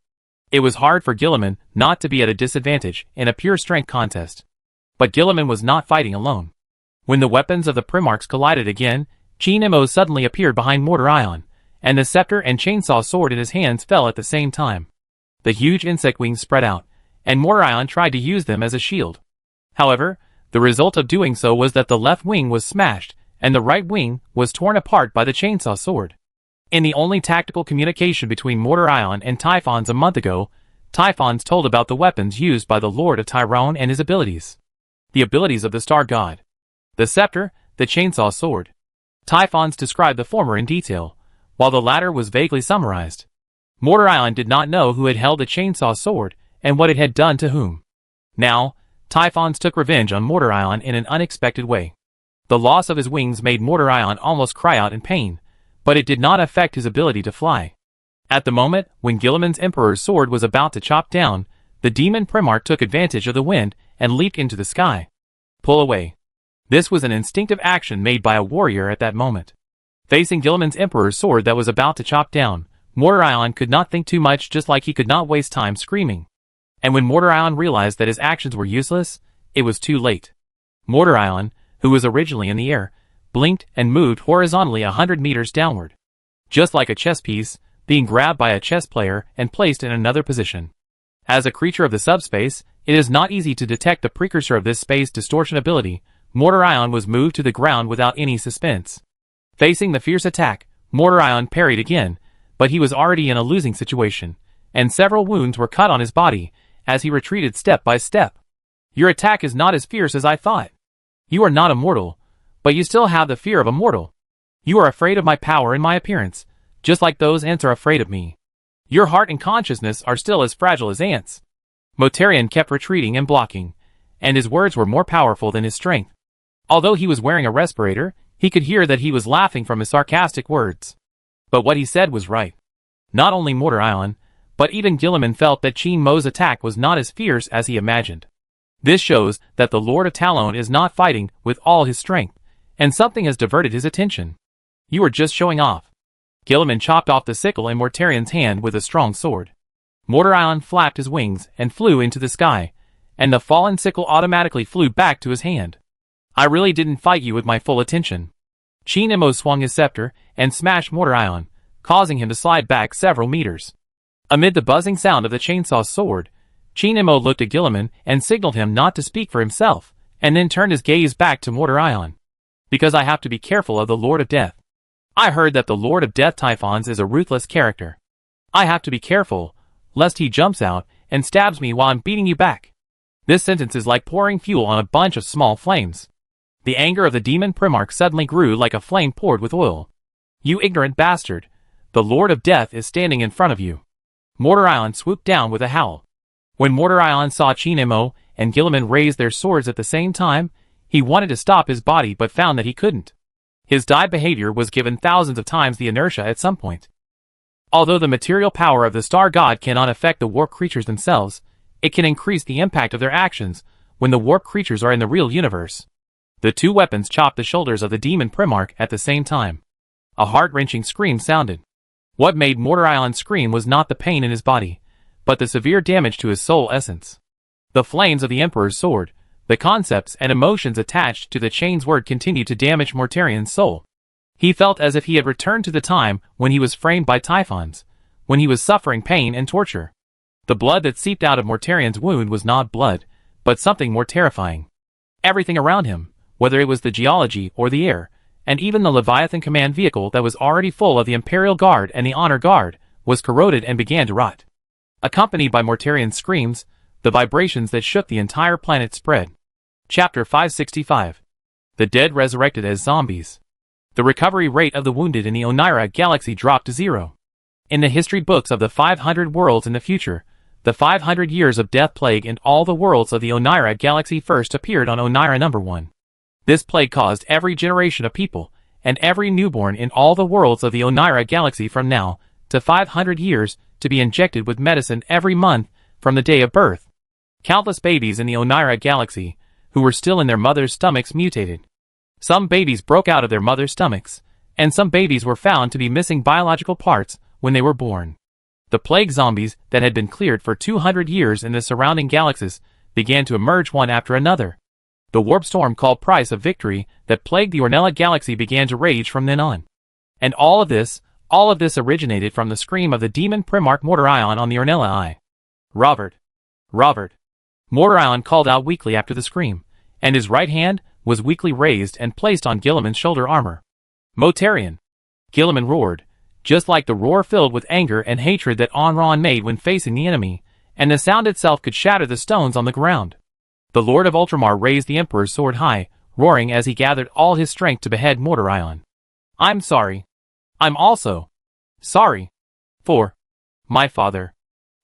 It was hard for Gilliman not to be at a disadvantage in a pure strength contest. But Gilliman was not fighting alone. When the weapons of the Primarchs collided again, Chin Mo suddenly appeared behind Mortar Ion, and the scepter and chainsaw sword in his hands fell at the same time. The huge insect wings spread out, and Mortar Ion tried to use them as a shield. However, the result of doing so was that the left wing was smashed, and the right wing was torn apart by the chainsaw sword. In the only tactical communication between Mortar Ion and Typhons a month ago, Typhons told about the weapons used by the Lord of Tyrone and his abilities. The abilities of the Star God. The scepter, the chainsaw sword. Typhons described the former in detail, while the latter was vaguely summarized. Mortar Ion did not know who had held the chainsaw sword and what it had done to whom. Now, Typhons took revenge on Mortar Ion in an unexpected way. The loss of his wings made Mortar Ion almost cry out in pain, but it did not affect his ability to fly. At the moment when Guilliman's Emperor's sword was about to chop down, the demon Primarch took advantage of the wind and leaped into the sky. Pull away. This was an instinctive action made by a warrior at that moment. Facing Guilliman's Emperor's sword that was about to chop down, Mortar Ion could not think too much, just like he could not waste time screaming. And when Mortar Ion realized that his actions were useless, it was too late. Mortar Ion, who was originally in the air, blinked and moved horizontally 100 meters downward. Just like a chess piece, being grabbed by a chess player and placed in another position. As a creature of the subspace, it is not easy to detect the precursor of this space distortion ability. Mortar Ion was moved to the ground without any suspense. Facing the fierce attack, Mortar Ion parried again, but he was already in a losing situation, and several wounds were cut on his body as he retreated step by step. Your attack is not as fierce as I thought. You are not a mortal, but you still have the fear of a mortal. You are afraid of my power and my appearance, just like those ants are afraid of me. Your heart and consciousness are still as fragile as ants. Mortarion kept retreating and blocking, and his words were more powerful than his strength. Although he was wearing a respirator, he could hear that he was laughing from his sarcastic words. But what he said was right. Not only Mortar Ion, but even Guilliman felt that Qin Mo's attack was not as fierce as he imagined. This shows that the Lord of Talon is not fighting with all his strength, and something has diverted his attention. You are just showing off. Guilliman chopped off the sickle in Mortarion's hand with a strong sword. Mortar Ion flapped his wings and flew into the sky, and the fallen sickle automatically flew back to his hand. I really didn't fight you with my full attention. Qin Mo swung his scepter and smashed Mortar Ion, causing him to slide back several meters. Amid the buzzing sound of the chainsaw sword, Qin Mo looked at Guilliman and signaled him not to speak for himself, and then turned his gaze back to Mortar Ion. Because I have to be careful of the Lord of Death. I heard that the Lord of Death Typhons is a ruthless character. I have to be careful, lest he jumps out and stabs me while I'm beating you back. This sentence is like pouring fuel on a bunch of small flames. The anger of the demon Primarch suddenly grew like a flame poured with oil. You ignorant bastard, the Lord of Death is standing in front of you. Mortar Ion swooped down with a howl. When Mortar Ion saw Qin Mo and Guilliman raise their swords at the same time, he wanted to stop his body but found that he couldn't. His dive behavior was given thousands of times the inertia at some point. Although the material power of the Star God cannot affect the warp creatures themselves, it can increase the impact of their actions when the warp creatures are in the real universe. The two weapons chopped the shoulders of the demon Primarch at the same time. A heart-wrenching scream sounded. What made Mortar Ion scream was not the pain in his body, but the severe damage to his soul essence. The flames of the Emperor's sword, the concepts and emotions attached to the chain's word continued to damage Mortarion's soul. He felt as if he had returned to the time when he was framed by Typhons, when he was suffering pain and torture. The blood that seeped out of Mortarion's wound was not blood, but something more terrifying. Everything around him, whether it was the geology or the air, and even the Leviathan command vehicle that was already full of the Imperial Guard and the Honor Guard, was corroded and began to rot. Accompanied by Mortarion's screams, the vibrations that shook the entire planet spread. Chapter 565. The dead resurrected as zombies. The recovery rate of the wounded in the Onira galaxy dropped to 0. In the history books of the 500 worlds in the future, the 500 years of death plague in all the worlds of the Onira galaxy first appeared on Onira number 1. This plague caused every generation of people, and every newborn in all the worlds of the Onira galaxy from now to 500 years, to be injected with medicine every month from the day of birth. Countless babies in the Onira galaxy, who were still in their mother's stomachs, mutated. Some babies broke out of their mother's stomachs, and some babies were found to be missing biological parts when they were born. The plague zombies that had been cleared for 200 years in the surrounding galaxies began to emerge one after another. The warp storm called Price of Victory that plagued the Ornella galaxy began to rage from then on. And all of this originated from the scream of the demon Primarch Mortar Ion on the Ornella Eye. Robert! Robert! Mortarion called out weakly after the scream, and his right hand was weakly raised and placed on Guilliman's shoulder armor. Mortarion! Guilliman roared, just like the roar filled with anger and hatred that Onron made when facing the enemy, and the sound itself could shatter the stones on the ground. The Lord of Ultramar raised the Emperor's sword high, roaring as he gathered all his strength to behead Mortarion. I'm sorry. I'm also sorry. For my father.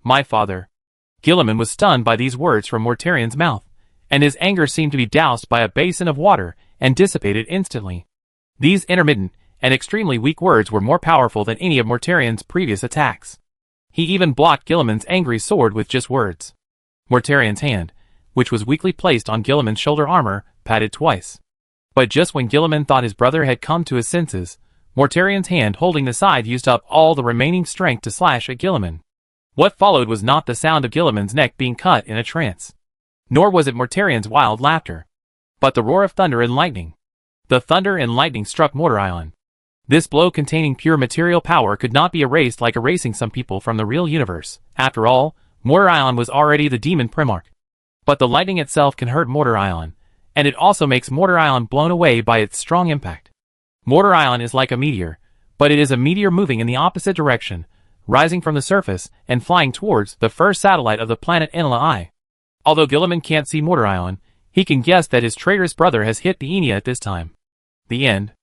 My father. Guilliman was stunned by these words from Mortarion's mouth, and his anger seemed to be doused by a basin of water and dissipated instantly. These intermittent and extremely weak words were more powerful than any of Mortarion's previous attacks. He even blocked Guilliman's angry sword with just words. Mortarion's hand, which was weakly placed on Guilliman's shoulder armor, patted twice. But just when Guilliman thought his brother had come to his senses, Mortarion's hand holding the scythe used up all the remaining strength to slash at Guilliman. What followed was not the sound of Guilliman's neck being cut in a trance. Nor was it Mortarion's wild laughter, but the roar of thunder and lightning. The thunder and lightning struck Mortarion. This blow containing pure material power could not be erased like erasing some people from the real universe. After all, Mortarion was already the demon Primarch. But the lightning itself can hurt Mortarion, and it also makes Mortarion blown away by its strong impact. Mortarion is like a meteor, but it is a meteor moving in the opposite direction, rising from the surface and flying towards the first satellite of the planet Enela I. Although Guilliman can't see Mortarion, he can guess that his traitorous brother has hit the Enia at this time. The end.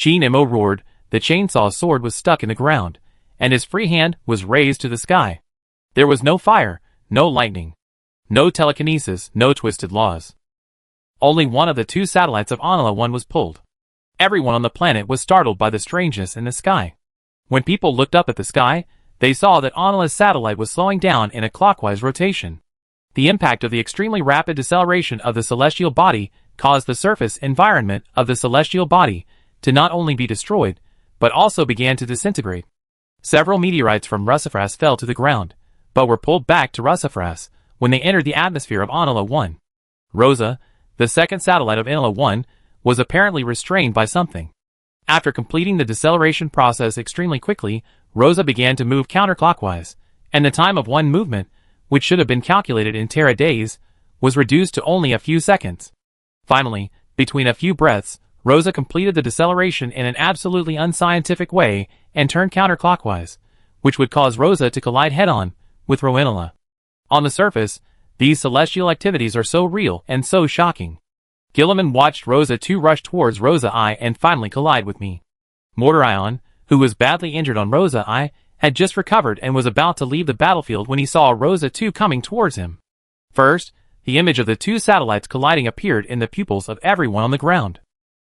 Chi Nemo roared, the chainsaw sword was stuck in the ground, and his free hand was raised to the sky. There was no fire, no lightning, no telekinesis, no twisted laws. Only one of the two satellites of Enela I was pulled. Everyone on the planet was startled by the strangeness in the sky. When people looked up at the sky, they saw that Enela's satellite was slowing down in a clockwise rotation. The impact of the extremely rapid deceleration of the celestial body caused the surface environment of the celestial body to not only be destroyed, but also began to disintegrate. Several meteorites from Russifras fell to the ground, but were pulled back to Russifras when they entered the atmosphere of Enela I. Rosa, the second satellite of Enela I, was apparently restrained by something. After completing the deceleration process extremely quickly, Rosa began to move counterclockwise, and the time of one movement, which should have been calculated in Terra days, was reduced to only a few seconds. Finally, between a few breaths, Rosa completed the deceleration in an absolutely unscientific way and turned counterclockwise, which would cause Rosa to collide head-on with Roenela. On the surface, these celestial activities are so real and so shocking. Guilliman watched Rosa 2 rush towards Rosa I and finally collide with me. Mortarion, who was badly injured on Rosa I, had just recovered and was about to leave the battlefield when he saw Rosa 2 coming towards him. First, the image of the two satellites colliding appeared in the pupils of everyone on the ground.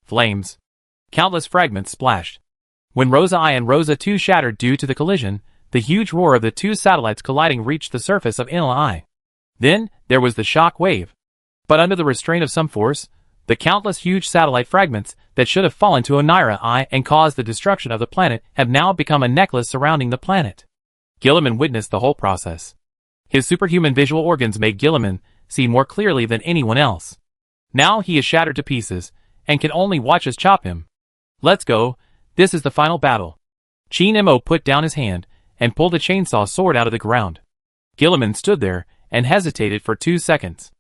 Flames. Countless fragments splashed. When Rosa I and Rosa 2 shattered due to the collision, the huge roar of the two satellites colliding reached the surface of Enela I. Then, there was the shock wave. But under the restraint of some force, the countless huge satellite fragments that should have fallen to Onira I and caused the destruction of the planet have now become a necklace surrounding the planet. Guilliman witnessed the whole process. His superhuman visual organs made Guilliman see more clearly than anyone else. Now he is shattered to pieces, and can only watch us chop him. Let's go, this is the final battle. Chi Nemo put down his hand, and pulled the chainsaw sword out of the ground. Guilliman stood there, and hesitated for 2 seconds.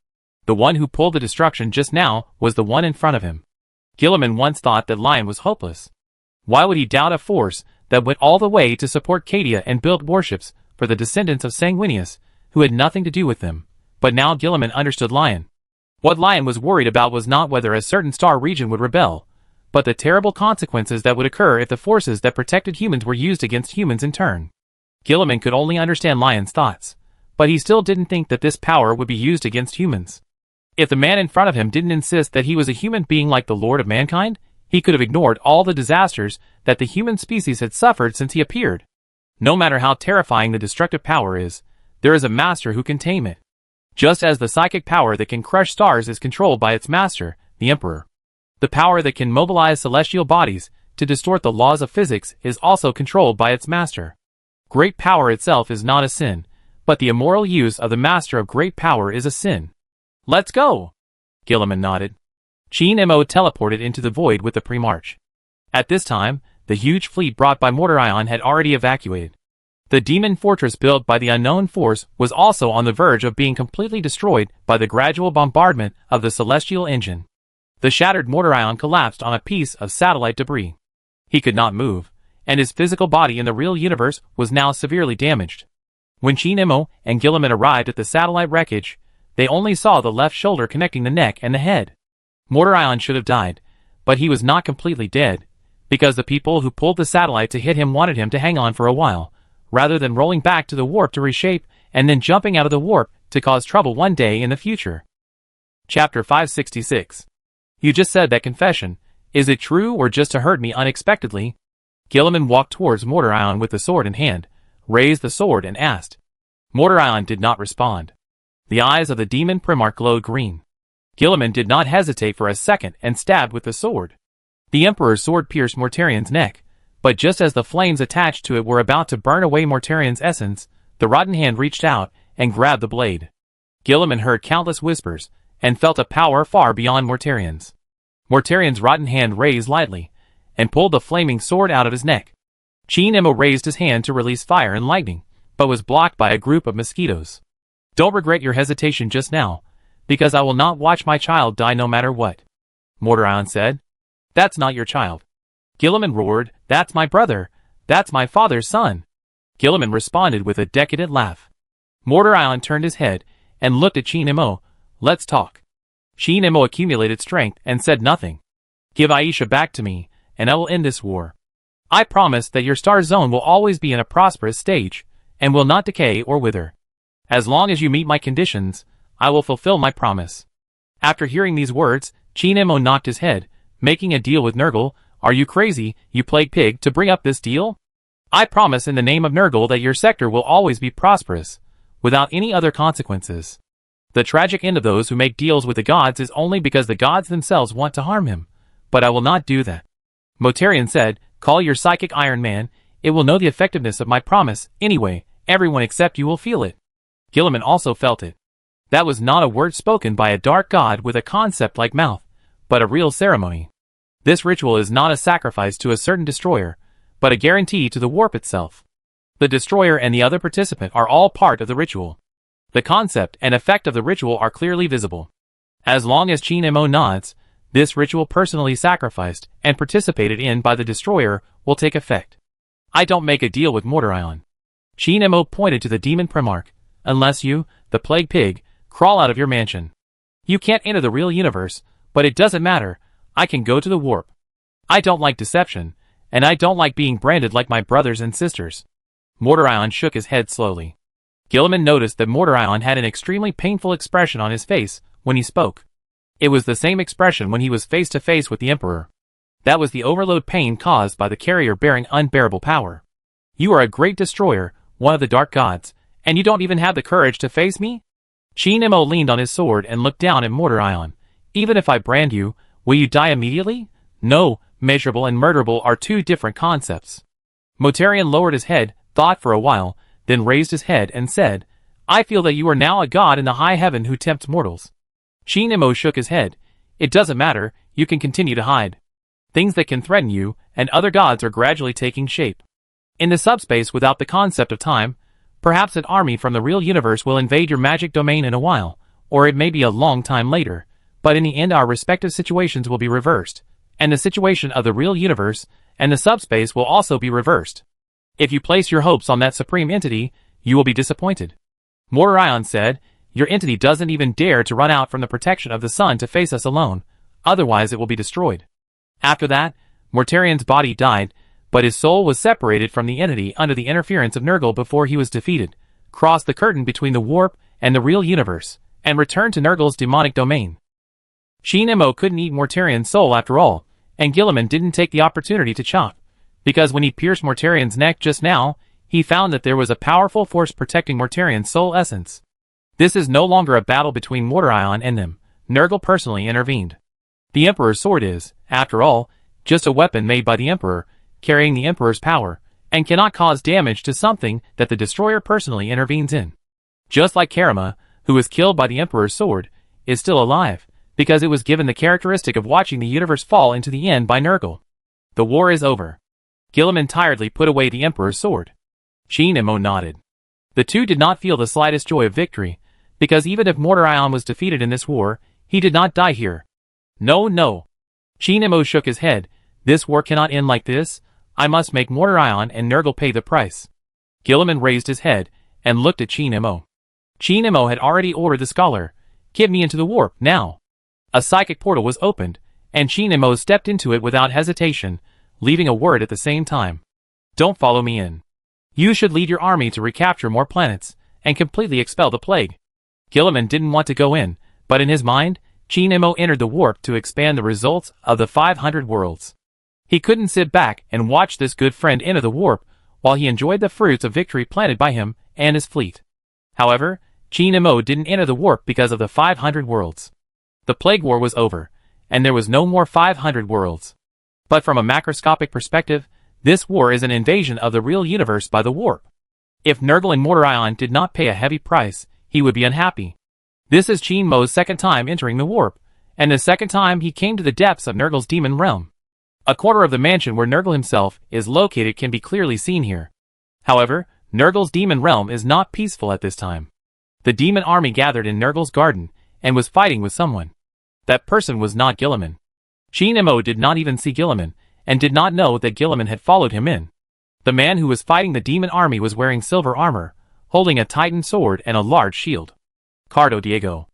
The one who pulled the destruction just now was the one in front of him. Guilliman once thought that Lion was hopeless. Why would he doubt a force that went all the way to support Cadia and build warships for the descendants of Sanguinius, who had nothing to do with them? But now Guilliman understood Lion. What Lion was worried about was not whether a certain star region would rebel, but the terrible consequences that would occur if the forces that protected humans were used against humans in turn. Guilliman could only understand Lion's thoughts, but he still didn't think that this power would be used against humans. If the man in front of him didn't insist that he was a human being like the Lord of Mankind, he could have ignored all the disasters that the human species had suffered since he appeared. No matter how terrifying the destructive power is, there is a master who can tame it. Just as the psychic power that can crush stars is controlled by its master, the Emperor. The power that can mobilize celestial bodies to distort the laws of physics is also controlled by its master. Great power itself is not a sin, but the immoral use of the master of great power is a sin. Let's go! Guilliman nodded. Chi Nemo teleported into the void with the Primarch. At this time, the huge fleet brought by Mortarion had already evacuated. The demon fortress built by the unknown force was also on the verge of being completely destroyed by the gradual bombardment of the celestial engine. The shattered mortar ion collapsed on a piece of satellite debris. He could not move, and his physical body in the real universe was now severely damaged. When Chi Nemo and Gilliman arrived at the satellite wreckage, they only saw the left shoulder connecting the neck and the head. Mortar ion should have died, but he was not completely dead, because the people who pulled the satellite to hit him wanted him to hang on for a while, rather than rolling back to the warp to reshape and then jumping out of the warp to cause trouble one day in the future. Chapter 566. You just said that confession. Is it true or just to hurt me unexpectedly? Gilliman walked towards Mortar Ion with the sword in hand, raised the sword and asked. Mortar Ion did not respond. The eyes of the demon Primarch glowed green. Gilliman did not hesitate for a second and stabbed with the sword. The Emperor's sword pierced Mortarian's neck, but just as the flames attached to it were about to burn away Mortarian's essence, the rotten hand reached out and grabbed the blade. Gilliman heard countless whispers and felt a power far beyond Mortarian's. Mortarian's rotten hand raised lightly and pulled the flaming sword out of his neck. Chi Nemo raised his hand to release fire and lightning, but was blocked by a group of mosquitoes. Don't regret your hesitation just now, because I will not watch my child die no matter what. Mortar Ion said. That's not your child. Gilliman roared, that's my brother. That's my father's son. Gilliman responded with a decadent laugh. Mortar Ion turned his head and looked at Chi Nemo. Let's talk. Chi Nemo accumulated strength and said nothing. Give Aisha back to me, and I will end this war. I promise that your star zone will always be in a prosperous stage, and will not decay or wither. As long as you meet my conditions, I will fulfill my promise. After hearing these words, Chi Nemo knocked his head, making a deal with Nurgle. Are you crazy, you plague pig, to bring up this deal? I promise in the name of Nurgle that your sector will always be prosperous, without any other consequences. The tragic end of those who make deals with the gods is only because the gods themselves want to harm him, but I will not do that. Mortarian said, call your psychic Iron Man, it will know the effectiveness of my promise, anyway, everyone except you will feel it. Gilliman also felt it. That was not a word spoken by a dark god with a concept like mouth, but a real ceremony. This ritual is not a sacrifice to a certain destroyer, but a guarantee to the warp itself. The destroyer and the other participant are all part of the ritual. The concept and effect of the ritual are clearly visible. As long as Chi Nemo nods, this ritual personally sacrificed and participated in by the destroyer will take effect. I don't make a deal with Mortar Ion. Chi Nemo pointed to the demon Primarch, unless you, the plague pig, crawl out of your mansion. You can't enter the real universe, but it doesn't matter. I can go to the warp. I don't like deception, and I don't like being branded like my brothers and sisters. Mortar Ion shook his head slowly. Gilliman noticed that Mortar Ion had an extremely painful expression on his face when he spoke. It was the same expression when he was face to face with the Emperor. That was the overload pain caused by the carrier bearing unbearable power. You are a great destroyer, one of the dark gods, and you don't even have the courage to face me? Chi Nemo leaned on his sword and looked down at Mortar Ion. Even if I brand you, will you die immediately? No, measurable and murderable are two different concepts. Mortarian lowered his head, thought for a while, then raised his head and said, I feel that you are now a god in the high heaven who tempts mortals. Chi Nemo shook his head. It doesn't matter, you can continue to hide. Things that can threaten you and other gods are gradually taking shape. In the subspace without the concept of time, perhaps an army from the real universe will invade your magic domain in a while, or it may be a long time later, but in the end our respective situations will be reversed, and the situation of the real universe and the subspace will also be reversed. If you place your hopes on that supreme entity, you will be disappointed. Mortar Ion said, your entity doesn't even dare to run out from the protection of the sun to face us alone, otherwise it will be destroyed. After that, Mortarian's body died, but his soul was separated from the entity under the interference of Nurgle before he was defeated, crossed the curtain between the warp and the real universe, and returned to Nurgle's demonic domain. Chi Nemo couldn't eat Mortarian's soul after all, and Gilliman didn't take the opportunity to chop, because when he pierced Mortarian's neck just now, he found that there was a powerful force protecting Mortarian's soul essence. This is no longer a battle between Mortar Ion and them. Nurgle personally intervened. The Emperor's sword is, after all, just a weapon made by the Emperor, carrying the Emperor's power, and cannot cause damage to something that the destroyer personally intervenes in. Just like Karama, who was killed by the Emperor's sword, is still alive, because it was given the characteristic of watching the universe fall into the end by Nurgle. The war is over. Gilliman tiredly put away the Emperor's sword. Chin Imo nodded. The two did not feel the slightest joy of victory, because even if Mordorion was defeated in this war, he did not die here. No, no. Chin Imo shook his head. This war cannot end like this. I must make Mordorion and Nurgle pay the price. Gilliman raised his head and looked at Chin Imo. Chin Imo had already ordered the scholar, "Get me into the warp, now." A psychic portal was opened, and Chin Imo stepped into it without hesitation, leaving a word at the same time. "Don't follow me in. You should lead your army to recapture more planets, and completely expel the plague." Gilliman didn't want to go in, but in his mind, Chin Imo entered the warp to expand the results of the 500 worlds. He couldn't sit back and watch this good friend enter the warp, while he enjoyed the fruits of victory planted by him and his fleet. However, Chin Imo didn't enter the warp because of the 500 worlds. The plague war was over, and there was no more 500 worlds. But from a macroscopic perspective, this war is an invasion of the real universe by the warp. If Nurgle and Mordorion did not pay a heavy price, he would be unhappy. This is Chin Imo's second time entering the warp, and the second time he came to the depths of Nurgle's demon realm. A quarter of the mansion where Nurgle himself is located can be clearly seen here. However, Nurgle's demon realm is not peaceful at this time. The demon army gathered in Nurgle's garden and was fighting with someone. That person was not Gilliman. Chin Imo did not even see Gilliman, and did not know that Gilliman had followed him in. The man who was fighting the demon army was wearing silver armor, holding a titan sword and a large shield. Cardo Diego.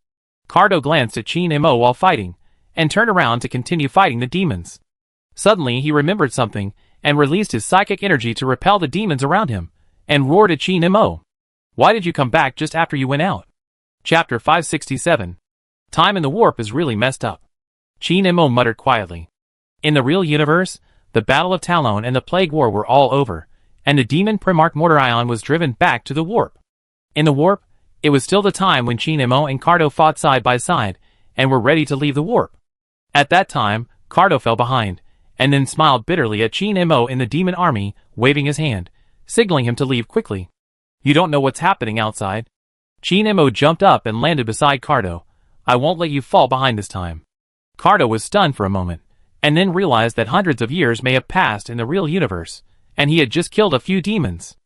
Cardo glanced at Chin Imo while fighting, and turned around to continue fighting the demons. Suddenly he remembered something, and released his psychic energy to repel the demons around him, and roared at Chin Imo. "Why did you come back just after you went out?" Chapter 567. Time in the warp is really messed up. Chin Imo muttered quietly. In the real universe, the Battle of Talon and the Plague War were all over, and the demon Primarch Mordorion was driven back to the warp. In the warp, it was still the time when Chin Imo and Cardo fought side by side, and were ready to leave the warp. At that time, Cardo fell behind, and then smiled bitterly at Chin Imo in the demon army, waving his hand, signaling him to leave quickly. "You don't know what's happening outside." Chin Imo jumped up and landed beside Cardo. "I won't let you fall behind this time." Cardo was stunned for a moment, and then realized that hundreds of years may have passed in the real universe, and he had just killed a few demons.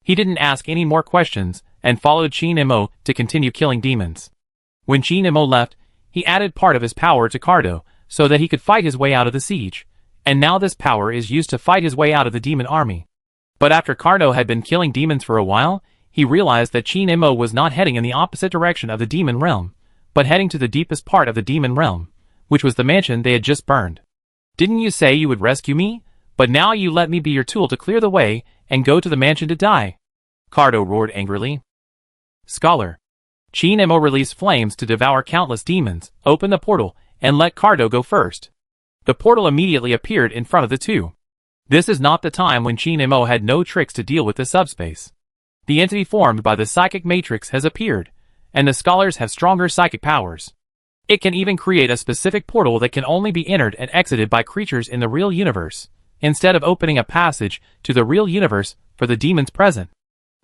He didn't ask any more questions, and followed Chin Imo to continue killing demons. When Chin Imo left, he added part of his power to Cardo, so that he could fight his way out of the siege, and now this power is used to fight his way out of the demon army. But after Cardo had been killing demons for a while, he realized that Chin Imo was not heading in the opposite direction of the demon realm, but heading to the deepest part of the demon realm, which was the mansion they had just burned. "Didn't you say you would rescue me? But now you let me be your tool to clear the way, and go to the mansion to die." Cardo roared angrily. Scholar. Chin Imo released flames to devour countless demons, opened the portal, and let Cardo go first. The portal immediately appeared in front of the two. This is not the time when Chin Imo had no tricks to deal with the subspace. The entity formed by the psychic matrix has appeared, and the scholars have stronger psychic powers. It can even create a specific portal that can only be entered and exited by creatures in the real universe, instead of opening a passage to the real universe for the demons present.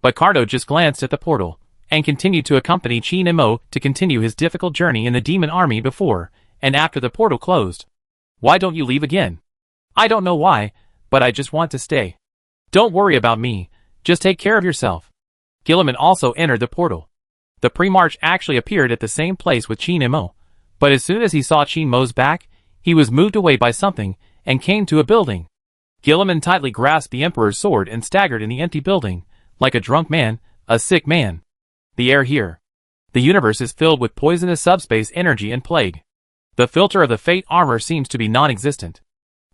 But Cardo just glanced at the portal, and continued to accompany Chin Imo to continue his difficult journey in the demon army before and after the portal closed. "Why don't you leave again?" "I don't know why, but I just want to stay." "Don't worry about me, just take care of yourself." Gilliman also entered the portal. The Primarch actually appeared at the same place with Chin Imo, but as soon as he saw Chin Imo's back, he was moved away by something, and came to a building. Gilliman tightly grasped the Emperor's sword and staggered in the empty building, like a drunk man, a sick man. The air here. The universe is filled with poisonous subspace energy and plague. The filter of the Fate armor seems to be non-existent.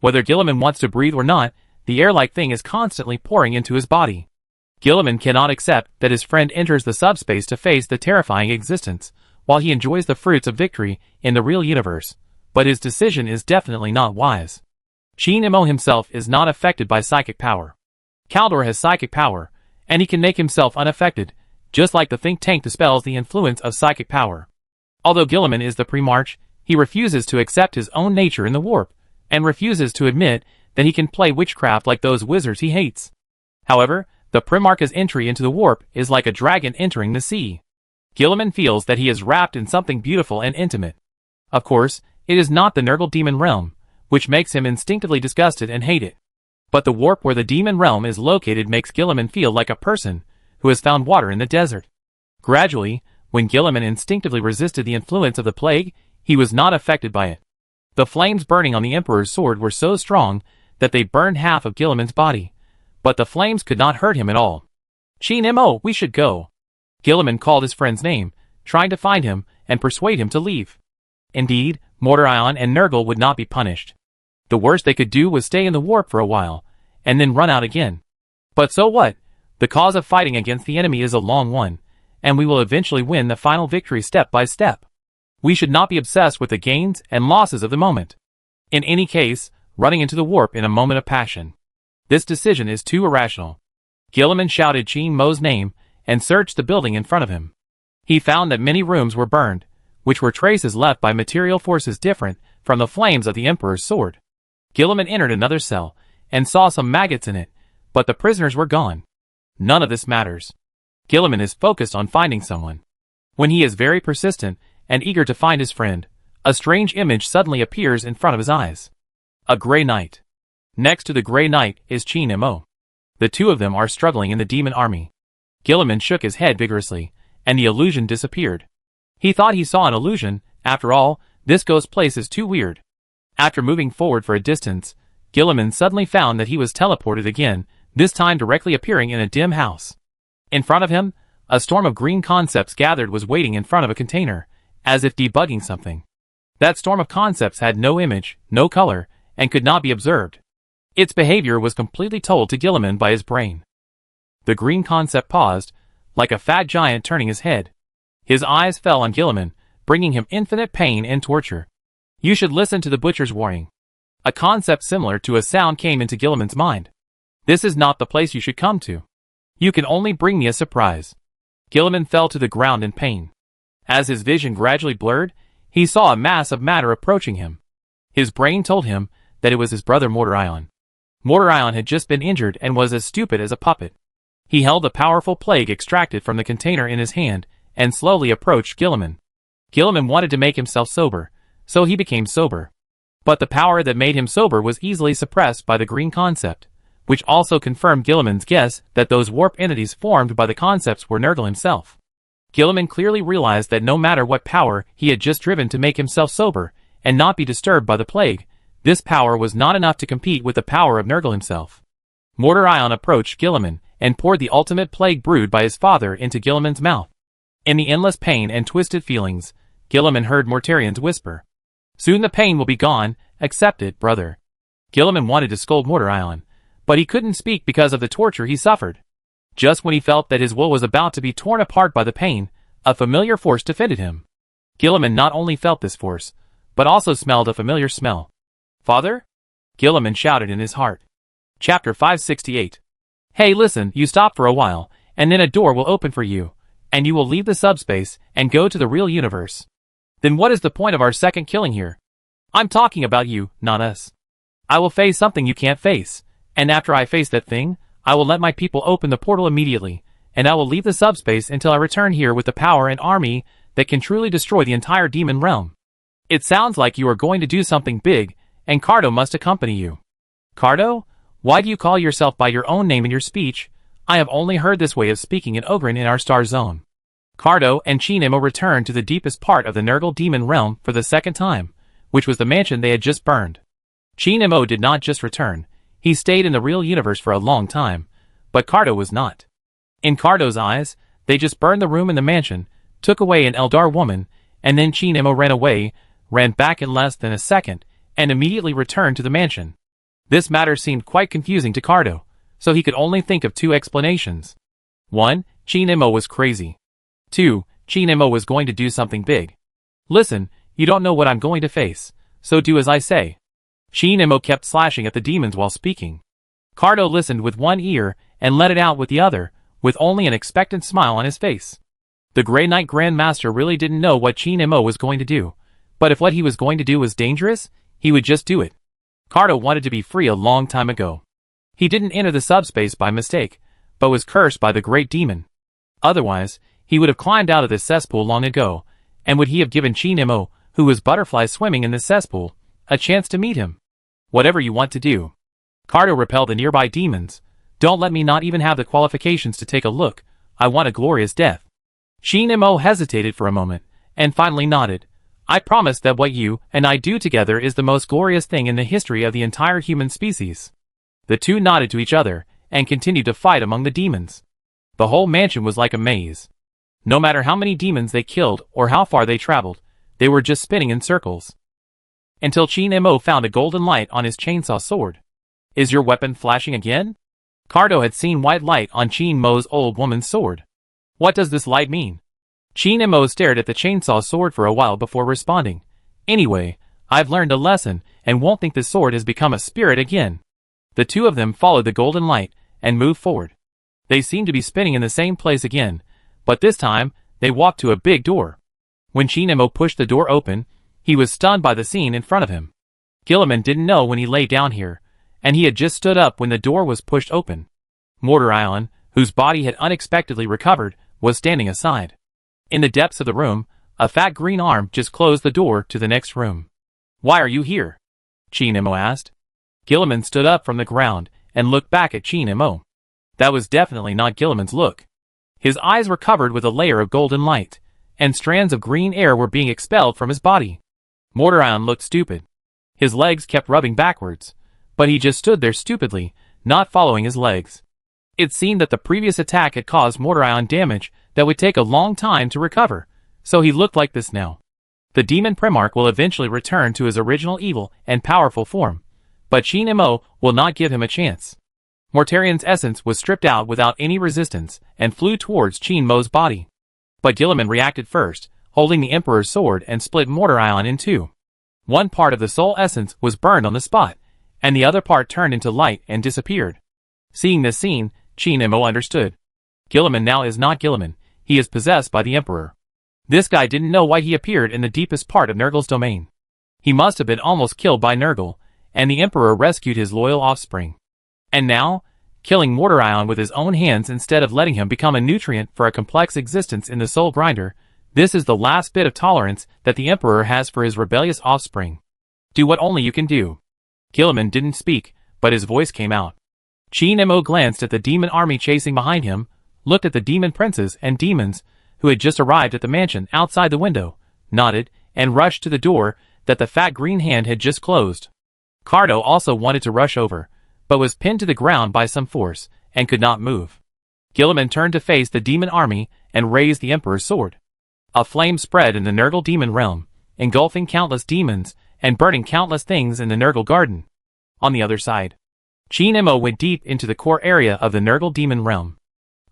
Whether Gilliman wants to breathe or not, the air-like thing is constantly pouring into his body. Gilliman cannot accept that his friend enters the subspace to face the terrifying existence, while he enjoys the fruits of victory in the real universe, but his decision is definitely not wise. Chin Imo himself is not affected by psychic power. Kaldor has psychic power, and he can make himself unaffected, just like the think tank dispels the influence of psychic power. Although Gilliman is the Primarch, he refuses to accept his own nature in the warp, and refuses to admit that he can play witchcraft like those wizards he hates. However, the Primarch's entry into the warp is like a dragon entering the sea. Gilliman feels that he is wrapped in something beautiful and intimate. Of course, it is not the Nurgle demon realm, which makes him instinctively disgusted and hate it. But the warp where the demon realm is located makes Gilliman feel like a person who has found water in the desert. Gradually, when Gilliman instinctively resisted the influence of the plague, he was not affected by it. The flames burning on the Emperor's sword were so strong that they burned half of Gilliman's body, but the flames could not hurt him at all. "Chin-mo, we should go." Gilliman called his friend's name, trying to find him and persuade him to leave. Indeed, Mortarion and Nurgle would not be punished. The worst they could do was stay in the warp for a while, and then run out again. But so what? The cause of fighting against the enemy is a long one, and we will eventually win the final victory step by step. We should not be obsessed with the gains and losses of the moment. In any case, running into the warp in a moment of passion. This decision is too irrational. Gilliman shouted Chin-mo's name and searched the building in front of him. He found that many rooms were burned, which were traces left by material forces different from the flames of the Emperor's sword. Gilliman entered another cell and saw some maggots in it, but the prisoners were gone. None of this matters. Gilliman is focused on finding someone. When he is very persistent and eager to find his friend, a strange image suddenly appears in front of his eyes. A gray knight. Next to the gray knight is Chin-mo. The two of them are struggling in the demon army. Gilliman shook his head vigorously, and the illusion disappeared. He thought he saw an illusion. After all, this ghost place is too weird. After moving forward for a distance, Gilliman suddenly found that he was teleported again, this time directly appearing in a dim house. In front of him, a storm of green concepts gathered was waiting in front of a container, as if debugging something. That storm of concepts had no image, no color, and could not be observed. Its behavior was completely told to Gilliman by his brain. The green concept paused, like a fat giant turning his head. His eyes fell on Gilliman, bringing him infinite pain and torture. "You should listen to the butcher's warning." A concept similar to a sound came into Gilliman's mind. "This is not the place you should come to. You can only bring me a surprise." Gilliman fell to the ground in pain. As his vision gradually blurred, he saw a mass of matter approaching him. His brain told him that it was his brother Mortarion. Mortarion had just been injured and was as stupid as a puppet. He held a powerful plague extracted from the container in his hand and slowly approached Gilliman. Gilliman wanted to make himself sober, so he became sober. But the power that made him sober was easily suppressed by the green concept, which also confirmed Gilliman's guess that those warp entities formed by the concepts were Nurgle himself. Gilliman clearly realized that no matter what power he had just driven to make himself sober and not be disturbed by the plague, this power was not enough to compete with the power of Nurgle himself. Mortarion approached Gilliman and poured the ultimate plague brewed by his father into Gilliman's mouth. In the endless pain and twisted feelings, Gilliman heard Mortarion's whisper. "Soon the pain will be gone, accept it, brother." Gilliman wanted to scold Mortarion, but he couldn't speak because of the torture he suffered. Just when he felt that his will was about to be torn apart by the pain, a familiar force defended him. Gilliman not only felt this force, but also smelled a familiar smell. "Father?" Gilliman shouted in his heart. Chapter 568. "Hey, listen, you stop for a while, and then a door will open for you, and you will leave the subspace and go to the real universe. Then what is the point of our second killing here? I'm talking about you, not us. I will face something you can't face, and after I face that thing, I will let my people open the portal immediately, and I will leave the subspace until I return here with the power and army that can truly destroy the entire demon realm. It sounds like you are going to do something big, and Cardo must accompany you." "Cardo? Why do you call yourself by your own name in your speech? I have only heard this way of speaking in Ogren in our star zone." Cardo and Chin-mo returned to the deepest part of the Nurgle demon realm for the second time, which was the mansion they had just burned. Chin-mo did not just return. He stayed in the real universe for a long time, but Cardo was not. In Cardo's eyes, they just burned the room in the mansion, took away an Eldar woman, and then Chin-mo ran back in less than a second, and immediately returned to the mansion. This matter seemed quite confusing to Cardo, so he could only think of two explanations. 1. Chin-mo was crazy. 2. Chin-mo was going to do something big. "Listen, you don't know what I'm going to face, so do as I say." Chin-mo kept slashing at the demons while speaking. Cardo listened with one ear and let it out with the other, with only an expectant smile on his face. The Grey Knight Grand Master really didn't know what Chin-mo was going to do, but if what he was going to do was dangerous, he would just do it. Cardo wanted to be free a long time ago. He didn't enter the subspace by mistake, but was cursed by the Great Demon. Otherwise, he would have climbed out of this cesspool long ago, and would he have given Chin-mo, who was butterfly swimming in the cesspool, a chance to meet him? "Whatever you want to do." Cardo repelled the nearby demons. Don't let me not even have the qualifications to take a look. I want a glorious death. Shin Mo hesitated for a moment, and finally nodded. I promise that what you and I do together is the most glorious thing in the history of the entire human species. The two nodded to each other, and continued to fight among the demons. The whole mansion was like a maze. No matter how many demons they killed or how far they traveled, they were just spinning in circles. Until Shin Mo found a golden light on his chainsaw sword. Is your weapon flashing again? Cardo had seen white light on Shin Mo's old woman's sword. What does this light mean? Shin Mo stared at the chainsaw sword for a while before responding. Anyway, I've learned a lesson and won't think this sword has become a spirit again. The two of them followed the golden light and moved forward. They seemed to be spinning in the same place again, but this time they walked to a big door. When Shin Mo pushed the door open, he was stunned by the scene in front of him. Gilliman didn't know when he lay down here, and he had just stood up when the door was pushed open. Mortar Island, whose body had unexpectedly recovered, was standing aside. In the depths of the room, a fat green arm just closed the door to the next room. Why are you here? Shin Mo asked. Gilliman stood up from the ground and looked back at Shin Mo. That was definitely not Gilliman's look. His eyes were covered with a layer of golden light, and strands of green air were being expelled from his body. Mortar Island looked stupid. His legs kept rubbing backwards, but he just stood there stupidly, not following his legs. It seemed that the previous attack had caused Mortar Island damage that would take a long time to recover, so he looked like this now. The demon Primarch will eventually return to his original evil and powerful form, but Shin Mo will not give him a chance. Mortarian's essence was stripped out without any resistance and flew towards Shin Mo's body. But Gilliman reacted first, holding the Emperor's sword and split Mortar Island in two. One part of the soul essence was burned on the spot, and the other part turned into light and disappeared. Seeing this scene, Shin Mo understood. Gilliman now is not Gilliman, he is possessed by the Emperor. This guy didn't know why he appeared in the deepest part of Nurgle's domain. He must have been almost killed by Nurgle, and the Emperor rescued his loyal offspring. And now, killing Mortar Island with his own hands instead of letting him become a nutrient for a complex existence in the soul grinder, this is the last bit of tolerance that the Emperor has for his rebellious offspring. Do what only you can do. Gilliman didn't speak, but his voice came out. Shin Mo glanced at the demon army chasing behind him, looked at the demon princes and demons who had just arrived at the mansion outside the window, nodded, and rushed to the door that the fat green hand had just closed. Cardo also wanted to rush over, but was pinned to the ground by some force, and could not move. Gilliman turned to face the demon army and raised the Emperor's sword. A flame spread in the Nurgle demon realm, engulfing countless demons and burning countless things in the Nurgle garden. On the other side, Shin Mo went deep into the core area of the Nurgle demon realm.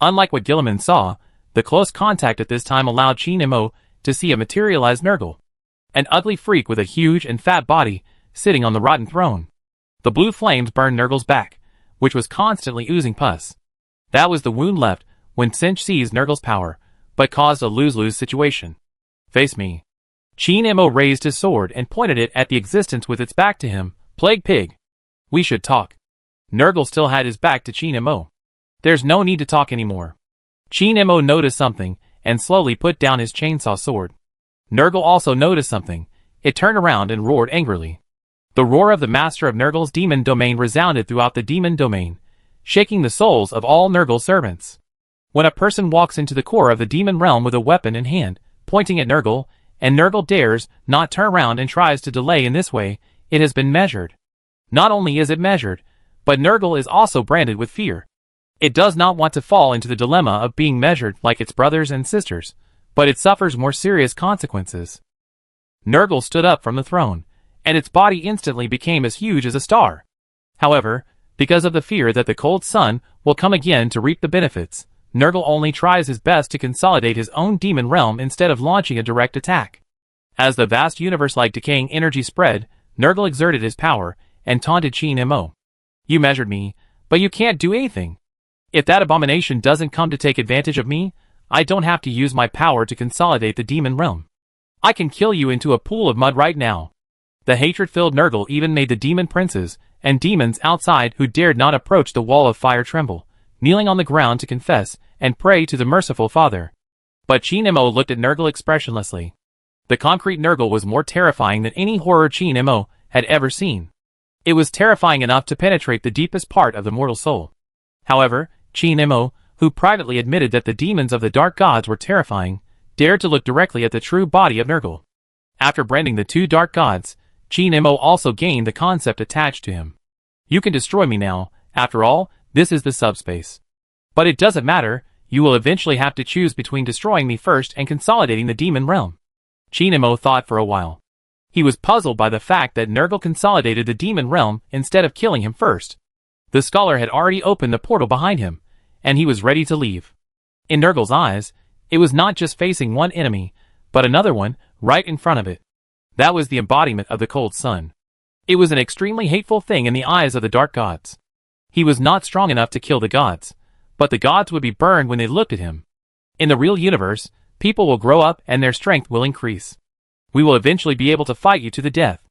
Unlike what Gilliman saw, the close contact at this time allowed Shin Mo to see a materialized Nurgle. An ugly freak with a huge and fat body, sitting on the rotten throne. The blue flames burned Nurgle's back, which was constantly oozing pus. That was the wound left when Cinch seized Nurgle's power, but caused a lose-lose situation. Face me. Shin Mo raised his sword and pointed it at the existence with its back to him. Plague pig. We should talk. Nurgle still had his back to Shin Mo. There's no need to talk anymore. Shin Mo noticed something, and slowly put down his chainsaw sword. Nurgle also noticed something. It turned around and roared angrily. The roar of the master of Nurgle's demon domain resounded throughout the demon domain, shaking the souls of all Nurgle servants. When a person walks into the core of the demon realm with a weapon in hand, pointing at Nurgle, and Nurgle dares not turn around and tries to delay in this way, it has been measured. Not only is it measured, but Nurgle is also branded with fear. It does not want to fall into the dilemma of being measured like its brothers and sisters, but it suffers more serious consequences. Nurgle stood up from the throne, and its body instantly became as huge as a star. However, because of the fear that the cold sun will come again to reap the benefits, Nurgle only tries his best to consolidate his own demon realm instead of launching a direct attack. As the vast universe-like decaying energy spread, Nurgle exerted his power and taunted Shin Mo. You measured me, but you can't do anything. If that abomination doesn't come to take advantage of me, I don't have to use my power to consolidate the demon realm. I can kill you into a pool of mud right now. The hatred-filled Nurgle even made the demon princes and demons outside who dared not approach the wall of fire tremble, kneeling on the ground to confess and pray to the merciful Father. But Shin Mo looked at Nurgle expressionlessly. The concrete Nurgle was more terrifying than any horror Shin Mo had ever seen. It was terrifying enough to penetrate the deepest part of the mortal soul. However, Qin Mo, who privately admitted that the demons of the dark gods were terrifying, dared to look directly at the true body of Nurgle. After branding the two dark gods, Qin Mo also gained the concept attached to him. You can destroy me now, after all, this is the subspace. But it doesn't matter, you will eventually have to choose between destroying me first and consolidating the demon realm. Qin Mo thought for a while. He was puzzled by the fact that Nurgle consolidated the demon realm instead of killing him first. The scholar had already opened the portal behind him, and he was ready to leave. In Nurgle's eyes, it was not just facing one enemy, but another one, right in front of it. That was the embodiment of the cold sun. It was an extremely hateful thing in the eyes of the dark gods. He was not strong enough to kill the gods, but the gods would be burned when they looked at him. In the real universe, people will grow up and their strength will increase. We will eventually be able to fight you to the death.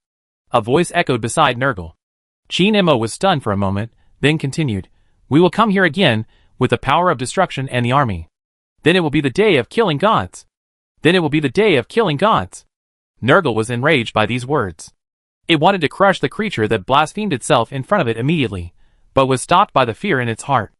A voice echoed beside Nurgle. Qin Mo was stunned for a moment, then continued, We will come here again, with the power of destruction and the army. Then it will be the day of killing gods. Then it will be the day of killing gods. Nurgle was enraged by these words. It wanted to crush the creature that blasphemed itself in front of it immediately, but was stopped by the fear in its heart.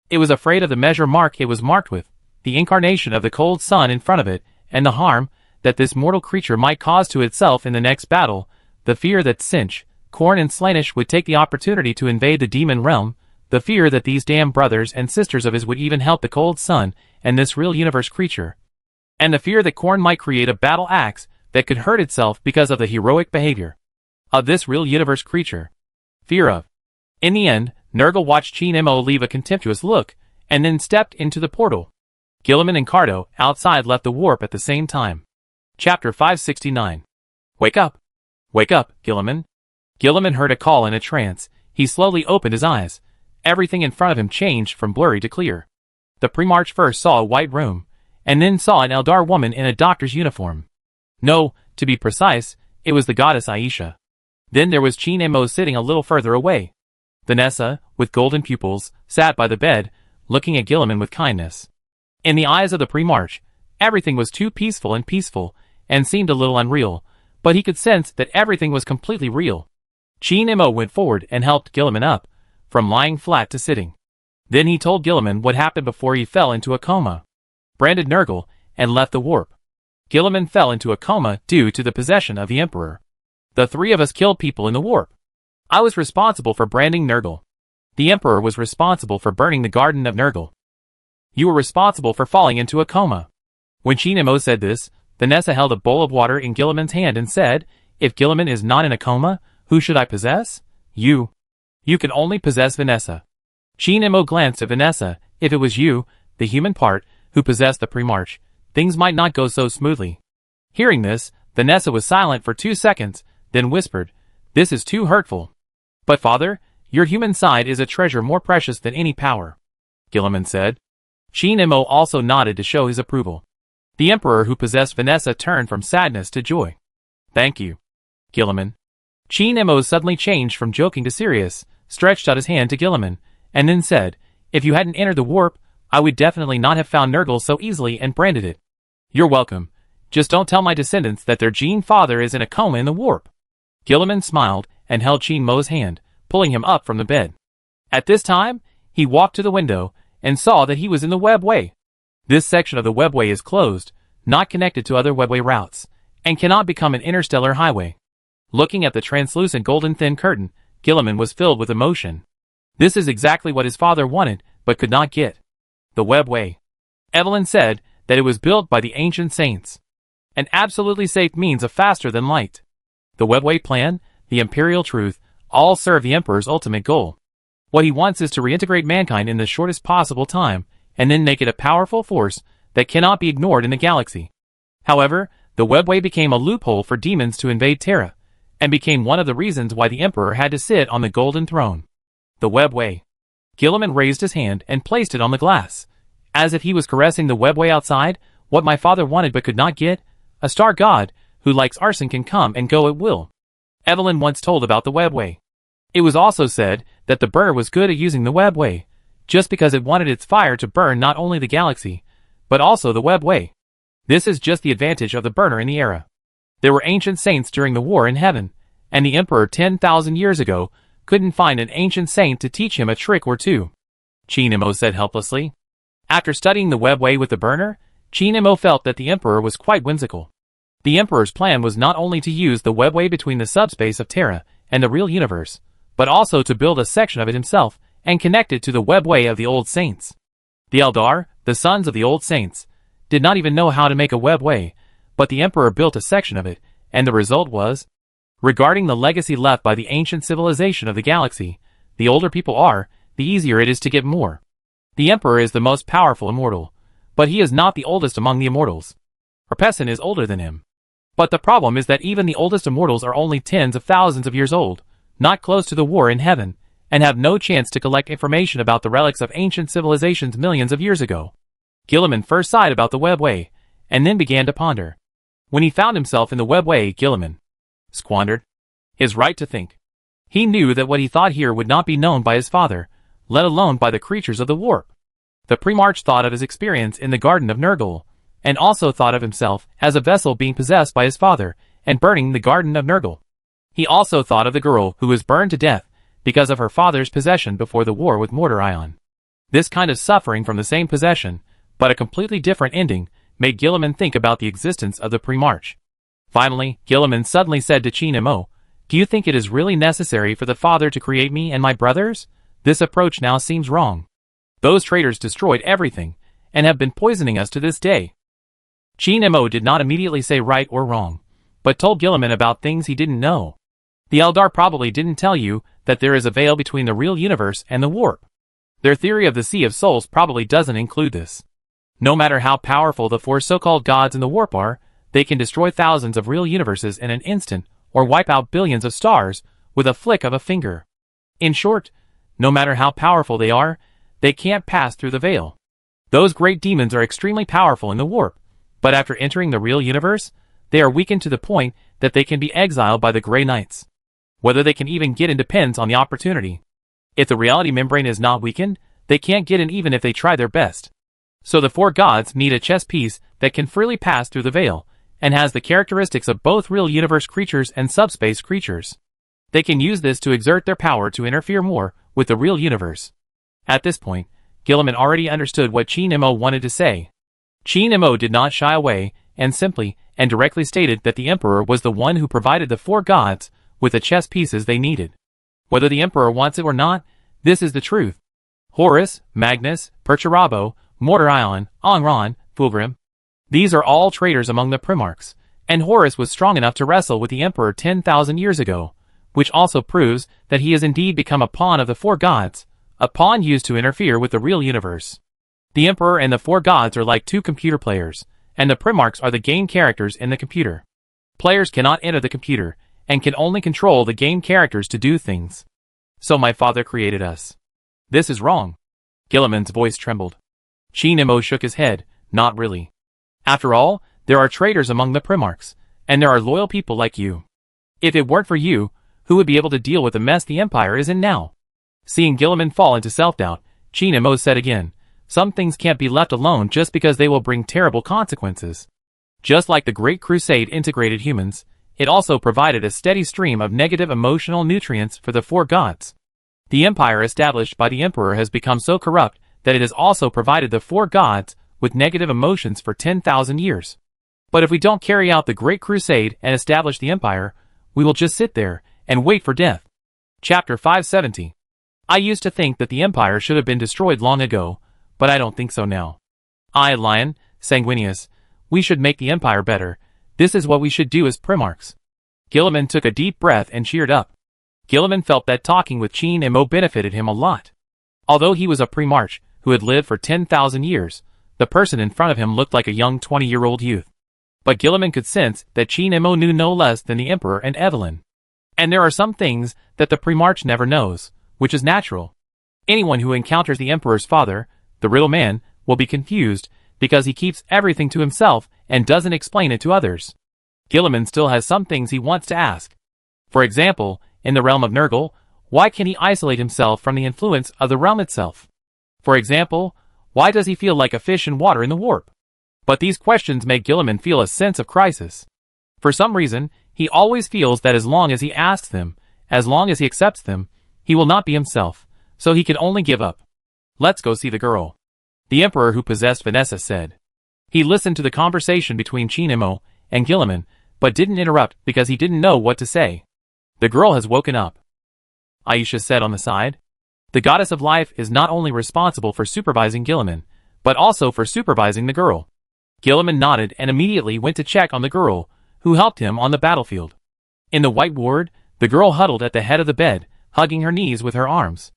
It was afraid of the measure mark it was marked with, the incarnation of the cold sun in front of it, and the harm that this mortal creature might cause to itself in the next battle, the fear that Sinch, Khorne and Slaanesh would take the opportunity to invade the demon realm, the fear that these damned brothers and sisters of his would even help the cold sun and this real universe creature, and the fear that Khorne might create a battle axe that could hurt itself because of the heroic behavior of this real universe creature. Fear of. In the end, Nurgle watched Qin Mo leave a contemptuous look, and then stepped into the portal. Guilliman and Cardo, outside, left the warp at the same time. Chapter 569. Wake up! Wake up, Guilliman! Guilliman heard a call in a trance. He slowly opened his eyes. Everything in front of him changed from blurry to clear. The Primarch first saw a white room, and then saw an Eldar woman in a doctor's uniform. No, to be precise, it was the goddess Aisha. Then there was Qin Mo sitting a little further away. Vanessa, with golden pupils, sat by the bed, looking at Guilliman with kindness. In the eyes of the Primarch, everything was too peaceful and seemed a little unreal, but he could sense that everything was completely real. Qin Mo went forward and helped Guilliman up, from lying flat to sitting. Then he told Guilliman what happened before he fell into a coma, branded Nurgle, and left the warp. Guilliman fell into a coma due to the possession of the Emperor. The three of us killed people in the warp. I was responsible for branding Nurgle. The Emperor was responsible for burning the Garden of Nurgle. You were responsible for falling into a coma. When Qin Mo said this, Vanessa held a bowl of water in Guilliman's hand and said, If Guilliman is not in a coma, who should I possess? You. You can only possess Vanessa. Qin Mo glanced at Vanessa. If it was you, the human part, who possessed the Primarch, things might not go so smoothly. Hearing this, Vanessa was silent for 2 seconds, then whispered, This is too hurtful. But father, your human side is a treasure more precious than any power, Guilliman said. Qin Mo also nodded to show his approval. The Emperor who possessed Vanessa turned from sadness to joy. Thank you, Guilliman. Qin Mo suddenly changed from joking to serious, stretched out his hand to Guilliman, and then said, If you hadn't entered the warp, I would definitely not have found Nurgle so easily and branded it. You're welcome. Just don't tell my descendants that their gene father is in a coma in the warp. Guilliman smiled and held Qin Mo's hand, pulling him up from the bed. At this time, he walked to the window and saw that he was in the webway. This section of the webway is closed, not connected to other webway routes, and cannot become an interstellar highway. Looking at the translucent golden thin curtain, Guilliman was filled with emotion. This is exactly what his father wanted, but could not get. The webway. Evelyn said that it was built by the ancient saints. An absolutely safe means of faster than light. The webway plan, the imperial truth, all serve the Emperor's ultimate goal. What he wants is to reintegrate mankind in the shortest possible time, and then make it a powerful force that cannot be ignored in the galaxy. However, the webway became a loophole for demons to invade Terra, and became one of the reasons why the Emperor had to sit on the golden throne. The webway. Guilliman raised his hand and placed it on the glass, as if he was caressing the webway outside. What my father wanted but could not get, a star god, who likes arson can come and go at will. Evelyn once told about the webway. It was also said that the burner was good at using the webway, just because it wanted its fire to burn not only the galaxy, but also the webway. This is just the advantage of the burner in the era. There were ancient saints during the war in heaven, and the Emperor 10,000 years ago couldn't find an ancient saint to teach him a trick or two. Chinemo said helplessly. After studying the webway with the burner, Chinemo felt that the Emperor was quite whimsical. The Emperor's plan was not only to use the webway between the subspace of Terra and the real universe, but also to build a section of it himself and connect it to the webway of the old saints. The Eldar, the sons of the old saints, did not even know how to make a webway, but the Emperor built a section of it, and the result was, regarding the legacy left by the ancient civilization of the galaxy, the older people are, the easier it is to get more. The Emperor is the most powerful immortal, but he is not the oldest among the immortals. Repessin is older than him. But the problem is that even the oldest immortals are only tens of thousands of years old, not close to the war in heaven, and have no chance to collect information about the relics of ancient civilizations millions of years ago. Gilliman first sighed about the webway, and then began to ponder. When he found himself in the webway, Gilliman squandered his right to think. He knew that what he thought here would not be known by his father, let alone by the creatures of the warp. The Primarch thought of his experience in the Garden of Nurgle, and also thought of himself as a vessel being possessed by his father and burning the Garden of Nurgle. He also thought of the girl who was burned to death because of her father's possession before the war with Mordorion. This kind of suffering from the same possession, but a completely different ending, made Gilliman think about the existence of the Primarch. Finally, Gilliman suddenly said to Chinemo, "Do you think it is really necessary for the Father to create me and my brothers? This approach now seems wrong. Those traitors destroyed everything, and have been poisoning us to this day." Chinemo did not immediately say right or wrong, but told Gilliman about things he didn't know. The Eldar probably didn't tell you that there is a veil between the real universe and the warp. Their theory of the Sea of Souls probably doesn't include this. No matter how powerful the four so-called gods in the warp are, they can destroy thousands of real universes in an instant or wipe out billions of stars with a flick of a finger. In short, no matter how powerful they are, they can't pass through the veil. Those great demons are extremely powerful in the warp, but after entering the real universe, they are weakened to the point that they can be exiled by the Grey Knights. Whether they can even get in depends on the opportunity. If the reality membrane is not weakened, they can't get in even if they try their best. So the four gods need a chess piece that can freely pass through the veil, and has the characteristics of both real universe creatures and subspace creatures. They can use this to exert their power to interfere more with the real universe. At this point, Gilliman already understood what Chinemo wanted to say. Chinemo did not shy away, and simply and directly stated that the Emperor was the one who provided the four gods with the chess pieces they needed. Whether the Emperor wants it or not, this is the truth. Horus, Magnus, Perturabo, Mordorion, Angron, Fulgrim. These are all traitors among the Primarchs, and Horus was strong enough to wrestle with the Emperor 10,000 years ago, which also proves that he has indeed become a pawn of the four gods, a pawn used to interfere with the real universe. The Emperor and the four gods are like two computer players, and the Primarchs are the game characters in the computer. Players cannot enter the computer, and can only control the game characters to do things. So my father created us. This is wrong. Gilliman's voice trembled. Chinemo shook his head, not really. After all, there are traitors among the Primarchs, and there are loyal people like you. If it weren't for you, who would be able to deal with the mess the Empire is in now? Seeing Gilliman fall into self-doubt, Chinemo said again, "Some things can't be left alone just because they will bring terrible consequences." Just like the Great Crusade integrated humans, it also provided a steady stream of negative emotional nutrients for the four gods. The empire established by the Emperor has become so corrupt that it has also provided the four gods with negative emotions for 10,000 years. But if we don't carry out the Great Crusade and establish the empire, we will just sit there and wait for death. Chapter 570. I used to think that the empire should have been destroyed long ago, but I don't think so now. Lion, Sanguinius, we should make the empire better. This is what we should do as Primarchs. Gilliman took a deep breath and cheered up. Gilliman felt that talking with Chinemo benefited him a lot. Although he was a Primarch who had lived for 10,000 years, the person in front of him looked like a young 20-year-old youth. But Gilliman could sense that Chinemo knew no less than the Emperor and Evelyn. And there are some things that the Primarch never knows, which is natural. Anyone who encounters the Emperor's father, the Riddle Man, will be confused because he keeps everything to himself and doesn't explain it to others. Gilliman still has some things he wants to ask. For example, in the realm of Nurgle, why can he isolate himself from the influence of the realm itself? For example, why does he feel like a fish in water in the warp? But these questions make Gilliman feel a sense of crisis. For some reason, he always feels that as long as he asks them, as long as he accepts them, He will not be himself, so he can only give up. Let's go see the girl. The emperor who possessed Vanessa said. He listened to the conversation between Chinemo and Gilliman, but didn't interrupt because he didn't know what to say. The girl has woken up, Aisha said on the side. The goddess of life is not only responsible for supervising Gilliman, but also for supervising the girl. Gilliman nodded and immediately went to check on the girl, who helped him on the battlefield. In the white ward, the girl huddled at the head of the bed, hugging her knees with her arms.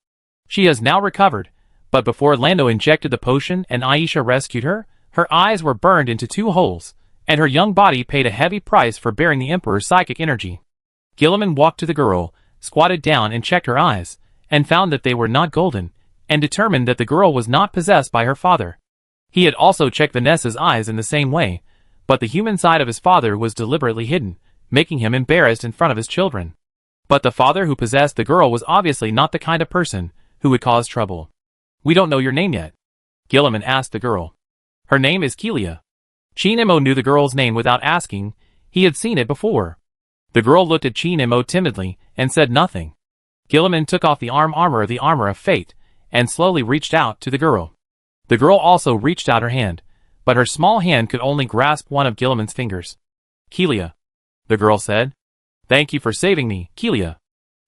She has now recovered, but before Lando injected the potion and Aisha rescued her, her eyes were burned into 2 holes, and her young body paid a heavy price for bearing the Emperor's psychic energy. Gilliman walked to the girl, squatted down and checked her eyes, and found that they were not golden, and determined that the girl was not possessed by her father. He had also checked Vanessa's eyes in the same way, but the human side of his father was deliberately hidden, making him embarrassed in front of his children. But the father who possessed the girl was obviously not the kind of person who would cause trouble. We don't know your name yet, Gilliman asked the girl. Her name is Kelia. Chinemo knew the girl's name without asking. He had seen it before. The girl looked at Chinemo timidly and said nothing. Gilliman took off the armor of fate, and slowly reached out to the girl. The girl also reached out her hand, but her small hand could only grasp one of Gilliman's fingers. Kelia, the girl said. Thank you for saving me, Kelia.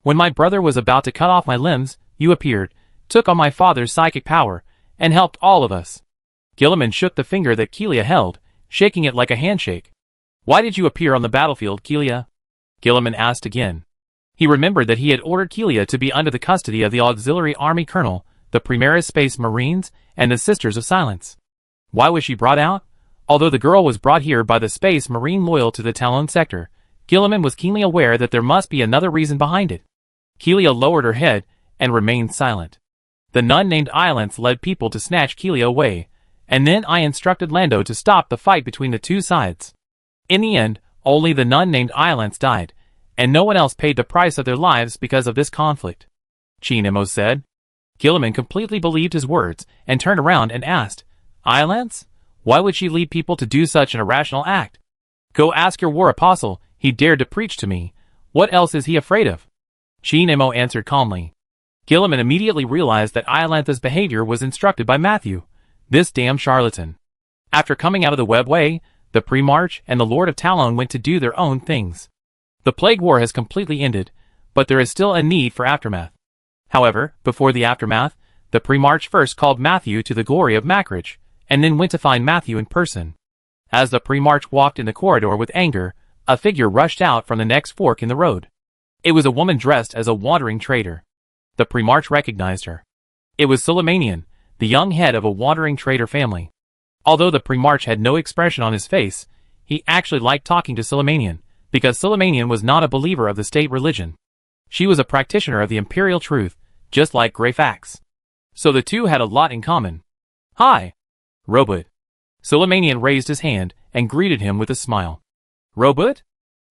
When my brother was about to cut off my limbs, you appeared, took on my father's psychic power, and helped all of us. Gilliman shook the finger that Kelia held, shaking it like a handshake. Why did you appear on the battlefield, Kelia? Gilliman asked again. He remembered that he had ordered Kelia to be under the custody of the Auxiliary Army Colonel, the Primaris Space Marines, and the Sisters of Silence. Why was she brought out? Although the girl was brought here by the Space Marine loyal to the Talon sector, Gilliman was keenly aware that there must be another reason behind it. Kelia lowered her head and remained silent. The nun named Iolanthe led people to snatch Kelia away, and then I instructed Lando to stop the fight between the 2 sides. In the end, only the nun named Iolanthe died, and no one else paid the price of their lives because of this conflict, Chinemo said. Gilliman completely believed his words and turned around and asked, Iolanthe? Why would she lead people to do such an irrational act? Go ask your war apostle, he dared to preach to me. What else is he afraid of? Chinemo answered calmly. Gilliman immediately realized that Iolanthe's behavior was instructed by Matthew, this damn charlatan. After coming out of the webway, the Primarch and the Lord of Talon went to do their own things. The Plague War has completely ended, but there is still a need for aftermath. However, before the aftermath, the Primarch first called Matthew to the glory of Macridge, and then went to find Matthew in person. As the Primarch walked in the corridor with anger, a figure rushed out from the next fork in the road. It was a woman dressed as a wandering trader. The Primarch recognized her. It was Suleymanian, the young head of a wandering trader family. Although the Primarch had no expression on his face, he actually liked talking to Suleymanian, because Suleymanian was not a believer of the state religion. She was a practitioner of the imperial truth, just like Greyfax. So the two had a lot in common. Hi, Robot. Suleymanian raised his hand and greeted him with a smile. Robot?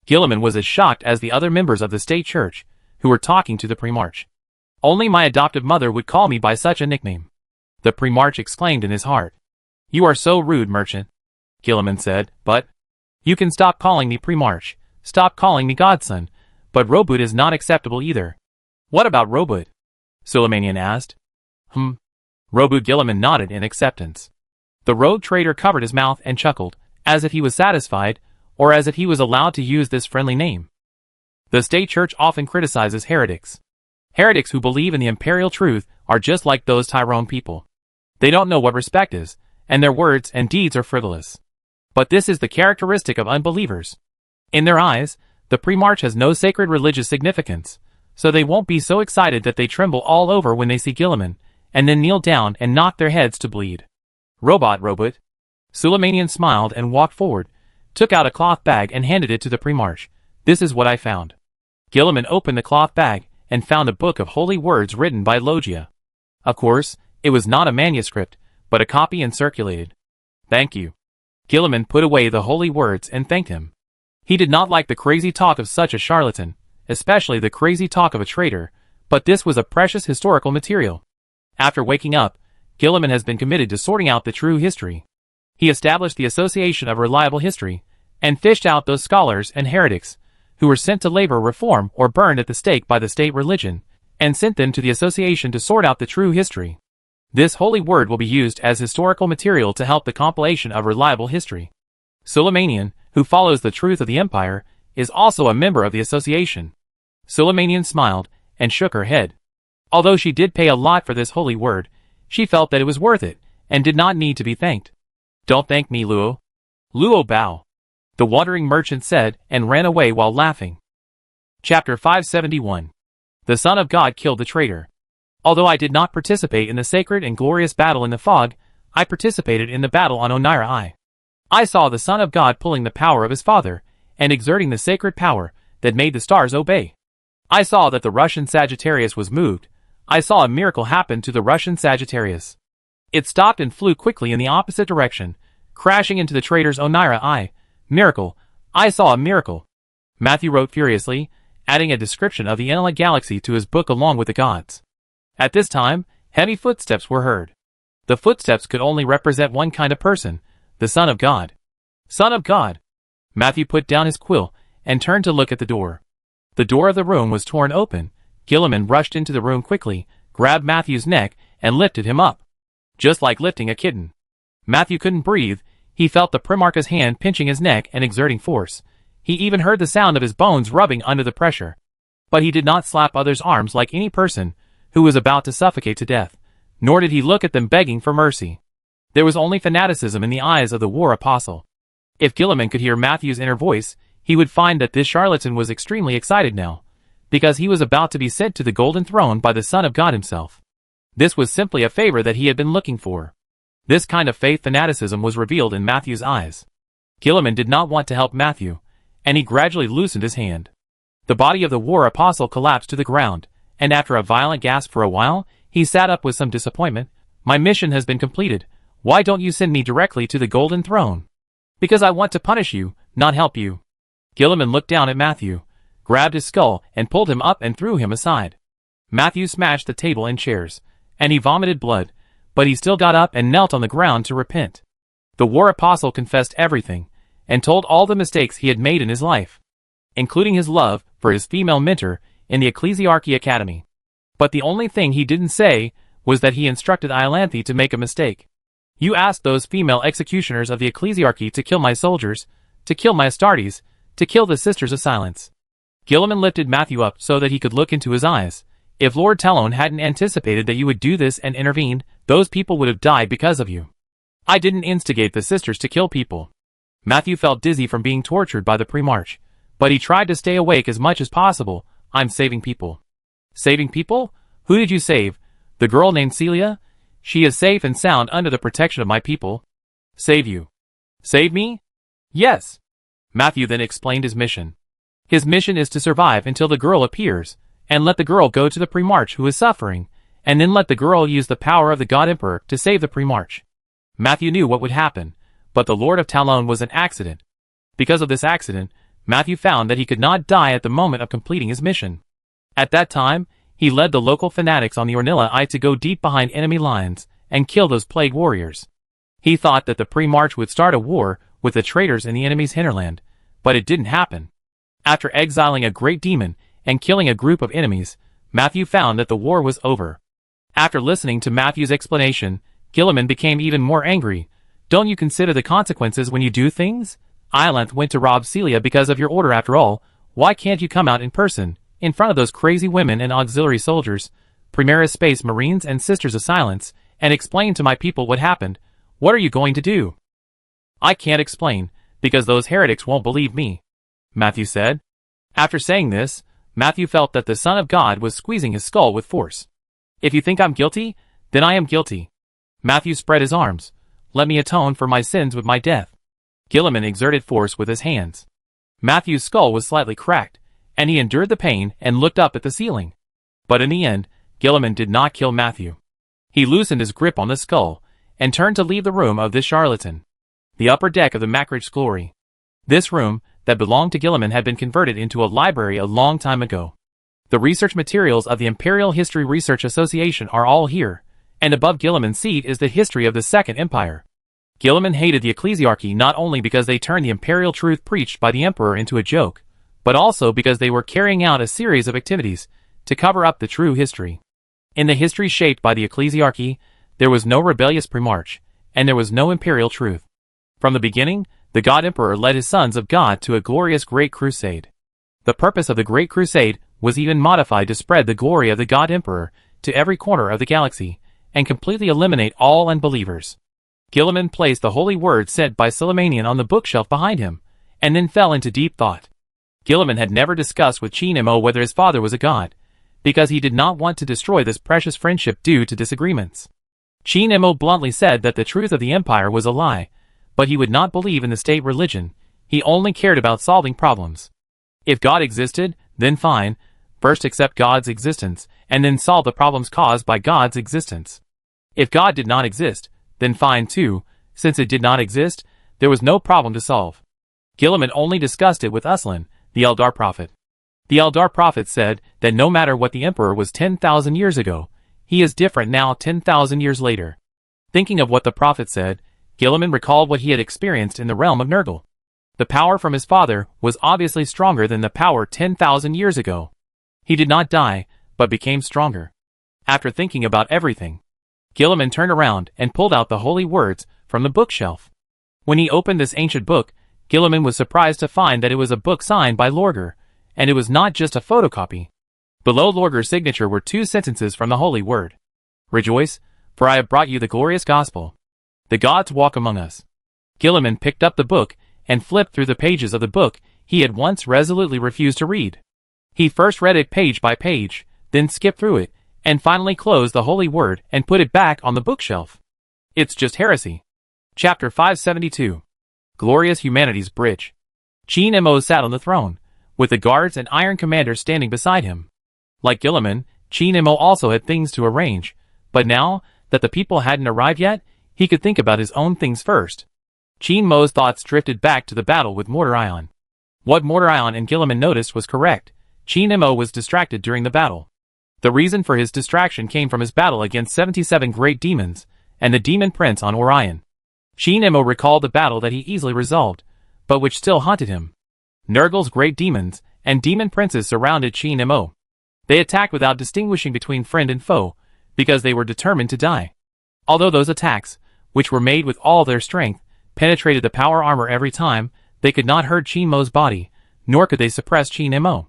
Gilliman was as shocked as the other members of the state church, who were talking to the Primarch. Only my adoptive mother would call me by such a nickname. The Primarch exclaimed in his heart. You are so rude, merchant, Gilliman said, but you can stop calling me Primarch, stop calling me Godson, but Robot is not acceptable either. What about Robot? Suleymanian asked. Robot. Gilliman nodded in acceptance. The rogue trader covered his mouth and chuckled, as if he was satisfied, or as if he was allowed to use this friendly name. The state church often criticizes heretics. Heretics who believe in the imperial truth are just like those Tyrone people. They don't know what respect is, and their words and deeds are frivolous. But this is the characteristic of unbelievers. In their eyes, the Primarch has no sacred religious significance, so they won't be so excited that they tremble all over when they see Gilliman, and then kneel down and knock their heads to bleed. Robot. Suleymanian smiled and walked forward, took out a cloth bag and handed it to the Primarch. This is what I found. Gilliman opened the cloth bag and found a book of holy words written by Logia. Of course, it was not a manuscript, but a copy and circulated. Thank you. Gilliman put away the holy words and thanked him. He did not like the crazy talk of such a charlatan, especially the crazy talk of a traitor, but this was a precious historical material. After waking up, Gilliman has been committed to sorting out the true history. He established the Association of Reliable History, and fished out those scholars and heretics, who were sent to labor reform or burned at the stake by the state religion, and sent them to the association to sort out the true history. This holy word will be used as historical material to help the compilation of reliable history. Suleimanian, who follows the truth of the empire, is also a member of the association. Suleimanian smiled and shook her head. Although she did pay a lot for this holy word, she felt that it was worth it and did not need to be thanked. "Don't thank me, Luo." "Luo bow," the wandering merchant said and ran away while laughing. Chapter 571. The Son of God killed the traitor. Although I did not participate in the sacred and glorious battle in the fog, I participated in the battle on Onira. I saw the Son of God pulling the power of his Father and exerting the sacred power that made the stars obey. I saw that the Russian Sagittarius was moved. I saw a miracle happen to the Russian Sagittarius. It stopped and flew quickly in the opposite direction, crashing into the traitor's Onira. Miracle. I saw a miracle. Matthew wrote furiously, adding a description of the Enela galaxy to his book along with the gods. At this time, heavy footsteps were heard. The footsteps could only represent one kind of person, the Son of God. Son of God. Matthew put down his quill and turned to look at the door. The door of the room was torn open. Gilliman rushed into the room quickly, grabbed Matthew's neck, and lifted him up. Just like lifting a kitten. Matthew couldn't breathe. He felt the Primarch's hand pinching his neck and exerting force. He even heard the sound of his bones rubbing under the pressure. But he did not slap others' arms like any person who was about to suffocate to death, nor did he look at them begging for mercy. There was only fanaticism in the eyes of the war apostle. If Gilliman could hear Matthew's inner voice, he would find that this charlatan was extremely excited now, because he was about to be sent to the golden throne by the Son of God himself. This was simply a favor that he had been looking for. This kind of faith fanaticism was revealed in Matthew's eyes. Gilliman did not want to help Matthew, and he gradually loosened his hand. The body of the war apostle collapsed to the ground, and after a violent gasp for a while, he sat up with some disappointment. "My mission has been completed. Why don't you send me directly to the golden throne?" "Because I want to punish you, not help you." Gilliman looked down at Matthew, grabbed his skull, and pulled him up and threw him aside. Matthew smashed the table and chairs, and he vomited blood, but he still got up and knelt on the ground to repent. The war apostle confessed everything, and told all the mistakes he had made in his life, including his love for his female mentor in the Ecclesiarchy Academy. But the only thing he didn't say was that he instructed Iolanthe to make a mistake. "You asked those female executioners of the Ecclesiarchy to kill my soldiers, to kill my Astartes, to kill the Sisters of Silence." Gilliman lifted Matthew up so that he could look into his eyes. "If Lord Talon hadn't anticipated that you would do this and intervened, those people would have died because of you. I didn't instigate the sisters to kill people." Matthew felt dizzy from being tortured by the Primarch, but he tried to stay awake as much as possible. "I'm saving people." "Saving people? Who did you save? The girl named Celia? She is safe and sound under the protection of my people." "Save you? Save me?" "Yes." Matthew then explained his mission. His mission is to survive until the girl appears, and let the girl go to the Primarch who is suffering, and then let the girl use the power of the God Emperor to save the Primarch. Matthew knew what would happen, but the Lord of Talon was an accident. Because of this accident, Matthew found that he could not die at the moment of completing his mission. At that time, he led the local fanatics on the Ornilla to go deep behind enemy lines and kill those plague warriors. He thought that the Primarch would start a war with the traitors in the enemy's hinterland, but it didn't happen. After exiling a great demon and killing a group of enemies, Matthew found that the war was over. After listening to Matthew's explanation, Gilliman became even more angry. "Don't you consider the consequences when you do things? Iolanthe went to rob Celia because of your order after all. Why can't you come out in person, in front of those crazy women and auxiliary soldiers, Primaris Space Marines and Sisters of Silence, and explain to my people what happened? What are you going to do?" "I can't explain, because those heretics won't believe me," Matthew said. After saying this, Matthew felt that the Son of God was squeezing his skull with force. "If you think I'm guilty, then I am guilty." Matthew spread his arms. "Let me atone for my sins with my death." Gilliman exerted force with his hands. Matthew's skull was slightly cracked, and he endured the pain and looked up at the ceiling. But in the end, Gilliman did not kill Matthew. He loosened his grip on the skull, and turned to leave the room of this charlatan. The upper deck of the Macrage Glory. This room, that belonged to Gilliman, had been converted into a library a long time ago. The research materials of the Imperial History Research Association are all here, and above Gilliman's seat is the history of the Second Empire. Gilliman hated the Ecclesiarchy not only because they turned the imperial truth preached by the Emperor into a joke, but also because they were carrying out a series of activities to cover up the true history. In the history shaped by the ecclesiarchy, there was no rebellious premarch, and there was no imperial truth. From the beginning, the God Emperor led his sons of God to a glorious great crusade. The purpose of the great crusade was even modified to spread the glory of the God Emperor to every corner of the galaxy, and completely eliminate all unbelievers. Gilliman placed the holy word sent by Suleymanian on the bookshelf behind him, and then fell into deep thought. Gilliman had never discussed with Chin-Mo whether his father was a god, because he did not want to destroy this precious friendship due to disagreements. Chin-Mo bluntly said that the truth of the empire was a lie, but he would not believe in the state religion. He only cared about solving problems. If God existed, then fine, first accept God's existence, and then solve the problems caused by God's existence. If God did not exist, then fine too, since it did not exist, there was no problem to solve. Gilliman only discussed it with Uslan, the Eldar prophet. The Eldar prophet said that no matter what the Emperor was 10,000 years ago, he is different now 10,000 years later. Thinking of what the prophet said, Gilliman recalled what he had experienced in the realm of Nurgle. The power from his father was obviously stronger than the power 10,000 years ago. He did not die, but became stronger. After thinking about everything, Gilliman turned around and pulled out the holy words from the bookshelf. When he opened this ancient book, Gilliman was surprised to find that it was a book signed by Lorgar, and it was not just a photocopy. Below Lorgar's signature were 2 sentences from the holy word. Rejoice, for I have brought you the glorious gospel. The gods walk among us. Gilliman picked up the book and flipped through the pages of the book he had once resolutely refused to read. He first read it page by page, then skipped through it, and finally closed the holy word and put it back on the bookshelf. It's just heresy. Chapter 572. Glorious Humanity's Bridge. Chin-Mo sat on the throne, with the guards and Iron Commander standing beside him. Like Gilliman, Chin-Mo also had things to arrange, but now that the people hadn't arrived yet, he could think about his own things first. Chin-Mo's thoughts drifted back to the battle with Mortar-Ion. What Mortar-Ion and Gilliman noticed was correct. Chin-Mo was distracted during the battle. The reason for his distraction came from his battle against 77 great demons, and the demon prince on Orion. Chin-Mo recalled the battle that he easily resolved, but which still haunted him. Nurgle's great demons and demon princes surrounded Chin-Mo. They attacked without distinguishing between friend and foe, because they were determined to die. Although those attacks, which were made with all their strength, penetrated the power armor every time, they could not hurt Chin-Mo's body, nor could they suppress Chin-Mo.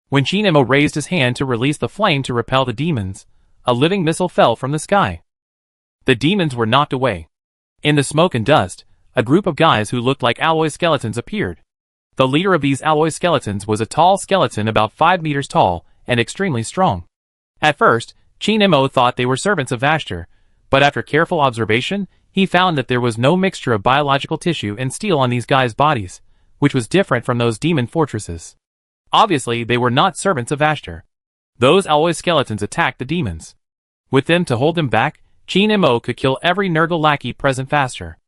When Chin-Mo raised his hand to release the flame to repel the demons, a living missile fell from the sky. The demons were knocked away. In the smoke and dust, a group of guys who looked like alloy skeletons appeared. The leader of these alloy skeletons was a tall skeleton about 5 meters tall and extremely strong. At first, Chin-Mo thought they were servants of Vashtor, but after careful observation, he found that there was no mixture of biological tissue and steel on these guys' bodies, which was different from those demon fortresses. Obviously, they were not servants of Vashtor. Those alloy skeletons attacked the demons. With them to hold them back, Chin-Mo could kill every Nurgle lackey present faster.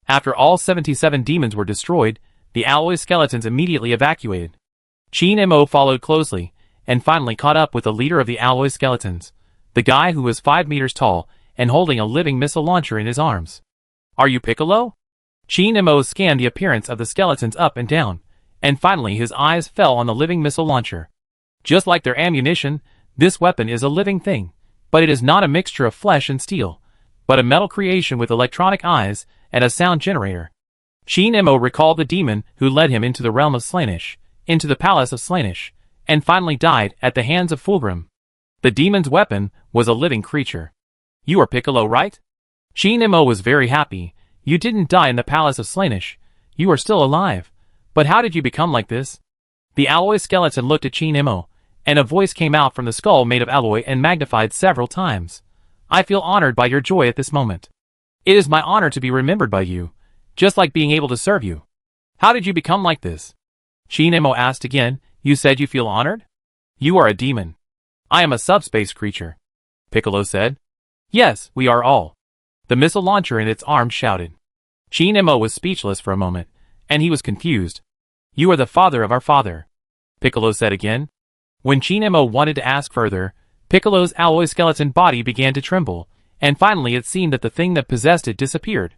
After all 77 demons were destroyed, the alloy skeletons immediately evacuated. Chin-Mo followed closely, and finally caught up with the leader of the alloy skeletons, the guy who was 5 meters tall and holding a living missile launcher in his arms. Are you Piccolo? Chin-Mo scanned the appearance of the skeletons up and down, and finally his eyes fell on the living missile launcher. Just like their ammunition, this weapon is a living thing, but it is not a mixture of flesh and steel, but a metal creation with electronic eyes and a sound generator. Chin-Mo recalled the demon who led him into the realm of Slaanesh, into the palace of Slaanesh, and finally died at the hands of Fulgrim. The demon's weapon was a living creature. You are Piccolo, right? Chin-Mo was very happy. You didn't die in the palace of Slaanesh. You are still alive. But how did you become like this? The alloy skeleton looked at Chin-Mo, and a voice came out from the skull made of alloy and magnified several times. I feel honored by your joy at this moment. It is my honor to be remembered by you, just like being able to serve you. How did you become like this? Chin-Mo asked again. You said you feel honored? You are a demon. I am a subspace creature. Piccolo said. Yes, we are all. The missile launcher in its arms shouted. Chin-Mo was speechless for a moment, and he was confused. You are the father of our father, Piccolo said again. When Chin-Mo wanted to ask further, Piccolo's alloy skeleton body began to tremble, and finally it seemed that the thing that possessed it disappeared.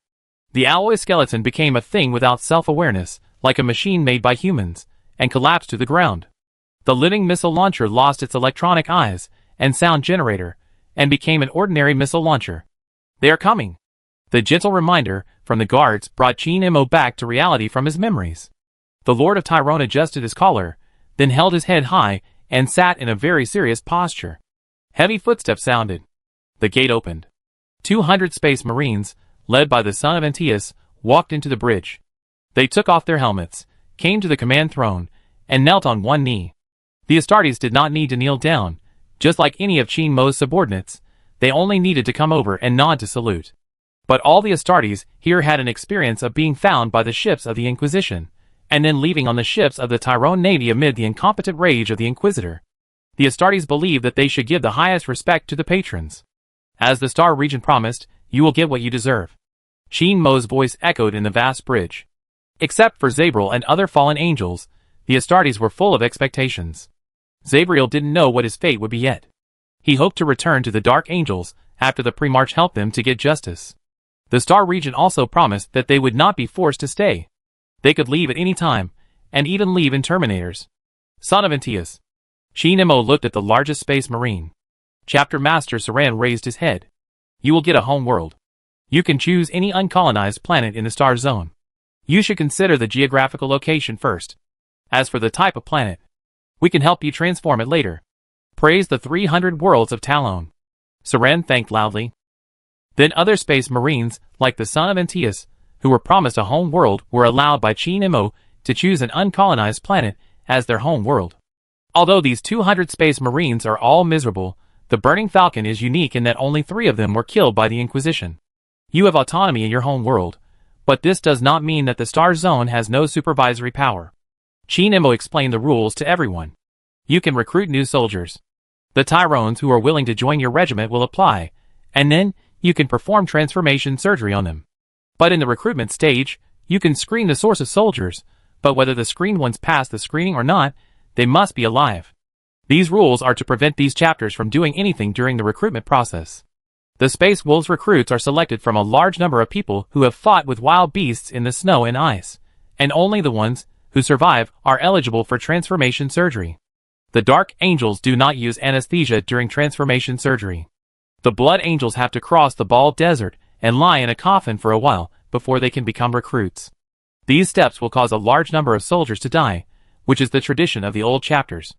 The alloy skeleton became a thing without self-awareness, like a machine made by humans, and collapsed to the ground. The living missile launcher lost its electronic eyes and sound generator, and became an ordinary missile launcher. They are coming. The gentle reminder from the guards brought Chin Imo back to reality from his memories. The Lord of Tyrone adjusted his collar, then held his head high and sat in a very serious posture. Heavy footsteps sounded. The gate opened. 200 Space Marines, led by the son of Antaeus, walked into the bridge. They took off their helmets, came to the command throne, and knelt on one knee. The Astartes did not need to kneel down. Just like any of Chin Mo's subordinates, they only needed to come over and nod to salute. But all the Astartes here had an experience of being found by the ships of the Inquisition, and then leaving on the ships of the Tyrone Navy amid the incompetent rage of the Inquisitor. The Astartes believed that they should give the highest respect to the patrons. As the Star Regent promised, you will get what you deserve. Chin Mo's voice echoed in the vast bridge. Except for Zabriel and other fallen angels, the Astartes were full of expectations. Zabriel didn't know what his fate would be yet. He hoped to return to the Dark Angels after the pre-march helped them to get justice. The Star Regent also promised that they would not be forced to stay. They could leave at any time, and even leave in Terminators. Son of Antaeus. Chin Imo looked at the largest space marine. Chapter Master Saran raised his head. You will get a home world. You can choose any uncolonized planet in the star zone. You should consider the geographical location first. As for the type of planet, we can help you transform it later. Praise the 300 worlds of Talon. Saran thanked loudly. Then other space marines, like the son of Antaeus, who were promised a home world, were allowed by Chin Imo to choose an uncolonized planet as their home world. Although these 200 space marines are all miserable, the Burning Falcon is unique in that only 3 of them were killed by the Inquisition. You have autonomy in your home world, but this does not mean that the Star Zone has no supervisory power. Chin Imo explained the rules to everyone. You can recruit new soldiers. The Tyrones who are willing to join your regiment will apply, and then you can perform transformation surgery on them. But in the recruitment stage, you can screen the source of soldiers, but whether the screened ones pass the screening or not, they must be alive. These rules are to prevent these chapters from doing anything during the recruitment process. The Space Wolves recruits are selected from a large number of people who have fought with wild beasts in the snow and ice, and only the ones who survive are eligible for transformation surgery. The Dark Angels do not use anesthesia during transformation surgery. The Blood Angels have to cross the Bald Desert and lie in a coffin for a while before they can become recruits. These steps will cause a large number of soldiers to die, which is the tradition of the old chapters.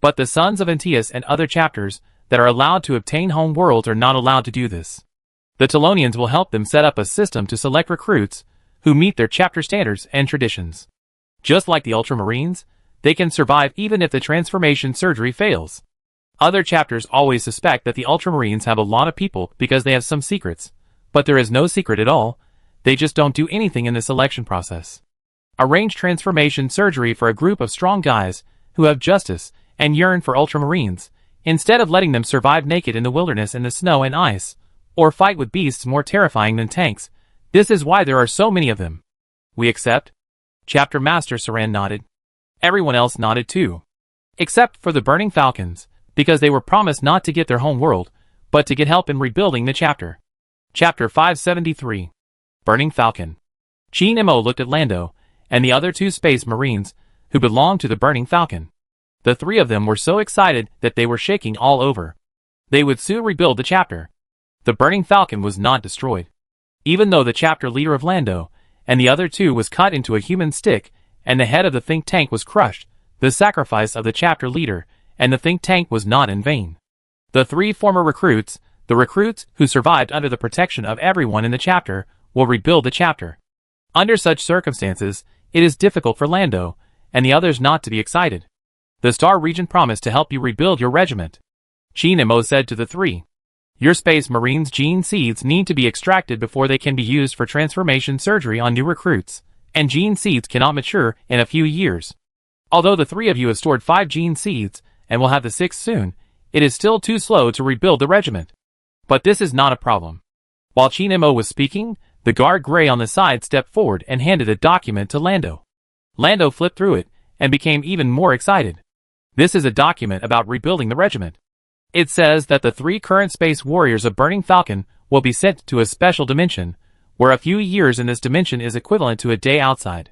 But the sons of Antaeus and other chapters that are allowed to obtain home worlds are not allowed to do this. The Talonians will help them set up a system to select recruits who meet their chapter standards and traditions. Just like the Ultramarines, they can survive even if the transformation surgery fails. Other chapters always suspect that the Ultramarines have a lot of people because they have some secrets, but there is no secret at all. They just don't do anything in the selection process. Arrange transformation surgery for a group of strong guys who have justice and yearn for Ultramarines, instead of letting them survive naked in the wilderness in the snow and ice, or fight with beasts more terrifying than tanks. This is why there are so many of them. We accept? Chapter Master Saran nodded. Everyone else nodded too. Except for the Burning Falcons, because they were promised not to get their home world, but to get help in rebuilding the chapter. Chapter 573. Burning Falcon. Chin Imo looked at Lando, and the other 2 space marines, who belonged to the Burning Falcon. The 3 of them were so excited that they were shaking all over. They would soon rebuild the chapter. The Burning Falcon was not destroyed. Even though the chapter leader of Lando, and the other 2 was cut into a human stick, and the head of the think tank was crushed, the sacrifice of the chapter leader and the think tank was not in vain. The 3 former recruits, the recruits who survived under the protection of everyone in the chapter, will rebuild the chapter. Under such circumstances, it is difficult for Lando and the others not to be excited. The Star Regent promised to help you rebuild your regiment. Chin Imo said to the 3. Your Space Marines' gene seeds need to be extracted before they can be used for transformation surgery on new recruits, and gene seeds cannot mature in a few years. Although the 3 of you have stored 5 gene seeds, and will have the 6th soon, it is still too slow to rebuild the regiment. But this is not a problem. While Chin Imo was speaking, the guard Gray on the side stepped forward and handed a document to Lando. Lando flipped through it, and became even more excited. This is a document about rebuilding the regiment. It says that the 3 current space warriors of Burning Falcon will be sent to a special dimension, where a few years in this dimension is equivalent to a day outside.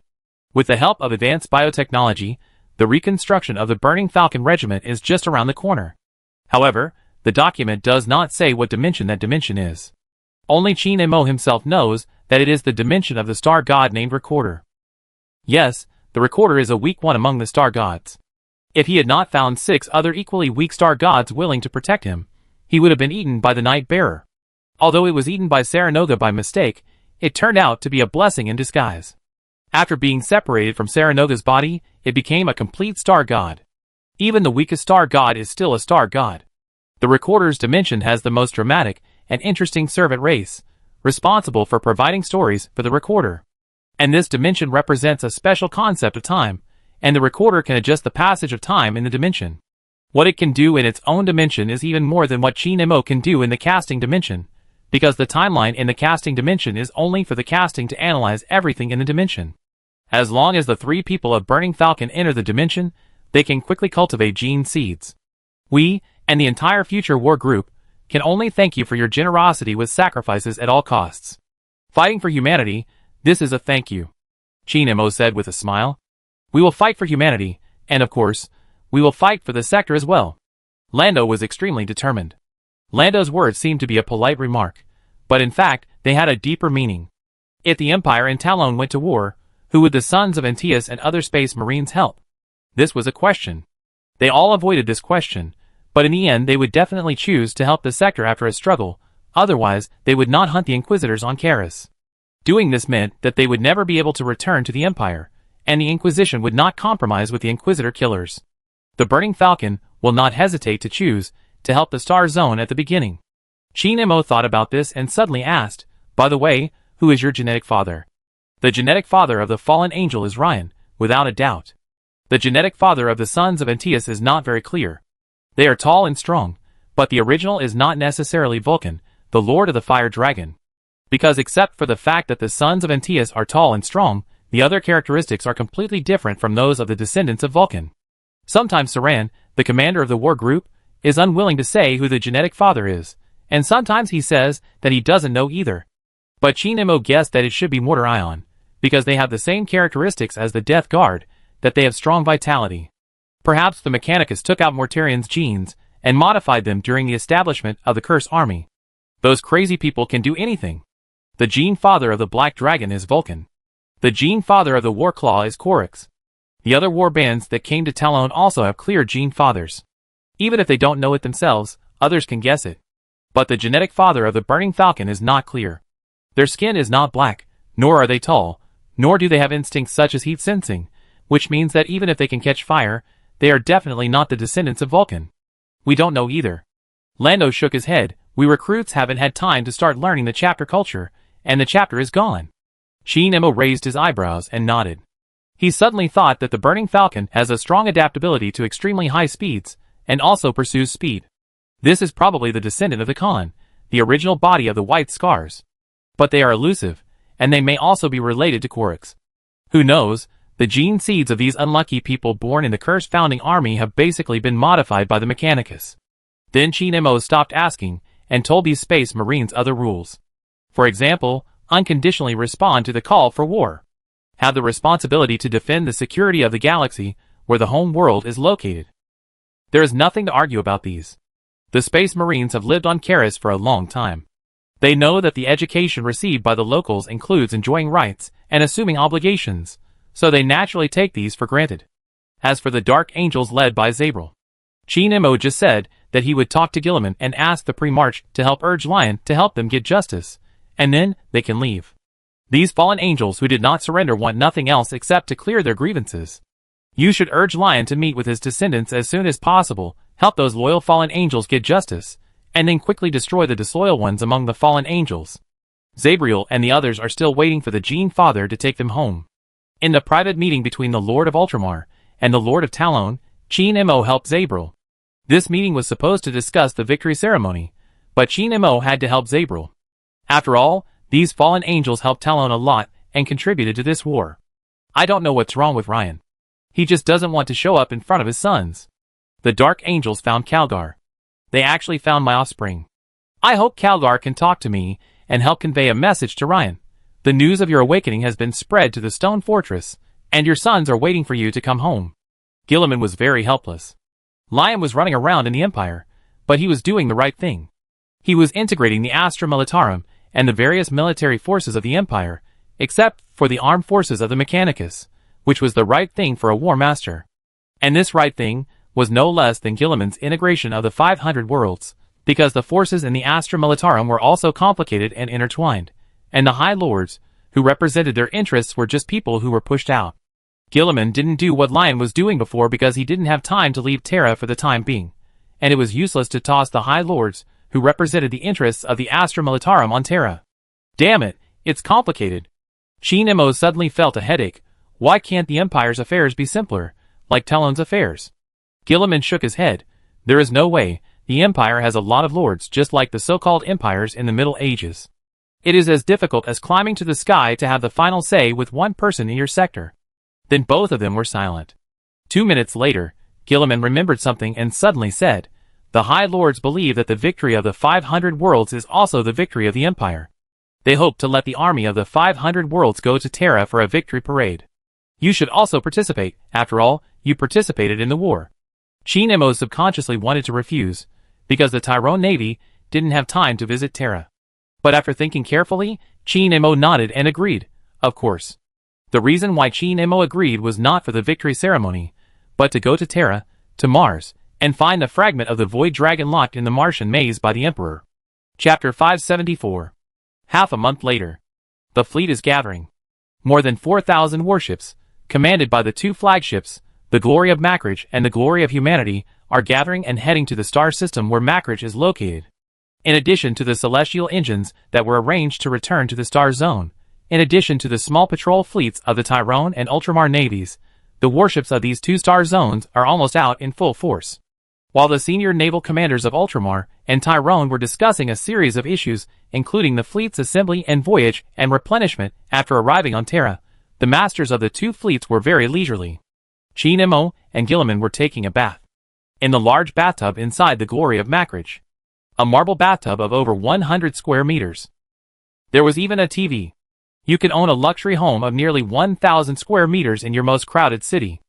With the help of advanced biotechnology, The reconstruction of the Burning Falcon Regiment is just around the corner. However, the document does not say what dimension that dimension is. Only Chin Mo himself knows that it is the dimension of the star god named Recorder. Yes, the Recorder is a weak one among the star gods. If he had not found 6 other equally weak star gods willing to protect him, he would have been eaten by the Night Bearer. Although it was eaten by Saranoga by mistake, it turned out to be a blessing in disguise. After being separated from Saranoga's body, it became a complete star god. Even the weakest star god is still a star god. The Recorder's dimension has the most dramatic and interesting servant race, responsible for providing stories for the Recorder. And this dimension represents a special concept of time, and the Recorder can adjust the passage of time in the dimension. What it can do in its own dimension is even more than what Chin Mo can do in the casting dimension, because the timeline in the casting dimension is only for the casting to analyze everything in the dimension. As long as the 3 people of Burning Falcon enter the dimension, they can quickly cultivate gene seeds. We, and the entire future war group, can only thank you for your generosity with sacrifices at all costs. Fighting for humanity, this is a thank you. Chin Mo said with a smile. We will fight for humanity, and of course, we will fight for the sector as well. Lando was extremely determined. Lando's words seemed to be a polite remark, but in fact, they had a deeper meaning. If the Empire and Talon went to war, who would the sons of Antaeus and other space marines help? This was a question. They all avoided this question, but in the end they would definitely choose to help the sector after a struggle, otherwise they would not hunt the Inquisitors on Karis. Doing this meant that they would never be able to return to the Empire, and the Inquisition would not compromise with the Inquisitor killers. The Burning Falcon will not hesitate to choose to help the Star Zone at the beginning. Chin Mo thought about this and suddenly asked, by the way, who is your genetic father? The genetic father of the fallen angel is Ryan, without a doubt. The genetic father of the sons of Antaeus is not very clear. They are tall and strong, but the original is not necessarily Vulcan, the Lord of the Fire Dragon. Because except for the fact that the sons of Antaeus are tall and strong, the other characteristics are completely different from those of the descendants of Vulcan. Sometimes Saran, the commander of the war group, is unwilling to say who the genetic father is, and sometimes he says that he doesn't know either. But Chin Mo guessed that it should be Mortar Ion, because they have the same characteristics as the Death Guard, that they have strong vitality. Perhaps the Mechanicus took out Mortarian's genes and modified them during the establishment of the Curse Army. Those crazy people can do anything. The gene father of the Black Dragon is Vulcan. The gene father of the War Claw is Coryx. The other war bands that came to Talon also have clear gene fathers. Even if they don't know it themselves, others can guess it. But the genetic father of the Burning Falcon is not clear. Their skin is not black, nor are they tall, nor do they have instincts such as heat sensing, which means that even if they can catch fire, they are definitely not the descendants of Vulcan. We don't know either. Lando shook his head. We recruits haven't had time to start learning the chapter culture, and the chapter is gone. Chin Mo raised his eyebrows and nodded. He suddenly thought that the Burning Falcon has a strong adaptability to extremely high speeds, and also pursues speed. This is probably the descendant of the Khan, the original body of the White Scars. But they are elusive, and they may also be related to Coryx. Who knows, the gene seeds of these unlucky people born in the Cursed Founding Army have basically been modified by the Mechanicus. Then Chin Mo stopped asking, and told these space marines other rules. For example, unconditionally respond to the call for war. Have the responsibility to defend the security of the galaxy, where the home world is located. There is nothing to argue about these. The space marines have lived on Karis for a long time. They know that the education received by the locals includes enjoying rights and assuming obligations, so they naturally take these for granted. As for the Dark Angels led by Zabril, Chin Mo just said that he would talk to Gilliman and ask the Pre-March to help urge Lion to help them get justice, and then they can leave. These fallen angels who did not surrender want nothing else except to clear their grievances. You should urge Lion to meet with his descendants as soon as possible, help those loyal fallen angels get justice, and then quickly destroy the disloyal ones among the fallen angels. Zabriel and the others are still waiting for the Gene Father to take them home. In the private meeting between the Lord of Ultramar and the Lord of Talon, Chin Mo helped Zabril. This meeting was supposed to discuss the victory ceremony, but Chin Mo had to help Zabril. After all, these fallen angels helped Talon a lot and contributed to this war. I don't know what's wrong with Ryan. He just doesn't want to show up in front of his sons. The Dark Angels found Calgar. They actually found my offspring. I hope Calgar can talk to me and help convey a message to Ryan. The news of your awakening has been spread to the Stone Fortress, and your sons are waiting for you to come home. Gilliman was very helpless. Lion was running around in the Empire, but he was doing the right thing. He was integrating the Astra Militarum and the various military forces of the Empire, except for the armed forces of the Mechanicus, which was the right thing for a war master. And this right thing was no less than Gilliman's integration of the 500 worlds, because the forces in the Astra Militarum were also complicated and intertwined, and the High Lords, who represented their interests, were just people who were pushed out. Gilliman didn't do what Lion was doing before because he didn't have time to leave Terra for the time being, and it was useless to toss the High Lords, who represented the interests of the Astra Militarum, on Terra. Damn it, it's complicated. Chi Nemo suddenly felt a headache. Why can't the Empire's affairs be simpler, like Talon's affairs? Gilliman shook his head. There is no way. The Empire has a lot of lords, just like the so-called empires in the Middle Ages. It is as difficult as climbing to the sky to have the final say with one person in your sector. Then both of them were silent. 2 minutes later, Gilliman remembered something and suddenly said, "The High Lords believe that the victory of the 500 worlds is also the victory of the Empire. They hope to let the army of the 500 worlds go to Terra for a victory parade. You should also participate. After all, you participated in the war." Chi Nemo subconsciously wanted to refuse, because the Tyrone Navy didn't have time to visit Terra. But after thinking carefully, Chi Nemo nodded and agreed. Of course. The reason why Chi Nemo agreed was not for the victory ceremony, but to go to Terra, to Mars, and find a fragment of the Void Dragon locked in the Martian maze by the Emperor. Chapter 574. Half a month later. The fleet is gathering. More than 4,000 warships, commanded by the 2 flagships, the Glory of Macridge and the Glory of Humanity, are gathering and heading to the star system where Macridge is located. In addition to the celestial engines that were arranged to return to the star zone, in addition to the small patrol fleets of the Tyrone and Ultramar navies, the warships of these 2 star zones are almost out in full force. While the senior naval commanders of Ultramar and Tyrone were discussing a series of issues, including the fleet's assembly and voyage and replenishment after arriving on Terra, the masters of the 2 fleets were very leisurely. Chi Nemo and Gilliman were taking a bath in the large bathtub inside the Glory of Macridge. A marble bathtub of over 100 square meters. There was even a TV. You can own a luxury home of nearly 1,000 square meters in your most crowded city.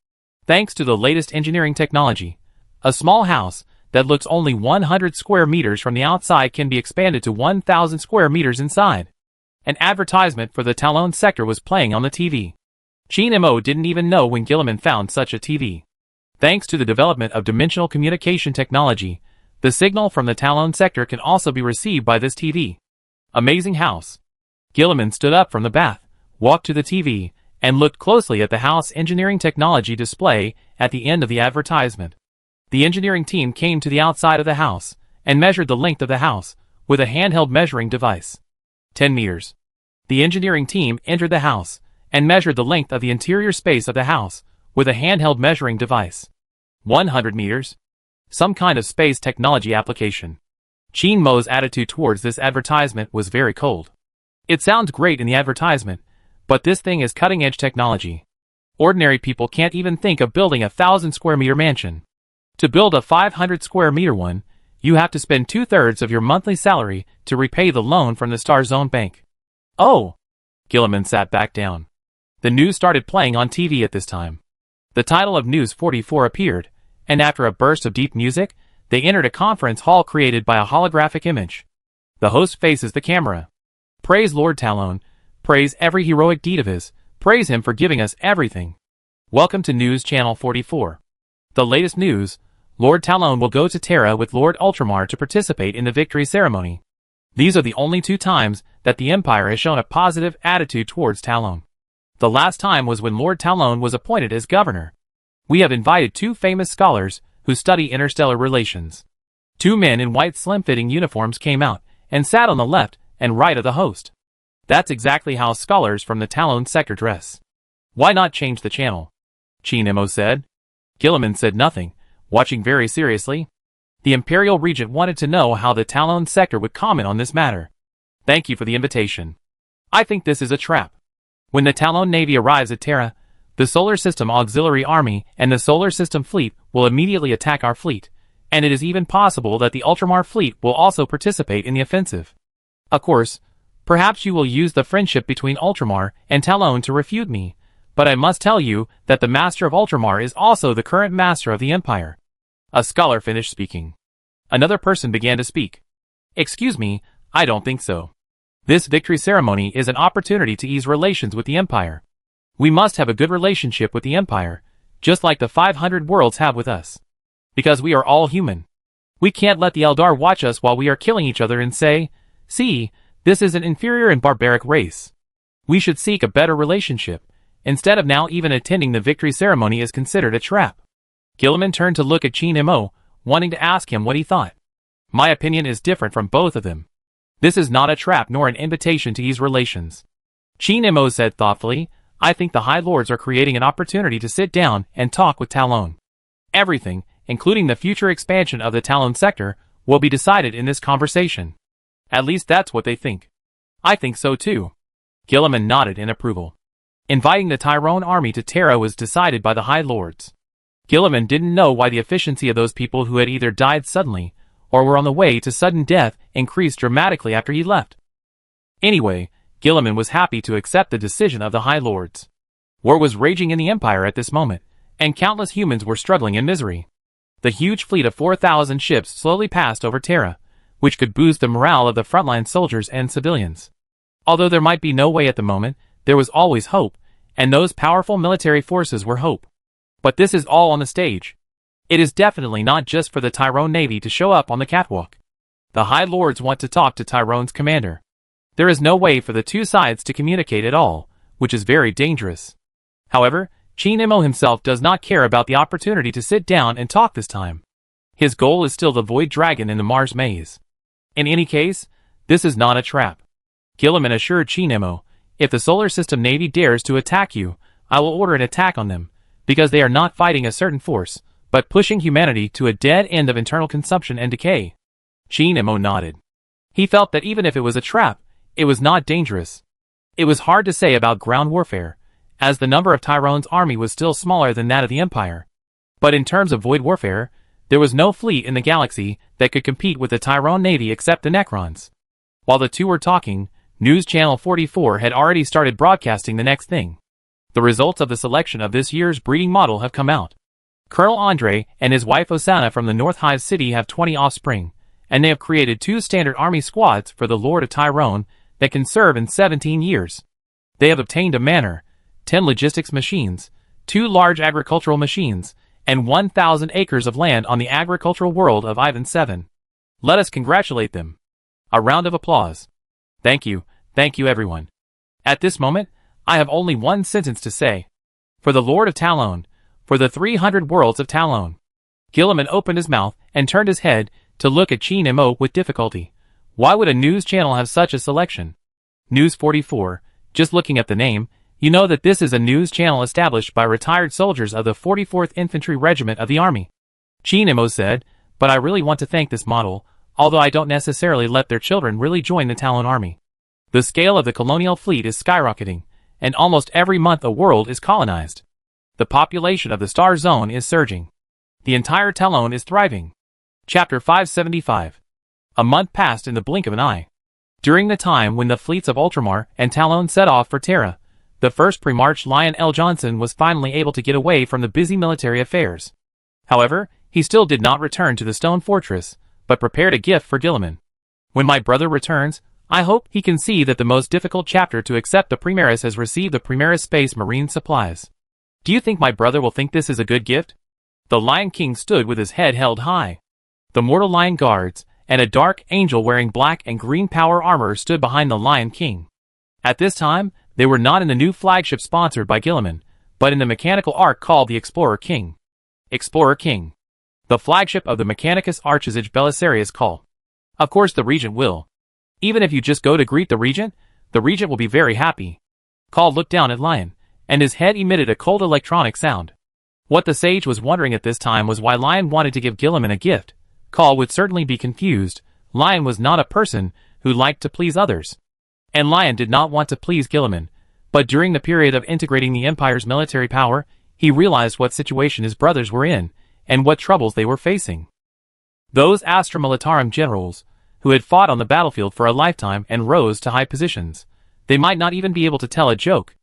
Thanks to the latest engineering technology, a small house that looks only 100 square meters from the outside can be expanded to 1,000 square meters inside. An advertisement for the Talon sector was playing on the TV. Chi Nemo didn't even know when Gilliman found such a TV. Thanks to the development of dimensional communication technology, the signal from the Talon sector can also be received by this TV. Amazing house. Gilliman stood up from the bath, walked to the TV, and looked closely at the house engineering technology display at the end of the advertisement. The engineering team came to the outside of the house and measured the length of the house with a handheld measuring device. 10 meters. The engineering team entered the house and measured the length of the interior space of the house with a handheld measuring device. 100 meters. Some kind of space technology application. Chi Nemo's attitude towards this advertisement was very cold. It sounds great in the advertisement, but this thing is cutting-edge technology. Ordinary people can't even think of building a 1,000 square meter mansion. To build a 500 square meter one, you have to spend 2/3 of your monthly salary to repay the loan from the Star Zone Bank. Oh! Gilliman sat back down. The news started playing on TV at this time. The title of News 44 appeared, and after a burst of deep music, they entered a conference hall created by a holographic image. The host faces the camera. Praise Lord Talon. Praise every heroic deed of his. Praise him for giving us everything. Welcome to News Channel 44. The latest news. Lord Talon will go to Terra with Lord Ultramar to participate in the victory ceremony. These are the only 2 times that the Empire has shown a positive attitude towards Talon. The last time was when Lord Talon was appointed as governor. We have invited 2 famous scholars who study interstellar relations. 2 men in white slim-fitting uniforms came out and sat on the left and right of the host. That's exactly how scholars from the Talon sector dress. Why not change the channel? Chi Nemo said. Gilliman said nothing, watching very seriously. The Imperial Regent wanted to know how the Talon sector would comment on this matter. Thank you for the invitation. I think this is a trap. When the Talon Navy arrives at Terra, the Solar System Auxiliary Army and the Solar System Fleet will immediately attack our fleet, and it is even possible that the Ultramar fleet will also participate in the offensive. Of course, perhaps you will use the friendship between Ultramar and Talon to refute me, But I must tell you that the Master of Ultramar is also the current Master of the Empire. A scholar finished speaking. Another person began to speak. Excuse me, I don't think so. This victory ceremony is an opportunity to ease relations with the Empire. We must have a good relationship with the Empire, just like the 500 worlds have with us. Because we are all human. We can't let the Eldar watch us while we are killing each other and say, see, this is an inferior and barbaric race. We should seek a better relationship. Instead of now even attending the victory ceremony is considered a trap. Gilliman turned to look at Chin Mo, wanting to ask him what he thought. My opinion is different from both of them. This is not a trap nor an invitation to ease relations. Chin Mo said thoughtfully, I think the High Lords are creating an opportunity to sit down and talk with Talon. Everything, including the future expansion of the Talon sector, will be decided in this conversation. At least that's what they think. I think so too. Gilliman nodded in approval. Inviting the Tyrone army to Terra was decided by the High Lords. Gilliman didn't know why the efficiency of those people who had either died suddenly, or were on the way to sudden death, increased dramatically after he left. Anyway, Gilliman was happy to accept the decision of the High Lords. War was raging in the Empire at this moment, and countless humans were struggling in misery. The huge fleet of 4,000 ships slowly passed over Terra, which could boost the morale of the frontline soldiers and civilians. Although there might be no way at the moment, there was always hope, and those powerful military forces were hope. But this is all on the stage. It is definitely not just for the Tyrone Navy to show up on the catwalk. The High Lords want to talk to Tyrone's commander. There is no way for the two sides to communicate at all, which is very dangerous. However, Chin Mo himself does not care about the opportunity to sit down and talk this time. His goal is still the Void Dragon in the Mars Maze. In any case, this is not a trap. Gilliman assured Chin Mo, if the Solar System Navy dares to attack you, I will order an attack on them, because they are not fighting a certain force, but pushing humanity to a dead end of internal consumption and decay. Chin Mo nodded. He felt that even if it was a trap, it was not dangerous. It was hard to say about ground warfare, as the number of Tyrone's army was still smaller than that of the Empire. But in terms of void warfare, there was no fleet in the galaxy that could compete with the Tyrone Navy except the Necrons. While the two were talking, News Channel 44 had already started broadcasting the next thing. The results of the selection of this year's breeding model have come out. Colonel Andre and his wife Osana from the North Hive City have 20 offspring, and they have created 2 standard army squads for the Lord of Tyrone that can serve in 17 years. They have obtained a manor, 10 logistics machines, 2 large agricultural machines, and 1,000 acres of land on the agricultural world of Ivan 7. Let us congratulate them. A round of applause. Thank you everyone. At this moment, I have only one sentence to say. For the Lord of Talon, for the 300 worlds of Talon. Gilliman opened his mouth and turned his head to look at Chin Mo with difficulty. Why would a news channel have such a selection? News 44, just looking at the name, you know that this is a news channel established by retired soldiers of the 44th Infantry Regiment of the Army. Chin Mo said, but I really want to thank this model, although I don't necessarily let their children really join the Talon Army. The scale of the colonial fleet is skyrocketing, and almost every month a world is colonized. The population of the Star Zone is surging. The entire Talon is thriving. Chapter 575. A month passed in the blink of an eye. During the time when the fleets of Ultramar and Talon set off for Terra, the first Primarch Lion L. Johnson was finally able to get away from the busy military affairs. However, he still did not return to the Stone Fortress, but prepared a gift for Gilliman. When my brother returns, I hope he can see that the most difficult chapter to accept the Primaris has received the Primaris Space Marine supplies. Do you think my brother will think this is a good gift? The Lion King stood with his head held high. The mortal lion guards, and a dark angel wearing black and green power armor stood behind the Lion King. At this time, they were not in the new flagship sponsored by Gilliman, but in the mechanical ark called the Explorer King. Explorer King. The flagship of the Mechanicus Archizage Belisarius call. Of course the Regent will. Even if you just go to greet the Regent will be very happy. Call looked down at Lion, and his head emitted a cold electronic sound. What the sage was wondering at this time was why Lion wanted to give Gilliman a gift. Call would certainly be confused. Lion was not a person who liked to please others. And Lion did not want to please Gilliman, but during the period of integrating the Empire's military power, he realized what situation his brothers were in, and what troubles they were facing. Those Astra Militarum generals, who had fought on the battlefield for a lifetime and rose to high positions, they might not even be able to tell a joke.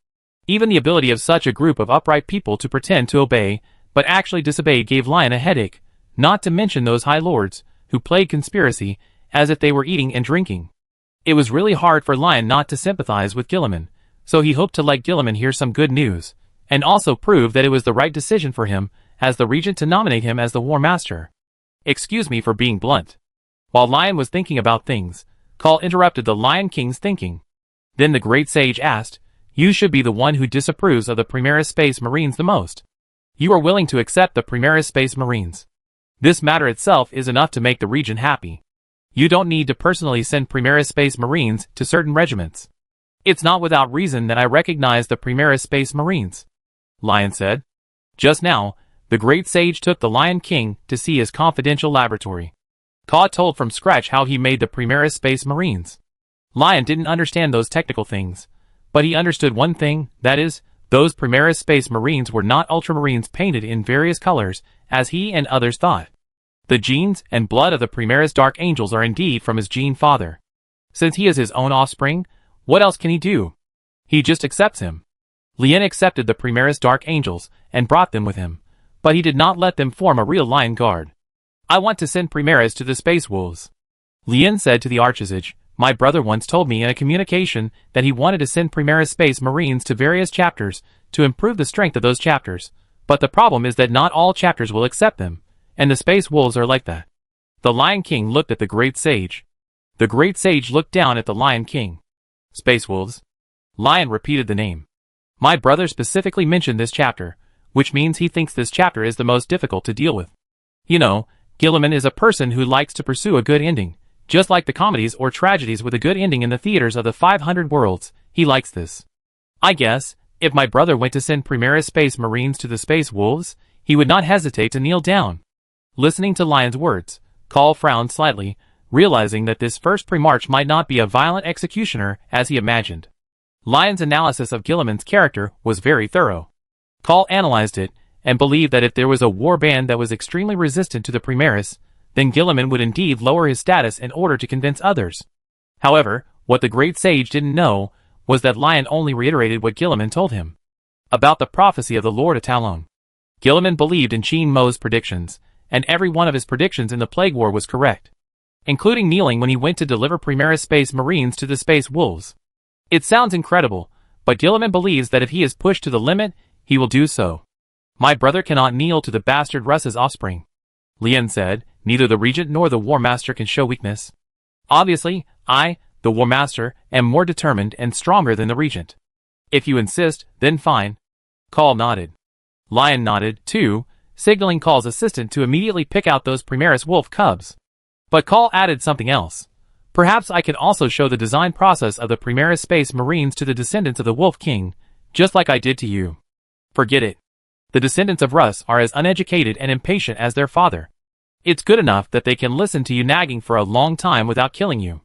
Even the ability of such a group of upright people to pretend to obey, but actually disobey gave Lion a headache, not to mention those high lords, who played conspiracy, as if they were eating and drinking. It was really hard for Lion not to sympathize with Gilliman, so he hoped to let Gilliman hear some good news, and also prove that it was the right decision for him, as the regent, to nominate him as the War Master. Excuse me for being blunt. While Lion was thinking about things, Call interrupted the Lion King's thinking. Then the great sage asked, "You should be the one who disapproves of the Primaris Space Marines the most. You are willing to accept the Primaris Space Marines. This matter itself is enough to make the regent happy. You don't need to personally send Primaris Space Marines to certain regiments. It's not without reason that I recognize the Primaris Space Marines," Lion said. Just now, the great sage took the Lion King to see his confidential laboratory. Caw told from scratch how he made the Primaris Space Marines. Lion didn't understand those technical things, but he understood one thing, that is, those Primaris Space Marines were not Ultramarines painted in various colors, as he and others thought. The genes and blood of the Primaris Dark Angels are indeed from his gene father. Since he is his own offspring, what else can he do? He just accepts him. Lien accepted the Primaris Dark Angels and brought them with him, but he did not let them form a real Lion Guard. "I want to send Primaris to the Space Wolves," Lien said to the Archsage. "My brother once told me in a communication that he wanted to send Primaris Space Marines to various chapters to improve the strength of those chapters, but the problem is that not all chapters will accept them, and the Space Wolves are like that." The Lion King looked at the Great Sage. The Great Sage looked down at the Lion King. "Space Wolves?" Lion repeated the name. "My brother specifically mentioned this chapter, which means he thinks this chapter is the most difficult to deal with. You know, Gilliman is a person who likes to pursue a good ending, just like the comedies or tragedies with a good ending in the theaters of the 500 worlds. He likes this. I guess, if my brother went to send Primaris Space Marines to the Space Wolves, he would not hesitate to kneel down." Listening to Lion's words, Call frowned slightly, realizing that this first Primarch might not be a violent executioner as he imagined. Lion's analysis of Gilliman's character was very thorough. Call analyzed it, and believed that if there was a war band that was extremely resistant to the Primaris, then Gilliman would indeed lower his status in order to convince others. However, what the Great Sage didn't know was that Lion only reiterated what Gilliman told him about the prophecy of the Lord of Talon. Gilliman believed in Cheen Mo's predictions, and every one of his predictions in the Plague War was correct, including kneeling when he went to deliver Primaris Space Marines to the Space Wolves. It sounds incredible, but Gilliman believes that if he is pushed to the limit, he will do so. "My brother cannot kneel to the bastard Russ's offspring," Lien said. "Neither the Regent nor the War Master can show weakness. Obviously, I, the War Master, am more determined and stronger than the Regent. If you insist, then fine." Call nodded. Lion nodded, too, signaling Call's assistant to immediately pick out those Primaris wolf cubs. But Call added something else. "Perhaps I can also show the design process of the Primaris Space Marines to the descendants of the Wolf King, just like I did to you." "Forget it. The descendants of Russ are as uneducated and impatient as their father. It's good enough that they can listen to you nagging for a long time without killing you.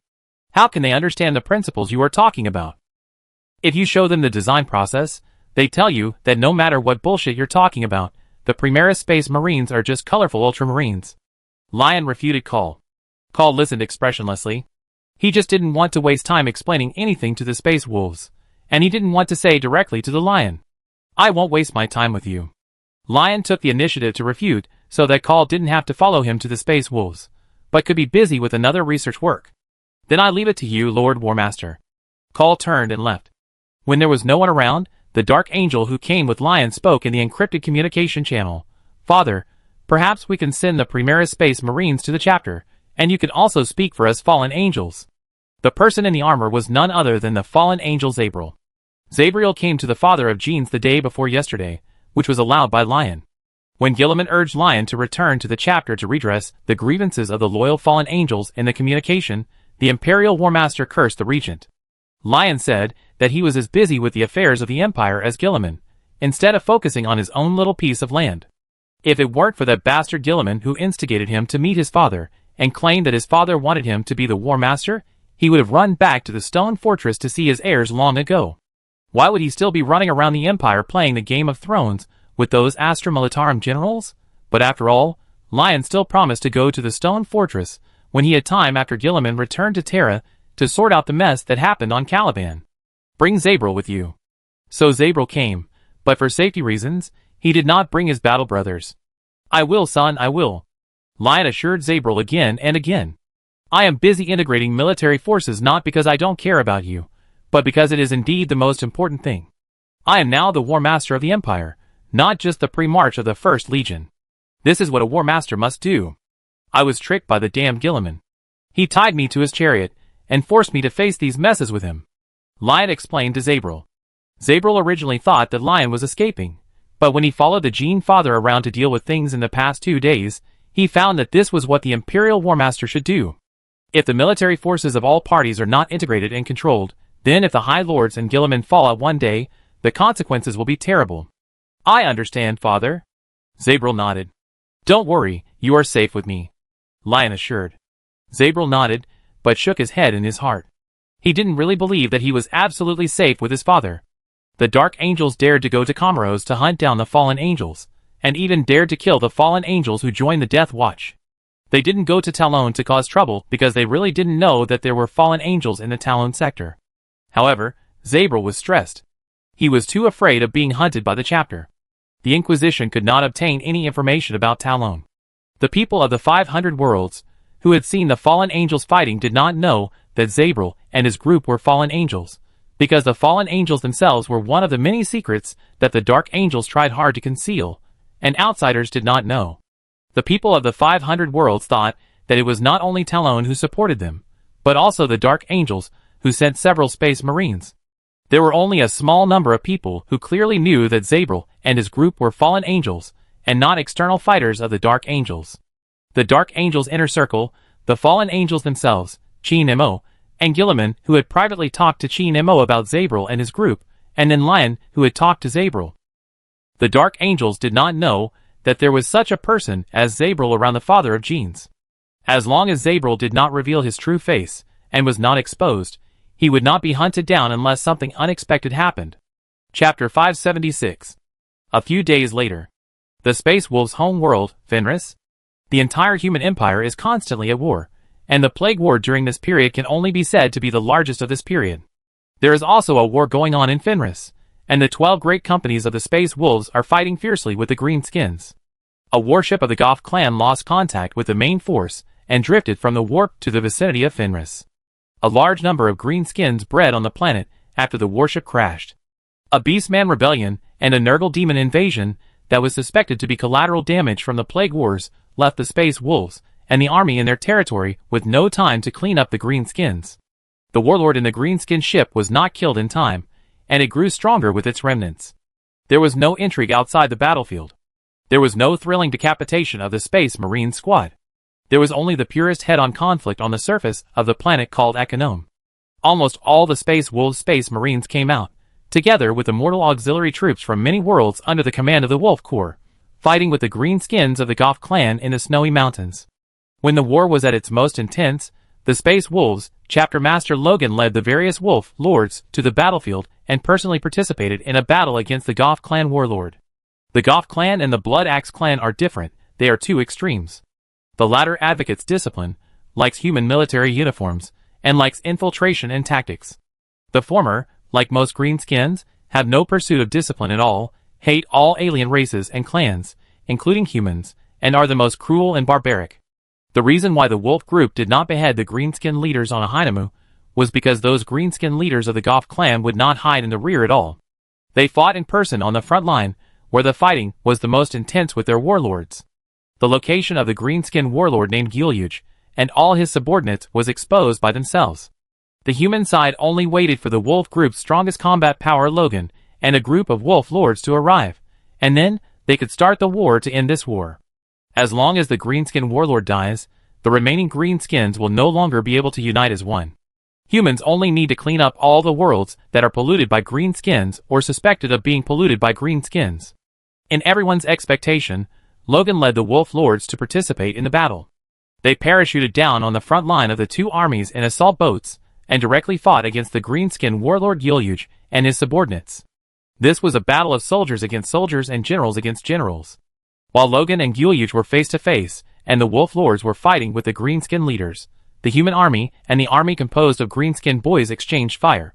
How can they understand the principles you are talking about? If you show them the design process, they tell you that no matter what bullshit you're talking about, the Primaris Space Marines are just colorful Ultramarines." Lion refuted Call. Call listened expressionlessly. He just didn't want to waste time explaining anything to the Space Wolves, and he didn't want to say directly to the Lion, "I won't waste my time with you." Lion took the initiative to refute, so that Call didn't have to follow him to the Space Wolves, but could be busy with another research work. "Then I leave it to you, Lord War Master." Call turned and left. When there was no one around, the Dark Angel who came with Lion spoke in the encrypted communication channel. "Father, perhaps we can send the Primaris Space Marines to the chapter, and you can also speak for us fallen angels." The person in the armor was none other than the fallen angel Zabriel. Zabriel came to the father of Genes the day before yesterday, which was allowed by Lion. When Gilliman urged Lion to return to the chapter to redress the grievances of the loyal fallen angels in the communication, the Imperial War Master cursed the Regent. Lion said that he was as busy with the affairs of the Empire as Gilliman, instead of focusing on his own little piece of land. If it weren't for that bastard Gilliman who instigated him to meet his father, and claimed that his father wanted him to be the War Master, he would have run back to the Stone Fortress to see his heirs long ago. Why would he still be running around the Empire playing the Game of Thrones with those Astra Militarum generals? But after all, Lion still promised to go to the Stone Fortress when he had time after Gilliman returned to Terra to sort out the mess that happened on Caliban. "Bring Zabriel with you," So Zabril came, but for safety reasons, he did not bring his battle brothers. "I will, son, I will," Lion assured Zabril again and again. "I am busy integrating military forces not because I don't care about you, but because it is indeed the most important thing. I am now the War Master of the Empire, not just the Primarch of the First Legion. This is what a War Master must do. I was tricked by the damned Guilliman. He tied me to his chariot, and forced me to face these messes with him," Lion explained to Zabril. Zabril originally thought that Lion was escaping, but when he followed the Gene Father around to deal with things in the past 2 days, he found that this was what the Imperial War Master should do. If the military forces of all parties are not integrated and controlled, then if the High Lords and Guilliman fall out one day, the consequences will be terrible. "I understand, Father." Zabril nodded. "Don't worry, you are safe with me," Lion assured. Zabril nodded, but shook his head in his heart. He didn't really believe that he was absolutely safe with his father. The Dark Angels dared to go to Comoros to hunt down the fallen angels, and even dared to kill the fallen angels who joined the Death Watch. They didn't go to Talon to cause trouble because they really didn't know that there were fallen angels in the Talon sector. However, Zabril was stressed. He was too afraid of being hunted by the chapter. The Inquisition could not obtain any information about Talon. The people of the 500 worlds, who had seen the fallen angels fighting, did not know that Zabril and his group were fallen angels, because the fallen angels themselves were one of the many secrets that the Dark Angels tried hard to conceal, and outsiders did not know. The people of the 500 worlds thought that it was not only Talon who supported them, but also the Dark Angels, who sent several space marines. There were only a small number of people who clearly knew that Zabril and his group were fallen angels, and not external fighters of the Dark Angels. The Dark Angels' inner circle, the fallen angels themselves, Qin Mo, and Guilliman, who had privately talked to Qin Mo about Zabril and his group, and then Lion, who had talked to Zabril. The Dark Angels did not know that there was such a person as Zabril around the father of genes. As long as Zabril did not reveal his true face, and was not exposed, he would not be hunted down unless something unexpected happened. Chapter 576. A few days later. The Space Wolves' home world, Fenris. The entire human empire is constantly at war, and the Plague War during this period can only be said to be the largest of this period. There is also a war going on in Fenris, and the 12 great companies of the Space Wolves are fighting fiercely with the Greenskins. A warship of the Goth clan lost contact with the main force and drifted from the warp to the vicinity of Fenris. A large number of Greenskins bred on the planet after the warship crashed. A Beastman rebellion and a Nurgle demon invasion that was suspected to be collateral damage from the Plague Wars left the Space Wolves and the army in their territory with no time to clean up the Greenskins. The warlord in the Greenskin ship was not killed in time, and it grew stronger with its remnants. There was no intrigue outside the battlefield. There was no thrilling decapitation of the Space Marine squad. There was only the purest head-on conflict on the surface of the planet called Ekonome. Almost all the Space Wolves Space Marines came out, together with the mortal auxiliary troops from many worlds under the command of the Wolf Corps, fighting with the Greenskins of the Goth clan in the snowy mountains. When the war was at its most intense, the Space Wolves, Chapter Master Logan led the various Wolf Lords to the battlefield and personally participated in a battle against the Goth clan warlord. The Goth clan and the Blood Axe clan are different, they are two extremes. The latter advocates discipline, likes human military uniforms, and likes infiltration and tactics. The former, like most Greenskins, have no pursuit of discipline at all, hate all alien races and clans, including humans, and are the most cruel and barbaric. The reason why the Wolf group did not behead the Greenskin leaders on Ahainamu was because those Greenskin leaders of the Goth clan would not hide in the rear at all. They fought in person on the front line, where the fighting was the most intense with their warlords. The location of the Greenskin warlord named Giluj, and all his subordinates was exposed by themselves. The human side only waited for the Wolf group's strongest combat power Logan, and a group of Wolf lords to arrive, and then they could start the war to end this war. As long as the Greenskin warlord dies, the remaining Greenskins will no longer be able to unite as one. Humans only need to clean up all the worlds that are polluted by Greenskins or suspected of being polluted by Greenskins. In everyone's expectation, Logan led the Wolf Lords to participate in the battle. They parachuted down on the front line of the two armies in assault boats, and directly fought against the Greenskin warlord Giluj and his subordinates. This was a battle of soldiers against soldiers and generals against generals. While Logan and Giluj were face to face, and the Wolf Lords were fighting with the Greenskin leaders, the human army and the army composed of Greenskin boys exchanged fire.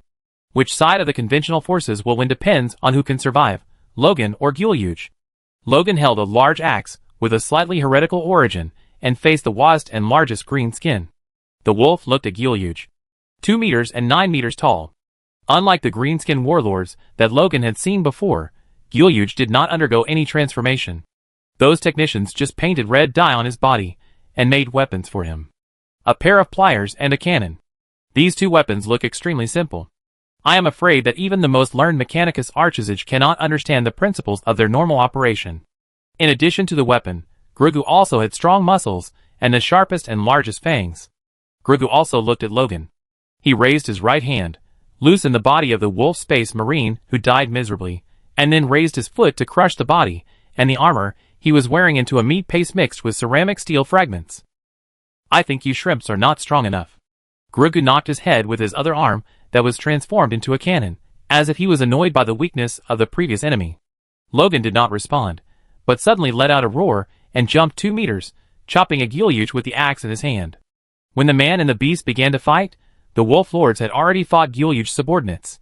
Which side of the conventional forces will win depends on who can survive, Logan or Gilyuj. Logan held a large axe with a slightly heretical origin and faced the widest and largest green skin. The wolf looked at Gilyuj. 2 meters and 9 meters tall. Unlike the greenskin warlords that Logan had seen before, Gilyuj did not undergo any transformation. Those technicians just painted red dye on his body and made weapons for him. A pair of pliers and a cannon. These two weapons look extremely simple. I am afraid that even the most learned Mechanicus Archizage cannot understand the principles of their normal operation. In addition to the weapon, Grugu also had strong muscles and the sharpest and largest fangs. Grugu also looked at Logan. He raised his right hand, loosened the body of the wolf space marine who died miserably, and then raised his foot to crush the body and the armor he was wearing into a meat paste mixed with ceramic steel fragments. I think you shrimps are not strong enough. Grugu knocked his head with his other arm that was transformed into a cannon, as if he was annoyed by the weakness of the previous enemy. Logan did not respond, but suddenly let out a roar and jumped 2 meters, chopping at Gilyuj with the axe in his hand. When the man and the beast began to fight, the wolf lords had already fought Gilyuj's subordinates.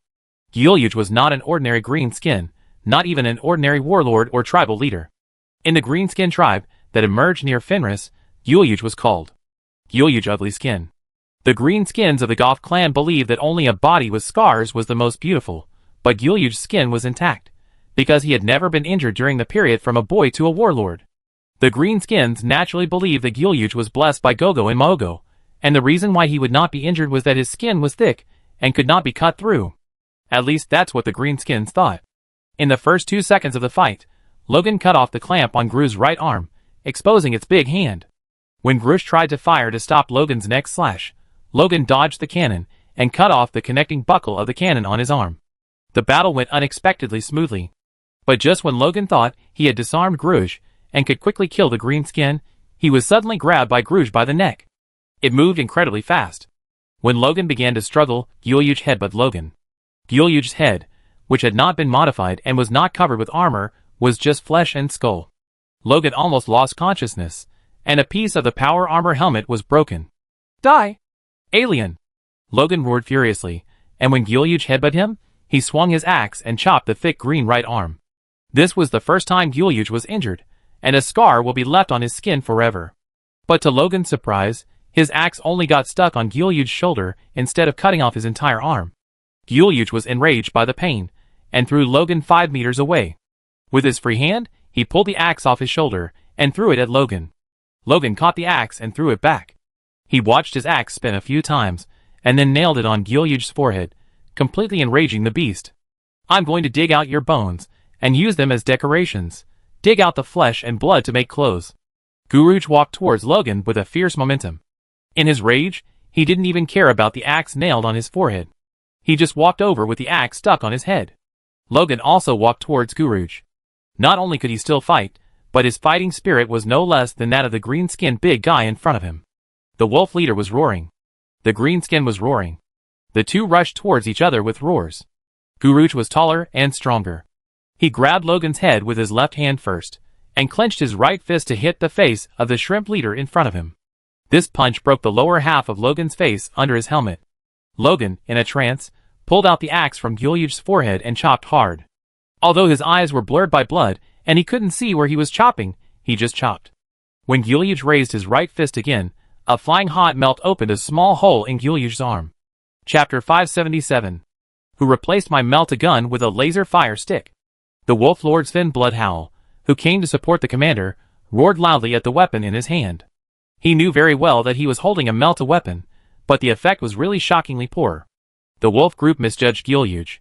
Gilyuj was not an ordinary green skin, not even an ordinary warlord or tribal leader. In the greenskin tribe that emerged near Fenris, Gilyuj was called Gilyuj Ugly Skin. The greenskins of the Goth clan believed that only a body with scars was the most beautiful, but Gilyuj's skin was intact, because he had never been injured during the period from a boy to a warlord. The greenskins naturally believed that Gilyuj was blessed by Gogo and Mogo, and the reason why he would not be injured was that his skin was thick and could not be cut through. At least that's what the greenskins thought. In the first 2 seconds of the fight, Logan cut off the clamp on Gru's right arm, exposing its big hand. When Grush tried to fire to stop Logan's next slash, Logan dodged the cannon and cut off the connecting buckle of the cannon on his arm. The battle went unexpectedly smoothly. But just when Logan thought he had disarmed Grush and could quickly kill the greenskin, he was suddenly grabbed by Grush by the neck. It moved incredibly fast. When Logan began to struggle, Gilyuj headbutted Logan. Gilyuj's head, which had not been modified and was not covered with armor, was just flesh and skull. Logan almost lost consciousness, and a piece of the power armor helmet was broken. Die! Alien! Logan roared furiously, and when Gilyuj headbutted him, he swung his axe and chopped the thick green right arm. This was the first time Gilyuj was injured, and a scar will be left on his skin forever. But to Logan's surprise, his axe only got stuck on Gilyuj's shoulder instead of cutting off his entire arm. Gilyuj was enraged by the pain, and threw Logan 5 meters away. With his free hand, he pulled the axe off his shoulder and threw it at Logan. Logan caught the axe and threw it back. He watched his axe spin a few times, and then nailed it on Gilyuj's forehead, completely enraging the beast. I'm going to dig out your bones, and use them as decorations. Dig out the flesh and blood to make clothes. Gilyuj walked towards Logan with a fierce momentum. In his rage, he didn't even care about the axe nailed on his forehead. He just walked over with the axe stuck on his head. Logan also walked towards Gilyuj. Not only could he still fight, but his fighting spirit was no less than that of the green-skinned big guy in front of him. The wolf leader was roaring. The greenskin was roaring. The two rushed towards each other with roars. Gilyuj was taller and stronger. He grabbed Logan's head with his left hand first, and clenched his right fist to hit the face of the shrimp leader in front of him. This punch broke the lower half of Logan's face under his helmet. Logan, in a trance, pulled out the axe from Gilyuj's forehead and chopped hard. Although his eyes were blurred by blood, and he couldn't see where he was chopping, he just chopped. When Gilyuj raised his right fist again, a flying hot melt opened a small hole in Gilyuj's arm. Chapter 577. Who replaced my melt-a-gun with a laser fire stick? The Wolf Lord's Finn Bloodhowl, who came to support the commander, roared loudly at the weapon in his hand. He knew very well that he was holding a melt-a-weapon, but the effect was really shockingly poor. The Wolf Group misjudged Gilyuj.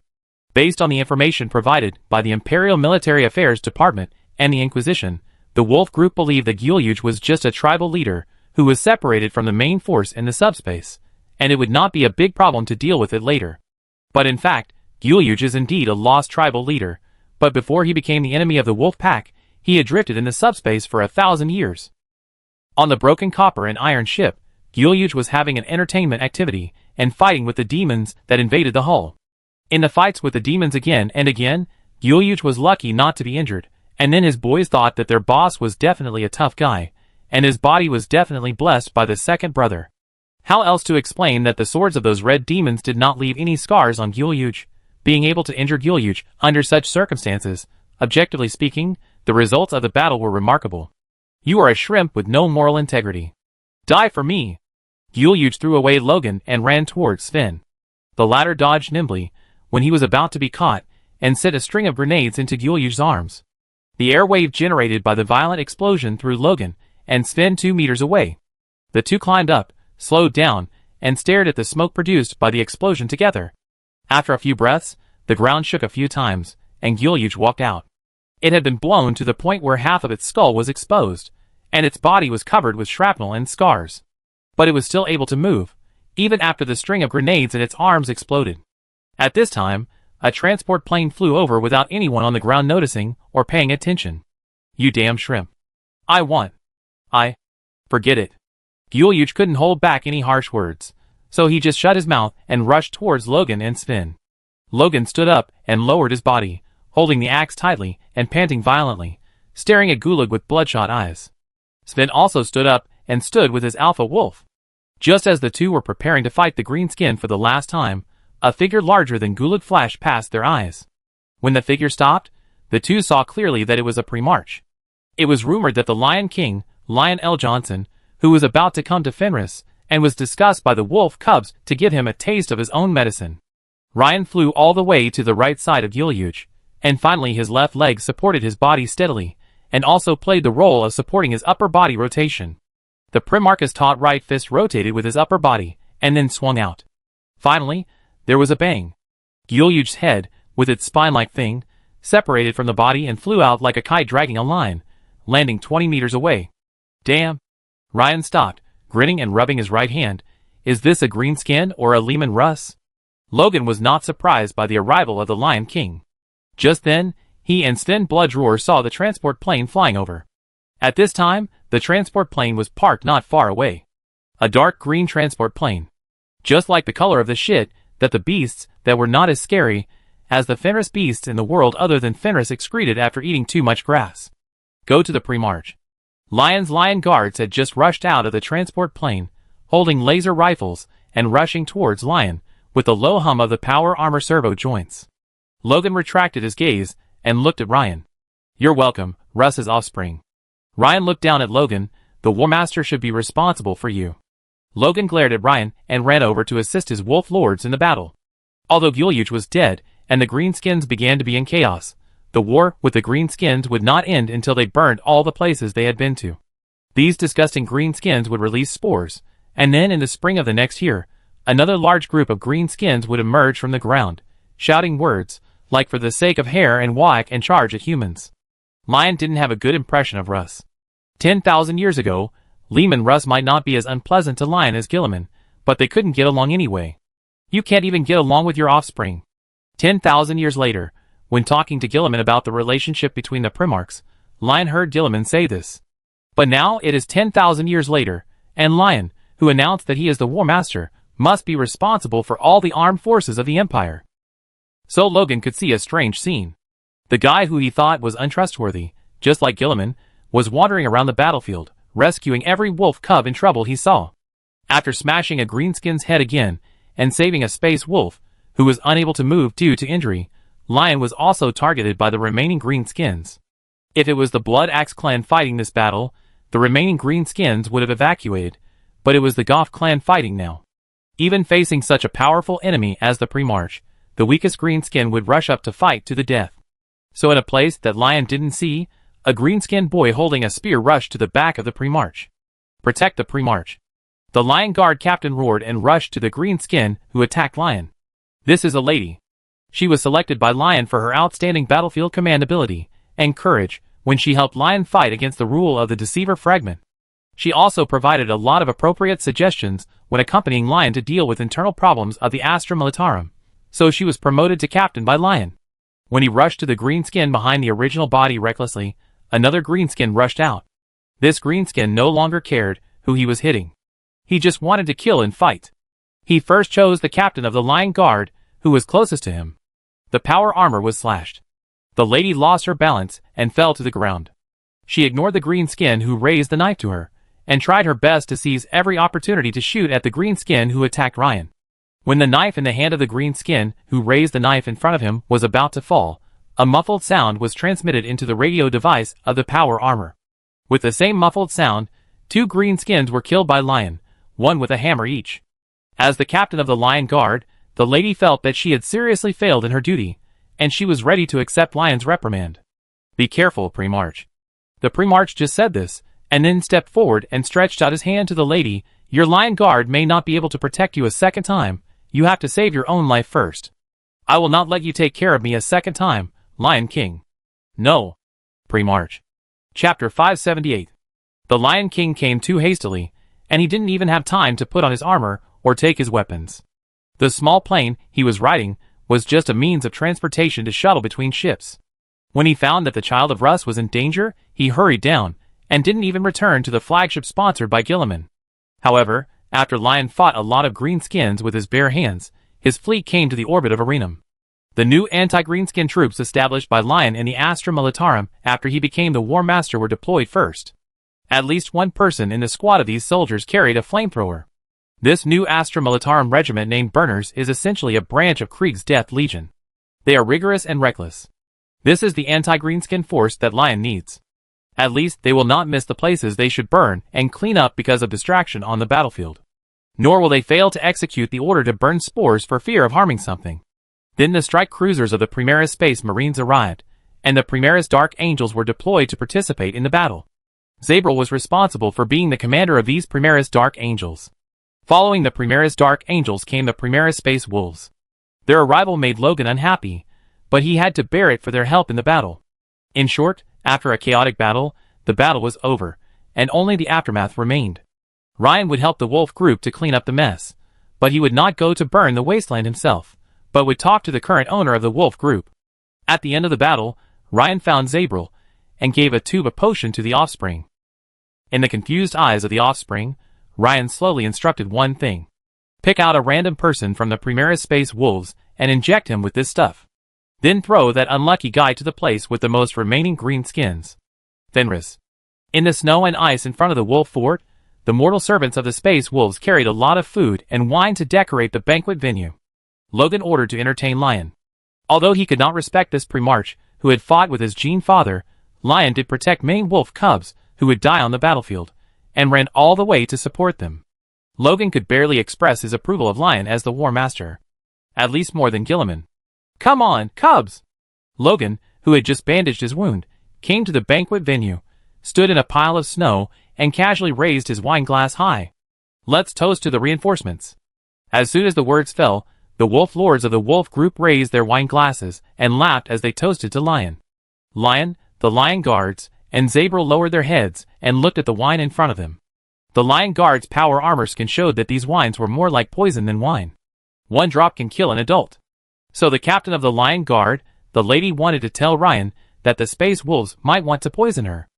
Based on the information provided by the Imperial Military Affairs Department and the Inquisition, the Wolf Group believed that Gilyuj was just a tribal leader who was separated from the main force in the subspace, and it would not be a big problem to deal with it later. But in fact, Gilyuj is indeed a lost tribal leader, but before he became the enemy of the Wolf Pack, he had drifted in the subspace for 1,000 years. On the broken copper and iron ship, Gilyuj was having an entertainment activity and fighting with the demons that invaded the hull. In the fights with the demons again and again, Gilyuj was lucky not to be injured, and then his boys thought that their boss was definitely a tough guy, and his body was definitely blessed by the second brother. How else to explain that the swords of those red demons did not leave any scars on Gilyuj? Being able to injure Gilyuj under such circumstances, objectively speaking, the results of the battle were remarkable. You are a shrimp with no moral integrity. Die for me! Gilyuj threw away Logan and ran towards Sven. The latter dodged nimbly when he was about to be caught and sent a string of grenades into Gilyuj's arms. The air wave generated by the violent explosion threw Logan and Sven 2 meters away. The two climbed up, slowed down, and stared at the smoke produced by the explosion together. After a few breaths, the ground shook a few times, and Gilyuj walked out. It had been blown to the point where half of its skull was exposed, and its body was covered with shrapnel and scars. But it was still able to move, even after the string of grenades in its arms exploded. At this time, a transport plane flew over without anyone on the ground noticing or paying attention. You damn shrimp. Forget it. Gilyuj couldn't hold back any harsh words, so he just shut his mouth and rushed towards Logan and Sven. Logan stood up and lowered his body, holding the axe tightly and panting violently, staring at Gulag with bloodshot eyes. Sven also stood up and stood with his alpha wolf. Just as the two were preparing to fight the greenskin for the last time, a figure larger than Gulag flashed past their eyes. When the figure stopped, the two saw clearly that it was a Primarch. It was rumored that the Lion King, Lion L. Johnson, who was about to come to Fenris, and was discussed by the wolf cubs to give him a taste of his own medicine. Ryan flew all the way to the right side of Gilyuj, and finally his left leg supported his body steadily, and also played the role of supporting his upper body rotation. The Primarch's taut right fist rotated with his upper body, and then swung out. Finally, there was a bang. Gilyuj's head, with its spine-like thing, separated from the body and flew out like a kite dragging a line, landing 20 meters away. Damn! Ryan stopped, grinning and rubbing his right hand. Is this a greenskin or a Leman Russ? Logan was not surprised by the arrival of the Lion King. Just then, he and Sven Bloodroar saw the transport plane flying over. At this time, the transport plane was parked not far away. A dark green transport plane. Just like the color of the shit that the beasts that were not as scary as the Fenris beasts in the world other than Fenris excreted after eating too much grass. Go to the Primarch. Lion's lion guards had just rushed out of the transport plane, holding laser rifles and rushing towards Lion, with the low hum of the power armor servo joints. Logan retracted his gaze and looked at Ryan. You're welcome, Russ's offspring. Ryan looked down at Logan. The War Master should be responsible for you. Logan glared at Ryan and ran over to assist his wolf lords in the battle. Although Gilyuj was dead and the greenskins began to be in chaos, the war with the greenskins would not end until they burned all the places they had been to. These disgusting greenskins would release spores, and then in the spring of the next year, another large group of greenskins would emerge from the ground, shouting words like for the sake of hair and whack and charge at humans. Lion didn't have a good impression of Russ. 10,000 years ago, Leman Russ might not be as unpleasant to Lion as Gilliman, but they couldn't get along anyway. You can't even get along with your offspring. 10,000 years later, when talking to Gilliman about the relationship between the Primarchs, Lion heard Gilliman say this. But now it is 10,000 years later, and Lion, who announced that he is the War Master, must be responsible for all the armed forces of the Empire. So Logan could see a strange scene. The guy who he thought was untrustworthy, just like Gilliman, was wandering around the battlefield, rescuing every wolf cub in trouble he saw. After smashing a greenskin's head again, and saving a space wolf, who was unable to move due to injury, Lion was also targeted by the remaining greenskins. If it was the Blood Axe clan fighting this battle, the remaining greenskins would have evacuated, but it was the Goth clan fighting now. Even facing such a powerful enemy as the Primarch, the weakest greenskin would rush up to fight to the death. So in a place that Lion didn't see, a greenskin boy holding a spear rushed to the back of the Primarch. Protect the Primarch. The Lion Guard captain roared and rushed to the greenskin who attacked Lion. This is a lady. She was selected by Lion for her outstanding battlefield command ability and courage when she helped Lion fight against the rule of the Deceiver Fragment. She also provided a lot of appropriate suggestions when accompanying Lion to deal with internal problems of the Astra Militarum, so she was promoted to captain by Lion. When he rushed to the greenskin behind the original body recklessly, another greenskin rushed out. This greenskin no longer cared who he was hitting. He just wanted to kill and fight. He first chose the captain of the Lion Guard, who was closest to him. The power armor was slashed. The lady lost her balance and fell to the ground. She ignored the greenskin who raised the knife to her, and tried her best to seize every opportunity to shoot at the greenskin who attacked Ryan. When the knife in the hand of the greenskin, who raised the knife in front of him, was about to fall, a muffled sound was transmitted into the radio device of the power armor. With the same muffled sound, 2 greenskins were killed by Lion, one with a hammer each. As the captain of the Lion Guard, the lady felt that she had seriously failed in her duty, and she was ready to accept Lion's reprimand. "Be careful, Primarch." The Primarch just said this, and then stepped forward and stretched out his hand to the lady. "Your Lion Guard may not be able to protect you a second time. You have to save your own life first. I will not let you take care of me a second time, Lion King." "No, Primarch." Chapter 578. The Lion King came too hastily, and he didn't even have time to put on his armor or take his weapons. The small plane he was riding was just a means of transportation to shuttle between ships. When he found that the Child of Rust was in danger, he hurried down, and didn't even return to the flagship sponsored by Gilliman. However, after Lion fought a lot of greenskins with his bare hands, his fleet came to the orbit of Arenum. The new anti-greenskin troops established by Lion in the Astra Militarum after he became the War Master were deployed first. At least one person in the squad of these soldiers carried a flamethrower. This new Astra Militarum regiment named Burners is essentially a branch of Krieg's Death Legion. They are rigorous and reckless. This is the anti-greenskin force that Lion needs. At least they will not miss the places they should burn and clean up because of distraction on the battlefield. Nor will they fail to execute the order to burn spores for fear of harming something. Then the strike cruisers of the Primaris Space Marines arrived, and the Primaris Dark Angels were deployed to participate in the battle. Zabril was responsible for being the commander of these Primaris Dark Angels. Following the Primaris Dark Angels came the Primaris Space Wolves. Their arrival made Logan unhappy, but he had to bear it for their help in the battle. In short, after a chaotic battle, the battle was over, and only the aftermath remained. Ryan would help the Wolf group to clean up the mess, but he would not go to burn the wasteland himself, but would talk to the current owner of the Wolf group. At the end of the battle, Ryan found Zabril, and gave a tube of potion to the offspring. In the confused eyes of the offspring, Ryan slowly instructed one thing. Pick out a random person from the Primaris Space Wolves and inject him with this stuff. Then throw that unlucky guy to the place with the most remaining green skins. Fenris. In the snow and ice in front of the Wolf Fort, the mortal servants of the Space Wolves carried a lot of food and wine to decorate the banquet venue. Logan ordered to entertain Lion. Although he could not respect this Primarch, who had fought with his Gene father, Lion did protect many wolf cubs who would die on the battlefield, and ran all the way to support them. Logan could barely express his approval of Lion as the War Master. At least more than Gilliman. "Come on, cubs!" Logan, who had just bandaged his wound, came to the banquet venue, stood in a pile of snow, and casually raised his wine glass high. "Let's toast to the reinforcements." As soon as the words fell, the wolf lords of the wolf group raised their wine glasses and laughed as they toasted to Lion. Lion, the Lion Guards, and Zabril lowered their heads and looked at the wine in front of them. The Lion Guard's power armor skin showed that these wines were more like poison than wine. One drop can kill an adult. So the captain of the Lion Guard, the lady, wanted to tell Ryan that the Space Wolves might want to poison her.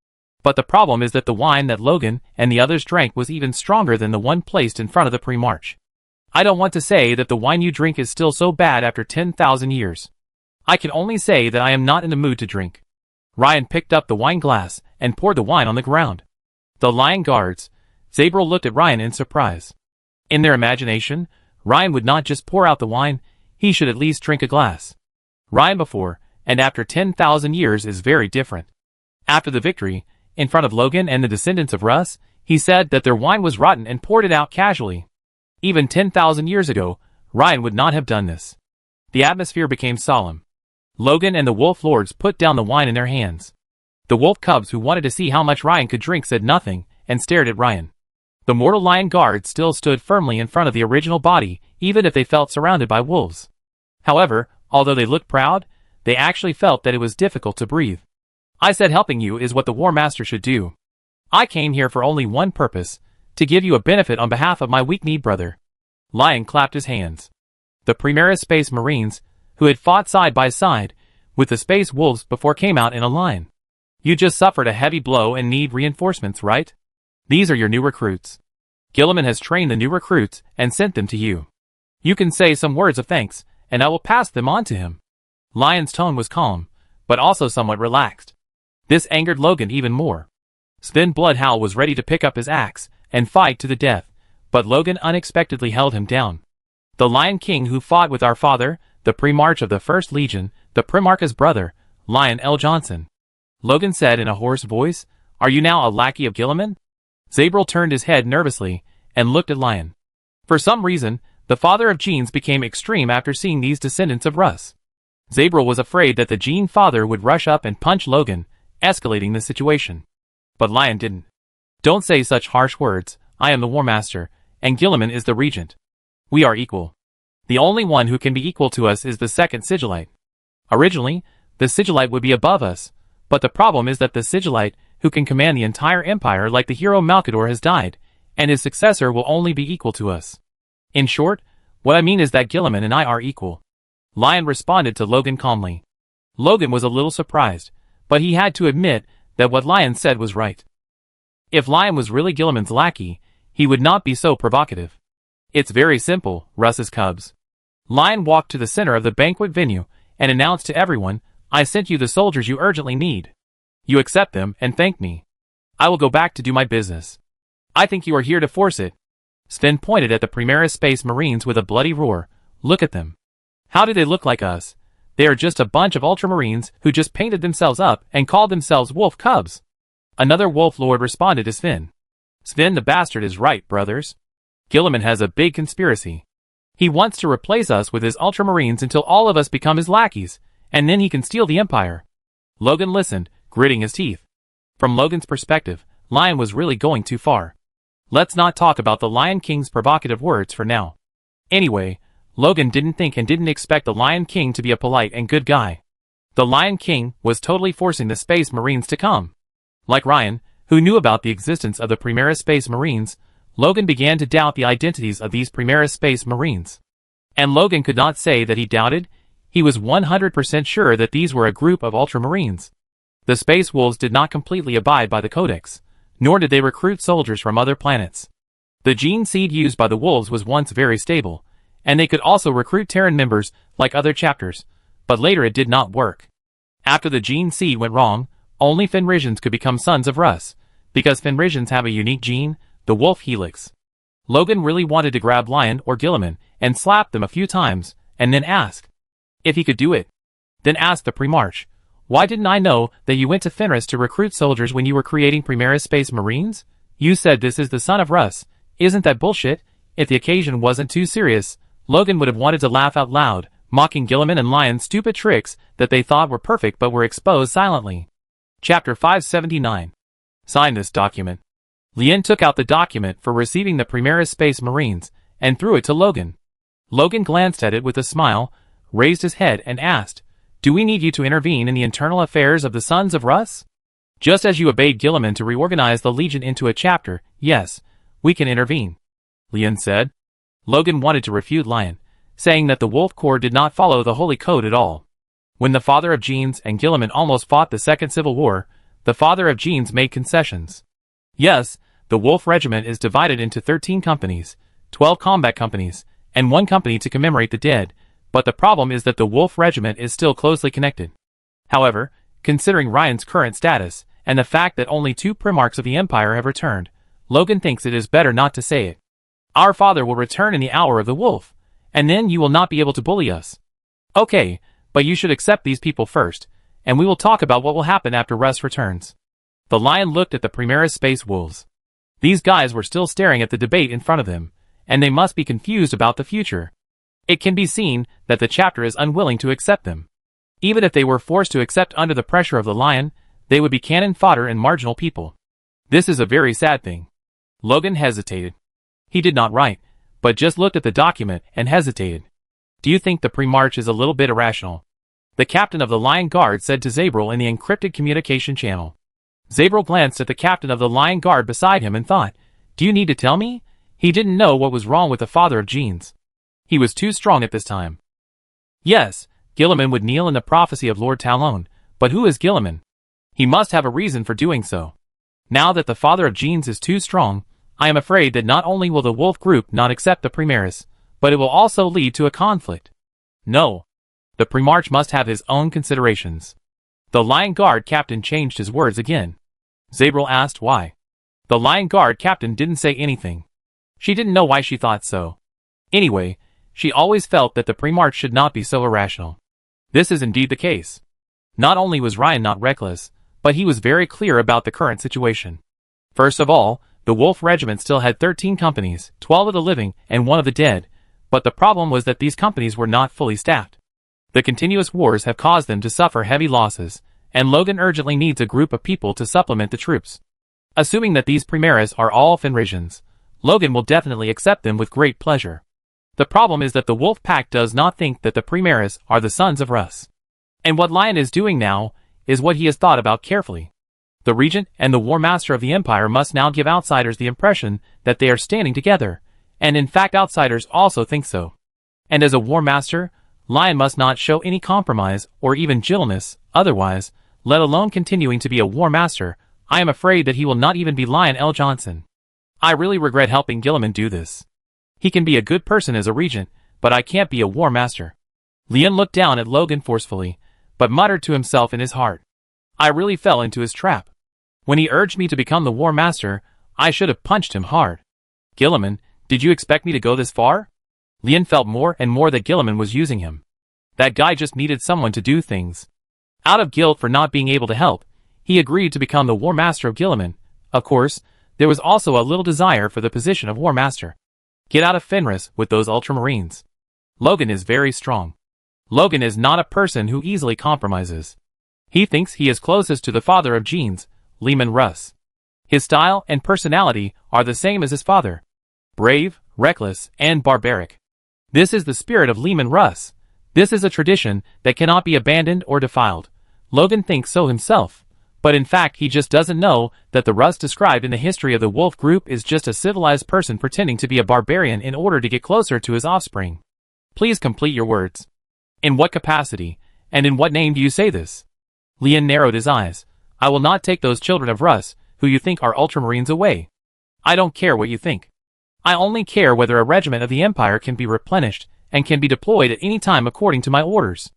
But the problem is that the wine that Logan and the others drank was even stronger than the one placed in front of the Primarch. I don't want to say that the wine you drink is still so bad after 10,000 years. I can only say that I am not in the mood to drink. Ryan picked up the wine glass and poured the wine on the ground. The Lion Guards, Zabril looked at Ryan in surprise. In their imagination, Ryan would not just pour out the wine, he should at least drink a glass. Ryan before and after 10,000 years is very different. After the victory, in front of Logan and the descendants of Russ, he said that their wine was rotten and poured it out casually. Even 10,000 years ago, Ryan would not have done this. The atmosphere became solemn. Logan and the Wolf Lords put down the wine in their hands. The Wolf Cubs, who wanted to see how much Ryan could drink, said nothing and stared at Ryan. The mortal Lion Guard still stood firmly in front of the original body, even if they felt surrounded by wolves. However, although they looked proud, they actually felt that it was difficult to breathe. I said helping you is what the War Master should do. I came here for only one purpose, to give you a benefit on behalf of my weak-kneed brother. Lion clapped his hands. The Primaris Space Marines, who had fought side by side with the Space Wolves before, came out in a line. You just suffered a heavy blow and need reinforcements, right? These are your new recruits. Gilliman has trained the new recruits and sent them to you. You can say some words of thanks, and I will pass them on to him. Lion's tone was calm, but also somewhat relaxed. This angered Logan even more. Sven Bloodhowl was ready to pick up his axe and fight to the death, but Logan unexpectedly held him down. The Lion King who fought with our father, the Primarch of the 1st Legion, the Primarch's brother, Lion L. Johnson. Logan said in a hoarse voice, "Are you now a lackey of Gilliman?" Zabril turned his head nervously and looked at Lion. For some reason, the father of Genes became extreme after seeing these descendants of Russ. Zabril was afraid that the Gene father would rush up and punch Logan, escalating the situation. But Lion didn't. "Don't say such harsh words. I am the War Master, and Gilliman is the Regent. We are equal. The only one who can be equal to us is the 2nd Sigillite. Originally, the Sigillite would be above us, but the problem is that the Sigillite, who can command the entire empire like the hero Malkador, has died, and his successor will only be equal to us. In short, what I mean is that Gilliman and I are equal." Lion responded to Logan calmly. Logan was a little surprised, but he had to admit that what Lion said was right. If Lion was really Gilliman's lackey, he would not be so provocative. "It's very simple, Russ's cubs." Lion walked to the center of the banquet venue and announced to everyone, "I sent you the soldiers you urgently need. You accept them and thank me. I will go back to do my business. I think you are here to force it." Sven pointed at the Primaris Space Marines with a bloody roar. "Look at them. How do they look like us? They are just a bunch of Ultramarines who just painted themselves up and called themselves wolf cubs." Another wolf lord responded to Sven. "Sven the bastard is right, brothers. Gilliman has a big conspiracy. He wants to replace us with his Ultramarines until all of us become his lackeys, and then he can steal the Empire." Logan listened, gritting his teeth. From Logan's perspective, Lion was really going too far. Let's not talk about the Lion King's provocative words for now. Anyway, Logan didn't think and didn't expect the Lion King to be a polite and good guy. The Lion King was totally forcing the Space Marines to come. Like Ryan, who knew about the existence of the Primaris Space Marines, Logan began to doubt the identities of these Primaris Space Marines. And Logan could not say that he doubted. He was 100% sure that these were a group of Ultramarines. The Space Wolves did not completely abide by the Codex, nor did they recruit soldiers from other planets. The gene seed used by the Wolves was once very stable, and they could also recruit Terran members like other chapters, but later it did not work. After the gene seed went wrong, only Fenrisians could become sons of Russ, because Fenrisians have a unique gene, the Wolf Helix. Logan really wanted to grab Lion or Gilliman and slap them a few times, and then ask if he could do it. Then ask the Primarch, "Why didn't I know that you went to Fenris to recruit soldiers when you were creating Primaris Space Marines? You said this is the son of Russ. Isn't that bullshit?" If the occasion wasn't too serious, Logan would have wanted to laugh out loud, mocking Gilliman and Lion's stupid tricks that they thought were perfect but were exposed silently. Chapter 579. Sign this document. Lien took out the document for receiving the Primaris Space Marines and threw it to Logan. Logan glanced at it with a smile, raised his head and asked, "Do we need you to intervene in the internal affairs of the Sons of Russ?" "Just as you obeyed Gilliman to reorganize the Legion into a chapter, yes, we can intervene," Lien said. Logan wanted to refute Lion, saying that the Wolf Corps did not follow the Holy Code at all. When the father of Genes and Gilliman almost fought the Second Civil War, the father of Genes made concessions. Yes, the Wolf Regiment is divided into 13 companies, 12 combat companies, and 1 company to commemorate the dead, but the problem is that the Wolf Regiment is still closely connected. However, considering Ryan's current status, and the fact that only 2 Primarchs of the Empire have returned, Logan thinks it is better not to say it. "Our father will return in the hour of the wolf, and then you will not be able to bully us." "Okay, but you should accept these people first, and we will talk about what will happen after Russ returns." The Lion looked at the Primaris Space Wolves. These guys were still staring at the debate in front of them, and they must be confused about the future. It can be seen that the chapter is unwilling to accept them. Even if they were forced to accept under the pressure of the Lion, they would be cannon fodder and marginal people. This is a very sad thing. Logan hesitated. He did not write, but just looked at the document and hesitated. "Do you think the Primarch is a little bit irrational?" the captain of the Lion Guard said to Zabril in the encrypted communication channel. Zabril glanced at the captain of the Lion Guard beside him and thought, "Do you need to tell me?" He didn't know what was wrong with the father of Genes. He was too strong at this time. Yes, Gilliman would kneel in the prophecy of Lord Talon, but who is Gilliman? He must have a reason for doing so. Now that the father of Genes is too strong, I am afraid that not only will the Wolf Group not accept the Primaris, but it will also lead to a conflict. No. The Primarch must have his own considerations. The Lion Guard captain changed his words again. Zabril asked why. The Lion Guard captain didn't say anything. She didn't know why she thought so. Anyway, she always felt that the Primarch should not be so irrational. This is indeed the case. Not only was Ryan not reckless, but he was very clear about the current situation. First of all, the Wolf Regiment still had 13 companies, 12 of the living and 1 of the dead, but the problem was that these companies were not fully staffed. The continuous wars have caused them to suffer heavy losses, and Logan urgently needs a group of people to supplement the troops. Assuming that these Primaris are all Fenrisians, Logan will definitely accept them with great pleasure. The problem is that the Wolf Pack does not think that the Primaris are the sons of Russ. And what Lion is doing now is what he has thought about carefully. The Regent and the War Master of the Empire must now give outsiders the impression that they are standing together, and in fact outsiders also think so. And as a War Master, Lion must not show any compromise or even gentleness, otherwise, let alone continuing to be a War Master, I am afraid that he will not even be Lion L. Johnson. I really regret helping Gilliman do this. He can be a good person as a regent, but I can't be a War Master. Leon looked down at Logan forcefully, but muttered to himself in his heart. I really fell into his trap. When he urged me to become the War Master, I should have punched him hard. Gilliman, did you expect me to go this far? Leon felt more and more that Gilliman was using him. That guy just needed someone to do things. Out of guilt for not being able to help, he agreed to become the War Master of Gilliman. Of course, there was also a little desire for the position of War Master. Get out of Fenris with those Ultramarines. Logan is very strong. Logan is not a person who easily compromises. He thinks he is closest to the father of genes, Leman Russ. His style and personality are the same as his father. Brave, reckless, and barbaric. This is the spirit of Leman Russ. This is a tradition that cannot be abandoned or defiled. Logan thinks so himself, but in fact he just doesn't know that the Russ described in the history of the Wolf Group is just a civilized person pretending to be a barbarian in order to get closer to his offspring. Please complete your words. In what capacity, and in what name do you say this? Leon narrowed his eyes. I will not take those children of Russ, who you think are Ultramarines, away. I don't care what you think. I only care whether a regiment of the Empire can be replenished and can be deployed at any time according to my orders.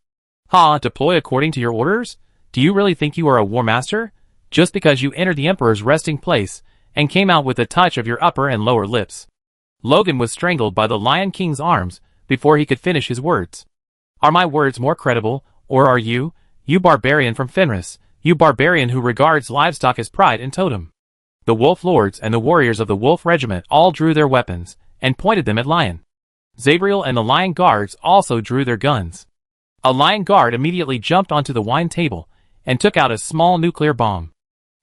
Ha, deploy according to your orders? Do you really think you are a War Master? Just because you entered the Emperor's resting place and came out with a touch of your upper and lower lips. Logan was strangled by the Lion King's arms before he could finish his words. Are my words more credible, or are you barbarian from Fenris, you barbarian who regards livestock as pride and totem? The Wolf Lords and the warriors of the Wolf Regiment all drew their weapons and pointed them at Lion. Zabriel and the Lion Guards also drew their guns. A Lion Guard immediately jumped onto the wine table and took out a small nuclear bomb.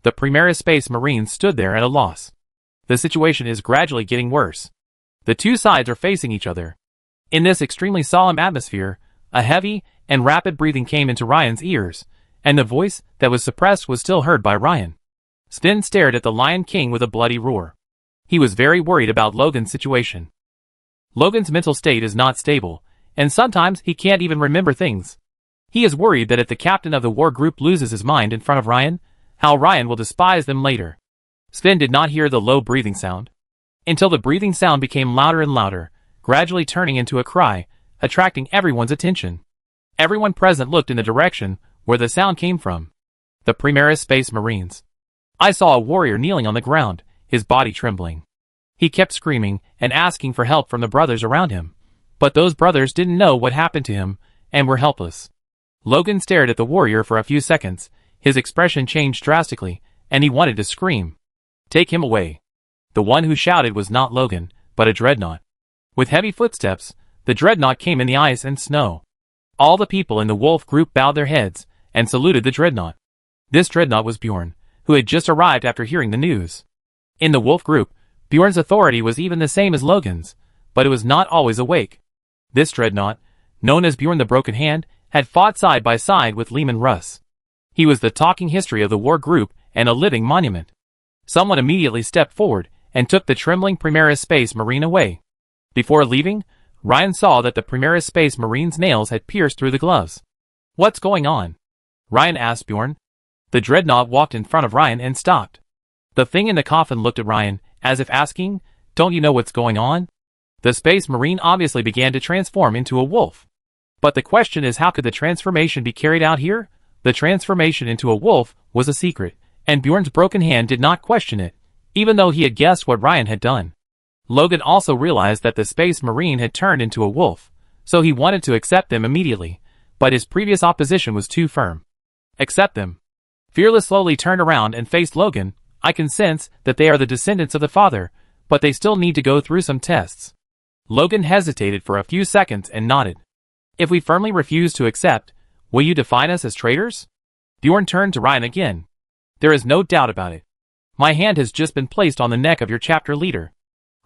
The Primaris Space Marines stood there at a loss. The situation is gradually getting worse. The two sides are facing each other. In this extremely solemn atmosphere, a heavy and rapid breathing came into Ryan's ears, and the voice that was suppressed was still heard by Ryan. Sven stared at the Lion King with a bloody roar. He was very worried about Logan's situation. Logan's mental state is not stable, and sometimes he can't even remember things. He is worried that if the captain of the war group loses his mind in front of Ryan, how Ryan will despise them later. Sven did not hear the low breathing sound, until the breathing sound became louder and louder, gradually turning into a cry, attracting everyone's attention. Everyone present looked in the direction where the sound came from. The Primaris Space Marines. I saw a warrior kneeling on the ground, his body trembling. He kept screaming and asking for help from the brothers around him, but those brothers didn't know what happened to him and were helpless. Logan stared at the warrior for a few seconds. His expression changed drastically, and he wanted to scream. Take him away. The one who shouted was not Logan, but a dreadnought. With heavy footsteps, the dreadnought came in the ice and snow. All the people in the Wolf Group bowed their heads and saluted the dreadnought. This dreadnought was Bjorn, who had just arrived after hearing the news. In the Wolf Group, Bjorn's authority was even the same as Logan's, but it was not always awake. This dreadnought, known as Bjorn the Broken Hand, had fought side by side with Leman Russ. He was the talking history of the war group and a living monument. Someone immediately stepped forward and took the trembling Primaris Space Marine away. Before leaving, Ryan saw that the Primaris Space Marine's nails had pierced through the gloves. What's going on? Ryan asked Bjorn. The dreadnought walked in front of Ryan and stopped. The thing in the coffin looked at Ryan, as if asking, don't you know what's going on? The Space Marine obviously began to transform into a wolf. But the question is, how could the transformation be carried out here? The transformation into a wolf was a secret, And Bjorn's broken hand did not question it, even though he had guessed what Ryan had done. Logan also realized that the Space Marine had turned into a wolf, so he wanted to accept them immediately, but his previous opposition was too firm. Accept them. Fearless slowly turned around and faced Logan. I can sense that they are the descendants of the father, but they still need to go through some tests. Logan hesitated for a few seconds and nodded. If we firmly refuse to accept, will you define us as traitors? Bjorn turned to Ryan again. There is no doubt about it. My hand has just been placed on the neck of your chapter leader.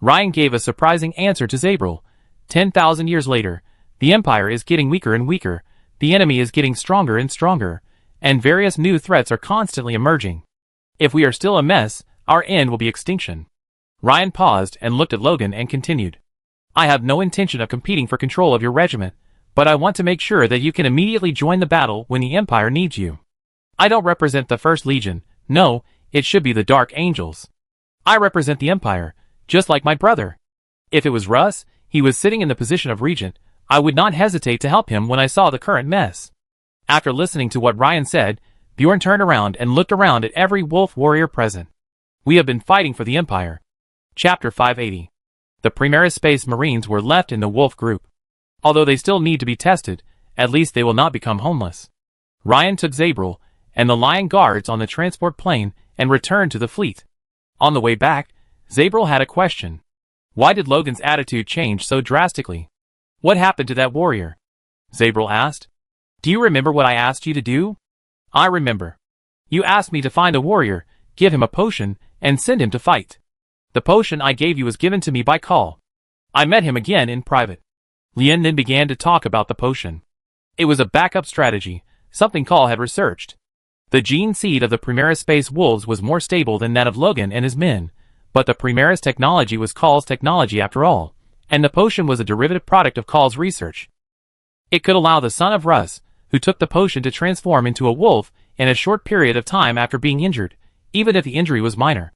Ryan gave a surprising answer to Zabril. 10,000 years later, the Empire is getting weaker and weaker, the enemy is getting stronger and stronger, and various new threats are constantly emerging. If we are still a mess, our end will be extinction. Ryan paused and looked at Logan and continued. I have no intention of competing for control of your regiment, but I want to make sure that you can immediately join the battle when the Empire needs you. I don't represent the First Legion, no, it should be the Dark Angels. I represent the Empire, just like my brother. If it was Russ, he was sitting in the position of regent, I would not hesitate to help him when I saw the current mess. After listening to what Ryan said, Bjorn turned around and looked around at every wolf warrior present. We have been fighting for the Empire. Chapter 580. The Primaris Space Marines were left in the wolf group. Although they still need to be tested, at least they will not become homeless. Ryan took Zabril and the Lion Guards on the transport plane and returned to the fleet. On the way back, Zabril had a question. Why did Logan's attitude change so drastically? What happened to that warrior? Zabril asked. Do you remember what I asked you to do? I remember. You asked me to find a warrior, give him a potion, and send him to fight. The potion I gave you was given to me by Call. I met him again in private. Lien then began to talk about the potion. It was a backup strategy, something Call had researched. The gene seed of the Primaris Space Wolves was more stable than that of Logan and his men, but the Primaris technology was Call's technology after all, and the potion was a derivative product of Call's research. It could allow the son of Russ, who took the potion, to transform into a wolf in a short period of time after being injured, even if the injury was minor.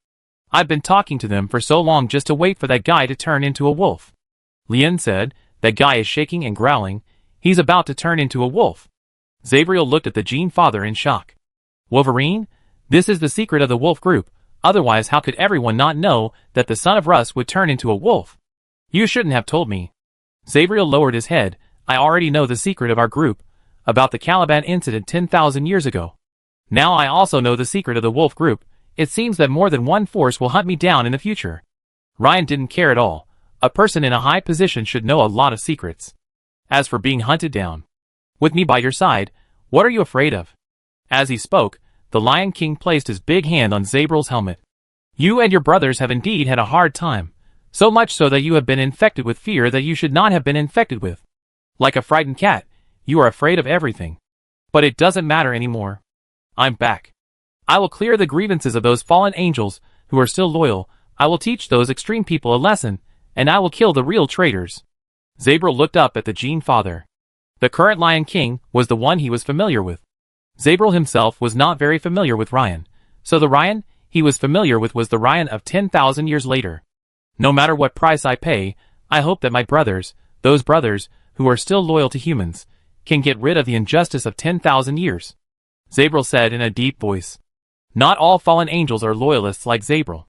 I've been talking to them for so long just to wait for that guy to turn into a wolf. Lien said, that guy is shaking and growling, he's about to turn into a wolf. Zabriel looked at the Gene Father in shock. Wolverine? This is the secret of the wolf group, otherwise how could everyone not know that the son of Russ would turn into a wolf? You shouldn't have told me. Zabriel lowered his head. I already know the secret of our group, about the Caliban incident 10,000 years ago. Now I also know the secret of the wolf group. It seems that more than one force will hunt me down in the future. Ryan didn't care at all. A person in a high position should know a lot of secrets. As for being hunted down, with me by your side, what are you afraid of? As he spoke, the Lion King placed his big hand on Zabril's helmet. You and your brothers have indeed had a hard time, so much so that you have been infected with fear that you should not have been infected with. Like a frightened cat, you are afraid of everything. But it doesn't matter anymore. I'm back. I will clear the grievances of those fallen angels who are still loyal. I will teach those extreme people a lesson, and I will kill the real traitors. Zabril looked up at the Gene Father. The current Lion King was the one he was familiar with. Zabril himself was not very familiar with Ryan, so the Ryan he was familiar with was the Ryan of 10,000 years later. No matter what price I pay, I hope that my brothers, those brothers who are still loyal to humans, can get rid of the injustice of 10,000 years. Zabril said in a deep voice. Not all fallen angels are loyalists like Zabril.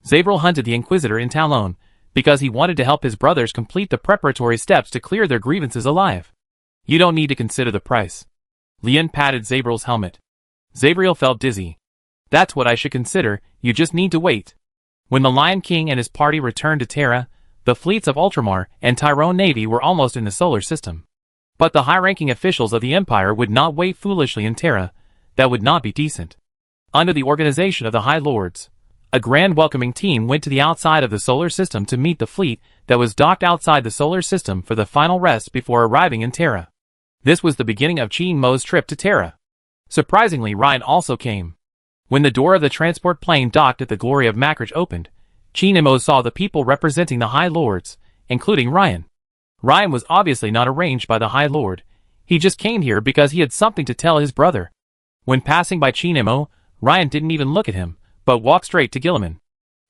Zabril hunted the Inquisitor in Talon, because he wanted to help his brothers complete the preparatory steps to clear their grievances alive. You don't need to consider the price. Lien patted Zabril's helmet. Zabriel felt dizzy. That's what I should consider, you just need to wait. When the Lion King and his party returned to Terra, the fleets of Ultramar and Tyrone Navy were almost in the solar system. But the high-ranking officials of the Empire would not wait foolishly in Terra. That would not be decent. Under the organization of the High Lords, a grand welcoming team went to the outside of the solar system to meet the fleet that was docked outside the solar system for the final rest before arriving in Terra. This was the beginning of Cheen Mo's trip to Terra. Surprisingly, Ryan also came. When the door of the transport plane docked at the Glory of Macridge opened, Cheen Mo saw the people representing the High Lords, including Ryan. Ryan was obviously not arranged by the High Lord. He just came here because he had something to tell his brother. When passing by Cheen Mo, Ryan didn't even look at him, but walked straight to Gilliman.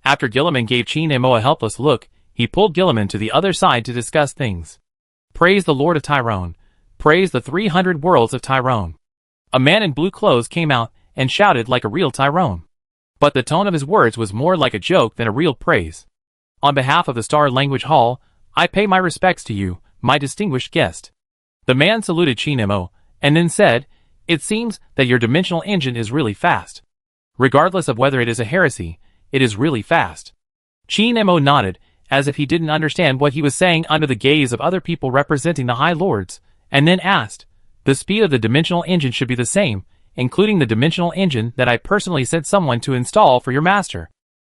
After Gilliman gave Cheen Mo a helpless look, he pulled Gilliman to the other side to discuss things. Praise the Lord of Tyrone. Praise the 300 worlds of Tyrone. A man in blue clothes came out and shouted like a real Tyrone. but the tone of his words was more like a joke than a real praise. On behalf of the Star Language Hall, I pay my respects to you, my distinguished guest. The man saluted Chinemo, and then said, "It seems that your dimensional engine is really fast. Regardless of whether it is a heresy, it is really fast." Chinemo nodded, as if he didn't understand what he was saying under the gaze of other people representing the High Lords, and then asked, "The speed of the dimensional engine should be the same, including the dimensional engine that I personally sent someone to install for your master."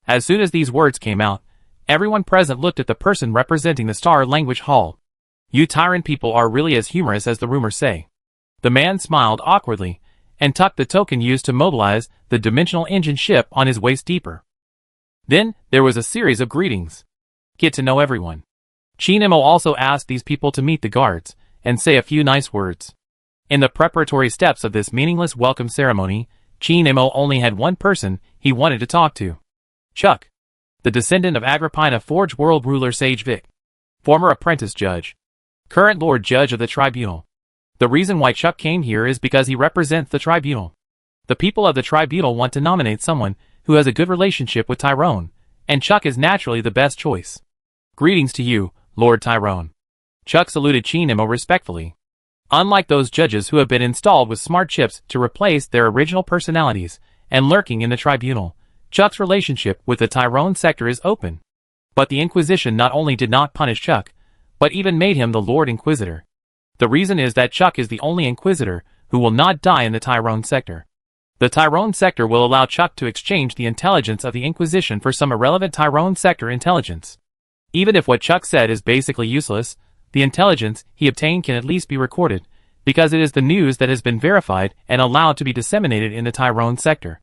As soon as these words came out, everyone present looked at the person representing the Star Language Hall. "You tyrant people are really as humorous as the rumors say." The man smiled awkwardly, and tucked the token used to mobilize the dimensional engine ship on his waist deeper. Then, there was a series of greetings. Get to know everyone. Chinemo also asked these people to meet the guards, and say a few nice words. In the preparatory steps of this meaningless welcome ceremony, Chinemo only had one person he wanted to talk to. Chuck, the descendant of Agrippina Forge world ruler Sage Vic. Former apprentice judge. Current Lord Judge of the Tribunal. The reason why Chuck came here is because he represents the Tribunal. The people of the Tribunal want to nominate someone who has a good relationship with Tyrone, and Chuck is naturally the best choice. Greetings to you, Lord Tyrone. Chuck saluted Chinemo respectfully. Unlike those judges who have been installed with smart chips to replace their original personalities and lurking in the Tribunal, Chuck's relationship with the Tyrone sector is open. But the Inquisition not only did not punish Chuck, but even made him the Lord Inquisitor. The reason is that Chuck is the only Inquisitor who will not die in the Tyrone sector. The Tyrone sector will allow Chuck to exchange the intelligence of the Inquisition for some irrelevant Tyrone sector intelligence. Even if what Chuck said is basically useless, the intelligence he obtained can at least be recorded, because it is the news that has been verified and allowed to be disseminated in the Tyrone sector.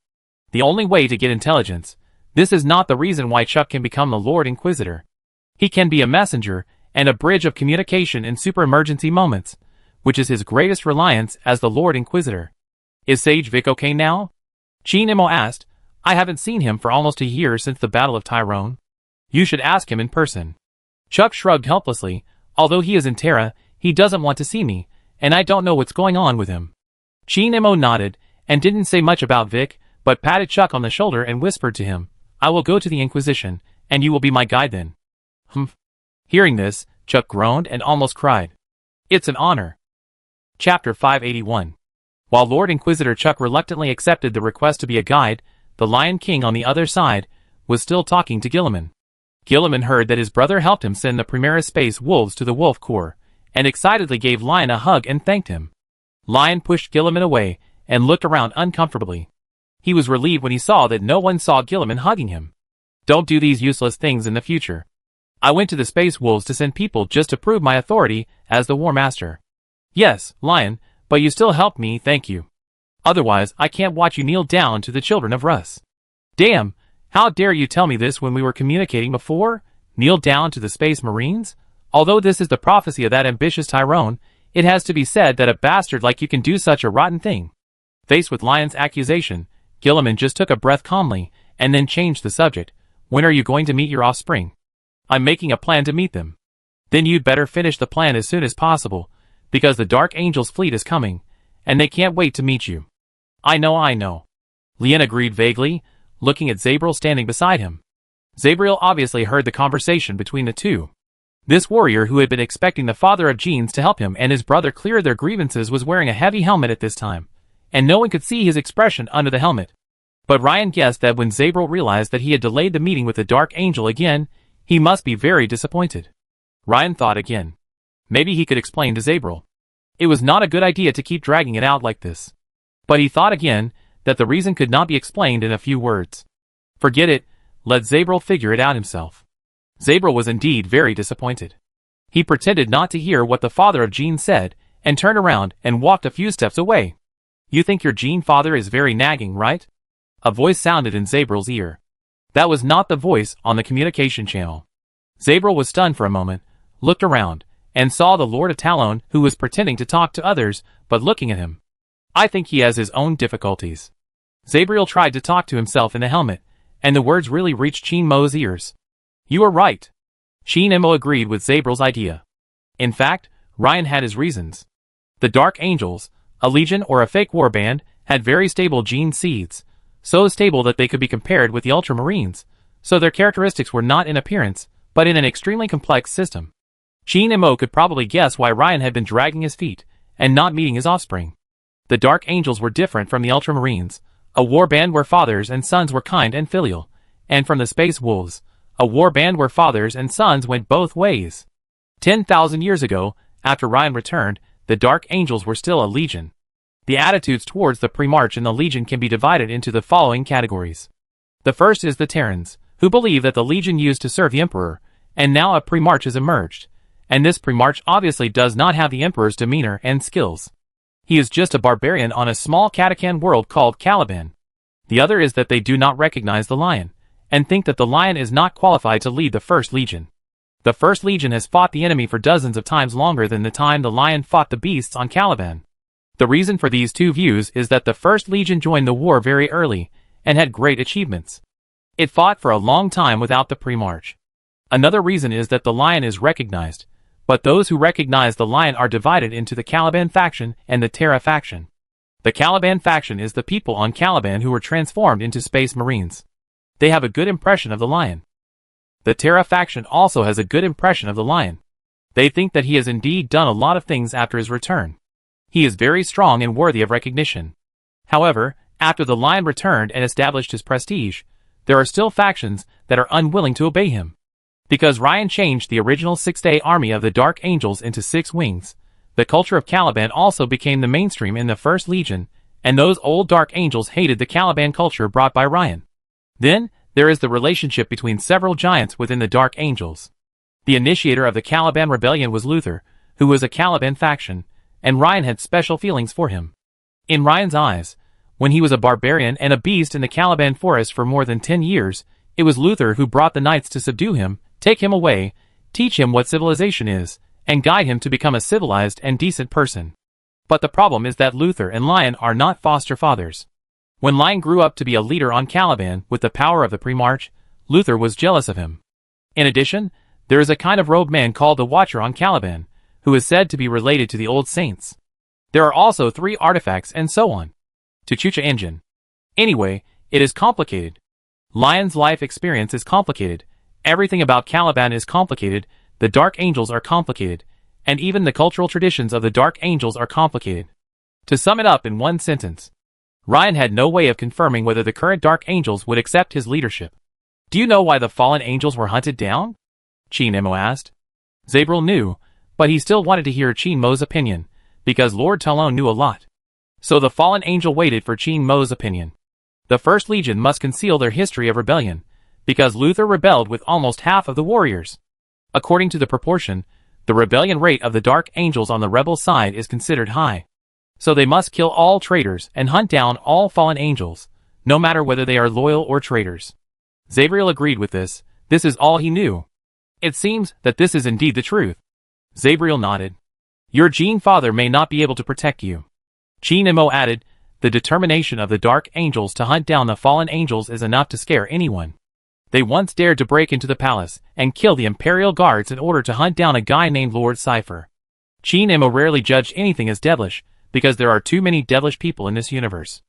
The only way to get intelligence. This is not the reason why Chuck can become the Lord Inquisitor. He can be a messenger and a bridge of communication in super emergency moments, which is his greatest reliance as the Lord Inquisitor. Is Sage Vic okay now? Chinemo asked. I haven't seen him for almost a year since the Battle of Tyrone. You should ask him in person. Chuck shrugged helplessly. Although he is in Terra, he doesn't want to see me, and I don't know what's going on with him. Chinemo nodded, and didn't say much about Vic, but patted Chuck on the shoulder and whispered to him, I will go to the Inquisition, and you will be my guide then. Humph. Hearing this, Chuck groaned and almost cried. It's an honor. Chapter 581. While Lord Inquisitor Chuck reluctantly accepted the request to be a guide, the Lion King on the other side was still talking to Gilliman. Gilliman heard that his brother helped him send the Primaris Space Wolves to the Wolf Corps, and excitedly gave Lion a hug and thanked him. Lion pushed Gilliman away, and looked around uncomfortably. He was relieved when he saw that no one saw Gilliman hugging him. Don't do these useless things in the future. I went to the Space Wolves to send people just to prove my authority as the War Master. Yes, Lion, but you still helped me, thank you. Otherwise, I can't watch you kneel down to the children of Russ. Damn, how dare you tell me this when we were communicating before? Kneel down to the Space Marines? Although this is the prophecy of that ambitious Tyrone, it has to be said that a bastard like you can do such a rotten thing. Faced with Lion's accusation, Gilliman just took a breath calmly, and then changed the subject. When are you going to meet your offspring? I'm making a plan to meet them. Then you'd better finish the plan as soon as possible, because the Dark Angel's fleet is coming, and they can't wait to meet you. I know. Lien agreed vaguely, looking at Zabriel standing beside him. Zabriel obviously heard the conversation between the two. This warrior who had been expecting the father of Jeans to help him and his brother clear their grievances was wearing a heavy helmet at this time, and no one could see his expression under the helmet. But Ryan guessed that when Zabriel realized that he had delayed the meeting with the Dark Angel again, he must be very disappointed. Ryan thought again. Maybe he could explain to Zabriel. It was not a good idea to keep dragging it out like this. But he thought again that the reason could not be explained in a few words. Forget it, let Zabriel figure it out himself. Zabriel was indeed very disappointed. He pretended not to hear what the father of Jean said, and turned around and walked a few steps away. You think your Jean father is very nagging, right? A voice sounded in Zabriel's ear. That was not the voice on the communication channel. Zabriel was stunned for a moment, looked around, and saw the Lord of Talon who was pretending to talk to others, but looking at him. I think he has his own difficulties. Zabriel tried to talk to himself in the helmet, and the words really reached Chinmo's ears. You are right. Chinmo agreed with Zabriel's idea. In fact, Ryan had his reasons. The Dark Angels, a legion or a fake warband, had very stable gene seeds, so stable that they could be compared with the Ultramarines, so their characteristics were not in appearance, but in an extremely complex system. Qin and Mo could probably guess why Ryan had been dragging his feet, and not meeting his offspring. The Dark Angels were different from the Ultramarines, a warband where fathers and sons were kind and filial, and from the Space Wolves, a warband where fathers and sons went both ways. 10,000 years ago, after Ryan returned, the Dark Angels were still a legion. The attitudes towards the Primarch and the Legion can be divided into the following categories. The first is the Terrans, who believe that the Legion used to serve the Emperor, and now a Primarch has emerged, and this Primarch obviously does not have the Emperor's demeanor and skills. He is just a barbarian on a small Catacan world called Caliban. The other is that they do not recognize the Lion, and think that the Lion is not qualified to lead the First Legion. The First Legion has fought the enemy for dozens of times longer than the time the Lion fought the beasts on Caliban. The reason for these two views is that the First Legion joined the war very early, and had great achievements. It fought for a long time without the Primarch. Another reason is that the Lion is recognized, but those who recognize the Lion are divided into the Caliban faction and the Terra faction. The Caliban faction is the people on Caliban who were transformed into Space Marines. They have a good impression of the Lion. The Terra faction also has a good impression of the Lion. They think that he has indeed done a lot of things after his return. He is very strong and worthy of recognition. However, after the Lion returned and established his prestige, there are still factions that are unwilling to obey him. Because Ryan changed the original six-day army of the Dark Angels into 6 wings, the culture of Caliban also became the mainstream in the First Legion, and those old Dark Angels hated the Caliban culture brought by Ryan. Then, there is the relationship between several giants within the Dark Angels. The initiator of the Caliban Rebellion was Luther, who was a Caliban faction, and Ryan had special feelings for him. In Ryan's eyes, when he was a barbarian and a beast in the Caliban forest for more than 10 years, it was Luther who brought the knights to subdue him, take him away, teach him what civilization is, and guide him to become a civilized and decent person. But the problem is that Luther and Lion are not foster fathers. When Lion grew up to be a leader on Caliban with the power of the Primarch, Luther was jealous of him. In addition, there is a kind of rogue man called the Watcher on Caliban, who is said to be related to the old saints. There are also 3 artifacts and so on. To Chucha engine. Anyway, it is complicated. Lion's life experience is complicated. Everything about Caliban is complicated, the Dark Angels are complicated, and even the cultural traditions of the Dark Angels are complicated. To sum it up in one sentence, Ryan had no way of confirming whether the current Dark Angels would accept his leadership. Do you know why the fallen angels were hunted down? Qin Mo asked. Zabril knew, but he still wanted to hear Qin Mo's opinion, because Lord Talon knew a lot. So the fallen angel waited for Qin Mo's opinion. The First Legion must conceal their history of rebellion, because Luther rebelled with almost half of the warriors. According to the proportion, the rebellion rate of the Dark Angels on the rebel side is considered high. So they must kill all traitors and hunt down all fallen angels, no matter whether they are loyal or traitors. Zabriel agreed with this. This is all he knew. It seems that this is indeed the truth. Zabriel nodded. Your Gene father may not be able to protect you. Qin Mo added, the determination of the Dark Angels to hunt down the fallen angels is enough to scare anyone. They once dared to break into the palace and kill the Imperial Guards in order to hunt down a guy named Lord Cypher. Qin Mo rarely judged anything as devilish, because there are too many devilish people in this universe.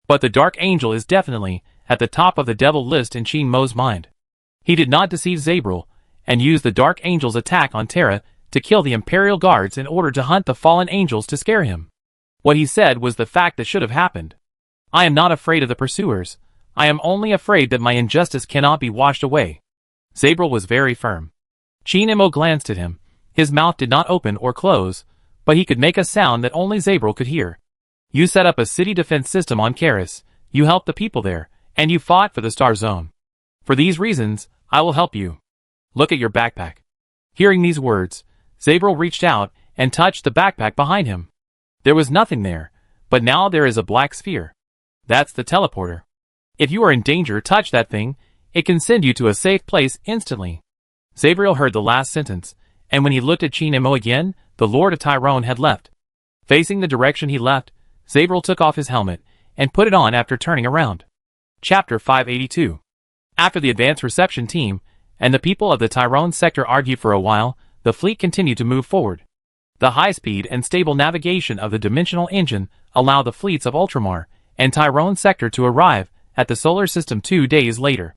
But the Dark Angel is definitely at the top of the devil list in Qin Mo's mind. He did not deceive Zabril, and used the Dark Angel's attack on Terra to kill the Imperial Guards in order to hunt the fallen angels to scare him. What he said was the fact that should have happened. I am not afraid of the pursuers. I am only afraid that my injustice cannot be washed away. Zabril was very firm. Qin Mo glanced at him. His mouth did not open or close, but he could make a sound that only Zabril could hear. You set up a city defense system on Karis, you helped the people there, and you fought for the Star Zone. For these reasons, I will help you. Look at your backpack. Hearing these words, Zabril reached out and touched the backpack behind him. There was nothing there, but now there is a black sphere. That's the teleporter. If you are in danger, touch that thing. It can send you to a safe place instantly. Zabriel heard the last sentence, and when he looked at Qin Mo again, the Lord of Tyrone had left. Facing the direction he left, Zabriel took off his helmet and put it on after turning around. Chapter 582. After the advanced reception team and the people of the Tyrone sector argued for a while, the fleet continued to move forward. The high-speed and stable navigation of the dimensional engine allowed the fleets of Ultramar and Tyrone sector to arrive at the solar system 2 days later.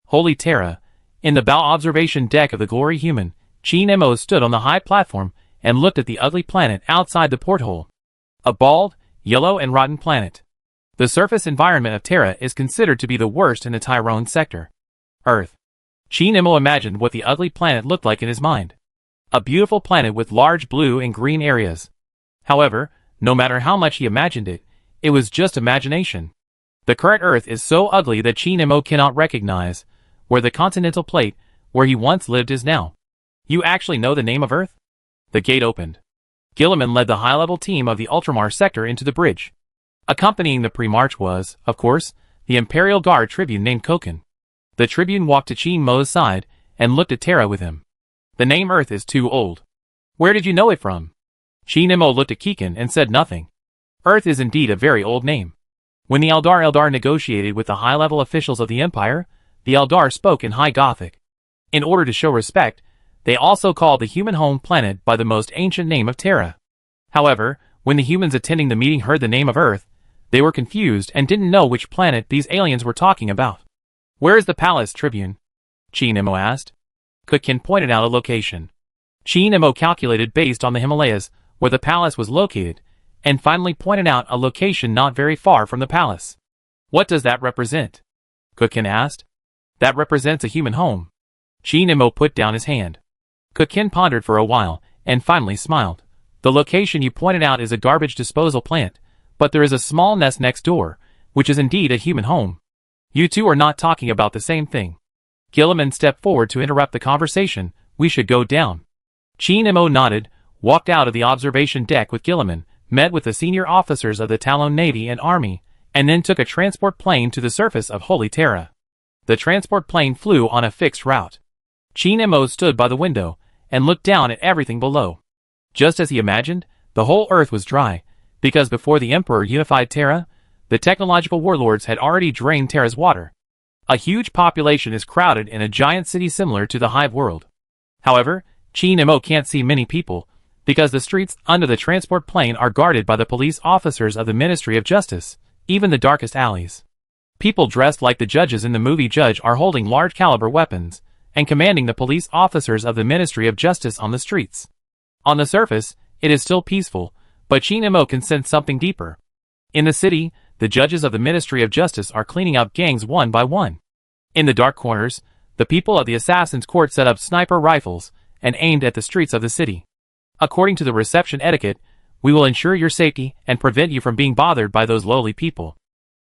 Holy Terra. In the bow observation deck of the Glory Human, Chi Nemo stood on the high platform and looked at the ugly planet outside the porthole. A bald, yellow and rotten planet. The surface environment of Terra is considered to be the worst in the Tyrone sector. Earth. Chi Nemo imagined what the ugly planet looked like in his mind. A beautiful planet with large blue and green areas. However, no matter how much he imagined it, it was just imagination. The current Earth is so ugly that Chi Nemo cannot recognize where the continental plate, where he once lived, is now. You actually know the name of Earth? The gate opened. Gilliman led the high-level team of the Ultramar sector into the bridge. Accompanying the pre-march was, of course, the Imperial Guard Tribune named Koken. The Tribune walked to Chi Nemo's side and looked at Terra with him. The name Earth is too old. Where did you know it from? Chi Nemo looked at Koken and said nothing. Earth is indeed a very old name. When the Eldar negotiated with the high-level officials of the Empire, the Eldar spoke in High Gothic. In order to show respect, they also called the human home planet by the most ancient name of Terra. However, when the humans attending the meeting heard the name of Earth, they were confused and didn't know which planet these aliens were talking about. Where is the palace, Tribune? Chi Nemo asked. Koken pointed out a location. Chi Nemo calculated based on the Himalayas where the palace was located, and finally pointed out a location not very far from the palace. What does that represent? Koken asked. That represents a human home. Chi Nemo put down his hand. Koken pondered for a while, and finally smiled. The location you pointed out is a garbage disposal plant, but there is a small nest next door, which is indeed a human home. You two are not talking about the same thing. Gilliman stepped forward to interrupt the conversation. We should go down. Chi Nemo nodded, walked out of the observation deck with Gilliman, met with the senior officers of the Talon Navy and Army, and then took a transport plane to the surface of Holy Terra. The transport plane flew on a fixed route. Chi Nemo stood by the window and looked down at everything below. Just as he imagined, the whole Earth was dry, because before the Emperor unified Terra, the technological warlords had already drained Terra's water. A huge population is crowded in a giant city similar to the Hive world. However, Chi Nemo can't see many people, because the streets under the transport plane are guarded by the police officers of the Ministry of Justice, even the darkest alleys. People dressed like the judges in the movie Judge are holding large-caliber weapons, and commanding the police officers of the Ministry of Justice on the streets. On the surface, it is still peaceful, but Chi Nemo can sense something deeper. In the city, the judges of the Ministry of Justice are cleaning up gangs one by one. In the dark corners, the people of the Assassin's Court set up sniper rifles and aimed at the streets of the city. According to the reception etiquette, we will ensure your safety and prevent you from being bothered by those lowly people.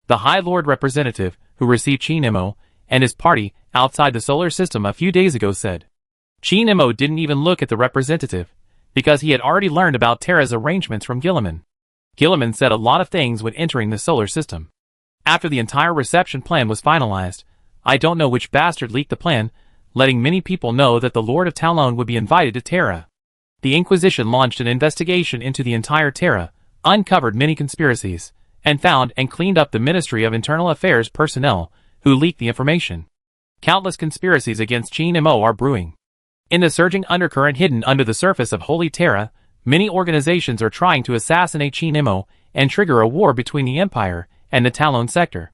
The High Lord representative, who received Chi Nemo and his party outside the solar system a few days ago, said. Chi Nemo didn't even look at the representative, because he had already learned about Terra's arrangements from Gilliman. Gilliman said a lot of things when entering the solar system. After the entire reception plan was finalized, I don't know which bastard leaked the plan, letting many people know that the Lord of Talon would be invited to Terra. The Inquisition launched an investigation into the entire Terra, uncovered many conspiracies, and found and cleaned up the Ministry of Internal Affairs personnel who leaked the information. Countless conspiracies against Chi Nemo are brewing. In the surging undercurrent hidden under the surface of Holy Terra, many organizations are trying to assassinate Chi Nemo and trigger a war between the Empire and the Talon sector.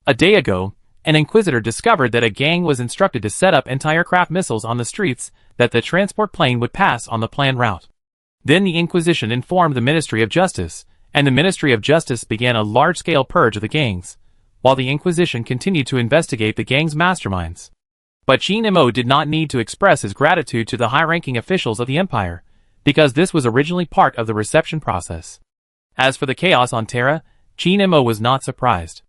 A day ago, an Inquisitor discovered that a gang was instructed to set up anti-aircraft missiles on the streets that the transport plane would pass on the planned route. Then the Inquisition informed the Ministry of Justice, and the Ministry of Justice began a large-scale purge of the gangs, while the Inquisition continued to investigate the gang's masterminds. But Chi Nemo did not need to express his gratitude to the high-ranking officials of the Empire, because this was originally part of the reception process. As for the chaos on Terra, Chi Nemo was not surprised.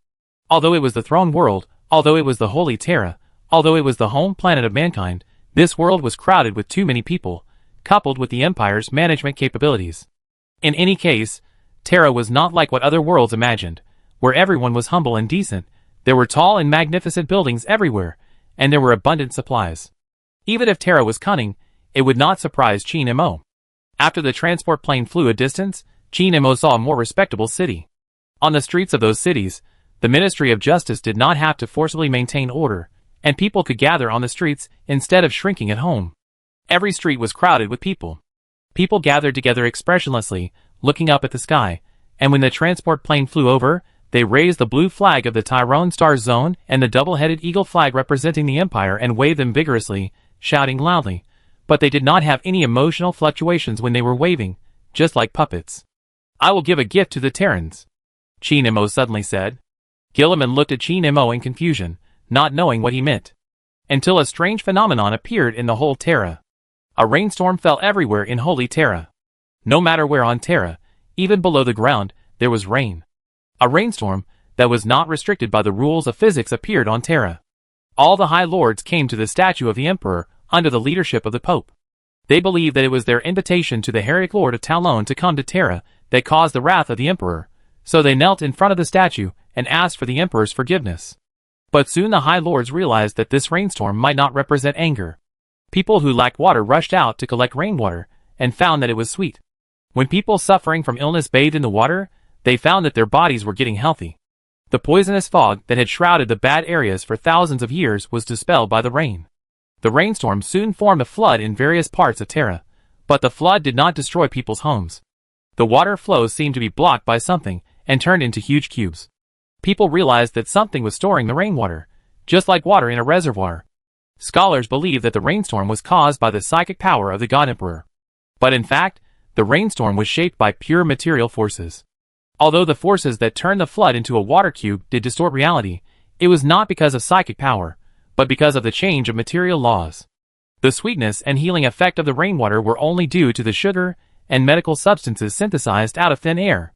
Although it was the throne world, although it was the Holy Terra, although it was the home planet of mankind, this world was crowded with too many people, coupled with the Empire's management capabilities. In any case, Terra was not like what other worlds imagined, where everyone was humble and decent. There were tall and magnificent buildings everywhere, and there were abundant supplies. Even if Terra was cunning, it would not surprise Chi Nemo. After the transport plane flew a distance, Chi Nemo saw a more respectable city. On the streets of those cities, the Ministry of Justice did not have to forcibly maintain order, and people could gather on the streets instead of shrinking at home. Every street was crowded with people. People gathered together expressionlessly, looking up at the sky, and when the transport plane flew over, they raised the blue flag of the Tyrone Star Zone and the double-headed eagle flag representing the Empire and waved them vigorously, shouting loudly. But they did not have any emotional fluctuations when they were waving, just like puppets. "I will give a gift to the Terrans," Chi Nemo suddenly said. Gilliman looked at Chi Nemo in confusion, not knowing what he meant. Until a strange phenomenon appeared in the whole Terra. A rainstorm fell everywhere in Holy Terra. No matter where on Terra, even below the ground, there was rain. A rainstorm that was not restricted by the rules of physics appeared on Terra. All the High Lords came to the statue of the Emperor under the leadership of the Pope. They believed that it was their invitation to the heretic Lord of Talon to come to Terra that caused the wrath of the Emperor, so they knelt in front of the statue and asked for the Emperor's forgiveness. But soon the High Lords realized that this rainstorm might not represent anger. People who lacked water rushed out to collect rainwater and found that it was sweet. When people suffering from illness bathed in the water, they found that their bodies were getting healthy. The poisonous fog that had shrouded the bad areas for thousands of years was dispelled by the rain. The rainstorm soon formed a flood in various parts of Terra, but the flood did not destroy people's homes. The water flows seemed to be blocked by something and turned into huge cubes. People realized that something was storing the rainwater, just like water in a reservoir. Scholars believe that the rainstorm was caused by the psychic power of the God Emperor. But in fact, the rainstorm was shaped by pure material forces. Although the forces that turned the flood into a water cube did distort reality, it was not because of psychic power, but because of the change of material laws. The sweetness and healing effect of the rainwater were only due to the sugar and medical substances synthesized out of thin air.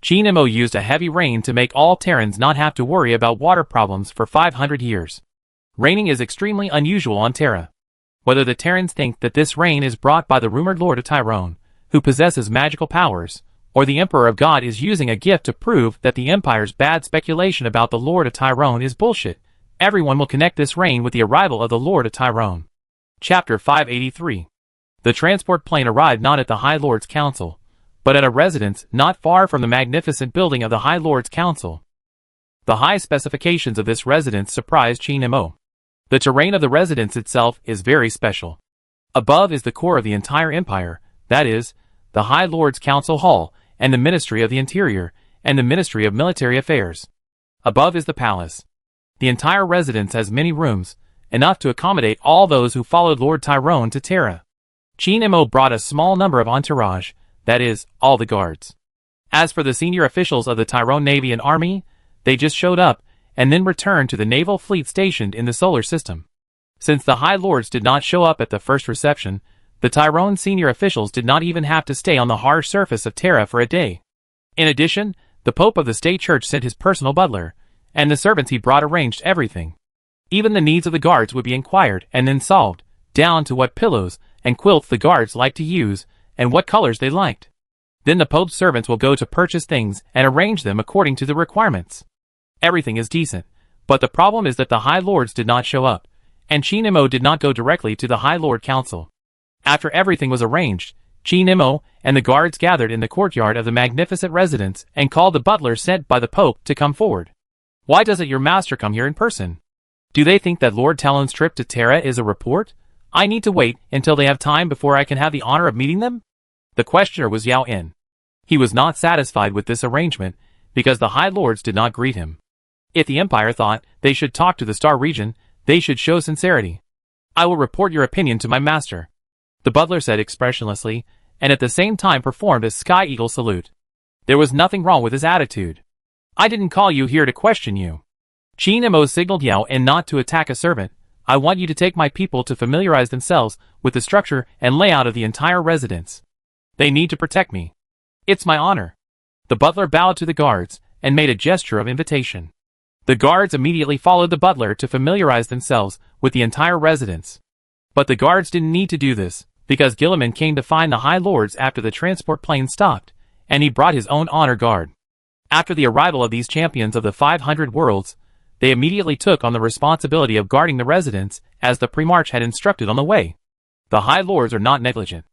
Chi Nemo used a heavy rain to make all Terrans not have to worry about water problems for 500 years. Raining is extremely unusual on Terra. Whether the Terrans think that this rain is brought by the rumored Lord of Tyrone, who possesses magical powers, or the Emperor of God is using a gift to prove that the Empire's bad speculation about the Lord of Tyrone is bullshit, everyone will connect this rain with the arrival of the Lord of Tyrone. Chapter 583. The transport plane arrived not at the High Lords Council, but at a residence not far from the magnificent building of the High Lords Council. The high specifications of this residence surprised Chi Nemo. The terrain of the residence itself is very special. Above is the core of the entire empire, that is, the High Lords Council Hall, and the Ministry of the Interior, and the Ministry of Military Affairs. Above is the palace. The entire residence has many rooms, enough to accommodate all those who followed Lord Tyrone to Terra. Chi Nemo brought a small number of entourage, that is, all the guards. As for the senior officials of the Tyrone Navy and Army, they just showed up, and then returned to the naval fleet stationed in the solar system. Since the High Lords did not show up at the first reception, the Tyrone senior officials did not even have to stay on the harsh surface of Terra for a day. In addition, the Pope of the State Church sent his personal butler, and the servants he brought arranged everything. Even the needs of the guards would be inquired and then solved, down to what pillows and quilts the guards liked to use, and what colors they liked. Then the Pope's servants will go to purchase things and arrange them according to the requirements. Everything is decent, but the problem is that the High Lords did not show up, and Chi Nemo did not go directly to the High Lord Council. After everything was arranged, Chi Nemo and the guards gathered in the courtyard of the magnificent residence and called the butler sent by the Pope to come forward. "Why doesn't your master come here in person? Do they think that Lord Talon's trip to Terra is a report? I need to wait until they have time before I can have the honor of meeting them?" The questioner was Yao In. He was not satisfied with this arrangement because the High Lords did not greet him. If the Empire thought they should talk to the Star region, they should show sincerity. "I will report your opinion to my master," the butler said expressionlessly, and at the same time performed a Sky Eagle salute. There was nothing wrong with his attitude. "I didn't call you here to question you." Chi Nemo signaled Yao In not to attack a servant. "I want you to take my people to familiarize themselves with the structure and layout of the entire residence. They need to protect me. It's my honor." The butler bowed to the guards and made a gesture of invitation. The guards immediately followed the butler to familiarize themselves with the entire residence. But the guards didn't need to do this, because Gilliman came to find the High Lords after the transport plane stopped, and he brought his own honor guard. After the arrival of these champions of the 500 worlds, they immediately took on the responsibility of guarding the residence, as the Primarch had instructed on the way. The High Lords are not negligent.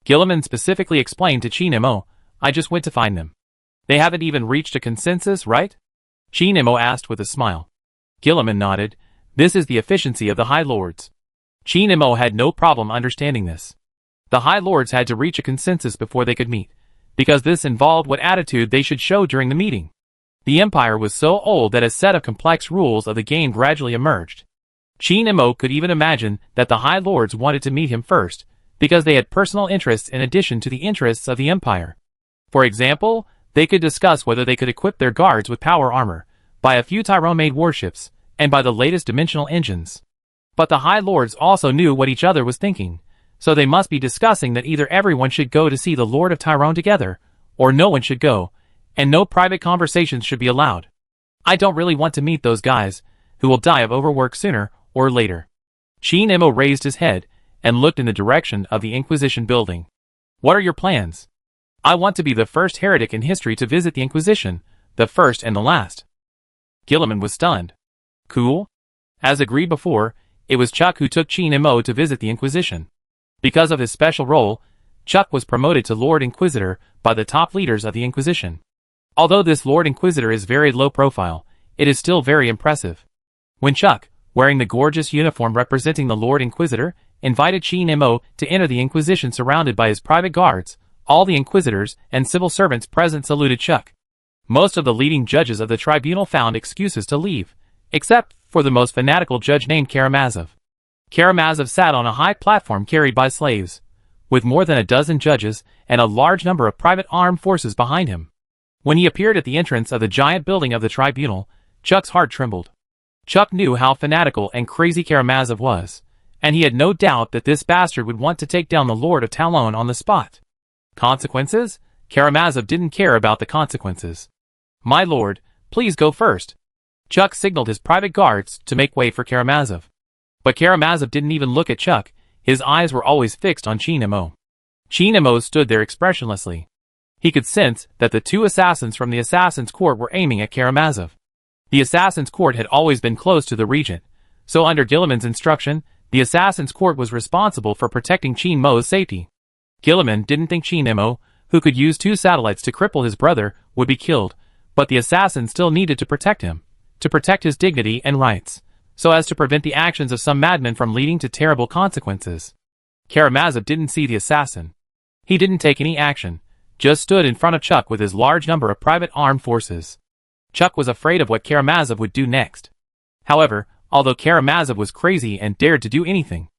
Gilliman specifically explained to Chi Nemo, "I just went to find them. They haven't even reached a consensus, right?" Chi Nemo asked with a smile. Gilliman nodded. This is the efficiency of the High Lords. Chi Nemo had no problem understanding this. The High Lords had to reach a consensus before they could meet, because this involved what attitude they should show during the meeting. The empire was so old that a set of complex rules of the game gradually emerged. Qin Mo could even imagine that the High Lords wanted to meet him first, because they had personal interests in addition to the interests of the empire. For example, they could discuss whether they could equip their guards with power armor, buy a few Tyrone-made warships, and buy the latest dimensional engines. But the High Lords also knew what each other was thinking, so they must be discussing that either everyone should go to see the Lord of Tyrone together, or no one should go, and no private conversations should be allowed. I don't really want to meet those guys, who will die of overwork sooner or later. Qin Mo raised his head and looked in the direction of the Inquisition building. What are your plans? I want to be the first heretic in history to visit the Inquisition, the first and the last. Gilliman was stunned. Cool? As agreed before, it was Chuck who took Qin Mo to visit the Inquisition. Because of his special role, Chuck was promoted to Lord Inquisitor by the top leaders of the Inquisition. Although this Lord Inquisitor is very low profile, it is still very impressive. When Chuck, wearing the gorgeous uniform representing the Lord Inquisitor, invited Qin Mo to enter the Inquisition surrounded by his private guards, all the Inquisitors and civil servants present saluted Chuck. Most of the leading judges of the tribunal found excuses to leave, except for the most fanatical judge named Karamazov. Karamazov sat on a high platform carried by slaves, with more than a dozen judges and a large number of private armed forces behind him. When he appeared at the entrance of the giant building of the tribunal, Chuck's heart trembled. Chuck knew how fanatical and crazy Karamazov was, and he had no doubt that this bastard would want to take down the Lord of Talon on the spot. Consequences? Karamazov didn't care about the consequences. My lord, please go first. Chuck signaled his private guards to make way for Karamazov. But Karamazov didn't even look at Chuck, his eyes were always fixed on Qin Mo. Qin Mo stood there expressionlessly. He could sense that the two assassins from the Assassin's Court were aiming at Karamazov. The Assassin's Court had always been close to the regent, so under Gilliman's instruction, the Assassin's Court was responsible for protecting Qin Mo's safety. Gilliman didn't think Qin Mo, who could use 2 satellites to cripple his brother, would be killed, but the assassin still needed to protect him, to protect his dignity and rights, so as to prevent the actions of some madman from leading to terrible consequences. Karamazov didn't see the assassin. He didn't take any action, just stood in front of Chuck with his large number of private armed forces. Chuck was afraid of what Karamazov would do next. However, although Karamazov was crazy and dared to do anything,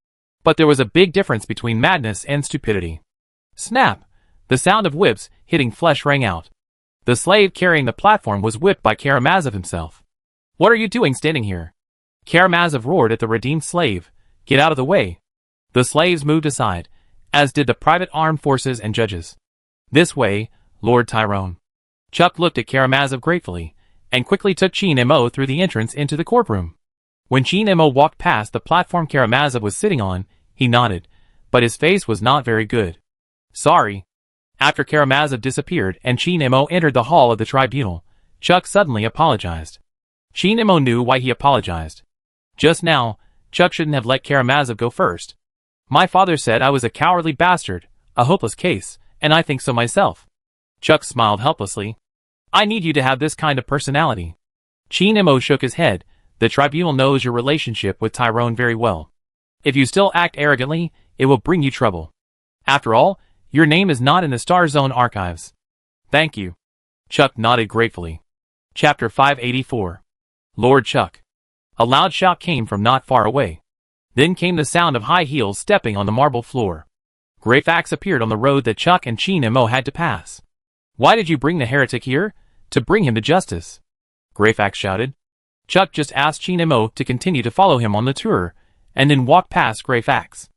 but there was a big difference between madness and stupidity. Snap! The sound of whips hitting flesh rang out. The slave carrying the platform was whipped by Karamazov himself. What are you doing standing here? Karamazov roared at the redeemed slave. Get out of the way. The slaves moved aside, as did the private armed forces and judges. This way, Lord Tyrone. Chuck looked at Karamazov gratefully, and quickly took Qin Mo through the entrance into the courtroom. When Qin Mo walked past the platform Karamazov was sitting on, he nodded, but his face was not very good. Sorry. After Karamazov disappeared and Qin Mo entered the hall of the tribunal, Chuck suddenly apologized. Qin Mo knew why he apologized. Just now, Chuck shouldn't have let Karamazov go first. My father said I was a cowardly bastard, a hopeless case, and I think so myself. Chuck smiled helplessly. I need you to have this kind of personality. Qin Mo shook his head. The tribunal knows your relationship with Tyrone very well. If you still act arrogantly, it will bring you trouble. After all, your name is not in the Star Zone archives. Thank you. Chuck nodded gratefully. Chapter 584. Lord Chuck. A loud shout came from not far away. Then came the sound of high heels stepping on the marble floor. Greyfax appeared on the road that Chuck and Qin Mo had to pass. Why did you bring the heretic here? To bring him to justice. Greyfax shouted. Chuck just asked Qin Mo to continue to follow him on the tour, and then walked past Greyfax.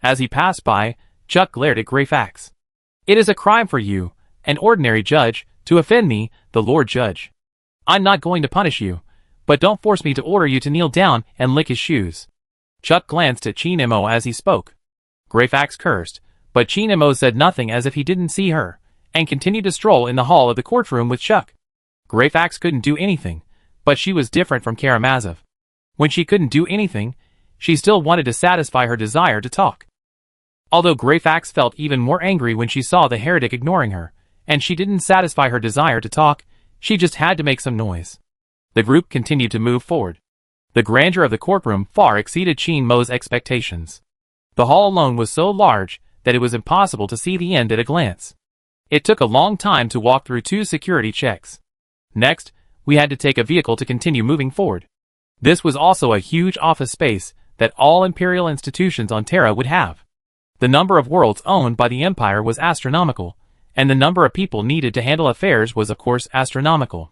As he passed by, Chuck glared at Greyfax. It is a crime for you, an ordinary judge, to offend me, the Lord Judge. I'm not going to punish you, but don't force me to order you to kneel down and lick his shoes. Chuck glanced at Qin Mo as he spoke. Greyfax cursed, but Qin Mo said nothing as if he didn't see her, and continued to stroll in the hall of the courtroom with Chuck. Greyfax couldn't do anything, but she was different from Karamazov. When she couldn't do anything, she still wanted to satisfy her desire to talk. Although Greyfax felt even more angry when she saw the heretic ignoring her, and she didn't satisfy her desire to talk, she just had to make some noise. The group continued to move forward. The grandeur of the courtroom far exceeded Qin Mo's expectations. The hall alone was so large that it was impossible to see the end at a glance. It took a long time to walk through 2 security checks. Next, we had to take a vehicle to continue moving forward. This was also a huge office space that all imperial institutions on Terra would have. The number of worlds owned by the Empire was astronomical, and the number of people needed to handle affairs was of course astronomical.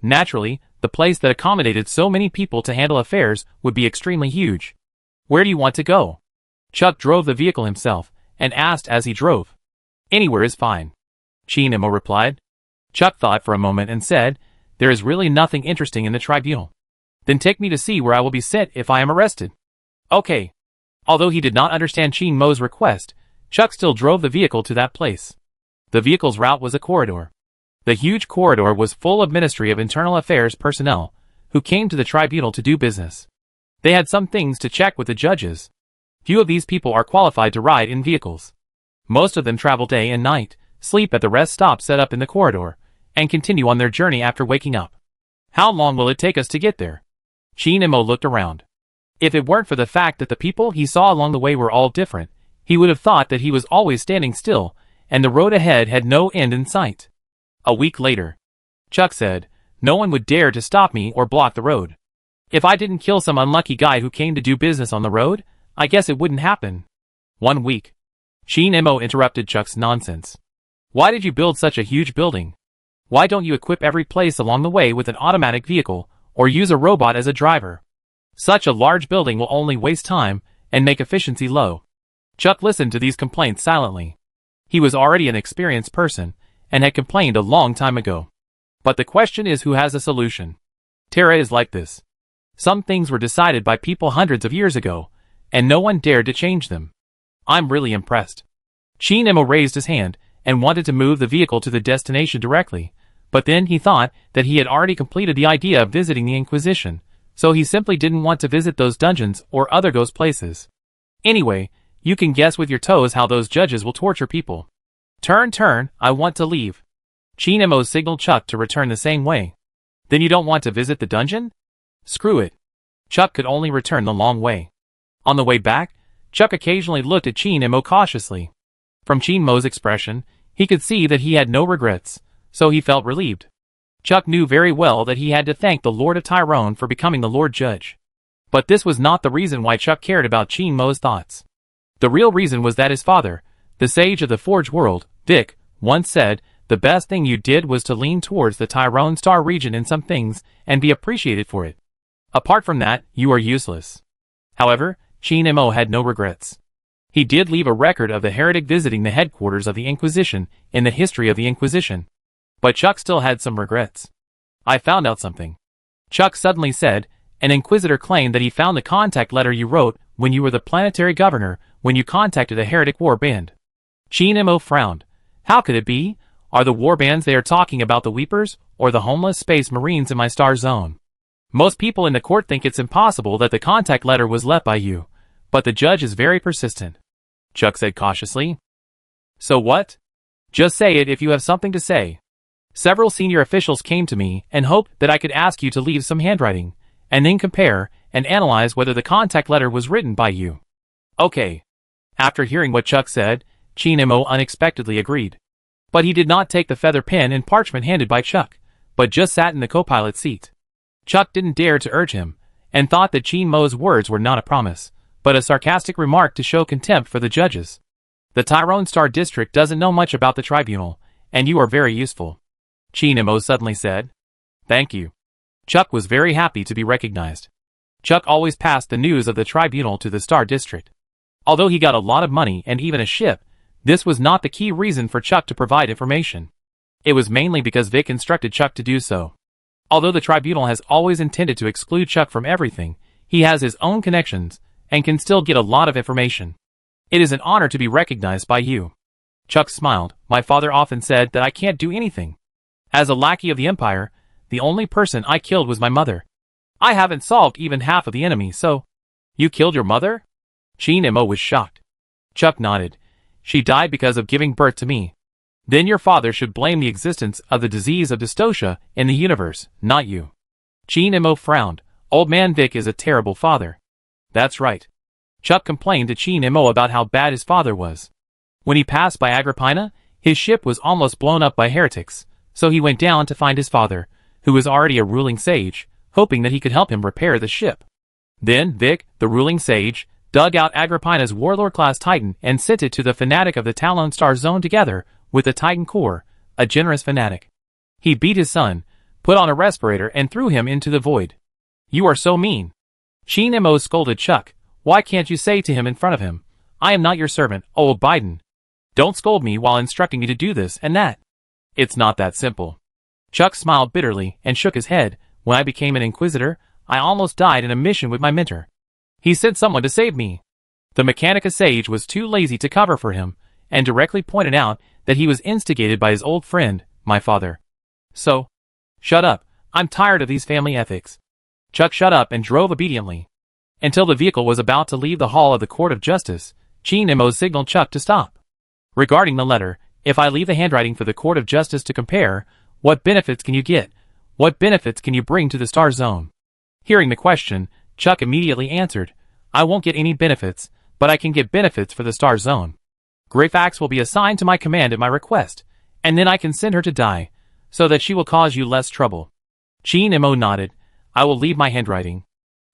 Naturally, the place that accommodated so many people to handle affairs would be extremely huge. Where do you want to go? Chuck drove the vehicle himself, and asked as he drove. Anywhere is fine. Chinemo replied. Chuck thought for a moment and said, there is really nothing interesting in the tribunal. Then take me to see where I will be sent if I am arrested. Okay. Although he did not understand Chinemo's request, Chuck still drove the vehicle to that place. The vehicle's route was a corridor. The huge corridor was full of Ministry of Internal Affairs personnel, who came to the tribunal to do business. They had some things to check with the judges. Few of these people are qualified to ride in vehicles. Most of them travel day and night, sleep at the rest stops set up in the corridor, and continue on their journey after waking up. How long will it take us to get there? Chinemo looked around. If it weren't for the fact that the people he saw along the way were all different, he would have thought that he was always standing still, and the road ahead had no end in sight. A week later, Chuck said, no one would dare to stop me or block the road. If I didn't kill some unlucky guy who came to do business on the road, I guess it wouldn't happen. 1 week. Chinemo interrupted Chuck's nonsense. Why did you build such a huge building? Why don't you equip every place along the way with an automatic vehicle, or use a robot as a driver? Such a large building will only waste time, and make efficiency low. Chuck listened to these complaints silently. He was already an experienced person, and had complained a long time ago. But the question is who has a solution. Terra is like this. Some things were decided by people hundreds of years ago, and no one dared to change them. I'm really impressed. Chinemo raised his hand, and wanted to move the vehicle to the destination directly, but then he thought that he had already completed the idea of visiting the Inquisition, so he simply didn't want to visit those dungeons or other ghost places. Anyway, you can guess with your toes how those judges will torture people. Turn, I want to leave. Chinemo signaled Chuck to return the same way. Then you don't want to visit the dungeon? Screw it. Chuck could only return the long way. On the way back, Chuck occasionally looked at Chinemo cautiously. From Chinemo's expression, he could see that he had no regrets, so he felt relieved. Chuck knew very well that he had to thank the Lord of Tyrone for becoming the Lord Judge. But this was not the reason why Chuck cared about Chinemo's thoughts. The real reason was that his father, the sage of the Forge World, Vic, once said, the best thing you did was to lean towards the Tyrone Star region in some things, and be appreciated for it. Apart from that, you are useless. However, Chinemo had no regrets. He did leave a record of the heretic visiting the headquarters of the Inquisition in the history of the Inquisition. But Chuck still had some regrets. I found out something. Chuck suddenly said, an Inquisitor claimed that he found the contact letter you wrote when you were the planetary governor when you contacted a heretic war band. Chinemo frowned. How could it be? Are the war bands they are talking about the Weepers, or the homeless space marines in my star zone? Most people in the court think it's impossible that the contact letter was left by you, but the judge is very persistent. Chuck said cautiously. So what? Just say it if you have something to say. Several senior officials came to me and hoped that I could ask you to leave some handwriting, and then compare and analyze whether the contact letter was written by you. Okay. After hearing what Chuck said, Chinemo unexpectedly agreed. But he did not take the feather pen and parchment handed by Chuck, but just sat in the co-pilot seat. Chuck didn't dare to urge him, and thought that Chinemo's words were not a promise, but a sarcastic remark to show contempt for the judges. The Tyrone Star District doesn't know much about the tribunal, and you are very useful. Chinemo suddenly said. Thank you. Chuck was very happy to be recognized. Chuck always passed the news of the tribunal to the Star District. Although he got a lot of money and even a ship, this was not the key reason for Chuck to provide information. It was mainly because Vic instructed Chuck to do so. Although the tribunal has always intended to exclude Chuck from everything, he has his own connections, and can still get a lot of information. It is an honor to be recognized by you. Chuck smiled. My father often said that I can't do anything. As a lackey of the Empire, the only person I killed was my mother. I haven't solved even half of the enemy, so... You killed your mother? Chinemo was shocked. Chuck nodded. She died because of giving birth to me. Then your father should blame the existence of the disease of dystocia in the universe, not you. Chinemo frowned. Old man Vic is a terrible father. That's right. Chuck complained to Chinemo about how bad his father was. When he passed by Agrippina, his ship was almost blown up by heretics, so he went down to find his father, who was already a ruling sage, hoping that he could help him repair the ship. Then Vic, the ruling sage, dug out Agrippina's warlord-class Titan and sent it to the fanatic of the Talon Star Zone together with the Titan core, a generous fanatic. He beat his son, put on a respirator and threw him into the void. "You are so mean." Sheen Mo scolded Chuck. "Why can't you say to him in front of him, 'I am not your servant, old Biden'? Don't scold me while instructing me to do this and that." "It's not that simple." Chuck smiled bitterly and shook his head. "When I became an Inquisitor, I almost died in a mission with my mentor. He sent someone to save me." The Mechanica Sage was too lazy to cover for him, and directly pointed out that he was instigated by his old friend, my father. "So, shut up, I'm tired of these family ethics." Chuck shut up and drove obediently. Until the vehicle was about to leave the hall of the Court of Justice, Sheen Mo signaled Chuck to stop. "Regarding the letter, if I leave the handwriting for the Court of Justice to compare, what benefits can you get? What benefits can you bring to the Star Zone?" Hearing the question, Chuck immediately answered, "I won't get any benefits, but I can get benefits for the Star Zone. Greyfax will be assigned to my command at my request, and then I can send her to die, so that she will cause you less trouble." Sheen Mo nodded. "I will leave my handwriting."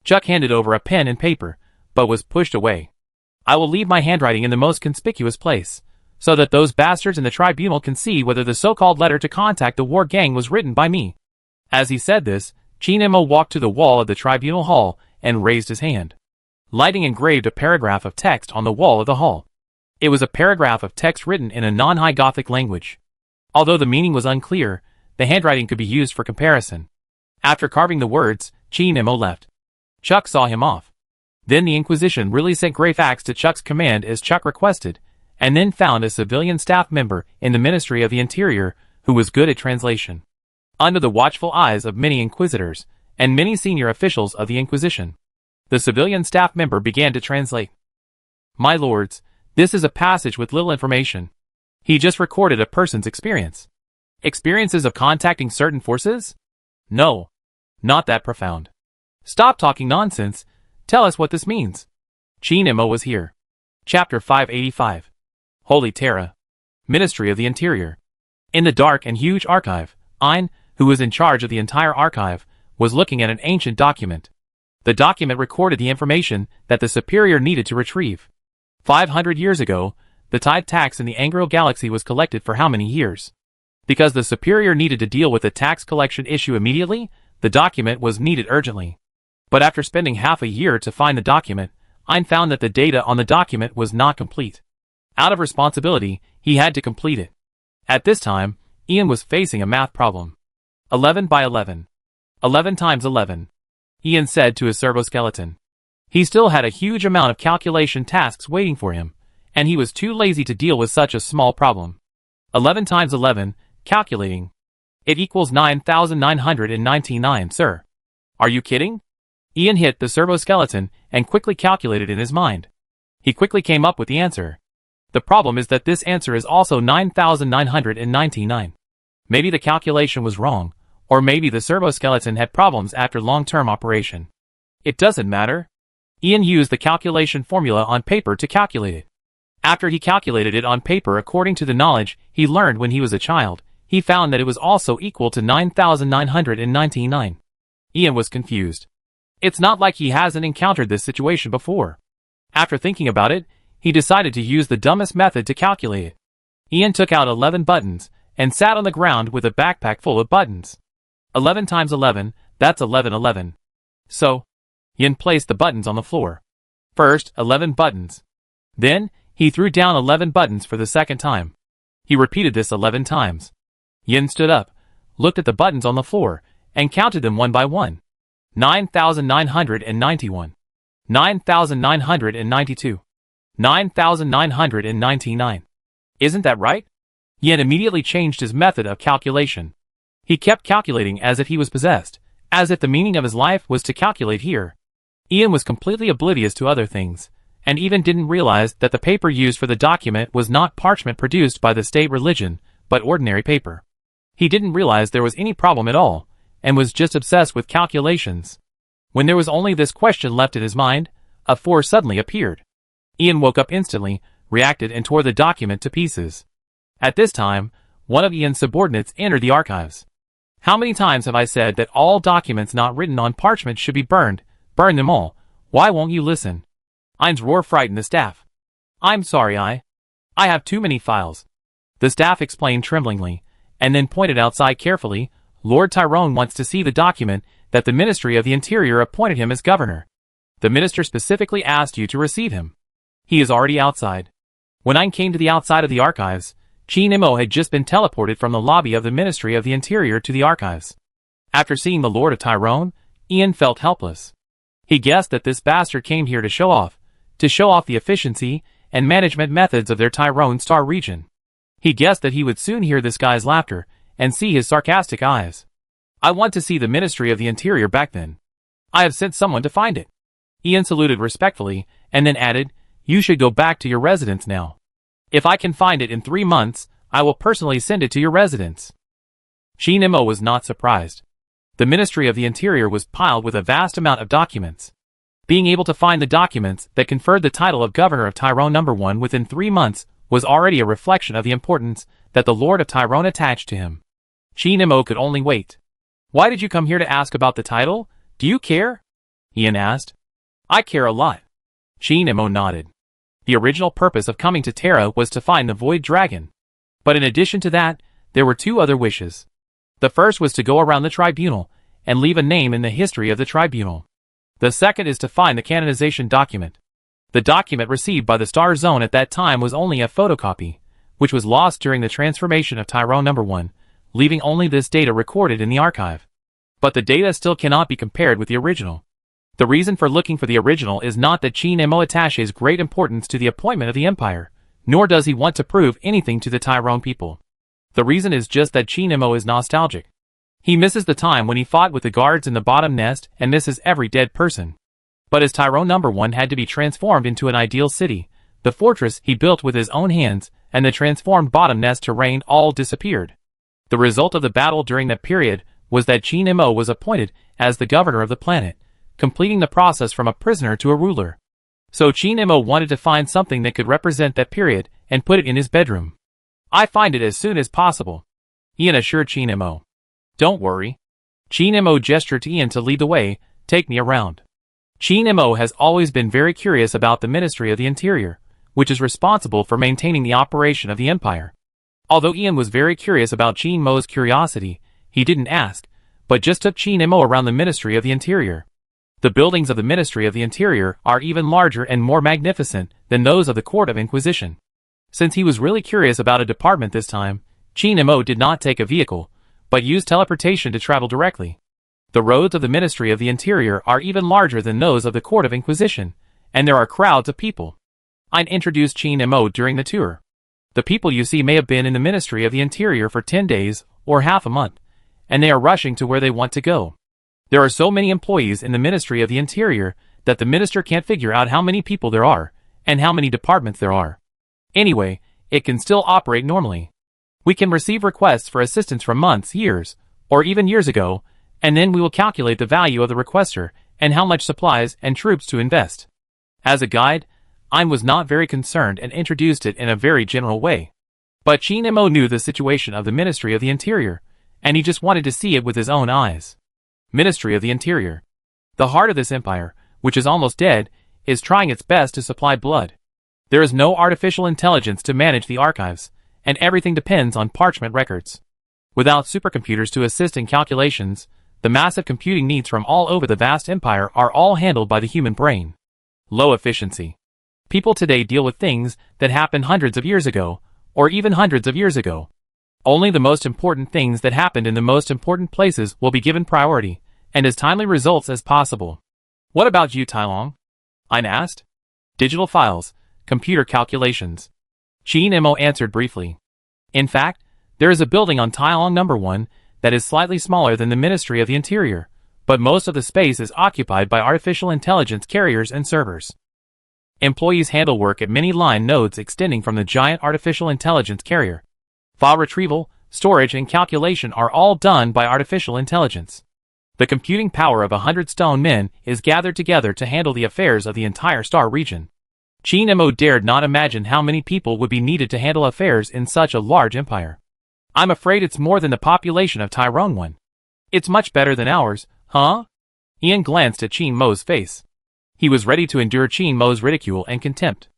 Chuck handed over a pen and paper, but was pushed away. "I will leave my handwriting in the most conspicuous place, so that those bastards in the tribunal can see whether the so-called letter to contact the war gang was written by me." As he said this, Sheen Mo walked to the wall of the tribunal hall and raised his hand. Lighting engraved a paragraph of text on the wall of the hall. It was a paragraph of text written in a non-High Gothic language. Although the meaning was unclear, the handwriting could be used for comparison. After carving the words, Sheen Mo left. Chuck saw him off. Then the Inquisition really sent Greyfax to Chuck's command as Chuck requested, and then found a civilian staff member in the Ministry of the Interior who was good at translation. Under the watchful eyes of many Inquisitors, and many senior officials of the Inquisition, the civilian staff member began to translate. "My lords, this is a passage with little information. He just recorded a person's experience. Experiences of contacting certain forces? No. Not that profound. Stop talking nonsense. Tell us what this means." Sheen Mo was here. Chapter 585. Holy Terra. Ministry of the Interior. In the dark and huge archive, Ein, who was in charge of the entire archive, was looking at an ancient document. The document recorded the information that the Superior needed to retrieve. 500 years ago, the tithe tax in the Angro Galaxy was collected for how many years? Because the Superior needed to deal with the tax collection issue immediately, the document was needed urgently. But after spending half a year to find the document, Ein found that the data on the document was not complete. Out of responsibility, he had to complete it. At this time, Ian was facing a math problem. 11 by 11. 11 times 11. Ian said to his servoskeleton. He still had a huge amount of calculation tasks waiting for him, and he was too lazy to deal with such a small problem. 11 times 11, calculating. It equals 9,999, sir. Are you kidding? Ian hit the servoskeleton and quickly calculated in his mind. He quickly came up with the answer. The problem is that this answer is also 9,999. Maybe the calculation was wrong, or maybe the servoskeleton had problems after long-term operation. It doesn't matter. Ian used the calculation formula on paper to calculate it. After he calculated it on paper according to the knowledge he learned when he was a child, he found that it was also equal to 9,999. Ian was confused. It's not like he hasn't encountered this situation before. After thinking about it, he decided to use the dumbest method to calculate it. Ian took out 11 buttons and sat on the ground with a backpack full of buttons. 11 times 11, that's 1111. So, Ian placed the buttons on the floor. First, 11 buttons. Then, he threw down 11 buttons for the second time. He repeated this 11 times. Ian stood up, looked at the buttons on the floor, and counted them one by one. 9,991. 9,992. 9,999. Isn't that right? Ian immediately changed his method of calculation. He kept calculating as if he was possessed, as if the meaning of his life was to calculate here. Ian was completely oblivious to other things, and even didn't realize that the paper used for the document was not parchment produced by the state religion, but ordinary paper. He didn't realize there was any problem at all, and was just obsessed with calculations. When there was only this question left in his mind, a force suddenly appeared. Ian woke up instantly, reacted and tore the document to pieces. At this time, one of Ian's subordinates entered the archives. How many times have I said that all documents not written on parchment should be burned? Burn them all. Why won't you listen? Ein's roar frightened the staff. I'm sorry, I have too many files. The staff explained tremblingly, and then pointed outside carefully. Lord Tyrone wants to see the document that the Ministry of the Interior appointed him as governor. The minister specifically asked you to receive him. He is already outside. When Ein came to the outside of the archives, Chi Nemo had just been teleported from the lobby of the Ministry of the Interior to the archives. After seeing the Lord of Tyrone, Ian felt helpless. He guessed that this bastard came here to show off the efficiency and management methods of their Tyrone Star region. He guessed that he would soon hear this guy's laughter and see his sarcastic eyes. I want to see the Ministry of the Interior back then. I have sent someone to find it. Ian saluted respectfully and then added, you should go back to your residence now. If I can find it in 3 months, I will personally send it to your residence. Chi Nemo was not surprised. The Ministry of the Interior was piled with a vast amount of documents. Being able to find the documents that conferred the title of Governor of Tyrone No. 1 within 3 months was already a reflection of the importance that the Lord of Tyrone attached to him. Chi Nemo could only wait. Why did you come here to ask about the title? Do you care? Ian asked. I care a lot. Chi Nemo nodded. The original purpose of coming to Terra was to find the Void Dragon. But in addition to that, there were 2 other wishes. The first was to go around the tribunal and leave a name in the history of the tribunal. The second is to find the canonization document. The document received by the Star Zone at that time was only a photocopy, which was lost during the transformation of Tyrone No. 1, leaving only this data recorded in the archive. But the data still cannot be compared with the original. The reason for looking for the original is not that Chi Nemo attaches great importance to the appointment of the Empire, nor does he want to prove anything to the Tyrone people. The reason is just that Chi Nemo is nostalgic. He misses the time when he fought with the guards in the bottom nest and misses every dead person. But as Tyrone No. 1 had to be transformed into an ideal city, the fortress he built with his own hands, and the transformed bottom nest terrain all disappeared. The result of the battle during that period was that Chi Nemo was appointed as the governor of the planet, completing the process from a prisoner to a ruler. So Chi Nemo wanted to find something that could represent that period and put it in his bedroom. I find it as soon as possible, Ian assured Chi Nemo. Don't worry. Chi Nemo gestured to Ian to lead the way. Take me around. Chi Nemo has always been very curious about the Ministry of the Interior, which is responsible for maintaining the operation of the Empire. Although Ian was very curious about Chi Nemo's curiosity, he didn't ask, but just took Chi Nemo around the Ministry of the Interior. The buildings of the Ministry of the Interior are even larger and more magnificent than those of the Court of Inquisition. Since he was really curious about a department this time, Chi Nemo did not take a vehicle, but used teleportation to travel directly. The roads of the Ministry of the Interior are even larger than those of the Court of Inquisition, and there are crowds of people. Ein introduced Chi Nemo during the tour. The people you see may have been in the Ministry of the Interior for 10 days or half a month, and they are rushing to where they want to go. There are so many employees in the Ministry of the Interior that the minister can't figure out how many people there are and how many departments there are. Anyway, it can still operate normally. We can receive requests for assistance from months, years, or even years ago, and then we will calculate the value of the requester and how much supplies and troops to invest. As a guide, Ein was not very concerned and introduced it in a very general way. But Chi Nemo knew the situation of the Ministry of the Interior, and he just wanted to see it with his own eyes. Ministry of the Interior. The heart of this empire, which is almost dead, is trying its best to supply blood. There is no artificial intelligence to manage the archives, and everything depends on parchment records. Without supercomputers to assist in calculations, the massive computing needs from all over the vast empire are all handled by the human brain. Low efficiency. People today deal with things that happened hundreds of years ago, or even hundreds of years ago. Only the most important things that happened in the most important places will be given priority, and as timely results as possible. What about you, Tai Long? Ein asked. Digital files, computer calculations. Chi Nemo answered briefly. In fact, there is a building on Tai Long No. 1 that is slightly smaller than the Ministry of the Interior, but most of the space is occupied by artificial intelligence carriers and servers. Employees handle work at many line nodes extending from the giant artificial intelligence carrier. File retrieval, storage, and calculation are all done by artificial intelligence. The computing power of 100 stone men is gathered together to handle the affairs of the entire star region. Chi Nemo dared not imagine how many people would be needed to handle affairs in such a large empire. I'm afraid it's more than the population of Tyrone 1. It's much better than ours, huh? Ian glanced at Qin Mo's face. He was ready to endure Qin Mo's ridicule and contempt.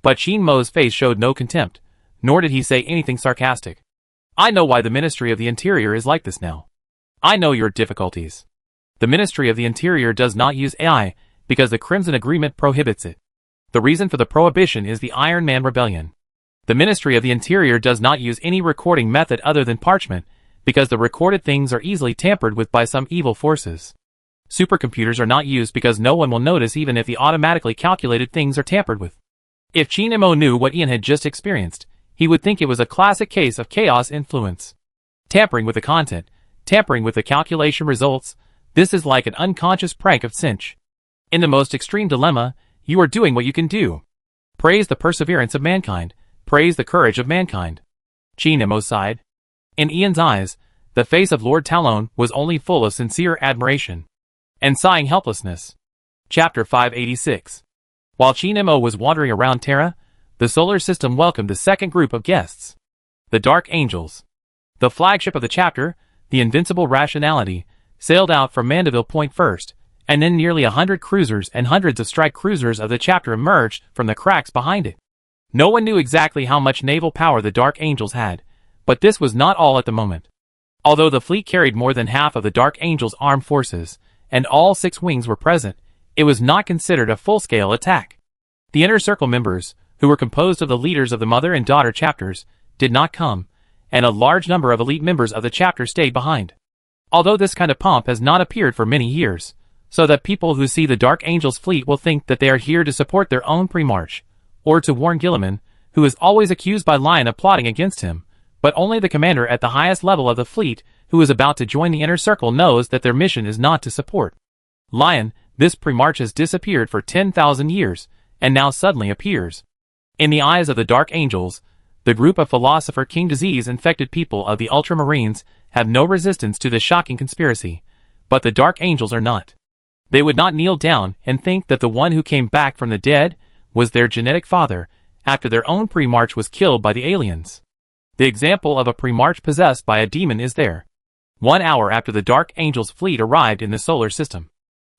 But Qin Mo's face showed no contempt, nor did he say anything sarcastic. I know why the Ministry of the Interior is like this now. I know your difficulties. The Ministry of the Interior does not use AI because the Crimson Agreement prohibits it. The reason for the prohibition is the Iron Man Rebellion. The Ministry of the Interior does not use any recording method other than parchment because the recorded things are easily tampered with by some evil forces. Supercomputers are not used because no one will notice even if the automatically calculated things are tampered with. If Qin Mo knew what Ian had just experienced, he would think it was a classic case of chaos influence. Tampering with the content, tampering with the calculation results, this is like an unconscious prank of Cinch. In the most extreme dilemma, you are doing what you can do. Praise the perseverance of mankind, praise the courage of mankind. Qin Mo sighed. In Ian's eyes, the face of Lord Talon was only full of sincere admiration and sighing helplessness. Chapter 586. While Qin Mo was wandering around Terra, the solar system welcomed the second group of guests. The Dark Angels. The flagship of the chapter, the Invincible Rationality, sailed out from Mandeville Point first, and then nearly 100 cruisers and hundreds of strike cruisers of the chapter emerged from the cracks behind it. No one knew exactly how much naval power the Dark Angels had, but this was not all at the moment. Although the fleet carried more than half of the Dark Angels' armed forces, and all 6 wings were present, it was not considered a full-scale attack. The Inner Circle members, who were composed of the leaders of the mother and daughter chapters, did not come, and a large number of elite members of the chapter stayed behind. Although this kind of pomp has not appeared for many years, so that people who see the Dark Angels fleet will think that they are here to support their own pre-march, or to warn Gilliman, who is always accused by Lion of plotting against him, but only the commander at the highest level of the fleet, who is about to join the Inner Circle, knows that their mission is not to support Lion. This pre-march has disappeared for 10,000 years, and now suddenly appears. In the eyes of the Dark Angels, the group of philosopher King Disease-infected people of the Ultramarines have no resistance to the shocking conspiracy, but the Dark Angels are not. They would not kneel down and think that the one who came back from the dead was their genetic father, after their own pre-march was killed by the aliens. The example of a pre-march possessed by a demon is there. 1 hour after the Dark Angels' fleet arrived in the solar system,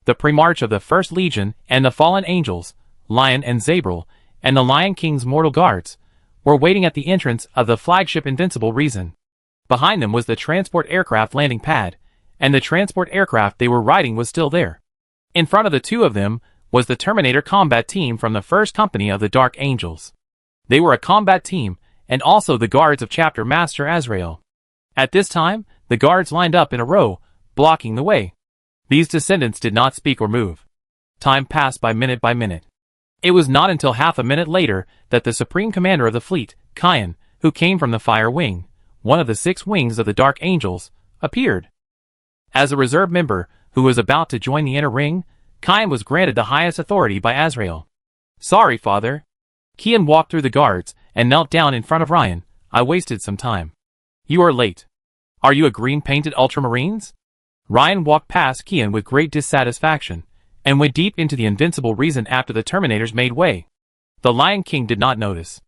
the pre-march of the First Legion and the fallen angels, Lion and Zabril, and the Lion King's mortal guards, were waiting at the entrance of the flagship Invincible Reason. Behind them was the transport aircraft landing pad, and the transport aircraft they were riding was still there. In front of the two of them was the Terminator combat team from the first company of the Dark Angels. They were a combat team, and also the guards of Chapter Master Azrael. At this time, the guards lined up in a row, blocking the way. These descendants did not speak or move. Time passed by minute by minute. It was not until half a minute later that the Supreme Commander of the fleet, Kian, who came from the Fire Wing, one of the 6 wings of the Dark Angels, appeared. As a reserve member who was about to join the Inner Ring, Kian was granted the highest authority by Azrael. Sorry, Father. Kian walked through the guards and knelt down in front of Ryan. I wasted some time. You are late. Are you a green-painted Ultramarines? Ryan walked past Kian with great dissatisfaction, and went deep into the Invincible Reason after the Terminators made way. The Lion King did not notice.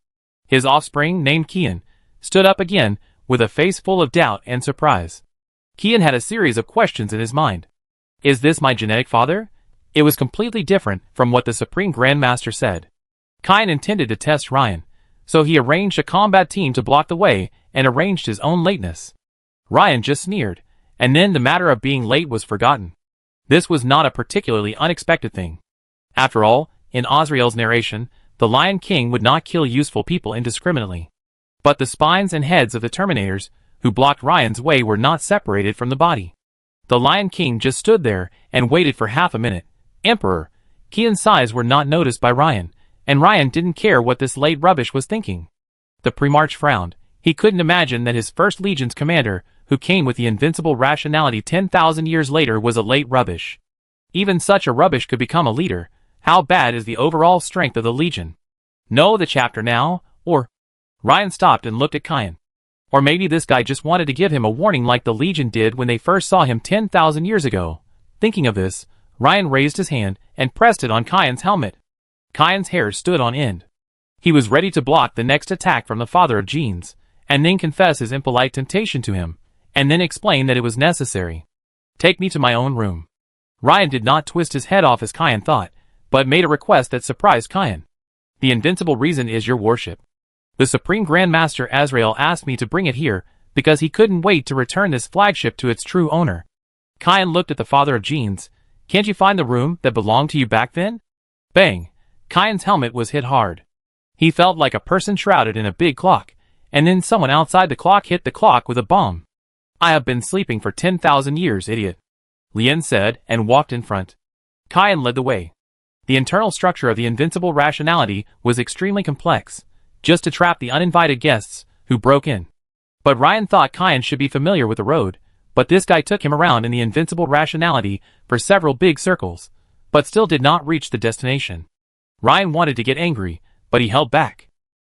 His offspring, named Kian, stood up again, with a face full of doubt and surprise. Kian had a series of questions in his mind. Is this my genetic father? It was completely different from what the Supreme Grandmaster said. Kian intended to test Ryan, so he arranged a combat team to block the way and arranged his own lateness. Ryan just sneered, and then the matter of being late was forgotten. This was not a particularly unexpected thing. After all, in Azrael's narration, the Lion King would not kill useful people indiscriminately. But the spines and heads of the Terminators, who blocked Ryan's way, were not separated from the body. The Lion King just stood there and waited for half a minute. Emperor, Kian's sighs were not noticed by Ryan, and Ryan didn't care what this late rubbish was thinking. The Primarch frowned. He couldn't imagine that his First Legion's commander, who came with the Invincible Rationality 10,000 years later, was a late rubbish. Even such a rubbish could become a leader. How bad is the overall strength of the Legion? No, the chapter now, or... Ryan stopped and looked at Kian. Or maybe this guy just wanted to give him a warning like the Legion did when they first saw him 10,000 years ago. Thinking of this, Ryan raised his hand and pressed it on Kian's helmet. Kian's hair stood on end. He was ready to block the next attack from the father of genes, and then confess his impolite temptation to him, and then explain that it was necessary. Take me to my own room. Ryan did not twist his head off as Kyan thought, but made a request that surprised Kyan. The invincible reason is your worship. The Supreme Grandmaster Azrael asked me to bring it here because he couldn't wait to return this flagship to its true owner. Kyan looked at the father of Genes. Can't you find the room that belonged to you back then? Bang! Kyan's helmet was hit hard. He felt like a person shrouded in a big clock, and then someone outside the clock hit the clock with a bomb. I have been sleeping for 10,000 years, idiot. Lien said, and walked in front. Kyan led the way. The internal structure of the invincible rationality was extremely complex, just to trap the uninvited guests who broke in. But Ryan thought Kyan should be familiar with the road, but this guy took him around in the invincible rationality for several big circles, but still did not reach the destination. Ryan wanted to get angry, but he held back.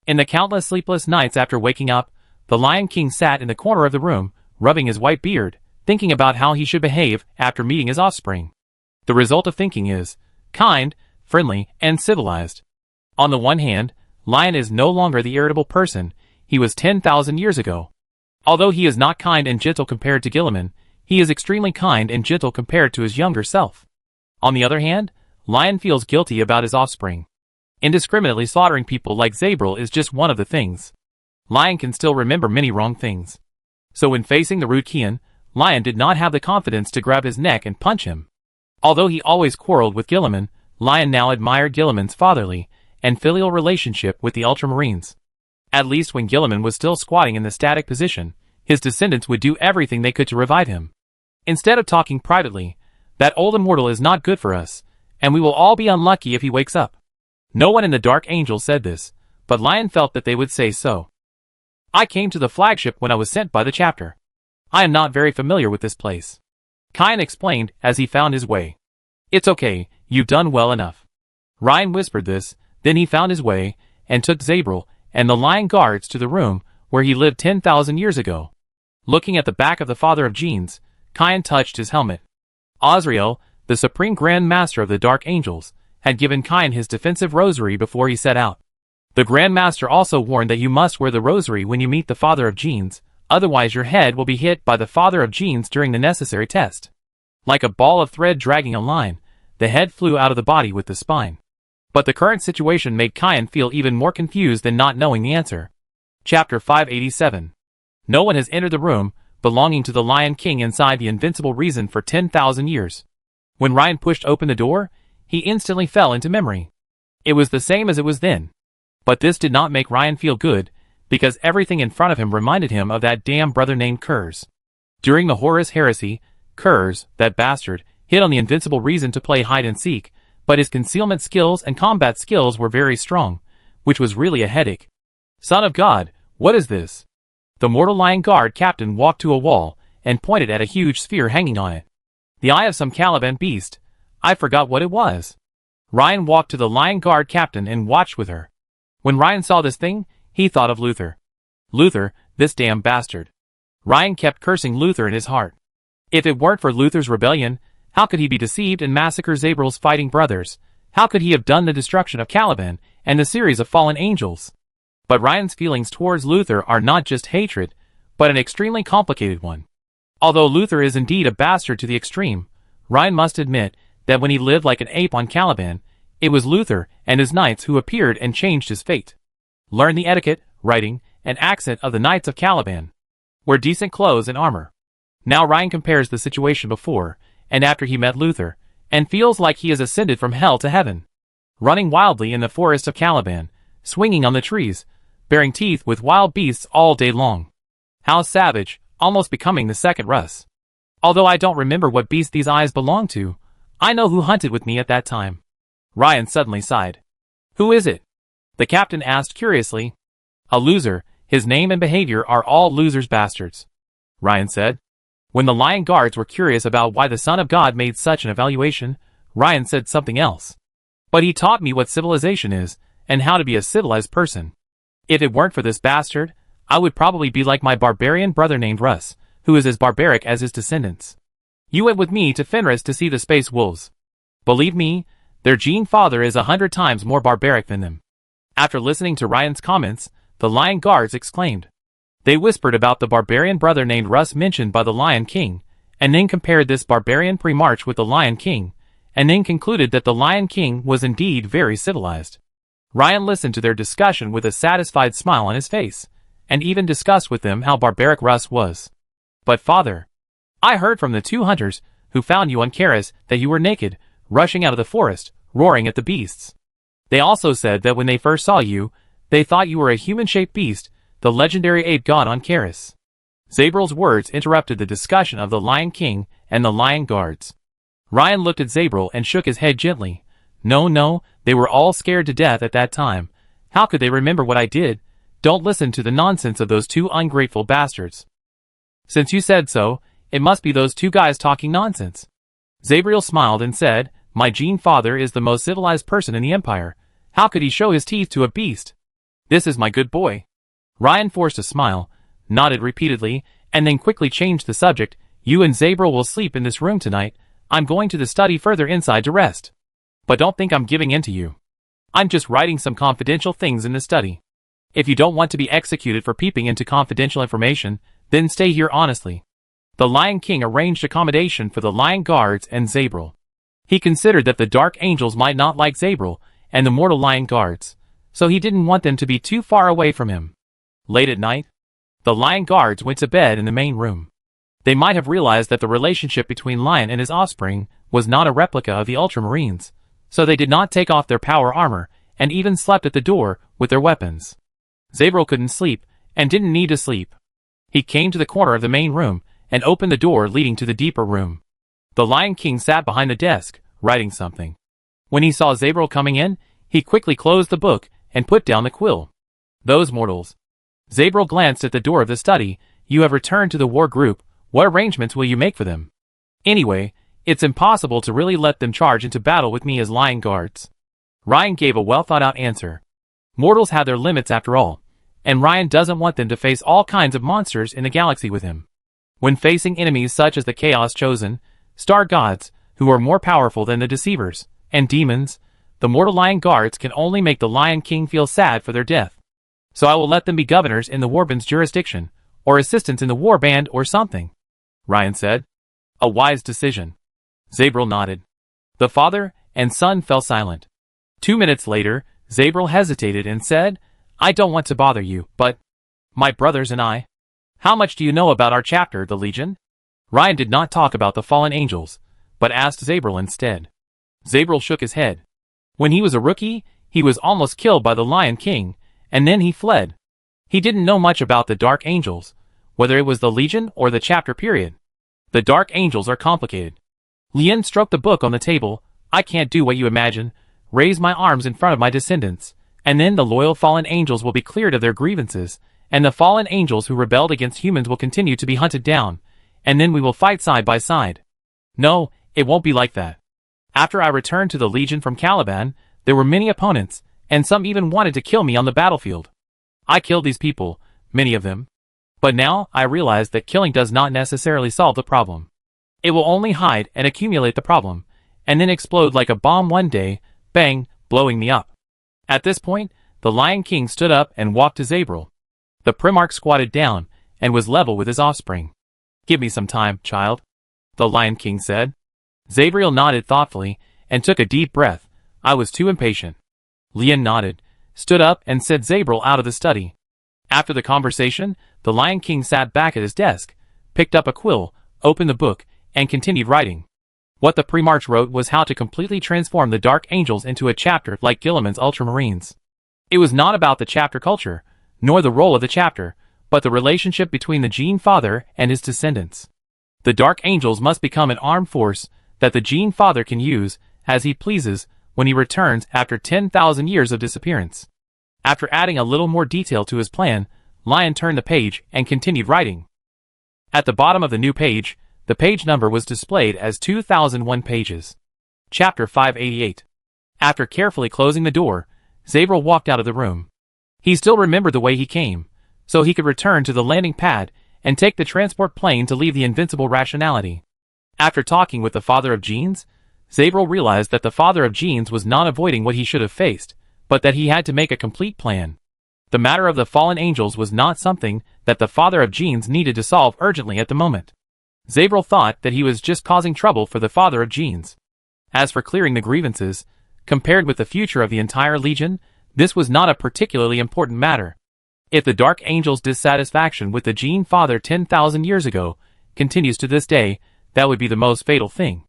In the countless sleepless nights after waking up, the Lion King sat in the corner of the room, rubbing his white beard, thinking about how he should behave after meeting his offspring. The result of thinking is kind, friendly, and civilized. On the one hand, Lion is no longer the irritable person he was 10,000 years ago. Although he is not kind and gentle compared to Gilliman, he is extremely kind and gentle compared to his younger self. On the other hand, Lion feels guilty about his offspring. Indiscriminately slaughtering people like Zabril is just one of the things. Lion can still remember many wrong things. So when facing the rude Kian, Lion did not have the confidence to grab his neck and punch him. Although he always quarreled with Gilliman, Lion now admired Gilliman's fatherly and filial relationship with the Ultramarines. At least when Gilliman was still squatting in the static position, his descendants would do everything they could to revive him. Instead of talking privately, that old immortal is not good for us, and we will all be unlucky if he wakes up. No one in the Dark Angel said this, but Lion felt that they would say so. I came to the flagship when I was sent by the chapter. I am not very familiar with this place. Kyan explained as he found his way. It's okay, you've done well enough. Ryan whispered this, then he found his way, and took Zabril and the Lion Guards to the room where he lived 10,000 years ago. Looking at the back of the father of Genes, Kyan touched his helmet. Azrael, the Supreme Grand Master of the Dark Angels, had given Kyan his defensive rosary before he set out. The Grand Master also warned that you must wear the rosary when you meet the father of Genes, otherwise your head will be hit by the father of Genes during the necessary test. Like a ball of thread dragging a line, the head flew out of the body with the spine. But the current situation made Kyan feel even more confused than not knowing the answer. Chapter 587. No one has entered the room belonging to the Lion King inside the invincible reason for 10,000 years. When Ryan pushed open the door, he instantly fell into memory. It was the same as it was then. But this did not make Ryan feel good, because everything in front of him reminded him of that damn brother named Kurz. During the Horus Heresy, Kurz, that bastard, hit on the invincible reason to play hide-and-seek, but his concealment skills and combat skills were very strong, which was really a headache. Son of God, what is this? The mortal Lion Guard captain walked to a wall and pointed at a huge sphere hanging on it. The eye of some Caliban beast. I forgot what it was. Ryan walked to the Lion Guard captain and watched with her. When Ryan saw this thing, he thought of Luther. Luther, this damn bastard. Ryan kept cursing Luther in his heart. If it weren't for Luther's rebellion, how could he be deceived and massacre Zabril's fighting brothers? How could he have done the destruction of Caliban and the series of fallen angels? But Ryan's feelings towards Luther are not just hatred, but an extremely complicated one. Although Luther is indeed a bastard to the extreme, Ryan must admit that when he lived like an ape on Caliban, it was Luther and his knights who appeared and changed his fate. Learn the etiquette, writing, and accent of the knights of Caliban. Wear decent clothes and armor. Now Ryan compares the situation before and after he met Luther, and feels like he has ascended from hell to heaven. Running wildly in the forest of Caliban, swinging on the trees, bearing teeth with wild beasts all day long. How savage, almost becoming the second Russ. Although I don't remember what beast these eyes belong to, I know who hunted with me at that time. Ryan suddenly sighed. Who is it? The captain asked curiously. A loser, his name and behavior are all losers' bastards. Ryan said. When the Lion Guards were curious about why the Son of God made such an evaluation, Ryan said something else. But he taught me what civilization is, and how to be a civilized person. If it weren't for this bastard, I would probably be like my barbarian brother named Russ, who is as barbaric as his descendants. You went with me to Fenris to see the space wolves. Believe me, their gene father is 100 times more barbaric than them. After listening to Ryan's comments, the Lion Guards exclaimed. They whispered about the barbarian brother named Russ mentioned by the Lion King, and then compared this barbarian pre-march with the Lion King, and then concluded that the Lion King was indeed very civilized. Ryan listened to their discussion with a satisfied smile on his face, and even discussed with them how barbaric Russ was. But father, I heard from the 2 hunters who found you on Karis that you were naked, rushing out of the forest, roaring at the beasts. They also said that when they first saw you, they thought you were a human-shaped beast, the legendary ape god on Karis. Zabril's words interrupted the discussion of the Lion King and the Lion Guards. Ryan looked at Zabril and shook his head gently. No, they were all scared to death at that time. How could they remember what I did? Don't listen to the nonsense of those 2 ungrateful bastards. Since you said so, it must be those 2 guys talking nonsense. Zabril smiled and said, my Gene father is the most civilized person in the Empire. How could he show his teeth to a beast? This is my good boy. Ryan forced a smile, nodded repeatedly, and then quickly changed the subject. You and Zabril will sleep in this room tonight. I'm going to the study further inside to rest. But don't think I'm giving in to you. I'm just writing some confidential things in the study. If you don't want to be executed for peeping into confidential information, then stay here honestly. The Lion King arranged accommodation for the Lion Guards and Zabril. He considered that the Dark Angels might not like Zabril and the mortal Lion Guards, so he didn't want them to be too far away from him. Late at night, the Lion Guards went to bed in the main room. They might have realized that the relationship between Lion and his offspring was not a replica of the Ultramarines, so they did not take off their power armor and even slept at the door with their weapons. Zabril couldn't sleep and didn't need to sleep. He came to the corner of the main room and opened the door leading to the deeper room. The Lion King sat behind the desk, writing something. When he saw Zabril coming in, he quickly closed the book and put down the quill. Those mortals. Zabril glanced at the door of the study. You have returned to the war group. What arrangements will you make for them? Anyway, it's impossible to really let them charge into battle with me as Lion Guards. Ryan gave a well-thought-out answer. Mortals have their limits after all, and Ryan doesn't want them to face all kinds of monsters in the galaxy with him. When facing enemies such as the Chaos Chosen, Star Gods, who are more powerful than the Deceivers, and demons, the mortal Lion Guards can only make the Lion King feel sad for their death. So I will let them be governors in the Warband's jurisdiction, or assistants in the Warband or something, Ryan said. A wise decision. Zabril nodded. The father and son fell silent. 2 minutes later, Zabril hesitated and said, I don't want to bother you, but my brothers and I. How much do you know about our chapter, the Legion? Ryan did not talk about the fallen angels, but asked Zabril instead. Zabril shook his head. When he was a rookie, he was almost killed by the Lion King, and then he fled. He didn't know much about the Dark Angels, whether it was the Legion or the chapter period. The Dark Angels are complicated. Lien stroked the book on the table. I can't do what you imagine, raise my arms in front of my descendants, and then the loyal fallen angels will be cleared of their grievances, and the fallen angels who rebelled against humans will continue to be hunted down, and then we will fight side by side. No, it won't be like that. After I returned to the Legion from Caliban, there were many opponents, and some even wanted to kill me on the battlefield. I killed these people, many of them. But now, I realize that killing does not necessarily solve the problem. It will only hide and accumulate the problem, and then explode like a bomb one day, bang, blowing me up. At this point, the Lion King stood up and walked to Zabril. The Primarch squatted down, and was level with his offspring. Give me some time, child, the Lion King said. Zabril nodded thoughtfully, and took a deep breath. I was too impatient. Lien nodded, stood up and sent Zabril out of the study. After the conversation, the Lion King sat back at his desk, picked up a quill, opened the book, and continued writing. What the Primarch wrote was how to completely transform the Dark Angels into a chapter like Gilliman's Ultramarines. It was not about the chapter culture, nor the role of the chapter, but the relationship between the Gene Father and his descendants. The Dark Angels must become an armed force that the Gene Father can use as he pleases when he returns after 10,000 years of disappearance. After adding a little more detail to his plan, Lion turned the page and continued writing. At the bottom of the new page, the page number was displayed as 2001 pages. Chapter 588. After carefully closing the door, Zabril walked out of the room. He still remembered the way he came, so he could return to the landing pad and take the transport plane to leave the invincible rationality. After talking with the father of genes, Zabril realized that the father of genes was not avoiding what he should have faced, but that he had to make a complete plan. The matter of the fallen angels was not something that the father of genes needed to solve urgently at the moment. Zabril thought that he was just causing trouble for the father of Genes. As for clearing the grievances, compared with the future of the entire Legion, this was not a particularly important matter. If the Dark Angel's dissatisfaction with the Gene father 10,000 years ago continues to this day, that would be the most fatal thing.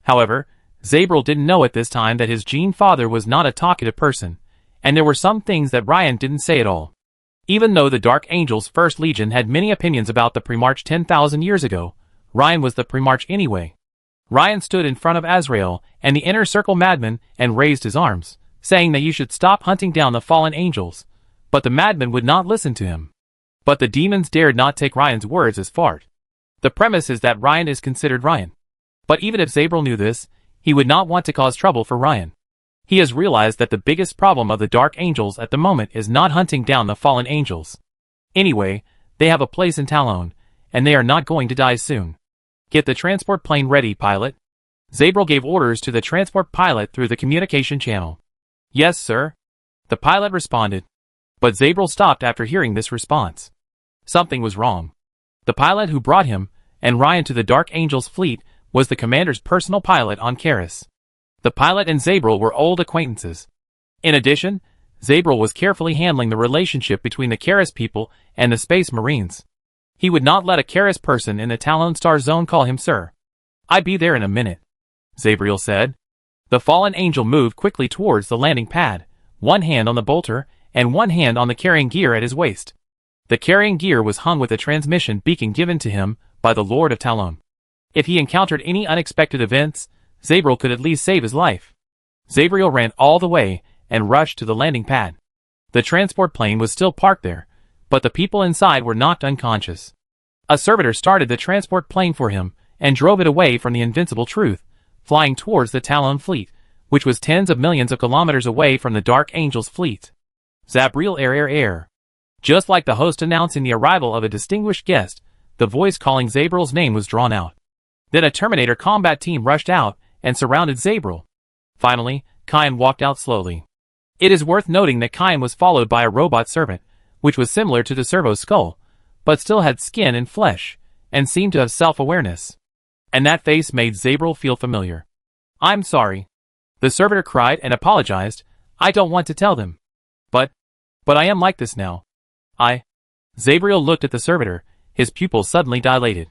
However, Zabril didn't know at this time that his Gene father was not a talkative person, and there were some things that Ryan didn't say at all. Even though the Dark Angel's First Legion had many opinions about the Primarch 10,000 years ago, Ryan was the Primarch anyway. Ryan stood in front of Azrael and the Inner Circle madman and raised his arms, saying that you should stop hunting down the fallen angels, but the madman would not listen to him. But the demons dared not take Ryan's words as far. The premise is that Ryan is considered Ryan. But even if Zabril knew this, he would not want to cause trouble for Ryan. He has realized that the biggest problem of the Dark Angels at the moment is not hunting down the fallen angels. Anyway, they have a place in Talon, and they are not going to die soon. Get the transport plane ready, pilot. Zabril gave orders to the transport pilot through the communication channel. Yes, sir. The pilot responded. But Zabril stopped after hearing this response. Something was wrong. The pilot who brought him and Ryan to the Dark Angel's fleet was the commander's personal pilot on Karis. The pilot and Zabril were old acquaintances. In addition, Zabril was carefully handling the relationship between the Karis people and the Space Marines. He would not let a Karis person in the Talon Star Zone call him sir. I'd be there in a minute, Zabril said. The fallen angel moved quickly towards the landing pad, one hand on the bolter and one hand on the carrying gear at his waist. The carrying gear was hung with a transmission beacon given to him by the Lord of Talon. If he encountered any unexpected events, Zabril could at least save his life. Zabril ran all the way and rushed to the landing pad. The transport plane was still parked there, but the people inside were knocked unconscious. A servitor started the transport plane for him and drove it away from the invincible truth, flying towards the Talon fleet, which was tens of millions of kilometers away from the Dark Angel's fleet. Zabril air. Just like the host announcing the arrival of a distinguished guest, the voice calling Zabril's name was drawn out. Then a Terminator combat team rushed out and surrounded Zabril. Finally, Kyan walked out slowly. It is worth noting that Kyan was followed by a robot servant, which was similar to the servo's skull, but still had skin and flesh, and seemed to have self-awareness. And that face made Zabril feel familiar. I'm sorry. The servitor cried and apologized. I don't want to tell them. But I am like this now. Zabril looked at the servitor, his pupils suddenly dilated.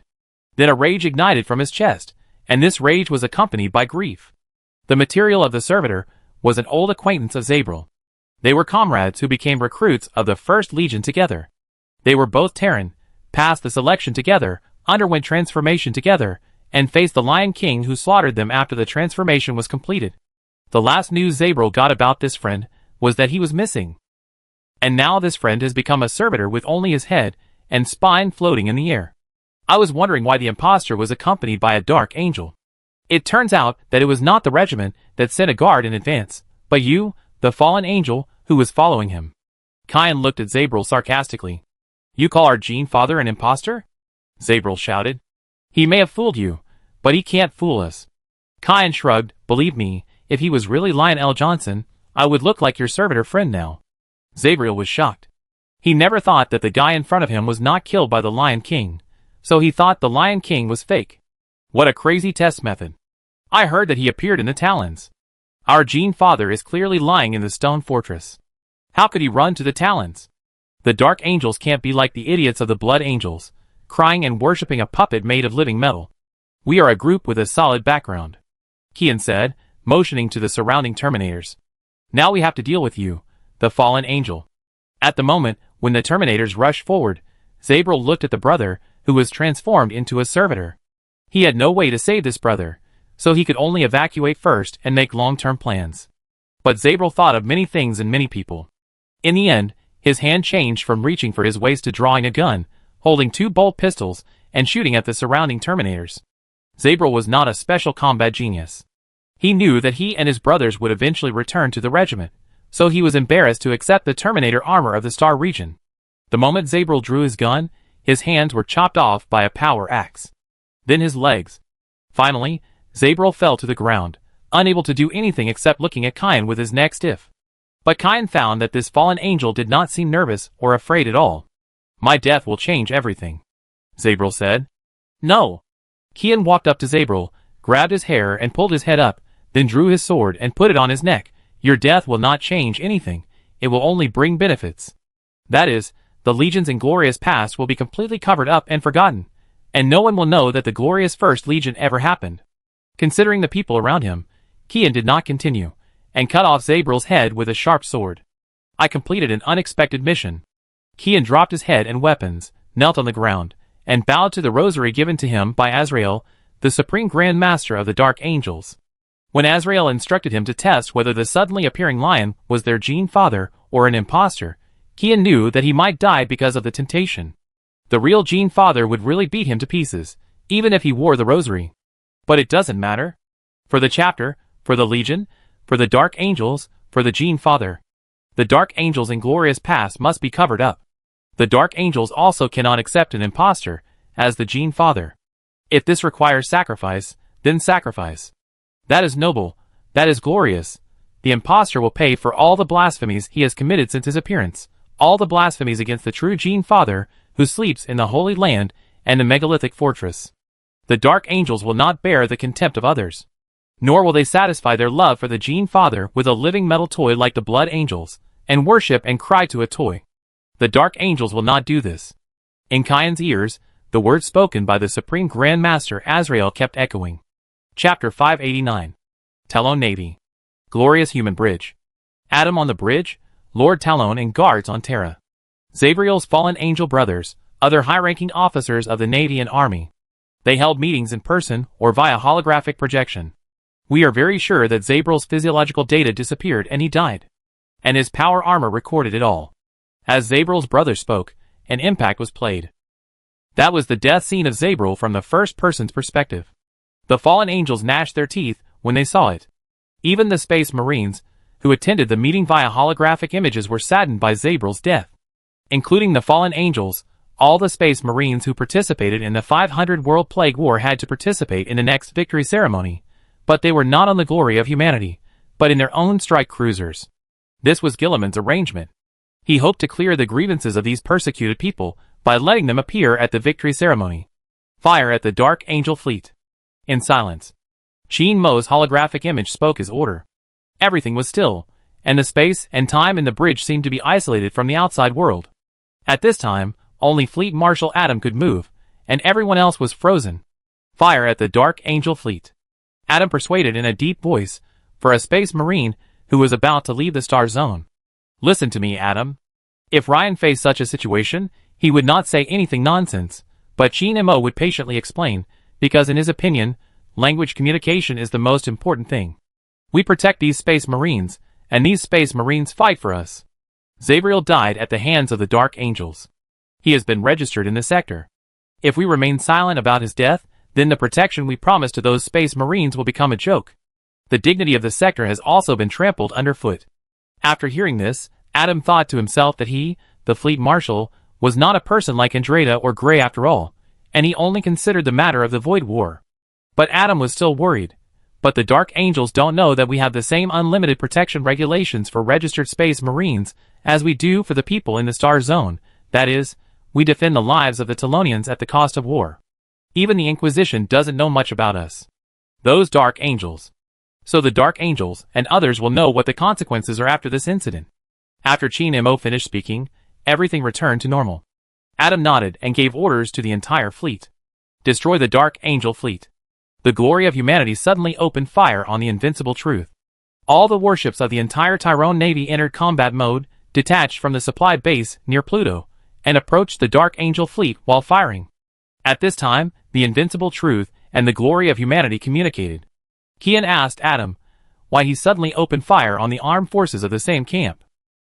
Then a rage ignited from his chest, and this rage was accompanied by grief. The material of the servitor was an old acquaintance of Zabril. They were comrades who became recruits of the First Legion together. They were both Terran, passed the selection together, underwent transformation together, and faced the Lion King who slaughtered them after the transformation was completed. The last news Zabril got about this friend was that he was missing. And now this friend has become a servitor with only his head and spine floating in the air. I was wondering why the imposter was accompanied by a Dark Angel. It turns out that it was not the regiment that sent a guard in advance, but you, the fallen angel, who was following him. Kyan looked at Zabril sarcastically. You call our Gene father an imposter? Zabril shouted. He may have fooled you, but he can't fool us. Kyan shrugged. Believe me, if he was really Lionel Johnson, I would look like your servitor friend now. Zabril was shocked. He never thought that the guy in front of him was not killed by the Lion King, so he thought the Lion King was fake. What a crazy test method. I heard that he appeared in the Talons. Our Gene father is clearly lying in the stone fortress. How could he run to the Talons? The Dark Angels can't be like the idiots of the Blood Angels, crying and worshipping a puppet made of living metal. We are a group with a solid background, Kyan said, motioning to the surrounding Terminators. Now we have to deal with you, the fallen angel. At the moment, when the Terminators rushed forward, Zabril looked at the brother, who was transformed into a servitor. He had no way to save this brother, so he could only evacuate first and make long-term plans. But Zabril thought of many things and many people. In the end, his hand changed from reaching for his waist to drawing a gun, holding 2 bolt pistols, and shooting at the surrounding Terminators. Zabril was not a special combat genius. He knew that he and his brothers would eventually return to the regiment, so he was embarrassed to accept the Terminator armor of the Star region. The moment Zabril drew his gun, his hands were chopped off by a power axe. Then his legs. Finally, Zabril fell to the ground, unable to do anything except looking at Kyan with his neck stiff. But Kyan found that this fallen angel did not seem nervous or afraid at all. My death will change everything, Zabril said. No. Kian walked up to Zabril, grabbed his hair and pulled his head up, then drew his sword and put it on his neck. Your death will not change anything, it will only bring benefits. That is, the Legion's inglorious past will be completely covered up and forgotten, and no one will know that the glorious First Legion ever happened. Considering the people around him, Kian did not continue, and cut off Zabril's head with a sharp sword. I completed an unexpected mission. Kian dropped his head and weapons, knelt on the ground, and bowed to the rosary given to him by Azrael, the Supreme Grand Master of the Dark Angels. When Azrael instructed him to test whether the suddenly appearing lion was their Gene Father or an impostor, Kian knew that he might die because of the temptation. The real Gene Father would really beat him to pieces, even if he wore the rosary. But it doesn't matter. For the chapter, for the Legion, for the Dark Angels, for the Gene Father. The Dark Angels' inglorious past must be covered up. The Dark Angels also cannot accept an impostor as the Gene Father. If this requires sacrifice, then sacrifice. That is noble, that is glorious. The impostor will pay for all the blasphemies he has committed since his appearance, all the blasphemies against the true Gene Father who sleeps in the Holy Land and the megalithic fortress. The Dark Angels will not bear the contempt of others. Nor will they satisfy their love for the Gene Father with a living metal toy like the Blood Angels, and worship and cry to a toy. The Dark Angels will not do this. In Kian's ears, the words spoken by the Supreme Grand Master Azrael kept echoing. Chapter 589. Talon Navy. Glorious Human Bridge. Adam on the bridge, Lord Talon and guards on Terra. Zabril's fallen angel brothers, other high-ranking officers of the Navy and Army. They held meetings in person or via holographic projection. We are very sure that Zabril's physiological data disappeared and he died. And his power armor recorded it all. As Zabril's brother spoke, an impact was played. That was the death scene of Zabril from the first person's perspective. The fallen angels gnashed their teeth when they saw it. Even the Space Marines, who attended the meeting via holographic images, were saddened by Zabril's death. Including the fallen angels, all the Space Marines who participated in the 500 World Plague War had to participate in the next victory ceremony, but they were not on the Glory of Humanity, but in their own strike cruisers. This was Gilliman's arrangement. He hoped to clear the grievances of these persecuted people by letting them appear at the victory ceremony. Fire at the Dark Angel fleet. In silence. Sheen Mo's holographic image spoke his order. Everything was still, and the space and time in the bridge seemed to be isolated from the outside world. At this time, only Fleet Marshal Adam could move, and everyone else was frozen. Fire at the Dark Angel fleet. Adam persuaded in a deep voice, for a Space Marine who was about to leave the Star Zone. Listen to me, Adam. If Ryan faced such a situation, he would not say anything nonsense, but Sheen Mo would patiently explain, because in his opinion, language communication is the most important thing. We protect these Space Marines, and these Space Marines fight for us. Zabril died at the hands of the Dark Angels. He has been registered in the sector. If we remain silent about his death, then the protection we promised to those Space Marines will become a joke. The dignity of the sector has also been trampled underfoot. After hearing this, Adam thought to himself that he, the Fleet Marshal, was not a person like Andreda or Gray after all, and he only considered the matter of the Void War. But Adam was still worried. But the Dark Angels don't know that we have the same unlimited protection regulations for registered Space Marines as we do for the people in the Star Zone. That is, we defend the lives of the Talonians at the cost of war. Even the Inquisition doesn't know much about us. Those Dark Angels. So the Dark Angels and others will know what the consequences are after this incident. After Sheen Mo finished speaking, everything returned to normal. Adam nodded and gave orders to the entire fleet. Destroy the Dark Angel fleet. The Glory of Humanity suddenly opened fire on the Invincible Truth. All the warships of the entire Tyrone Navy entered combat mode, detached from the supply base near Pluto, and approached the Dark Angel fleet while firing. At this time, the Invincible Truth and the Glory of Humanity communicated. Kian asked Adam why he suddenly opened fire on the armed forces of the same camp.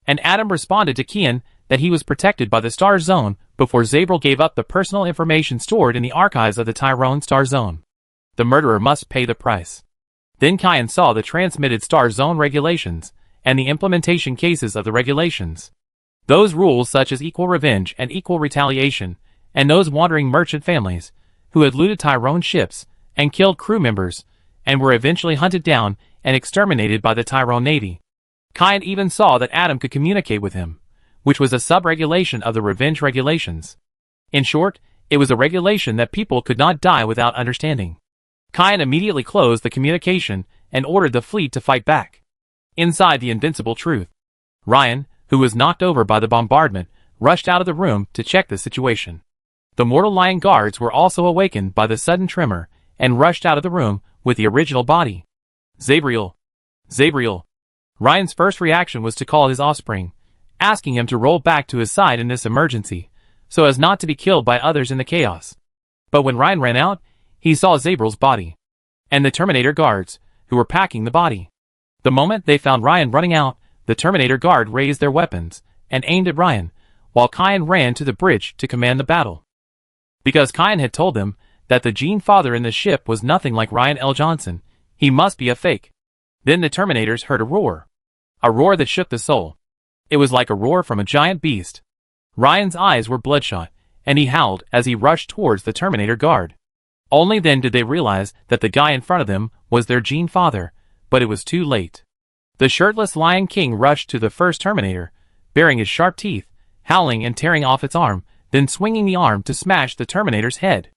And Adam responded to Kian that he was protected by the Star Zone before Zabril gave up the personal information stored in the archives of the Tyrone Star Zone. The murderer must pay the price. Then Kian saw the transmitted Star Zone regulations and the implementation cases of the regulations. Those rules such as equal revenge and equal retaliation, and those wandering merchant families who had looted Tyrone ships and killed crew members and were eventually hunted down and exterminated by the Tyrone Navy. Kian even saw that Adam could communicate with him, which was a sub-regulation of the revenge regulations. In short, it was a regulation that people could not die without understanding. Kyan immediately closed the communication and ordered the fleet to fight back. Inside the Invincible Truth, Ryan, who was knocked over by the bombardment, rushed out of the room to check the situation. The mortal lion guards were also awakened by the sudden tremor and rushed out of the room with the original body. Zabriel! Zabriel! Ryan's first reaction was to call his offspring, asking him to roll back to his side in this emergency, so as not to be killed by others in the chaos. But when Ryan ran out, he saw Zabriel's body, and the Terminator guards, who were packing the body. The moment they found Ryan running out, the Terminator guard raised their weapons and aimed at Ryan, while Kyan ran to the bridge to command the battle. Because Kyan had told them that the Gene father in the ship was nothing like Ryan L. Johnson, he must be a fake. Then the Terminators heard a roar that shook the soul. It was like a roar from a giant beast. Ryan's eyes were bloodshot, and he howled as he rushed towards the Terminator guard. Only then did they realize that the guy in front of them was their Gene father, but it was too late. The shirtless Lion King rushed to the first Terminator, baring his sharp teeth, howling and tearing off its arm, then swinging the arm to smash the Terminator's head.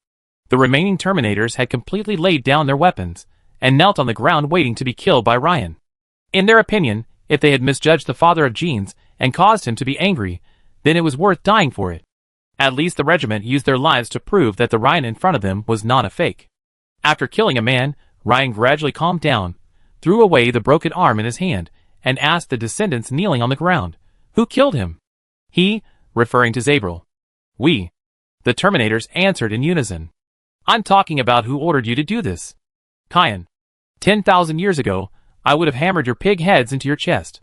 The remaining Terminators had completely laid down their weapons, and knelt on the ground waiting to be killed by Ryan. In their opinion, if they had misjudged the father of genes and caused him to be angry, then it was worth dying for it. At least the regiment used their lives to prove that the Ryan in front of them was not a fake. After killing a man, Ryan gradually calmed down, threw away the broken arm in his hand, and asked the descendants kneeling on the ground, "Who killed him?" "He," referring to Zabriel. "We." The Terminators answered in unison. "I'm talking about who ordered you to do this." "Kyan. 10,000 years ago, I would have hammered your pig heads into your chest."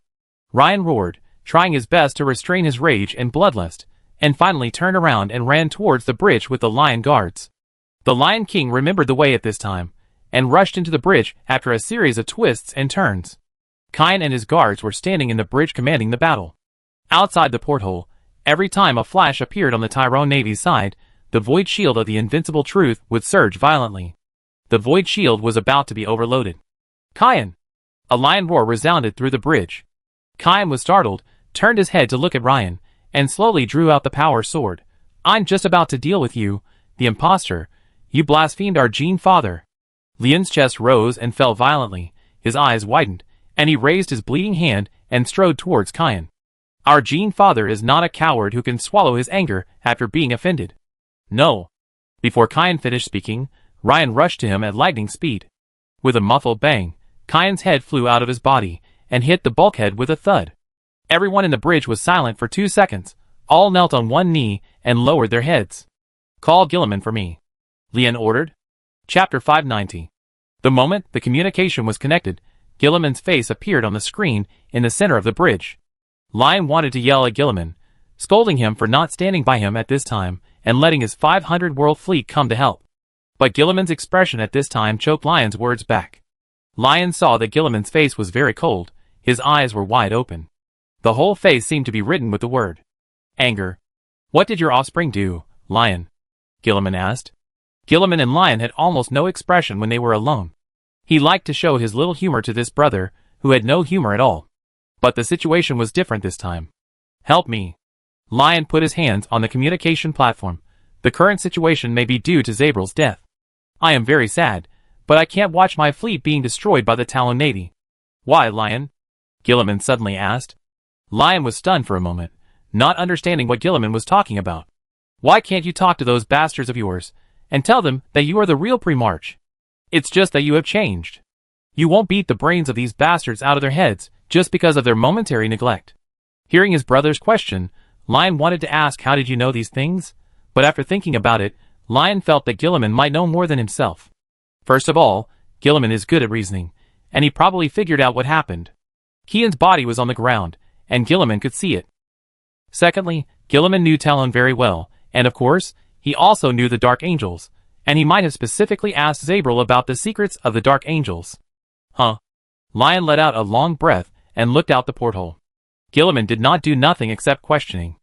Ryan roared, trying his best to restrain his rage and bloodlust, and finally turned around and ran towards the bridge with the lion guards. The Lion King remembered the way at this time, and rushed into the bridge after a series of twists and turns. Kyan and his guards were standing in the bridge commanding the battle. Outside the porthole, every time a flash appeared on the Tyrone Navy's side, the void shield of the Invincible Truth would surge violently. The void shield was about to be overloaded. "Kyan!" A lion roar resounded through the bridge. Kyan was startled, turned his head to look at Ryan, and slowly drew out the power sword. "I'm just about to deal with you, the imposter. You blasphemed our Gene father." Leon's chest rose and fell violently, his eyes widened, and he raised his bleeding hand and strode towards Kyan. "Our Gene father is not a coward who can swallow his anger after being offended." "No." Before Kyan finished speaking, Ryan rushed to him at lightning speed. With a muffled bang, Kyan's head flew out of his body and hit the bulkhead with a thud. Everyone in the bridge was silent for 2 seconds, all knelt on one knee and lowered their heads. "Call Gilliman for me," Leon ordered. Chapter 590. The moment the communication was connected, Gilliman's face appeared on the screen in the center of the bridge. Lion wanted to yell at Gilliman, scolding him for not standing by him at this time and letting his 500-world fleet come to help. But Gilliman's expression at this time choked Lion's words back. Lion saw that Gilliman's face was very cold, his eyes were wide open. The whole face seemed to be written with the word anger. "What did your offspring do, Lion?" Gilliman asked. Gilliman and Lion had almost no expression when they were alone. He liked to show his little humor to this brother, who had no humor at all. But the situation was different this time. "Help me." Lion put his hands on the communication platform. "The current situation may be due to Zabriel's death. I am very sad, but I can't watch my fleet being destroyed by the Talon Navy." "Why, Lion?" Gilliman suddenly asked. Lion was stunned for a moment, not understanding what Gilliman was talking about. "Why can't you talk to those bastards of yours and tell them that you are the real Pre-March? It's just that you have changed. You won't beat the brains of these bastards out of their heads just because of their momentary neglect." Hearing his brother's question, Lion wanted to ask, "How did you know these things?" But after thinking about it, Lion felt that Gilliman might know more than himself. First of all, Gilliman is good at reasoning, and he probably figured out what happened. Kian's body was on the ground, and Gilliman could see it. Secondly, Gilliman knew Talon very well, and of course, he also knew the Dark Angels, and he might have specifically asked Zabriel about the secrets of the Dark Angels. "Huh?" Lion let out a long breath and looked out the porthole. Gilliman did not do nothing except questioning.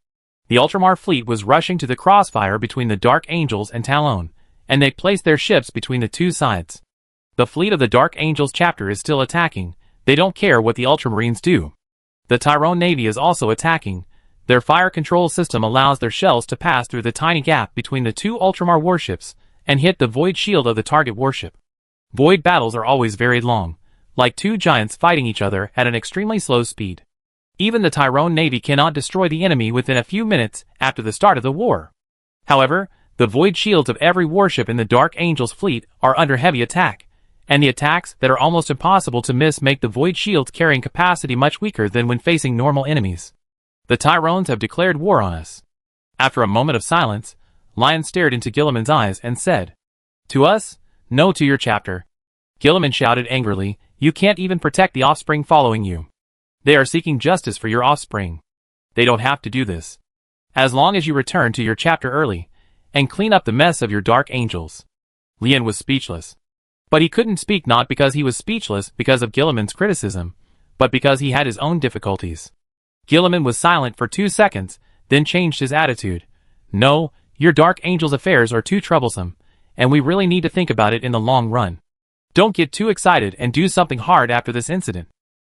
The Ultramar fleet was rushing to the crossfire between the Dark Angels and Talon, and they placed their ships between the two sides. The fleet of the Dark Angels chapter is still attacking. They don't care what the Ultramarines do. The Tyrone Navy is also attacking. Their fire control system allows their shells to pass through the tiny gap between the two Ultramar warships and hit the void shield of the target warship. Void battles are always very long, like two giants fighting each other at an extremely slow speed. Even the Tyrone Navy cannot destroy the enemy within a few minutes after the start of the war. However, the void shields of every warship in the Dark Angel's fleet are under heavy attack, and the attacks that are almost impossible to miss make the void shield's carrying capacity much weaker than when facing normal enemies. The Tyrones have declared war on us. After a moment of silence, Lion stared into Gilliman's eyes and said, "To us? No to your chapter." Gilliman shouted angrily, "You can't even protect the offspring following you. They are seeking justice for your offspring. They don't have to do this. As long as you return to your chapter early, and clean up the mess of your Dark Angels." Lian was speechless. But he couldn't speak, not because he was speechless because of Gilliman's criticism, but because he had his own difficulties. Gilliman was silent for 2 seconds, then changed his attitude. "No, your Dark Angel's affairs are too troublesome, and we really need to think about it in the long run. Don't get too excited and do something hard after this incident.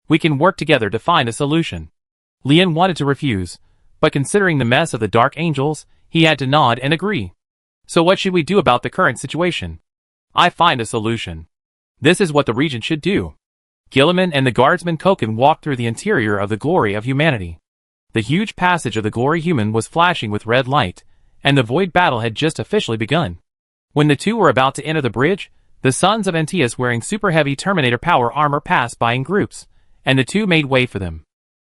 We can work together to find a solution." Lian wanted to refuse, but considering the mess of the Dark Angels, he had to nod and agree. "So what should we do about the current situation?" "I find a solution. This is what the Regent should do." Gilliman and the guardsman Koken walked through the interior of the Glory of Humanity. The huge passage of the Glory Human was flashing with red light, and the void battle had just officially begun. When the two were about to enter the bridge, the sons of Antaeus wearing super-heavy Terminator power armor passed by in groups, and the two made way for them.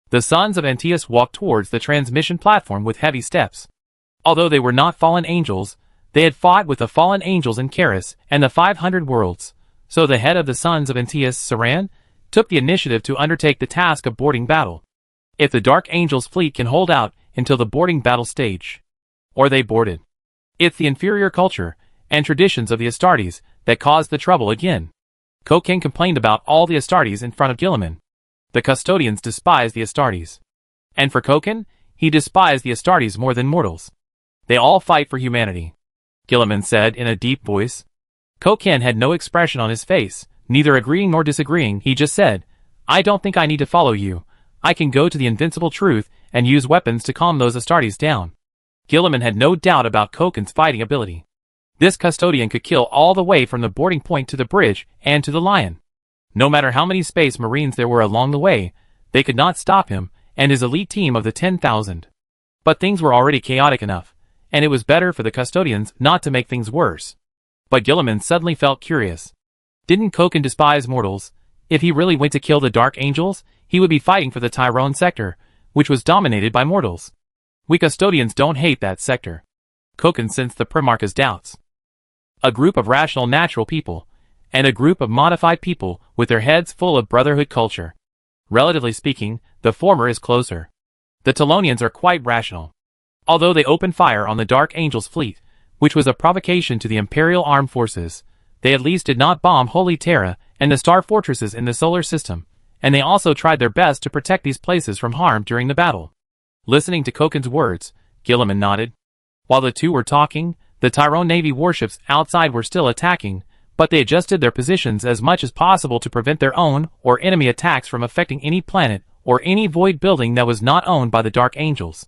The sons of Antaeus walked towards the transmission platform with heavy steps. Although they were not fallen angels, they had fought with the fallen angels in Charis and the 500 worlds, so the head of the sons of Antaeus, Saran, took the initiative to undertake the task of boarding battle. If the Dark Angel's fleet can hold out until the boarding battle stage, or they boarded. It's the inferior culture and traditions of the Astartes that caused the trouble again. Koken complained about all the Astartes in front of Gilliman. The custodians despised the Astartes. And for Koken, he despised the Astartes more than mortals. "They all fight for humanity," Gilliman said in a deep voice. Koken had no expression on his face, neither agreeing nor disagreeing. He just said, "I don't think I need to follow you. I can go to the invincible truth and use weapons to calm those Astartes down." Gilliman had no doubt about Koken's fighting ability. This custodian could kill all the way from the boarding point to the bridge and to the Lion. No matter how many space marines there were along the way, they could not stop him and his elite team of the 10,000. But things were already chaotic enough, and it was better for the custodians not to make things worse. But Gilliman suddenly felt curious. Didn't Koken despise mortals? If he really went to kill the Dark Angels, he would be fighting for the Tyrone sector, which was dominated by mortals. We custodians don't hate that sector. Koken sensed the Primarch's doubts. A group of rational natural people, and a group of modified people with their heads full of brotherhood culture. Relatively speaking, the former is closer. The Telonians are quite rational. Although they opened fire on the Dark Angel's fleet, which was a provocation to the Imperial Armed Forces, they at least did not bomb Holy Terra and the star fortresses in the solar system, and they also tried their best to protect these places from harm during the battle. Listening to Koken's words, Gilliman nodded. While the two were talking, the Tyrone Navy warships outside were still attacking, but they adjusted their positions as much as possible to prevent their own or enemy attacks from affecting any planet or any void building that was not owned by the Dark Angels.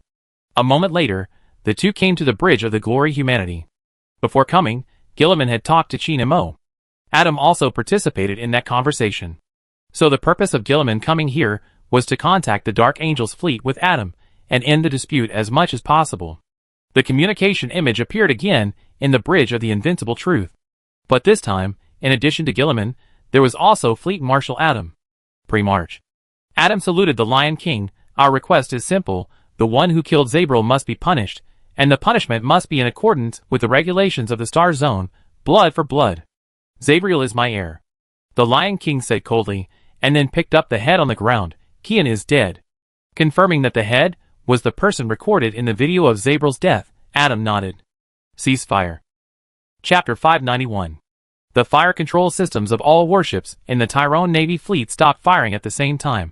A moment later, the two came to the bridge of the Glory Humanity. Before coming, Gilliman had talked to Chin Mo. Adam also participated in that conversation. So the purpose of Gilliman coming here was to contact the Dark Angel's fleet with Adam and end the dispute as much as possible. The communication image appeared again in the Bridge of the Invincible Truth. But this time, in addition to Gilliman, there was also Fleet Marshal Adam. Pre-March. Adam saluted the Lion King. "Our request is simple. The one who killed Zabril must be punished, and the punishment must be in accordance with the regulations of the Star Zone, blood for blood. Zabril is my heir." The Lion King said coldly, and then picked up the head on the ground. "Kian is dead." Confirming that the head was the person recorded in the video of Zabril's death, Adam nodded. Ceasefire. Chapter 591. The fire control systems of all warships in the Tyrone Navy fleet stopped firing at the same time.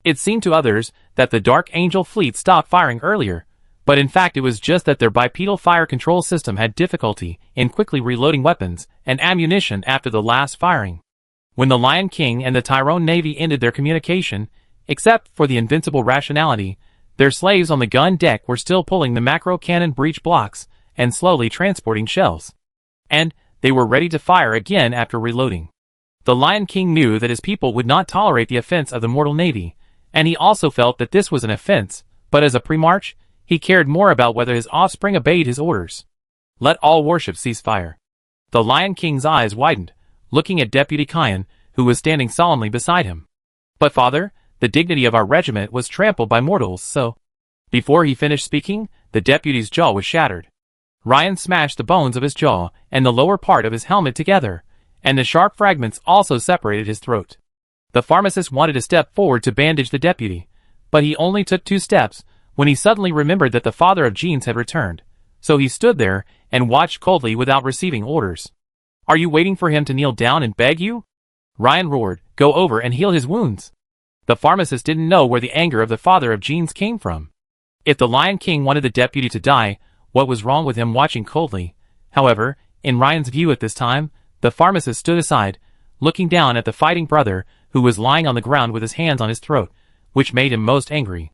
It seemed to others that the Dark Angel fleet stopped firing earlier, but in fact it was just that their bipedal fire control system had difficulty in quickly reloading weapons and ammunition after the last firing. When the Lion King and the Tyrone Navy ended their communication, except for the invincible rationality, Their slaves on the gun deck were still pulling the macro cannon breech blocks and slowly transporting shells. And they were ready to fire again after reloading. The Lion King knew that his people would not tolerate the offense of the mortal navy, and he also felt that this was an offense, but as a pre-march, he cared more about whether his offspring obeyed his orders. Let all warships cease fire. The Lion King's eyes widened, looking at Deputy Kyan, who was standing solemnly beside him. But father, the dignity of our regiment was trampled by mortals, so... Before he finished speaking, the deputy's jaw was shattered. Ryan smashed the bones of his jaw and the lower part of his helmet together, and the sharp fragments also separated his throat. The pharmacist wanted to step forward to bandage the deputy, but he only took 2 steps when he suddenly remembered that the father of Jeans had returned, so he stood there and watched coldly without receiving orders. Are you waiting for him to kneel down and beg you? Ryan roared, go over and heal his wounds. The pharmacist didn't know where the anger of the father of Jeans came from. If the Lion King wanted the deputy to die, what was wrong with him watching coldly? However, in Ryan's view at this time, the pharmacist stood aside, looking down at the fighting brother who was lying on the ground with his hands on his throat, which made him most angry.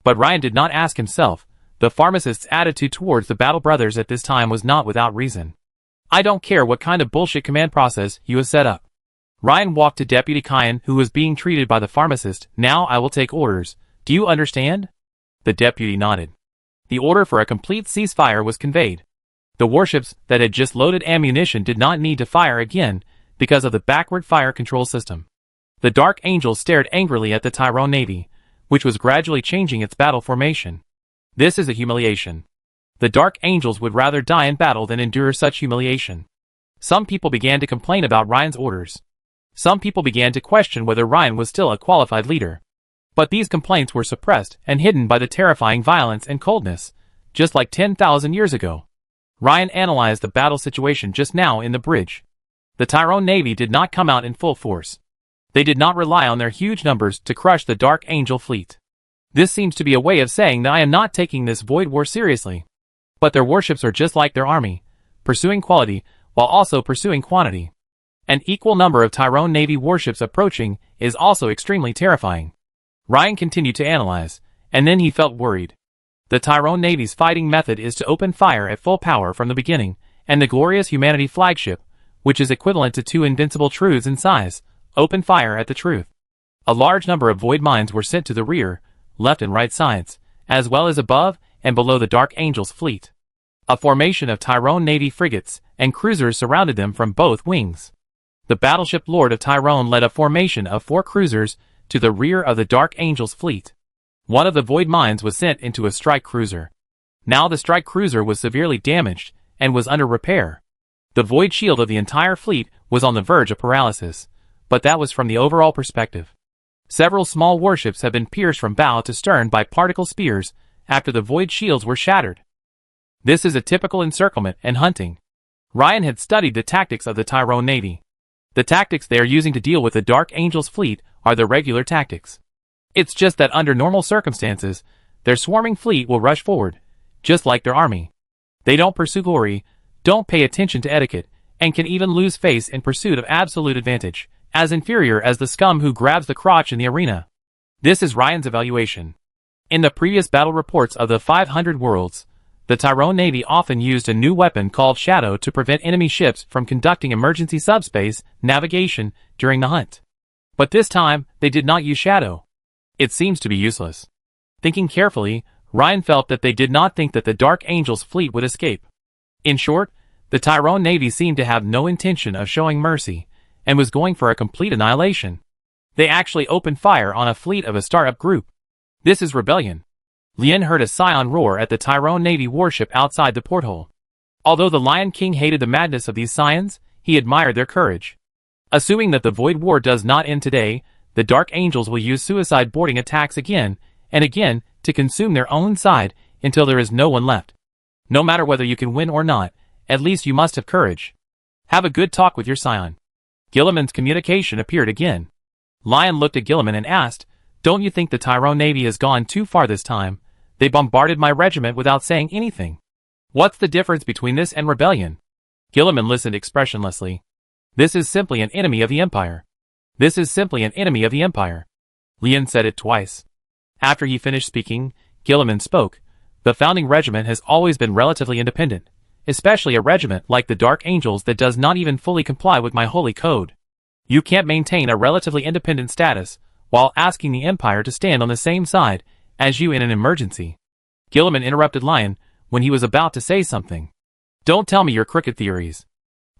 But Ryan did not ask himself. The pharmacist's attitude towards the battle brothers at this time was not without reason. I don't care what kind of bullshit command process you have set up. Ryan walked to Deputy Kyan, who was being treated by the pharmacist. Now I will take orders. Do you understand? The deputy nodded. The order for a complete ceasefire was conveyed. The warships that had just loaded ammunition did not need to fire again because of the backward fire control system. The Dark Angel stared angrily at the Tyrone Navy, which was gradually changing its battle formation. This is a humiliation. The Dark Angels would rather die in battle than endure such humiliation. Some people began to complain about Ryan's orders. Some people began to question whether Ryan was still a qualified leader. But these complaints were suppressed and hidden by the terrifying violence and coldness, just like 10,000 years ago. Ryan analyzed the battle situation just now in the bridge. The Tyrone Navy did not come out in full force. They did not rely on their huge numbers to crush the Dark Angel fleet. This seems to be a way of saying that I am not taking this void war seriously. But their warships are just like their army, pursuing quality while also pursuing quantity. An equal number of Tyrone Navy warships approaching is also extremely terrifying. Ryan continued to analyze, and then he felt worried. The Tyrone Navy's fighting method is to open fire at full power from the beginning, and the Glorious Humanity flagship, which is equivalent to 2 invincible truths in size, open fire at the truth. A large number of void mines were sent to the rear, left and right sides, as well as above and below the Dark Angel's fleet. A formation of Tyrone Navy frigates and cruisers surrounded them from both wings. The battleship Lord of Tyrone led a formation of 4 cruisers to the rear of the Dark Angel's fleet. One of the void mines was sent into a strike cruiser. Now the strike cruiser was severely damaged and was under repair. The void shield of the entire fleet was on the verge of paralysis, but that was from the overall perspective. Several small warships have been pierced from bow to stern by particle spears after the void shields were shattered. This is a typical encirclement and hunting. Ryan had studied the tactics of the Tyrone Navy. The tactics they are using to deal with the Dark Angel's fleet are the regular tactics. It's just that under normal circumstances, their swarming fleet will rush forward, just like their army. They don't pursue glory, don't pay attention to etiquette, and can even lose face in pursuit of absolute advantage, as inferior as the scum who grabs the crotch in the arena. This is Ryan's evaluation. In the previous battle reports of the 500 worlds, the Tyrone Navy often used a new weapon called Shadow to prevent enemy ships from conducting emergency subspace navigation during the hunt. But this time, they did not use Shadow. It seems to be useless. Thinking carefully, Ryan felt that they did not think that the Dark Angel's fleet would escape. In short, the Tyrone Navy seemed to have no intention of showing mercy, and was going for a complete annihilation. They actually opened fire on a fleet of a startup group. This is rebellion. Lien heard a scion roar at the Tyrone Navy warship outside the porthole. Although the Lion King hated the madness of these scions, he admired their courage. Assuming that the Void War does not end today, the Dark Angels will use suicide boarding attacks again and again to consume their own side until there is no one left. No matter whether you can win or not, at least you must have courage. Have a good talk with your scion. Gilliman's communication appeared again. Lion looked at Gilliman and asked, "Don't you think the Tyrone Navy has gone too far this time? They bombarded my regiment without saying anything. What's the difference between this and rebellion?" Gilliman listened expressionlessly. "This is simply an enemy of the Empire. This is simply an enemy of the Empire." Lien said it twice. After he finished speaking, Gilliman spoke. The founding regiment has always been relatively independent, especially a regiment like the Dark Angels that does not even fully comply with my holy code. You can't maintain a relatively independent status while asking the Empire to stand on the same side as you in an emergency. Gilliman interrupted Lion when he was about to say something. Don't tell me your crooked theories.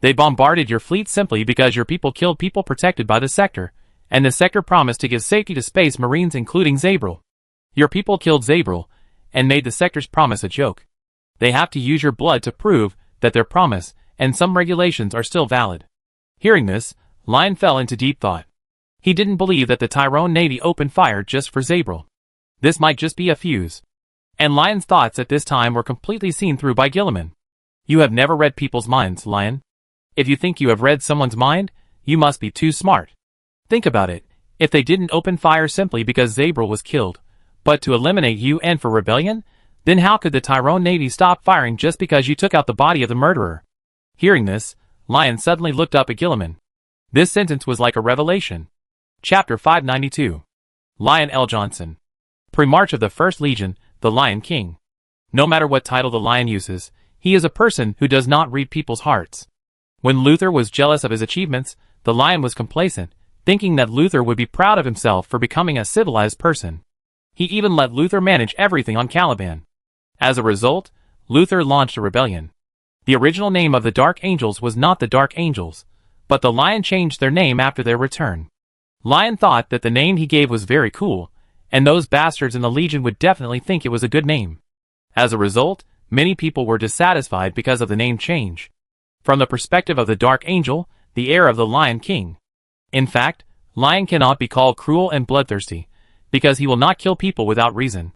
They bombarded your fleet simply because your people killed people protected by the sector, and the sector promised to give safety to space marines including Zabril. Your people killed Zabril and made the sector's promise a joke. They have to use your blood to prove that their promise and some regulations are still valid. Hearing this, Lion fell into deep thought. He didn't believe that the Tyrone Navy opened fire just for Zabril. This might just be a fuse. And Lion's thoughts at this time were completely seen through by Gilliman. You have never read people's minds, Lion. If you think you have read someone's mind, you must be too smart. Think about it. If they didn't open fire simply because Zabril was killed, but to eliminate you and for rebellion, then how could the Tyrone Navy stop firing just because you took out the body of the murderer? Hearing this, Lion suddenly looked up at Gilliman. This sentence was like a revelation. Chapter 592. Lion L. Johnson. Pre-March of the 1st Legion, the Lion King. No matter what title the Lion uses, he is a person who does not read people's hearts. When Luther was jealous of his achievements, the Lion was complacent, thinking that Luther would be proud of himself for becoming a civilized person. He even let Luther manage everything on Caliban. As a result, Luther launched a rebellion. The original name of the Dark Angels was not the Dark Angels, but the Lion changed their name after their return. Lion thought that the name he gave was very cool, and those bastards in the Legion would definitely think it was a good name. As a result, many people were dissatisfied because of the name change. From the perspective of the Dark Angel, the heir of the Lion King. In fact, Lion cannot be called cruel and bloodthirsty, because he will not kill people without reason.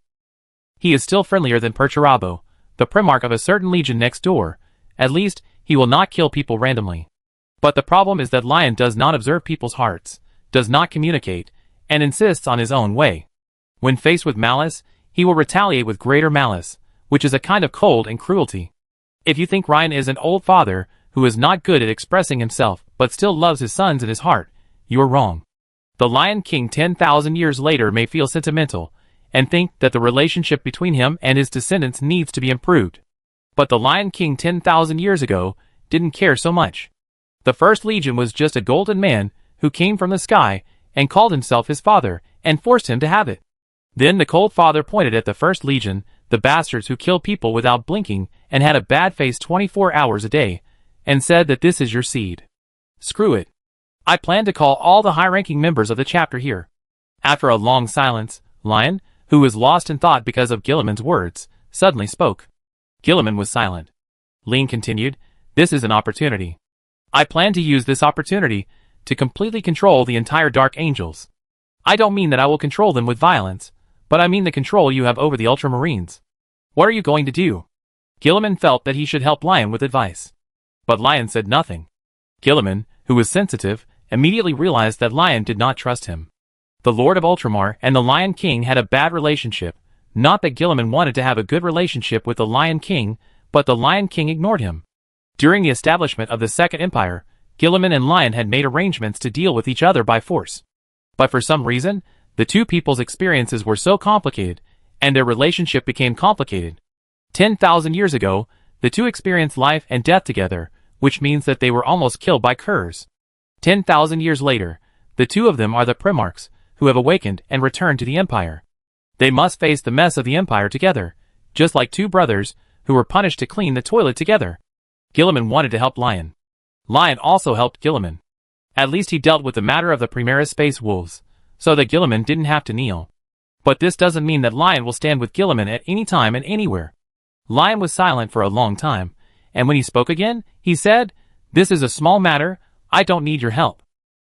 He is still friendlier than Perturabo, the primarch of a certain legion next door. At least, he will not kill people randomly. But the problem is that Lion does not observe people's hearts, does not communicate, and insists on his own way. When faced with malice, he will retaliate with greater malice, which is a kind of cold and cruelty. If you think Ryan is an old father who is not good at expressing himself but still loves his sons in his heart, you are wrong. The Lion King 10,000 years later may feel sentimental and think that the relationship between him and his descendants needs to be improved. But the Lion King 10,000 years ago didn't care so much. The 1st Legion was just a golden man who came from the sky and called himself his father and forced him to have it. Then the cold father pointed at the 1st Legion, the bastards who kill people without blinking and had a bad face 24 hours a day, and said that this is your seed. Screw it. I plan to call all the high-ranking members of the chapter here. After a long silence, Lion, who was lost in thought because of Gilliman's words, suddenly spoke. Gilliman was silent. Lean continued, this is an opportunity. I plan to use this opportunity to completely control the entire Dark Angels. I don't mean that I will control them with violence, but I mean the control you have over the Ultramarines. What are you going to do? Gilliman felt that he should help Lion with advice. But Lion said nothing. Gilliman, who was sensitive, immediately realized that Lion did not trust him. The Lord of Ultramar and the Lion King had a bad relationship, not that Gilliman wanted to have a good relationship with the Lion King, but the Lion King ignored him. During the establishment of the Second Empire, Gilliman and Lion had made arrangements to deal with each other by force. But for some reason, the two people's experiences were so complicated, and their relationship became complicated. 10,000 years ago, the two experienced life and death together, which means that they were almost killed by curs. 10,000 years later, the two of them are the primarchs, who have awakened and returned to the Empire. They must face the mess of the Empire together, just like two brothers, who were punished to clean the toilet together. Gilliman wanted to help Lion. Lion also helped Gilliman. At least he dealt with the matter of the Primaris Space Wolves, so that Gilliman didn't have to kneel. But this doesn't mean that Lion will stand with Gilliman at any time and anywhere. Lion was silent for a long time, and when he spoke again, he said, this is a small matter, I don't need your help.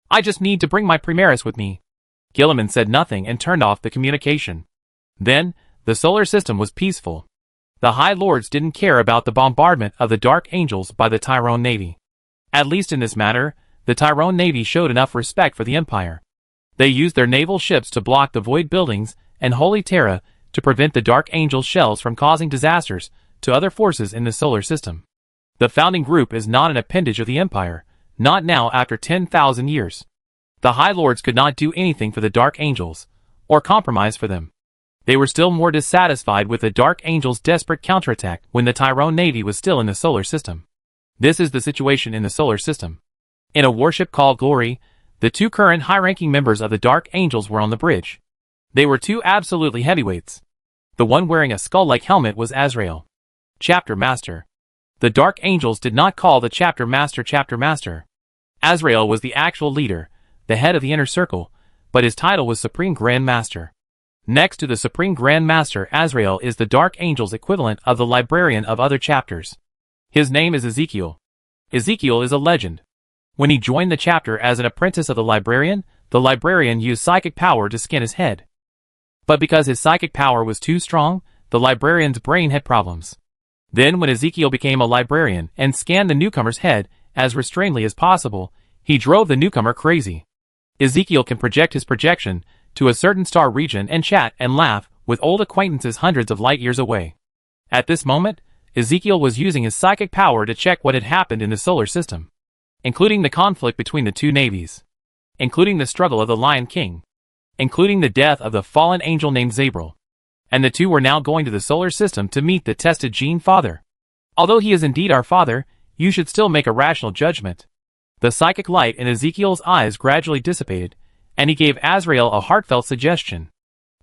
I just need to bring my Primaris with me. Gilliman said nothing and turned off the communication. Then, the solar system was peaceful. The High Lords didn't care about the bombardment of the Dark Angels by the Tyrone Navy. At least in this matter, the Tyrone Navy showed enough respect for the Empire. They used their naval ships to block the Void Buildings and Holy Terra to prevent the Dark Angel shells from causing disasters to other forces in the solar system. The founding group is not an appendage of the Empire, not now after 10,000 years. The High Lords could not do anything for the Dark Angels, or compromise for them. They were still more dissatisfied with the Dark Angel's desperate counterattack when the Tyrone Navy was still in the solar system. This is the situation in the solar system. In a warship called Glory, the two current high-ranking members of the Dark Angels were on the bridge. They were two absolutely heavyweights. The one wearing a skull-like helmet was Azrael, Chapter Master. The Dark Angels did not call the Chapter Master. Azrael was the actual leader, the head of the inner circle, but his title was Supreme Grand Master. Next to the Supreme Grand Master, Azrael is the Dark Angel's equivalent of the librarian of other chapters. His name is Ezekiel. Ezekiel is a legend. When he joined the chapter as an apprentice of the librarian used psychic power to skin his head. But because his psychic power was too strong, the librarian's brain had problems. Then when Ezekiel became a librarian and scanned the newcomer's head as restrainedly as possible, he drove the newcomer crazy. Ezekiel can project his projection to a certain star region and chat and laugh with old acquaintances hundreds of light years away. At this moment, Ezekiel was using his psychic power to check what had happened in the solar system, including the conflict between the two navies, including the struggle of the Lion King, including the death of the fallen angel named Zabril. And the two were now going to the solar system to meet the tested Gene Father. Although he is indeed our father, you should still make a rational judgment. The psychic light in Ezekiel's eyes gradually dissipated, and he gave Azrael a heartfelt suggestion.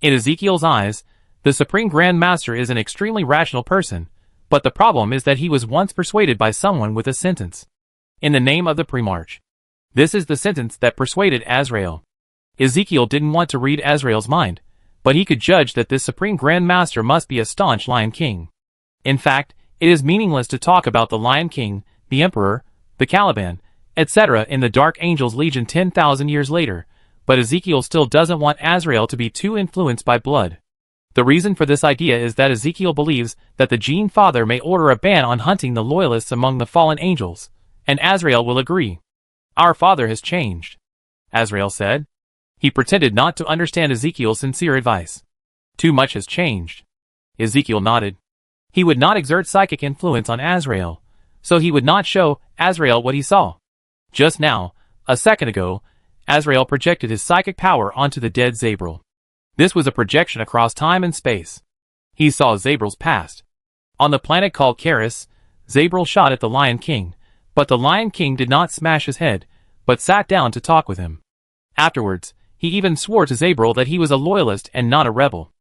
In Ezekiel's eyes, the Supreme Grand Master is an extremely rational person, but the problem is that he was once persuaded by someone with a sentence. In the name of the Primarch. This is the sentence that persuaded Azrael. Ezekiel didn't want to read Azrael's mind, but he could judge that this Supreme Grand Master must be a staunch Lion King. In fact, it is meaningless to talk about the Lion King, the Emperor, the Caliban, etc. in the Dark Angel's Legion 10,000 years later, but Ezekiel still doesn't want Azrael to be too influenced by blood. The reason for this idea is that Ezekiel believes that the Gene Father may order a ban on hunting the loyalists among the fallen angels, and Azrael will agree. Our father has changed, Azrael said. He pretended not to understand Ezekiel's sincere advice. Too much has changed. Ezekiel nodded. He would not exert psychic influence on Azrael, so he would not show Azrael what he saw. Just now, a second ago, Azrael projected his psychic power onto the dead Zabril. This was a projection across time and space. He saw Zabril's past. On the planet called Karis, Zabril shot at the Lion King, but the Lion King did not smash his head, but sat down to talk with him. Afterwards, he even swore to Zabril that he was a loyalist and not a rebel.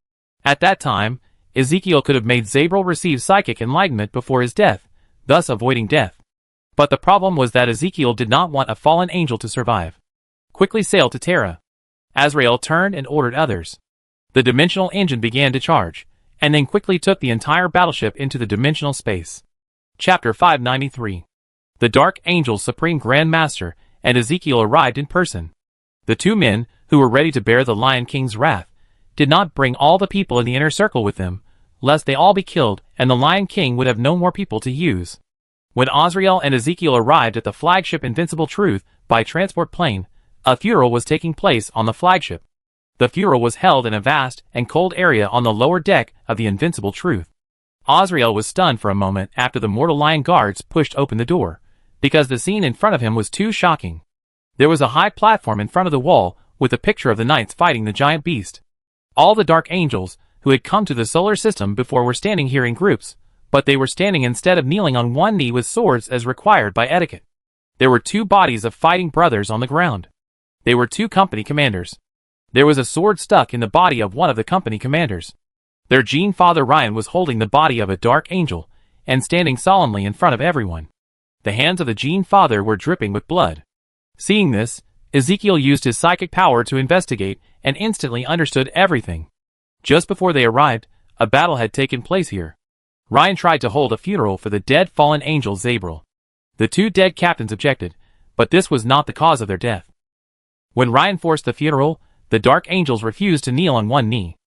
At that time, Ezekiel could have made Zabril receive psychic enlightenment before his death, thus avoiding death. But the problem was that Ezekiel did not want a fallen angel to survive. Quickly sail to Terra. Azrael turned and ordered others. The dimensional engine began to charge, and then quickly took the entire battleship into the dimensional space. Chapter 593. The Dark Angel's Supreme Grand Master and Ezekiel arrived in person. The two men, who were ready to bear the Lion King's wrath, did not bring all the people in the inner circle with them, lest they all be killed and the Lion King would have no more people to use. When Azrael and Ezekiel arrived at the flagship Invincible Truth by transport plane, a funeral was taking place on the flagship. The funeral was held in a vast and cold area on the lower deck of the Invincible Truth. Azrael was stunned for a moment after the mortal lion guards pushed open the door, because the scene in front of him was too shocking. There was a high platform in front of the wall with a picture of the knights fighting the giant beast. All the Dark Angels, who had come to the solar system before, were standing here in groups, but they were standing instead of kneeling on one knee with swords as required by etiquette. There were two bodies of fighting brothers on the ground. They were two company commanders. There was a sword stuck in the body of one of the company commanders. Their Gene Father Ryan was holding the body of a Dark Angel and standing solemnly in front of everyone. The hands of the Gene Father were dripping with blood. Seeing this, Ezekiel used his psychic power to investigate and instantly understood everything. Just before they arrived, a battle had taken place here. Ryan tried to hold a funeral for the dead fallen angel Zabril. The two dead captains objected, but this was not the cause of their death. When Ryan forced the funeral, the Dark Angels refused to kneel on one knee.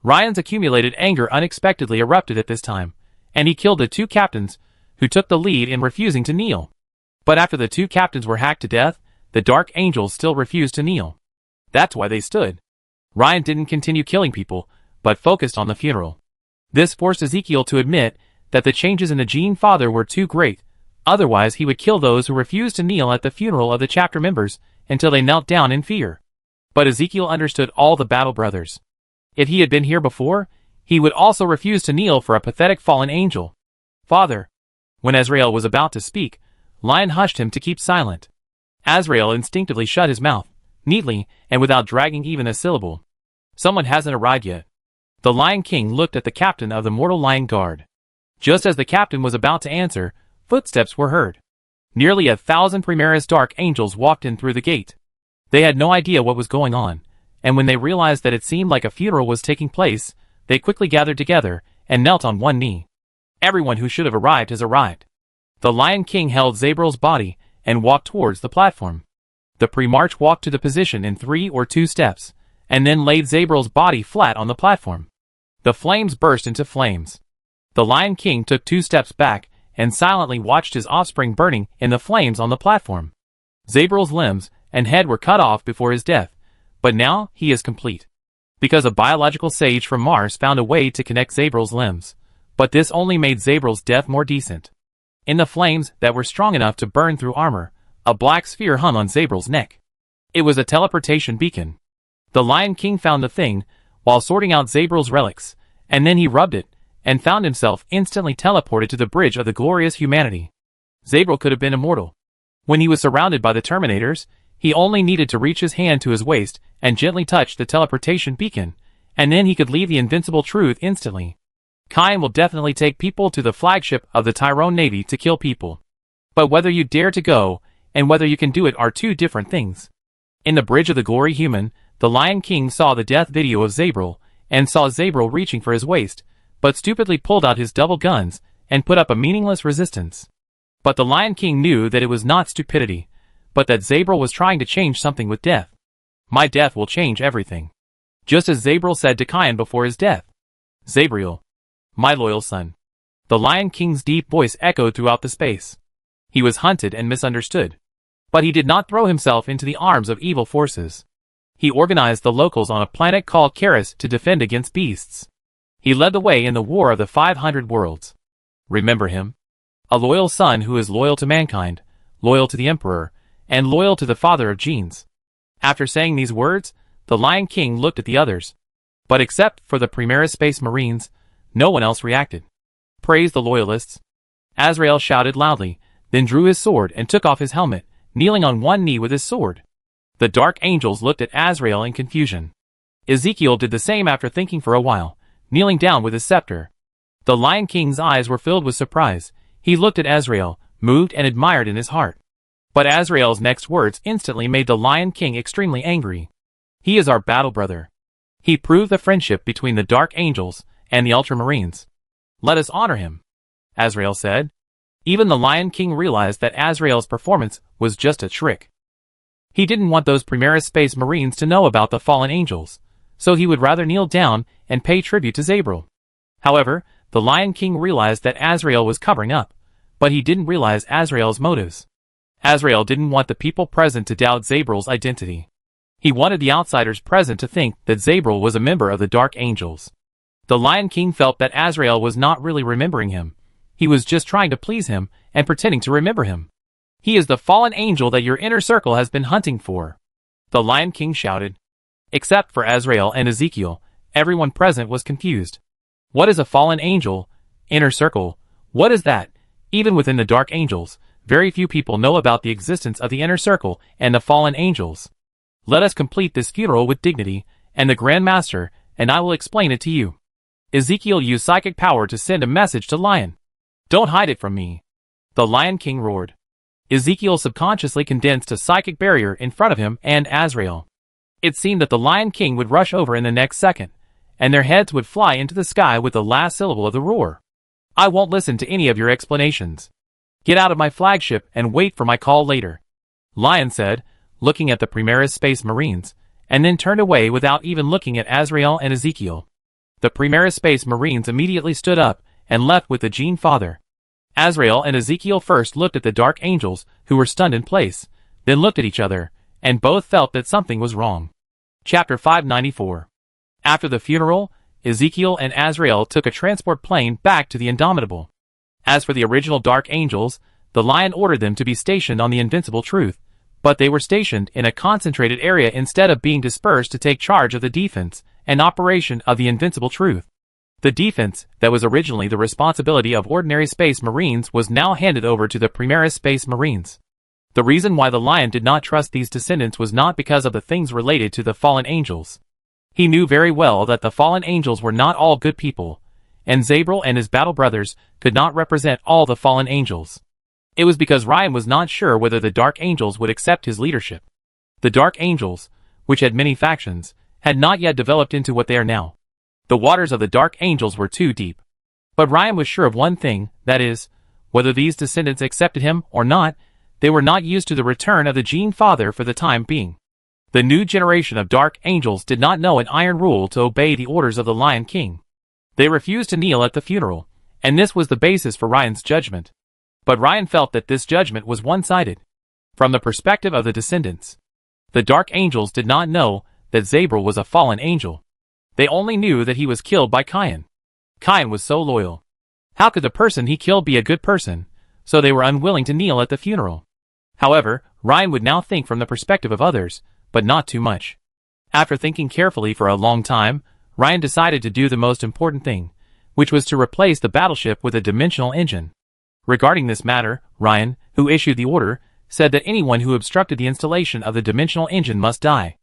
Ryan's accumulated anger unexpectedly erupted at this time, and he killed the two captains, who took the lead in refusing to kneel. But after the two captains were hacked to death, the Dark Angels still refused to kneel. That's why they stood. Ryan didn't continue killing people, but focused on the funeral. This forced Ezekiel to admit that the changes in the Gene Father were too great, otherwise he would kill those who refused to kneel at the funeral of the chapter members until they knelt down in fear. But Ezekiel understood all the battle brothers. If he had been here before, he would also refuse to kneel for a pathetic fallen angel. Father. When Azrael was about to speak, Lion hushed him to keep silent. Azrael instinctively shut his mouth, neatly and without dragging even a syllable. Someone hasn't arrived yet. The Lion King looked at the captain of the Mortal Lion Guard. Just as the captain was about to answer, footsteps were heard. Nearly 1,000 Primaris Dark Angels walked in through the gate. They had no idea what was going on, and when they realized that it seemed like a funeral was taking place, they quickly gathered together and knelt on one knee. Everyone who should have arrived has arrived. The Lion King held Zabral's body and walked towards the platform. The Primarch walked to the position in 3 or 2 steps, and then laid Zabral's body flat on the platform. The flames burst into flames. The Lion King took 2 steps back and silently watched his offspring burning in the flames on the platform. Zabral's limbs and head were cut off before his death, but now he is complete. Because a biological sage from Mars found a way to connect Zabral's limbs, but this only made Zabral's death more decent. In the flames that were strong enough to burn through armor, a black sphere hung on Zabral's neck. It was a teleportation beacon. The Lion King found the thing while sorting out Zabral's relics, and then he rubbed it, and found himself instantly teleported to the bridge of the glorious humanity. Zabral could have been immortal. When he was surrounded by the Terminators, he only needed to reach his hand to his waist and gently touch the teleportation beacon, and then he could leave the invincible truth instantly. Kyan will definitely take people to the flagship of the Tyrone Navy to kill people. But whether you dare to go, and whether you can do it are 2 different things. In the Bridge of the Glory Human, the Lion King saw the death video of Zabral, and saw Zabral reaching for his waist, but stupidly pulled out his double guns, and put up a meaningless resistance. But the Lion King knew that it was not stupidity, but that Zabral was trying to change something with death. My death will change everything. Just as Zabral said to Kyan before his death. Zabriel. My loyal son. The Lion King's deep voice echoed throughout the space. He was hunted and misunderstood. But he did not throw himself into the arms of evil forces. He organized the locals on a planet called Karis to defend against beasts. He led the way in the War of the 500 Worlds. Remember him? A loyal son who is loyal to mankind, loyal to the Emperor, and loyal to the father of genes. After saying these words, the Lion King looked at the others. But except for the Primaris Space Marines, no one else reacted. Praise the loyalists. Azrael shouted loudly, then drew his sword and took off his helmet, kneeling on one knee with his sword. The Dark Angels looked at Azrael in confusion. Ezekiel did the same after thinking for a while, kneeling down with his scepter. The Lion King's eyes were filled with surprise. He looked at Azrael, moved and admired in his heart. But Azrael's next words instantly made the Lion King extremely angry. He is our battle brother. He proved the friendship between the Dark Angels and the Ultramarines. Let us honor him, Azrael said. Even the Lion King realized that Azrael's performance was just a trick. He didn't want those Primaris Space Marines to know about the fallen angels, so he would rather kneel down and pay tribute to Zabral. However, the Lion King realized that Azrael was covering up, but he didn't realize Azrael's motives. Azrael didn't want the people present to doubt Zabral's identity. He wanted the outsiders present to think that Zabral was a member of the Dark Angels. The Lion King felt that Azrael was not really remembering him. He was just trying to please him and pretending to remember him. He is the fallen angel that your inner circle has been hunting for, the Lion King shouted. Except for Azrael and Ezekiel, everyone present was confused. What is a fallen angel? Inner circle? What is that? Even within the Dark Angels, very few people know about the existence of the inner circle and the fallen angels. Let us complete this funeral with dignity, and the Grand Master, and I will explain it to you. Ezekiel used psychic power to send a message to Lion. Don't hide it from me, the Lion King roared. Ezekiel subconsciously condensed a psychic barrier in front of him and Azrael. It seemed that the Lion King would rush over in the next second, and their heads would fly into the sky with the last syllable of the roar. I won't listen to any of your explanations. Get out of my flagship and wait for my call later, Lion said, looking at the Primaris Space Marines, and then turned away without even looking at Azrael and Ezekiel. The Primaris Space Marines immediately stood up and left with the Gene Father. Azrael and Ezekiel first looked at the Dark Angels, who were stunned in place, then looked at each other, and both felt that something was wrong. Chapter 594. After the funeral, Ezekiel and Azrael took a transport plane back to the Indomitable. As for the original Dark Angels, the Lion ordered them to be stationed on the Invincible Truth, but they were stationed in a concentrated area instead of being dispersed to take charge of the defense and operation of the invincible truth. The defense that was originally the responsibility of ordinary Space Marines was now handed over to the Primaris Space Marines. The reason why the Lion did not trust these descendants was not because of the things related to the fallen angels. He knew very well that the fallen angels were not all good people, and Zabril and his battle brothers could not represent all the fallen angels. It was because Ryan was not sure whether the Dark Angels would accept his leadership. The Dark Angels, which had many factions, had not yet developed into what they are now. The waters of the Dark Angels were too deep. But Ryan was sure of one thing, that is, whether these descendants accepted him or not, they were not used to the return of the Gene Father for the time being. The new generation of Dark Angels did not know an iron rule to obey the orders of the Lion King. They refused to kneel at the funeral, and this was the basis for Ryan's judgment. But Ryan felt that this judgment was one-sided. From the perspective of the descendants, the Dark Angels did not know that Zabril was a fallen angel. They only knew that he was killed by Kyan. Kyan was so loyal. How could the person he killed be a good person? So they were unwilling to kneel at the funeral. However, Ryan would now think from the perspective of others, but not too much. After thinking carefully for a long time, Ryan decided to do the most important thing, which was to replace the battleship with a dimensional engine. Regarding this matter, Ryan, who issued the order, said that anyone who obstructed the installation of the dimensional engine must die.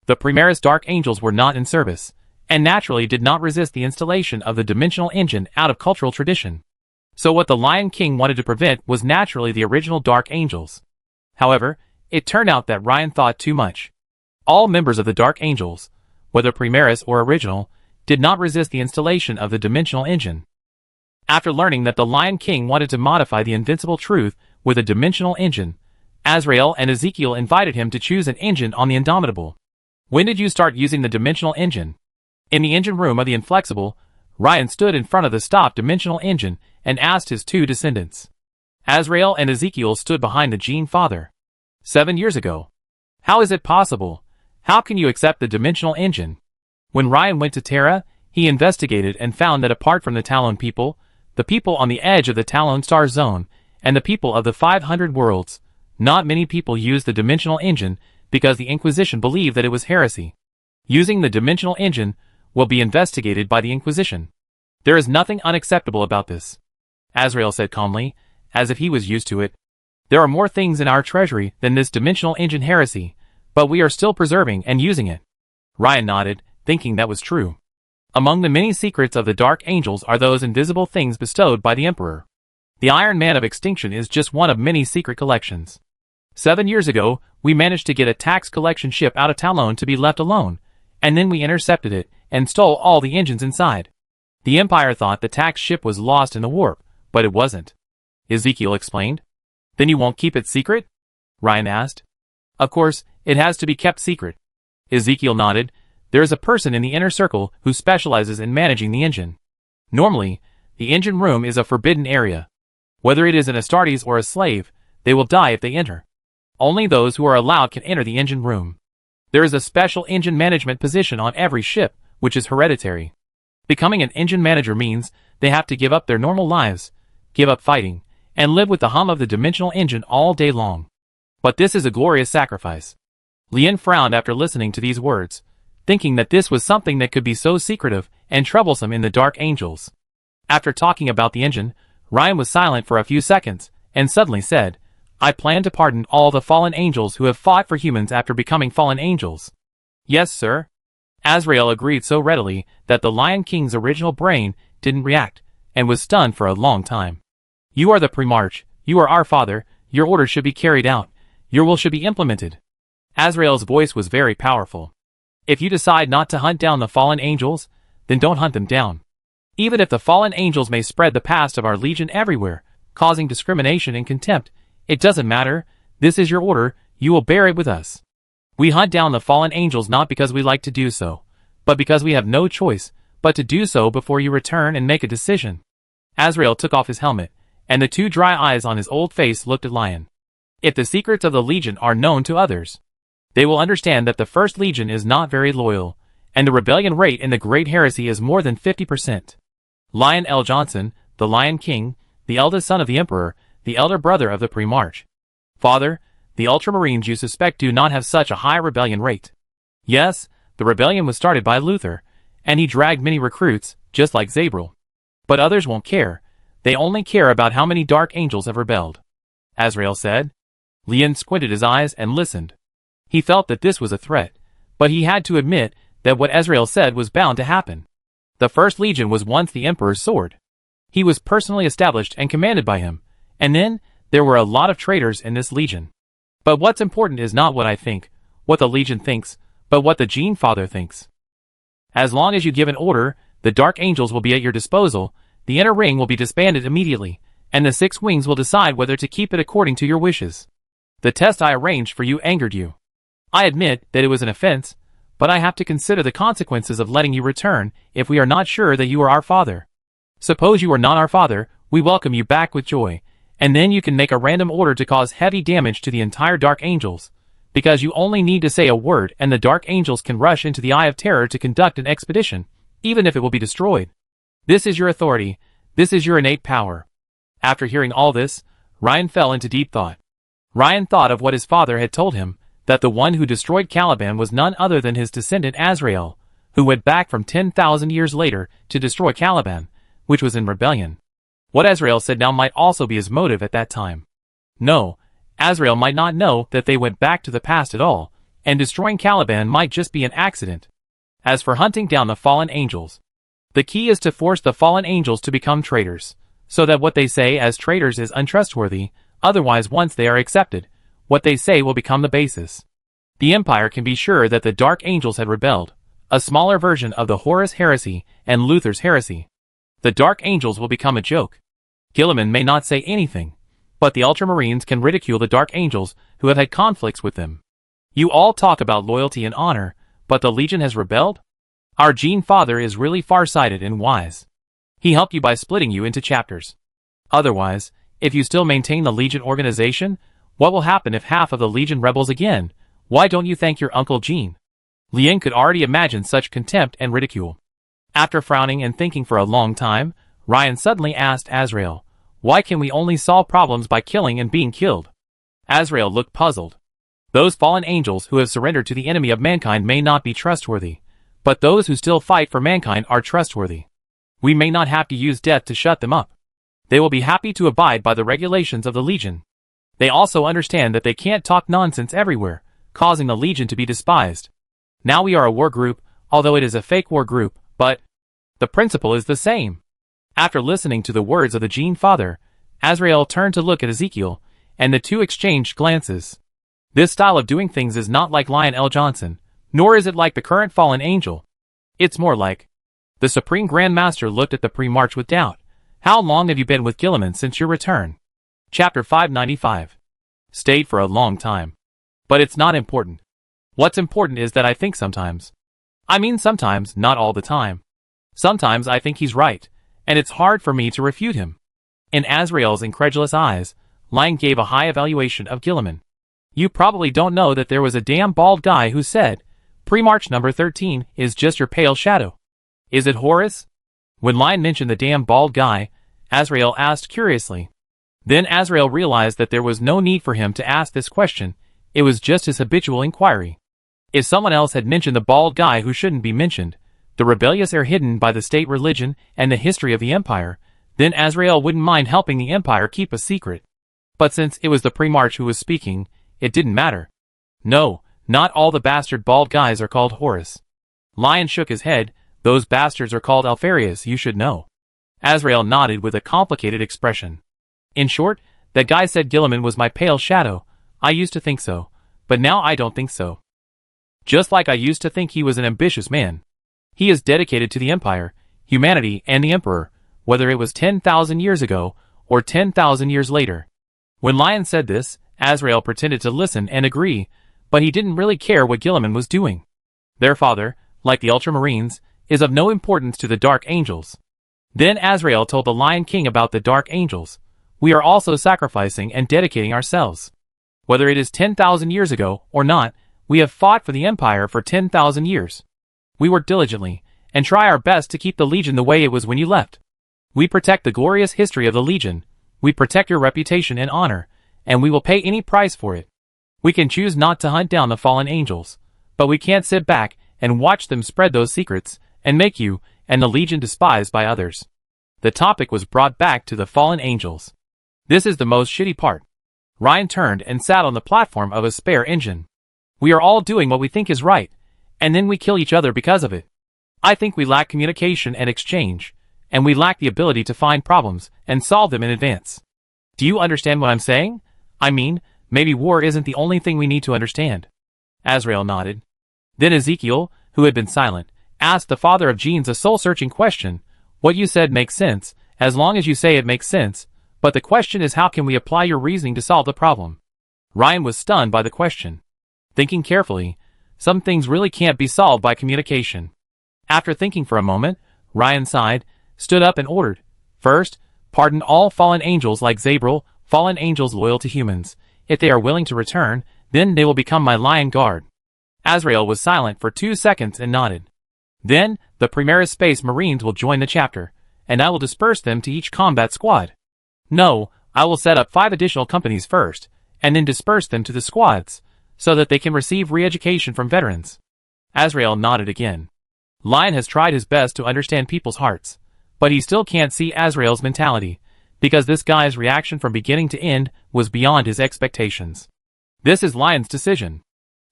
The Primaris Dark Angels were not in service, and naturally did not resist the installation of the dimensional engine out of cultural tradition. So what the Lion King wanted to prevent was naturally the original Dark Angels. However, it turned out that Ryan thought too much. All members of the Dark Angels, whether Primaris or original, did not resist the installation of the dimensional engine. After learning that the Lion King wanted to modify the invincible truth with a dimensional engine, Azrael and Ezekiel invited him to choose an engine on the Indomitable. When did you start using the dimensional engine? In the engine room of the Inflexible, Ryan stood in front of the stopped dimensional engine and asked his two descendants. Azrael and Ezekiel stood behind the Gene Father. 7 years ago. How is it possible? How can you accept the dimensional engine? When Ryan went to Terra, he investigated and found that apart from the Talon people, the people on the edge of the Talon Star Zone, and the people of the 500 worlds, not many people used the dimensional engine because the Inquisition believed that it was heresy. Using the dimensional engine will be investigated by the Inquisition. There is nothing unacceptable about this, Azrael said calmly, as if he was used to it. There are more things in our treasury than this dimensional engine heresy, but we are still preserving and using it. Ryan nodded, thinking that was true. Among the many secrets of the Dark Angels are those invisible things bestowed by the Emperor. The Iron Man of Extinction is just one of many secret collections. 7 years ago, we managed to get a tax collection ship out of Talon to be left alone, and then we intercepted it and stole all the engines inside. The Empire thought the tax ship was lost in the warp, but it wasn't. Ezekiel explained. Then you won't keep it secret? Ryan asked. Of course, it has to be kept secret. Ezekiel nodded. There is a person in the inner circle who specializes in managing the engine. Normally, the engine room is a forbidden area. Whether it is an Astartes or a slave, they will die if they enter. Only those who are allowed can enter the engine room. There is a special engine management position on every ship, which is hereditary. Becoming an engine manager means they have to give up their normal lives, give up fighting, and live with the hum of the dimensional engine all day long. But this is a glorious sacrifice. Lien frowned after listening to these words, thinking that this was something that could be so secretive and troublesome in the Dark Angels. After talking about the engine, Ryan was silent for a few seconds, and suddenly said, I plan to pardon all the fallen angels who have fought for humans after becoming fallen angels. Yes, sir. Azrael agreed so readily that the Lion King's original brain didn't react, and was stunned for a long time. You are the Primarch, you are our father, your orders should be carried out, your will should be implemented. Azrael's voice was very powerful. If you decide not to hunt down the fallen angels, then don't hunt them down. Even if the fallen angels may spread the past of our legion everywhere, causing discrimination and contempt, it doesn't matter, this is your order, you will bear it with us. We hunt down the fallen angels not because we like to do so, but because we have no choice but to do so before you return and make a decision. Azrael took off his helmet, and the two dry eyes on his old face looked at Lion. If the secrets of the Legion are known to others, they will understand that the First Legion is not very loyal, and the rebellion rate in the Great Heresy is more than 50%. Lion L. Johnson, the Lion King, the eldest son of the Emperor, the elder brother of the Primarch. Father, the Ultramarines you suspect do not have such a high rebellion rate. Yes, the rebellion was started by Luther, and he dragged many recruits, just like Zabril. But others won't care. They only care about how many dark angels have rebelled. Azrael said. Lien squinted his eyes and listened. He felt that this was a threat, but he had to admit that what Azrael said was bound to happen. The First Legion was once the Emperor's sword. He was personally established and commanded by him, and then there were a lot of traitors in this Legion. But what's important is not what I think, what the Legion thinks, but what the Gene Father thinks. As long as you give an order, the Dark Angels will be at your disposal, the Inner Ring will be disbanded immediately, and the Six Wings will decide whether to keep it according to your wishes. The test I arranged for you angered you. I admit that it was an offense, but I have to consider the consequences of letting you return if we are not sure that you are our father. Suppose you are not our father, we welcome you back with joy, and then you can make a random order to cause heavy damage to the entire Dark Angels, because you only need to say a word and the Dark Angels can rush into the Eye of Terror to conduct an expedition, even if it will be destroyed. This is your authority, this is your innate power. After hearing all this, Ryan fell into deep thought. Ryan thought of what his father had told him, that the one who destroyed Caliban was none other than his descendant Azrael, who went back from 10,000 years later to destroy Caliban, which was in rebellion. What Azrael said now might also be his motive at that time. No, Azrael might not know that they went back to the past at all, and destroying Caliban might just be an accident. As for hunting down the fallen angels, the key is to force the fallen angels to become traitors, so that what they say as traitors is untrustworthy, otherwise once they are accepted, what they say will become the basis. The Empire can be sure that the Dark Angels had rebelled, a smaller version of the Horus heresy and Luther's heresy. The Dark Angels will become a joke. Gilliman may not say anything, but the Ultramarines can ridicule the Dark Angels who have had conflicts with them. You all talk about loyalty and honor, but the Legion has rebelled? Our Gene Father is really far-sighted and wise. He helped you by splitting you into chapters. Otherwise, if you still maintain the Legion organization, what will happen if half of the Legion rebels again? Why don't you thank your Uncle Gene? Lien could already imagine such contempt and ridicule. After frowning and thinking for a long time, Ryan suddenly asked Azrael, why can we only solve problems by killing and being killed? Azrael looked puzzled. Those fallen angels who have surrendered to the enemy of mankind may not be trustworthy, but those who still fight for mankind are trustworthy. We may not have to use death to shut them up. They will be happy to abide by the regulations of the Legion. They also understand that they can't talk nonsense everywhere, causing the Legion to be despised. Now we are a war group, although it is a fake war group, but the principle is the same. After listening to the words of the Gene Father, Azrael turned to look at Ezekiel, and the two exchanged glances. This style of doing things is not like Lion L. Johnson, nor is it like the current fallen angel. It's more like... The Supreme Grand Master looked at the pre-march with doubt. How long have you been with Gilliman since your return? Chapter 595. Stayed for a long time. But it's not important. What's important is that I think sometimes. I mean sometimes, not all the time. Sometimes I think he's right, and it's hard for me to refute him. In Azrael's incredulous eyes, Lion gave a high evaluation of Gilliman. You probably don't know that there was a damn bald guy who said, Pre-March number 13 is just your pale shadow. Is it Horus? When Lion mentioned the damn bald guy, Azrael asked curiously. Then Azrael realized that there was no need for him to ask this question, it was just his habitual inquiry. If someone else had mentioned the bald guy who shouldn't be mentioned, the rebellious heir hidden by the state religion and the history of the Empire, then Azrael wouldn't mind helping the Empire keep a secret. But since it was the Pre-March who was speaking, it didn't matter. No, not all the bastard bald guys are called Horus. Lion shook his head. Those bastards are called Alpharius, you should know. Azrael nodded with a complicated expression. In short, that guy said Gilliman was my pale shadow. I used to think so, but now I don't think so. Just like I used to think he was an ambitious man. He is dedicated to the Empire, humanity, and the Emperor, whether it was 10,000 years ago or 10,000 years later. When Lion said this, Azrael pretended to listen and agree, but he didn't really care what Gilliman was doing. Their father, like the Ultramarines, is of no importance to the Dark Angels. Then Azrael told the Lion King about the Dark Angels. We are also sacrificing and dedicating ourselves. Whether it is 10,000 years ago or not, we have fought for the Empire for 10,000 years. We work diligently, and try our best to keep the Legion the way it was when you left. We protect the glorious history of the Legion, we protect your reputation and honor, and we will pay any price for it. We can choose not to hunt down the fallen angels, but we can't sit back and watch them spread those secrets, and make you and the Legion despised by others. The topic was brought back to the fallen angels. This is the most shitty part. Ryan turned and sat on the platform of a spare engine. We are all doing what we think is right, and then we kill each other because of it. I think we lack communication and exchange, and we lack the ability to find problems and solve them in advance. Do you understand what I'm saying? I mean, maybe war isn't the only thing we need to understand. Azrael nodded. Then Ezekiel, who had been silent, asked the father of genes a soul-searching question. What you said makes sense, as long as you say it makes sense, but the question is how can we apply your reasoning to solve the problem? Ryan was stunned by the question. Thinking carefully, some things really can't be solved by communication. After thinking for a moment, Ryan sighed, stood up and ordered, First, pardon all fallen angels like Zabril, fallen angels loyal to humans. If they are willing to return, then they will become my lion guard. Azrael was silent for 2 seconds and nodded. Then, the Primaris Space Marines will join the chapter, and I will disperse them to each combat squad. No, I will set up 5 additional companies first, and then disperse them to the squads, so that they can receive re-education from veterans. Azrael nodded again. Lion has tried his best to understand people's hearts, but he still can't see Azrael's mentality, because this guy's reaction from beginning to end was beyond his expectations. This is Lion's decision.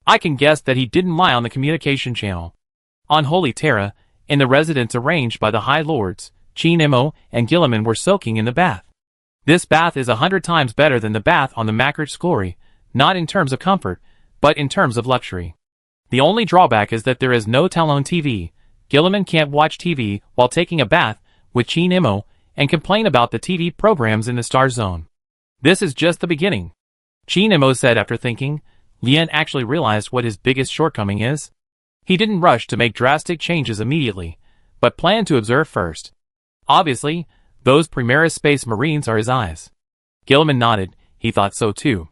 I can guess that he didn't lie on the communication channel. On Holy Terra, in the residence arranged by the High Lords, Chin Emo and Gilliman were soaking in the bath. This bath is 100 times better than the bath on the Makrich Glory, not in terms of comfort, but in terms of luxury. The only drawback is that there is no Talon TV. Gilliman can't watch TV while taking a bath with Chin Emo and complain about the TV programs in the Star Zone. This is just the beginning. Chin Emo said after thinking. Lian actually realized what his biggest shortcoming is. He didn't rush to make drastic changes immediately, but planned to observe first. Obviously, those Primaris Space Marines are his eyes. Gilliman nodded, he thought so too.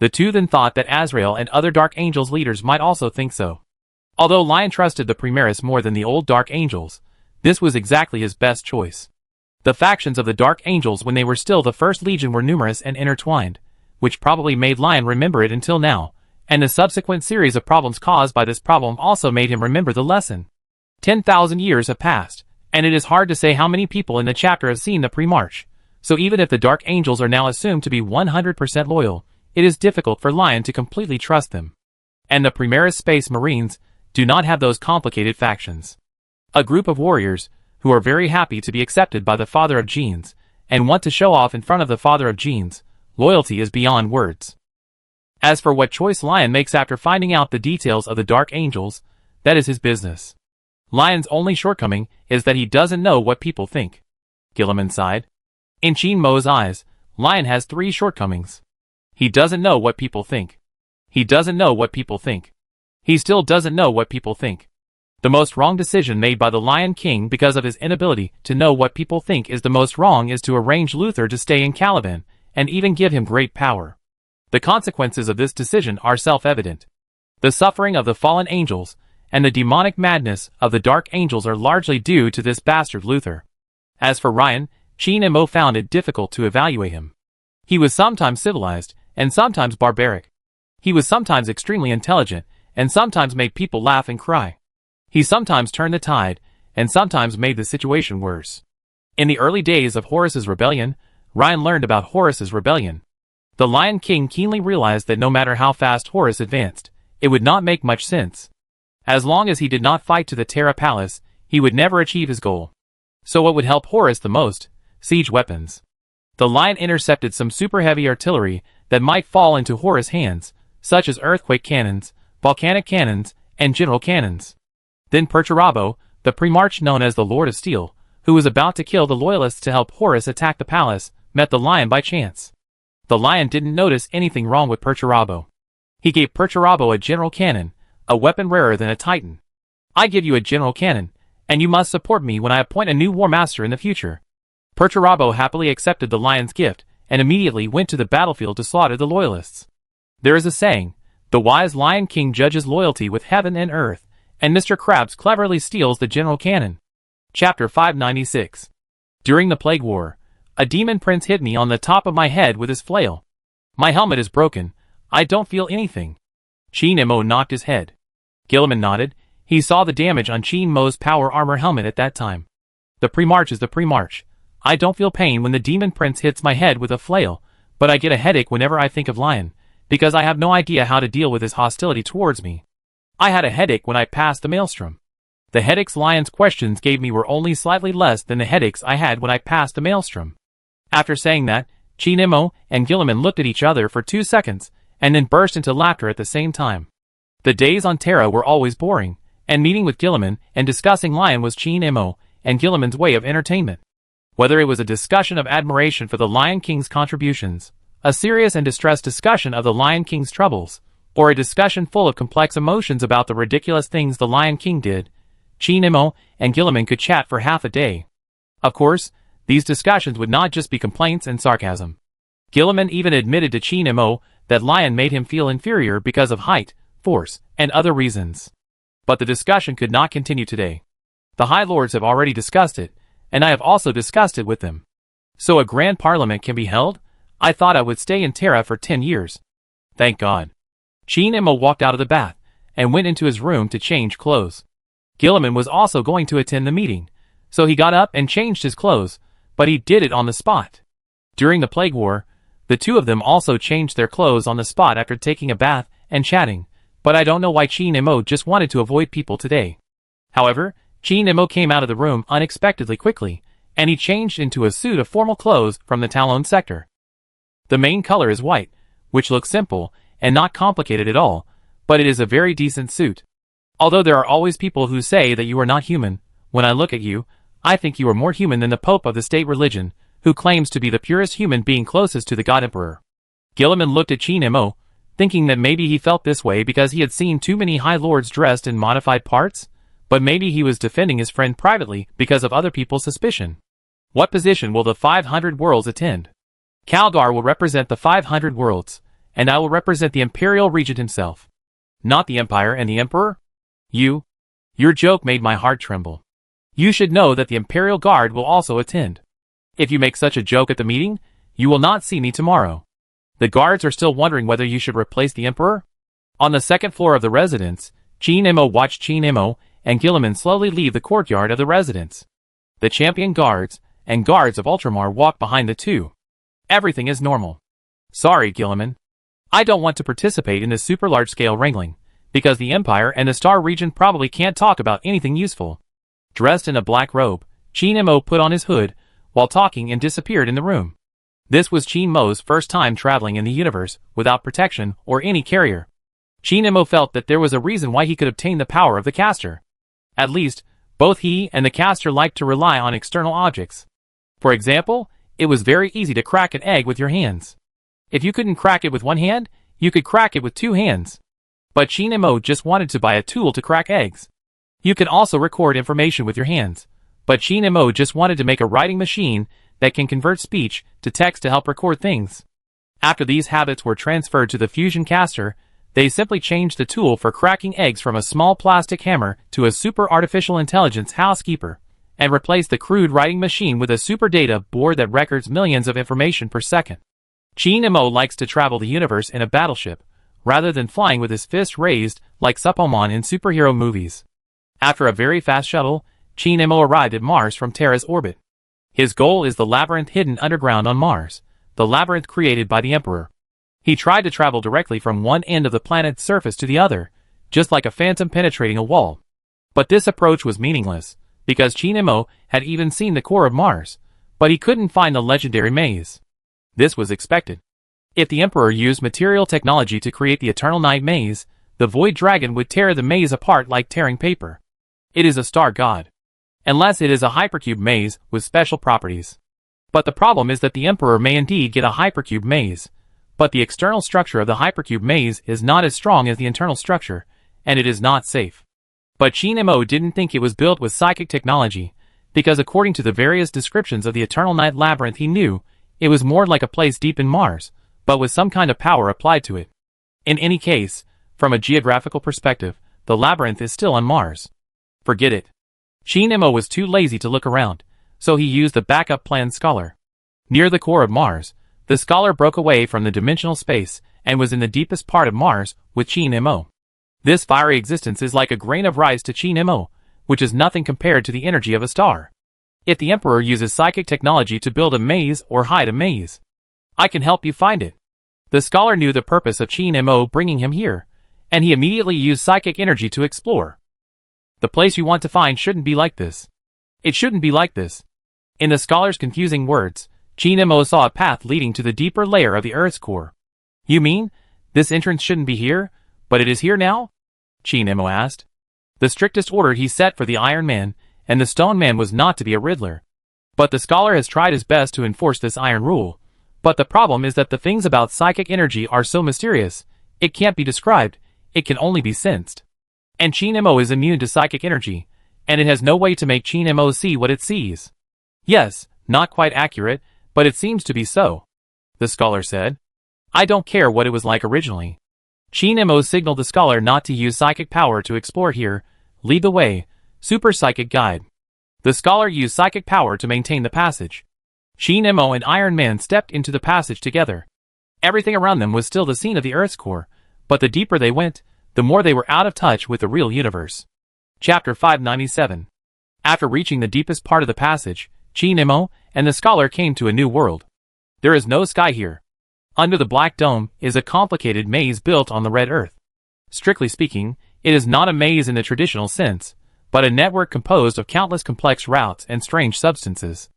The two then thought that Azrael and other Dark Angels leaders might also think so. Although Lion trusted the Primaris more than the old Dark Angels, this was exactly his best choice. The factions of the Dark Angels when they were still the First Legion were numerous and intertwined, which probably made Lion remember it until now, and the subsequent series of problems caused by this problem also made him remember the lesson. 10,000 years have passed, and it is hard to say how many people in the chapter have seen the pre-march, so even if the Dark Angels are now assumed to be 100% loyal, it is difficult for Lion to completely trust them. And the Primaris Space Marines do not have those complicated factions. A group of warriors, who are very happy to be accepted by the Father of Genes, and want to show off in front of the Father of Genes. Loyalty is beyond words. As for what choice Lion makes after finding out the details of the Dark Angels, that is his business. Lion's only shortcoming is that he doesn't know what people think. Gilliman sighed. In Chin Mo's eyes, Lion has 3 shortcomings. He doesn't know what people think. He doesn't know what people think. He still doesn't know what people think. The most wrong decision made by the Lion King because of his inability to know what people think is the most wrong is to arrange Luther to stay in Caliban, and even give him great power. The consequences of this decision are self-evident. The suffering of the fallen angels, and the demonic madness of the Dark Angels are largely due to this bastard Luther. As for Ryan, Chin Mo found it difficult to evaluate him. He was sometimes civilized, and sometimes barbaric. He was sometimes extremely intelligent, and sometimes made people laugh and cry. He sometimes turned the tide, and sometimes made the situation worse. In the early days of Horus's rebellion, Ryan learned about Horus's rebellion. The Lion King keenly realized that no matter how fast Horus advanced, it would not make much sense. As long as he did not fight to the Terra Palace, he would never achieve his goal. So what would help Horus the most? Siege weapons. The Lion intercepted some super heavy artillery that might fall into Horus' hands, such as earthquake cannons, volcanic cannons, and general cannons. Then Perturabo, the Primarch known as the Lord of Steel, who was about to kill the Loyalists to help Horus attack the palace, met the Lion by chance. The Lion didn't notice anything wrong with Perturabo. He gave Perturabo a general cannon, a weapon rarer than a Titan. I give you a general cannon, and you must support me when I appoint a new War Master in the future. Perturabo happily accepted the Lion's gift, and immediately went to the battlefield to slaughter the Loyalists. There is a saying, the wise Lion King judges loyalty with heaven and earth, and Mr. Krabs cleverly steals the general cannon. Chapter 596. During the Plague War, a demon prince hit me on the top of my head with his flail. My helmet is broken. I don't feel anything. Chin Mo knocked his head. Gilliman nodded. He saw the damage on Chin Mo's power armor helmet at that time. The pre-march is the pre-march. I don't feel pain when the demon prince hits my head with a flail, but I get a headache whenever I think of Lion, because I have no idea how to deal with his hostility towards me. I had a headache when I passed the maelstrom. The headaches Lion's questions gave me were only slightly less than the headaches I had when I passed the maelstrom. After saying that, Chin Mo and Gilliman looked at each other for 2 seconds, and then burst into laughter at the same time. The days on Terra were always boring, and meeting with Gilliman and discussing Lion was Chin Mo and Gilliman's way of entertainment. Whether it was a discussion of admiration for the Lion King's contributions, a serious and distressed discussion of the Lion King's troubles, or a discussion full of complex emotions about the ridiculous things the Lion King did, Chin Mo and Gilliman could chat for half a day. Of course, these discussions would not just be complaints and sarcasm. Gilliman even admitted to Chin Mo that Lion made him feel inferior because of height, force, and other reasons. But the discussion could not continue today. The High Lords have already discussed it, and I have also discussed it with them. So a grand parliament can be held? I thought I would stay in Terra for 10 years. Thank God. Chin Mo walked out of the bath, and went into his room to change clothes. Gilliman was also going to attend the meeting, so he got up and changed his clothes, but he did it on the spot. During the Plague War, the two of them also changed their clothes on the spot after taking a bath and chatting, but I don't know why Chin Mo just wanted to avoid people today. However, Chin Mo came out of the room unexpectedly quickly, and he changed into a suit of formal clothes from the Talon sector. The main color is white, which looks simple and not complicated at all, but it is a very decent suit. Although there are always people who say that you are not human, when I look at you, I think you are more human than the Pope of the state religion, who claims to be the purest human being closest to the God Emperor. Gilliman looked at Chin Mo, thinking that maybe he felt this way because he had seen too many High Lords dressed in modified parts, but maybe he was defending his friend privately because of other people's suspicion. What position will the 500 worlds attend? Calgar will represent the 500 worlds, and I will represent the Imperial Regent himself. Not the Empire and the Emperor? Your joke made my heart tremble. You should know that the Imperial Guard will also attend. If you make such a joke at the meeting, you will not see me tomorrow. The guards are still wondering whether you should replace the Emperor? On the second floor of the residence, Chin Mo watched Chin Mo and Gilliman slowly leave the courtyard of the residence. The champion guards and guards of Ultramar walk behind the two. Everything is normal. Sorry, Gilliman. I don't want to participate in this super large-scale wrangling, because the Empire and the Star region probably can't talk about anything useful. Dressed in a black robe, Chin Mo put on his hood while talking and disappeared in the room. This was Chin Mo's first time traveling in the universe without protection or any carrier. Chin Mo felt that there was a reason why he could obtain the power of the caster. At least, both he and the caster liked to rely on external objects. For example, it was very easy to crack an egg with your hands. If you couldn't crack it with one hand, you could crack it with 2 hands. But Chin Mo just wanted to buy a tool to crack eggs. You can also record information with your hands, but Chin Mo just wanted to make a writing machine that can convert speech to text to help record things. After these habits were transferred to the fusion caster, they simply changed the tool for cracking eggs from a small plastic hammer to a super artificial intelligence housekeeper, and replaced the crude writing machine with a super data board that records millions of information per second. Chin Mo likes to travel the universe in a battleship, rather than flying with his fist raised like Superman in superhero movies. After a very fast shuttle, Chin Mo arrived at Mars from Terra's orbit. His goal is the labyrinth hidden underground on Mars, the labyrinth created by the Emperor. He tried to travel directly from one end of the planet's surface to the other, just like a phantom penetrating a wall. But this approach was meaningless, because Chin Mo had even seen the core of Mars, but he couldn't find the legendary maze. This was expected. If the Emperor used material technology to create the Eternal Night Maze, the Void Dragon would tear the maze apart like tearing paper. It is a star god. Unless it is a hypercube maze with special properties. But the problem is that the Emperor may indeed get a hypercube maze, but the external structure of the hypercube maze is not as strong as the internal structure, and it is not safe. But Chin Mo didn't think it was built with psychic technology, because according to the various descriptions of the Eternal Night Labyrinth he knew, it was more like a place deep in Mars, but with some kind of power applied to it. In any case, from a geographical perspective, the labyrinth is still on Mars. Forget it. Chin Mo was too lazy to look around, so he used the backup plan Scholar. Near the core of Mars, the Scholar broke away from the dimensional space and was in the deepest part of Mars with Chin Mo. This fiery existence is like a grain of rice to Qin Mo, which is nothing compared to the energy of a star. If the Emperor uses psychic technology to build a maze or hide a maze, I can help you find it. The scholar knew the purpose of Qin Mo bringing him here, and he immediately used psychic energy to explore. The place you want to find shouldn't be like this. It shouldn't be like this. In the scholar's confusing words, Qin Mo saw a path leading to the deeper layer of the Earth's core. You mean, this entrance shouldn't be here, but it is here now? Qin Mo asked. The strictest order he set for the Iron Man and the Stone Man was not to be a Riddler. But the scholar has tried his best to enforce this iron rule. But the problem is that the things about psychic energy are so mysterious, it can't be described, it can only be sensed. And Qin Mo is immune to psychic energy, and it has no way to make Qin Mo see what it sees. Yes, not quite accurate, but it seems to be so, the scholar said. I don't care what it was like originally. Qin Mo signaled the scholar not to use psychic power to explore here. Lead the way, super psychic guide. The scholar used psychic power to maintain the passage. Qin Mo and Iron Man stepped into the passage together. Everything around them was still the scene of the Earth's core, but the deeper they went, the more they were out of touch with the real universe. Chapter 597. After reaching the deepest part of the passage, Qin Mo and the scholar came to a new world. There is no sky here. Under the black dome is a complicated maze built on the red earth. Strictly speaking, it is not a maze in the traditional sense, but a network composed of countless complex routes and strange substances.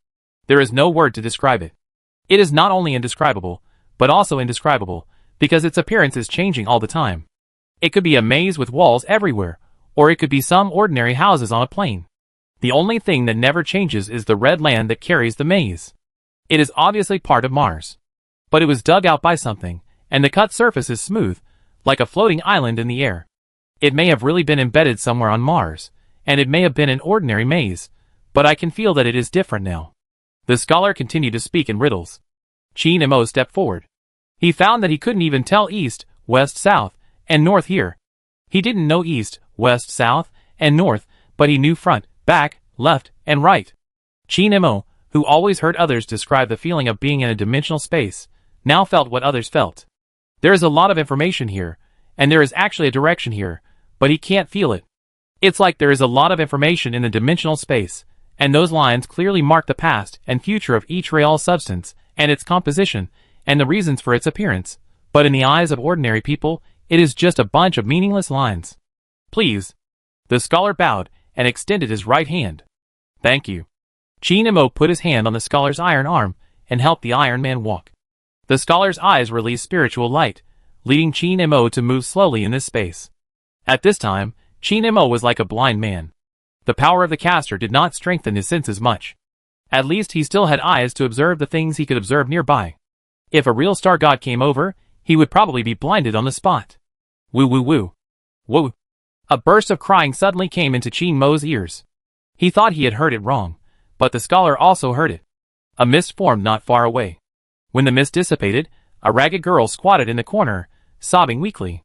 There is no word to describe it. It is not only indescribable, but also indescribable, because its appearance is changing all the time. It could be a maze with walls everywhere, or it could be some ordinary houses on a plain. The only thing that never changes is the red land that carries the maze. It is obviously part of Mars. But it was dug out by something, and the cut surface is smooth, like a floating island in the air. It may have really been embedded somewhere on Mars, and it may have been an ordinary maze, but I can feel that it is different now. The scholar continued to speak in riddles. Qin Mo stepped forward. He found that he couldn't even tell east, west, south, and north here. He didn't know east, west, south, and north, but he knew front, back, left, and right. Qin Mo, who always heard others describe the feeling of being in a dimensional space, now felt what others felt. There is a lot of information here, and there is actually a direction here, but he can't feel it. It's like there is a lot of information in the dimensional space, and those lines clearly mark the past and future of each real substance, and its composition, and the reasons for its appearance, but in the eyes of ordinary people, it is just a bunch of meaningless lines. Please. The scholar bowed and extended his right hand. Thank you. Qin Mo put his hand on the scholar's iron arm and helped the Iron Man walk. The scholar's eyes released spiritual light, leading Qin Mo to move slowly in this space. At this time, Qin Mo was like a blind man. The power of the caster did not strengthen his senses much. At least he still had eyes to observe the things he could observe nearby. If a real star god came over, he would probably be blinded on the spot. Woo woo woo. Woo. A burst of crying suddenly came into Qin Mo's ears. He thought he had heard it wrong, but the scholar also heard it. A mist formed not far away. When the mist dissipated, a ragged girl squatted in the corner, sobbing weakly.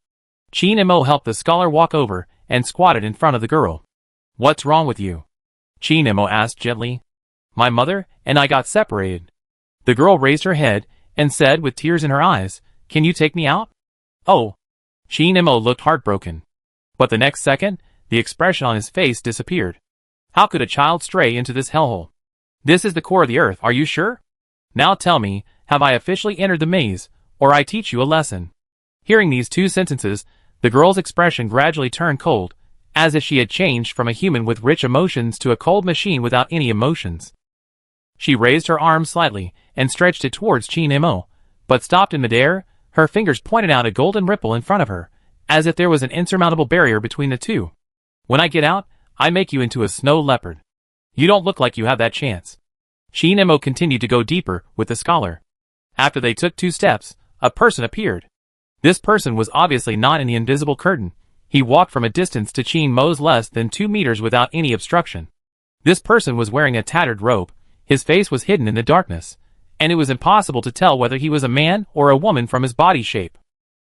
Qin Mo helped the scholar walk over and squatted in front of the girl. What's wrong with you? Qin Mo asked gently. My mother and I got separated. The girl raised her head and said with tears in her eyes, Can you take me out? Oh. Qin Mo looked heartbroken. But the next second, the expression on his face disappeared. How could a child stray into this hellhole? This is the core of the earth, are you sure? Now tell me, have I officially entered the maze, or I teach you a lesson? Hearing these two sentences, the girl's expression gradually turned cold, as if she had changed from a human with rich emotions to a cold machine without any emotions. She raised her arm slightly and stretched it towards Qin Mo, but stopped in midair, her fingers pointed out a golden ripple in front of her, as if there was an insurmountable barrier between the two. When I get out, I make you into a snow leopard. You don't look like you have that chance. Qin Mo continued to go deeper with the scholar. After they took 2 steps, a person appeared. This person was obviously not in the invisible curtain. He walked from a distance to Qin Mo's less than 2 meters without any obstruction. This person was wearing a tattered robe, his face was hidden in the darkness, and it was impossible to tell whether he was a man or a woman from his body shape.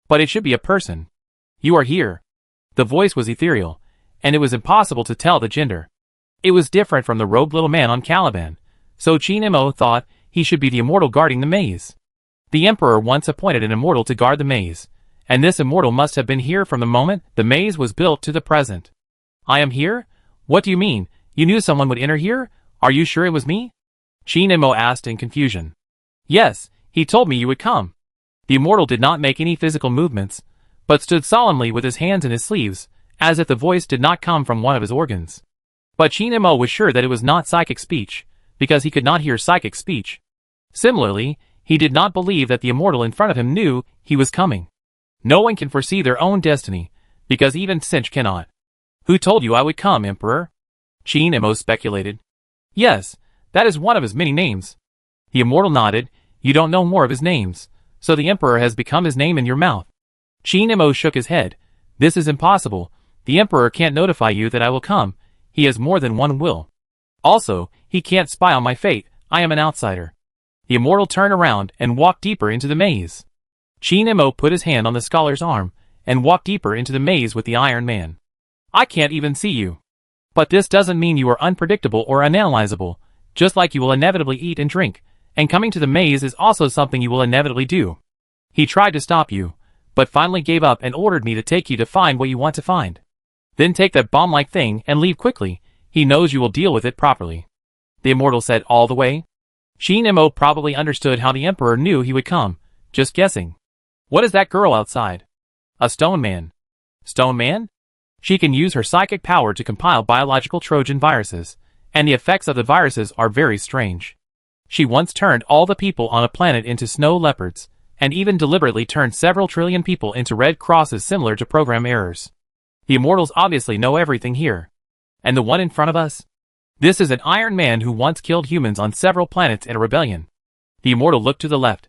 But it should be a person. You are here. The voice was ethereal, and it was impossible to tell the gender. It was different from the robed little man on Caliban, so Qin Mo thought he should be the immortal guarding the maze. The Emperor once appointed an immortal to guard the maze, and this immortal must have been here from the moment the maze was built to the present. I am here? What do you mean? You knew someone would enter here? Are you sure it was me? Qin Imo asked in confusion. Yes, he told me you would come. The immortal did not make any physical movements, but stood solemnly with his hands in his sleeves, as if the voice did not come from one of his organs. But Qin Imo was sure that it was not psychic speech, because he could not hear psychic speech. Similarly, he did not believe that the immortal in front of him knew he was coming. No one can foresee their own destiny, because even Sinch cannot. Who told you I would come, Emperor? Qin Imo speculated. Yes, that is one of his many names. The immortal nodded. You don't know more of his names, so the Emperor has become his name in your mouth. Qin Imo shook his head. This is impossible. The Emperor can't notify you that I will come. He has more than one will. Also, he can't spy on my fate. I am an outsider. The immortal turned around and walked deeper into the maze. Qin Imo put his hand on the scholar's arm and walked deeper into the maze with the Iron Man. I can't even see you. But this doesn't mean you are unpredictable or unanalyzable, just like you will inevitably eat and drink, and coming to the maze is also something you will inevitably do. He tried to stop you, but finally gave up and ordered me to take you to find what you want to find. Then take that bomb-like thing and leave quickly. He knows you will deal with it properly. The immortal said all the way. Qin Imo probably understood how the Emperor knew he would come, just guessing. What is that girl outside? A stone man. Stone man? She can use her psychic power to compile biological Trojan viruses, and the effects of the viruses are very strange. She once turned all the people on a planet into snow leopards, and even deliberately turned several trillion people into red crosses similar to program errors. The immortals obviously know everything here. And the one in front of us? This is an Iron Man who once killed humans on several planets in a rebellion. The immortal looked to the left.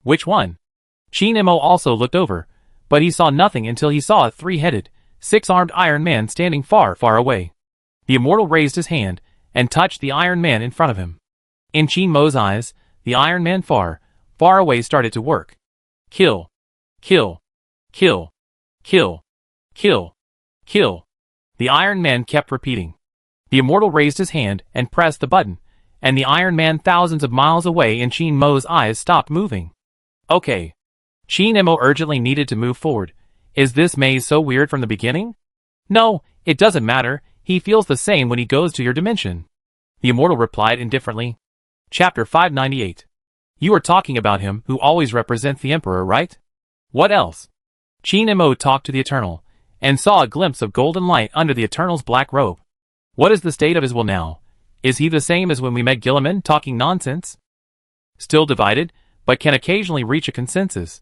Which one? Qin Imo also looked over, but he saw nothing until he saw a three-headed, six-armed Iron Man standing far, far away. The immortal raised his hand and touched the Iron Man in front of him. In Qin Mo's eyes, the Iron Man far, far away started to work. Kill. Kill. Kill. Kill. Kill. Kill. The Iron Man kept repeating. The immortal raised his hand and pressed the button, and the Iron Man thousands of miles away in Qin Mo's eyes stopped moving. Okay. Qin Imo urgently needed to move forward. Is this maze so weird from the beginning? No, it doesn't matter. He feels the same when he goes to your dimension. The immortal replied indifferently. Chapter 598. You are talking about him who always represents the Emperor, right? What else? Qin Imo talked to the Eternal, and saw a glimpse of golden light under the Eternal's black robe. What is the state of his will now? Is he the same as when we met Guilliman talking nonsense? Still divided, but can occasionally reach a consensus.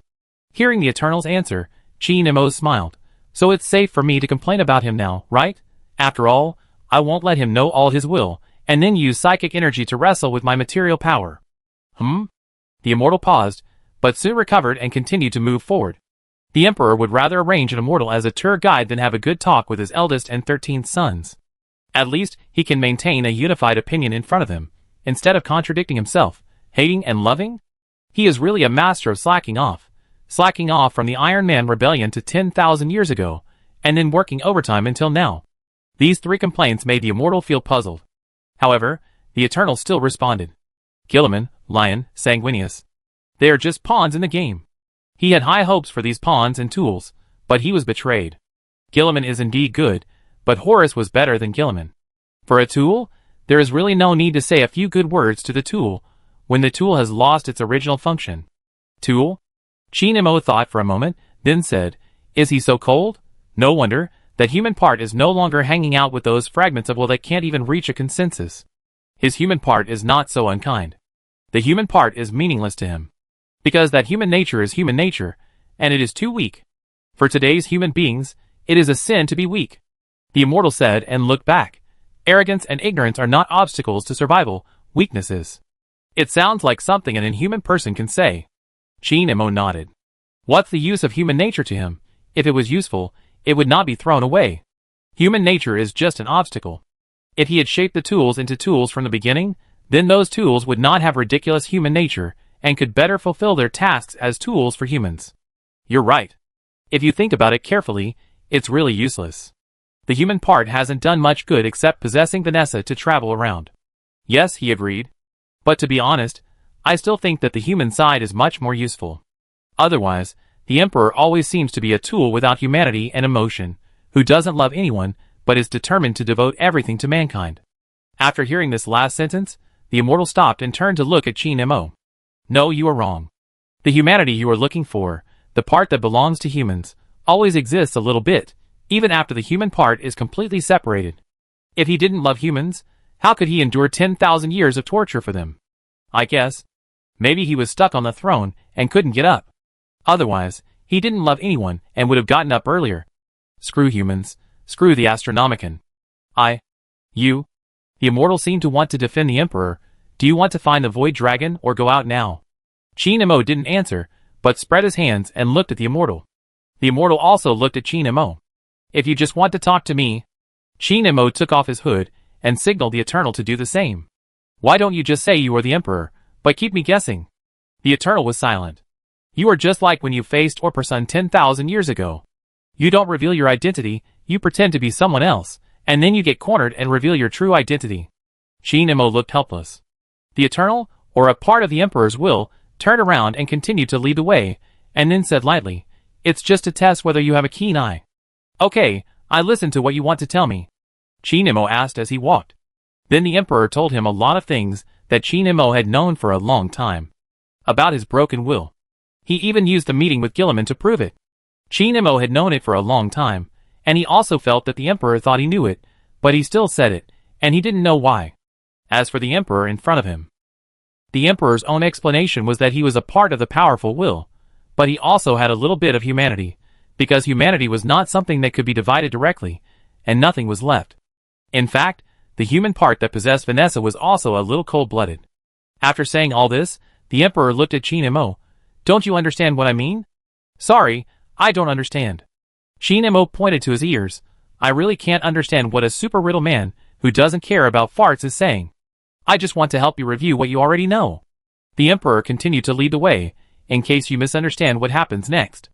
Hearing the Eternal's answer, Qin Imo smiled. So it's safe for me to complain about him now, right? After all, I won't let him know all his will, and then use psychic energy to wrestle with my material power. The immortal paused, but soon recovered and continued to move forward. The Emperor would rather arrange an immortal as a tour guide than have a good talk with his eldest and 13th sons. At least, he can maintain a unified opinion in front of them, instead of contradicting himself, hating and loving. He is really a master of slacking off from the Iron Man rebellion to 10,000 years ago, and then working overtime until now. These three complaints made the immortal feel puzzled. However, the Eternal still responded. Guilliman, Lion, Sanguinius. They are just pawns in the game. He had high hopes for these pawns and tools, but he was betrayed. Guilliman is indeed good, but Horus was better than Guilliman. For a tool, there is really no need to say a few good words to the tool, when the tool has lost its original function. Tool? Qin Imo thought for a moment, then said, Is he so cold? No wonder, that human part is no longer hanging out with those fragments of will that can't even reach a consensus. His human part is not so unkind. The human part is meaningless to him. Because that human nature is human nature, and it is too weak. For today's human beings, it is a sin to be weak. The immortal said and looked back. Arrogance and ignorance are not obstacles to survival, weaknesses. It sounds like something an inhuman person can say. Qin Imo nodded. What's the use of human nature to him? If it was useful, it would not be thrown away. Human nature is just an obstacle. If he had shaped the tools into tools from the beginning, then those tools would not have ridiculous human nature, and could better fulfill their tasks as tools for humans. You're right. If you think about it carefully, it's really useless. The human part hasn't done much good except possessing Vanessa to travel around. Yes, he agreed. But to be honest, I still think that the human side is much more useful. Otherwise, The Emperor always seems to be a tool without humanity and emotion, who doesn't love anyone, but is determined to devote everything to mankind. After hearing this last sentence, the immortal stopped and turned to look at Qin Mo. No, you are wrong. The humanity you are looking for, the part that belongs to humans, always exists a little bit, even after the human part is completely separated. If he didn't love humans, how could he endure 10,000 years of torture for them? I guess. Maybe he was stuck on the throne and couldn't get up. Otherwise, he didn't love anyone and would have gotten up earlier. Screw humans. Screw the Astronomicon. You. The immortal seemed to want to defend the Emperor. Do you want to find the Void Dragon or go out now? Qin Mo didn't answer, but spread his hands and looked at the immortal. The immortal also looked at Qin Mo. If you just want to talk to me. Qin Mo took off his hood and signaled the Eternal to do the same. Why don't you just say you are the Emperor, but keep me guessing? The Eternal was silent. You are just like when you faced Orperson 10,000 years ago. You don't reveal your identity, you pretend to be someone else, and then you get cornered and reveal your true identity. Qin Mo looked helpless. The Eternal, or a part of the Emperor's will, turned around and continued to lead the way, and then said lightly, "It's just to test whether you have a keen eye." "Okay, I listen to what you want to tell me," Qin Mo asked as he walked. Then the Emperor told him a lot of things that Qin Mo had known for a long time. About his broken will. He even used the meeting with Gilliman to prove it. Qin Mo had known it for a long time, and he also felt that the Emperor thought he knew it, but he still said it, and he didn't know why. As for the Emperor in front of him, the Emperor's own explanation was that he was a part of the powerful will, but he also had a little bit of humanity, because humanity was not something that could be divided directly, and nothing was left. In fact, the human part that possessed Vanessa was also a little cold-blooded. After saying all this, the Emperor looked at Qin Mo. "Don't you understand what I mean?" "Sorry, I don't understand." Qin Mo pointed to his ears. "I really can't understand what a super riddle man, who doesn't care about farts, is saying. I just want to help you review what you already know." The Emperor continued to lead the way, in case you misunderstand what happens next.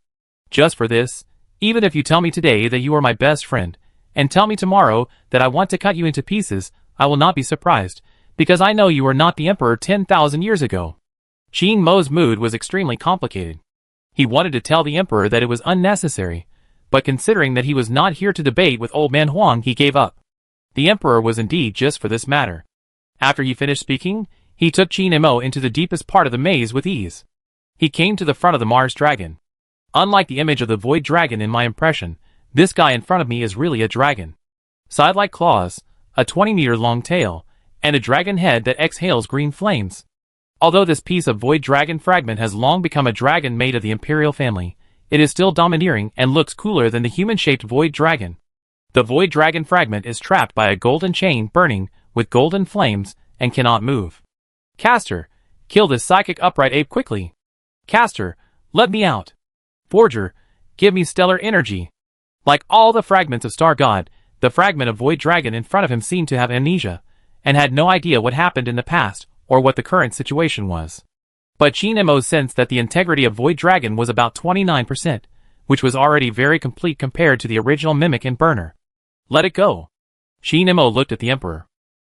"Just for this, even if you tell me today that you are my best friend, and tell me tomorrow that I want to cut you into pieces, I will not be surprised, because I know you are not the Emperor 10,000 years ago." Qin Mo's mood was extremely complicated. He wanted to tell the Emperor that it was unnecessary, but considering that he was not here to debate with Old Man Huang, he gave up. The Emperor was indeed just for this matter. After he finished speaking, he took Qin Mo into the deepest part of the maze with ease. He came to the front of the Mars Dragon. Unlike the image of the Void Dragon in my impression, this guy in front of me is really a dragon. Side-like claws, a 20-meter-long tail, and a dragon head that exhales green flames. Although this piece of Void Dragon fragment has long become a dragon made of the Imperial family, it is still domineering and looks cooler than the human-shaped Void Dragon. The Void Dragon fragment is trapped by a golden chain burning with golden flames and cannot move. "Caster, kill this psychic upright ape quickly. Caster, let me out. Forger, give me stellar energy." Like all the fragments of Star God, the fragment of Void Dragon in front of him seemed to have amnesia, and had no idea what happened in the past, or what the current situation was. But Qin Mo sensed that the integrity of Void Dragon was about 29%, which was already very complete compared to the original Mimic and Burner. "Let it go." Qin Mo looked at the Emperor.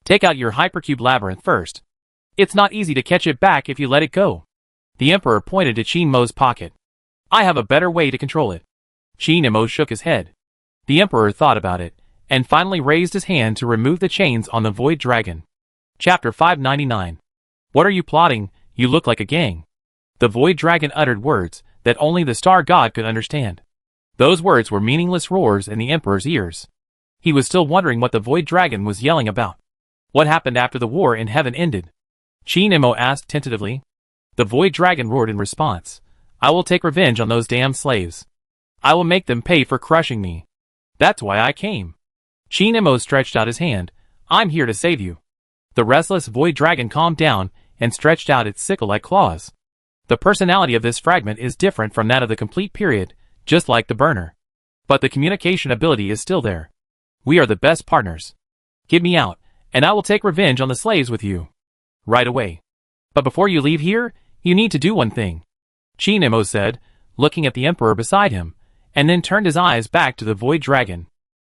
"Take out your Hypercube Labyrinth first. It's not easy to catch it back if you let it go." The Emperor pointed to Qin Mo's pocket. "I have a better way to control it." Qin Mo shook his head. The Emperor thought about it, and finally raised his hand to remove the chains on the Void Dragon. Chapter 599. "What are you plotting? You look like a gang." The Void Dragon uttered words that only the Star God could understand. Those words were meaningless roars in the Emperor's ears. He was still wondering what the Void Dragon was yelling about. "What happened after the war in heaven ended?" Qin Mo asked tentatively. The Void Dragon roared in response. "I will take revenge on those damn slaves. I will make them pay for crushing me. That's why I came." Qin Mo stretched out his hand. "I'm here to save you." The restless Void Dragon calmed down and stretched out its sickle-like claws. The personality of this fragment is different from that of the complete period, just like the Burner. But the communication ability is still there. "We are the best partners. Get me out, and I will take revenge on the slaves with you. Right away. But before you leave here, you need to do one thing," Qin Mo said, looking at the Emperor beside him, and then turned his eyes back to the Void Dragon.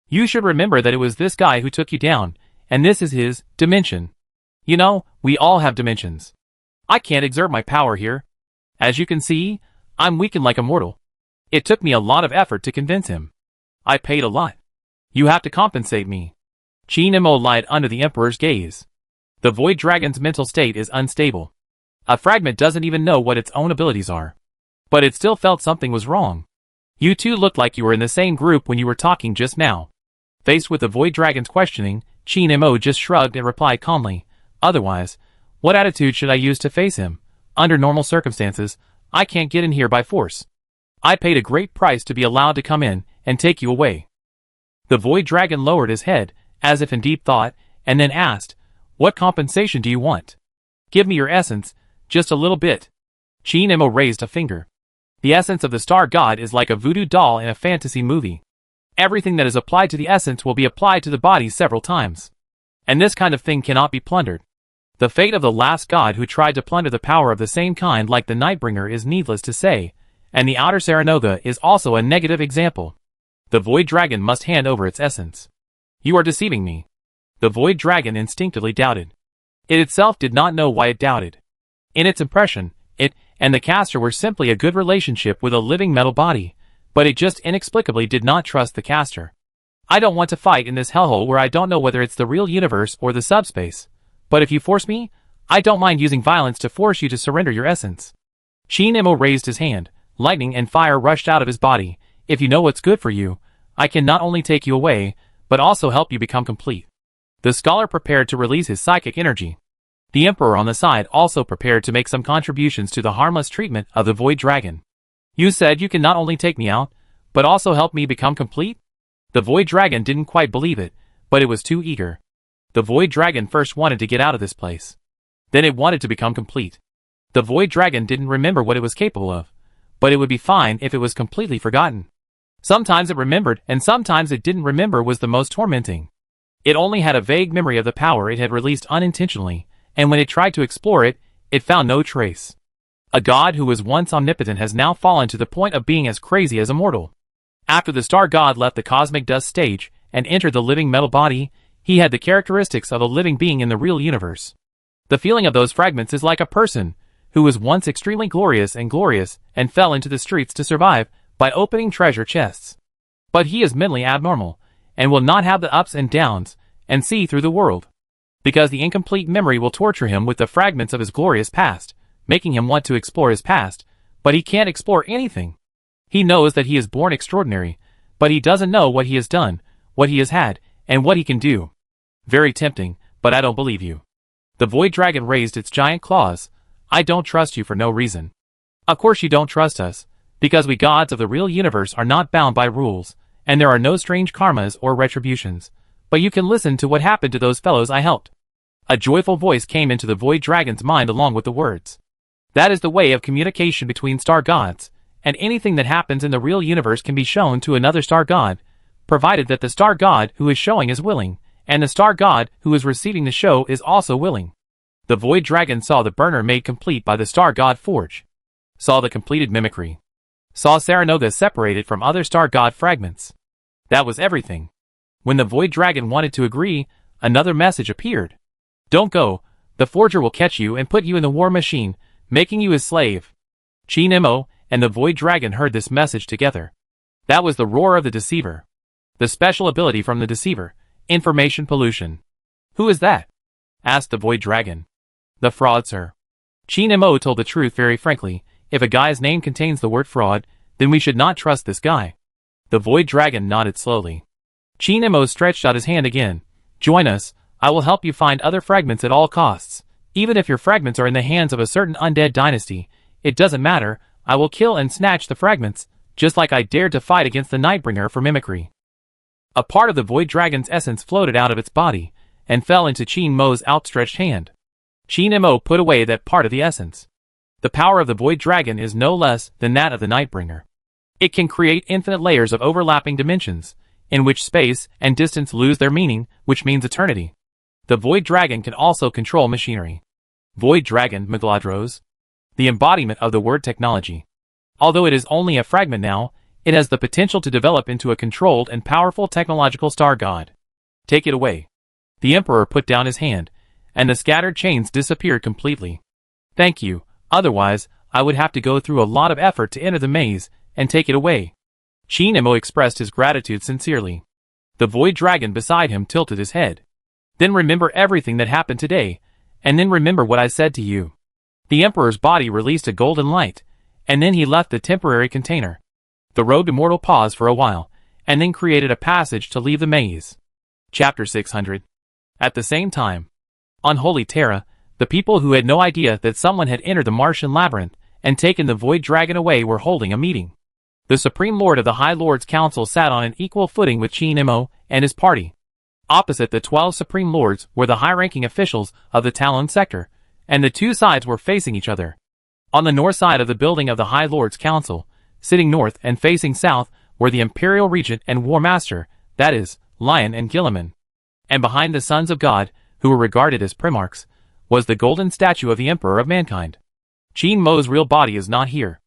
"You should remember that it was this guy who took you down, and this is his dimension. You know, we all have dimensions. I can't exert my power here. As you can see, I'm weakened like a mortal. It took me a lot of effort to convince him. I paid a lot. You have to compensate me. Qin Imo lied under the Emperor's gaze. The Void Dragon's mental state is unstable. A fragment doesn't even know what its own abilities are. But it still felt something was wrong. You two looked like you were in the same group when you were talking just now. Faced with the Void Dragon's questioning, Qin Imo just shrugged and replied calmly, otherwise, what attitude should I use to face him? Under normal circumstances, I can't get in here by force. I paid a great price to be allowed to come in and take you away. The Void Dragon lowered his head, as if in deep thought, and then asked, what compensation do you want? Give me your essence, just a little bit. Qin Imo raised a finger. The essence of the Star God is like a voodoo doll in a fantasy movie. Everything that is applied to the essence will be applied to the body several times. And this kind of thing cannot be plundered. The fate of the last god who tried to plunder the power of the same kind like the Nightbringer is needless to say, and the outer Saranoga is also a negative example. The Void Dragon must hand over its essence. You are deceiving me. The Void Dragon instinctively doubted. It itself did not know why it doubted. In its impression, it and the caster were simply a good relationship with a living metal body, but it just inexplicably did not trust the caster. I don't want to fight in this hellhole where I don't know whether it's the real universe or the subspace, but if you force me, I don't mind using violence to force you to surrender your essence. Qin Imo raised his hand, lightning and fire rushed out of his body. If you know what's good for you, I can not only take you away, but also help you become complete. The scholar prepared to release his psychic energy. The Emperor on the side also prepared to make some contributions to the harmless treatment of the Void Dragon. You said you can not only take me out, but also help me become complete? The Void Dragon didn't quite believe it, but it was too eager. The Void Dragon first wanted to get out of this place. Then it wanted to become complete. The Void Dragon didn't remember what it was capable of, but it would be fine if it was completely forgotten. Sometimes it remembered and sometimes it didn't remember was the most tormenting. It only had a vague memory of the power it had released unintentionally, and when it tried to explore it, it found no trace. A god who was once omnipotent has now fallen to the point of being as crazy as a mortal. After the Star God left the cosmic dust stage and entered the living metal body, he had the characteristics of a living being in the real universe. The feeling of those fragments is like a person who was once extremely glorious and fell into the streets to survive by opening treasure chests. But he is mentally abnormal and will not have the ups and downs and see through the world, because the incomplete memory will torture him with the fragments of his glorious past, making him want to explore his past, but he can't explore anything. He knows that he is born extraordinary, but he doesn't know what he has done, what he has had, and what he can do. Very tempting, but I don't believe you. The Void Dragon raised its giant claws. I don't trust you for no reason. Of course you don't trust us, because we gods of the real universe are not bound by rules, and there are no strange karmas or retributions. But you can listen to what happened to those fellows I helped. A joyful voice came into the Void Dragon's mind along with the words. That is the way of communication between star gods, and anything that happens in the real universe can be shown to another star god, provided that the star god who is showing is willing, and the star god who is receiving the show is also willing. The Void Dragon saw the burner made complete by the star god forge. Saw the completed mimicry. Saw Saranoga separated from other star god fragments. That was everything. When the Void Dragon wanted to agree, another message appeared. Don't go, the forger will catch you and put you in the war machine, making you his slave. Qin Imo and the Void Dragon heard this message together. That was the roar of the Deceiver. The special ability from the Deceiver, information pollution. Who is that? Asked the Void Dragon. The fraud, sir. Qin Imo told the truth very frankly. If a guy's name contains the word fraud, then we should not trust this guy. The Void Dragon nodded slowly. Qin Imo stretched out his hand again. Join us, I will help you find other fragments at all costs. Even if your fragments are in the hands of a certain undead dynasty, it doesn't matter, I will kill and snatch the fragments, just like I dared to fight against the Nightbringer for mimicry. A part of the Void Dragon's essence floated out of its body, and fell into Qin Mo's outstretched hand. Qin Imo put away that part of the essence. The power of the Void Dragon is no less than that of the Nightbringer. It can create infinite layers of overlapping dimensions, in which space and distance lose their meaning, which means eternity. The Void Dragon can also control machinery. Void Dragon, Megladros. The embodiment of the word technology. Although it is only a fragment now, it has the potential to develop into a controlled and powerful technological star god. Take it away. The Emperor put down his hand, and the scattered chains disappeared completely. Thank you, otherwise, I would have to go through a lot of effort to enter the maze, and take it away." Qin Emo expressed his gratitude sincerely. The void dragon beside him tilted his head. "Then remember everything that happened today, and then remember what I said to you." The Emperor's body released a golden light, and then he left the temporary container. The robed immortal paused for a while, and then created a passage to leave the maze. Chapter 600. At the same time, on Holy Terra, the people who had no idea that someone had entered the Martian labyrinth and taken the void dragon away were holding a meeting. The Supreme Lord of the High Lords Council sat on an equal footing with Qin Emo and his party. Opposite the 12 Supreme Lords were the high-ranking officials of the Talon sector, and the two sides were facing each other. On the north side of the building of the High Lords Council, sitting north and facing south, were the Imperial Regent and War Master, that is, Lion and Gilliman. And behind the Sons of God, who were regarded as primarchs, was the golden statue of the Emperor of Mankind. Qin Mo's real body is not here.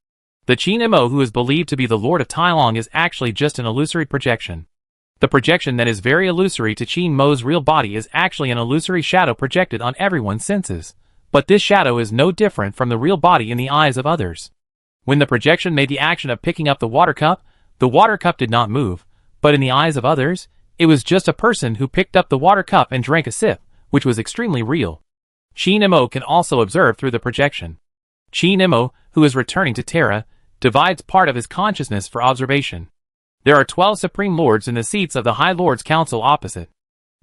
The Qin Emo who is believed to be the Lord of Tailong is actually just an illusory projection. The projection that is very illusory to Qin Mo's real body is actually an illusory shadow projected on everyone's senses. But this shadow is no different from the real body in the eyes of others. When the projection made the action of picking up the water cup did not move, but in the eyes of others, it was just a person who picked up the water cup and drank a sip, which was extremely real. Qin Emo can also observe through the projection. Qin Emo, who is returning to Terra, divides part of his consciousness for observation. There are 12 Supreme Lords in the seats of the High Lords Council opposite.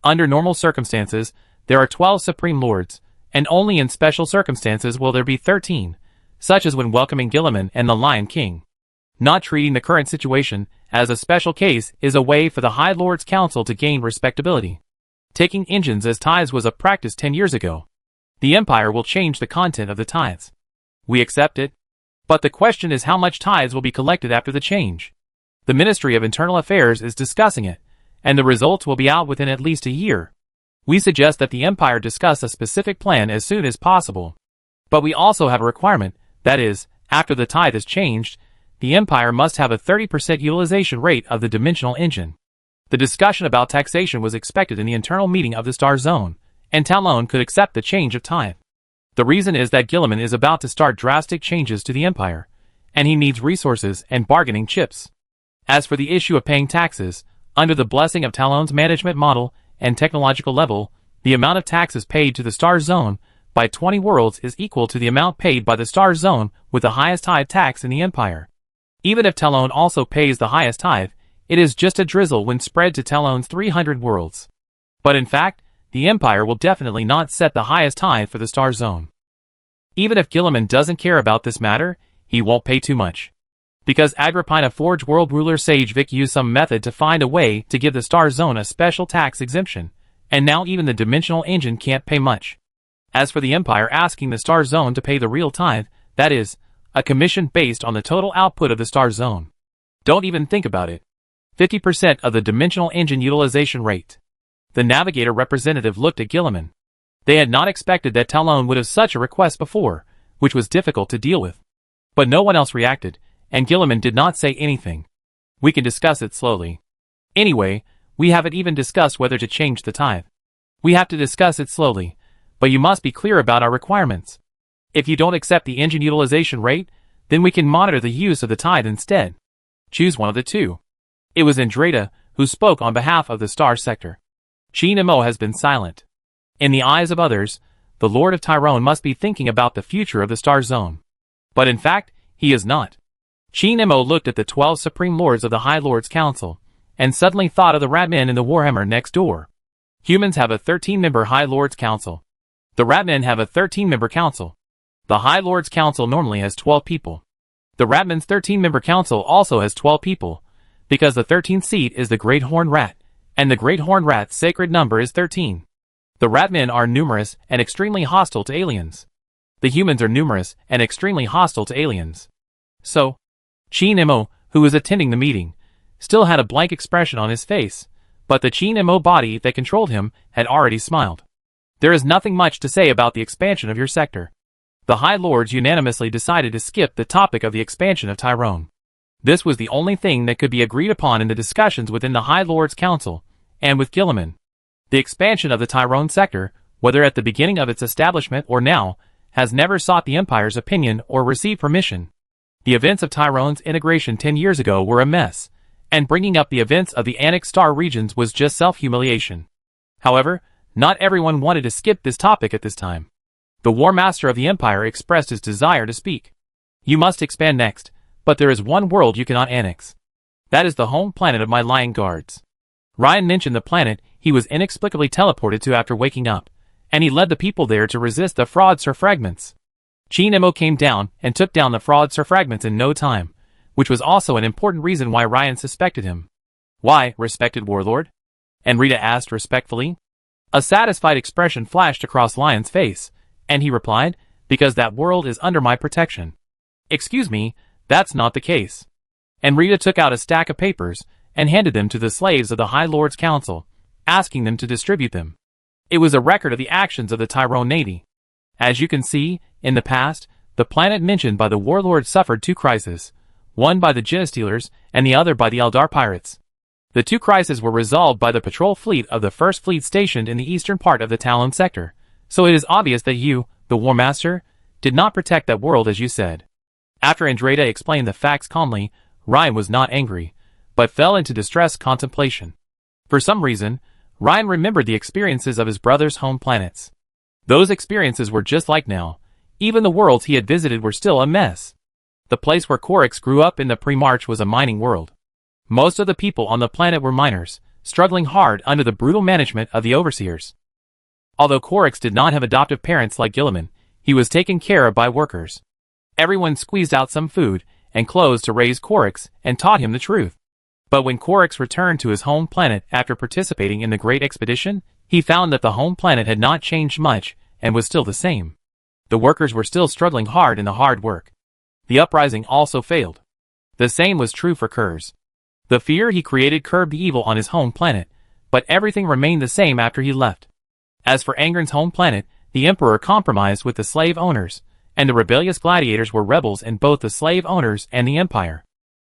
Under normal circumstances, there are 12 Supreme Lords, and only in special circumstances will there be 13, such as when welcoming Gilliman and the Lion King. Not treating the current situation as a special case is a way for the High Lords Council to gain respectability. Taking engines as tithes was a practice 10 years ago. The Empire will change the content of the tithes. We accept it. But the question is how much tithes will be collected after the change. The Ministry of Internal Affairs is discussing it, and the results will be out within at least a year. We suggest that the Empire discuss a specific plan as soon as possible. But we also have a requirement, that is, after the tithe is changed, the Empire must have a 30% utilization rate of the dimensional engine. The discussion about taxation was expected in the internal meeting of the Star Zone, and Talon could accept the change of tithe. The reason is that Gilliman is about to start drastic changes to the Empire, and he needs resources and bargaining chips. As for the issue of paying taxes, under the blessing of Talon's management model and technological level, the amount of taxes paid to the Star Zone by 20 worlds is equal to the amount paid by the Star Zone with the highest tithe tax in the Empire. Even if Talon also pays the highest tithe, it is just a drizzle when spread to Talon's 300 worlds. But in fact, the Empire will definitely not set the highest tithe for the Star Zone. Even if Gilliman doesn't care about this matter, he won't pay too much. Because Agrippina Forge world ruler Sage Vic used some method to find a way to give the Star Zone a special tax exemption, and now even the dimensional engine can't pay much. As for the Empire asking the Star Zone to pay the real tithe, that is, a commission based on the total output of the Star Zone. Don't even think about it. 50% of the dimensional engine utilization rate. The Navigator representative looked at Gilliman. They had not expected that Talon would have such a request before, which was difficult to deal with. But no one else reacted, and Gilliman did not say anything. We can discuss it slowly. Anyway, we haven't even discussed whether to change the tithe. We have to discuss it slowly, but you must be clear about our requirements. If you don't accept the engine utilization rate, then we can monitor the use of the tithe instead. Choose one of the two. It was Andrada who spoke on behalf of the Star Sector. Qin Emo has been silent. In the eyes of others, the Lord of Tyrone must be thinking about the future of the Star Zone. But in fact, he is not. Qin Emo looked at the 12 Supreme Lords of the High Lords Council, and suddenly thought of the Ratmen in the Warhammer next door. Humans have a 13-member High Lords Council. The Ratmen have a 13-member council. The High Lords Council normally has 12 people. The Ratmen's 13-member council also has 12 people, because the 13th seat is the Great Horned Rat, and the Great Horned Rat's sacred number is 13. The Ratmen are numerous and extremely hostile to aliens. The humans are numerous and extremely hostile to aliens. So, Qin Emo, who was attending the meeting, still had a blank expression on his face, but the Qin Emo body that controlled him had already smiled. There is nothing much to say about the expansion of your sector. The High Lords unanimously decided to skip the topic of the expansion of Tyrone. This was the only thing that could be agreed upon in the discussions within the High Lords Council, and with Gilliman. The expansion of the Tyrone sector, whether at the beginning of its establishment or now, has never sought the Empire's opinion or received permission. The events of Tyrone's integration 10 years ago were a mess, and bringing up the events of the annexed star regions was just self-humiliation. However, not everyone wanted to skip this topic at this time. The War Master of the Empire expressed his desire to speak. You must expand next, but there is one world you cannot annex. That is the home planet of my Lion Guards. Ryan mentioned the planet he was inexplicably teleported to after waking up, and he led the people there to resist the fraudster fragments. Chinemo came down and took down the fraudster fragments in no time, which was also an important reason why Ryan suspected him. Why, respected warlord? Enrita asked respectfully. A satisfied expression flashed across Lion's face, and he replied, because that world is under my protection. Excuse me, that's not the case. Enrita took out a stack of papers and handed them to the slaves of the High Lord's Council, asking them to distribute them. It was a record of the actions of the Tyrone Navy. As you can see, in the past, the planet mentioned by the warlord suffered two crises, one by the Genestealers and the other by the Eldar pirates. The two crises were resolved by the patrol fleet of the First Fleet stationed in the eastern part of the Talon sector, so it is obvious that you, the War Master, did not protect that world as you said. After Andreda explained the facts calmly, Ryan was not angry, but fell into distressed contemplation. For some reason, Ryan remembered the experiences of his brother's home planets. Those experiences were just like now. Even the worlds he had visited were still a mess. The place where Korix grew up in the pre-March was a mining world. Most of the people on the planet were miners, struggling hard under the brutal management of the overseers. Although Korix did not have adoptive parents like Gilliman, he was taken care of by workers. Everyone squeezed out some food and clothes to raise Korix and taught him the truth. But when Korix returned to his home planet after participating in the Great Expedition, he found that the home planet had not changed much and was still the same. The workers were still struggling hard in the hard work. The uprising also failed. The same was true for Kurz. The fear he created curbed the evil on his home planet, but everything remained the same after he left. As for Angren's home planet, the Emperor compromised with the slave owners, and the rebellious gladiators were rebels in both the slave owners and the Empire.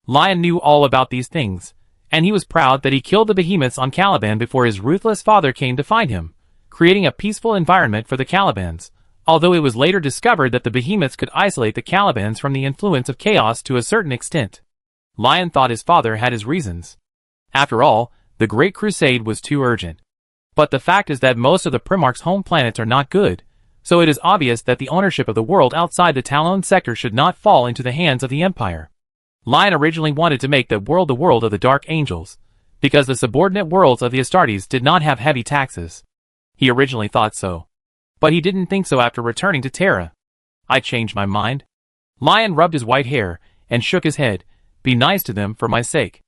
Lion knew all about these things, and he was proud that he killed the behemoths on Caliban before his ruthless father came to find him, creating a peaceful environment for the Calibans, although it was later discovered that the behemoths could isolate the Calibans from the influence of chaos to a certain extent. Lion thought his father had his reasons. After all, the Great Crusade was too urgent. But the fact is that most of the Primarch's home planets are not good, so it is obvious that the ownership of the world outside the Talon sector should not fall into the hands of the Empire. Lion originally wanted to make that world the world of the Dark Angels, because the subordinate worlds of the Astartes did not have heavy taxes. He originally thought so. But he didn't think so after returning to Terra. I changed my mind. Lion rubbed his white hair and shook his head. Be nice to them for my sake.